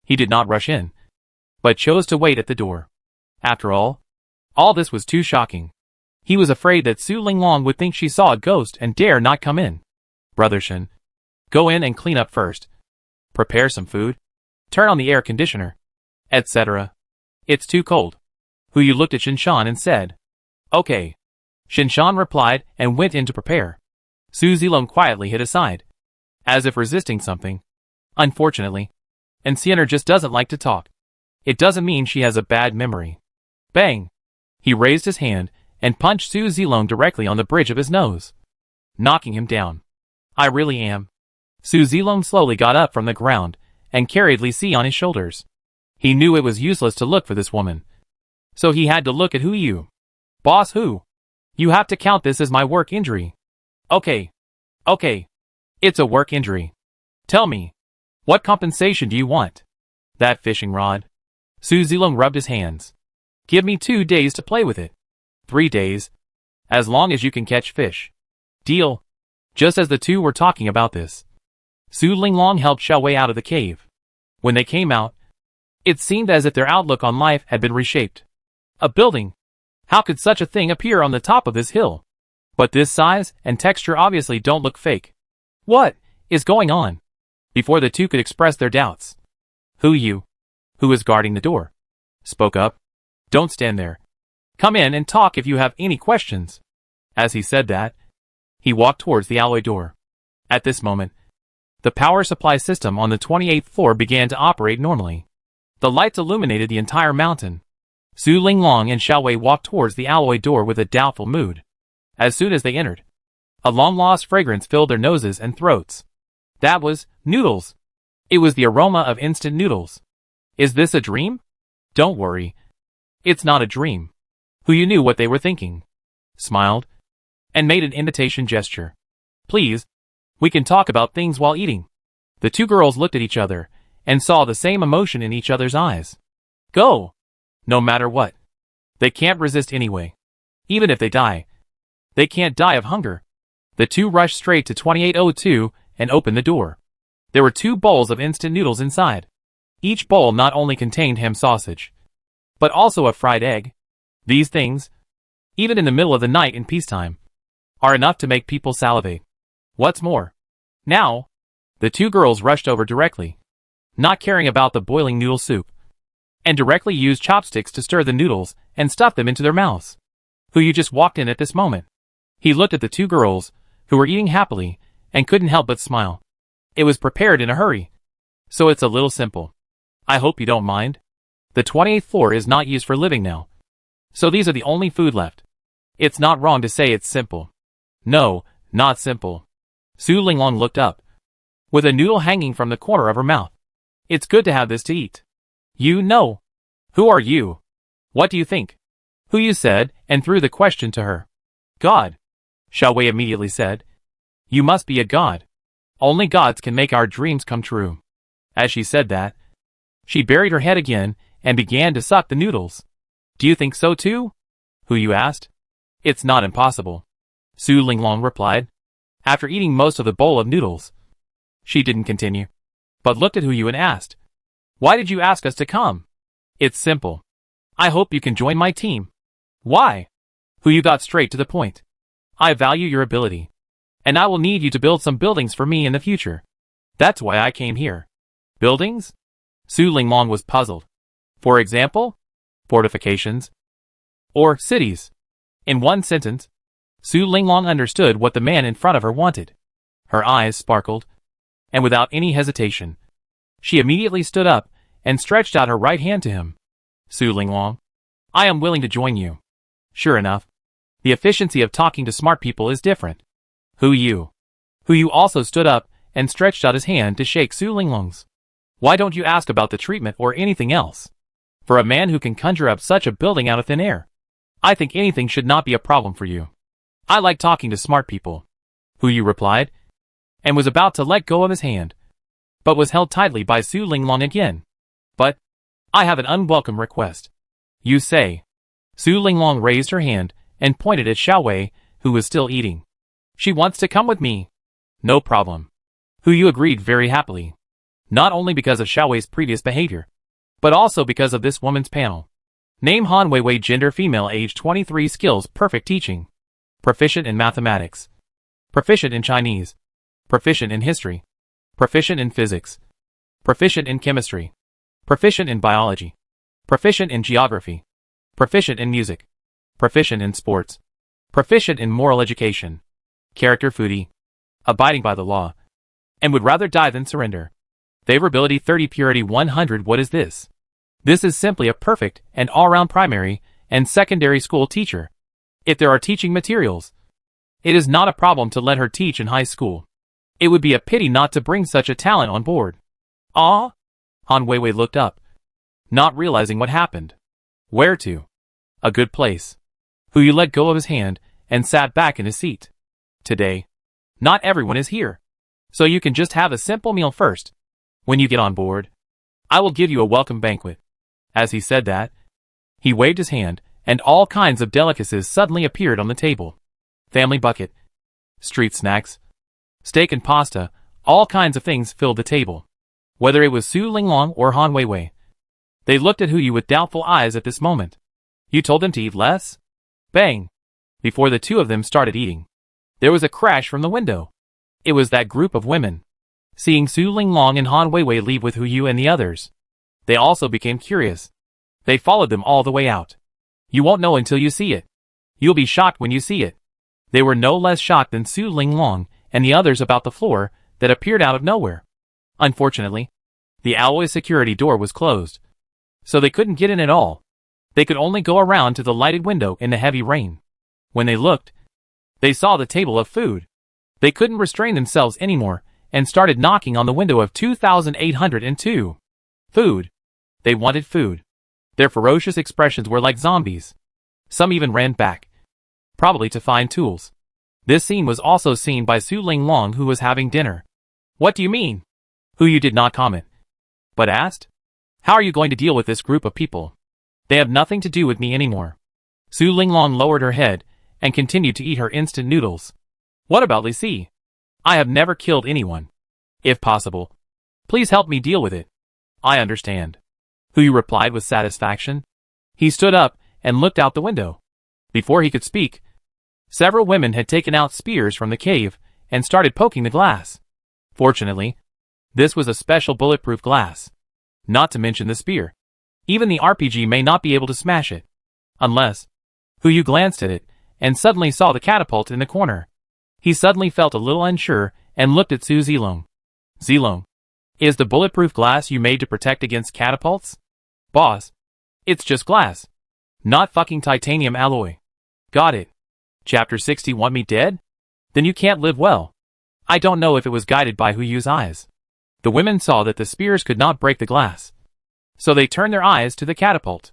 He did not rush in, but chose to wait at the door. After all this was too shocking. He was afraid that Su Linglong would think she saw a ghost and dare not come in. Brother Shen, go in and clean up first. Prepare some food. Turn on the air conditioner, etc. It's too cold. Hu looked at Shinshan and said, Okay. Shinshan replied and went in to prepare. Su Zilong quietly hid aside, as if resisting something. Unfortunately, and Xianer just doesn't like to talk. It doesn't mean she has a bad memory. Bang! He raised his hand and punched Su Zilong directly on the bridge of his nose, knocking him down. I really am. Su Zilong slowly got up from the ground and carried Li Si on his shoulders. He knew it was useless to look for this woman, so he had to look at Hu Yu. Boss Hu, you have to count this as my work injury. Okay. It's a work injury. Tell me, what compensation do you want? That fishing rod. Su Zilong rubbed his hands. Give me 2 days to play with it. 3 days. As long as you can catch fish. Deal. Just as the two were talking about this, Su Linglong helped Xiao Wei out of the cave. When they came out, it seemed as if their outlook on life had been reshaped. A building. How could such a thing appear on the top of this hill? But this size and texture obviously don't look fake. What is going on? Before the two could express their doubts, Hu Yu, who was guarding the door, spoke up. Don't stand there. Come in and talk if you have any questions. As he said that, he walked towards the alloy door. At this moment, the power supply system on the 28th floor began to operate normally. The lights illuminated the entire mountain. Su Linglong and Xiao Wei walked towards the alloy door with a doubtful mood. As soon as they entered, a long-lost fragrance filled their noses and throats. That was noodles. It was the aroma of instant noodles. Is this a dream? Don't worry. It's not a dream. Hu Yu knew what they were thinking, smiled, and made an invitation gesture. Please, we can talk about things while eating. The two girls looked at each other and saw the same emotion in each other's eyes. Go! No matter what. They can't resist anyway. Even if they die, they can't die of hunger. The two rushed straight to 2802 and opened the door. There were 2 bowls of instant noodles inside. Each bowl not only contained ham sausage, but also a fried egg. These things, even in the middle of the night in peacetime, are enough to make people salivate. What's more, now, the 2 girls rushed over directly, not caring about the boiling noodle soup, and directly used chopsticks to stir the noodles and stuff them into their mouths. Hu Yu just walked in at this moment. He looked at the 2 girls, who were eating happily, and couldn't help but smile. It was prepared in a hurry, so it's a little simple. I hope you don't mind. The 28th floor is not used for living now, so these are the only food left. It's not wrong to say it's simple. No, not simple. Su Linglong looked up, with a noodle hanging from the corner of her mouth. It's good to have this to eat. You know. Who are you? What do you think? Hu Yu said, and threw the question to her. God. Xiao Wei immediately said. You must be a god. Only gods can make our dreams come true. As she said that, she buried her head again and began to suck the noodles. Do you think so too? Hu Yu asked. It's not impossible, Su Linglong replied. After eating most of the bowl of noodles, she didn't continue, but looked at Hu Yu and asked, Why did you ask us to come? It's simple. I hope you can join my team. Why? Hu Yu got straight to the point. I value your ability, and I will need you to build some buildings for me in the future. That's why I came here. Buildings? Su Linglong was puzzled. For example, fortifications or cities. In one sentence, Su Linglong understood what the man in front of her wanted. Her eyes sparkled, and without any hesitation, she immediately stood up and stretched out her right hand to him. Su Linglong, I am willing to join you. Sure enough, the efficiency of talking to smart people is different. Hu Yu also stood up and stretched out his hand to shake Su Linglong's. Why don't you ask about the treatment or anything else? For a man who can conjure up such a building out of thin air, I think anything should not be a problem for you. I like talking to smart people, Hu Yu replied, and was about to let go of his hand, but was held tightly by Su Linglong again. But, I have an unwelcome request. You say. Su Linglong raised her hand and pointed at Xiao Wei, who was still eating. She wants to come with me. No problem. Hu Yu agreed very happily. Not only because of Xiao Wei's previous behavior, but also because of this woman's panel. Name Han Weiwei, gender female, age 23, skills perfect teaching. Proficient in mathematics. Proficient in Chinese. Proficient in history. Proficient in physics. Proficient in chemistry. Proficient in biology. Proficient in geography. Proficient in music. Proficient in sports. Proficient in moral education. Character foodie. Abiding by the law. And would rather die than surrender. Favorability 30, purity 100. What is this? This is simply a perfect and all-round primary and secondary school teacher. If there are teaching materials, it is not a problem to let her teach in high school. It would be a pity not to bring such a talent on board. Ah? Han Weiwei looked up, not realizing what happened. Where to? A good place. Hu Yu let go of his hand and sat back in his seat. Today, not everyone is here, so you can just have a simple meal first. When you get on board, I will give you a welcome banquet. As he said that, he waved his hand, and all kinds of delicacies suddenly appeared on the table. Family bucket, street snacks, steak and pasta, all kinds of things filled the table. Whether it was Su Linglong or Han Weiwei, they looked at Hu Yu with doubtful eyes at this moment. You told them to eat less? Bang! Before the two of them started eating, there was a crash from the window. It was that group of women. Seeing Su Linglong and Han Weiwei leave with Hu Yu and the others, they also became curious. They followed them all the way out. You won't know until you see it. You'll be shocked when you see it. They were no less shocked than Su Linglong and the others about the floor that appeared out of nowhere. Unfortunately, the alloy security door was closed, so they couldn't get in at all. They could only go around to the lighted window in the heavy rain. When they looked, they saw the table of food. They couldn't restrain themselves anymore and started knocking on the window of 2802. Food. They wanted food. Their ferocious expressions were like zombies. Some even ran back, probably to find tools. This scene was also seen by Su Linglong, who was having dinner. What do you mean? Hu Yu did not comment, but asked, how are you going to deal with this group of people? They have nothing to do with me anymore. Su Linglong lowered her head and continued to eat her instant noodles. What about Li Si? I have never killed anyone. If possible, please help me deal with it. I understand. Hu Yu replied with satisfaction. He stood up and looked out the window. Before he could speak, several women had taken out spears from the cave and started poking the glass. Fortunately, this was a special bulletproof glass. Not to mention the spear. Even the RPG may not be able to smash it. Unless, Hu Yu glanced at it and suddenly saw the catapult in the corner. He suddenly felt a little unsure and looked at Su Zilong. Zilong, is the bulletproof glass you made to protect against catapults? Boss, it's just glass. Not fucking titanium alloy. Got it. Chapter 60. Want me dead? Then you can't live well. I don't know if it was guided by Hu Yu's eyes. The women saw that the spears could not break the glass, so they turned their eyes to the catapult.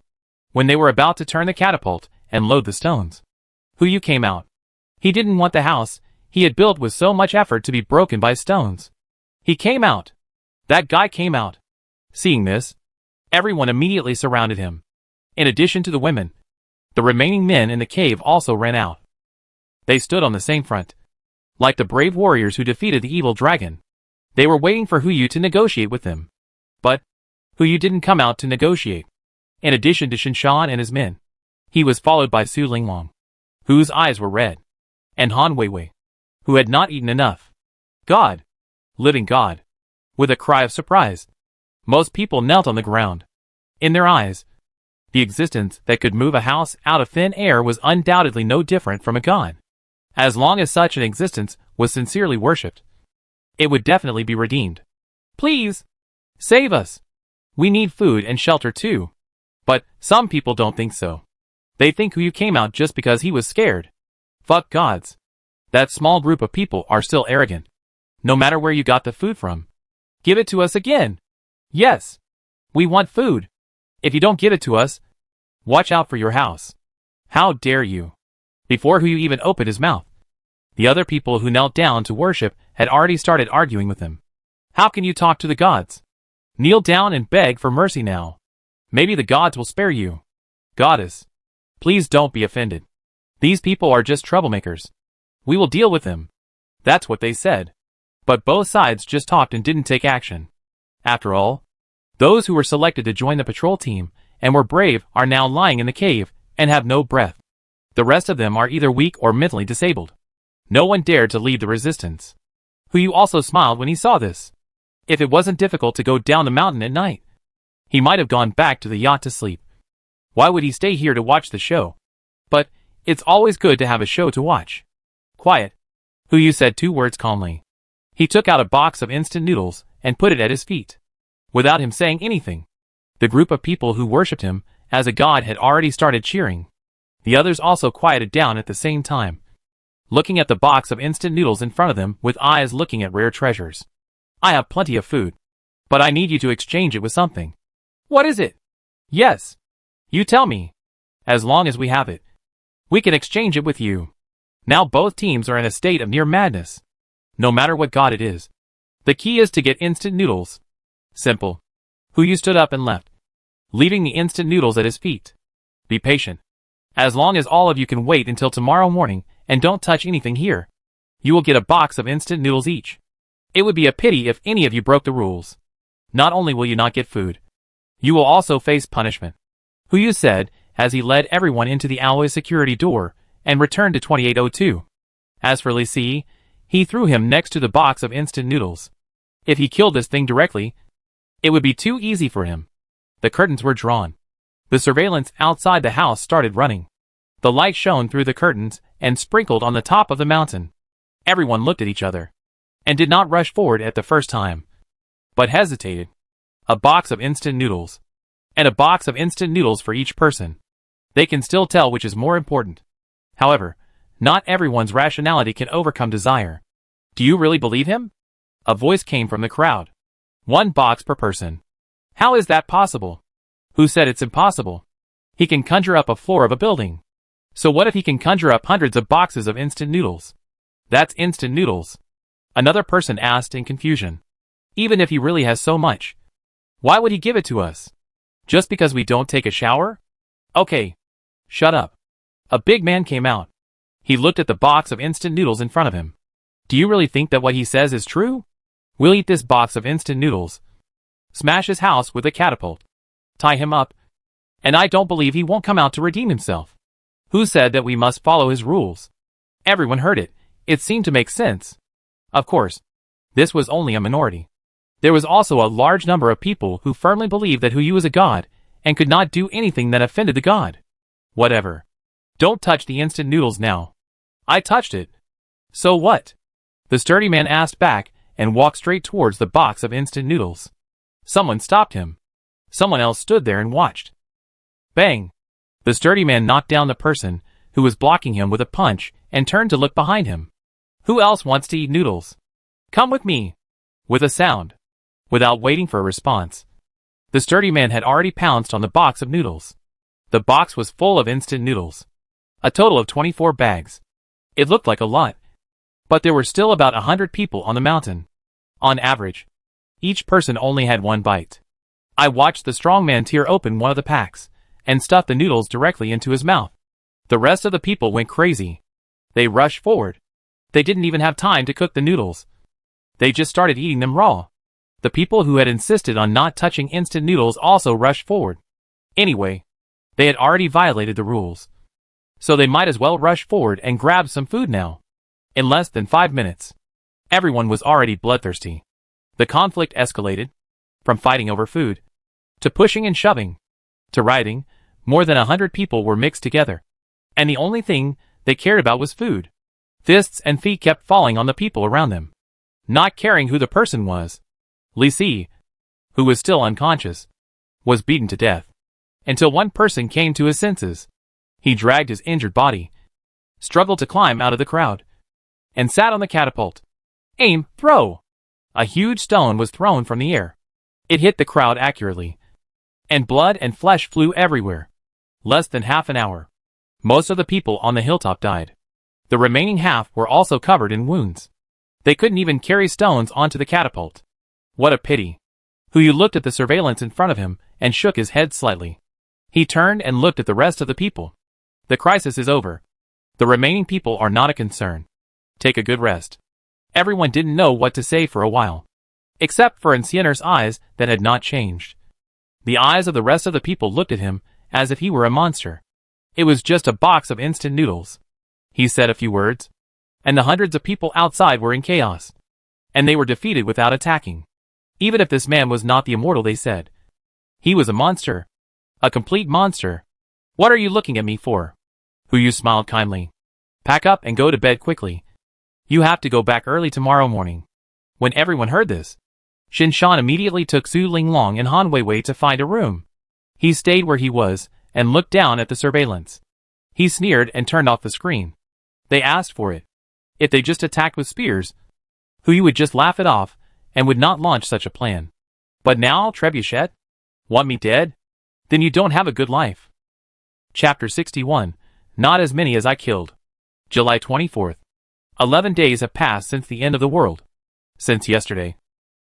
When they were about to turn the catapult and load the stones, Hu Yu came out. He didn't want the house he had built with so much effort to be broken by stones. He came out. That guy came out. Seeing this, everyone immediately surrounded him. In addition to the women, the remaining men in the cave also ran out. They stood on the same front, like the brave warriors who defeated the evil dragon. They were waiting for Hu Yu to negotiate with them. But Hu Yu didn't come out to negotiate. In addition to Shinshan and his men, he was followed by Su Linglong, whose eyes were red, and Han Weiwei, who had not eaten enough. God! Living God! With a cry of surprise, most people knelt on the ground. In their eyes, the existence that could move a house out of thin air was undoubtedly no different from a god. As long as such an existence was sincerely worshipped, it would definitely be redeemed. Please! Save us! We need food and shelter too. But some people don't think so. They think Hu Yu came out just because he was scared. Fuck gods. That small group of people are still arrogant. No matter where you got the food from, give it to us again. Yes. We want food. If you don't give it to us, watch out for your house. How dare you? Before Hu Yu even opened his mouth, the other people who knelt down to worship had already started arguing with him. How can you talk to the gods? Kneel down and beg for mercy now. Maybe the gods will spare you. Goddess, please don't be offended. These people are just troublemakers. We will deal with them. That's what they said. But both sides just talked and didn't take action. After all, those who were selected to join the patrol team and were brave are now lying in the cave and have no breath. The rest of them are either weak or mentally disabled. No one dared to lead the resistance. Hu Yu also smiled when he saw this. If it wasn't difficult to go down the mountain at night, he might have gone back to the yacht to sleep. Why would he stay here to watch the show? But it's always good to have a show to watch. Quiet. Hu Yu said 2 words calmly. He took out a box of instant noodles and put it at his feet. Without him saying anything, the group of people who worshipped him as a god had already started cheering. The others also quieted down at the same time, looking at the box of instant noodles in front of them with eyes looking at rare treasures. I have plenty of food, but I need you to exchange it with something. What is it? Yes. You tell me. As long as we have it, we can exchange it with you. Now both teams are in a state of near madness. No matter what god it is, the key is to get instant noodles. Simple. Hu stood up and left, leaving the instant noodles at his feet. Be patient. As long as all of you can wait until tomorrow morning and don't touch anything here, you will get a box of instant noodles each. It would be a pity if any of you broke the rules. Not only will you not get food, you will also face punishment, Hu said as he led everyone into the alloy security door and returned to 2802. As for Li Si, he threw him next to the box of instant noodles. If he killed this thing directly, it would be too easy for him. The curtains were drawn. The surveillance outside the house started running. The light shone through the curtains and sprinkled on the top of the mountain. Everyone looked at each other and did not rush forward at the first time, but hesitated. A box of instant noodles, and a box of instant noodles for each person. They can still tell which is more important. However, not everyone's rationality can overcome desire. Do you really believe him? A voice came from the crowd. 1 box per person. How is that possible? Who said it's impossible? He can conjure up a floor of a building. So what if he can conjure up hundreds of boxes of instant noodles? That's instant noodles. Another person asked in confusion. Even if he really has so much, why would he give it to us? Just because we don't take a shower? Okay. Shut up. A big man came out. He looked at the box of instant noodles in front of him. Do you really think that what he says is true? We'll eat this box of instant noodles. Smash his house with a catapult. Tie him up. And I don't believe he won't come out to redeem himself. Who said that we must follow his rules? Everyone heard it. It seemed to make sense. Of course, this was only a minority. There was also a large number of people who firmly believed that Hu was a god and could not do anything that offended the god. Whatever. Don't touch the instant noodles now. I touched it. So what? The sturdy man asked back and walked straight towards the box of instant noodles. Someone stopped him. Someone else stood there and watched. Bang! The sturdy man knocked down the person who was blocking him with a punch and turned to look behind him. Who else wants to eat noodles? Come with me. With a sound. Without waiting for a response, the sturdy man had already pounced on the box of noodles. The box was full of instant noodles. A total of 24 bags. It looked like a lot, but there were still about 100 people on the mountain. On average, each person only had 1 bite. I watched the strong man tear open one of the packs and stuff the noodles directly into his mouth. The rest of the people went crazy. They rushed forward. They didn't even have time to cook the noodles. They just started eating them raw. The people who had insisted on not touching instant noodles also rushed forward. Anyway, they had already violated the rules, so they might as well rush forward and grab some food now. In less than 5 minutes, everyone was already bloodthirsty. The conflict escalated, from fighting over food, to pushing and shoving, to rioting. More than 100 people were mixed together, and the only thing they cared about was food. Fists and feet kept falling on the people around them, not caring who the person was. Li Si, who was still unconscious, was beaten to death, until one person came to his senses. He dragged his injured body, struggled to climb out of the crowd, and sat on the catapult. Aim, throw! A huge stone was thrown from the air. It hit the crowd accurately, and blood and flesh flew everywhere. Less than half an hour, most of the people on the hilltop died. The remaining half were also covered in wounds. They couldn't even carry stones onto the catapult. What a pity. Hu looked at the surveillance in front of him and shook his head slightly. He turned and looked at the rest of the people. The crisis is over. The remaining people are not a concern. Take a good rest. Everyone didn't know what to say for a while, except for Enciener's eyes that had not changed. The eyes of the rest of the people looked at him as if he were a monster. It was just a box of instant noodles. He said a few words, and the hundreds of people outside were in chaos, and they were defeated without attacking. Even if this man was not the immortal they said, he was a monster. A complete monster. What are you looking at me for? Hu smiled kindly. Pack up and go to bed quickly. You have to go back early tomorrow morning. When everyone heard this, Shin Shan immediately took Su Linglong and Han Weiwei to find a room. He stayed where he was and looked down at the surveillance. He sneered and turned off the screen. They asked for it. If they just attacked with spears, Hu would just laugh it off and would not launch such a plan. But now, Trebuchet? Want me dead? Then you don't have a good life. Chapter 61. Not as many as I killed. July 24th. 11 days have passed since the end of the world. Since yesterday.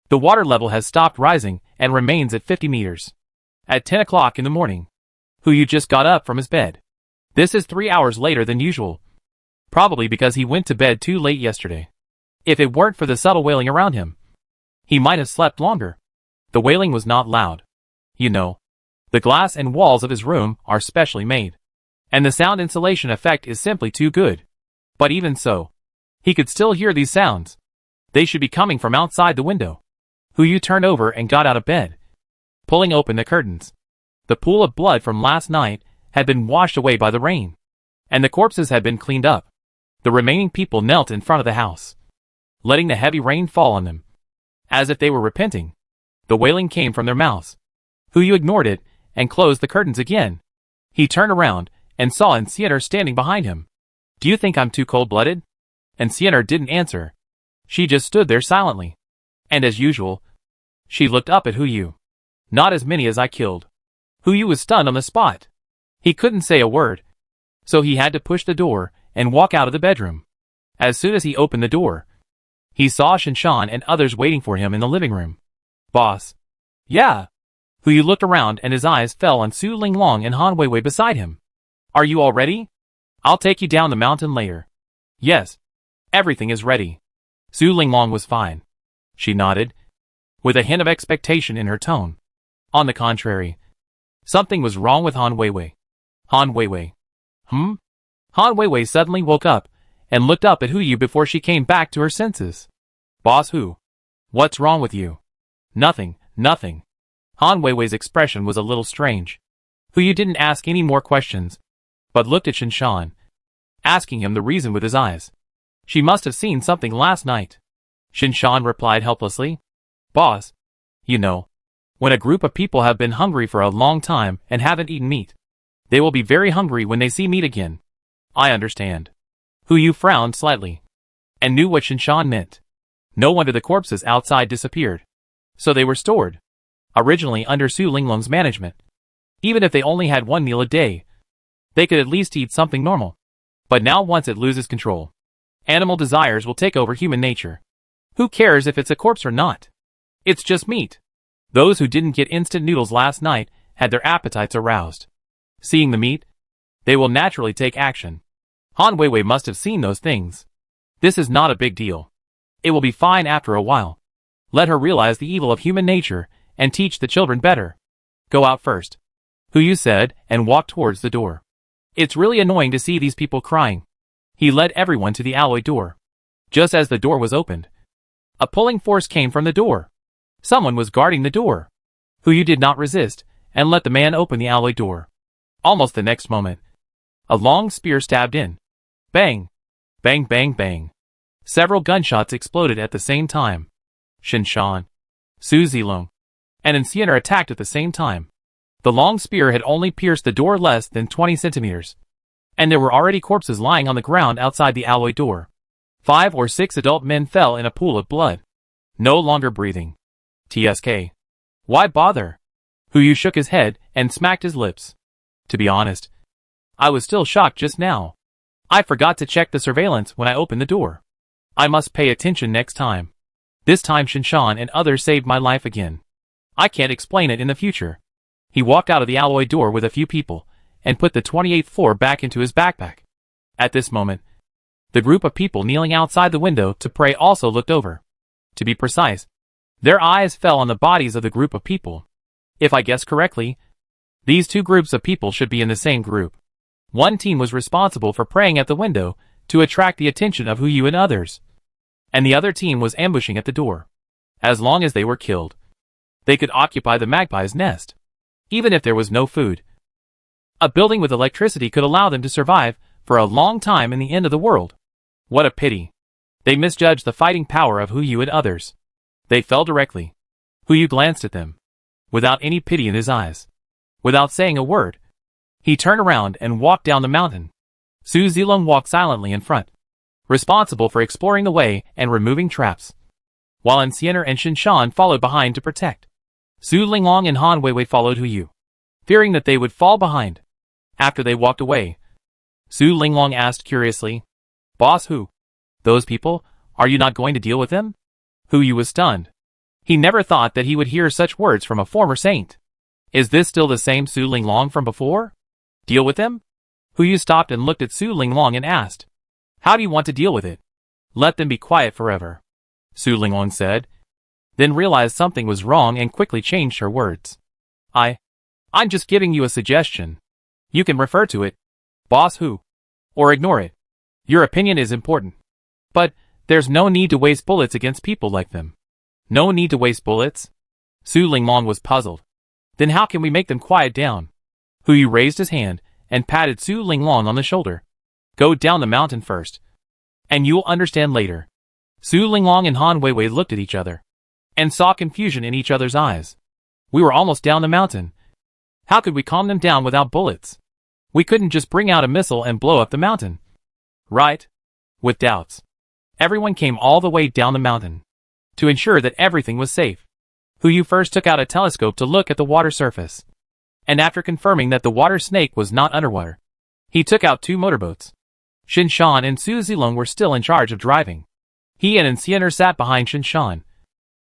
The water level has stopped rising and remains at 50 meters. At 10 o'clock in the morning, Hu just got up from his bed. This is 3 hours later than usual. Probably because he went to bed too late yesterday. If it weren't for the subtle wailing around him, he might have slept longer. The wailing was not loud. You know, the glass and walls of his room are specially made, and the sound insulation effect is simply too good. But even so, he could still hear these sounds. They should be coming from outside the window. Hu turned over and got out of bed, pulling open the curtains. The pool of blood from last night had been washed away by the rain, and the corpses had been cleaned up. The remaining people knelt in front of the house, letting the heavy rain fall on them, as if they were repenting. The wailing came from their mouths. Hu ignored it and closed the curtains again. He turned around and saw Enciener standing behind him. Do you think I'm too cold-blooded? Enciener didn't answer. She just stood there silently. And as usual, she looked up at Hu. Not as many as I killed. Hu was stunned on the spot. He couldn't say a word, so he had to push the door and walk out of the bedroom. As soon as he opened the door, he saw Shinshan and others waiting for him in the living room. Boss. Yeah. Hu looked around and his eyes fell on Su Linglong and Han Weiwei beside him. Are you all ready? I'll take you down the mountain later. Yes. Everything is ready. Su Linglong was fine. She nodded, with a hint of expectation in her tone. On the contrary, something was wrong with Han Weiwei. Han Weiwei. Han Weiwei suddenly woke up and looked up at Hu before she came back to her senses. Boss Hu. What's wrong with you? Nothing, nothing. Han Weiwei's expression was a little strange. Hu didn't ask any more questions, but looked at Shinshan, asking him the reason with his eyes. She must have seen something last night. Shinshan replied helplessly. Boss. You know, when a group of people have been hungry for a long time and haven't eaten meat, they will be very hungry when they see meat again. I understand. Hu frowned slightly, and knew what Shinshan meant. No wonder the corpses outside disappeared. So they were stored, originally under Su Linglong's management. Even if they only had one meal a day, they could at least eat something normal. But now once it loses control, animal desires will take over human nature. Who cares if it's a corpse or not? It's just meat. Those who didn't get instant noodles last night had their appetites aroused. Seeing the meat, they will naturally take action. Han Weiwei must have seen those things. This is not a big deal. It will be fine after a while. Let her realize the evil of human nature and teach the children better. Go out first. Hu said and walked towards the door. It's really annoying to see these people crying. He led everyone to the alloy door. Just as the door was opened, a pulling force came from the door. Someone was guarding the door. Hu did not resist and let the man open the alloy door. Almost the next moment, a long spear stabbed in. Bang! Bang bang bang. Several gunshots exploded at the same time. Shinshan, Su Zilong, and Enciener attacked at the same time. The long spear had only pierced the door less than 20 centimeters, and there were already corpses lying on the ground outside the alloy door. 5 or 6 adult men fell in a pool of blood, no longer breathing. TSK. Why bother? Hu shook his head and smacked his lips. To be honest, I was still shocked just now. I forgot to check the surveillance when I opened the door. I must pay attention next time. This time Shinshan and others saved my life again. I can't explain it in the future. He walked out of the alloy door with a few people and put the 28th floor back into his backpack. At this moment, the group of people kneeling outside the window to pray also looked over. To be precise, their eyes fell on the bodies of the group of people. If I guessed correctly, these two groups of people should be in the same group. One team was responsible for praying at the window to attract the attention of Hu and others, and the other team was ambushing at the door. As long as they were killed, they could occupy the magpie's nest. Even if there was no food, a building with electricity could allow them to survive for a long time in the end of the world. What a pity. They misjudged the fighting power of Hu and others. They fell directly. Hu glanced at them, without any pity in his eyes. Without saying a word, he turned around and walked down the mountain. Su Zilong walked silently in front, responsible for exploring the way and removing traps, while Enciener and Shinshan followed behind to protect. Su Linglong and Han Weiwei followed Huyu, fearing that they would fall behind. After they walked away, Su Linglong asked curiously, "Boss Hu, those people, are you not going to deal with them?" Huyu was stunned. He never thought that he would hear such words from a former saint. Is this still the same Su Linglong from before? Deal with them? Huyu stopped and looked at Su Linglong and asked, "How do you want to deal with it?" "Let them be quiet forever," Su Linglong said, then realized something was wrong and quickly changed her words. I'm just giving you a suggestion. You can refer to it, Boss Hu, or ignore it. Your opinion is important. But there's no need to waste bullets against people like them." "No need to waste bullets?" Su Linglong was puzzled. "Then how can we make them quiet down?" Huyu raised his hand and patted Su Linglong on the shoulder. "Go down the mountain first, and you'll understand later." Su Linglong and Han Weiwei looked at each other and saw confusion in each other's eyes. "We were almost down the mountain. How could we calm them down without bullets? We couldn't just bring out a missile and blow up the mountain." "Right." With doubts, everyone came all the way down the mountain to ensure that everything was safe. Huyu first took out a telescope to look at the water surface, and after confirming that the water snake was not underwater, he took out 2 motorboats. Shinshan and Su Zilong were still in charge of driving. He and Enciener sat behind Shinshan,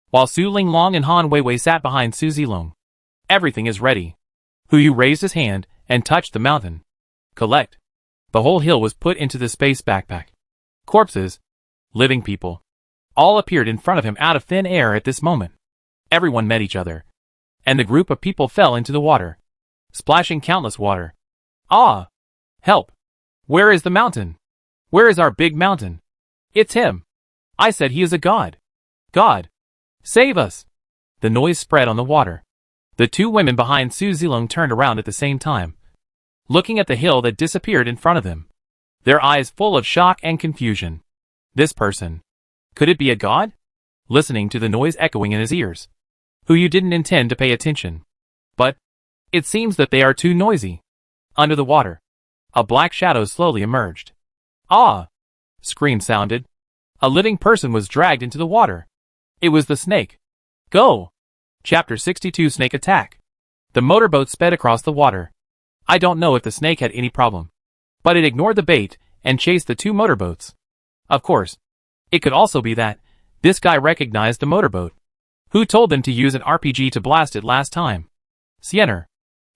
while Su Linglong and Han Weiwei sat behind Su Zilong. "Everything is ready." Huyu raised his hand and touched the mountain. "Collect." The whole hill was put into the space backpack. Corpses, living people, all appeared in front of him out of thin air at this moment. Everyone met each other, and the group of people fell into the water, splashing countless water. "Ah! Help! Where is the mountain? Where is our big mountain? It's him! I said he is a god! God! Save us!" The noise spread on the water. The 2 women behind Su Zilong turned around at the same time, looking at the hill that disappeared in front of them, their eyes full of shock and confusion. This person, could it be a god? Listening to the noise echoing in his ears, Huyu didn't intend to pay attention. But it seems that they are too noisy. Under the water, a black shadow slowly emerged. "Ah!" Scream sounded. A living person was dragged into the water. It was the snake. "Go!" Chapter 62 Snake Attack. The motorboat sped across the water. I don't know if the snake had any problem, but it ignored the bait and chased the 2 motorboats. Of course, it could also be that this guy recognized the motorboat. Who told them to use an RPG to blast it last time? "Enciener,"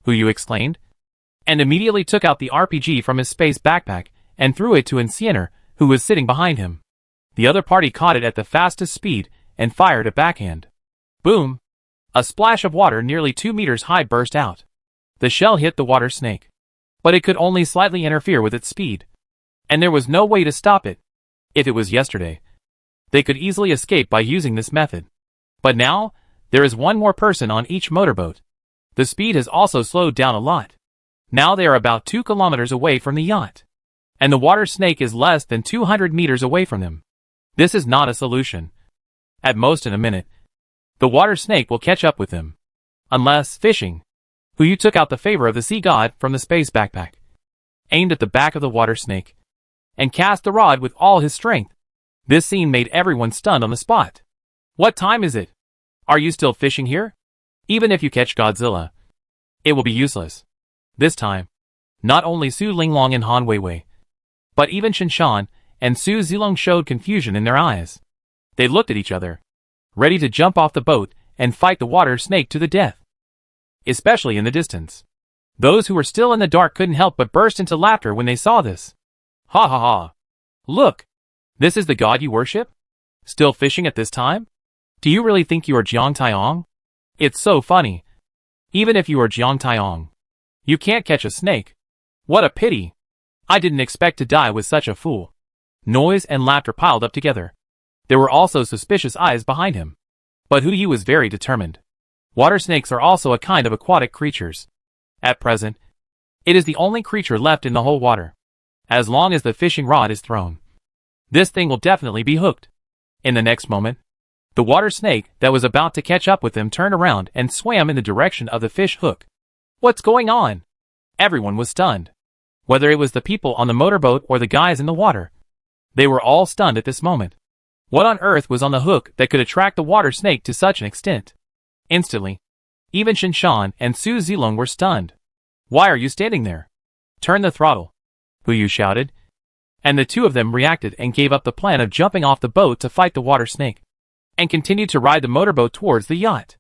Huyu exclaimed, and immediately took out the RPG from his space backpack and threw it to Enciener, who was sitting behind him. The other party caught it at the fastest speed and fired a backhand. Boom! A splash of water nearly 2 meters high burst out. The shell hit the water snake, but it could only slightly interfere with its speed, and there was no way to stop it. If it was yesterday, they could easily escape by using this method. But now, there is 1 more person on each motorboat. The speed has also slowed down a lot. Now they are about 2 kilometers away from the yacht, and the water snake is less than 200 meters away from them. This is not a solution. At most in a minute, the water snake will catch up with them. Unless fishing. Huyu took out the favor of the sea god from the space backpack, aimed at the back of the water snake, and cast the rod with all his strength. This scene made everyone stunned on the spot. "What time is it? Are you still fishing here? Even if you catch Godzilla, it will be useless." This time, not only Su Linglong and Han Weiwei, but even Shinshan and Su Zilong showed confusion in their eyes. They looked at each other, ready to jump off the boat and fight the water snake to the death. Especially in the distance, those who were still in the dark couldn't help but burst into laughter when they saw this. "Ha ha ha! Look! This is the god you worship? Still fishing at this time? Do you really think you are Jiang Taiyong? It's so funny. Even if you are Jiang Taiyong, you can't catch a snake. What a pity! I didn't expect to die with such a fool." Noise and laughter piled up together. There were also suspicious eyes behind him. But Huyu was very determined. Water snakes are also a kind of aquatic creatures. At present, it is the only creature left in the whole water. As long as the fishing rod is thrown, this thing will definitely be hooked. In the next moment, the water snake that was about to catch up with them turned around and swam in the direction of the fish hook. What's going on? Everyone was stunned. Whether it was the people on the motorboat or the guys in the water, they were all stunned at this moment. What on earth was on the hook that could attract the water snake to such an extent? Instantly, even Shinshan and Su Zilong were stunned. Why are you standing there? Turn the throttle, Bubu shouted. And the two of them reacted and gave up the plan of jumping off the boat to fight the water snake, and continued to ride the motorboat towards the yacht.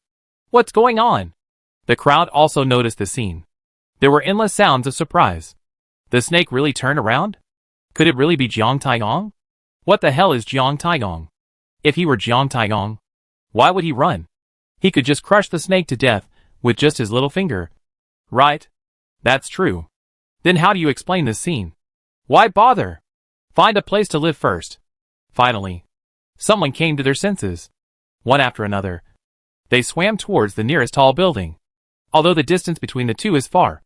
What's going on? The crowd also noticed the scene. There were endless sounds of surprise. The snake really turned around? Could it really be Jiang Taigong? What the hell is Jiang Taigong? If he were Jiang Taigong, why would he run? He could just crush the snake to death with just his little finger. Right? That's true. Then how do you explain this scene? Why bother? Find a place to live first. Finally, someone came to their senses. One after another, they swam towards the nearest tall building. Although the distance between the two is far,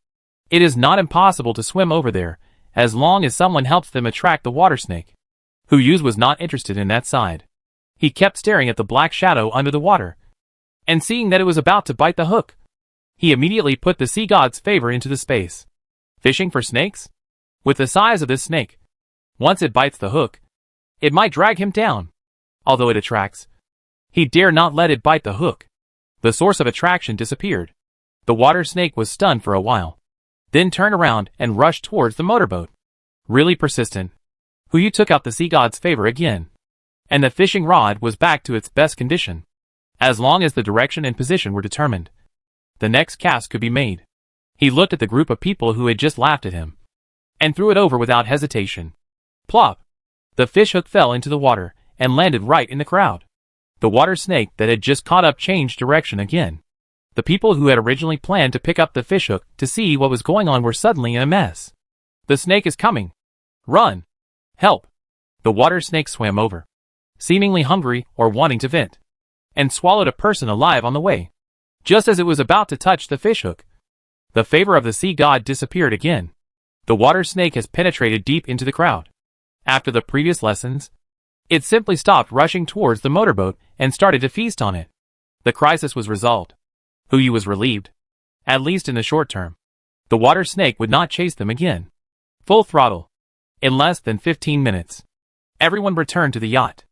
it is not impossible to swim over there, as long as someone helps them attract the water snake. Yu was not interested in that side. He kept staring at the black shadow under the water, and seeing that it was about to bite the hook, he immediately put the sea god's favor into the space. Fishing for snakes? With the size of this snake, once it bites the hook, it might drag him down. Although it attracts, he dare not let it bite the hook. The source of attraction disappeared. The water snake was stunned for a while, then turned around and rushed towards the motorboat. Really persistent, Yu took out the sea god's favor again, and the fishing rod was back to its best condition. As long as the direction and position were determined, the next cast could be made. He looked at the group of people who had just laughed at him, and threw it over without hesitation. Plop! The fishhook fell into the water and landed right in the crowd. The water snake that had just caught up changed direction again. The people who had originally planned to pick up the fishhook to see what was going on were suddenly in a mess. The snake is coming! Run! Help! The water snake swam over, seemingly hungry or wanting to vent, and swallowed a person alive on the way. Just as it was about to touch the fishhook, the favor of the sea god disappeared again. The water snake has penetrated deep into the crowd. After the previous lessons, it simply stopped rushing towards the motorboat and started to feast on it. The crisis was resolved. Yu was relieved. At least in the short term, the water snake would not chase them again. Full throttle. In less than 15 minutes, everyone returned to the yacht.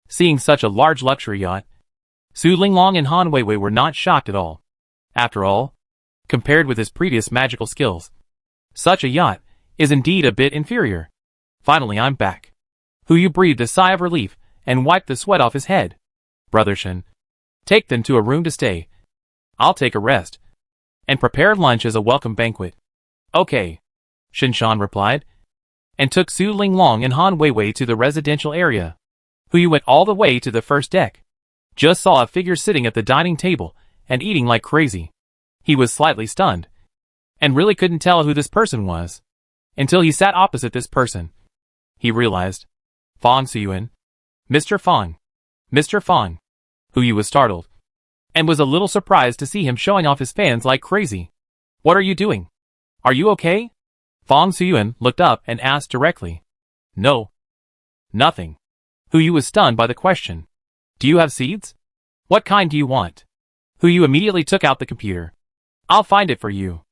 Seeing such a large luxury yacht, Su Linglong and Han Weiwei were not shocked at all. After all, compared with his previous magical skills, such a yacht is indeed a bit inferior. Finally I'm back. Yu breathed a sigh of relief and wiped the sweat off his head. Brother Shen, take them to a room to stay. I'll take a rest, and prepare lunch as a welcome banquet. Okay, Shinshan replied, and took Su Linglong and Han Weiwei to the residential area. Yu went all the way to the first deck. Just saw a figure sitting at the dining table and eating like crazy. He was slightly stunned, and really couldn't tell who this person was, until he sat opposite this person. He realized, Fong Suyuan. Mr. Fong. Mr. Fong. Yu was startled, and was a little surprised to see him showing off his fans like crazy. What are you doing? Are you okay? Fong Suyuan looked up and asked directly. No. Nothing. Yu was stunned by the question. Do you have seeds? What kind do you want? Yu immediately took out the computer. I'll find it for you.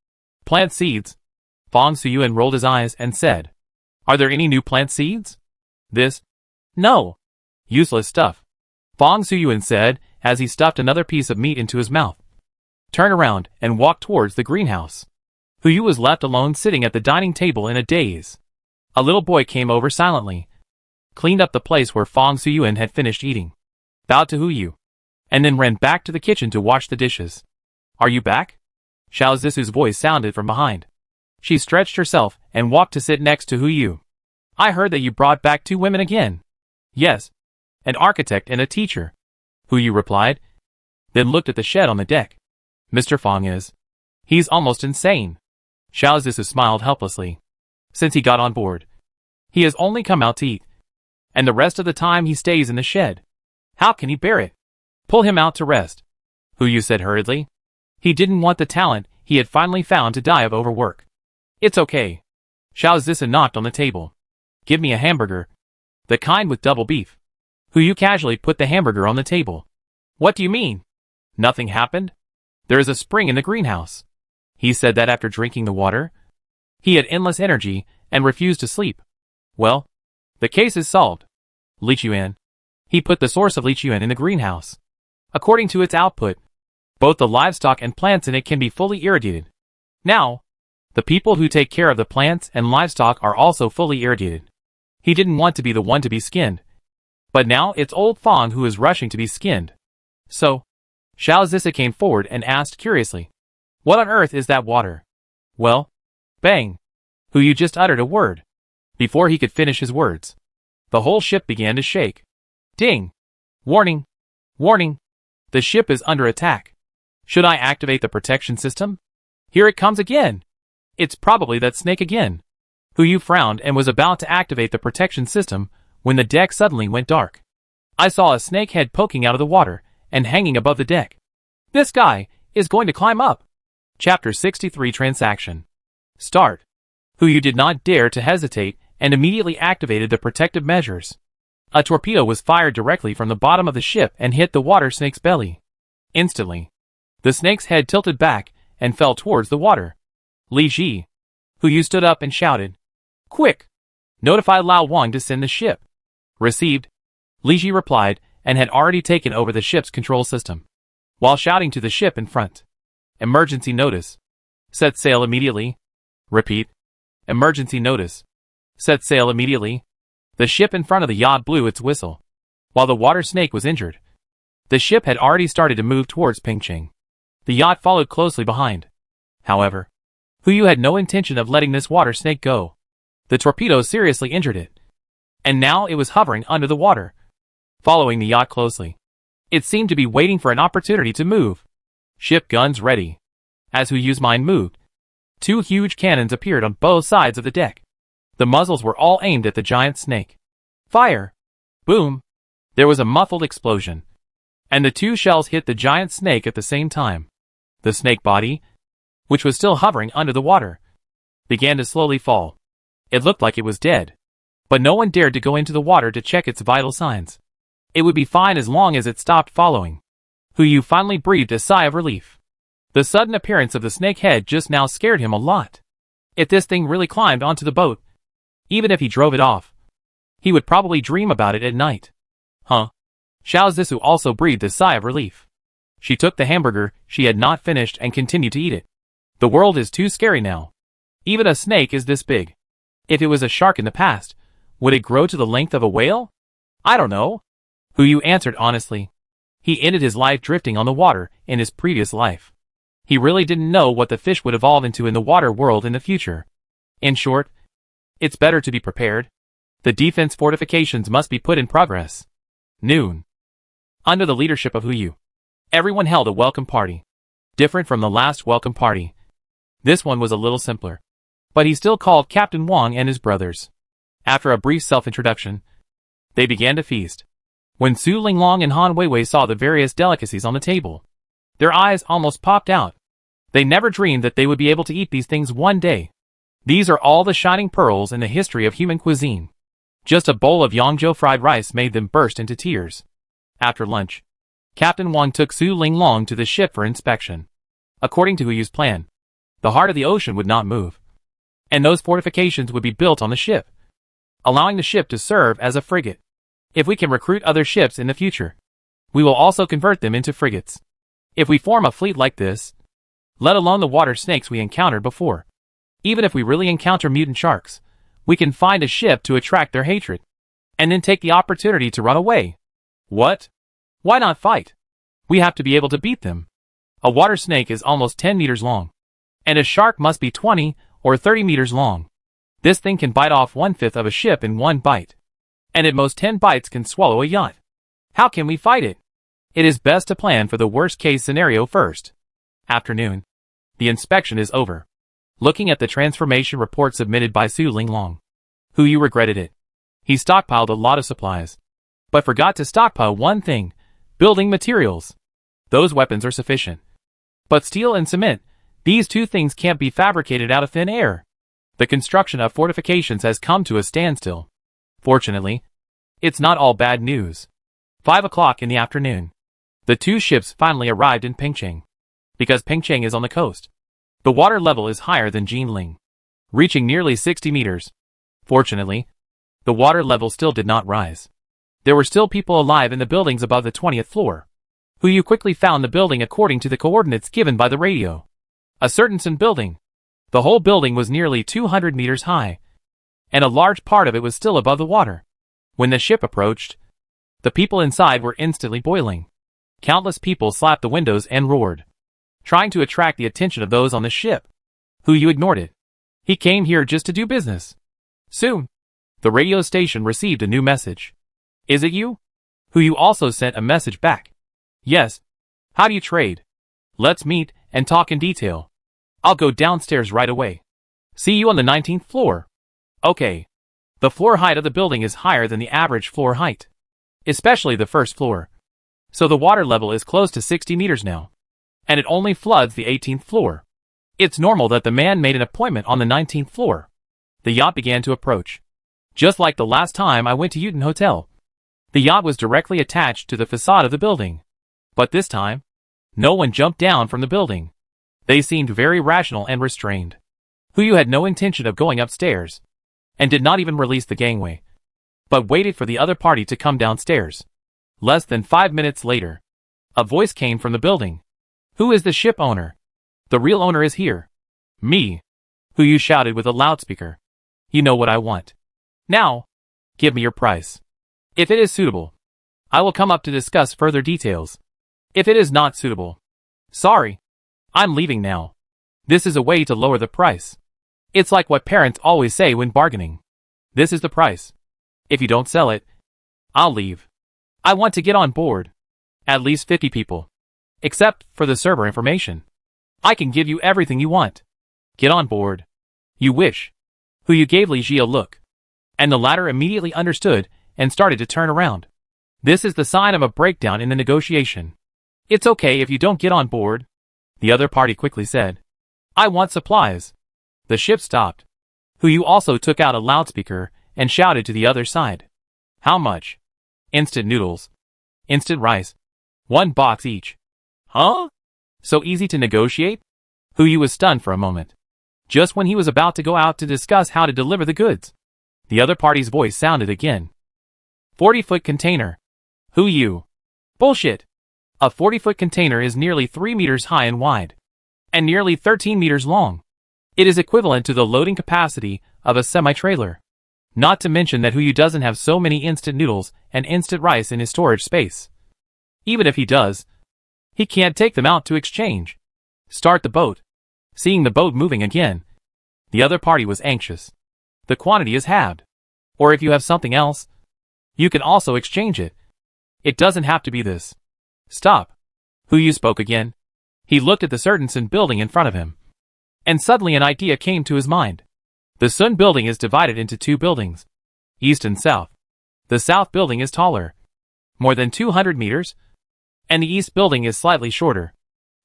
Plant seeds. Fong Suyuan rolled his eyes and said, Are there any new plant seeds? This? No. Useless stuff. Fong Suyuan said as he stuffed another piece of meat into his mouth. Turn around and walk towards the greenhouse. Yu was left alone sitting at the dining table in a daze. A little boy came over silently, cleaned up the place where Fong Suyuan had finished eating, bowed to Yu, and then ran back to the kitchen to wash the dishes. Are you back? Xiao Zisu's voice sounded from behind. She stretched herself and walked to sit next to Yu. I heard that you brought back 2 women again. Yes. An architect and a teacher. Yu replied, then looked at the shed on the deck. Mr. Fong is. He's almost insane. Xiao Zisu smiled helplessly. Since he got on board, he has only come out to eat, and the rest of the time he stays in the shed. How can he bear it? Pull him out to rest, Yu said hurriedly. He didn't want the talent he had finally found to die of overwork. It's okay. Xiao Zisu knocked on the table. Give me a hamburger. The kind with double beef. Yu casually put the hamburger on the table. What do you mean? Nothing happened? There is a spring in the greenhouse. He said that after drinking the water. He had endless energy and refused to sleep. Well, the case is solved. Eugin. He put the source of Eugin in the greenhouse. According to its output, both the livestock and plants in it can be fully irradiated. Now, the people who take care of the plants and livestock are also fully irradiated. He didn't want to be the one to be skinned. But now it's old Fong who is rushing to be skinned. So, Xiao Zissa came forward and asked curiously, "What on earth is that water?" Well, bang! Hu just uttered a word. Before he could finish his words, the whole ship began to shake. Ding! Warning! Warning! The ship is under attack. Should I activate the protection system? Here it comes again! It's probably that snake again. Hu frowned and was about to activate the protection system when the deck suddenly went dark. I saw a snake head poking out of the water and hanging above the deck. This guy is going to climb up. Chapter 63 Transaction. Start. Hu did not dare to hesitate and immediately activated the protective measures. A torpedo was fired directly from the bottom of the ship and hit the water snake's belly. Instantly, the snake's head tilted back and fell towards the water. Li Ji. Hu stood up and shouted, "Quick! Notify Lao Wang to send the ship." Received. Li Ji replied and had already taken over the ship's control system. While shouting to the ship in front, "Emergency notice. Set sail immediately." Repeat. "Emergency notice. Set sail immediately." The ship in front of the yacht blew its whistle. While the water snake was injured, the ship had already started to move towards Pingching. The yacht followed closely behind. However, Hu had no intention of letting this water snake go. The torpedo seriously injured it, and now it was hovering under the water, following the yacht closely. It seemed to be waiting for an opportunity to move. Ship guns ready. As Hu's mind moved, two huge cannons appeared on both sides of the deck. The muzzles were all aimed at the giant snake. Fire! Boom! There was a muffled explosion, and the two shells hit the giant snake at the same time. The snake body, which was still hovering under the water, began to slowly fall. It looked like it was dead, but no one dared to go into the water to check its vital signs. It would be fine as long as it stopped following. Hu finally breathed a sigh of relief. The sudden appearance of the snake head just now scared him a lot. If this thing really climbed onto the boat, even if he drove it off, he would probably dream about it at night. Huh? Xiao Zissa also breathed a sigh of relief. She took the hamburger she had not finished and continued to eat it. The world is too scary now. Even a snake is this big. If it was a shark in the past, would it grow to the length of a whale? I don't know. Hu answered honestly. He ended his life drifting on the water in his previous life. He really didn't know what the fish would evolve into in the water world in the future. In short, it's better to be prepared. The defense fortifications must be put in progress. Noon. Under the leadership of Hu, everyone held a welcome party. Different from the last welcome party, this one was a little simpler. But he still called Captain Wang and his brothers. After a brief self-introduction, they began to feast. When Su Linglong and Han Weiwei saw the various delicacies on the table, their eyes almost popped out. They never dreamed that they would be able to eat these things one day. These are all the shining pearls in the history of human cuisine. Just a bowl of Yangzhou fried rice made them burst into tears. After lunch, Captain Wang took Su Linglong to the ship for inspection. According to Hu's plan, the heart of the ocean would not move, and those fortifications would be built on the ship, allowing the ship to serve as a frigate. If we can recruit other ships in the future, we will also convert them into frigates. If we form a fleet like this, let alone the water snakes we encountered before, even if we really encounter mutant sharks, we can find a ship to attract their hatred, and then take the opportunity to run away. What? Why not fight? We have to be able to beat them. A water snake is almost 10 meters long, and a shark must be 20 or 30 meters long. This thing can bite off 1/5 of a ship in one bite, and at most 10 bites can swallow a yacht. How can we fight it? It is best to plan for the worst-case scenario first. Afternoon. The inspection is over. Looking at the transformation report submitted by Su Linglong, Hu regretted it. He stockpiled a lot of supplies, but forgot to stockpile one thing: building materials. Those weapons are sufficient, but steel and cement, these two things can't be fabricated out of thin air. The construction of fortifications has come to a standstill. Fortunately, it's not all bad news. 5 o'clock in the afternoon. The two ships finally arrived in Pingching. Because Pingching is on the coast, the water level is higher than Jinling. reaching nearly 60 meters. Fortunately, the water level still did not rise. There were still people alive in the buildings above the 20th floor. Yu quickly found the building according to the coordinates given by the radio. A certain building. The whole building was nearly 200 meters high, and a large part of it was still above the water. When the ship approached, the people inside were instantly boiling. Countless people slapped the windows and roared, trying to attract the attention of those on the ship. Yu ignored it. He came here just to do business. Soon, the radio station received a new message. Is it you? Yu also sent a message back. Yes. How do you trade? Let's meet and talk in detail. I'll go downstairs right away. See you on the 19th floor. Okay. The floor height of the building is higher than the average floor height, especially the first floor. So the water level is close to 60 meters now, and it only floods the 18th floor. It's normal that the man made an appointment on the 19th floor. The yacht began to approach. Just like the last time I went to Eugin Hotel. The yacht was directly attached to the facade of the building. But this time, no one jumped down from the building. They seemed very rational and restrained. Yu had no intention of going upstairs, and did not even release the gangway, but waited for the other party to come downstairs. Less than 5 minutes later, a voice came from the building. Who is the ship owner? The real owner is here. Me. Yu shouted with a loudspeaker. You know what I want. Now, give me your price. If it is suitable, I will come up to discuss further details. If it is not suitable, sorry, I'm leaving now. This is a way to lower the price. It's like what parents always say when bargaining. This is the price. If you don't sell it, I'll leave. I want to get on board. At least 50 people. Except for the server information. I can give you everything you want. Get on board. You wish. Yu gave Li Ji a look, and the latter immediately understood and started to turn around. This is the sign of a breakdown in the negotiation. It's okay if you don't get on board, the other party quickly said. I want supplies. The ship stopped. Yu also took out a loudspeaker and shouted to the other side. How much? Instant noodles. Instant rice. 1 box each. Huh? So easy to negotiate? Yu was stunned for a moment. Just when he was about to go out to discuss how to deliver the goods, the other party's voice sounded again. 40-foot container. Yu. Bullshit. A 40-foot container is nearly 3 meters high and wide, and nearly 13 meters long. It is equivalent to the loading capacity of a semi-trailer. Not to mention that Yu doesn't have so many instant noodles and instant rice in his storage space. Even if he does, he can't take them out to exchange. Start the boat. Seeing the boat moving again, the other party was anxious. The quantity is halved. Or if you have something else, you can also exchange it. It doesn't have to be this. Stop. Yu spoke again. He looked at the certain building in front of him, and suddenly an idea came to his mind. The Sun building is divided into 2 buildings, east and south. The south building is taller, more than 200 meters, and the east building is slightly shorter.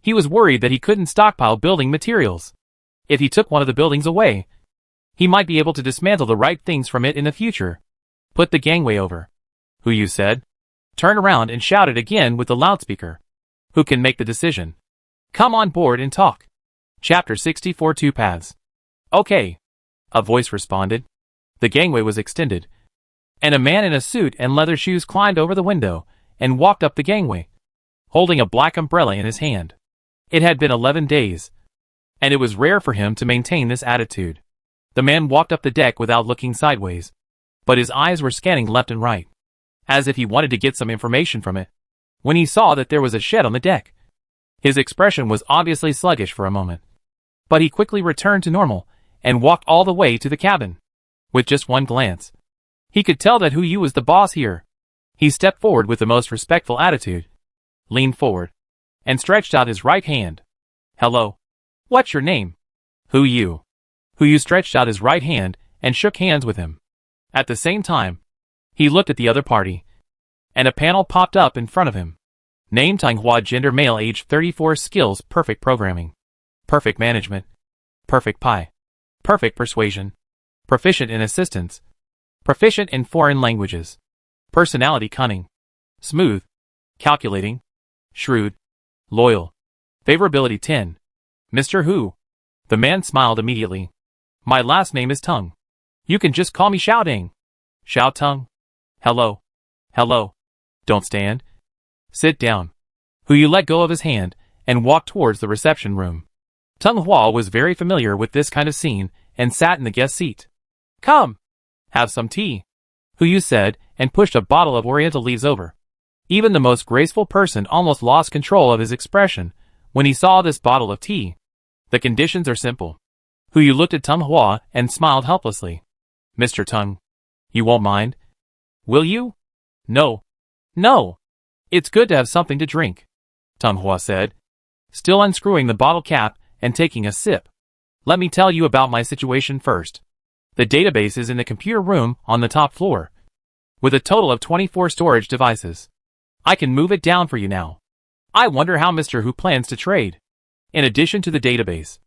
He was worried that he couldn't stockpile building materials. If he took one of the buildings away, he might be able to dismantle the right things from it in the future. Put the gangway over, Yu said. Turned around and shouted again with the loudspeaker. Who can make the decision? Come on board and talk. Chapter 64 2 Paths. Okay. A voice responded. The gangway was extended, and a man in a suit and leather shoes climbed over the window and walked up the gangway, holding a black umbrella in his hand. It had been 11 days, and it was rare for him to maintain this attitude. The man walked up the deck without looking sideways, but his eyes were scanning left and right, as if he wanted to get some information from it. When he saw that there was a shed on the deck, his expression was obviously sluggish for a moment, but he quickly returned to normal and walked all the way to the cabin. With just one glance, he could tell that Yu was the boss here. He stepped forward with the most respectful attitude, leaned forward, and stretched out his right hand. Hello. What's your name? Yu. Yu stretched out his right hand and shook hands with him. At the same time, he looked at the other party, and a panel popped up in front of him. Name Tinghua, gender male, age 34, skills perfect programming, perfect management, perfect pi, perfect persuasion, proficient in assistance, proficient in foreign languages, personality cunning, smooth, calculating, shrewd, loyal, favorability 10. Mr. Hu. The man smiled immediately. My last name is Tung. You can just call me Xiaoding. Xiao Tung. Hello. Hello. Don't stand. Sit down. Yu let go of his hand and walked towards the reception room. Tung Hua was very familiar with this kind of scene and sat in the guest seat. Come. Have some tea, Yu said and pushed a bottle of Oriental leaves over. Even the most graceful person almost lost control of his expression when he saw this bottle of tea. The conditions are simple. Yu looked at Tung Hua and smiled helplessly. Mr. Tung, you won't mind? Will you? No. No. It's good to have something to drink, Tung Hua said, still unscrewing the bottle cap and taking a sip. Let me tell you about my situation first. The database is in the computer room on the top floor, with a total of 24 storage devices. I can move it down for you now. I wonder how Mr. Hu plans to trade. In addition to the database,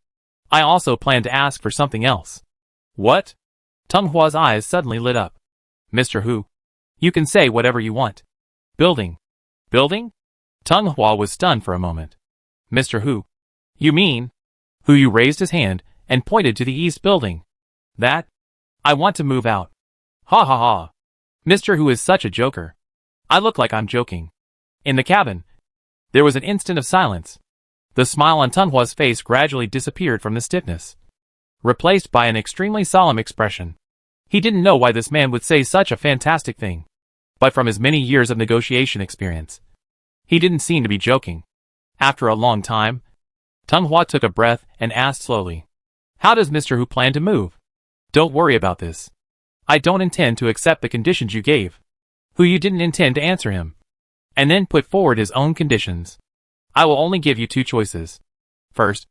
I also plan to ask for something else. What? Tung Hua's eyes suddenly lit up. Mr. Hu, you can say whatever you want. Building. Building? Tung Hua was stunned for a moment. Mr. Hu, you mean? Yu raised his hand and pointed to the east building. That? I want to move out. Ha ha ha. Mr. Hu is such a joker. I look like I'm joking. In the cabin, there was an instant of silence. The smile on Tung Hua's face gradually disappeared from the stiffness, replaced by an extremely solemn expression. He didn't know why this man would say such a fantastic thing, but from his many years of negotiation experience, he didn't seem to be joking. After a long time, Tung Hua took a breath and asked slowly, how does Mr. Hu plan to move? Don't worry about this. I don't intend to accept the conditions you gave. Yu didn't intend to answer him, and then put forward his own conditions. I will only give you two choices. First,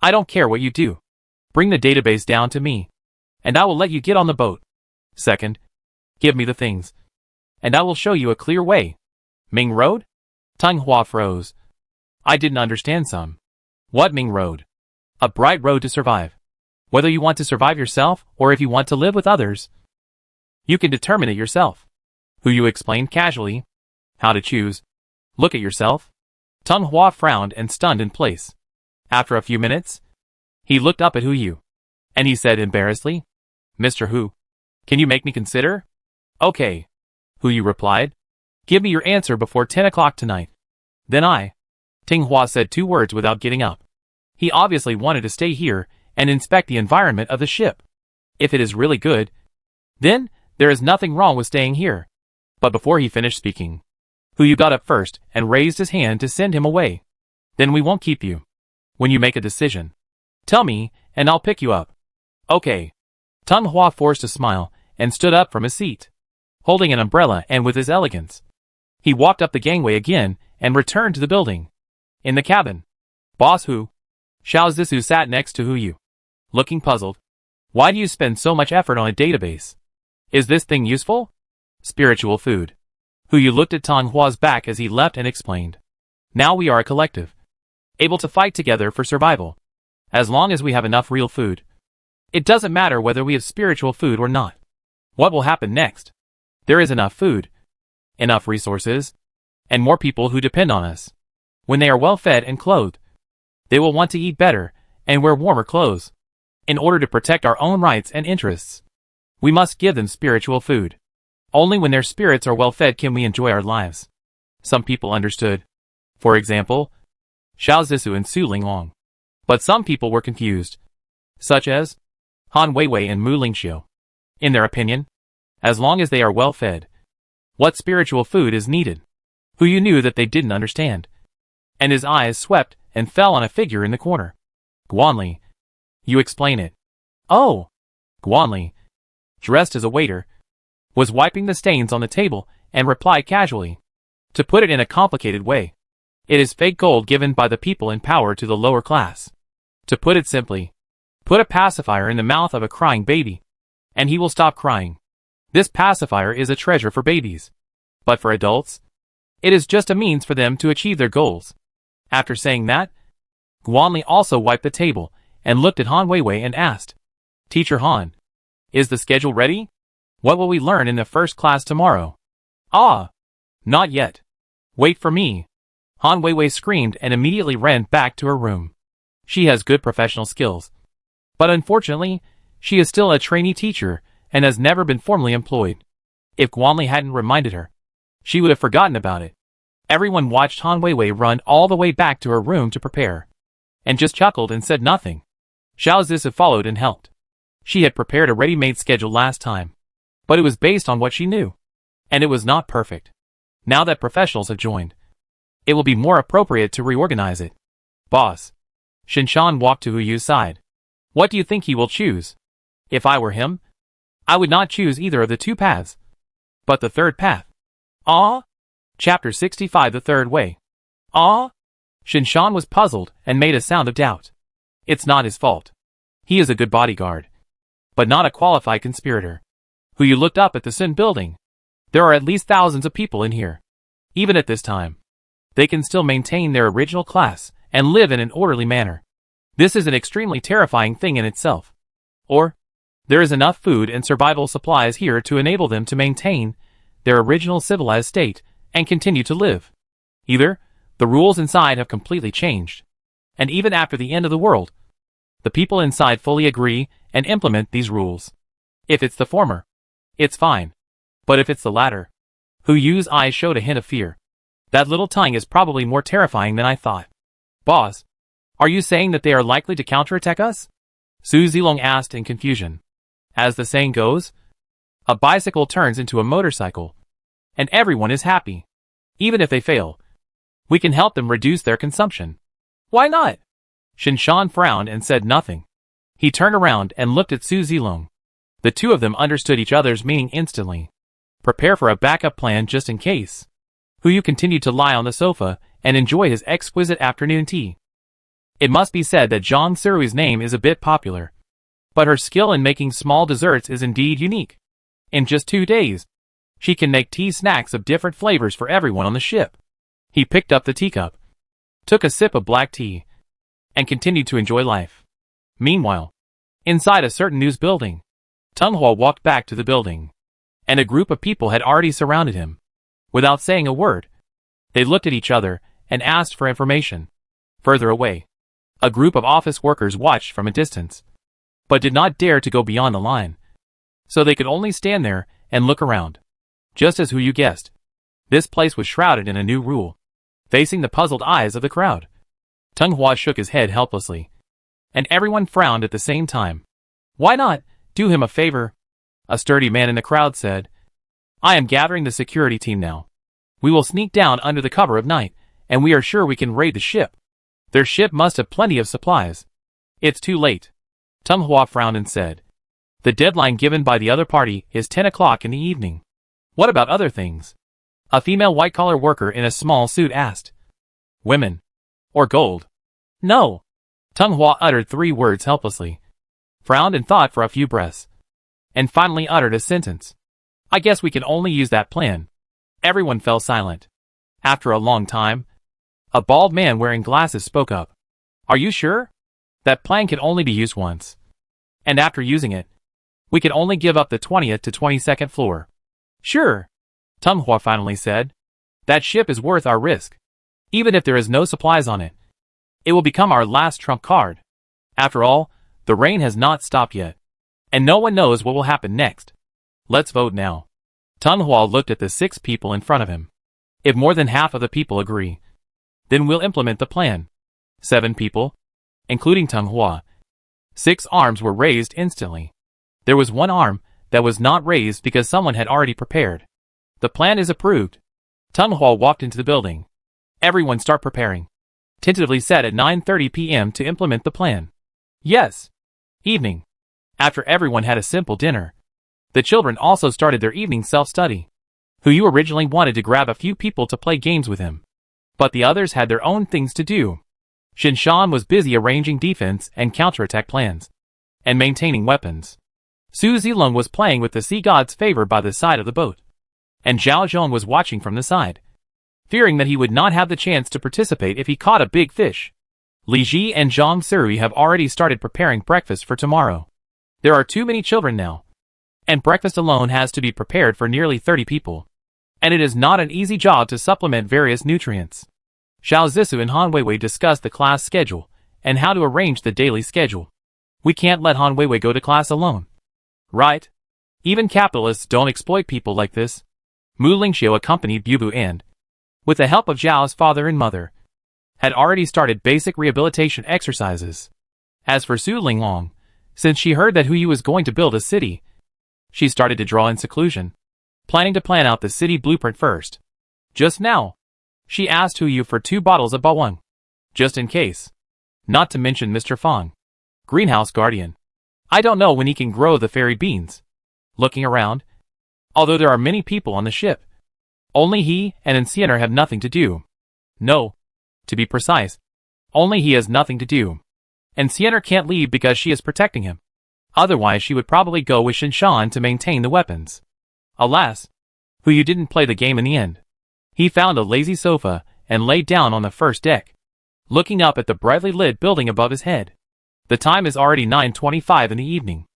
I don't care what you do. Bring the database down to me, and I will let you get on the boat. Second, give me the things, and I will show you a clear way. Ming Road? Tung Hua froze. I didn't understand some. What Ming Road? A bright road to survive. Whether you want to survive yourself or if you want to live with others, you can determine it yourself. Yu explained casually. How to choose. Look at yourself. Tung Hua frowned and stunned in place. After a few minutes, he looked up at Yu, and he said embarrassedly, Mr. Hu, can you make me consider? Okay. Yu replied. Give me your answer before 10 o'clock tonight. Then Tung Hua said two words without getting up. He obviously wanted to stay here and inspect the environment of the ship. If it is really good, then there is nothing wrong with staying here. But before he finished speaking, Yu got up first and raised his hand to send him away. Then we won't keep you. When you make a decision, tell me and I'll pick you up. Okay. Tung Hua forced a smile and stood up from his seat, holding an umbrella and with his elegance. He walked up the gangway again and returned to the building. In the cabin, Boss Hu, Xiao Zissou sat next to Yu, looking puzzled. Why do you spend so much effort on a database? Is this thing useful? Spiritual food. Yu looked at Tung Hua's back as he left and explained. Now we are a collective, able to fight together for survival. As long as we have enough real food, it doesn't matter whether we have spiritual food or not. What will happen next? There is enough food, enough resources, and more people who depend on us. When they are well fed and clothed, they will want to eat better and wear warmer clothes. In order to protect our own rights and interests, we must give them spiritual food. Only when their spirits are well fed can we enjoy our lives. Some people understood. For example, Xiao Zissou and Su Linglong. But some people were confused, such as Han Weiwei and Mu Lingxiu. In their opinion, as long as they are well fed, what spiritual food is needed? Yu knew that they didn't understand, and his eyes swept and fell on a figure in the corner. Guanli. You explain it. Oh! Guanli, dressed as a waiter, was wiping the stains on the table and replied casually. To put it in a complicated way, it is fake gold given by the people in power to the lower class. To put it simply, put a pacifier in the mouth of a crying baby, and he will stop crying. This pacifier is a treasure for babies. But for adults, it is just a means for them to achieve their goals. After saying that, Guanli also wiped the table and looked at Han Weiwei and asked, Teacher Han, is the schedule ready? What will we learn in the first class tomorrow? Ah! Not yet. Wait for me. Han Weiwei screamed and immediately ran back to her room. She has good professional skills, but unfortunately, she is still a trainee teacher and has never been formally employed. If Guanli hadn't reminded her, she would have forgotten about it. Everyone watched Han Weiwei run all the way back to her room to prepare, and just chuckled and said nothing. Xiao Zisi followed and helped. She had prepared a ready-made schedule last time, but it was based on what she knew, and it was not perfect. Now that professionals have joined, it will be more appropriate to reorganize it. Boss. Shinshan walked to Hu Yu's side. What do you think he will choose? If I were him, I would not choose either of the two paths, but the third path. Ah? Chapter 65 The Third Way. Ah? Shinshan was puzzled and made a sound of doubt. It's not his fault. He is a good bodyguard, but not a qualified conspirator. Hu Yu looked up at the Sun building. There are at least thousands of people in here. Even at this time, they can still maintain their original class and live in an orderly manner. This is an extremely terrifying thing in itself. Or, there is enough food and survival supplies here to enable them to maintain their original civilized state and continue to live. Either, the rules inside have completely changed, and even after the end of the world, the people inside fully agree and implement these rules. If it's the former, it's fine. But if it's the latter, Hu Yu's eyes showed a hint of fear. That little tongue is probably more terrifying than I thought. Boss, are you saying that they are likely to counterattack us? Su Zilong asked in confusion. As the saying goes, a bicycle turns into a motorcycle, and everyone is happy. Even if they fail, we can help them reduce their consumption. Why not? Shinshan frowned and said nothing. He turned around and looked at Su Zilong. The two of them understood each other's meaning instantly. Prepare for a backup plan just in case. Hu Yu continued to lie on the sofa and enjoy his exquisite afternoon tea. It must be said that Zhang Sirui's name is a bit popular, but her skill in making small desserts is indeed unique. In just 2 days, she can make tea snacks of different flavors for everyone on the ship. He picked up the teacup, took a sip of black tea, and continued to enjoy life. Meanwhile, inside a certain news building, Tenghua walked back to the building, and a group of people had already surrounded him. Without saying a word, they looked at each other and asked for information. Further away, a group of office workers watched from a distance, but did not dare to go beyond the line, so they could only stand there and look around. Just as Hu Yu guessed, this place was shrouded in a new rule, facing the puzzled eyes of the crowd. Tenghua shook his head helplessly, and everyone frowned at the same time. Why not do him a favor? A sturdy man in the crowd said. I am gathering the security team now. We will sneak down under the cover of night, and we are sure we can raid the ship. Their ship must have plenty of supplies. It's too late. Tenghua frowned and said. The deadline given by the other party is 10 o'clock in the evening. What about other things? A female white-collar worker in a small suit asked. Women. Or gold. No. Tenghua uttered 3 words helplessly, frowned and thought for a few breaths, and finally uttered a sentence. I guess we can only use that plan. Everyone fell silent. After a long time, a bald man wearing glasses spoke up. Are you sure? That plan can only be used once. And after using it, we can only give up the 20th to 22nd floor. Sure. Tenghua finally said. That ship is worth our risk. Even if there is no supplies on it, it will become our last trump card. After all, the rain has not stopped yet, and no one knows what will happen next. Let's vote now. Tenghua looked at the 6 people in front of him. If more than half of the people agree, then we'll implement the plan. 7 people, including Tenghua. 6 arms were raised instantly. There was 1 arm that was not raised because someone had already prepared. The plan is approved. Tenghua walked into the building. Everyone start preparing. Tentatively set at 9:30 p.m. to implement the plan. Yes. Evening. After everyone had a simple dinner, the children also started their evening self-study. Hu Yu originally wanted to grab a few people to play games with him, but the others had their own things to do. Shinshan was busy arranging defense and counterattack plans, and maintaining weapons. Su Zilong was playing with the sea god's favor by the side of the boat, and Zhao Zhong was watching from the side, fearing that he would not have the chance to participate if he caught a big fish. Li Ji and Zhang Suri have already started preparing breakfast for tomorrow. There are too many children now, and breakfast alone has to be prepared for nearly 30 people, and it is not an easy job to supplement various nutrients. Xiao Zisi and Han Weiwei discussed the class schedule and how to arrange the daily schedule. We can't let Han Weiwei go to class alone. Right? Even capitalists don't exploit people like this. Mu Lingxiu accompanied Bubu and, with the help of Zhao's father and mother, had already started basic rehabilitation exercises. As for Su Linglong, since she heard that Huyu was going to build a city, she started to draw in seclusion, planning to plan out the city blueprint first. Just now, she asked Huyu for 2 bottles of bawang, just in case. Not to mention Mr. Fang, greenhouse guardian. I don't know when he can grow the fairy beans. Looking around, although there are many people on the ship, only he and Enciener have nothing to do. No, to be precise, only he has nothing to do. Enciener can't leave because she is protecting him. Otherwise she would probably go with Shinshan to maintain the weapons. Alas, Huyu didn't play the game in the end. He found a lazy sofa and laid down on the first deck, looking up at the brightly lit building above his head. The time is already 9:25 in the evening.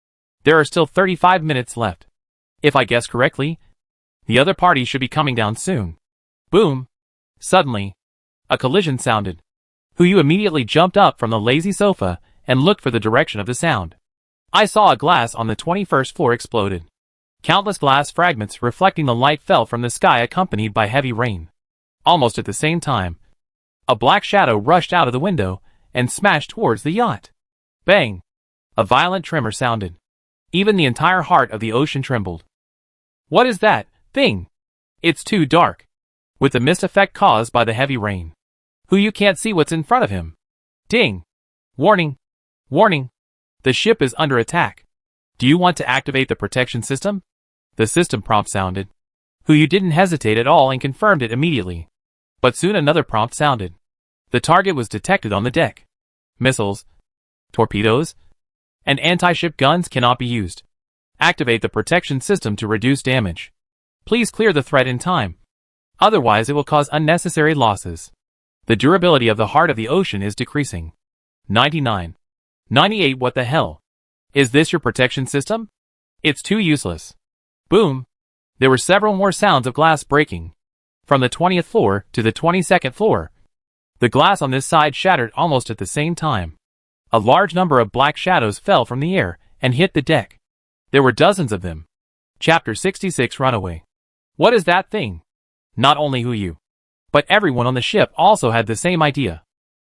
There are still 35 minutes left. If I guess correctly, the other party should be coming down soon. Boom! Suddenly, a collision sounded. Huyu immediately jumped up from the lazy sofa and looked for the direction of the sound. I saw a glass on the 21st floor exploded. Countless glass fragments reflecting the light fell from the sky accompanied by heavy rain. Almost at the same time, a black shadow rushed out of the window and smashed towards the yacht. Bang! A violent tremor sounded. Even the entire heart of the ocean trembled. What is that thing? It's too dark. With the mist effect caused by the heavy rain, Huyu can't see what's in front of him. Ding! Warning! Warning! The ship is under attack. Do you want to activate the protection system? The system prompt sounded. Huyu didn't hesitate at all and confirmed it immediately. But soon another prompt sounded. The target was detected on the deck. Missiles, torpedoes, and anti-ship guns cannot be used. Activate the protection system to reduce damage. Please clear the threat in time. Otherwise it will cause unnecessary losses. The durability of the heart of the ocean is decreasing. 99. 98. What the hell? Is this your protection system? It's too useless. Boom! There were several more sounds of glass breaking. From the 20th floor to the 22nd floor. The glass on this side shattered almost at the same time. A large number of black shadows fell from the air and hit the deck. There were dozens of them. Chapter 66 Runaway. What is that thing? Not only Huyu, but everyone on the ship also had the same idea.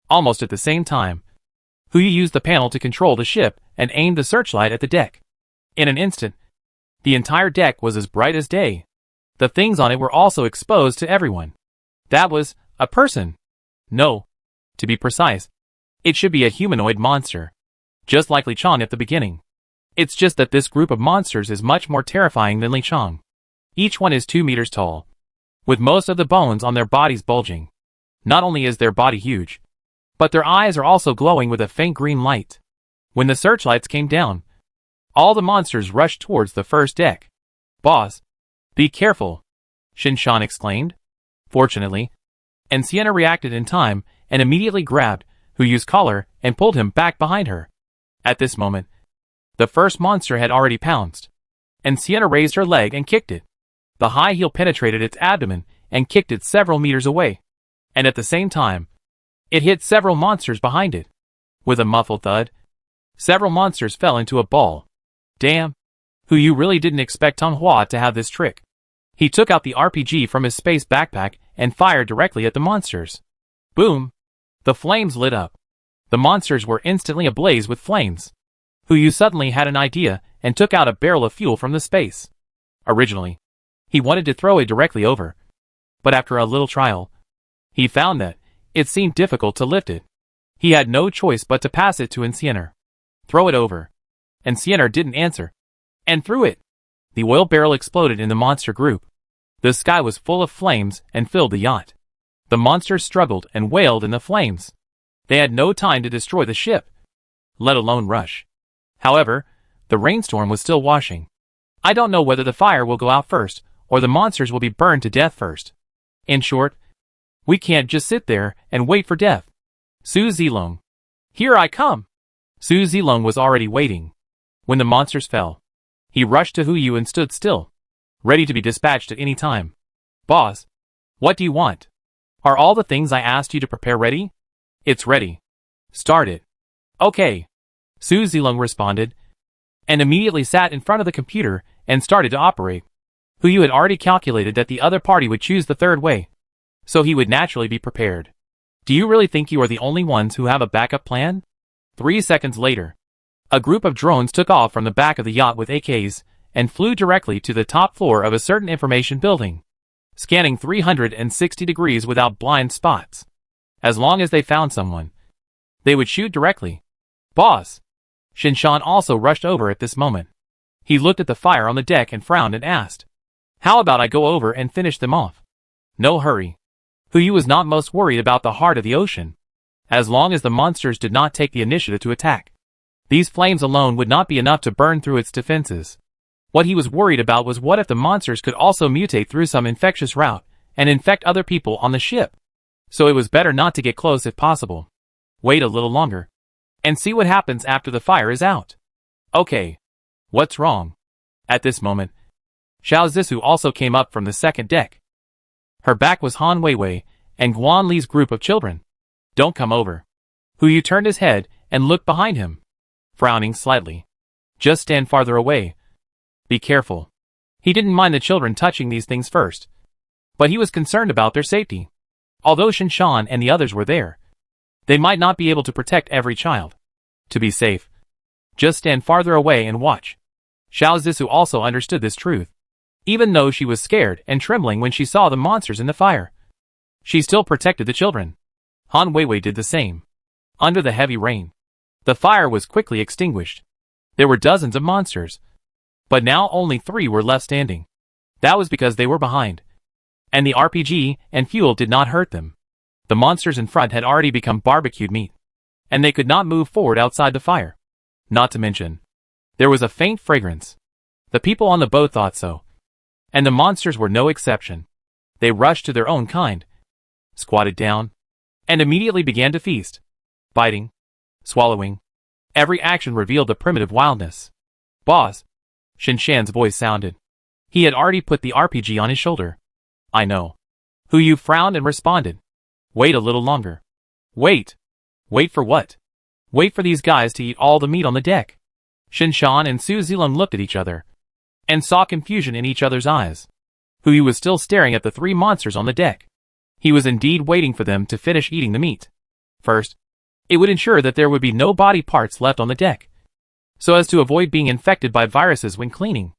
Almost at the same time, Huyu used the panel to control the ship and aimed the searchlight at the deck. In an instant, the entire deck was as bright as day. The things on it were also exposed to everyone. That was a person. No, to be precise, it should be a humanoid monster. Just like Li Chang at the beginning. It's just that this group of monsters is much more terrifying than Li Chang. Each one is 2 meters tall, with most of the bones on their bodies bulging. Not only is their body huge, but their eyes are also glowing with a faint green light. When the searchlights came down, all the monsters rushed towards the first deck. Boss, be careful, Shinshan exclaimed. Fortunately, Enciener reacted in time and immediately grabbed Huyu's collar and pulled him back behind her. At this moment, the first monster had already pounced. Enciener raised her leg and kicked it. The high heel penetrated its abdomen and kicked it several meters away. And at the same time, it hit several monsters behind it. With a muffled thud, several monsters fell into a ball. Damn! Huyu really didn't expect Tong Hua to have this trick. He took out the RPG from his space backpack and fired directly at the monsters. Boom! The flames lit up. The monsters were instantly ablaze with flames. Huyu suddenly had an idea and took out a barrel of fuel from the space. Originally, he wanted to throw it directly over. But after a little trial, he found that it seemed difficult to lift it. He had no choice but to pass it to Enciener. Throw it over. Enciener didn't answer. And threw it. The oil barrel exploded in the monster group. The sky was full of flames and filled the yacht. The monsters struggled and wailed in the flames. They had no time to destroy the ship, let alone rush. However, the rainstorm was still washing. I don't know whether the fire will go out first, or the monsters will be burned to death first. In short, we can't just sit there and wait for death. Su Zilong. Here I come! Su Zilong was already waiting. When the monsters fell, he rushed to Huyu and stood still, ready to be dispatched at any time. Boss, what do you want? Are all the things I asked you to prepare ready? It's ready. Start it. Okay. Su Zilong responded, and immediately sat in front of the computer and started to operate. Hu had already calculated that the other party would choose the third way, so he would naturally be prepared. Do you really think you are the only ones who have a backup plan? 3 seconds later, a group of drones took off from the back of the yacht with AKs and flew directly to the top floor of a certain information building, scanning 360 degrees without blind spots. As long as they found someone, they would shoot directly. Boss! Shinshan also rushed over at this moment. He looked at the fire on the deck and frowned and asked, "How about I go over and finish them off?" No hurry. Hu was not most worried about the heart of the ocean, as long as the monsters did not take the initiative to attack. These flames alone would not be enough to burn through its defenses. What he was worried about was what if the monsters could also mutate through some infectious route and infect other people on the ship. So it was better not to get close if possible. Wait a little longer and see what happens after the fire is out. Okay. What's wrong? At this moment, Xiao Zissou also came up from the second deck. Her back was Han Weiwei and Guan Li's group of children. Don't come over. Hu turned his head and looked behind him, frowning slightly. Just stand farther away. Be careful. He didn't mind the children touching these things first, but he was concerned about their safety. Although Shinshan and the others were there, they might not be able to protect every child. To be safe, just stand farther away and watch. Xiao Zissou also understood this truth. Even though she was scared and trembling when she saw the monsters in the fire, she still protected the children. Han Weiwei did the same. Under the heavy rain, the fire was quickly extinguished. There were dozens of monsters, but now only 3 were left standing. That was because they were behind, and the RPG and fuel did not hurt them. The monsters in front had already become barbecued meat, and they could not move forward outside the fire. Not to mention, there was a faint fragrance. The people on the boat thought so, and the monsters were no exception. They rushed to their own kind, squatted down, and immediately began to feast. Biting, swallowing. Every action revealed a primitive wildness. Boss! Shinshan's voice sounded. He had already put the RPG on his shoulder. I know. Hu frowned and responded. Wait a little longer. Wait. Wait for what? Wait for these guys to eat all the meat on the deck. Shinshan and Su Zilong looked at each other, and saw confusion in each other's eyes. Hu was still staring at the 3 monsters on the deck. He was indeed waiting for them to finish eating the meat. First, it would ensure that there would be no body parts left on the deck, so as to avoid being infected by viruses when cleaning.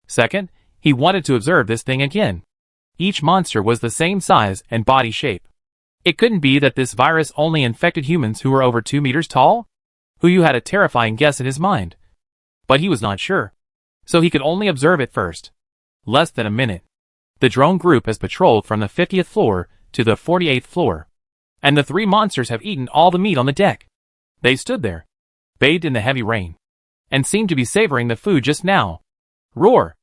Second, he wanted to observe this thing again. Each monster was the same size and body shape. It couldn't be that this virus only infected humans who were over 2 meters tall? Hu had a terrifying guess in his mind, but he was not sure, so he could only observe it first. Less than a minute. The drone group has patrolled from the 50th floor to the 48th floor, and the 3 monsters have eaten all the meat on the deck. They stood there, bathed in the heavy rain, and seemed to be savoring the food just now. Roar!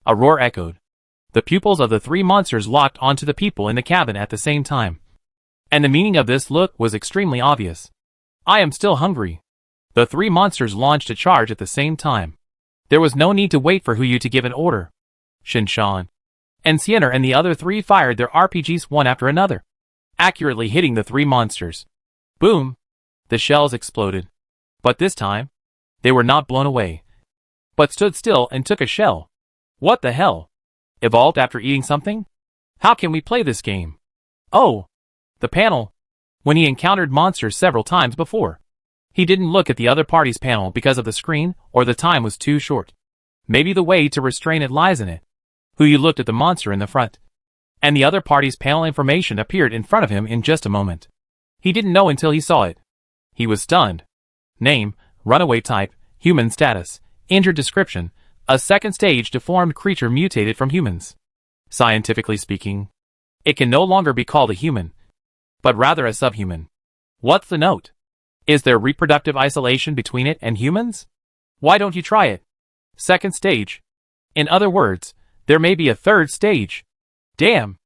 A roar echoed. The pupils of the 3 monsters locked onto the people in the cabin at the same time, and the meaning of this look was extremely obvious. I am still hungry. The 3 monsters launched a charge at the same time. There was no need to wait for Hu to give an order. Shinshan and Siener and the other 3 fired their RPGs one after another, accurately hitting the 3 monsters. Boom! The shells exploded. But this time, they were not blown away, but stood still and took a shell. What the hell? Evolved after eating something? How can we play this game? Oh! The panel. When he encountered monsters several times before, he didn't look at the other party's panel because of the screen or the time was too short. Maybe the way to restrain it lies in it. Hu looked at the monster in the front, and the other party's panel information appeared in front of him in just a moment. He didn't know until he saw it. He was stunned. Name, runaway type, human status, injured description, a second stage deformed creature mutated from humans. Scientifically speaking, it can no longer be called a human, but rather a subhuman. What's the note? Is there reproductive isolation between it and humans? Why don't you try it? Second stage. In other words, there may be a third stage. Damn!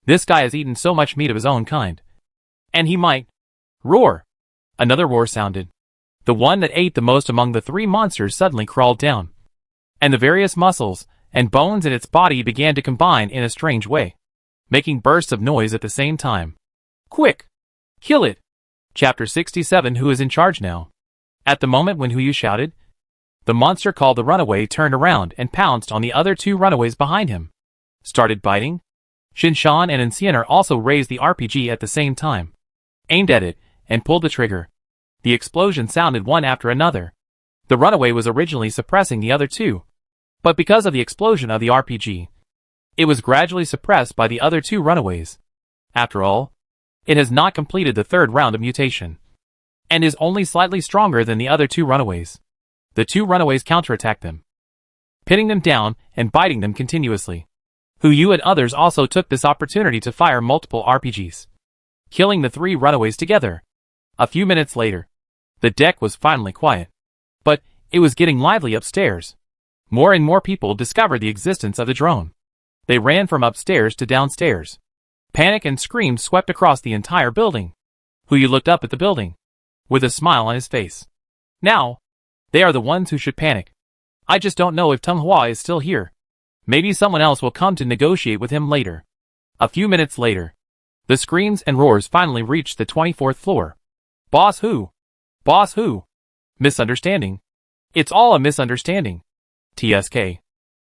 This guy has eaten so much meat of his own kind. And he might. Roar! Another roar sounded. The one that ate the most among the 3 monsters suddenly crawled down, and the various muscles and bones in its body began to combine in a strange way, making bursts of noise at the same time. Quick! Kill it! Chapter 67. Who is in charge now? At the moment when Hu shouted, the monster called the runaway turned around and pounced on the other two runaways behind him. Started biting. Shinshan and Enciener also raised the RPG at the same time, aimed at it, and pulled the trigger. The explosion sounded one after another. The runaway was originally suppressing the other two, but because of the explosion of the RPG, it was gradually suppressed by the other two runaways. After all, it has not completed the third round of mutation, and is only slightly stronger than the other two runaways. The two runaways counterattacked them, pinning them down and biting them continuously. Hu and others also took this opportunity to fire multiple RPGs, killing the three runaways together. A few minutes later, the deck was finally quiet, but it was getting lively upstairs. More and more people discovered the existence of the drone. They ran from upstairs to downstairs. Panic and screams swept across the entire building. Hu looked up at the building, with a smile on his face. Now, they are the ones who should panic. I just don't know if Tung Hua is still here. Maybe someone else will come to negotiate with him later. A few minutes later, the screams and roars finally reached the 24th floor. Boss Hu! Boss Hu! Misunderstanding. It's all a misunderstanding. TSK.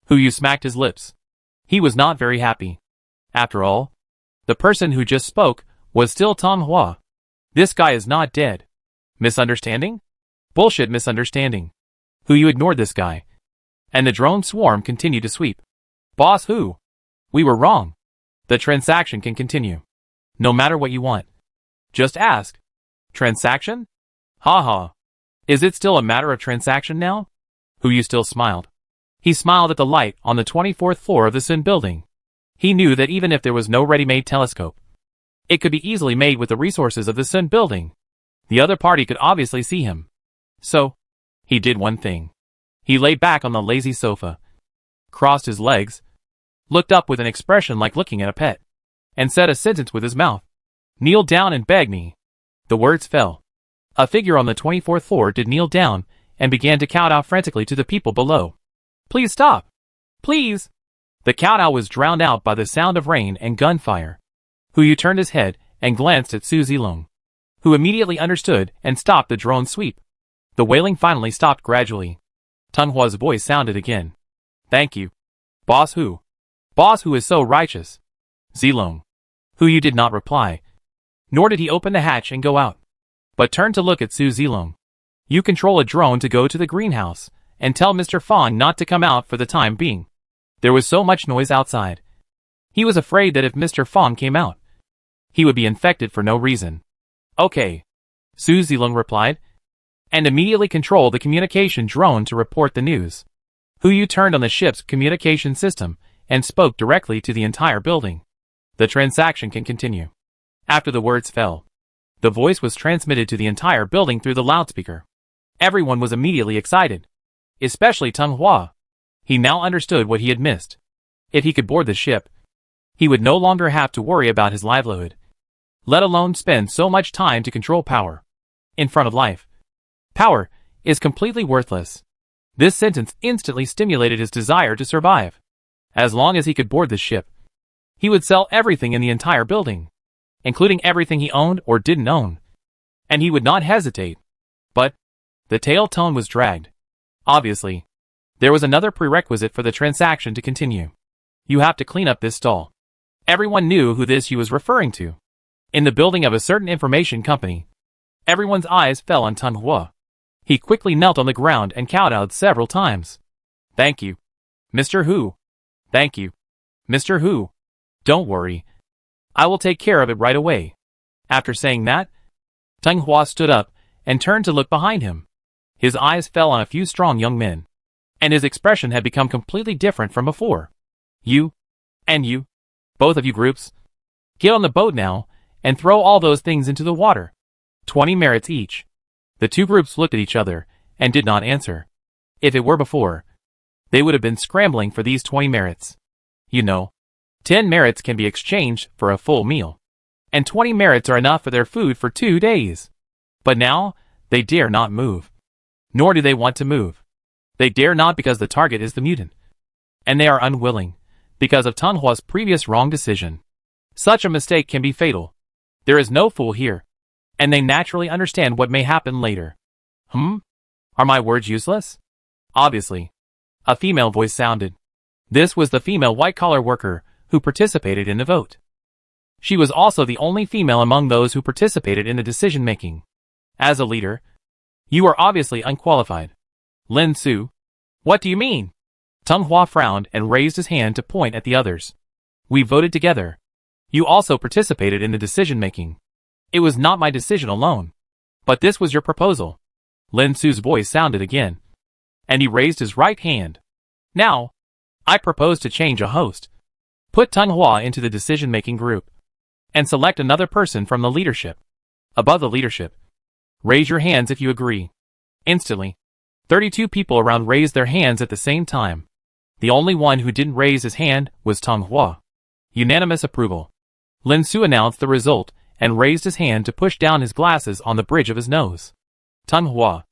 Hu smacked his lips. He was not very happy. After all, the person who just spoke was still Tung Hua. This guy is not dead. Misunderstanding? Bullshit misunderstanding. Hu ignored this guy, and the drone swarm continued to sweep. Boss Hu! We were wrong. The transaction can continue. No matter what you want. Just ask. Transaction? Haha. Is it still a matter of transaction now? Hu still smiled. He smiled at the light on the 24th floor of the Sun building. He knew that even if there was no ready-made telescope, it could be easily made with the resources of the Sun building. The other party could obviously see him. So, he did one thing. He lay back on the lazy sofa, crossed his legs, looked up with an expression like looking at a pet, and said a sentence with his mouth. Kneel down and beg me. The words fell. A figure on the 24th floor did kneel down and began to count out frantically to the people below. Please stop. Please. The count-out was drowned out by the sound of rain and gunfire. Hu turned his head and glanced at Su Zilong, who immediately understood and stopped the drone sweep. The wailing finally stopped gradually. Tung Hua's voice sounded again. Thank you. Boss Hu. Boss Hu is so righteous. Zilong. Hu did not reply, nor did he open the hatch and go out, but turned to look at Su Zilong. You control a drone to go to the greenhouse and tell Mr. Fong not to come out for the time being. There was so much noise outside. He was afraid that if Mr. Fong came out, he would be infected for no reason. Okay. Su Zilong replied, and immediately controlled the communication drone to report the news. Hu turned on the ship's communication system and spoke directly to the entire building. The transaction can continue. After the words fell, the voice was transmitted to the entire building through the loudspeaker. Everyone was immediately excited, especially Tung Hua. He now understood what he had missed. If he could board the ship, he would no longer have to worry about his livelihood, let alone spend so much time to control power. In front of life, power is completely worthless. This sentence instantly stimulated his desire to survive. As long as he could board the ship, he would sell everything in the entire building, including everything he owned or didn't own. And he would not hesitate. But the tail tone was dragged. Obviously, there was another prerequisite for the transaction to continue. You have to clean up this stall. Everyone knew who this he was referring to. In the building of a certain information company, everyone's eyes fell on Tung Hua. He quickly knelt on the ground and kowtowed several times. Thank you, Mr. Hu. Thank you, Mr. Hu. Don't worry. I will take care of it right away. After saying that, Tung Hua stood up and turned to look behind him. His eyes fell on a few strong young men, and his expression had become completely different from before. You, and you, both of you groups, get on the boat now and throw all those things into the water. 20 merits each. The two groups looked at each other and did not answer. If it were before, they would have been scrambling for these 20 merits. You know, 10 merits can be exchanged for a full meal, and 20 merits are enough for their food for 2 days. But now, they dare not move. Nor do they want to move. They dare not because the target is the mutant. And they are unwilling, because of Tung Hua's previous wrong decision. Such a mistake can be fatal. There is no fool here, and they naturally understand what may happen later. Are my words useless? Obviously. A female voice sounded. This was the female white-collar worker who participated in the vote. She was also the only female among those who participated in the decision-making. As a leader, you are obviously unqualified. Lin Su. What do you mean? Tung Hua frowned and raised his hand to point at the others. We voted together. You also participated in the decision-making. It was not my decision alone. But this was your proposal. Lin Su's voice sounded again. And he raised his right hand. Now, I propose to change a host. Put Tung Hua into the decision-making group. And select another person from the leadership. Above the leadership. Raise your hands if you agree. Instantly, 32 people around raised their hands at the same time. The only one who didn't raise his hand was Tung Hua. Unanimous approval. Lin Su announced the result and raised his hand to push down his glasses on the bridge of his nose. Tung Hua,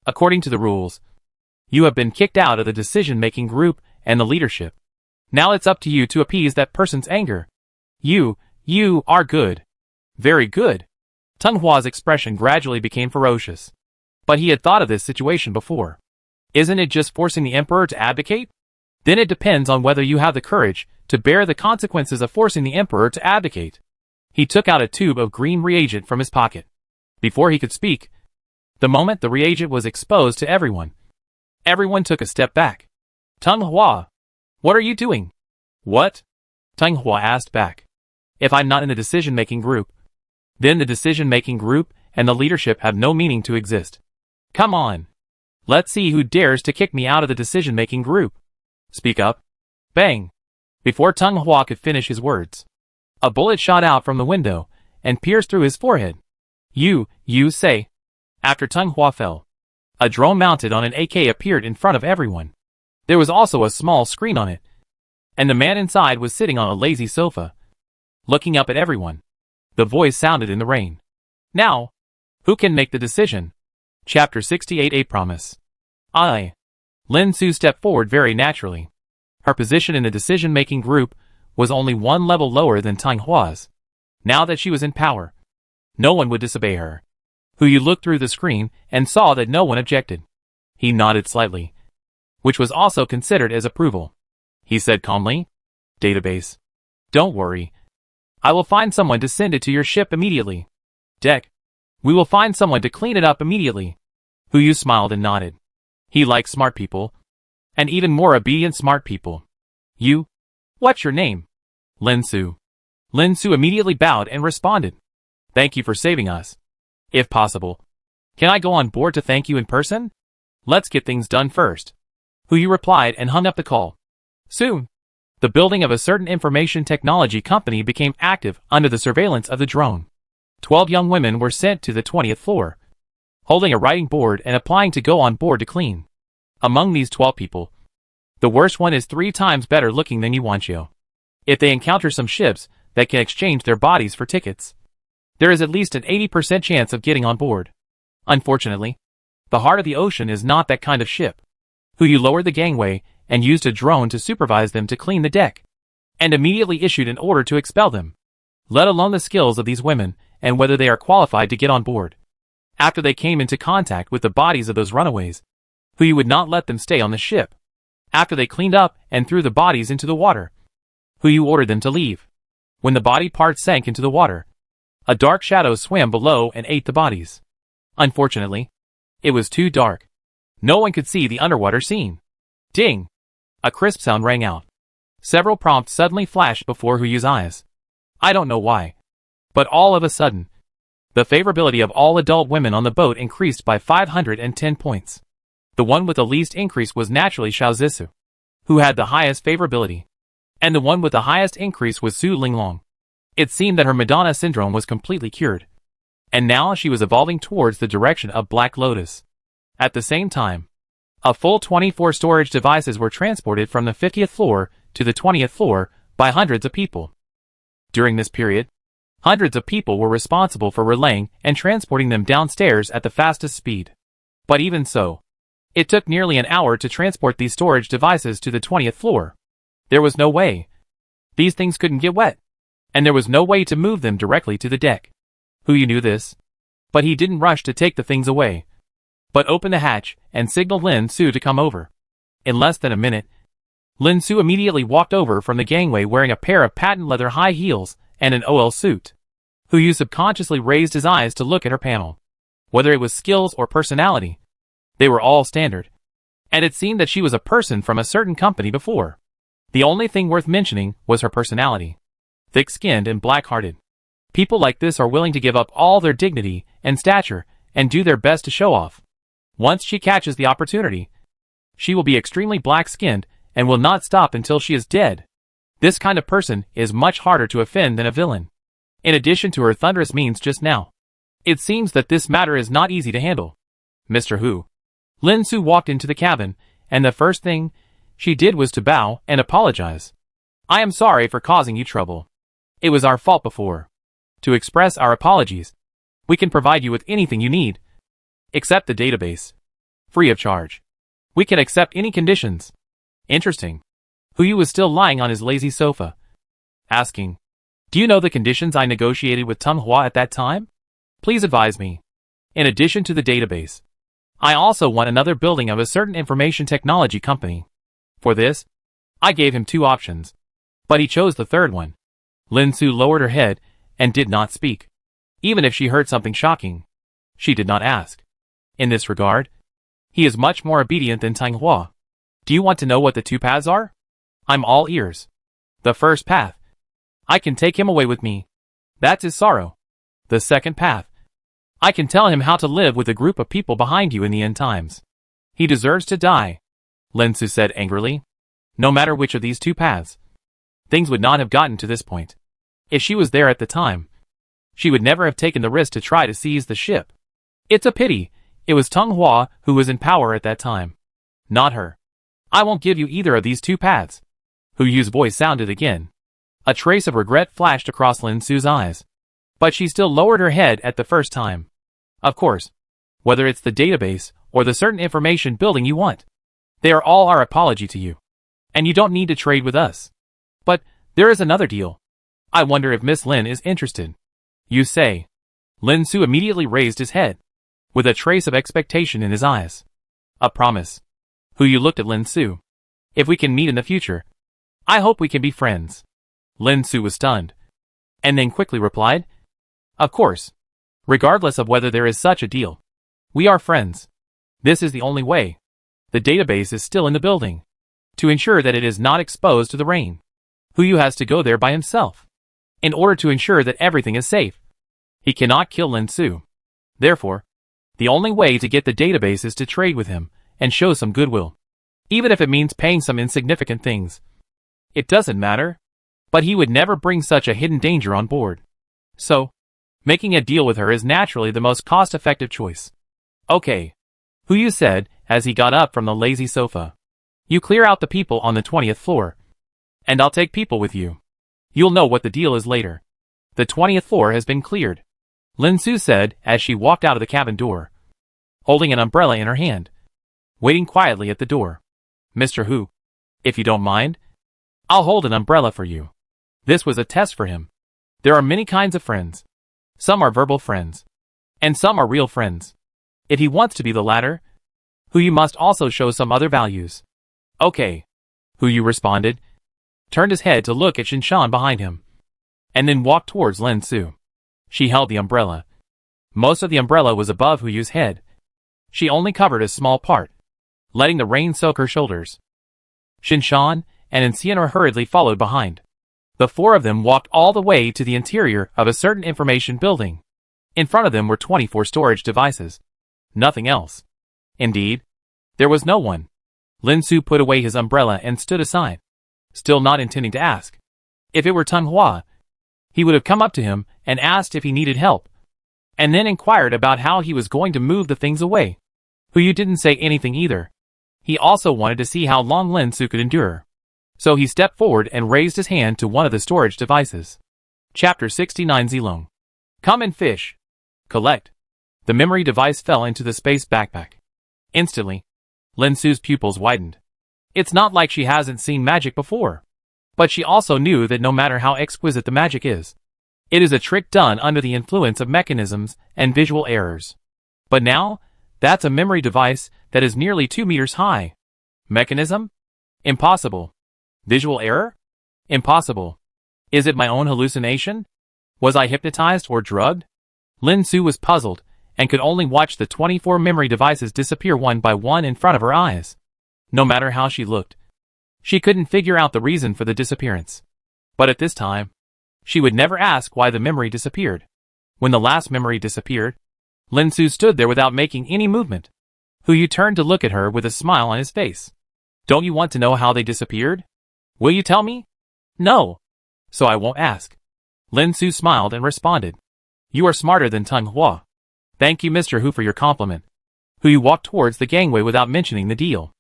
according to the rules, you have been kicked out of the decision-making group and the leadership. Now it's up to you to appease that person's anger. You are good. Very good. Tung Hua's expression gradually became ferocious. But he had thought of this situation before. Isn't it just forcing the emperor to abdicate? Then it depends on whether you have the courage to bear the consequences of forcing the emperor to abdicate. He took out a tube of green reagent from his pocket. Before he could speak, the moment the reagent was exposed to everyone took a step back. Tung Hua, what are you doing? What? Tung Hua asked back. If I'm not in the decision-making group, then the decision-making group and the leadership have no meaning to exist. Come on. Let's see who dares to kick me out of the decision-making group. Speak up. Bang. Before Tung Hua could finish his words, a bullet shot out from the window and pierced through his forehead. You say. After Tung Hua fell, a drone mounted on an AK appeared in front of everyone. There was also a small screen on it, and the man inside was sitting on a lazy sofa, looking up at everyone. The voice sounded in the rain. Now, who can make the decision? Chapter 68 A Promise. Lin Su stepped forward very naturally. Her position in the decision-making group was only one level lower than Tung Hua's. Now that she was in power, no one would disobey her. Hu looked through the screen and saw that no one objected. He nodded slightly, which was also considered as approval. He said calmly, Database. Don't worry. I will find someone to send it to your ship immediately. Deck. We will find someone to clean it up immediately. Hu smiled and nodded. He liked smart people. And even more obedient smart people. What's your name? Lin Su. Lin Su immediately bowed and responded. Thank you for saving us. If possible, can I go on board to thank you in person? Let's get things done first. Hu replied and hung up the call. Soon, the building of a certain information technology company became active under the surveillance of the drone. 12 young women were sent to the 20th floor, holding a writing board and applying to go on board to clean. Among these 12 people, the worst one is 3 times better looking than Ye Wanqiu. If they encounter some ships that can exchange their bodies for tickets, there is at least an 80% chance of getting on board. Unfortunately, the heart of the ocean is not that kind of ship. Hu lowered the gangway and used a drone to supervise them to clean the deck, and immediately issued an order to expel them, let alone the skills of these women and whether they are qualified to get on board. After they came into contact with the bodies of those runaways, Hu would not let them stay on the ship. After they cleaned up and threw the bodies into the water, Hu ordered them to leave. When the body parts sank into the water, a dark shadow swam below and ate the bodies. Unfortunately, it was too dark. No one could see the underwater scene. Ding! A crisp sound rang out. Several prompts suddenly flashed before Hu's eyes. I don't know why, but all of a sudden, the favorability of all adult women on the boat increased by 510 points. The one with the least increase was naturally Xiao Zisu, who had the highest favorability, and the one with the highest increase was Su Linglong. It seemed that her Madonna syndrome was completely cured, and now she was evolving towards the direction of Black Lotus. At the same time, a full 24 storage devices were transported from the 50th floor to the 20th floor by hundreds of people. During this period, hundreds of people were responsible for relaying and transporting them downstairs at the fastest speed. But even so, it took nearly an hour to transport these storage devices to the 20th floor. There was no way. These things couldn't get wet, and there was no way to move them directly to the deck. Hu knew this, but he didn't rush to take the things away. but opened the hatch and signaled Lin Su to come over. In less than a minute, Lin Su immediately walked over from the gangway wearing a pair of patent leather high heels and an OL suit. Yu subconsciously raised his eyes to look at her panel. Whether it was skills or personality, they were all standard. And it seemed that she was a person from a certain company before. The only thing worth mentioning was her personality. Thick-skinned and black-hearted. People like this are willing to give up all their dignity and stature and do their best to show off. Once she catches the opportunity, she will be extremely black-skinned and will not stop until she is dead. This kind of person is much harder to offend than a villain. In addition to her thunderous means just now, it seems that this matter is not easy to handle. Mr. Hu. Lin Su walked into the cabin, and the first thing she did was to bow and apologize. I am sorry for causing you trouble. It was our fault before. To express our apologies, we can provide you with anything you need, except the database. Free of charge. We can accept any conditions. Interesting. Yu was still lying on his lazy sofa, asking, do you know the conditions I negotiated with Tung Hua at that time? Please advise me. In addition to the database, I also want another building of a certain information technology company. For this, I gave him 2 options, but he chose the third one. Lin Su lowered her head and did not speak. Even if she heard something shocking, she did not ask. In this regard, he is much more obedient than Tung Hua. Do you want to know what the 2 paths are? I'm all ears. The first path. I can take him away with me. That's his sorrow. The second path. I can tell him how to live with a group of people behind you in the end times. He deserves to die, Lin Su said angrily. No matter which of these 2 paths, things would not have gotten to this point. If she was there at the time, she would never have taken the risk to try to seize the ship. It's a pity. It was Tung Hua who was in power at that time, not her. I won't give you either of these 2 paths. Yu's voice sounded again. A trace of regret flashed across Lin Su's eyes, but she still lowered her head at the first time. Of course, whether it's the database or the certain information building you want, they are all our apology to you. And you don't need to trade with us. But there is another deal. I wonder if Miss Lin is interested. You say. Lin Su immediately raised his head, with a trace of expectation in his eyes. A promise. Yu looked at Lin Su. If we can meet in the future, I hope we can be friends. Lin Su was stunned, and then quickly replied, of course. Regardless of whether there is such a deal, we are friends. This is the only way. The database is still in the building. To ensure that it is not exposed to the rain, Yu has to go there by himself. In order to ensure that everything is safe, he cannot kill Lin Su. Therefore, the only way to get the database is to trade with him and show some goodwill. Even if it means paying some insignificant things. It doesn't matter. But he would never bring such a hidden danger on board. So, making a deal with her is naturally the most cost-effective choice. Okay. Yu said as he got up from the lazy sofa. You clear out the people on the 20th floor. And I'll take people with you. You'll know what the deal is later. The 20th floor has been cleared, Lin Su said as she walked out of the cabin door, holding an umbrella in her hand, waiting quietly at the door. Mr. Hu, if you don't mind, I'll hold an umbrella for you. This was a test for him. There are many kinds of friends. Some are verbal friends, and some are real friends. If he wants to be the latter, Yu must also show some other values. Okay, Yu responded, turned his head to look at Shinshan behind him, and then walked towards Lin Su. She held the umbrella. Most of the umbrella was above Yu's head. She only covered a small part, letting the rain soak her shoulders. Shinshan and Encien hurriedly followed behind. The 4 of them walked all the way to the interior of a certain information building. In front of them were 24 storage devices. Nothing else. Indeed, there was no one. Lin Su put away his umbrella and stood aside, still not intending to ask. If it were Tung Hua, he would have come up to him and asked if he needed help, and then inquired about how he was going to move the things away. Yu didn't say anything either. He also wanted to see how long Lin Su could endure. So he stepped forward and raised his hand to one of the storage devices. Chapter 69 Zilong. Come and fish. Collect. The memory device fell into the space backpack. Instantly, Lin Su's pupils widened. It's not like she hasn't seen magic before. But she also knew that no matter how exquisite the magic is, it is a trick done under the influence of mechanisms and visual errors. But now, That's a memory device that is nearly 2 meters high. Mechanism? Impossible. Visual error? Impossible. Is it my own hallucination? Was I hypnotized or drugged? Lin Su was puzzled, and could only watch the 24 memory devices disappear one by one in front of her eyes. No matter how she looked, she couldn't figure out the reason for the disappearance. But at this time, she would never ask why the memory disappeared. When the last memory disappeared, Lin Su stood there without making any movement. Yu turned to look at her with a smile on his face. Don't you want to know how they disappeared? Will you tell me? No. So I won't ask. Lin Su smiled and responded. You are smarter than Tang Hua. Thank you, Mr. Hu, for your compliment. Yu walked towards the gangway without mentioning the deal.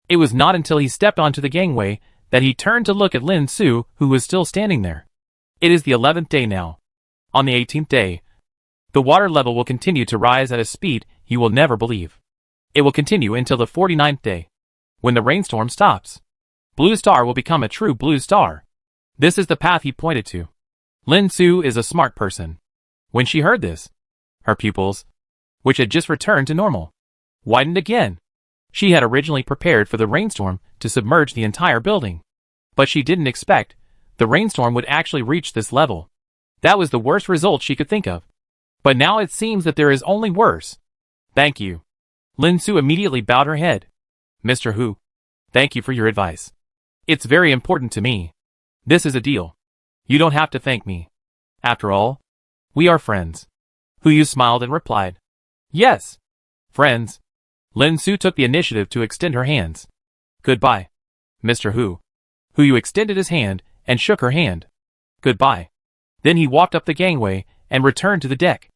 It was not until he stepped onto the gangway that he turned to look at Lin Su, who was still standing there. It is the 11th day now. On the 18th day, the water level will continue to rise at a speed you will never believe. It will continue until the 49th day, when the rainstorm stops. Blue Star will become a true blue star. This is the path he pointed to. Lin Su is a smart person. When she heard this, her pupils, which had just returned to normal, widened again. She had originally prepared for the rainstorm to submerge the entire building. But she didn't expect the rainstorm would actually reach this level. That was the worst result she could think of. But now it seems that there is only worse. Thank you. Lin Su immediately bowed her head. Mr. Hu, thank you for your advice. It's very important to me. This is a deal. You don't have to thank me. After all, we are friends. Yu smiled and replied. Yes. Friends. Lin Su took the initiative to extend her hands. Goodbye, Mr. Hu. Yu extended his hand and shook her hand. Goodbye. Then he walked up the gangway and returned to the deck.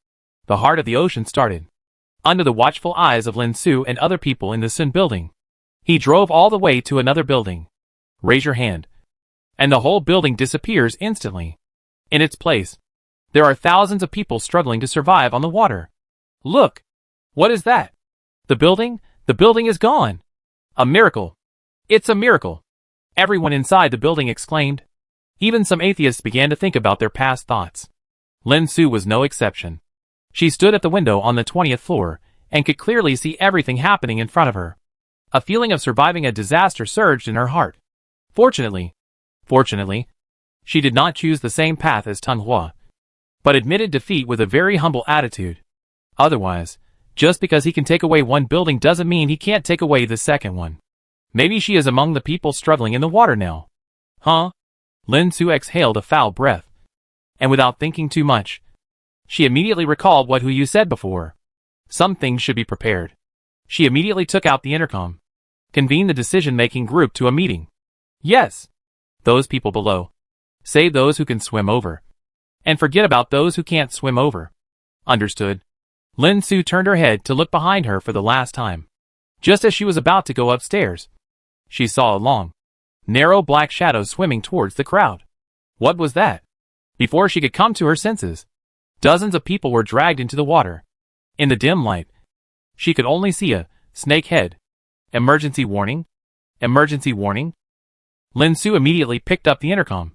The heart of the ocean started. Under the watchful eyes of Lin Su and other people in the Sun building, he drove all the way to another building. Raise your hand. And the whole building disappears instantly. In its place, there are thousands of people struggling to survive on the water. Look! What is that? The building is gone. A miracle. It's a miracle. Everyone inside the building exclaimed. Even some atheists began to think about their past thoughts. Lin Su was no exception. She stood at the window on the 20th floor and could clearly see everything happening in front of her. A feeling of surviving a disaster surged in her heart. Fortunately, she did not choose the same path as Tang Hua, but admitted defeat with a very humble attitude. Otherwise, just because he can take away one building doesn't mean he can't take away the second one. Maybe she is among the people struggling in the water now. Huh? Lin Su exhaled a foul breath. And without thinking too much, she immediately recalled what Yu said before. Some things should be prepared. She immediately took out the intercom, convened the decision-making group to a meeting. Yes. Those people below. Save those who can swim over. And forget about those who can't swim over. Understood. Lin Su turned her head to look behind her for the last time. Just as she was about to go upstairs, she saw a long, narrow black shadow swimming towards the crowd. What was that? Before she could come to her senses, dozens of people were dragged into the water. In the dim light, she could only see a snake head. Emergency warning? Emergency warning? Lin Su immediately picked up the intercom.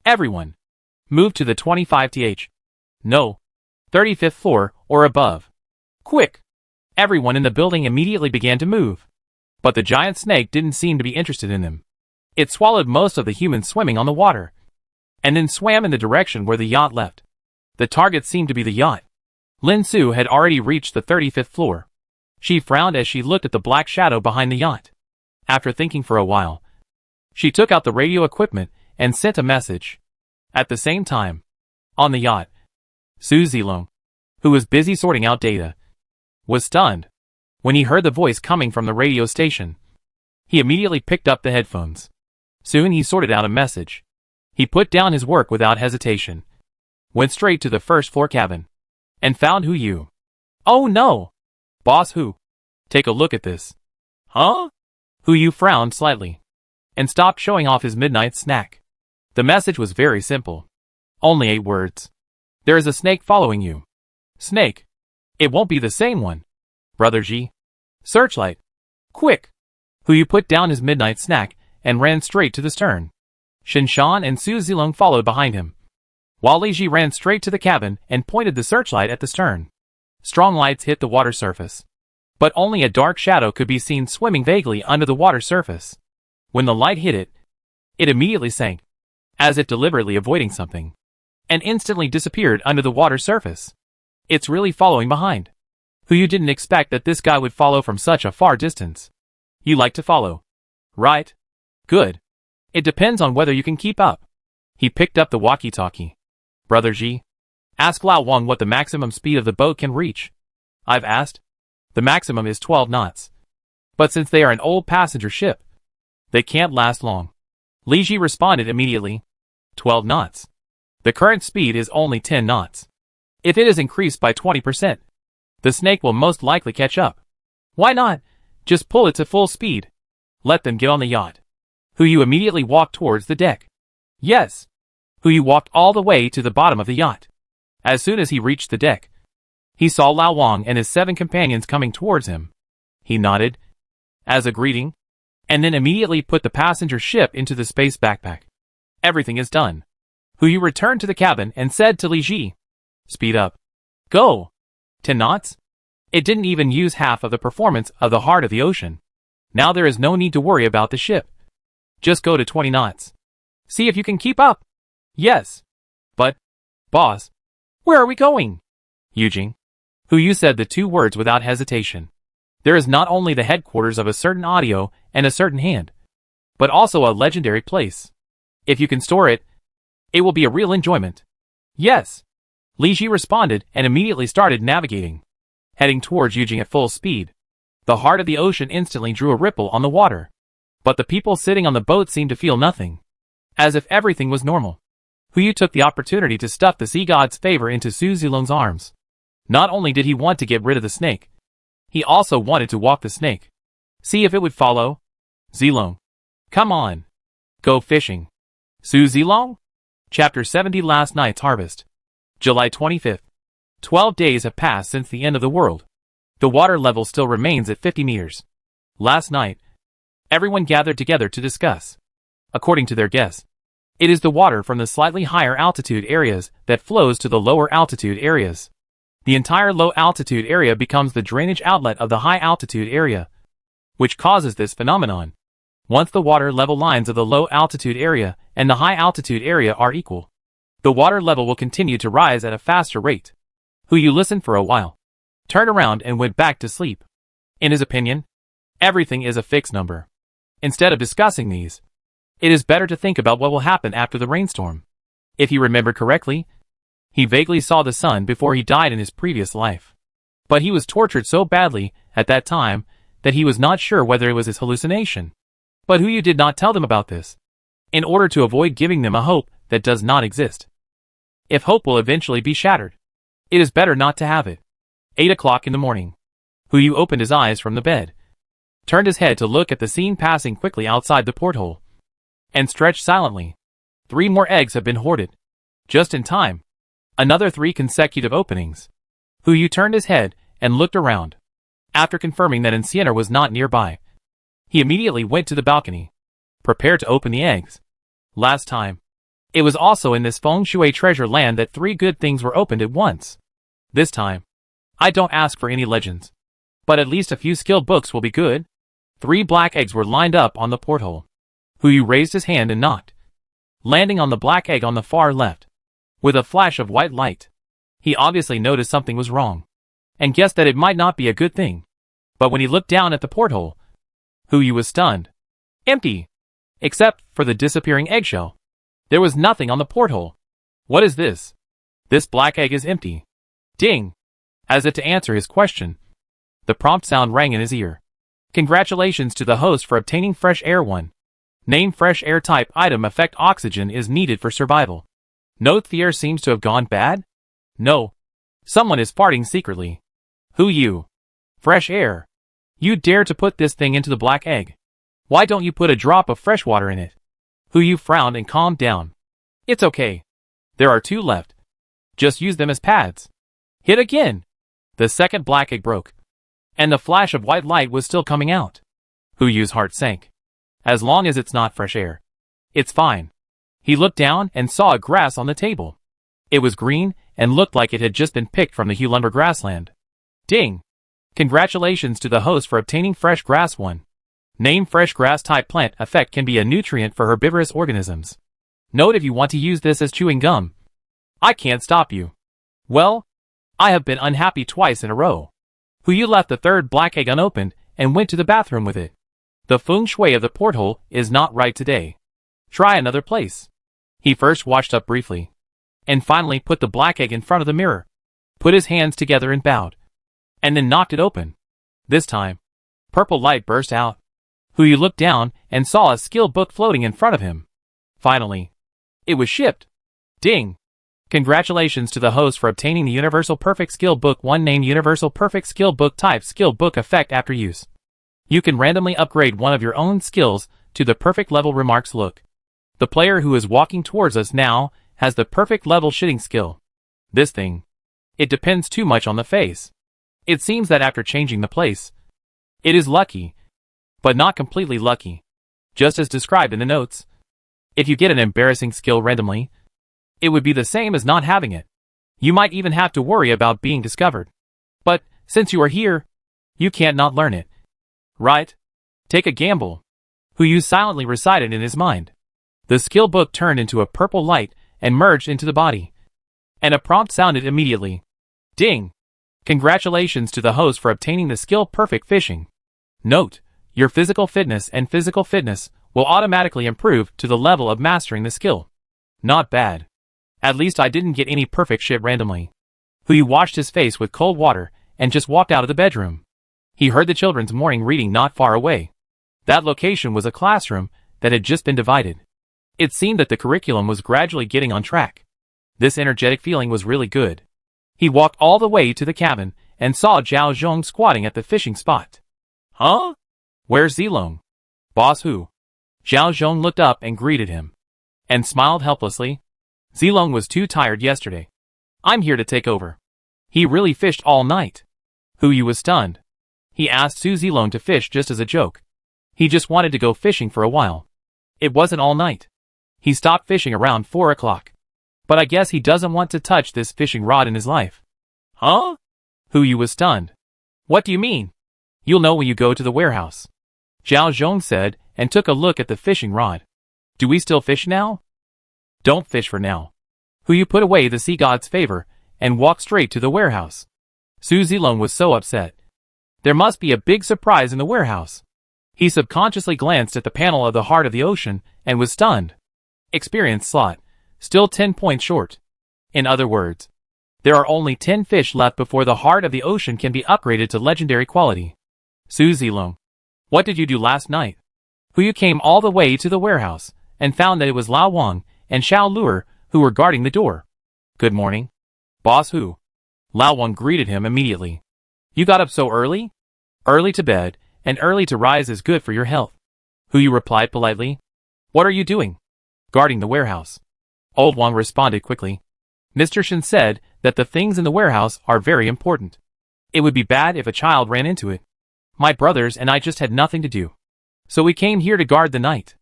Everyone, move to the 25th. No, 35th floor or above. Quick! Everyone in the building immediately began to move. But the giant snake didn't seem to be interested in them. It swallowed most of the humans swimming on the water, and then swam in the direction where the yacht left. The target seemed to be the yacht. Lin Su had already reached the 35th floor. She frowned as she looked at the black shadow behind the yacht. After thinking for a while, she took out the radio equipment and sent a message. At the same time, on the yacht, Su Zilong, who was busy sorting out data, was stunned when he heard the voice coming from the radio station. He immediately picked up the headphones. Soon he sorted out a message. He put down his work without hesitation, went straight to the first floor cabin, and found Yu. Oh no! Boss Hu, take a look at this. Huh? Yu frowned slightly, and stopped showing off his midnight snack. The message was very simple. Only 8 words. There is a snake following you. Snake. It won't be the same one. Brother Ji. Searchlight. Quick. Yu put down his midnight snack and ran straight to the stern. Shinshan and Su Zilong followed behind him. While Li Ji ran straight to the cabin and pointed the searchlight at the stern. Strong lights hit the water surface. but only a dark shadow could be seen swimming vaguely under the water surface. When the light hit it, it immediately sank, as if deliberately avoiding something, and instantly disappeared under the water surface. It's really following behind. You didn't expect that this guy would follow from such a far distance. You like to follow, right? Good. It depends on whether you can keep up. He picked up the walkie-talkie. Brother Ji, ask Lao Wang what the maximum speed of the boat can reach. I've asked. The maximum is 12 knots. But since they are an old passenger ship, they can't last long. Li Ji responded immediately. 12 knots. The current speed is only 10 knots. If it is increased by 20%, the snake will most likely catch up. Why not? Just pull it to full speed. Let them get on the yacht. You immediately walked towards the deck. Yes. You walked all the way to the bottom of the yacht. As soon as he reached the deck, he saw Lao Wang and his 7 companions coming towards him. He nodded, as a greeting, and then immediately put the passenger ship into the space backpack. Everything is done. You returned to the cabin and said to Li Ji, speed up. Go. 10 knots? It didn't even use half of the performance of the heart of the ocean. Now there is no need to worry about the ship. Just go to 20 knots. See if you can keep up. Yes. But, boss, where are we going? Eugin. You said the 2 words without hesitation. There is not only the headquarters of a certain audio and a certain hand, but also a legendary place. If you can store it, it will be a real enjoyment. Yes. Li Ji responded and immediately started navigating, heading towards Eugin at full speed. The heart of the ocean instantly drew a ripple on the water. But the people sitting on the boat seemed to feel nothing, as if everything was normal. Yu took the opportunity to stuff the sea god's favor into Su Zilong's arms. Not only did he want to get rid of the snake, he also wanted to walk the snake. See if it would follow. Zilong. Come on. Go fishing. Su Zilong? Chapter 70 Last Night's Harvest. July 25th. 12 days have passed since the end of the world. The water level still remains at 50 meters. Last night, everyone gathered together to discuss. According to their guess, it is the water from the slightly higher altitude areas that flows to the lower altitude areas. The entire low altitude area becomes the drainage outlet of the high altitude area, which causes this phenomenon. Once the water level lines of the low altitude area and the high altitude area are equal, the water level will continue to rise at a faster rate. Yu listened for a while, turned around and went back to sleep. In his opinion, everything is a fixed number. Instead of discussing these, it is better to think about what will happen after the rainstorm. If he remembered correctly, he vaguely saw the sun before he died in his previous life. But he was tortured so badly at that time that he was not sure whether it was his hallucination. But Yu did not tell them about this, in order to avoid giving them a hope that does not exist. If hope will eventually be shattered, it is better not to have it. 8 o'clock in the morning. Yu opened his eyes from the bed, turned his head to look at the scene passing quickly outside the porthole, and stretched silently. 3 more eggs have been hoarded. Just in time. Another 3 consecutive openings. Yu turned his head and looked around. After confirming that Enciana was not nearby, he immediately went to the balcony, prepared to open the eggs. Last time, it was also in this feng shui treasure land that 3 good things were opened at once. This time, I don't ask for any legends, but at least a few skill books will be good. 3 black eggs were lined up on the porthole. Yu raised his hand and knocked, landing on the black egg on the far left. With a flash of white light, he obviously noticed something was wrong, and guessed that it might not be a good thing. But when he looked down at the porthole, Yu was stunned. Empty. Except for the disappearing eggshell. There was nothing on the porthole. What is this? This black egg is empty. Ding. As if to answer his question, the prompt sound rang in his ear. Congratulations to the host for obtaining fresh air 1. Name fresh air type item effect oxygen is needed for survival. Note the air seems to have gone bad? No. Someone is farting secretly. You? Fresh air. You dare to put this thing into the black egg. Why don't you put a drop of fresh water in it? Yu frowned and calmed down. It's okay. There are 2 left. Just use them as pads. Hit again. The second black egg broke, and the flash of white light was still coming out. Yu's heart sank. As long as it's not fresh air, it's fine. He looked down and saw a grass on the table. It was green and looked like it had just been picked from the Hulumber grassland. Ding! Congratulations to the host for obtaining fresh grass 1. Name fresh grass type plant effect can be a nutrient for herbivorous organisms. Note if you want to use this as chewing gum. I can't stop you. Well, I have been unhappy twice in a row. You left the third black egg unopened and went to the bathroom with it. The feng shui of the porthole is not right today. Try another place. He first washed up briefly, and finally put the black egg in front of the mirror, put his hands together and bowed, and then knocked it open. This time, purple light burst out. You looked down and saw a skill book floating in front of him. Finally, it was shipped. Ding! Congratulations to the host for obtaining the Universal Perfect Skill Book 1 named Universal Perfect Skill Book Type Skill Book Effect after use. You can randomly upgrade one of your own skills to the perfect level. Remarks look. The player who is walking towards us now has the perfect level shitting skill. This thing. It depends too much on the face. It seems that after changing the place, it is lucky, but not completely lucky. Just as described in the notes. If you get an embarrassing skill randomly, it would be the same as not having it. You might even have to worry about being discovered. But, since you are here, you can't not learn it. Right? Take a gamble. You silently recited in his mind. The skill book turned into a purple light and merged into the body. And a prompt sounded immediately. Ding! Congratulations to the host for obtaining the skill Perfect Fishing. Note, your physical fitness and physical fitness will automatically improve to the level of mastering the skill. Not bad. At least I didn't get any perfect shit randomly. You washed his face with cold water and just walked out of the bedroom. He heard the children's morning reading not far away. That location was a classroom that had just been divided. It seemed that the curriculum was gradually getting on track. This energetic feeling was really good. He walked all the way to the cabin and saw Zhao Zhong squatting at the fishing spot. Huh? Where's Zilong? Boss who? Zhao Zhong looked up and greeted him, and smiled helplessly. Zilong was too tired yesterday. I'm here to take over. He really fished all night. You was stunned. He asked Su Zilong to fish just as a joke. He just wanted to go fishing for a while. It wasn't all night. He stopped fishing around 4 o'clock. But I guess he doesn't want to touch this fishing rod in his life. Huh? You was stunned. What do you mean? You'll know when you go to the warehouse. Zhao Zhong said and took a look at the fishing rod. Do we still fish now? Don't fish for now. You put away the sea god's favor and walked straight to the warehouse. Su Zilong was so upset. There must be a big surprise in the warehouse. He subconsciously glanced at the panel of the heart of the ocean and was stunned. Experience slot. Still 10 points short. In other words, there are only 10 fish left before the heart of the ocean can be upgraded to legendary quality. Su Zilong. What did you do last night? You came all the way to the warehouse and found that it was Lao Wang and Xiao Luer who were guarding the door. Good morning. Boss who? Lao Wang greeted him immediately. You got up so early? Early to bed and early to rise is good for your health. You replied politely. What are you doing? Guarding the warehouse. Old Wang responded quickly. Mr. Shen said that the things in the warehouse are very important. It would be bad if a child ran into it. My brothers and I just had nothing to do. So we came here to guard the night.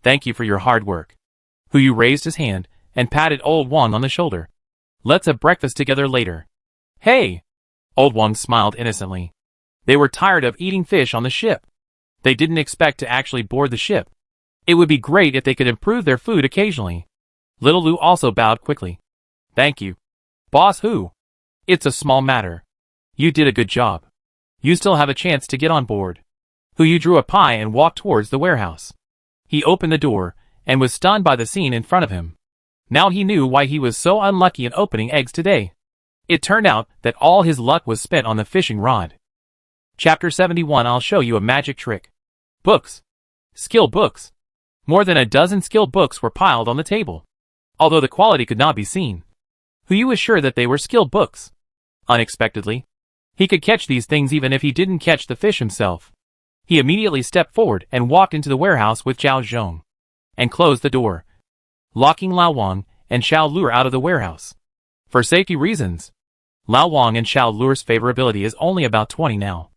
Thank you for your hard work. You raised his hand and patted Old Wang on the shoulder. Let's have breakfast together later. Hey! Old Wang smiled innocently. They were tired of eating fish on the ship. They didn't expect to actually board the ship. It would be great if they could improve their food occasionally. Little Lu also bowed quickly. Thank you. Boss who? It's a small matter. You did a good job. You still have a chance to get on board. You drew a pie and walked towards the warehouse. He opened the door and was stunned by the scene in front of him. Now he knew why he was so unlucky in opening eggs today. It turned out that all his luck was spent on the fishing rod. Chapter 71. I'll show you a magic trick. Books. Skill books. More than a dozen skill books were piled on the table. Although the quality could not be seen, Yu was sure that they were skill books. Unexpectedly, he could catch these things even if he didn't catch the fish himself. He immediately stepped forward and walked into the warehouse with Zhao Zhong, and closed the door, locking Lao Wang and Xiao Luer out of the warehouse. For safety reasons, Lao Wang and Xiao Luer's favorability is only about 20 now,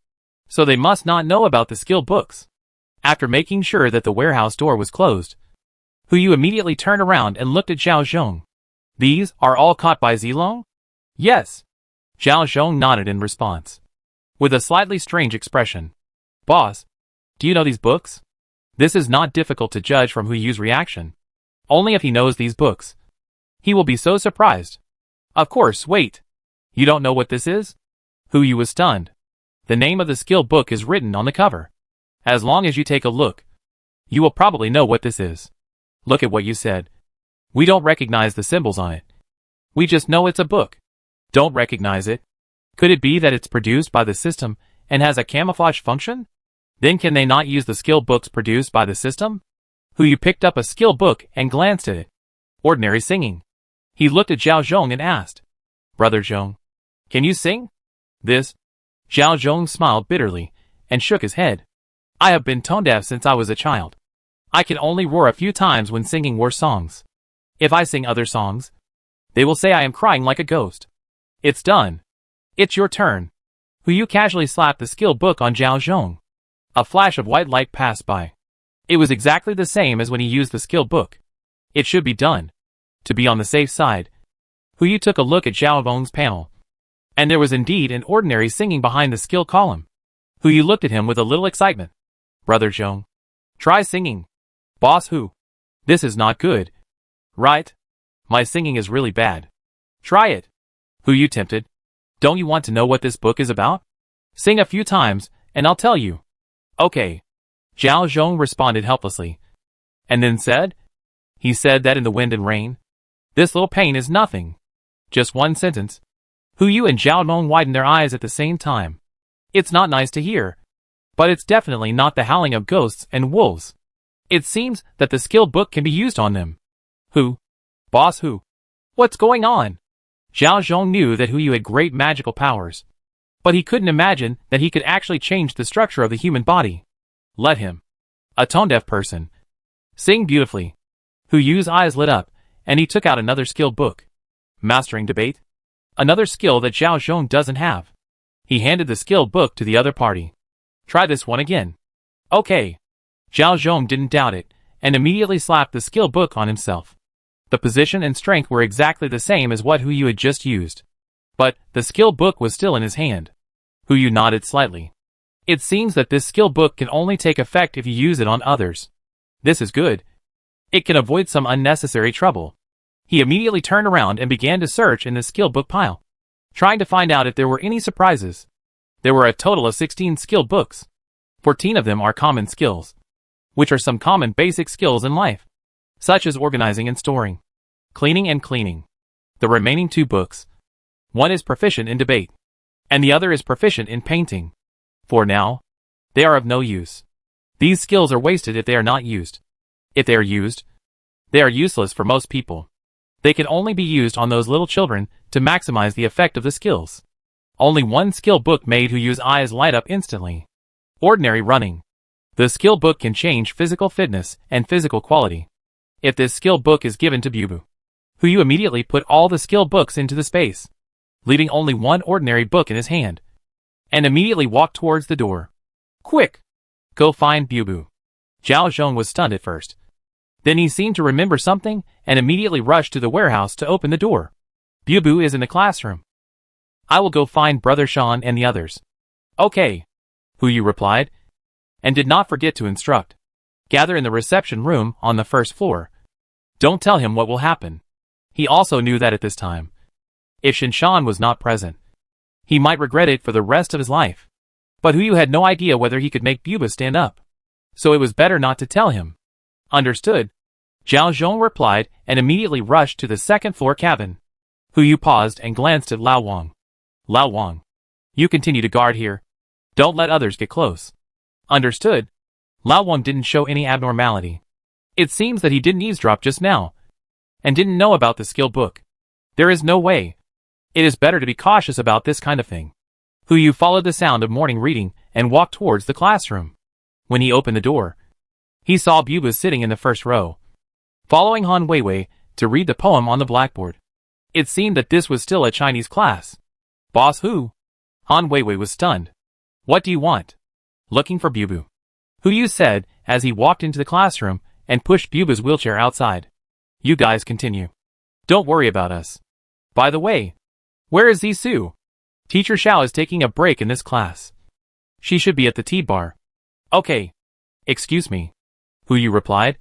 so they must not know about the skill books. After making sure that the warehouse door was closed, Yu immediately turned around and looked at Zhao Zhong. These are all caught by Zilong? Yes. Zhao Zhong nodded in response. with a slightly strange expression. Boss, do you know these books? This is not difficult to judge from Hu Yu's reaction. Only if he knows these books. He will be so surprised. Of course, wait. You don't know what this is? Hu Yu was stunned. The name of the skill book is written on the cover. As long as you take a look, you will probably know what this is. Look at what you said. We don't recognize the symbols on it. We just know it's a book. Don't recognize it. Could it be that it's produced by the system and has a camouflage function? Then can they not use the skill books produced by the system? Hu Yu picked up a skill book and glanced at it. Ordinary singing. He looked at Zhao Zhong and asked, Brother Zhong, can you sing? This? Zhao Zhong smiled bitterly and shook his head. I have been tone deaf since I was a child. I can only roar a few times when singing war songs. If I sing other songs, they will say I am crying like a ghost. It's done. It's your turn. Hu Yu casually slapped the skill book on Zhao Zhong. A flash of white light passed by. It was exactly the same as when he used the skill book. It should be done. To be on the safe side, Hu Yu took a look at Zhao Zhong's panel. And there was indeed an ordinary singing behind the skill column. Hu Yu looked at him with a little excitement. Brother Zhong, try singing. Boss Hu, this is not good. Right? My singing is really bad. Try it. Hu Yu tempted. Don't you want to know what this book is about? Sing a few times, and I'll tell you. Okay. Zhao Zhong responded helplessly. And then said? He said that in the wind and rain. This little pain is nothing. Just one sentence. Hu Yu and Zhao Zhong widened their eyes at the same time. It's not nice to hear. But it's definitely not the howling of ghosts and wolves. It seems that the skill book can be used on them. Who? Boss Hu? What's going on? Zhao Zhong knew that Hu Yu had great magical powers. But he couldn't imagine that he could actually change the structure of the human body. Let him. A tone-deaf person. Sing beautifully. Hu Yu's eyes lit up, and he took out another skill book. Mastering debate? Another skill that Zhao Zhong doesn't have. He handed the skill book to the other party. Try this one again. Okay. Zhao Zhong didn't doubt it, and immediately slapped the skill book on himself. The position and strength were exactly the same as what Hu Yu had just used. But the skill book was still in his hand. Hu Yu nodded slightly. It seems that this skill book can only take effect if you use it on others. This is good. It can avoid some unnecessary trouble. He immediately turned around and began to search in the skill book pile, trying to find out if there were any surprises. There were a total of 16 skill books. 14 of them are common skills, which are some common basic skills in life, such as organizing and storing, cleaning and cleaning. The remaining 2 books, one is proficient in debate, and the other is proficient in painting. For now, they are of no use. These skills are wasted if they are not used. If they are used, they are useless for most people. They can only be used on those little children to maximize the effect of the skills. Only one skill book made Hu Yu's eyes light up instantly. Ordinary running. The skill book can change physical fitness and physical quality. If this skill book is given to Bubu, Hu Yu immediately put all the skill books into the space, leaving only one ordinary book in his hand, and immediately walked towards the door. Quick! Go find Bubu. Zhao Zhong was stunned at first. Then he seemed to remember something and immediately rushed to the warehouse to open the door. Bubu is in the classroom. I will go find Brother Shan and the others. Okay, Hu Yu replied, and did not forget to instruct. Gather in the reception room on the first floor. Don't tell him what will happen. He also knew that at this time, if Shinshan was not present, he might regret it for the rest of his life. But Hu Yu had no idea whether he could make Bubu stand up, so it was better not to tell him. Understood. Zhao Zhong replied and immediately rushed to the second floor cabin. Hu Yu paused and glanced at Lao Wang. Lao Wang, you continue to guard here. Don't let others get close. Understood. Lao Wang didn't show any abnormality. It seems that he didn't eavesdrop just now, and didn't know about the skill book. There is no way. It is better to be cautious about this kind of thing. Hu Yu followed the sound of morning reading and walked towards the classroom. When he opened the door, he saw Bubu sitting in the first row, following Han Weiwei to read the poem on the blackboard. It seemed that this was still a Chinese class. Boss Hu? Han Weiwei was stunned. What do you want? Looking for Bubu, Hu Yu said as he walked into the classroom and pushed Bubu's wheelchair outside. You guys continue. Don't worry about us. By the way, where is Zisu? Teacher Xiao is taking a break in this class. She should be at the tea bar. Okay. Excuse me. Hu Yu replied,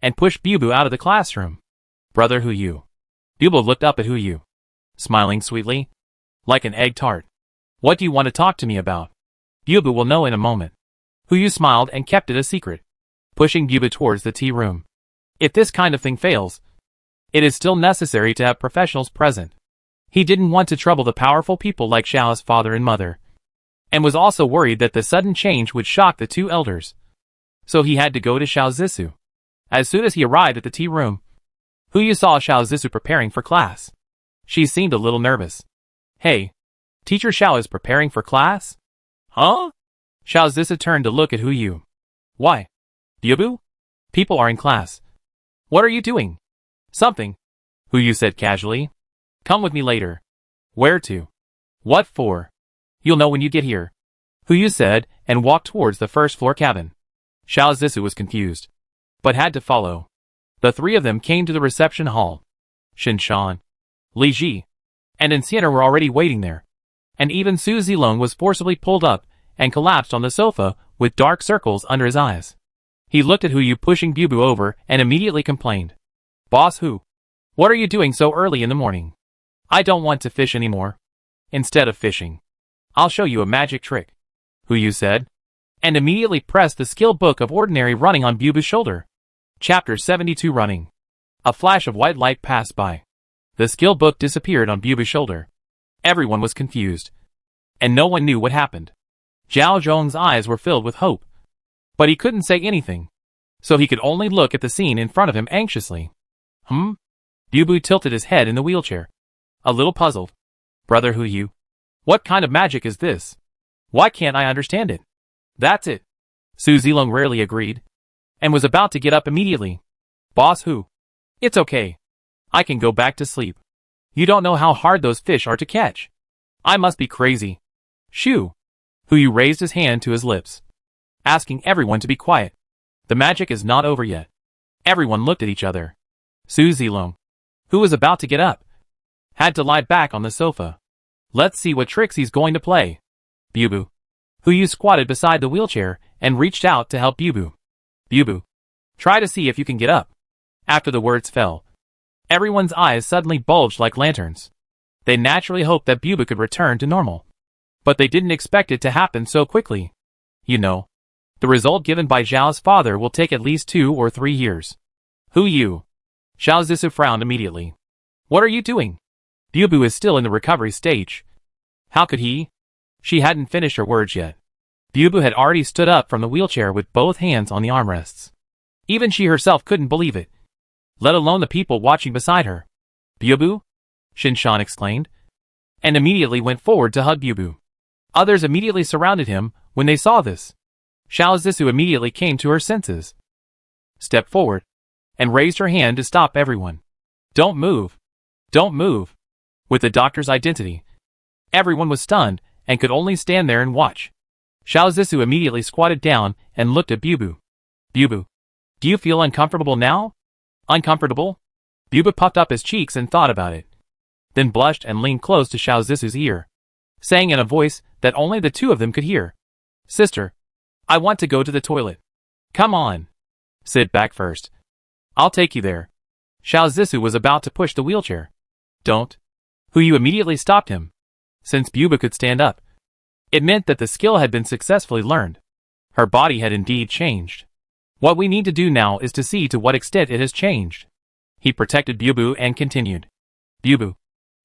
and pushed Bubu out of the classroom. Brother Hu Yu. Bubu looked up at Hu Yu, smiling sweetly, like an egg tart. What do you want to talk to me about? Bubu will know in a moment. Hu Yu smiled and kept it a secret, pushing Bubu towards the tea room. If this kind of thing fails, it is still necessary to have professionals present. He didn't want to trouble the powerful people like Xiao's father and mother, and was also worried that the sudden change would shock the two elders. So he had to go to Xiao Zissou. As soon as he arrived at the tea room, Hu Yu saw Xiao Zissou preparing for class. She seemed a little nervous. Hey, Teacher Xiao is preparing for class? Huh? Xiao Zissou turned to look at Hu Yu. Why? Bubu? People are in class. What are you doing? Something, Hu Yu said casually. Come with me later. Where to? What for? You'll know when you get here, Hu Yu said, and walked towards the first floor cabin. Xiao Zissou was confused, but had to follow. The three of them came to the reception hall. Shen Shan, Li Ji, and Enciana were already waiting there. And even Su Zilong was forcibly pulled up and collapsed on the sofa with dark circles under his eyes. He looked at Hu Yu pushing Bubu over and immediately complained. Boss Hu, what are you doing so early in the morning? I don't want to fish anymore. Instead of fishing, I'll show you a magic trick, Hu Yu said, and immediately pressed the skill book of ordinary running on Bubu's shoulder. Chapter 72 Running. A flash of white light passed by. The skill book disappeared on Bubu's shoulder. Everyone was confused, and no one knew what happened. Zhao Zhong's eyes were filled with hope, but he couldn't say anything, so he could only look at the scene in front of him anxiously. Bubu tilted his head in the wheelchair, a little puzzled. Brother Hu Yu, what kind of magic is this? Why can't I understand it? That's it, Su Zilong rarely agreed, and was about to get up immediately. Boss Hu, it's okay. I can go back to sleep. You don't know how hard those fish are to catch. I must be crazy. Shoo! Hu Yu raised his hand to his lips, asking everyone to be quiet. The magic is not over yet. Everyone looked at each other. Su Zilong, who was about to get up, had to lie back on the sofa. Let's see what tricks he's going to play. Bubu. Hu Yu squatted beside the wheelchair and reached out to help Bubu. Bubu, try to see if you can get up. After the words fell, everyone's eyes suddenly bulged like lanterns. They naturally hoped that Bubu could return to normal, but they didn't expect it to happen so quickly. You know, the result given by Zhao's father will take at least 2 or 3 years. Hu Yu. Xiao Zissou frowned immediately. What are you doing? Bubu is still in the recovery stage. How could he? She hadn't finished her words yet. Bubu had already stood up from the wheelchair with both hands on the armrests. Even she herself couldn't believe it, let alone the people watching beside her. Bubu? Shin Shan exclaimed, and immediately went forward to hug Bubu. Others immediately surrounded him when they saw this. Xiao Zissou immediately came to her senses, stepped forward, and raised her hand to stop everyone. Don't move. Don't move. With the doctor's identity, everyone was stunned and could only stand there and watch. Xiao Zissou immediately squatted down and looked at Bubu. Bubu, do you feel uncomfortable now? Uncomfortable? Bubu puffed up his cheeks and thought about it, then blushed and leaned close to Xiao Zissou's ear, saying in a voice that only the two of them could hear. Sister, I want to go to the toilet. Come on. Sit back first. I'll take you there. Xiao Zissou was about to push the wheelchair. Don't. Hu Yu immediately stopped him. Since Bubu could stand up, it meant that the skill had been successfully learned. Her body had indeed changed. What we need to do now is to see to what extent it has changed. He protected Bubu and continued. Bubu,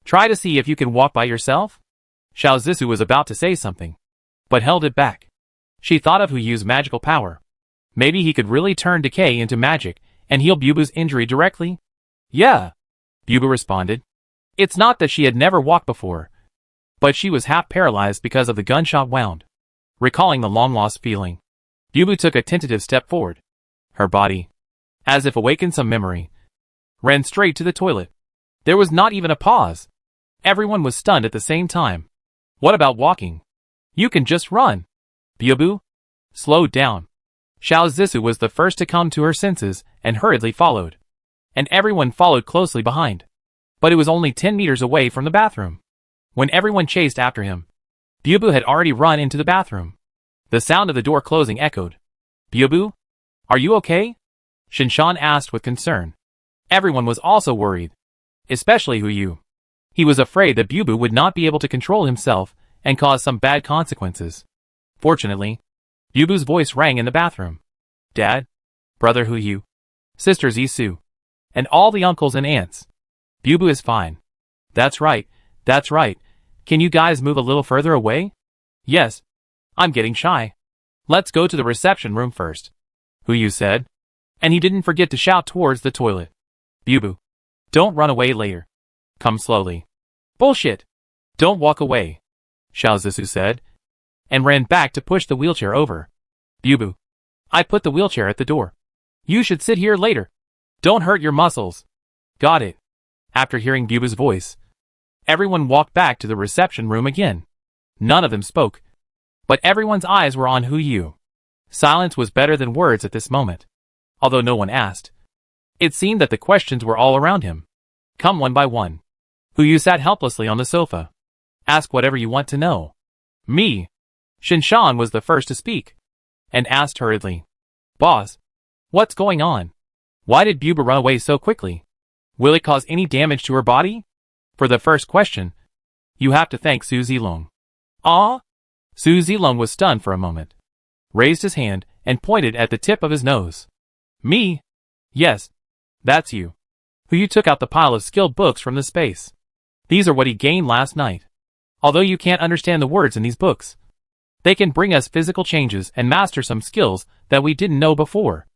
try to see if you can walk by yourself? Xiao Zissou was about to say something, but held it back. She thought of Hu Yu's magical power. Maybe he could really turn decay into magic and heal Bubu's injury directly? Yeah, Bubu responded. It's not that she had never walked before, but she was half paralyzed because of the gunshot wound. Recalling the long-lost feeling, Bubu took a tentative step forward. Her body, as if awakened some memory, ran straight to the toilet. There was not even a pause. Everyone was stunned at the same time. What about walking? You can just run. Bubu, slow down. Xiao Zissou was the first to come to her senses and hurriedly followed. And everyone followed closely behind. But it was only 10 meters away from the bathroom. When everyone chased after him, Bubu had already run into the bathroom. The sound of the door closing echoed. Bubu? Are you okay? Shinshan asked with concern. Everyone was also worried. Especially Yu. He was afraid that Bubu would not be able to control himself and cause some bad consequences. Fortunately, Bubu's voice rang in the bathroom. Dad, brother Yu, sisters Isu, and all the uncles and aunts. Bubu is fine. That's right. Can you guys move a little further away? Yes. I'm getting shy. Let's go to the reception room first, Yu said. And he didn't forget to shout towards the toilet. Bubu, don't run away later. Come slowly. Bullshit. Don't walk away, Xiao Zissou said, and ran back to push the wheelchair over. Bubu, I put the wheelchair at the door. You should sit here later. Don't hurt your muscles. Got it. After hearing Bubu's voice, everyone walked back to the reception room again. None of them spoke, but everyone's eyes were on Yu. Silence was better than words at this moment. Although no one asked, it seemed that the questions were all around him. Come one by one. Yu sat helplessly on the sofa. Ask whatever you want to know. Me. Shinshan was the first to speak, and asked hurriedly. Boss, what's going on? Why did Bubu run away so quickly? Will it cause any damage to her body? For the first question, you have to thank Su Zilong. Ah? Su Zilong was stunned for a moment, raised his hand, and pointed at the tip of his nose. Me? Yes, that's you. Yu took out the pile of skilled books from the space. These are what he gained last night. Although you can't understand the words in these books, they can bring us physical changes and master some skills that we didn't know before.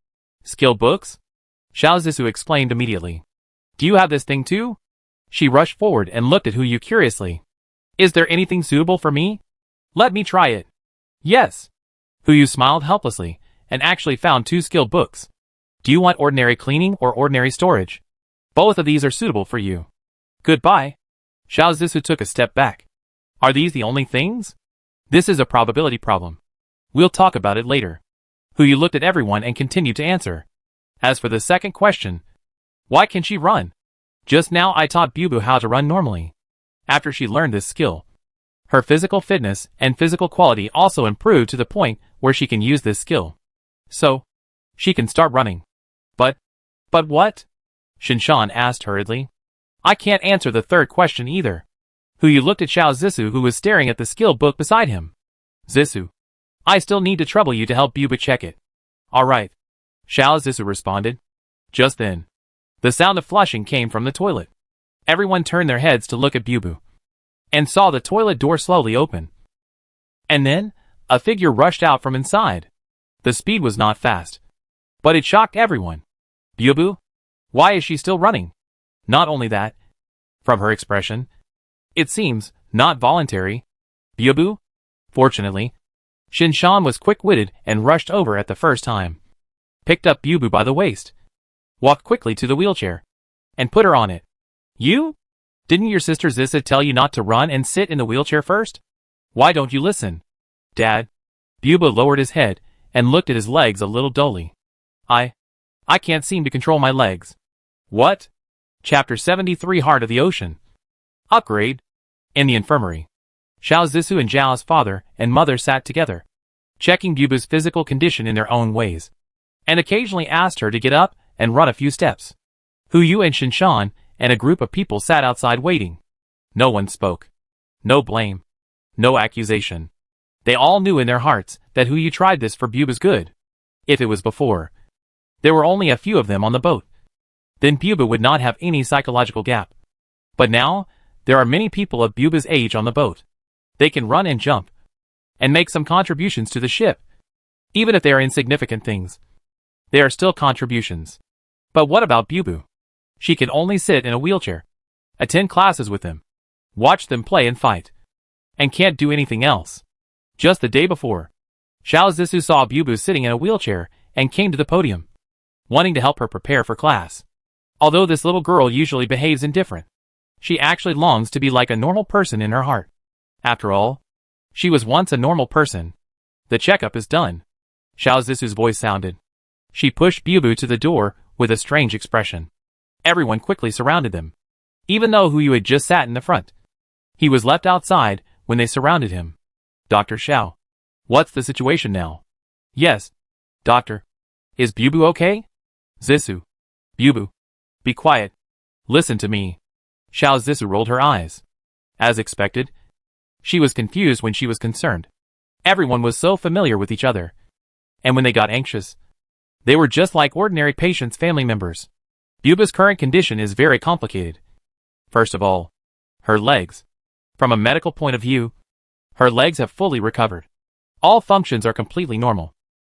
Skill books? Xiao Zissou explained immediately. Do you have this thing too? She rushed forward and looked at Yu curiously. Is there anything suitable for me? Let me try it. Yes. Yu smiled helplessly and actually found 2 skilled books. Do you want ordinary cleaning or ordinary storage? Both of these are suitable for you. Goodbye. Xiao Zissou took a step back. Are these the only things? This is a probability problem. We'll talk about it later. Yu looked at everyone and continued to answer. As for the second question, why can she run? Just now I taught Bubu how to run normally. After she learned this skill, her physical fitness and physical quality also improved to the point where she can use this skill. So, she can start running. But what? Shinshan asked hurriedly. I can't answer the third question either. Yu looked at Xiao Zissou, who was staring at the skill book beside him. Zissou, I still need to trouble you to help Bubu check it. Alright. Xiao Zissou responded. Just then, the sound of flushing came from the toilet. Everyone turned their heads to look at Bubu, and saw the toilet door slowly open. And then, a figure rushed out from inside. The speed was not fast, but it shocked everyone. Bubu? Why is she still running? Not only that, from her expression, it seems not voluntary. Bubu? Fortunately, Shinshan was quick-witted and rushed over at the first time. Picked up Bubu by the waist, walked quickly to the wheelchair, and put her on it. You? Didn't your sister Zissa tell you not to run and sit in the wheelchair first? Why don't you listen? Dad. Bubu lowered his head and looked at his legs a little dully. I can't seem to control my legs. What? Chapter 73 Heart of the Ocean. Upgrade. In the infirmary, Xiao Zissou and Zhao's father and mother sat together, checking Bubu's physical condition in their own ways, and occasionally asked her to get up and run a few steps. Yu and Shinshan and a group of people sat outside waiting. No one spoke. No blame. No accusation. They all knew in their hearts that Yu tried this for Bubu's good. If it was before, there were only a few of them on the boat, then Bubu would not have any psychological gap. But now, there are many people of Bubu's age on the boat. They can run and jump, and make some contributions to the ship. Even if they are insignificant things, they are still contributions. But what about Bubu? She can only sit in a wheelchair, attend classes with them, watch them play and fight, and can't do anything else. Just the day before, Xiao Zissou saw Bubu sitting in a wheelchair and came to the podium, wanting to help her prepare for class. Although this little girl usually behaves indifferent, she actually longs to be like a normal person in her heart. After all, she was once a normal person. The checkup is done. Xiao Zissou's voice sounded. She pushed Bubu to the door with a strange expression. Everyone quickly surrounded them, even though Yu had just sat in the front. He was left outside when they surrounded him. Dr. Xiao. What's the situation now? Yes. Doctor. Is Bubu okay? Zissou. Bubu. Be quiet. Listen to me. Xiao Zissou rolled her eyes. As expected, she was confused when she was concerned. Everyone was so familiar with each other. And when they got anxious, they were just like ordinary patients' family members. Bubu's current condition is very complicated. First of all, her legs. From a medical point of view, her legs have fully recovered. All functions are completely normal.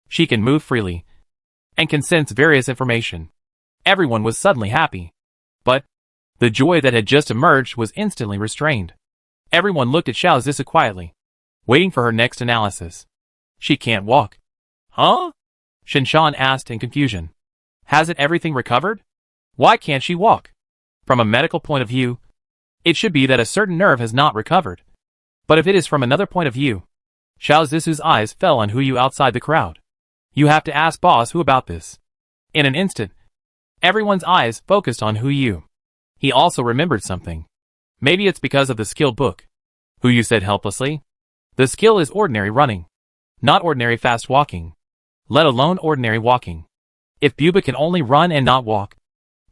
She can move freely and can sense various information. Everyone was suddenly happy. But the joy that had just emerged was instantly restrained. Everyone looked at Xiao Zissou quietly, waiting for her next analysis. She can't walk. Huh? Shinshan asked in confusion. Hasn't everything recovered? Why can't she walk? From a medical point of view, it should be that a certain nerve has not recovered. But if it is from another point of view, Xiao Zissou's eyes fell on Huyu outside the crowd. You have to ask Boss Hu about this. In an instant, everyone's eyes focused on Huyu. He also remembered something. Maybe it's because of the skill book. Huyu said helplessly. The skill is ordinary running, not ordinary fast walking, let alone ordinary walking. If Bubu can only run and not walk,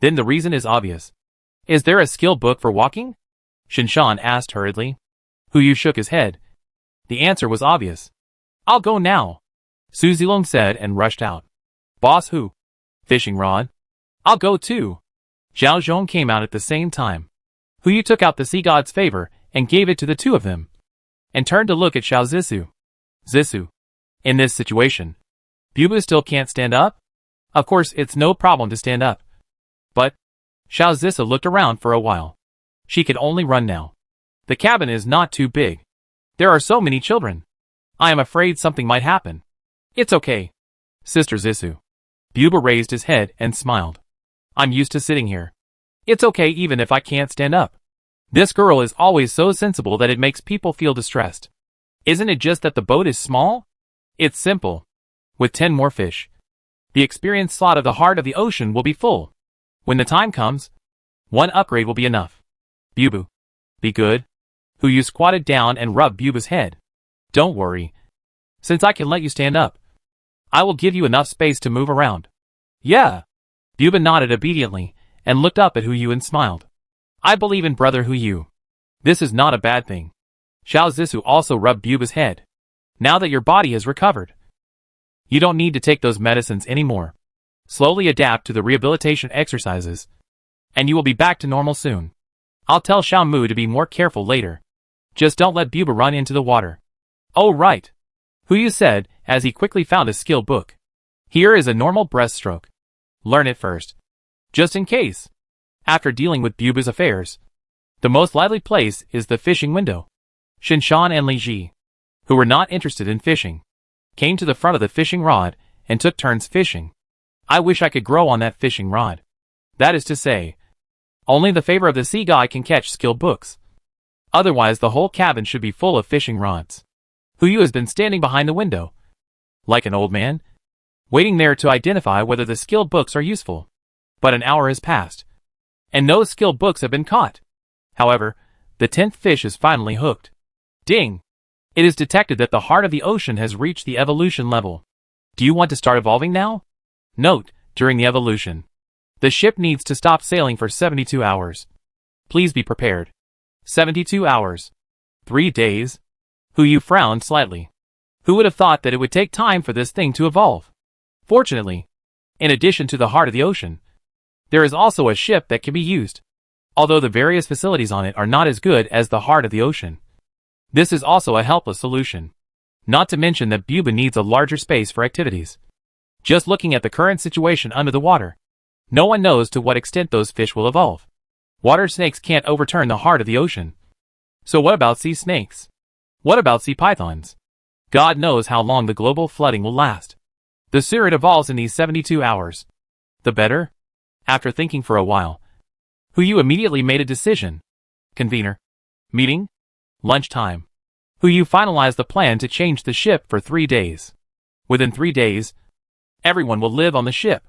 then the reason is obvious. Is there a skill book for walking? Shinshan asked hurriedly. Huyu shook his head. The answer was obvious. I'll go now, Su Zilong said and rushed out. Boss Hu. Fishing rod. I'll go too. Zhao Zhong came out at the same time. Huyu took out the sea god's favor and gave it to the two of them, and turned to look at Xiao Zissou. Zissou. In this situation, Bubu still can't stand up? Of course, it's no problem to stand up. But Xiao Zissou looked around for a while. She could only run now. The cabin is not too big. There are so many children. I am afraid something might happen. It's okay, Sister Zissou. Bubu raised his head and smiled. I'm used to sitting here. It's okay even if I can't stand up. This girl is always so sensible that it makes people feel distressed. Isn't it just that the boat is small? It's simple. With 10 more fish, the experience slot of the heart of the ocean will be full. When the time comes, one upgrade will be enough. Bubu. Be good. Huyu squatted down and rubbed Bubu's head. Don't worry. Since I can let you stand up, I will give you enough space to move around. Yeah. Bubu nodded obediently and looked up at Huyu and smiled. I believe in brother Huyu. This is not a bad thing. Xiao Zissou also rubbed Bubu's head. Now that your body has recovered, you don't need to take those medicines anymore. Slowly adapt to the rehabilitation exercises, and you will be back to normal soon. I'll tell Xiao Mu to be more careful later. Just don't let Bubu run into the water. Oh right. Huyu said as he quickly found a skill book. Here is a normal breaststroke. Learn it first. Just in case. After dealing with Bubu's affairs, the most likely place is the fishing window. Shinshan and Li Ji, who were not interested in fishing, came to the front of the fishing rod and took turns fishing. I wish I could grow on that fishing rod. That is to say, only the favor of the sea god can catch skill books. Otherwise the whole cabin should be full of fishing rods. Huyu has been standing behind the window, like an old man, waiting there to identify whether the skill books are useful. But an hour has passed, and no skill books have been caught. However, the 10th fish is finally hooked. Ding! It is detected that the heart of the ocean has reached the evolution level. Do you want to start evolving now? Note, during the evolution, the ship needs to stop sailing for 72 hours. Please be prepared. 72 hours. 3 days. Huyu frowned slightly. Who would have thought that it would take time for this thing to evolve? Fortunately, in addition to the heart of the ocean, there is also a ship that can be used. Although the various facilities on it are not as good as the heart of the ocean, this is also a helpless solution. Not to mention that Bubu needs a larger space for activities. Just looking at the current situation under the water, no one knows to what extent those fish will evolve. Water snakes can't overturn the heart of the ocean. So what about sea snakes? What about sea pythons? God knows how long the global flooding will last. The sooner it evolves in these 72 hours, the better. After thinking for a while, Huyu immediately made a decision. Convener. Meeting. Lunchtime. Huyu finalized the plan to change the ship for 3 days. Within 3 days, everyone will live on the ship.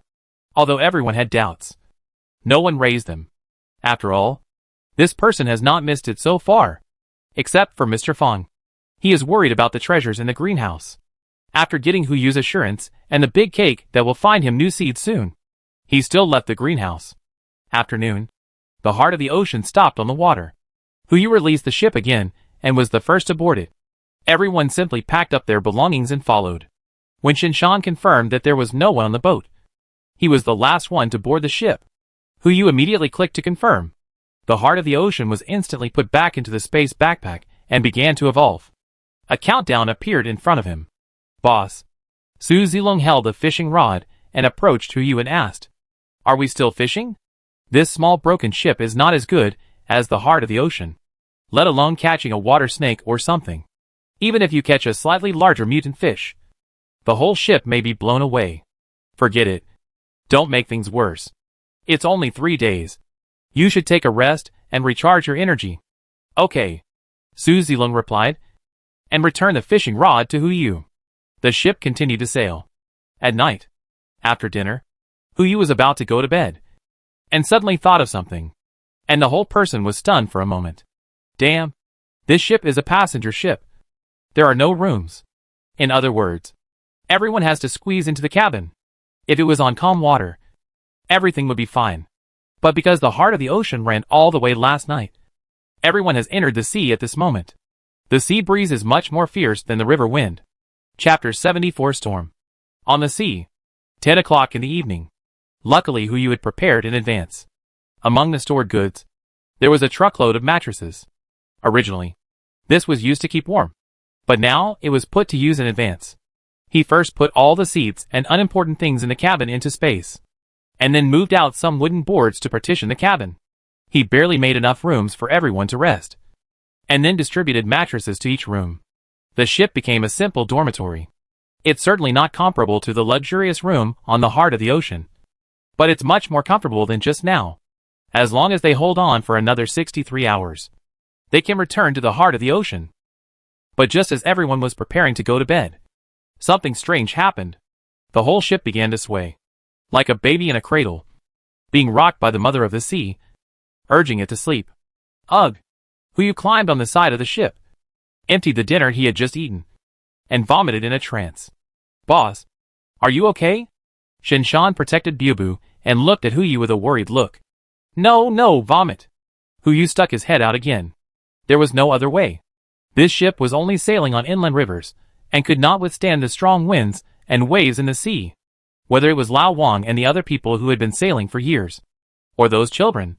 Although everyone had doubts, no one raised them. After all, this person has not missed it so far. Except for Mr. Fong. He is worried about the treasures in the greenhouse. After getting Hu Yu's assurance and the big cake that will find him new seeds soon, he still left the greenhouse. Afternoon. The heart of the ocean stopped on the water. Hu Yu released the ship again and was the first aboard it. Everyone simply packed up their belongings and followed. When Shinshan confirmed that there was no one on the boat, he was the last one to board the ship. Hu Yu immediately clicked to confirm. The heart of the ocean was instantly put back into the space backpack and began to evolve. A countdown appeared in front of him. Boss. Su Zilong held a fishing rod and approached Hu Yu and asked, "Are we still fishing? This small broken ship is not as good as the heart of the ocean, let alone catching a water snake or something. Even if you catch a slightly larger mutant fish, the whole ship may be blown away. Forget it. Don't make things worse. It's only 3 days. You should take a rest and recharge your energy." "Okay," Su Zilong replied, and returned the fishing rod to Hu Yu. The ship continued to sail. At night, after dinner, Hu Yu was about to go to bed, and suddenly thought of something, and the whole person was stunned for a moment. Damn, this ship is a passenger ship. There are no rooms. In other words, everyone has to squeeze into the cabin. If it was on calm water, everything would be fine. But because the heart of the ocean ran all the way last night, everyone has entered the sea at this moment. The sea breeze is much more fierce than the river wind. Chapter 74 Storm. On the sea. 10 o'clock in the evening. Luckily Hu Yu had prepared in advance. Among the stored goods, there was a truckload of mattresses. Originally, this was used to keep warm, but now it was put to use in advance. He first put all the seats and unimportant things in the cabin into space, and then moved out some wooden boards to partition the cabin. He barely made enough rooms for everyone to rest, and then distributed mattresses to each room. The ship became a simple dormitory. It's certainly not comparable to the luxurious room on the heart of the ocean, but it's much more comfortable than just now. As long as they hold on for another 63 hours, they can return to the heart of the ocean. But just as everyone was preparing to go to bed, something strange happened. The whole ship began to sway, like a baby in a cradle, being rocked by the mother of the sea, urging it to sleep. Ugh! Hu Yu climbed on the side of the ship, emptied the dinner he had just eaten, and vomited in a trance. "Boss, are you okay?" Shinshan protected Bubu and looked at Hu Yu with a worried look. No, vomit." Hu Yu stuck his head out again. There was no other way. This ship was only sailing on inland rivers, and could not withstand the strong winds and waves in the sea. Whether it was Lao Wang and the other people who had been sailing for years, or those children,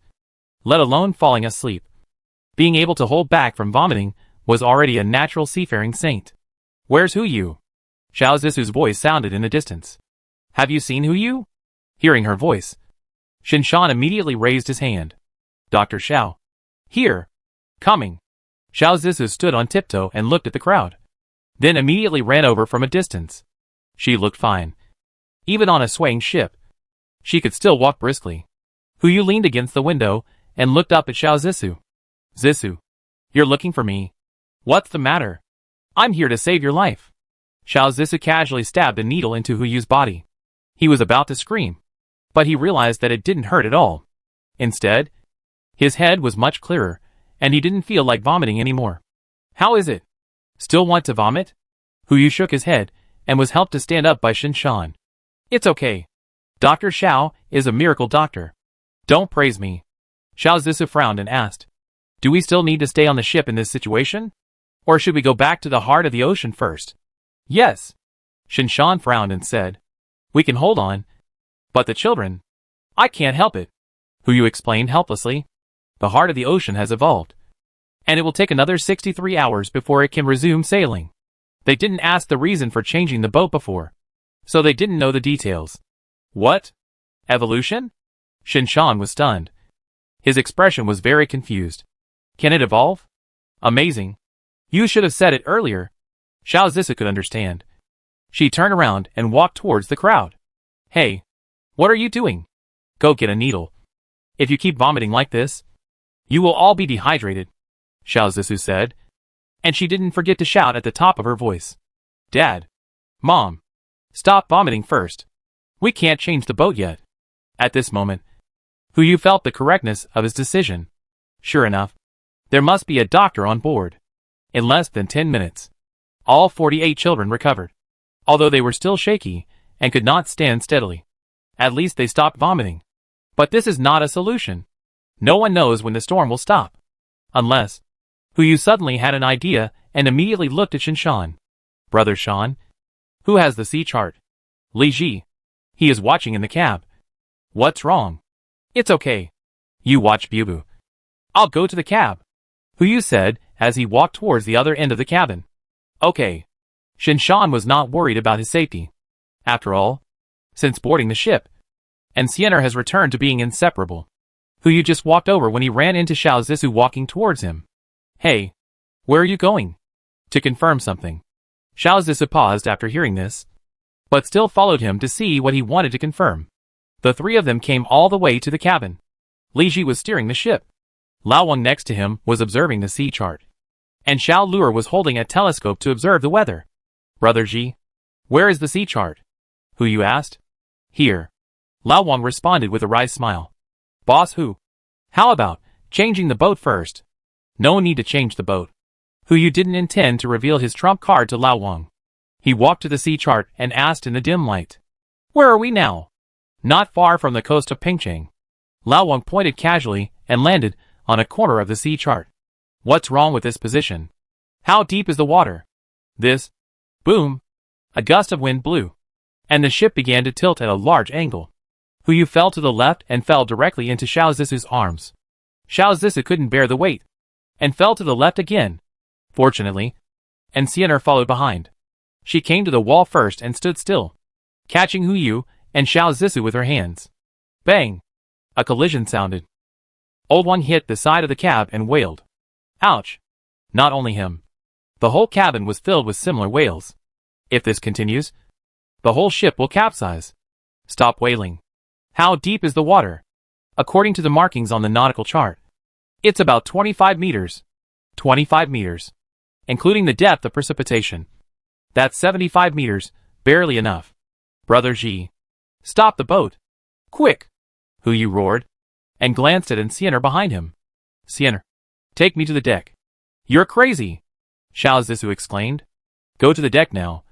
let alone falling asleep, being able to hold back from vomiting was already a natural seafaring saint. "Where's Hu Yu?" Xiao Zisu's voice sounded in the distance. "Have you seen Hu Yu?" Hearing her voice, Shinshan immediately raised his hand. "Dr. Xiao." "Here. Coming." Xiao Zisu stood on tiptoe and looked at the crowd, then immediately ran over from a distance. She looked fine. Even on a swaying ship, she could still walk briskly. Hu Yu leaned against the window and looked up at Xiao Zisu. "Zisu, you're looking for me. What's the matter?" "I'm here to save your life." Xiao Zisu casually stabbed a needle into Hu Yu's body. He was about to scream, but he realized that it didn't hurt at all. Instead, his head was much clearer, and he didn't feel like vomiting anymore. "How is it? Still want to vomit?" Hu Yu shook his head and was helped to stand up by Shinshan. "It's okay. Dr. Xiao is a miracle doctor. Don't praise me." Xiao Zisu frowned and asked, "Do we still need to stay on the ship in this situation? Or should we go back to the heart of the ocean first?" "Yes." Shinshan frowned and said, "We can hold on. But the children, I can't help it." Hu Yu explained helplessly. "The heart of the ocean has evolved, and it will take another 63 hours before it can resume sailing. They didn't ask the reason for changing the boat before, so they didn't know the details." "What? Evolution?" Shinshan was stunned. His expression was very confused. "Can it evolve? Amazing. You should have said it earlier." Xiao Zisu could understand. She turned around and walked towards the crowd. "Hey, what are you doing? Go get a needle. If you keep vomiting like this, you will all be dehydrated," Xiao Zisu said, and she didn't forget to shout at the top of her voice. "Dad, Mom, stop vomiting first. We can't change the boat yet." At this moment, Hu Yu felt the correctness of his decision. Sure enough, there must be a doctor on board. In less than 10 minutes, all 48 children recovered. Although they were still shaky and could not stand steadily. At least they stopped vomiting. But this is not a solution. No one knows when the storm will stop. Unless Huyu suddenly had an idea and immediately looked at Shinshan. Brother Shan? Who has the sea chart? Li Ji. He is watching in the cab. What's wrong? It's okay. You watch Bubu. I'll go to the cab. Huyu said as he walked towards the other end of the cabin. Okay. Shinshan was not worried about his safety. After all, since boarding the ship, and Sienna has returned to being inseparable. Huyu just walked over when he ran into Xiao Zissou walking towards him. Hey, where are you going? To confirm something. Xiao Zissou paused after hearing this, but still followed him to see what he wanted to confirm. The three of them came all the way to the cabin. Li Ji was steering the ship. Lao Wang next to him was observing the sea chart. And Xiao Luer was holding a telescope to observe the weather. Brother Ji, where is the sea chart? Huyu asked. Here. Lao Wang responded with a wry smile. Boss Hu. How about changing the boat first? No need to change the boat. Huyu didn't intend to reveal his trump card to Lao Wang. He walked to the sea chart and asked in the dim light. Where are we now? Not far from the coast of Pingcheng. Lao Wang pointed casually and landed on a corner of the sea chart. What's wrong with this position? How deep is the water? This. Boom. A gust of wind blew. And the ship began to tilt at a large angle. Huyu fell to the left and fell directly into Xiao Zissou's arms. Xiao Zissou couldn't bear the weight, and fell to the left again. Fortunately, and Sienna followed behind. She came to the wall first and stood still, catching Huyu and Xiao Zissou with her hands. Bang! A collision sounded. Old One hit the side of the cab and wailed. Ouch! Not only him. The whole cabin was filled with similar wails. If this continues, the whole ship will capsize. Stop wailing. How deep is the water? According to the markings on the nautical chart, it's about 25 meters. 25 meters. Including the depth of precipitation. That's 75 meters, barely enough. Brother Ji. Stop the boat. Quick! Huyu roared, and glanced at Sienna behind him. Sienna, take me to the deck. You're crazy! Xiao Zissou exclaimed. Go to the deck now.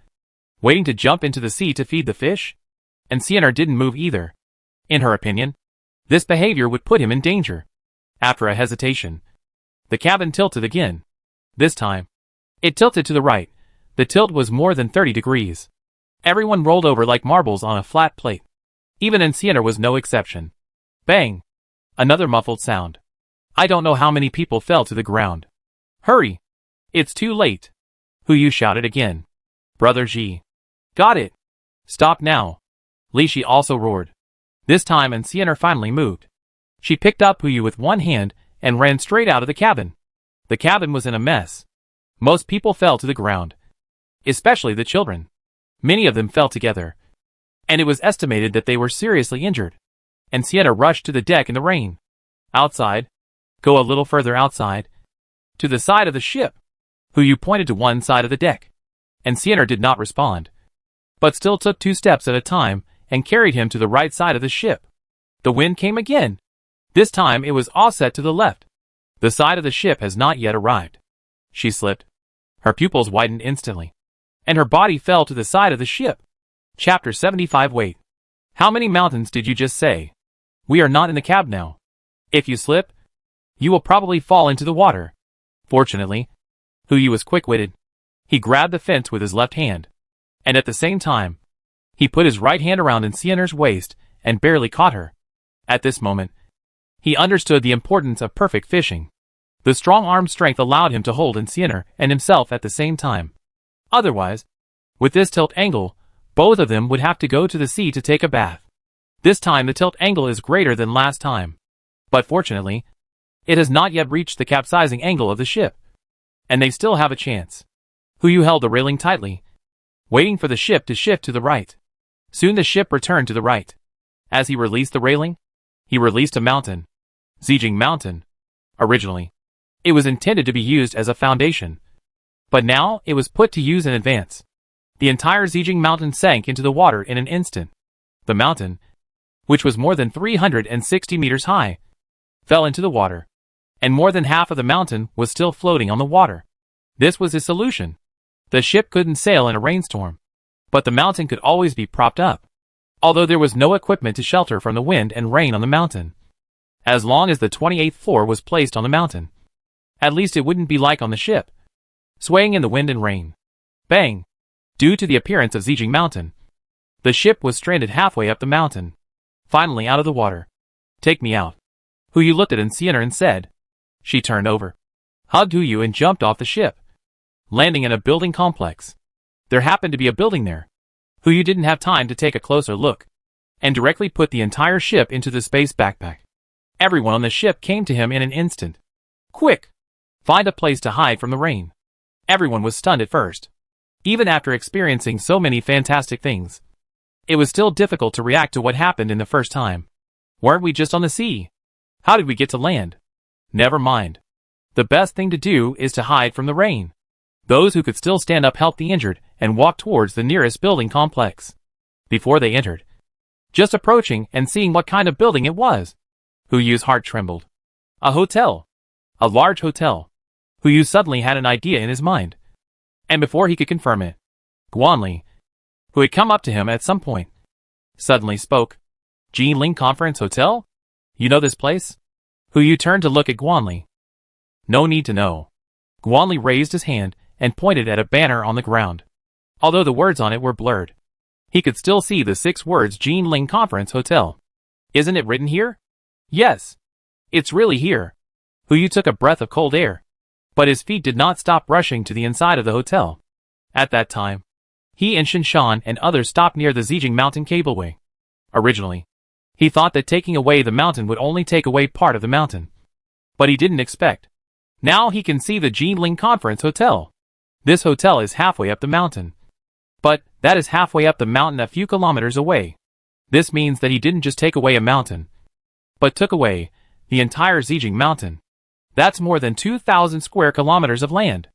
Waiting to jump into the sea to feed the fish? And Sienna didn't move either. In her opinion, this behavior would put him in danger. After a hesitation, the cabin tilted again. This time, it tilted to the right. The tilt was more than 30 degrees. Everyone rolled over like marbles on a flat plate. Even Sienna was no exception. Bang! Another muffled sound. I don't know how many people fell to the ground. Hurry! It's too late. Huyu shouted again. Brother Ji. Got it. Stop now. Li Shi also roared. This time Sienna finally moved. She picked up Huyu with one hand and ran straight out of the cabin. The cabin was in a mess. Most people fell to the ground. Especially the children. Many of them fell together. And it was estimated that they were seriously injured. And Sienna rushed to the deck in the rain. Outside. Go a little further outside. To the side of the ship. Huyu pointed to one side of the deck. And Sienna did not respond. But still took 2 steps at a time and carried him to the right side of the ship. The wind came again. This time it was offset to the left. The side of the ship has not yet arrived. She slipped. Her pupils widened instantly. And her body fell to the side of the ship. Chapter 75. Wait. How many mountains did you just say? We are not in the cab now. If you slip, you will probably fall into the water. Fortunately, Huyu was quick-witted. He grabbed the fence with his left hand. And at the same time, he put his right hand around Sienna's waist and barely caught her. At this moment, he understood the importance of perfect fishing. The strong arm strength allowed him to hold Sienna and himself at the same time. Otherwise, with this tilt angle, both of them would have to go to the sea to take a bath. This time the tilt angle is greater than last time. But fortunately, it has not yet reached the capsizing angle of the ship. And they still have a chance. Huyu held the railing tightly, waiting for the ship to shift to the right. Soon the ship returned to the right. As he released the railing, he released a mountain. Zijing Mountain. Originally, it was intended to be used as a foundation. But now it was put to use in advance. The entire Zijing Mountain sank into the water in an instant. The mountain, which was more than 360 meters high, fell into the water. And more than half of the mountain was still floating on the water. This was his solution. The ship couldn't sail in a rainstorm, but the mountain could always be propped up. Although there was no equipment to shelter from the wind and rain on the mountain. As long as the 28th floor was placed on the mountain, at least it wouldn't be like on the ship, swaying in the wind and rain. Bang! Due to the appearance of Zhejiang Mountain, the ship was stranded halfway up the mountain, finally out of the water. Take me out. Huyu looked at Enciener and said. She turned over, hugged Huyu and jumped off the ship, landing in a building complex. There happened to be a building there. Huyu didn't have time to take a closer look, and directly put the entire ship into the space backpack. Everyone on the ship came to him in an instant. Quick! Find a place to hide from the rain. Everyone was stunned at first. Even after experiencing so many fantastic things, it was still difficult to react to what happened in the first time. Weren't we just on the sea? How did we get to land? Never mind. The best thing to do is to hide from the rain. Those who could still stand up helped the injured and walked towards the nearest building complex. Before they entered, just approaching and seeing what kind of building it was, Huyu's heart trembled. A hotel. A large hotel. Huyu suddenly had an idea in his mind. And before he could confirm it, Guanli, who had come up to him at some point, suddenly spoke. Jinling Conference Hotel? You know this place? Huyu turned to look at Guanli. No need to know. Guanli raised his hand and pointed at a banner on the ground. Although the words on it were blurred, he could still see the 6 words Jinling Conference Hotel. Isn't it written here? Yes. It's really here. Huyu took a breath of cold air, but his feet did not stop rushing to the inside of the hotel. At that time, he and Shinshan and others stopped near the Zhejiang Mountain cableway. Originally, he thought that taking away the mountain would only take away part of the mountain. But he didn't expect. Now he can see the Jinling Conference Hotel. This hotel is halfway up the mountain. But that is halfway up the mountain a few kilometers away. This means that he didn't just take away a mountain, but took away the entire Zhejiang Mountain. That's more than 2,000 square kilometers of land.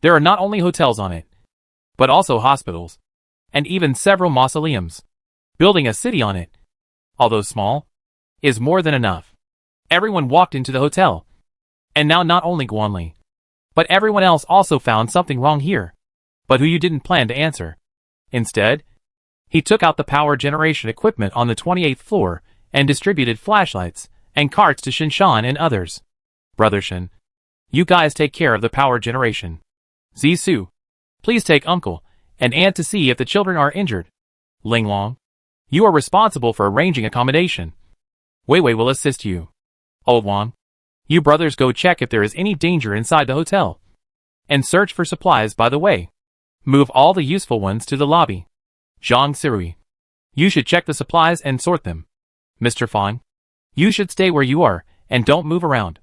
There are not only hotels on it, but also hospitals, and even several mausoleums. Building a city on it, although small, is more than enough. Everyone walked into the hotel. And now not only Guanli, but everyone else also found something wrong here. But Huyu didn't plan to answer. Instead, he took out the power generation equipment on the 28th floor and distributed flashlights and carts to Shinshan and others. Brother Shin, you guys take care of the power generation. Zisu, please take uncle and aunt to see if the children are injured. Linglong, you are responsible for arranging accommodation. Wei Wei will assist you. Old Wang, you brothers go check if there is any danger inside the hotel. And search for supplies by the way. Move all the useful ones to the lobby. Zhang Sirui, you should check the supplies and sort them. Mr. Fang, you should stay where you are and don't move around.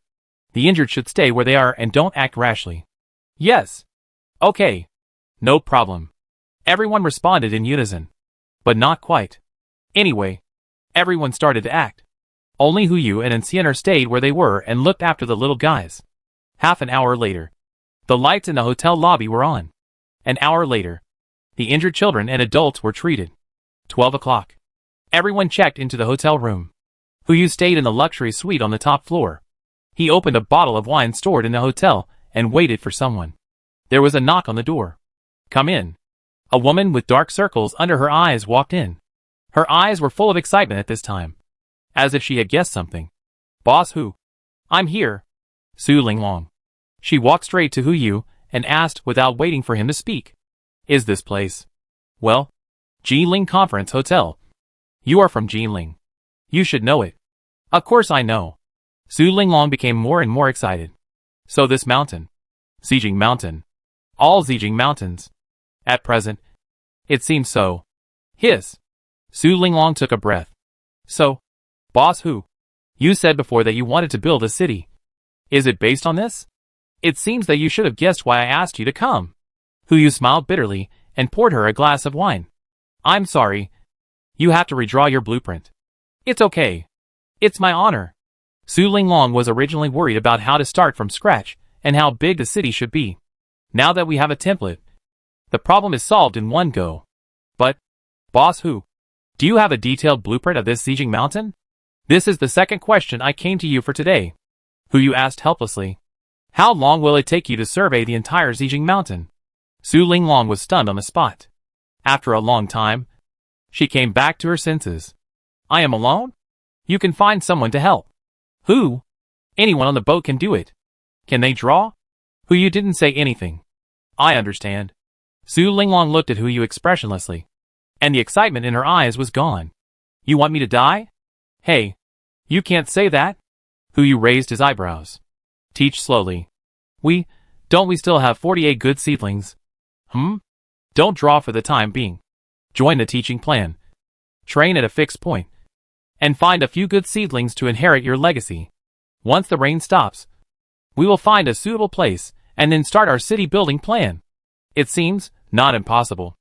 The injured should stay where they are and don't act rashly. Yes. Okay. No problem. Everyone responded in unison. But not quite. Anyway, everyone started to act. Only Huyu and Enciener stayed where they were and looked after the little guys. Half an hour later, the lights in the hotel lobby were on. An hour later, the injured children and adults were treated. 12 o'clock. Everyone checked into the hotel room. Huyu stayed in the luxury suite on the top floor. He opened a bottle of wine stored in the hotel and waited for someone. There was a knock on the door. Come in. A woman with dark circles under her eyes walked in. Her eyes were full of excitement at this time, as if she had guessed something. Boss Hu. I'm here. Su Linglong. She walked straight to Huyu and asked without waiting for him to speak. Is this place? Well, Jinling Conference Hotel. You are from Jinling. You should know it. Of course I know. Su Linglong became more and more excited. So this mountain. Zhejiang Mountain. All Zhejiang Mountains. At present. It seems so. Hiss. Su Linglong took a breath. So, Boss Hu, you said before that you wanted to build a city. Is it based on this? It seems that you should have guessed why I asked you to come. Huyu smiled bitterly and poured her a glass of wine. I'm sorry. You have to redraw your blueprint. It's okay. It's my honor. Su Linglong was originally worried about how to start from scratch and how big the city should be. Now that we have a template, the problem is solved in one go. But, Boss Hu, do you have a detailed blueprint of this Zhejiang Mountain? This is the second question I came to you for today. Huyu asked helplessly. How long will it take you to survey the entire Zijing Mountain? Su Linglong was stunned on the spot. After a long time, she came back to her senses. I am alone? You can find someone to help. Who? Anyone on the boat can do it. Can they draw? Huyu didn't say anything. I understand. Su Linglong looked at Huyu expressionlessly, and the excitement in her eyes was gone. You want me to die? Hey, you can't say that. Huyu raised his eyebrows. Teach slowly. Don't we still have 48 good seedlings? Don't draw for the time being. Join the teaching plan. Train at a fixed point. And find a few good seedlings to inherit your legacy. Once the rain stops, we will find a suitable place and then start our city building plan. It seems not impossible.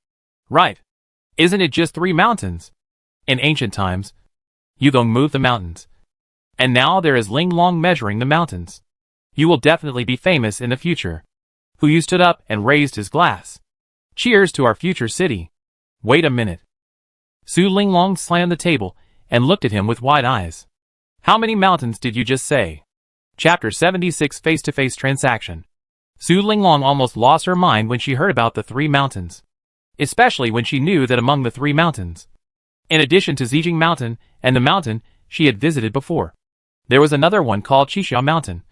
Right. Isn't it just 3 mountains? In ancient times, Yugong moved the mountains. And now there is Linglong measuring the mountains. You will definitely be famous in the future. Huyu stood up and raised his glass. Cheers to our future city. Wait a minute. Su Linglong slammed the table and looked at him with wide eyes. How many mountains did you just say? Chapter 76 Face-to-Face Transaction. Su Linglong almost lost her mind when she heard about the 3 mountains. Especially when she knew that among the 3 mountains, in addition to Zijing Mountain and the mountain she had visited before, there was another one called Qixia Mountain.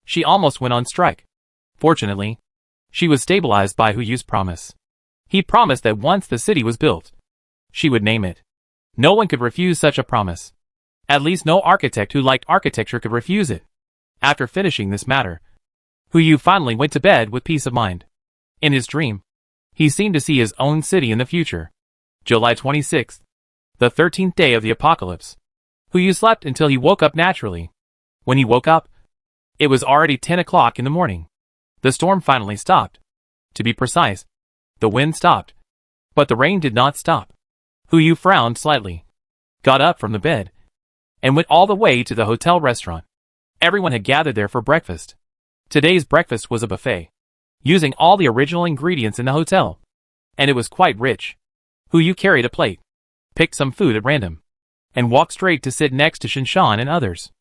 She almost went on strike. Fortunately, she was stabilized by Huyu's promise. He promised that once the city was built, she would name it. No one could refuse such a promise. At least no architect who liked architecture could refuse it. After finishing this matter, Huyu finally went to bed with peace of mind. In his dream, he seemed to see his own city in the future. July 26th, the 13th day of the apocalypse. Huyu slept until he woke up naturally. When he woke up, it was already 10 o'clock in the morning. The storm finally stopped. To be precise, the wind stopped. But the rain did not stop. Huyu frowned slightly, got up from the bed, and went all the way to the hotel restaurant. Everyone had gathered there for breakfast. Today's breakfast was a buffet, using all the original ingredients in the hotel. And it was quite rich. Huyu carried a plate, picked some food at random, and walked straight to sit next to Shinshan and others.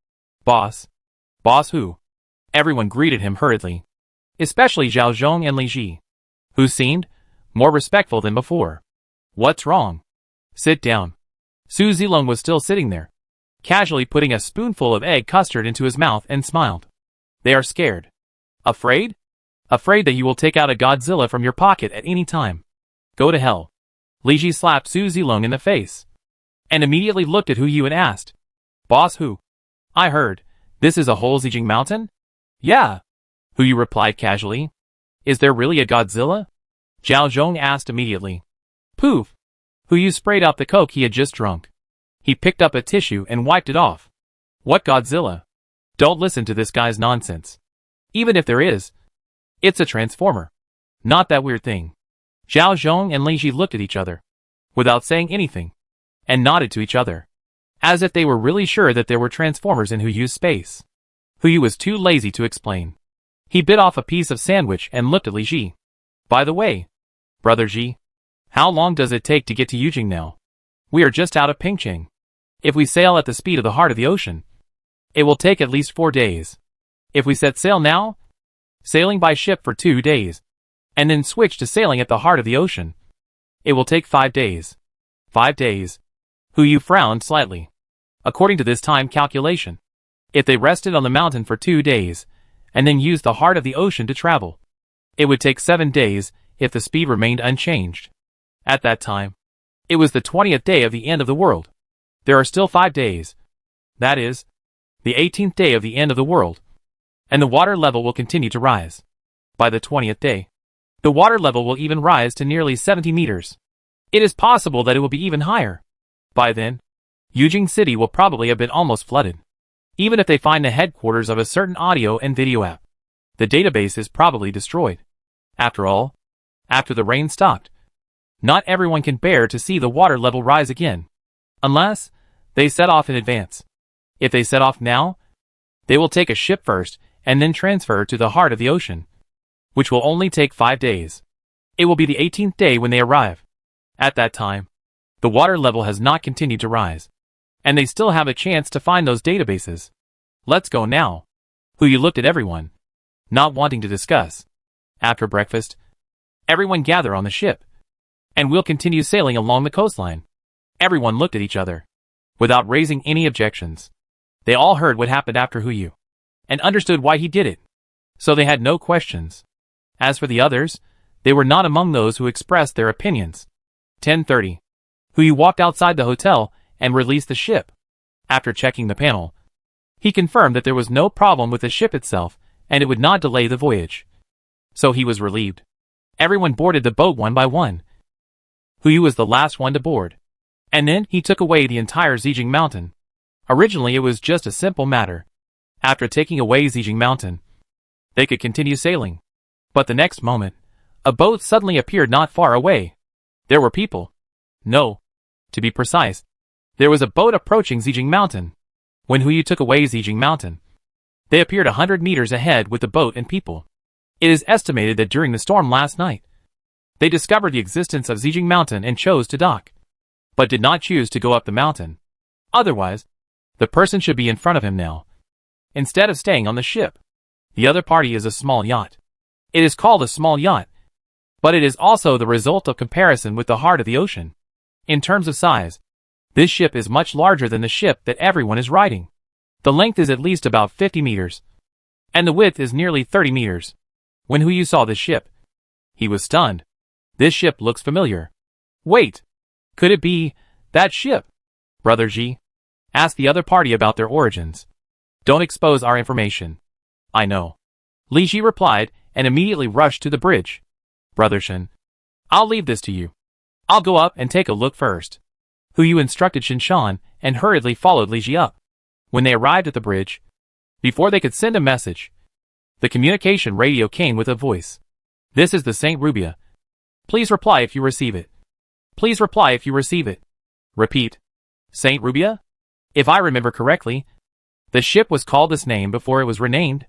Boss. Boss who? Everyone greeted him hurriedly, especially Zhao Zhong and Li Ji, who seemed more respectful than before. What's wrong? Sit down. Su Zilong was still sitting there, casually putting a spoonful of egg custard into his mouth and smiled. They are scared. Afraid? Afraid that you will take out a Godzilla from your pocket at any time. Go to hell. Li Ji slapped Su Zilong in the face, and immediately looked at Huyu and asked, Boss who? I heard, this is a whole Zijing Mountain? Yeah. Huyu replied casually. Is there really a Godzilla? Zhao Zhong asked immediately. Poof. Huyu sprayed out the coke he had just drunk. He picked up a tissue and wiped it off. What Godzilla? Don't listen to this guy's nonsense. Even if there is, it's a transformer. Not that weird thing. Zhao Zhong and Li Ji looked at each other, without saying anything, and nodded to each other, as if they were really sure that there were transformers in Huyu's space. Huyu was too lazy to explain. He bit off a piece of sandwich and looked at Li Ji. By the way, Brother Ji, how long does it take to get to Eugin now? We are just out of Pingcheng. If we sail at the speed of the heart of the ocean, it will take at least 4 days. If we set sail now, sailing by ship for 2 days, and then switch to sailing at the heart of the ocean, it will take 5 days. 5 days. Huyu frowned slightly. According to this time calculation, if they rested on the mountain for 2 days, and then used the heart of the ocean to travel, it would take 7 days if the speed remained unchanged. At that time, it was the 20th day of the end of the world. There are still 5 days. That is, the 18th day of the end of the world. And the water level will continue to rise. By the 20th day, the water level will even rise to nearly 70 meters. It is possible that it will be even higher. By then, Eugin City will probably have been almost flooded. Even if they find the headquarters of a certain audio and video app, the database is probably destroyed. After all, after the rain stopped, not everyone can bear to see the water level rise again, unless they set off in advance. If they set off now, they will take a ship first and then transfer to the heart of the ocean, which will only take 5 days. It will be the 18th day when they arrive. At that time, the water level has not continued to rise, and they still have a chance to find those databases. Let's go now. Huyu looked at everyone. not wanting to discuss. After breakfast, everyone gather on the ship, and we'll continue sailing along the coastline. Everyone looked at each other, without raising any objections. They all heard what happened after Huyu, and understood why he did it, so they had no questions. As for the others, they were not among those who expressed their opinions. 10:30. Huyu walked outside the hotel and released the ship. After checking the panel, he confirmed that there was no problem with the ship itself and it would not delay the voyage. So he was relieved. Everyone boarded the boat one by one. Huyu was the last one to board. And then he took away the entire Zijing Mountain. Originally it was just a simple matter. After taking away Zijing Mountain, they could continue sailing. But the next moment, a boat suddenly appeared not far away. There were people. No. To be precise, there was a boat approaching Zijing Mountain. When Huyu took away Zijing Mountain, they appeared 100 meters ahead with the boat and people. It is estimated that during the storm last night, they discovered the existence of Zijing Mountain and chose to dock, but did not choose to go up the mountain. Otherwise, the person should be in front of him now, instead of staying on the ship. The other party is a small yacht. It is called a small yacht, but it is also the result of comparison with the heart of the ocean. In terms of size, this ship is much larger than the ship that everyone is riding. The length is at least about 50 meters, and the width is nearly 30 meters. When Huyu saw this ship, he was stunned. This ship looks familiar. Wait, could it be that ship? Brother Ji, ask the other party about their origins. Don't expose our information. I know. Li Ji replied and immediately rushed to the bridge. Brother Shen, I'll leave this to you. I'll go up and take a look first. Huyu instructed Shinshan and hurriedly followed Li Ji up. When they arrived at the bridge, before they could send a message, the communication radio came with a voice. This is the Saint Rubia. Please reply if you receive it. Please reply if you receive it. Repeat. Saint Rubia? If I remember correctly, the ship was called this name before it was renamed.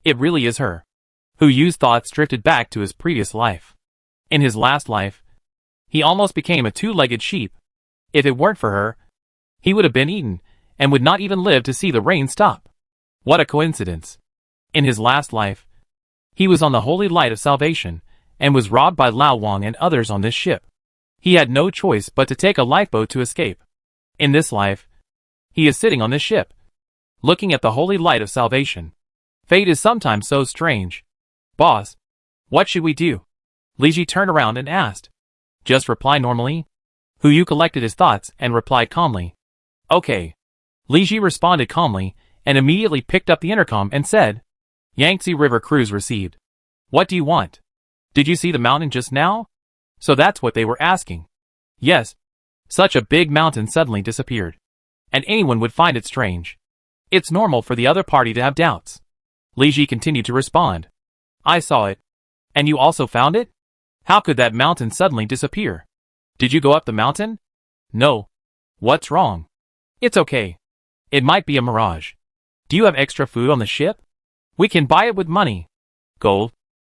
It really is her. Huyu's thoughts drifted back to his previous life. In his last life, he almost became a two-legged sheep. If it weren't for her, he would have been eaten and would not even live to see the rain stop. What a coincidence. In his last life, he was on the holy light of salvation and was robbed by Lao Wang and others on this ship. He had no choice but to take a lifeboat to escape. In this life, he is sitting on this ship, looking at the holy light of salvation. Fate is sometimes so strange. Boss, what should we do? Li Ji turned around and asked. Just reply normally. Huyu collected his thoughts and replied calmly. Okay. Li Ji responded calmly and immediately picked up the intercom and said, Yangtze River cruise received. What do you want? Did you see the mountain just now? So that's what they were asking. Yes. Such a big mountain suddenly disappeared. And anyone would find it strange. It's normal for the other party to have doubts. Li Ji continued to respond. I saw it. And you also found it? How could that mountain suddenly disappear? Did you go up the mountain? No. What's wrong? It's okay. It might be a mirage. Do you have extra food on the ship? We can buy it with money. Gold.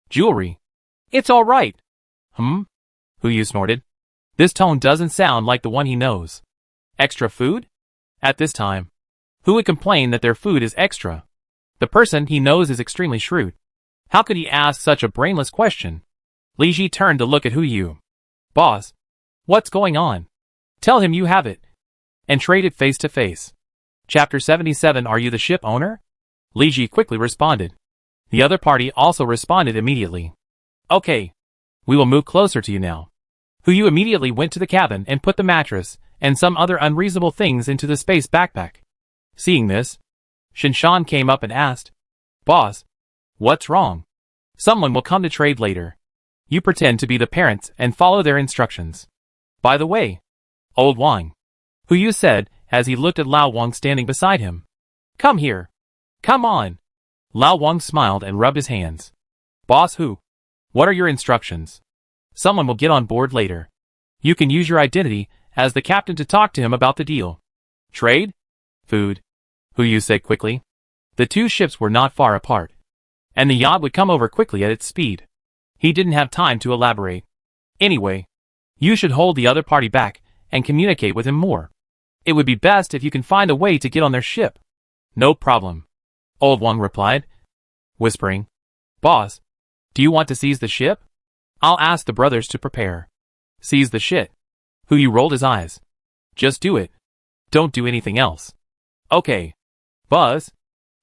Jewelry. It's all right. Huyu snorted. This tone doesn't sound like the one he knows. Extra food? At this time, who would complain that their food is extra? The person he knows is extremely shrewd. How could he ask such a brainless question? Li Ji turned to look at Huyu. Boss, what's going on? Tell him you have it. And trade it face to face. Chapter 77. Are you the ship owner? Li Ji quickly responded. The other party also responded immediately. Okay. We will move closer to you now. Huyu immediately went to the cabin and put the mattress and some other unreasonable things into the space backpack. Seeing this, Shinshan came up and asked, Boss, what's wrong? Someone will come to trade later. You pretend to be the parents and follow their instructions. By the way, Old Wang, Huyu said as he looked at Lao Wang standing beside him. Come here. Come on. Lao Wang smiled and rubbed his hands. Boss Hu, what are your instructions? Someone will get on board later. You can use your identity as the captain to talk to him about the deal. Trade? Food, Huyu said quickly. The two ships were not far apart, and the yacht would come over quickly at its speed. He didn't have time to elaborate. Anyway, you should hold the other party back and communicate with him more. It would be best if you can find a way to get on their ship. No problem, Old Wang replied, whispering. Boss, do you want to seize the ship? I'll ask the brothers to prepare. Seize the shit. Hu rolled his eyes. Just do it. Don't do anything else. Okay. Buzz.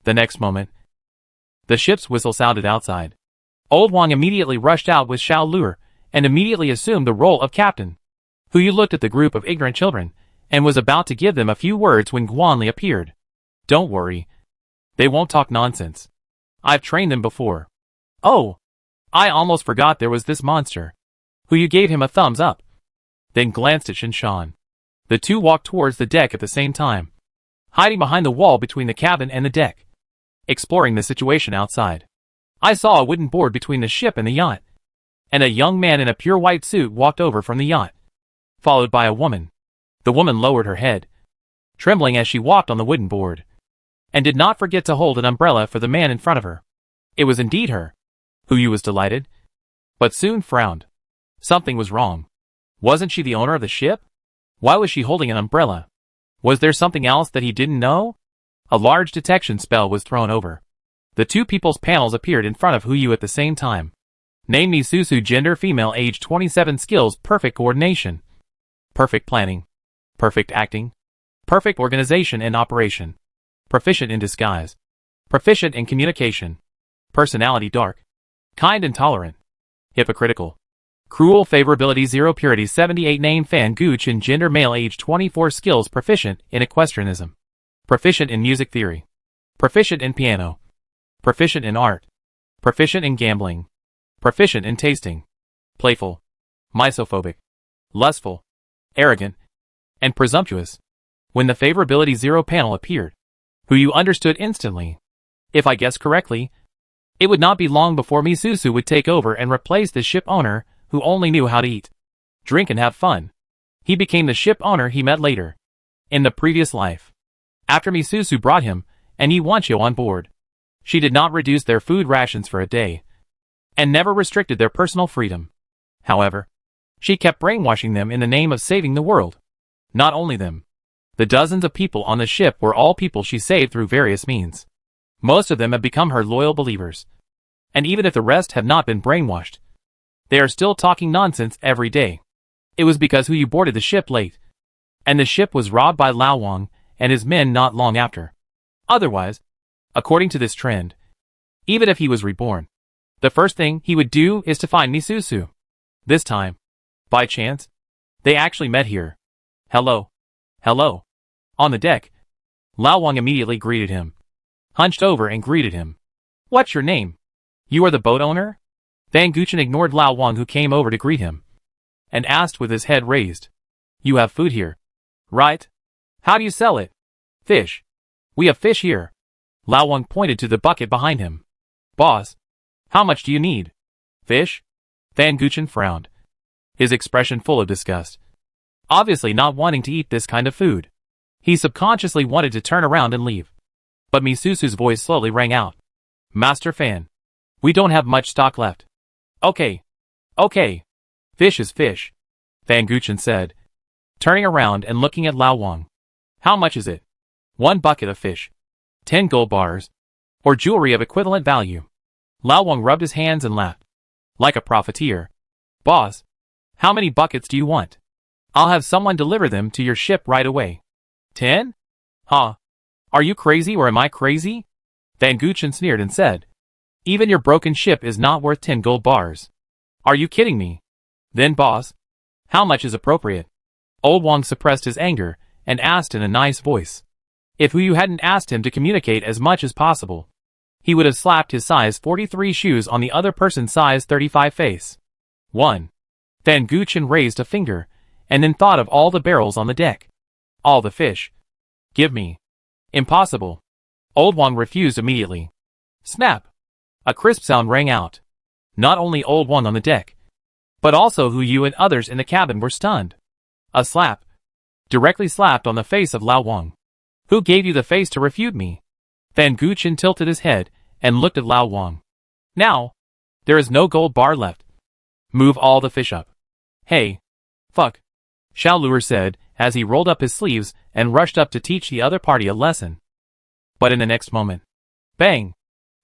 The next moment, the ship's whistle sounded outside. Old Wang immediately rushed out with Xiao Lure, and immediately assumed the role of captain. Hu looked at the group of ignorant children, and was about to give them a few words when Guanli appeared. Don't worry. They won't talk nonsense. I've trained them before. Oh! I almost forgot there was this monster. Hu gave him a thumbs up, then glanced at Shinshan. The two walked towards the deck at the same time, hiding behind the wall between the cabin and the deck, exploring the situation outside. I saw a wooden board between the ship and the yacht, and a young man in a pure white suit walked over from the yacht, followed by a woman. The woman lowered her head, trembling as she walked on the wooden board, and did not forget to hold an umbrella for the man in front of her. It was indeed her. Hu was delighted, but soon frowned. Something was wrong. Wasn't she the owner of the ship? Why was she holding an umbrella? Was there something else that he didn't know? A large detection spell was thrown over. The two people's panels appeared in front of Hu at the same time. Name me Susu, gender female, age 27, skills perfect coordination, perfect planning, perfect acting, perfect organization and operation, proficient in disguise, proficient in communication, personality dark, kind and tolerant, hypocritical, cruel, favorability 0, purity 78, name Fan Guchin, gender male, age 24, skills proficient in equestrianism, proficient in music theory, proficient in piano, proficient in art, proficient in gambling, proficient in tasting, playful, misophobic, lustful, arrogant, and presumptuous. When the favorability 0 panel appeared, Hu understood instantly. If I guessed correctly, it would not be long before Misusu would take over and replace the ship owner who only knew how to eat, drink and have fun. He became the ship owner he met later, in the previous life. After Misusu brought him and Ye Wanqiu on board, she did not reduce their food rations for a day, and never restricted their personal freedom. However, she kept brainwashing them in the name of saving the world. Not only them. The dozens of people on the ship were all people she saved through various means. Most of them have become her loyal believers. And even if the rest have not been brainwashed, they are still talking nonsense every day. It was because Hu boarded the ship late, and the ship was robbed by Lao Wang and his men not long after. Otherwise, according to this trend, even if he was reborn, the first thing he would do is to find Misusu. This time, by chance, they actually met here. Hello. Hello. On the deck, Lao Wang immediately greeted him, hunched over and greeted him. What's your name? You are the boat owner? Fan Guchin ignored Lao Wang, who came over to greet him, and asked with his head raised. You have food here, right? How do you sell it? Fish. We have fish here. Lao Wang pointed to the bucket behind him. Boss, how much do you need? Fish? Fan Guchin frowned, his expression full of disgust. Obviously not wanting to eat this kind of food. He subconsciously wanted to turn around and leave. But Misusu's voice slowly rang out. Master Fan, we don't have much stock left. Okay. Okay. Fish is fish, Fan Guchin said, turning around and looking at Lao Wang. How much is it? 1 bucket of fish, 10 gold bars, or jewelry of equivalent value. Lao Wang rubbed his hands and laughed, like a profiteer. Boss, how many buckets do you want? I'll have someone deliver them to your ship right away. 10? Huh? Are you crazy or am I crazy? Fan Guchin sneered and said, even your broken ship is not worth 10 gold bars. Are you kidding me? Then boss, how much is appropriate? Old Wang suppressed his anger and asked in a nice voice. If Hu hadn't asked him to communicate as much as possible, he would have slapped his size 43 shoes on the other person's size 35 face. 1. Fan Guchin raised a finger, and then thought of all the barrels on the deck. All the fish. Give me. Impossible. Old Wang refused immediately. Snap. A crisp sound rang out. Not only Old Wang on the deck, but also Hu and others in the cabin were stunned. A slap. Directly slapped on the face of Lao Wang. Who gave you the face to refute me? Fan Guchin tilted his head and looked at Lao Wang. Now, there is no gold bar left. Move all the fish up. Hey. Fuck. Xiao Lure said as he rolled up his sleeves and rushed up to teach the other party a lesson. But in the next moment, bang!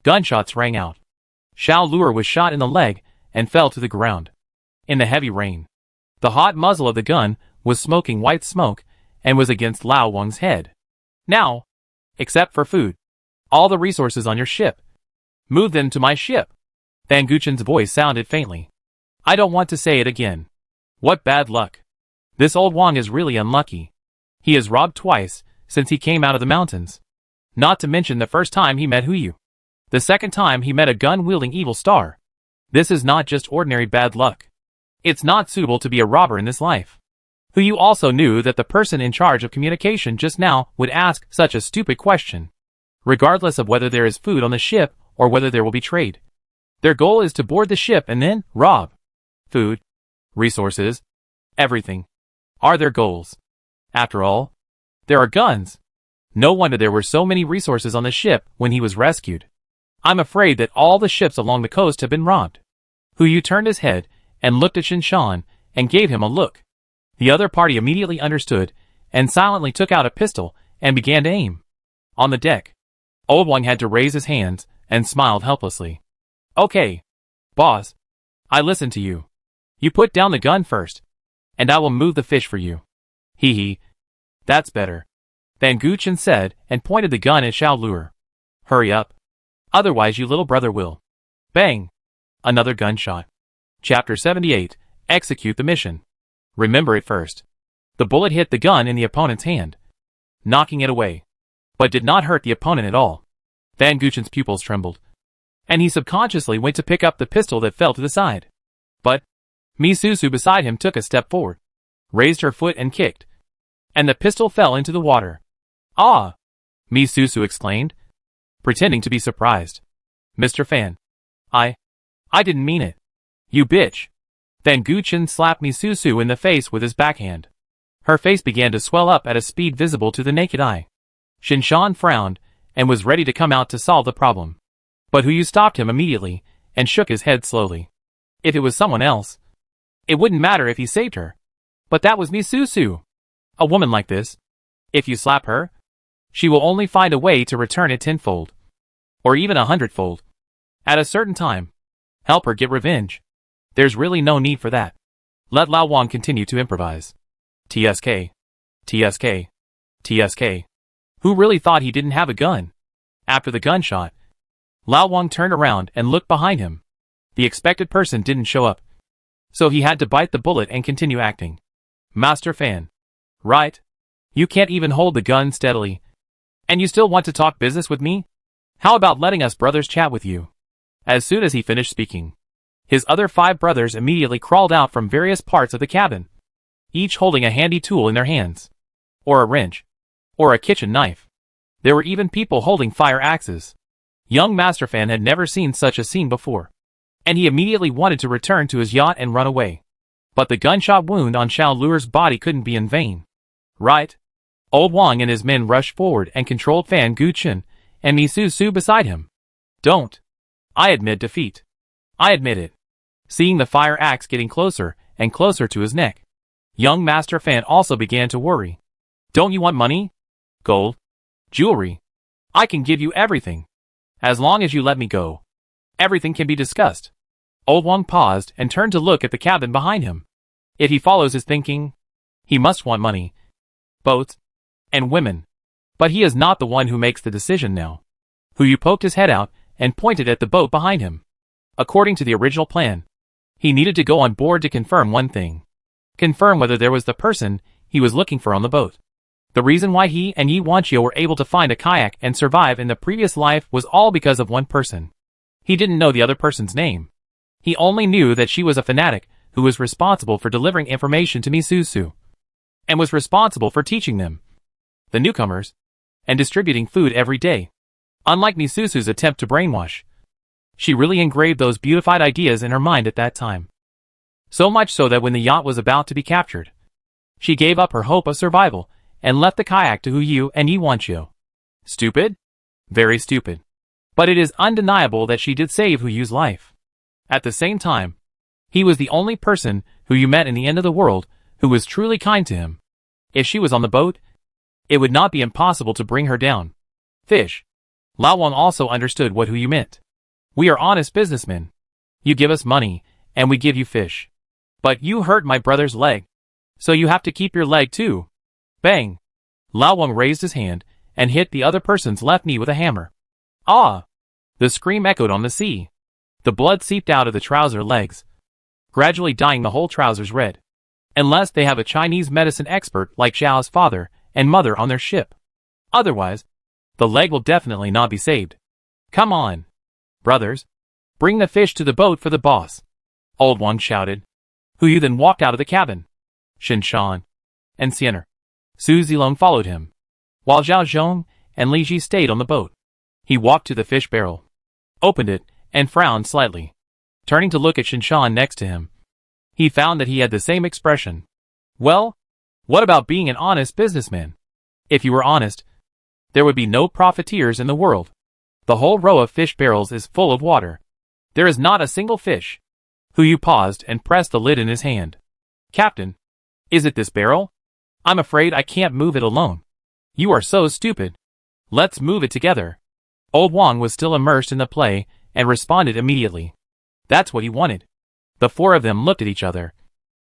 Gunshots rang out. Xiao Luer was shot in the leg and fell to the ground. In the heavy rain, the hot muzzle of the gun was smoking white smoke and was against Lao Wang's head. Now, except for food, all the resources on your ship. Move them to my ship. Fan Guchen's voice sounded faintly. I don't want to say it again. What bad luck. This old Wang is really unlucky. He has robbed twice since he came out of the mountains. Not to mention the first time he met Huyu. The second time he met a gun-wielding evil star. This is not just ordinary bad luck. It's not suitable to be a robber in this life. Huyu also knew that the person in charge of communication just now would ask such a stupid question. Regardless of whether there is food on the ship or whether there will be trade. Their goal is to board the ship and then rob. Food, resources, everything are their goals. After all, there are guns. No wonder there were so many resources on the ship when he was rescued. I'm afraid that all the ships along the coast have been robbed. Huyu turned his head and looked at Shinshan and gave him a look. The other party immediately understood and silently took out a pistol and began to aim. On the deck, Old Wang had to raise his hands and smiled helplessly. Okay, boss. I listen to you. You put down the gun first, and I will move the fish for you. Hee hee. That's better. Fan Guchen said and pointed the gun at Xiao Luer. Hurry up. Otherwise you little brother will. Bang. Another gunshot. Chapter 78. Execute the mission. Remember it first. The bullet hit the gun in the opponent's hand, knocking it away, but did not hurt the opponent at all. Fan Guchen's pupils trembled, and he subconsciously went to pick up the pistol that fell to the side. But Mi Susu beside him took a step forward, raised her foot and kicked, and the pistol fell into the water. Ah! Mi Susu exclaimed, pretending to be surprised. Mr. Fan. I didn't mean it. You bitch. Fan Guchen slapped Mi Susu in the face with his backhand. Her face began to swell up at a speed visible to the naked eye. Shinshan frowned and was ready to come out to solve the problem. But Huyu stopped him immediately and shook his head slowly. If it was someone else, it wouldn't matter if he saved her. But that was Mi Susu. A woman like this, if you slap her, she will only find a way to return it tenfold. Or even 100-fold. At a certain time. Help her get revenge. There's really no need for that. Let Lao Wang continue to improvise. TSK. TSK. TSK. Who really thought he didn't have a gun? After the gunshot, Lao Wang turned around and looked behind him. The expected person didn't show up. So he had to bite the bullet and continue acting. Master Fan. Right? You can't even hold the gun steadily. And you still want to talk business with me? How about letting us brothers chat with you? As soon as he finished speaking, his other 5 brothers immediately crawled out from various parts of the cabin, each holding a handy tool in their hands, or a wrench, or a kitchen knife. There were even people holding fire axes. Young Master Fan had never seen such a scene before, and he immediately wanted to return to his yacht and run away. But the gunshot wound on Xiao Luer's body couldn't be in vain. Right? Old Wang and his men rushed forward and controlled Fan Guchen and Mi Susu beside him. Don't. I admit defeat. I admit it. Seeing the fire axe getting closer and closer to his neck, young Master Fan also began to worry. Don't you want money? Gold? Jewelry? I can give you everything. As long as you let me go. Everything can be discussed. Old Wang paused and turned to look at the cabin behind him. If he follows his thinking, he must want money, boats, and women. But he is not the one who makes the decision now. Huyu poked his head out and pointed at the boat behind him. According to the original plan, he needed to go on board to confirm one thing. Confirm whether there was the person he was looking for on the boat. The reason why he and Ye Wanqiu were able to find a kayak and survive in the previous life was all because of one person. He didn't know the other person's name. He only knew that she was a fanatic who was responsible for delivering information to Mi Susu, and was responsible for teaching them, the newcomers, and distributing food every day. Unlike Mi Susu's attempt to brainwash, she really engraved those beautified ideas in her mind at that time. So much so that when the yacht was about to be captured, she gave up her hope of survival and left the kayak to Huyu and Ye Wanqiu. Stupid? Very stupid. But it is undeniable that she did save Huyu's life. At the same time, he was the only person who you met in the end of the world who was truly kind to him. If she was on the boat, it would not be impossible to bring her down. Fish. Lao Wang also understood what Huyu meant. We are honest businessmen. You give us money, and we give you fish. But you hurt my brother's leg. So you have to keep your leg too. Bang! Lao Wang raised his hand and hit the other person's left knee with a hammer. Ah! The scream echoed on the sea. The blood seeped out of the trouser legs, gradually dyeing the whole trousers red. Unless they have a Chinese medicine expert like Zhao's father and mother on their ship. Otherwise, the leg will definitely not be saved. Come on, brothers. Bring the fish to the boat for the boss. Old Wang shouted. Hu then walked out of the cabin. Shinshan and Xianer, Su Zilong followed him, while Zhao Zhong and Li Ji stayed on the boat. He walked to the fish barrel, opened it, and frowned slightly. Turning to look at Shinshan next to him, he found that he had the same expression. Well, what about being an honest businessman? If you were honest, there would be no profiteers in the world. The whole row of fish barrels is full of water. There is not a single fish. Hu paused and pressed the lid in his hand. Captain, is it this barrel? I'm afraid I can't move it alone. You are so stupid. Let's move it together. Old Wang was still immersed in the play and responded immediately. That's what he wanted. The four of them looked at each other,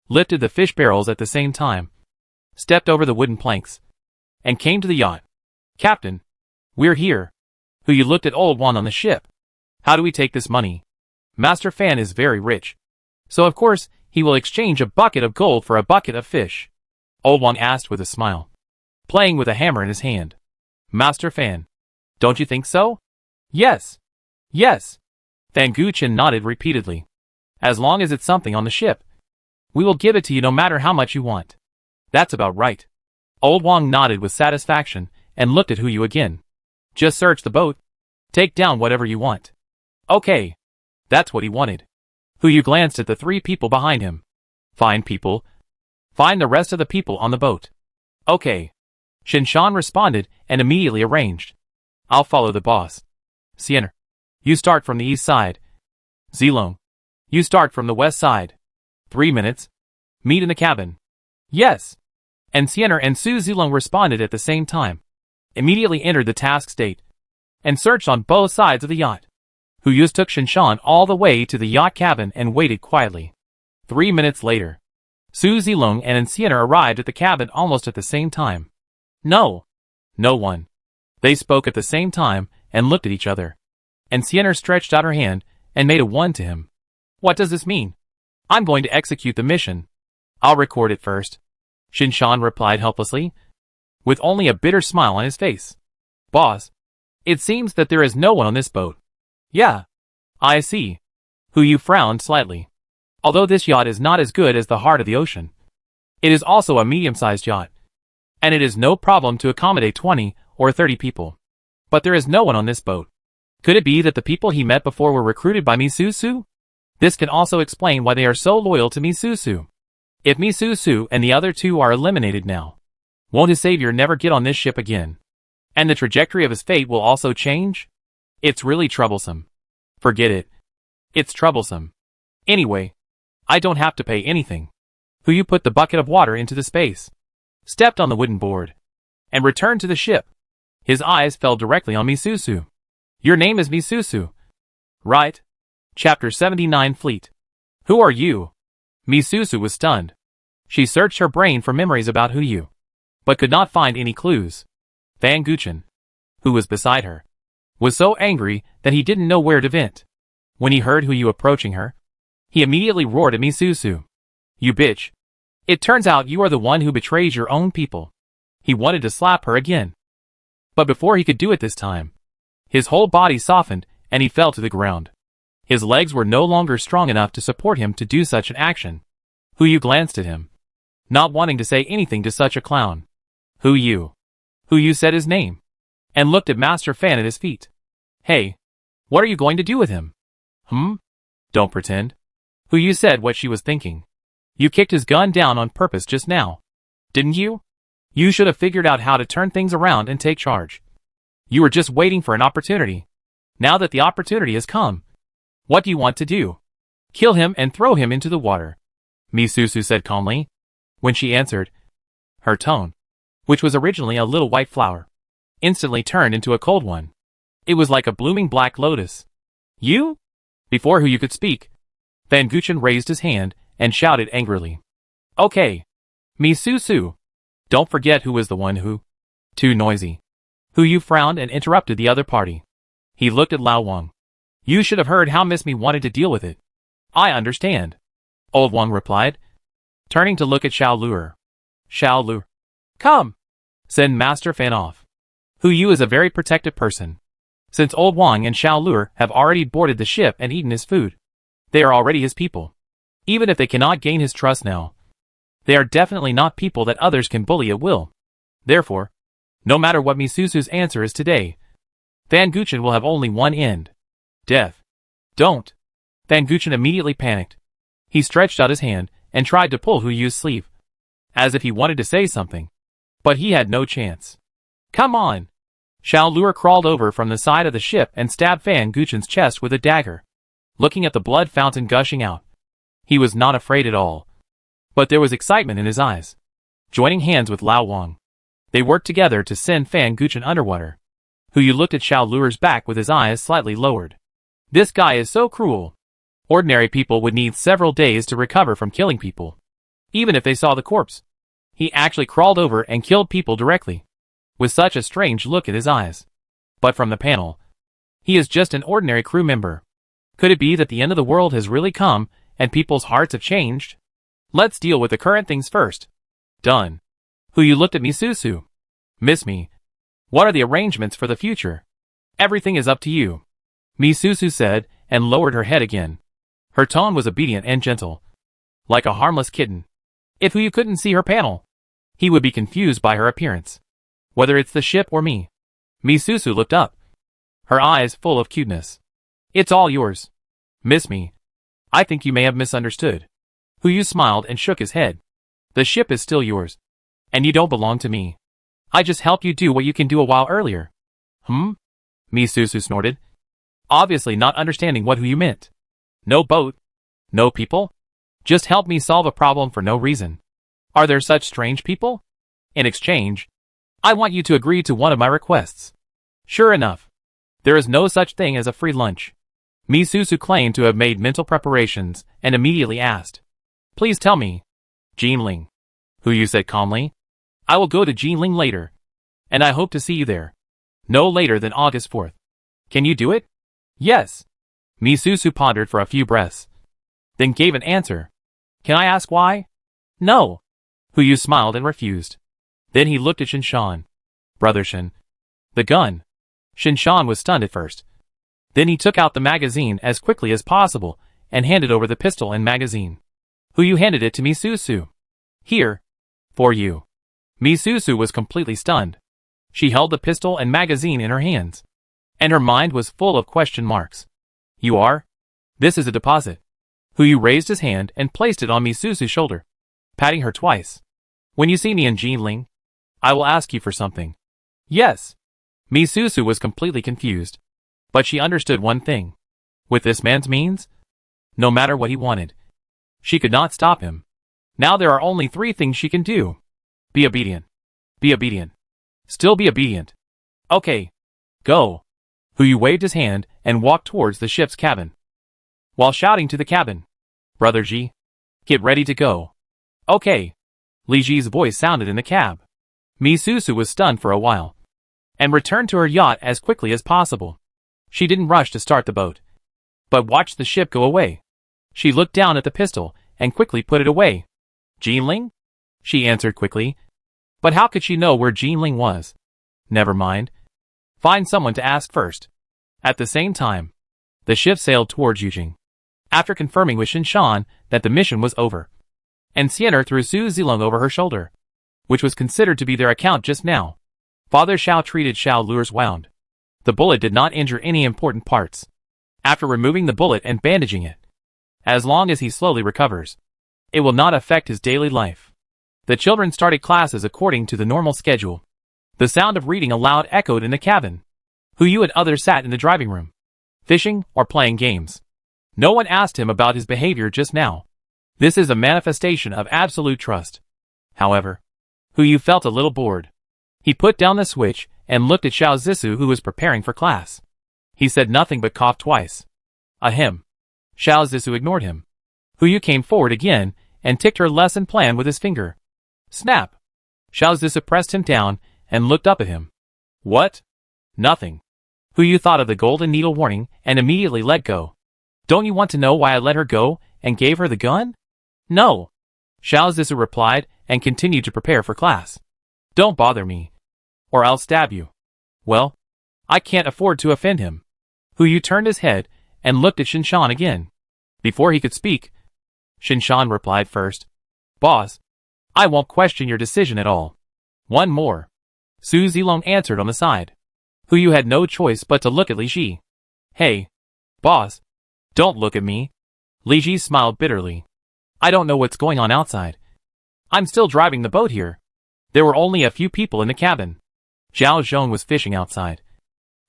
lifted the fish barrels at the same time, stepped over the wooden planks, and came to the yacht. Captain, we're here. Hu looked at Old Wang on the ship. How do we take this money? Master Fan is very rich, so of course he will exchange a bucket of gold for a bucket of fish. Old Wang asked with a smile, playing with a hammer in his hand. Master Fan, don't you think so? Yes. Yes. Fan Guchen nodded repeatedly. As long as it's something on the ship, we will give it to you no matter how much you want. That's about right. Old Wang nodded with satisfaction and looked at Hu again. Just search the boat. Take down whatever you want. Okay. That's what he wanted. Hu glanced at the three people behind him. Fine people. Find the rest of the people on the boat. Okay. Shinshan responded and immediately arranged. I'll follow the boss. Xianer, you start from the east side. Zilong, you start from the west side. 3 minutes. Meet in the cabin. Yes. And Xianer and Su Zilong responded at the same time. Immediately entered the task state and searched on both sides of the yacht. Hu took Shinshan all the way to the yacht cabin and waited quietly. 3 minutes later, Su Zilong and Xianer arrived at the cabin almost at the same time. No. No one. They spoke at the same time and looked at each other. And Xianer stretched out her hand and made a 1 to him. What does this mean? I'm going to execute the mission. I'll record it first. Shinshan replied helplessly, with only a bitter smile on his face. Boss, it seems that there is no one on this boat. Yeah. I see. Hu frowned slightly. Although this yacht is not as good as the heart of the ocean, it is also a medium-sized yacht, and it is no problem to accommodate 20 or 30 people. But there is no one on this boat. Could it be that the people he met before were recruited by Misusu? This can also explain why they are so loyal to Misusu. If Misusu and the other two are eliminated now, won't his savior never get on this ship again? And the trajectory of his fate will also change? It's really troublesome. Forget it. It's troublesome. Anyway, I don't have to pay anything. Hu put the bucket of water into the space, stepped on the wooden board, and returned to the ship. His eyes fell directly on Misusu. Your name is Misusu. Right? Chapter 79 Fleet. Who are you? Misusu was stunned. She searched her brain for memories about Hu, but could not find any clues. Fan Guchen, who was beside her, was so angry that he didn't know where to vent. When he heard Hu approaching her, he immediately roared at Misusu. You bitch. It turns out you are the one who betrays your own people. He wanted to slap her again. But before he could do it this time, his whole body softened and he fell to the ground. His legs were no longer strong enough to support him to do such an action. Hu glanced at him, not wanting to say anything to such a clown. Hu said his name, and looked at Master Fan at his feet. Hey, what are you going to do with him? Don't pretend. Hu said what she was thinking. You kicked his gun down on purpose just now, didn't you? You should have figured out how to turn things around and take charge. You were just waiting for an opportunity. Now that the opportunity has come, what do you want to do? Kill him and throw him into the water, Misusu said calmly. When she answered, her tone, which was originally a little white flower, instantly turned into a cold one. It was like a blooming black lotus. You? Before Hu Yu could speak, Van Guchen raised his hand and shouted angrily. Okay. Me Su. Don't forget who was the one who... Too noisy. Hu Yu frowned and interrupted the other party. He looked at Lao Wang. You should have heard how Miss Me wanted to deal with it. I understand. Old Wang replied, turning to look at Xiao Luer. Xiao Luer. Come. Send Master Fan off. Hu Yu is a very protective person. Since Old Wang and Xiao Luer have already boarded the ship and eaten his food, they are already his people. Even if they cannot gain his trust now, they are definitely not people that others can bully at will. Therefore, no matter what Misusu's answer is today, Van Guchen will have only one end. Death. Don't. Van Guchen immediately panicked. He stretched out his hand and tried to pull Hu Yu's sleeve, as if he wanted to say something. But he had no chance. Come on. Xiao Luer crawled over from the side of the ship and stabbed Van Guchen's chest with a dagger, looking at the blood fountain gushing out. He was not afraid at all. But there was excitement in his eyes. Joining hands with Lao Wang, they worked together to send Van Guchen underwater. Hu Yu looked at Xiao Luer's back with his eyes slightly lowered. This guy is so cruel. Ordinary people would need several days to recover from killing people. Even if they saw the corpse. He actually crawled over and killed people directly, with such a strange look in his eyes. But from the panel, he is just an ordinary crew member. Could it be that the end of the world has really come and people's hearts have changed? Let's deal with the current things first. Done. Hu Yu looked at Misusu. Miss Me, what are the arrangements for the future? Everything is up to you. Misusu said and lowered her head again. Her tone was obedient and gentle, like a harmless kitten. If Hu Yu couldn't see her panel, he would be confused by her appearance. Whether it's the ship or me. Misusu looked up, her eyes full of cuteness. It's all yours. Miss Me, I think you may have misunderstood. Hu Yu smiled and shook his head. The ship is still yours, and you don't belong to me. I just helped you do what you can do a while earlier. Misusu snorted, obviously not understanding what Hu Yu meant. No boat? No people? Just help me solve a problem for no reason. Are there such strange people? In exchange, I want you to agree to one of my requests. Sure enough, there is no such thing as a free lunch. Misusu claimed to have made mental preparations and immediately asked, Please tell me. Jinling. Hu Yu said calmly. I will go to Jinling later, and I hope to see you there. No later than August 4th. Can you do it? Yes. Misusu pondered for a few breaths, then gave an answer. Can I ask why? No. Hu Yu smiled and refused. Then he looked at Shinshan. Brother Shin. The gun. Shinshan was stunned at first. Then he took out the magazine as quickly as possible and handed over the pistol and magazine. Hu Yu handed it to Misusu. Here. For you. Misusu was completely stunned. She held the pistol and magazine in her hands, and her mind was full of question marks. You are? This is a deposit. Hu Yu raised his hand and placed it on Misusu's shoulder, patting her twice. When you see me in Jinling, I will ask you for something. Yes. Misusu was completely confused, but she understood one thing. With this man's means, no matter what he wanted, she could not stop him. Now there are only 3 things she can do. Be obedient. Be obedient. Still be obedient. Okay. Go. Hu Yu waved his hand and walked towards the ship's cabin, while shouting to the cabin. Brother Ji, get ready to go. Okay. Li Ji's voice sounded in the cab. Misusu was stunned for a while, and returned to her yacht as quickly as possible. She didn't rush to start the boat, but watched the ship go away. She looked down at the pistol and quickly put it away. Jinling? She answered quickly. But how could she know where Jinling was? Never mind. Find someone to ask first. At the same time, the ship sailed towards Eugin. After confirming with Shinshan that the mission was over, and Siener threw Su Zilong over her shoulder, which was considered to be their account just now. Father Xiao treated Xiao Luer's wound. The bullet did not injure any important parts. After removing the bullet and bandaging it, as long as he slowly recovers, it will not affect his daily life. The children started classes according to the normal schedule. The sound of reading aloud echoed in the cabin. Hu Yu and others sat in the driving room, fishing or playing games. No one asked him about his behavior just now. This is a manifestation of absolute trust. However, Hu Yu felt a little bored. He put down the switch and looked at Xiao Zissou, who was preparing for class. He said nothing but coughed twice. Ahem. Xiao Zissou ignored him. Hu Yu came forward again and ticked her lesson plan with his finger. Snap. Xiao Zissou pressed him down and looked up at him. What? Nothing. Hu Yu thought of the golden needle warning and immediately let go. Don't you want to know why I let her go and gave her the gun? No. Xiao Zissou replied and continued to prepare for class. Don't bother me, or I'll stab you. Well, I can't afford to offend him. Hu Yu turned his head and looked at Shinshan again. Before he could speak, Shinshan replied first. Boss, I won't question your decision at all. One more. Su Zilong answered on the side. Hu Yu had no choice but to look at Li Ji. Hey, boss, don't look at me. Li Ji smiled bitterly. I don't know what's going on outside. I'm still driving the boat here. There were only a few people in the cabin. Zhao Zhong was fishing outside.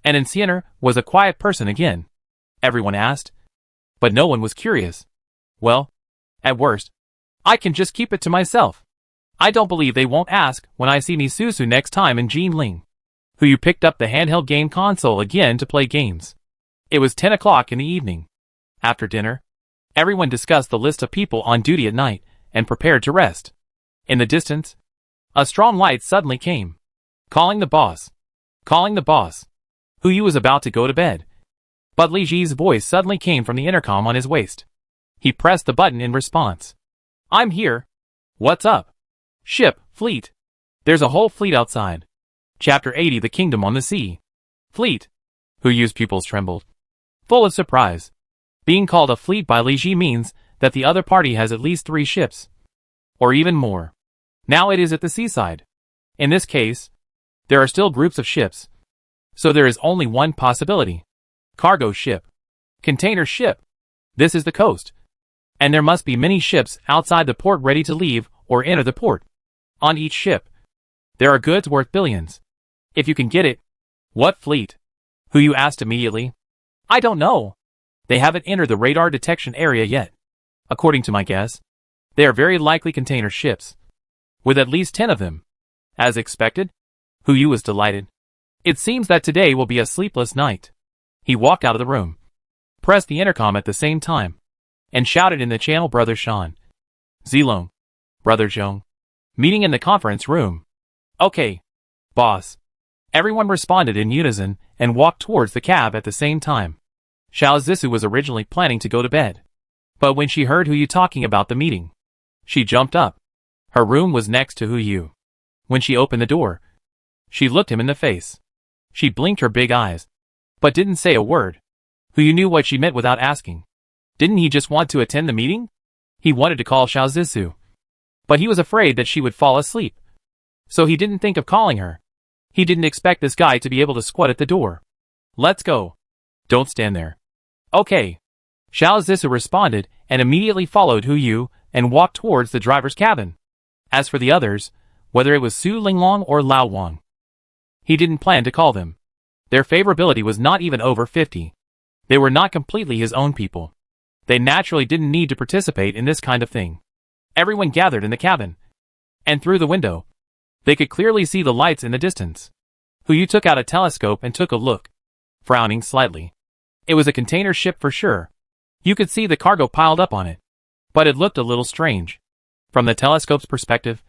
And Enciener was a quiet person again. Everyone asked. But no one was curious. Well, at worst, I can just keep it to myself. I don't believe they won't ask when I see Misusu next time in Jinling. Hu Yu picked up the handheld game console again to play games. It was 10 o'clock in the evening. After dinner, everyone discussed the list of people on duty at night and prepared to rest. In the distance, a strong light suddenly came. Calling the boss. Calling the boss. Hu Yu was about to go to bed. But Li Ji's voice suddenly came from the intercom on his waist. He pressed the button in response. I'm here. What's up? Ship, fleet. There's a whole fleet outside. Chapter 80 The Kingdom on the Sea. Fleet. Hu Yu's pupils trembled. Full of surprise. Being called a fleet by Li Ji means that the other party has at least 3 ships. Or even more. Now it is at the seaside. In this case, there are still groups of ships. So there is only one possibility. Cargo ship. Container ship. This is the coast. And there must be many ships outside the port ready to leave or enter the port. On each ship, there are goods worth billions. If you can get it. What fleet? Hu Yu asked immediately. I don't know. They haven't entered the radar detection area yet. According to my guess, they are very likely container ships. With at least 10 of them. As expected, Hu Yu was delighted. It seems that today will be a sleepless night. He walked out of the room, pressed the intercom at the same time, and shouted in the channel, Brother Shan. Zilong. Brother Zhong. Meeting in the conference room. Okay. Boss. Everyone responded in unison and walked towards the cab at the same time. Xiao Zissou was originally planning to go to bed. But when she heard Hu Yu talking about the meeting, she jumped up. Her room was next to Hu Yu. When she opened the door, she looked him in the face. She blinked her big eyes, but didn't say a word. Hu Yu knew what she meant without asking. Didn't he just want to attend the meeting? He wanted to call Xiao Zissou. But he was afraid that she would fall asleep. So he didn't think of calling her. He didn't expect this guy to be able to squat at the door. Let's go. Don't stand there. Okay. Xiao Zissou responded and immediately followed Hu Yu and walked towards the driver's cabin. As for the others, whether it was Su Linglong or Lao Wang, he didn't plan to call them. Their favorability was not even over 50. They were not completely his own people. They naturally didn't need to participate in this kind of thing. Everyone gathered in the cabin. And through the window, they could clearly see the lights in the distance. Hu Yu took out a telescope and took a look, frowning slightly. It was a container ship for sure. You could see the cargo piled up on it. But it looked a little strange. From the telescope's perspective,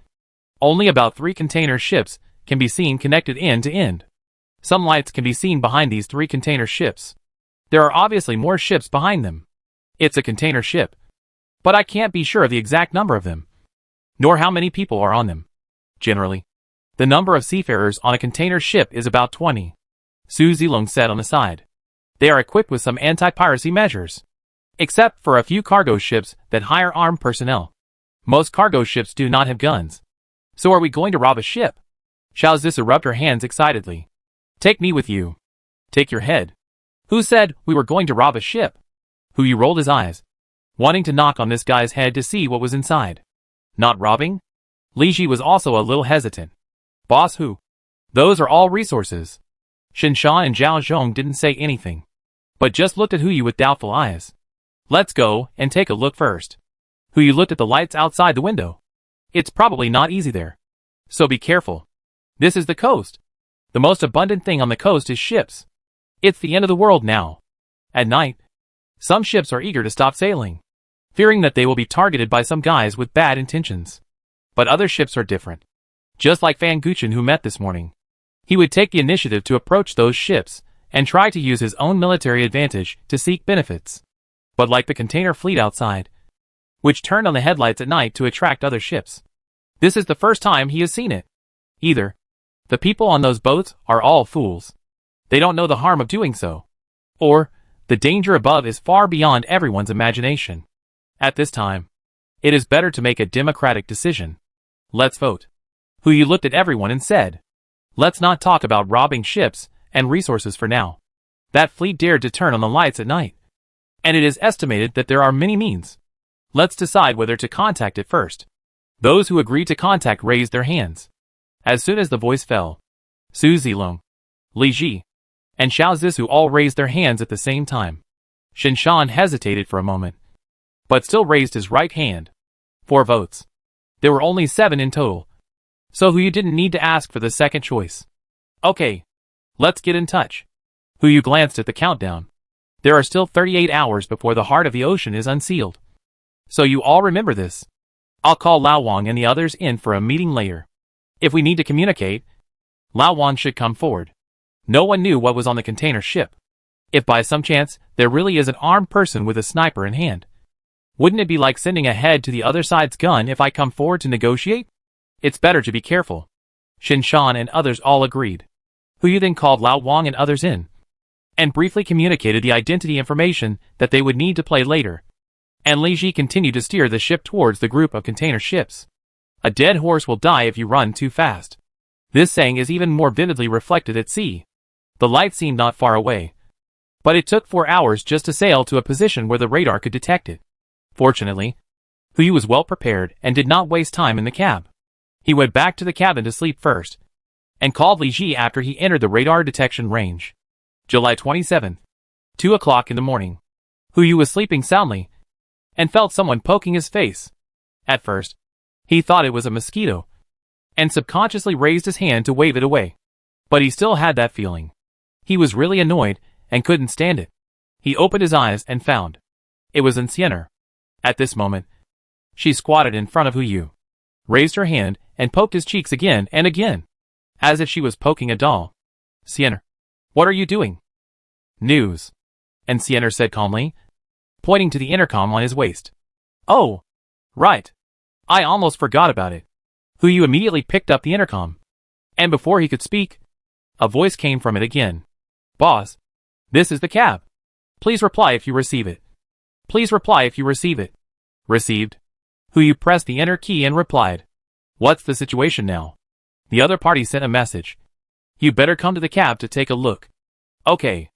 only about 3 container ships can be seen connected end to end. Some lights can be seen behind these 3 container ships. There are obviously more ships behind them. It's a container ship. But I can't be sure of the exact number of them, nor how many people are on them. Generally, the number of seafarers on a container ship is about 20. Su Zilong said on the side. They are equipped with some anti-piracy measures. Except for a few cargo ships that hire armed personnel. Most cargo ships do not have guns. So are we going to rob a ship? Xiao Zissou rubbed her hands excitedly. Take me with you. Take your head. Who said we were going to rob a ship? Hu Yu rolled his eyes, wanting to knock on this guy's head to see what was inside. Not robbing? Li Ji was also a little hesitant. Boss Hu. Those are all resources. Shinshan and Zhao Zhong didn't say anything, but just looked at Hu Yu with doubtful eyes. Let's go and take a look first. Hu Yu looked at the lights outside the window. It's probably not easy there. So be careful. This is the coast. The most abundant thing on the coast is ships. It's the end of the world now. At night, Some ships are eager to stop sailing, fearing that they will be targeted by some guys with bad intentions. But other ships are different. Just like Fan Guchen who met this morning. He would take the initiative to approach those ships and try to use his own military advantage to seek benefits. But like the container fleet outside, which turned on the headlights at night to attract other ships. This is the first time he has seen it. Either the people on those boats are all fools. They don't know the harm of doing so. Or the danger above is far beyond everyone's imagination. At this time, it is better to make a democratic decision. Let's vote. Hu Yu looked at everyone and said, let's not talk about robbing ships and resources for now. That fleet dared to turn on the lights at night. And it is estimated that there are many means. Let's decide whether to contact it first. Those who agreed to contact raised their hands. As soon as the voice fell, Su Zilong, Li Ji, and Xiao Zhisu all raised their hands at the same time. Shen Shan hesitated for a moment, but still raised his right hand. 4 votes. There were only 7 in total, so Hu Yu didn't need to ask for the second choice. Okay, let's get in touch. Hu Yu glanced at the countdown. There are still 38 hours before the heart of the ocean is unsealed. So you all remember this. I'll call Lao Wang and the others in for a meeting later. If we need to communicate, Lao Wang should come forward. No one knew what was on the container ship. If by some chance there really is an armed person with a sniper in hand, wouldn't it be like sending a head to the other side's gun if I come forward to negotiate? It's better to be careful. Shen Shan and others all agreed. Hu Yu then called Lao Wang and others in, and briefly communicated the identity information that they would need to play later. And Li Ji continued to steer the ship towards the group of container ships. A dead horse will die if you run too fast. This saying is even more vividly reflected at sea. The light seemed not far away, but it took 4 hours just to sail to a position where the radar could detect it. Fortunately, Hu Yu was well prepared and did not waste time in the cab. He went back to the cabin to sleep first, and called Li Ji after he entered the radar detection range. July 27th, 2 o'clock in the morning. Hu Yu was sleeping soundly, and felt someone poking his face. At first, he thought it was a mosquito, and subconsciously raised his hand to wave it away. But he still had that feeling. He was really annoyed, and couldn't stand it. He opened his eyes and found it was Eugin. At this moment, she squatted in front of Hu Yu, raised her hand, and poked his cheeks again and again, as if she was poking a doll. Eugin, what are you doing? News. And Eugin said calmly, pointing to the intercom on his waist. Oh, right. I almost forgot about it. Hu Yu immediately picked up the intercom, and before he could speak, a voice came from it again. Boss, this is the cab. Please reply if you receive it. Please reply if you receive it. Received. Hu Yu pressed the enter key and replied. What's the situation now? The other party sent a message. You better come to the cab to take a look. Okay.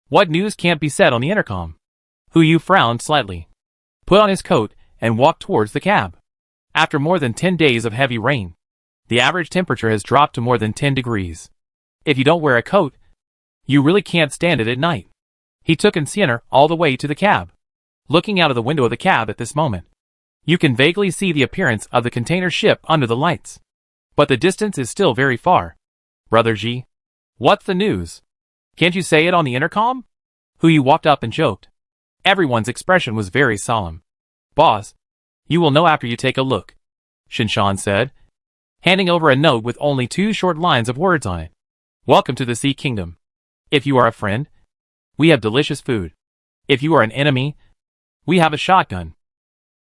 What news can't be said on the intercom? Hu Yu frowned slightly, put on his coat, and walked towards the cab. After more than 10 days of heavy rain, the average temperature has dropped to more than 10 degrees. If you don't wear a coat, you really can't stand it at night. He took Eugin all the way to the cab. Looking out of the window of the cab at this moment, you can vaguely see the appearance of the container ship under the lights. But the distance is still very far. Brother Ji, what's the news? Can't you say it on the intercom? Hu Yu walked up and joked. Everyone's expression was very solemn. Boss, you will know after you take a look, Shen Shan said, handing over a note with only 2 short lines of words on it. Welcome to the Sea Kingdom. If you are a friend, we have delicious food. If you are an enemy, we have a shotgun.